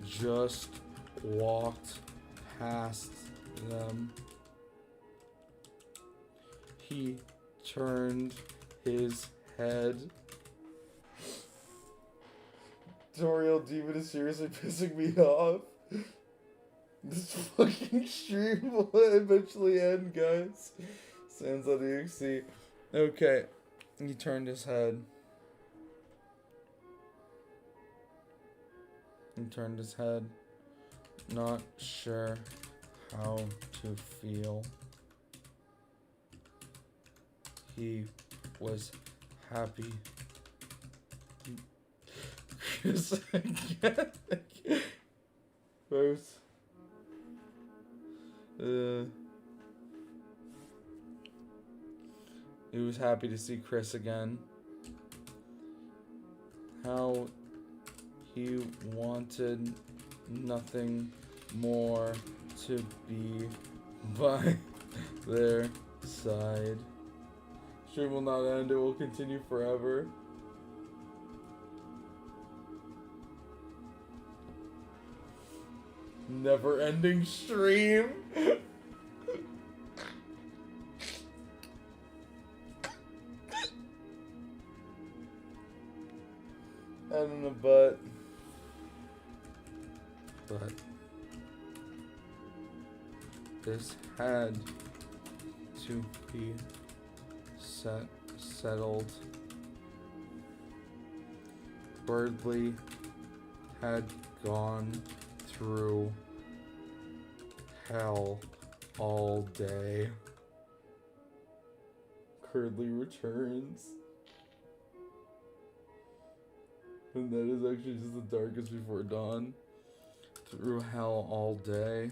just walked past them. He turned his head. Tutorial Demon is seriously pissing me off. This fucking stream will eventually end, guys. Sans.exe. Okay. He turned his head. He turned his head. Not sure how to feel. He was happy. Chris, I can't. First. He was happy to see Chris again. How he wanted nothing more to be by their side. Stream will not end, it will continue forever. Never ending stream. And in the butt. But this had to be settled. Birdley had gone through hell all day. Curdly returns. And that is actually just the darkest before dawn. Through hell all day.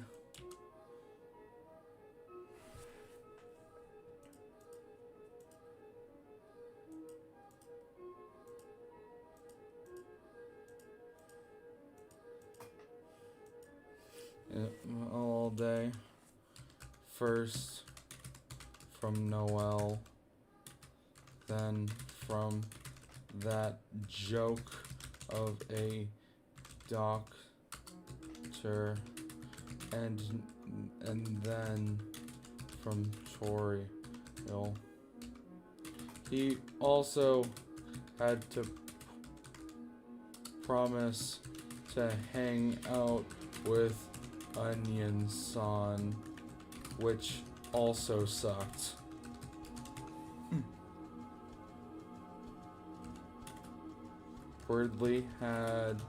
All day. First from Noel, then from that joke of a doctor, and then from Toriel. He also had to promise to hang out with Onion-san, which also sucked. Birdly had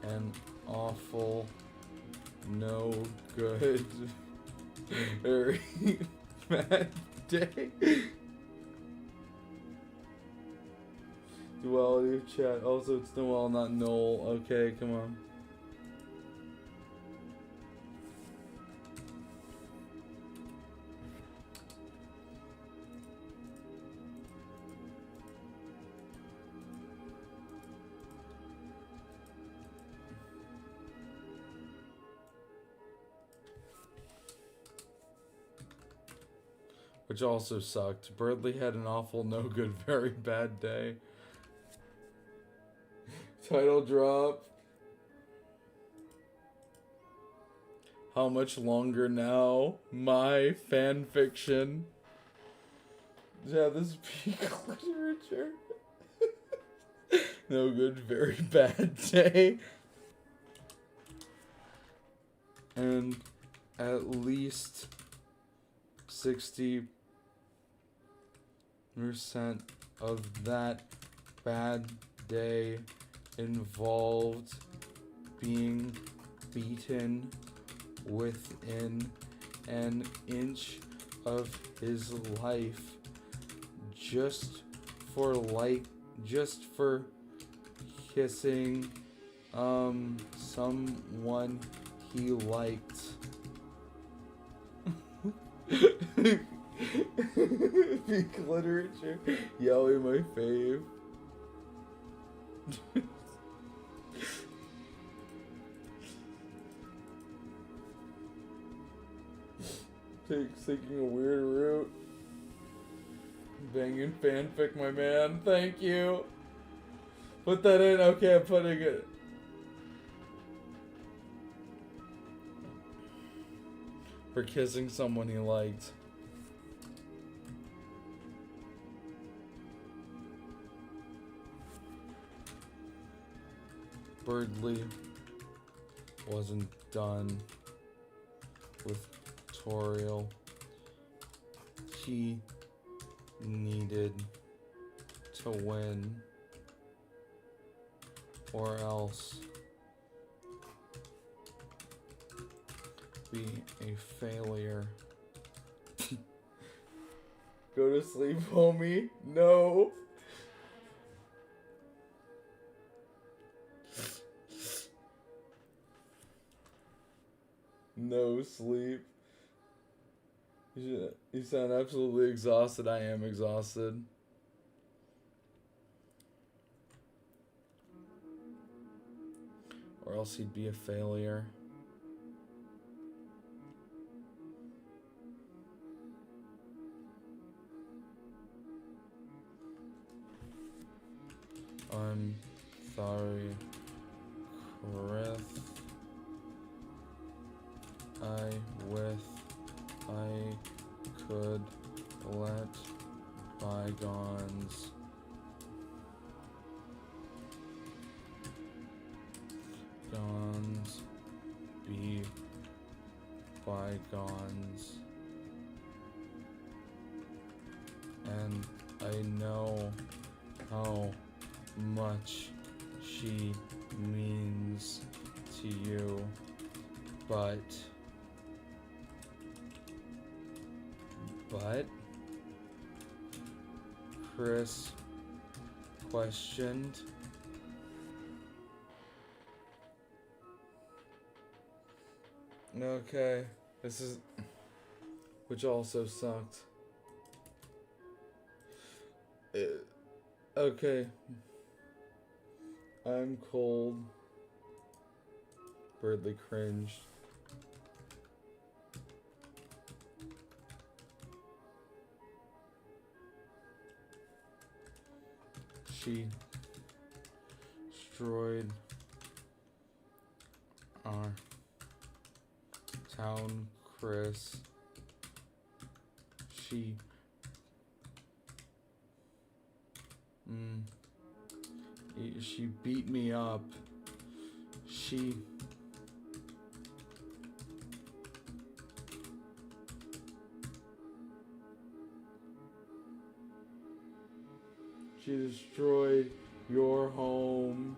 an awful, no good, very bad day. Duality of chat. Also, it's Noel, not Noel. Okay, come on. Which also sucked. Birdly had an awful, no good, very bad day. Title drop. How much longer now? My fanfiction. Yeah, this is peak literature. No good, very bad day. And at least 60% of that bad day involved being beaten within an inch of his life just for kissing someone he liked. Peak literature. Yowie, my fave. Taking a weird route. Banging fanfic, my man. Thank you. Put that in. Okay, I'm putting it. For kissing someone he liked. Birdly wasn't done with Toriel. He needed to win, or else be a failure. Go to sleep, homie. No. No sleep. You sound absolutely exhausted. I am exhausted. Or else he'd be a failure. I'm sorry, Chris. I could let bygones be bygones. And I know how much she means to you, but Chris questioned. Okay, this is, which also sucked. Okay. I'm cold. Birdly cringed. She destroyed our town, Chris. She she beat me up. She destroyed your home.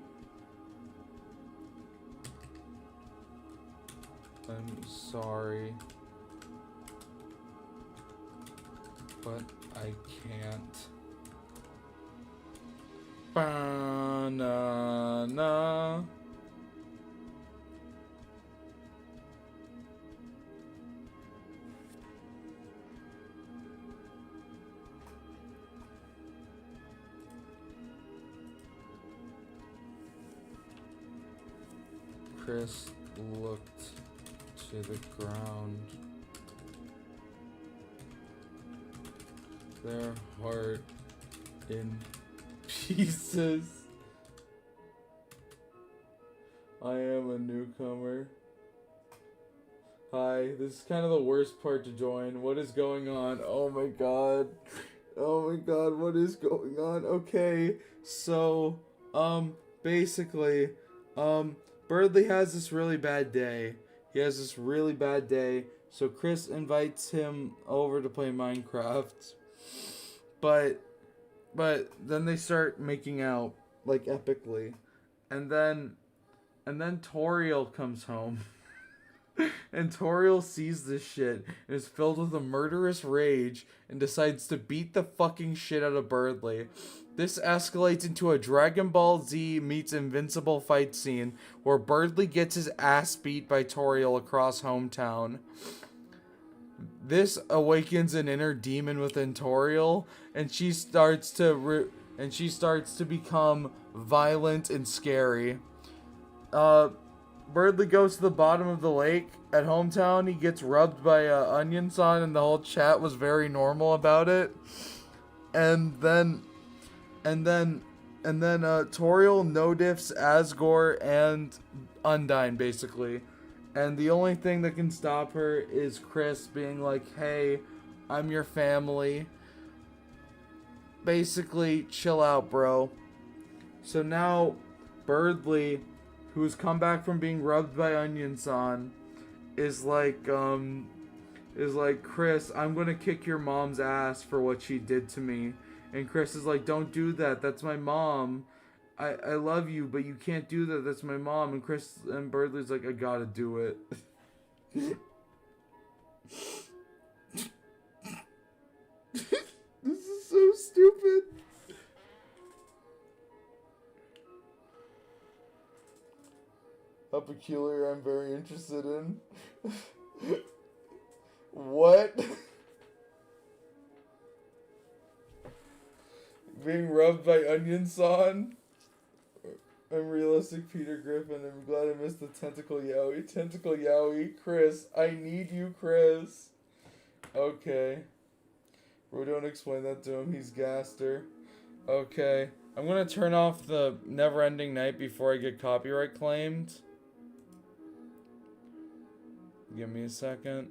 I'm sorry, but I can't. Banana. Chris looked to the ground. Their heart in pieces. I am a newcomer. Hi, this is kind of the worst part to join. What is going on? Oh my god. Oh my god, what is going on? Okay, so, basically, Birdley has this really bad day. He has this really bad day, so Chris invites him over to play Minecraft. But then they start making out, like, epically. And then Toriel comes home. And Toriel sees this shit and is filled with a murderous rage and decides to beat the fucking shit out of Birdley. This escalates into a Dragon Ball Z meets Invincible fight scene where Birdley gets his ass beat by Toriel across hometown. This awakens an inner demon within Toriel, and she starts to become violent and scary. Birdley goes to the bottom of the lake at hometown. He gets rubbed by Onion San, and the whole chat was very normal about it. And then Toriel no-diffs Asgore and Undyne, basically. And the only thing that can stop her is Chris being like, hey, I'm your family. Basically, chill out, bro. So now, Birdley, who's come back from being rubbed by Onion San, is like, Chris, I'm gonna kick your mom's ass for what she did to me. And Chris is like, don't do that, that's my mom. I love you, but you can't do that, that's my mom. And Birdley's like, I gotta do it. This is so stupid. How peculiar, I'm very interested in. What? Being rubbed by Onion San? I'm realistic Peter Griffin. I'm glad I missed the Tentacle Yowie. Tentacle Yowie. Chris. I need you, Chris. Okay. We don't explain that to him. He's Gaster. Okay. I'm gonna turn off the Never Ending Night before I get copyright claimed. Give me a second.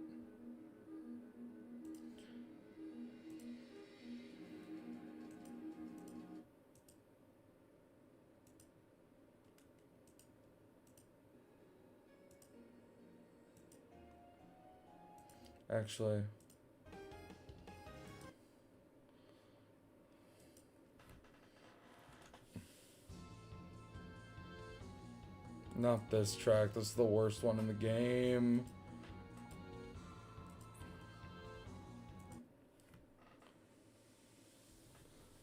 Actually, not this track. This is the worst one in the game.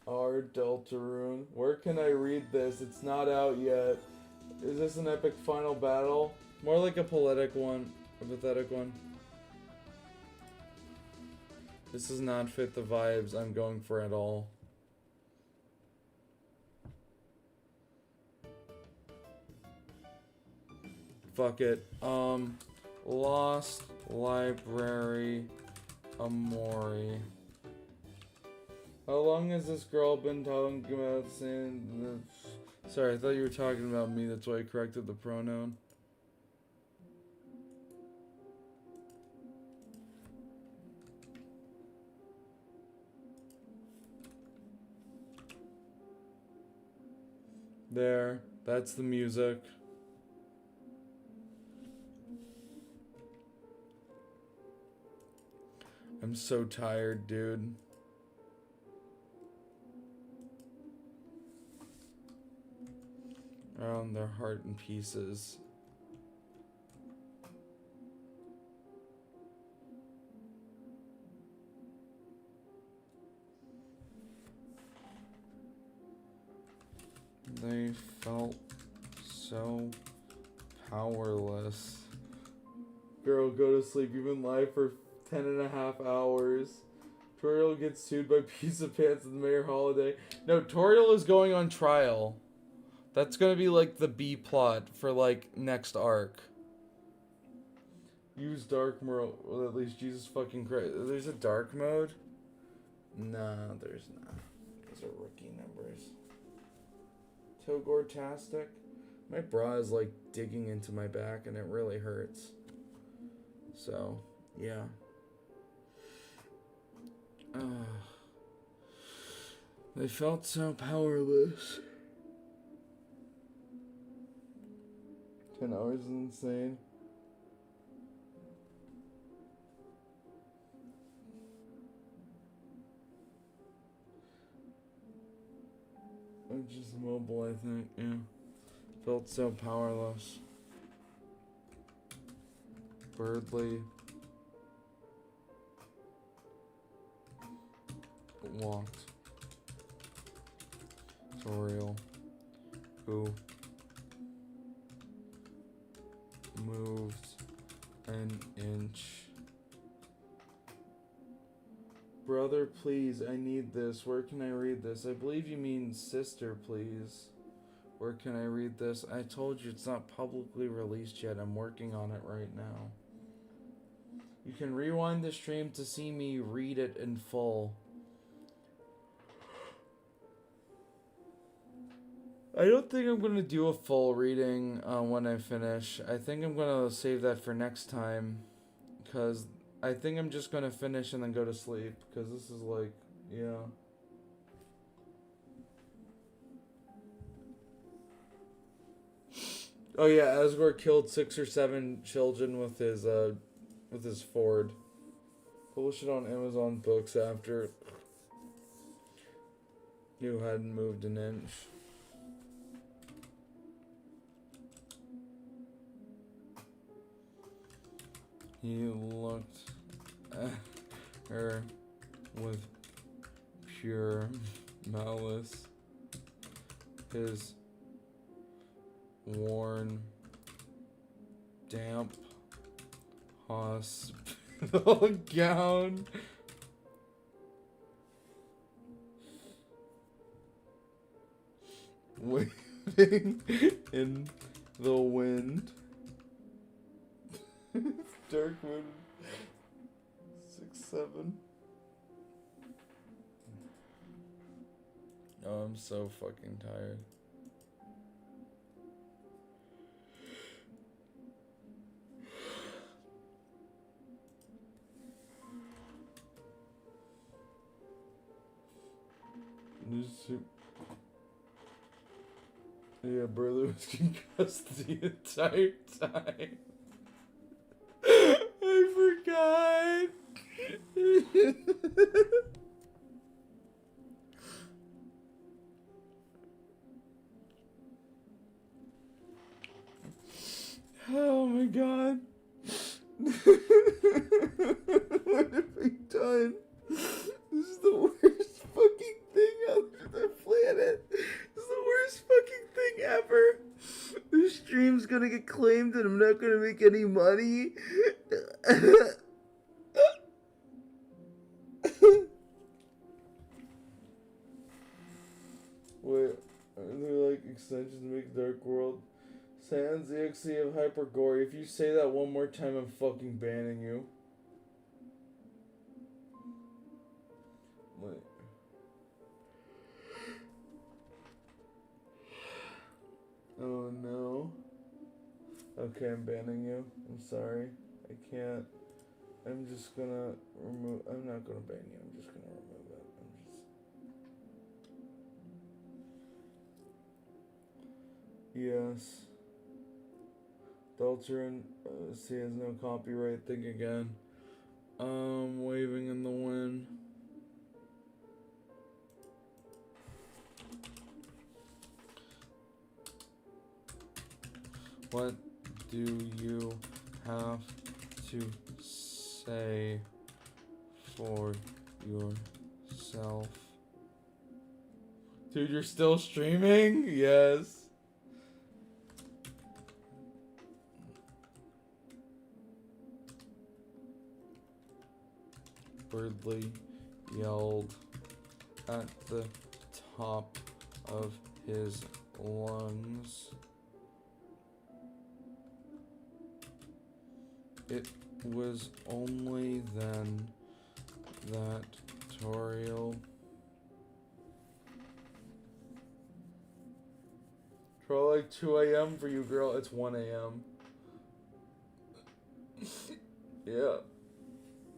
PEAK Deltarune. Where can I read this? It's not out yet. Is this an epic final battle? More like a pathetic one. This does not fit the vibes I'm going for at all. Fuck it. Lost Library Amori. How long has this girl been talking about saying this? Sorry, I thought you were talking about me. That's why I corrected the pronoun. There. That's the music. I'm so tired, dude. Around their heart in pieces. They felt so powerless. Girl, go to sleep. You've been live for 10.5 hours. Toriel gets sued by Pizza Pants and Mayor Holiday. No, Toriel is going on trial. That's gonna be like the B plot for like next arc. Use dark mode. Well, at least Jesus fucking Christ. There's a dark mode? No, there's not. Those are rookie numbers. Togor-tastic. My bra is like digging into my back and it really hurts. So, yeah. They felt so powerless. 10 hours is insane. I'm just mobile, I think, yeah. Felt so powerless. Birdly walked. Toriel, who moved an inch. Brother, please, I need this. Where can I read this? I believe you mean sister, please. Where can I read this? I told you it's not publicly released yet. I'm working on it right now. You can rewind the stream to see me read it in full. I don't think I'm going to do a full reading when I finish. I think I'm going to save that for next time. Because I think I'm just going to finish and then go to sleep. Because this is like, yeah. Oh yeah, Asgore killed 6 or 7 children with his Ford. Published it on Amazon Books after you hadn't moved an inch. He looked at her with pure malice. His worn, damp hospital gown waving in the wind. Dark moon 6-7. Oh, I'm so fucking tired. Yeah, Burley was concussed the entire time. I forgot. Oh my god. What have we done? This is the worst fucking thing on the planet. This is the worst fucking thing ever. This stream's gonna get claimed and I'm not gonna make any money. Wait, are there like extensions to make Dark World? Sans exe of Hypergory. If you say that one more time, I'm fucking banning you. Wait. Oh no. Okay, I'm banning you. I'm sorry. I can't. I'm just gonna remove. I'm not gonna ban you. I'm just gonna remove it. Yes. Deltarune, he has no copyright. Think again. Waving in the wind. What do you have to say for yourself? Dude, you're still streaming? Yes. Birdly yelled at the top of his lungs. It was only then that Toriel probably like 2 a.m. for you, girl. It's 1 a.m. Yeah.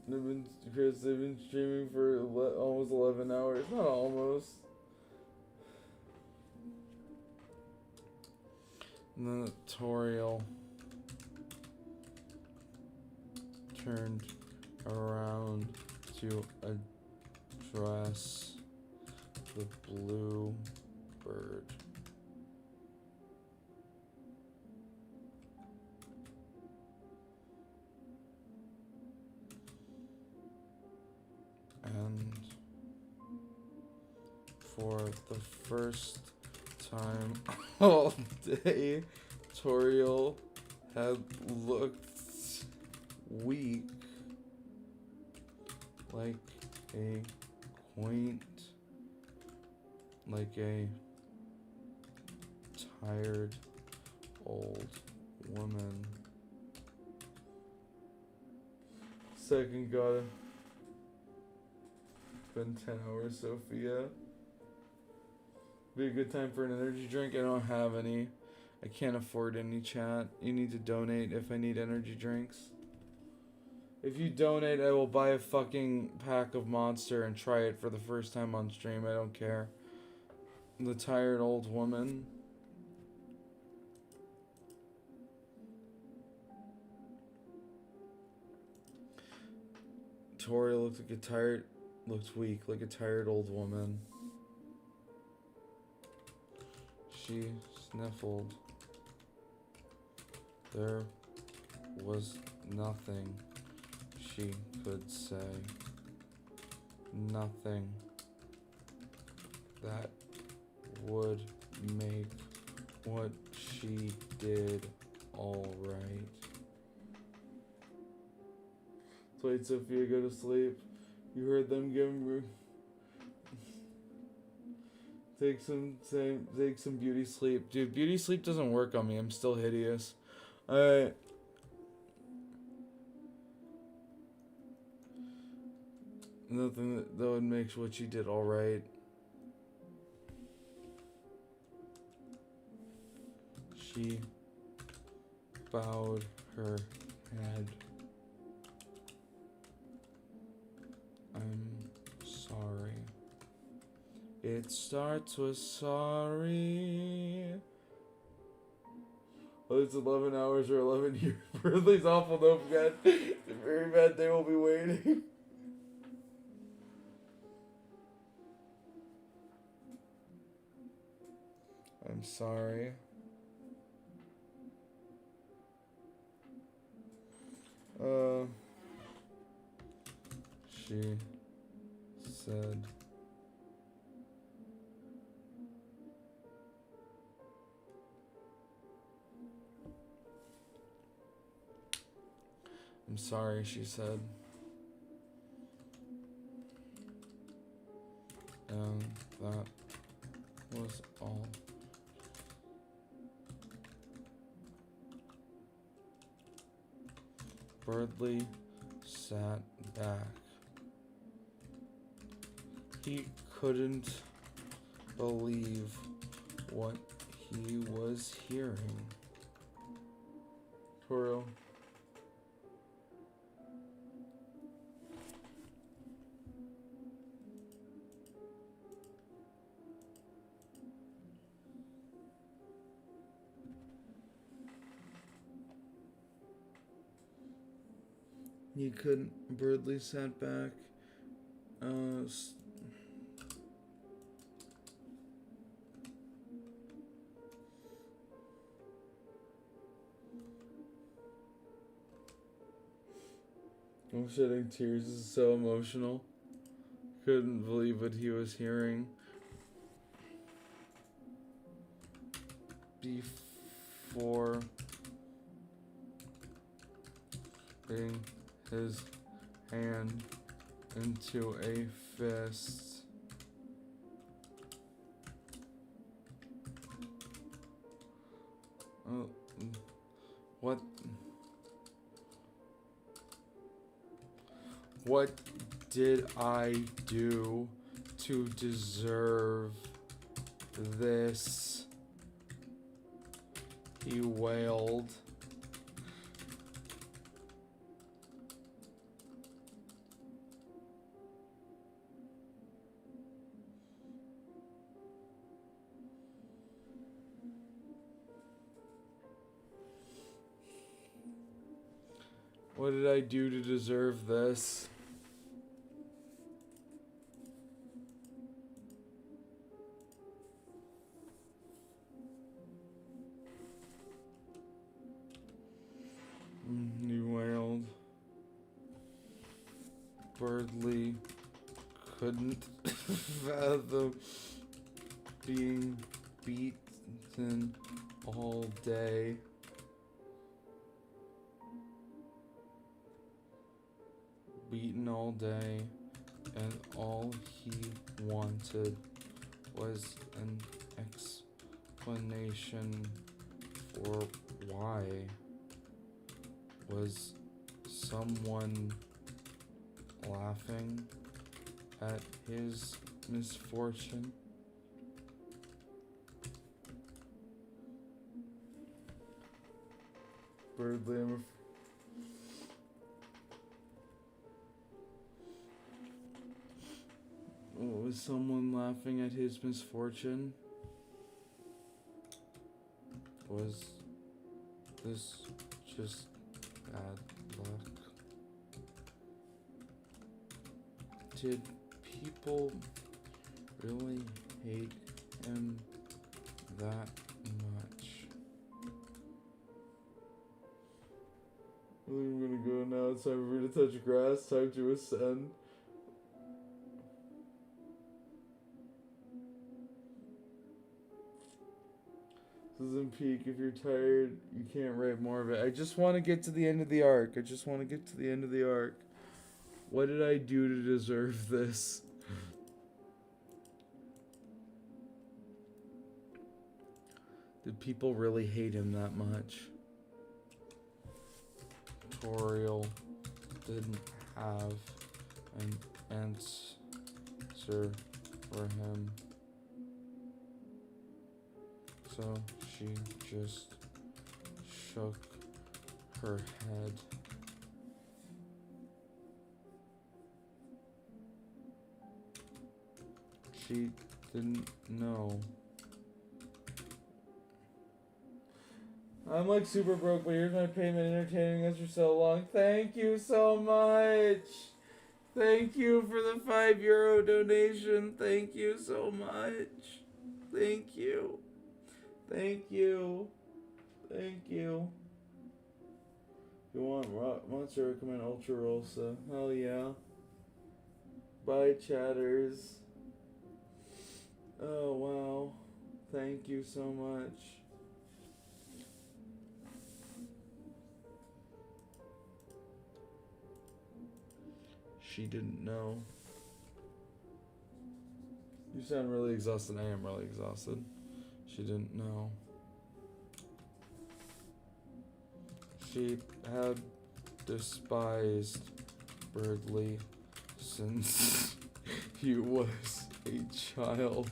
They've been streaming for almost 11 hours. Not almost. And then the Toriel turned around to address the blue bird. And for the first time all day, Toriel had looked weak, like a tired old woman. Second gotta been 10 hours, Sophia. Be a good time for an energy drink. I don't have any. I can't afford any, chat. You need to donate if I need energy drinks. If you donate, I will buy a fucking pack of Monster and try it for the first time on stream. I don't care. The tired old woman. Tori looked weak, like a tired old woman. She sniffled. There was nothing she could say. Nothing that would make what she did all right. Wait, Sophia, go to sleep. You heard them give take some beauty sleep. Dude, beauty sleep doesn't work on me. I'm still hideous. Alright. Nothing that would make what she did alright. She bowed her head. I'm sorry. It starts with sorry. Oh, it's 11 hours or 11 years. Bradley's awful, don't forget. It's a very bad day, we'll be waiting. I'm sorry. She said, I'm sorry, she said. And that was all. Birdley sat back. He couldn't believe what he was hearing. Toriel. He couldn't. Birdley sat back. I'm shedding tears. This is so emotional. Couldn't believe what he was hearing. Before putting his hand into a fist. Oh, what? What did I do to deserve this? He wailed. What did I do to deserve this? He wailed. Birdley couldn't fathom being beaten all day. Beaten all day, and all he wanted was an explanation for why. Was someone laughing at his misfortune? Birdley, was someone laughing at his misfortune? Was this just bad luck? Did people really hate him that much? I'm gonna go now. It's time for me to touch grass. Time to ascend. This is in PEAK. If you're tired, you can't write more of it. I just want to get to the end of the arc. What did I do to deserve this? Did people really hate him that much? Toriel didn't have an answer for him. So she just shook her head. She didn't know. I'm like super broke, but here's my payment entertaining us for so long. Thank you so much. Thank you for the €5 donation. Thank you so much. Thank you. Thank you. Thank you. You want Monster recommend Ultra Rosa? Hell yeah. Bye, chatters. Oh wow. Thank you so much. She didn't know. You sound really exhausted. I am really exhausted. She didn't know. She had despised Birdley since he was a child.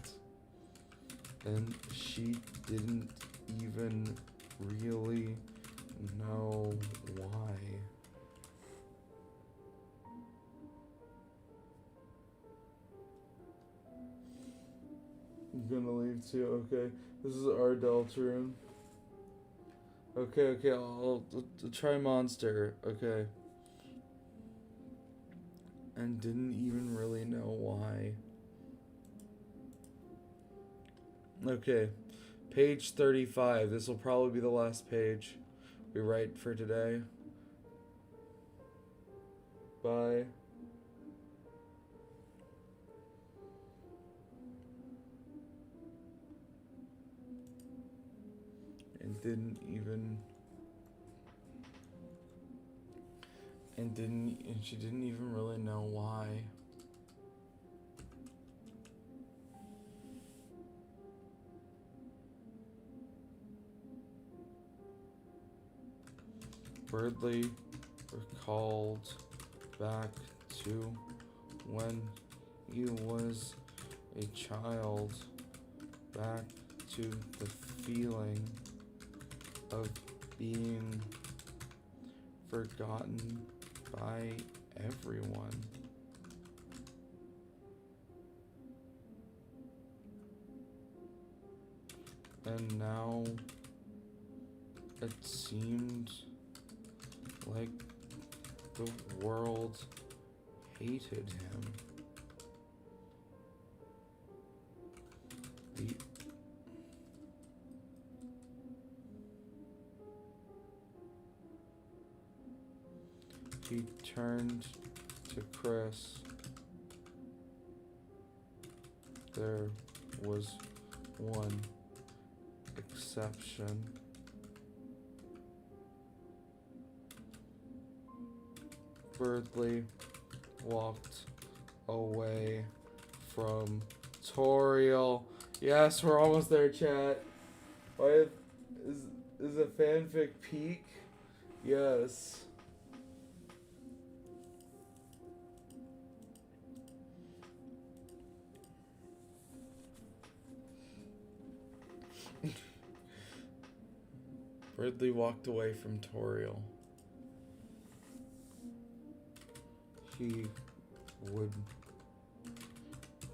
and she didn't even really know why. I'm gonna leave too. Okay, this is our Deltarune. Okay, I'll try monster. Okay. And didn't even really know why. Okay, page 35. This will probably be the last page we write for today. Bye. And she didn't even really know why. Birdley recalled back to when he was a child, back to the feeling of being forgotten by everyone. And now it seemed like the world hated him. He turned to Chris. There was one exception. Birdley walked away from Toriel. Yes, we're almost there, chat. Why is a fanfic peak? Yes. Birdley walked away from Toriel. He would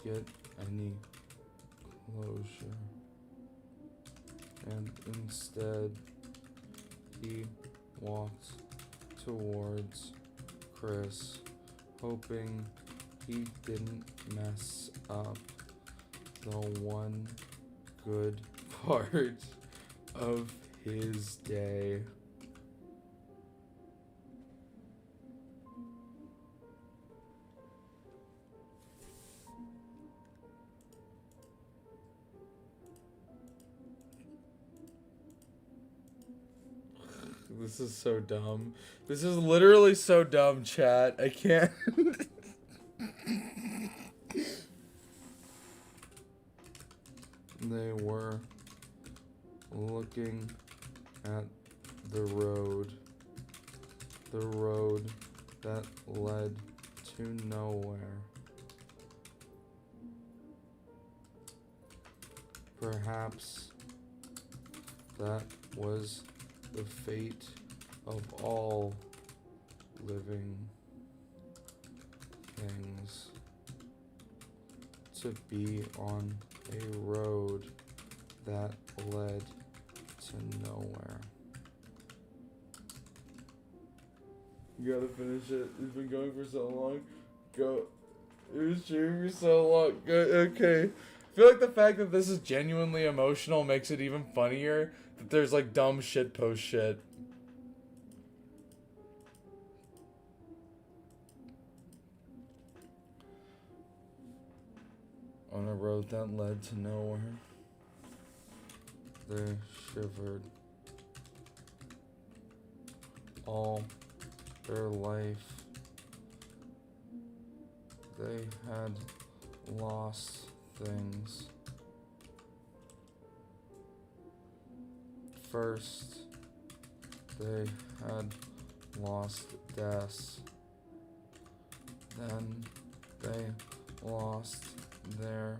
get any closure, and instead he walked towards Chris, hoping he didn't mess up the one good part of his day. This is so dumb. This is literally so dumb, chat. I can't. They were looking at the road that led to nowhere. Perhaps that was the fate of all living things, to be on a road that led to nowhere. You gotta finish it. It's been going for so long. Go. It was streaming for so long. Go. Okay. I feel like the fact that this is genuinely emotional makes it even funnier that there's like dumb shitpost shit. On a road that led to nowhere, they shivered. All their life, they had lost things. First, they had lost Des. Then they lost their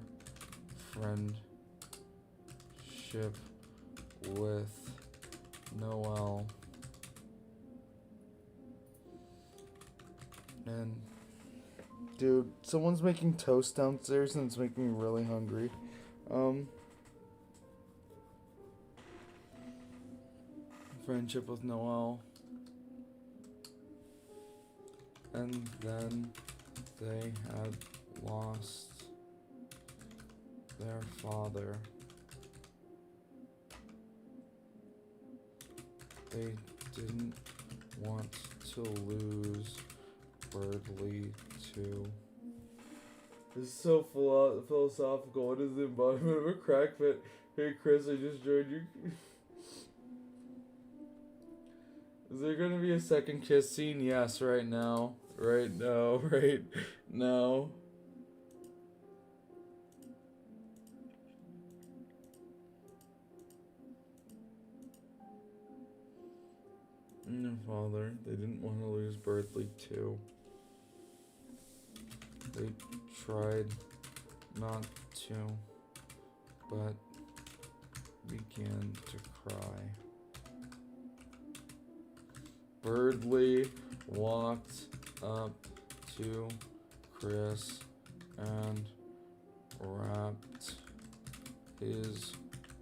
friend friendship with Noel. And dude, someone's making toast downstairs and it's making me really hungry. Friendship with Noel. And then they had lost their father. They didn't want to lose Birdley too. This is so philosophical. What is the embodiment of a crack fit? Hey Chris, I just joined you. Is there gonna be a second kiss scene? Yes, right now. Right now. Right now. No, father. They didn't want to lose Birdley too. They tried not to, but began to cry. Birdley walked up to Chris and wrapped his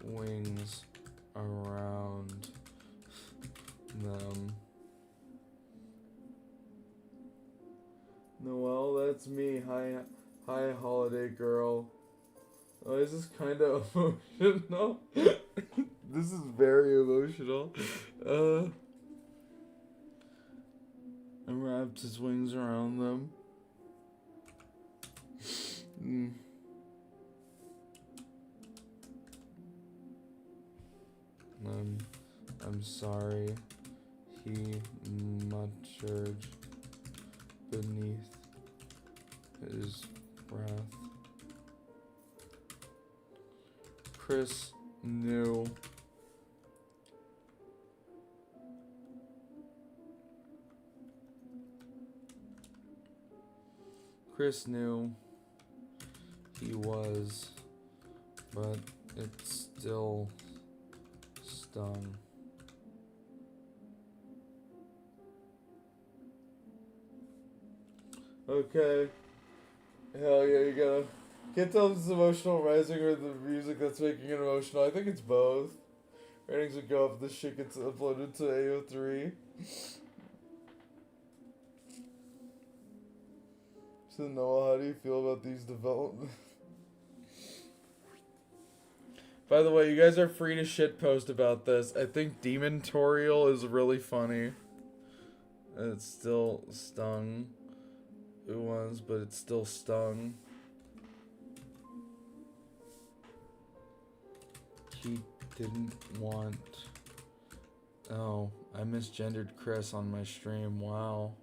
wings around them. Noelle, that's me. Hi, holiday girl. Oh, this is kind of emotional. This is very emotional. And wrapped his wings around them. I'm sorry, he muttered beneath his breath. Chris knew. Chris knew he was, but it still stung. Okay. Hell yeah, you gotta... Can't tell if it's emotional rising or the music that's making it emotional. I think it's both. Ratings would go up if this shit gets uploaded to AO3. So Noah, how do you feel about these developments? By the way, you guys are free to shitpost about this. I think Demon Toriel is really funny. And it still stung. It was, but it still stung. He didn't want... Oh, I misgendered Chris on my stream. Wow.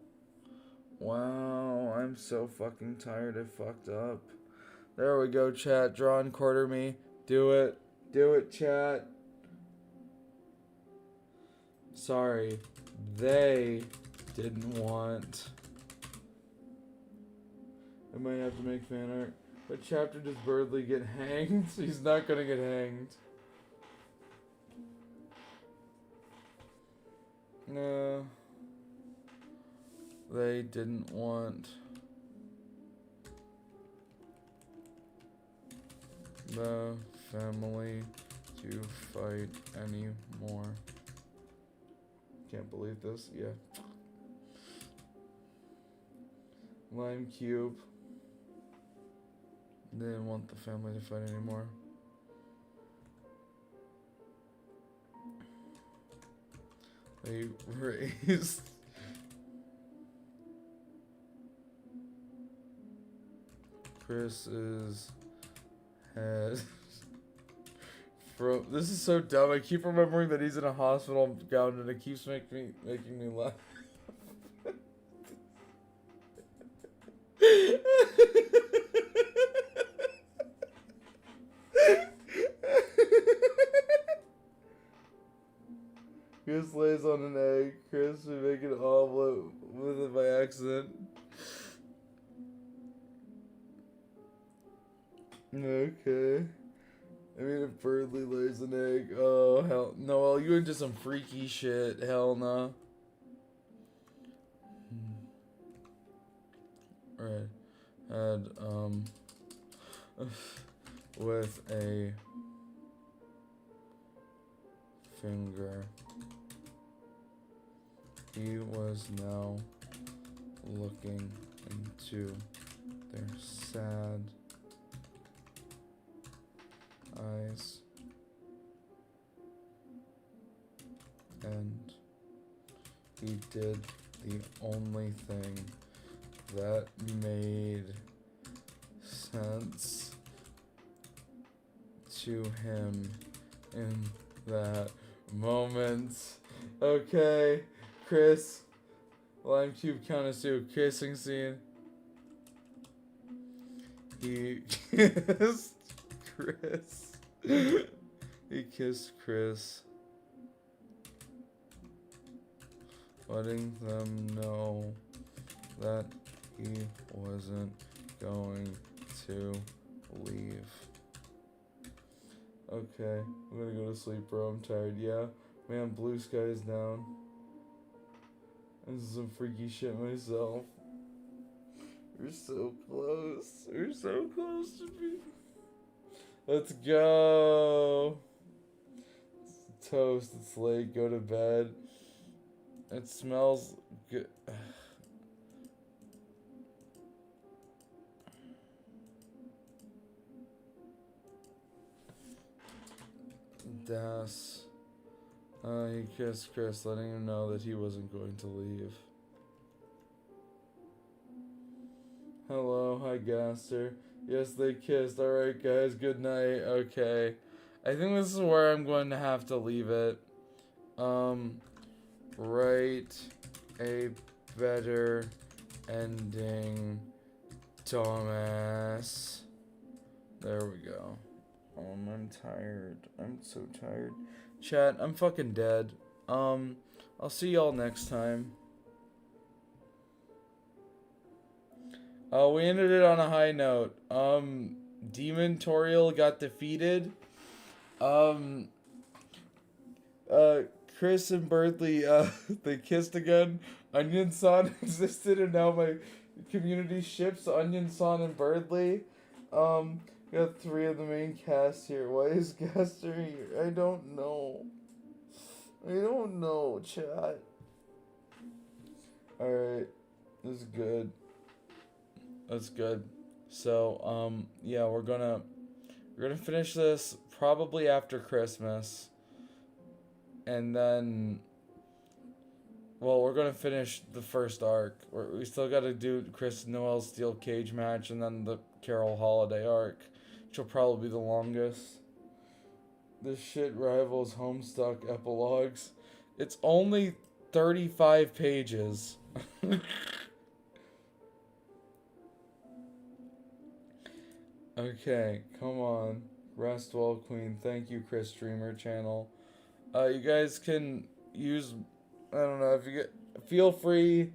Wow, I'm so fucking tired. I fucked up. There we go, chat. Draw and quarter me. Do it. Do it, chat. Sorry. They didn't want... I might have to make fan art. What chapter does Birdley get hanged? He's not gonna get hanged. No. They didn't want the family to fight anymore. Can't believe this. Yeah. Lime Cube. They didn't want the family to fight anymore. They raised Chris's head from... This is so dumb. I keep remembering that he's in a hospital gown and it keeps making me laugh. Chris lays on an egg. Chris would make an omelet with it by accident. Okay. I mean, if Birdly lays an egg, oh hell, Noel, you into some freaky shit, hell no. Right, had with a finger. He was now looking into their sad eyes, and he did the only thing that made sense to him in that moment. Okay, Chris, Lime Cube Countess kissing scene. He kissed Chris. He kissed Chris, letting them know that he wasn't going to leave. Okay, I'm gonna go to sleep, bro. I'm tired. Yeah, man, blue sky is down. This is some freaky shit myself. We're so close. We're so close to me. Let's go. It's toast. It's late. Go to bed. It smells good. Das. He kissed Chris, letting him know that he wasn't going to leave. Hello, hi Gaster. Yes, they kissed. Alright, guys, good night. Okay. I think this is where I'm going to have to leave it. Write a better ending, Thomas. There we go. I'm tired. I'm so tired. Chat, I'm fucking dead. I'll see y'all next time. We ended it on a high note. Demon Toriel got defeated. Chris and Birdly, they kissed again. Onion San existed, and now my community ships Onion San and Birdly. Got 3 of the main cast here. Why is Gaster here? I don't know. I don't know, chat. Alright. This is good. That's good. So, yeah, we're gonna finish this probably after Christmas. And then, well, we're gonna finish the first arc. We still gotta do Chris and Noel's Steel Cage match, and then the Carol Holiday arc, which will probably be the longest. This shit rivals Homestuck epilogues. It's only 35 pages. Okay, come on. Rest well, Queen. Thank you, Chris Streamer channel. You guys can use, I don't know, if you get, feel free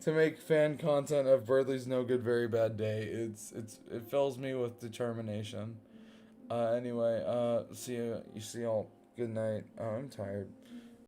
to make fan content of Birdly's No Good Very Bad Day. It fills me with determination. Anyway, see y'all. Good night. I'm tired.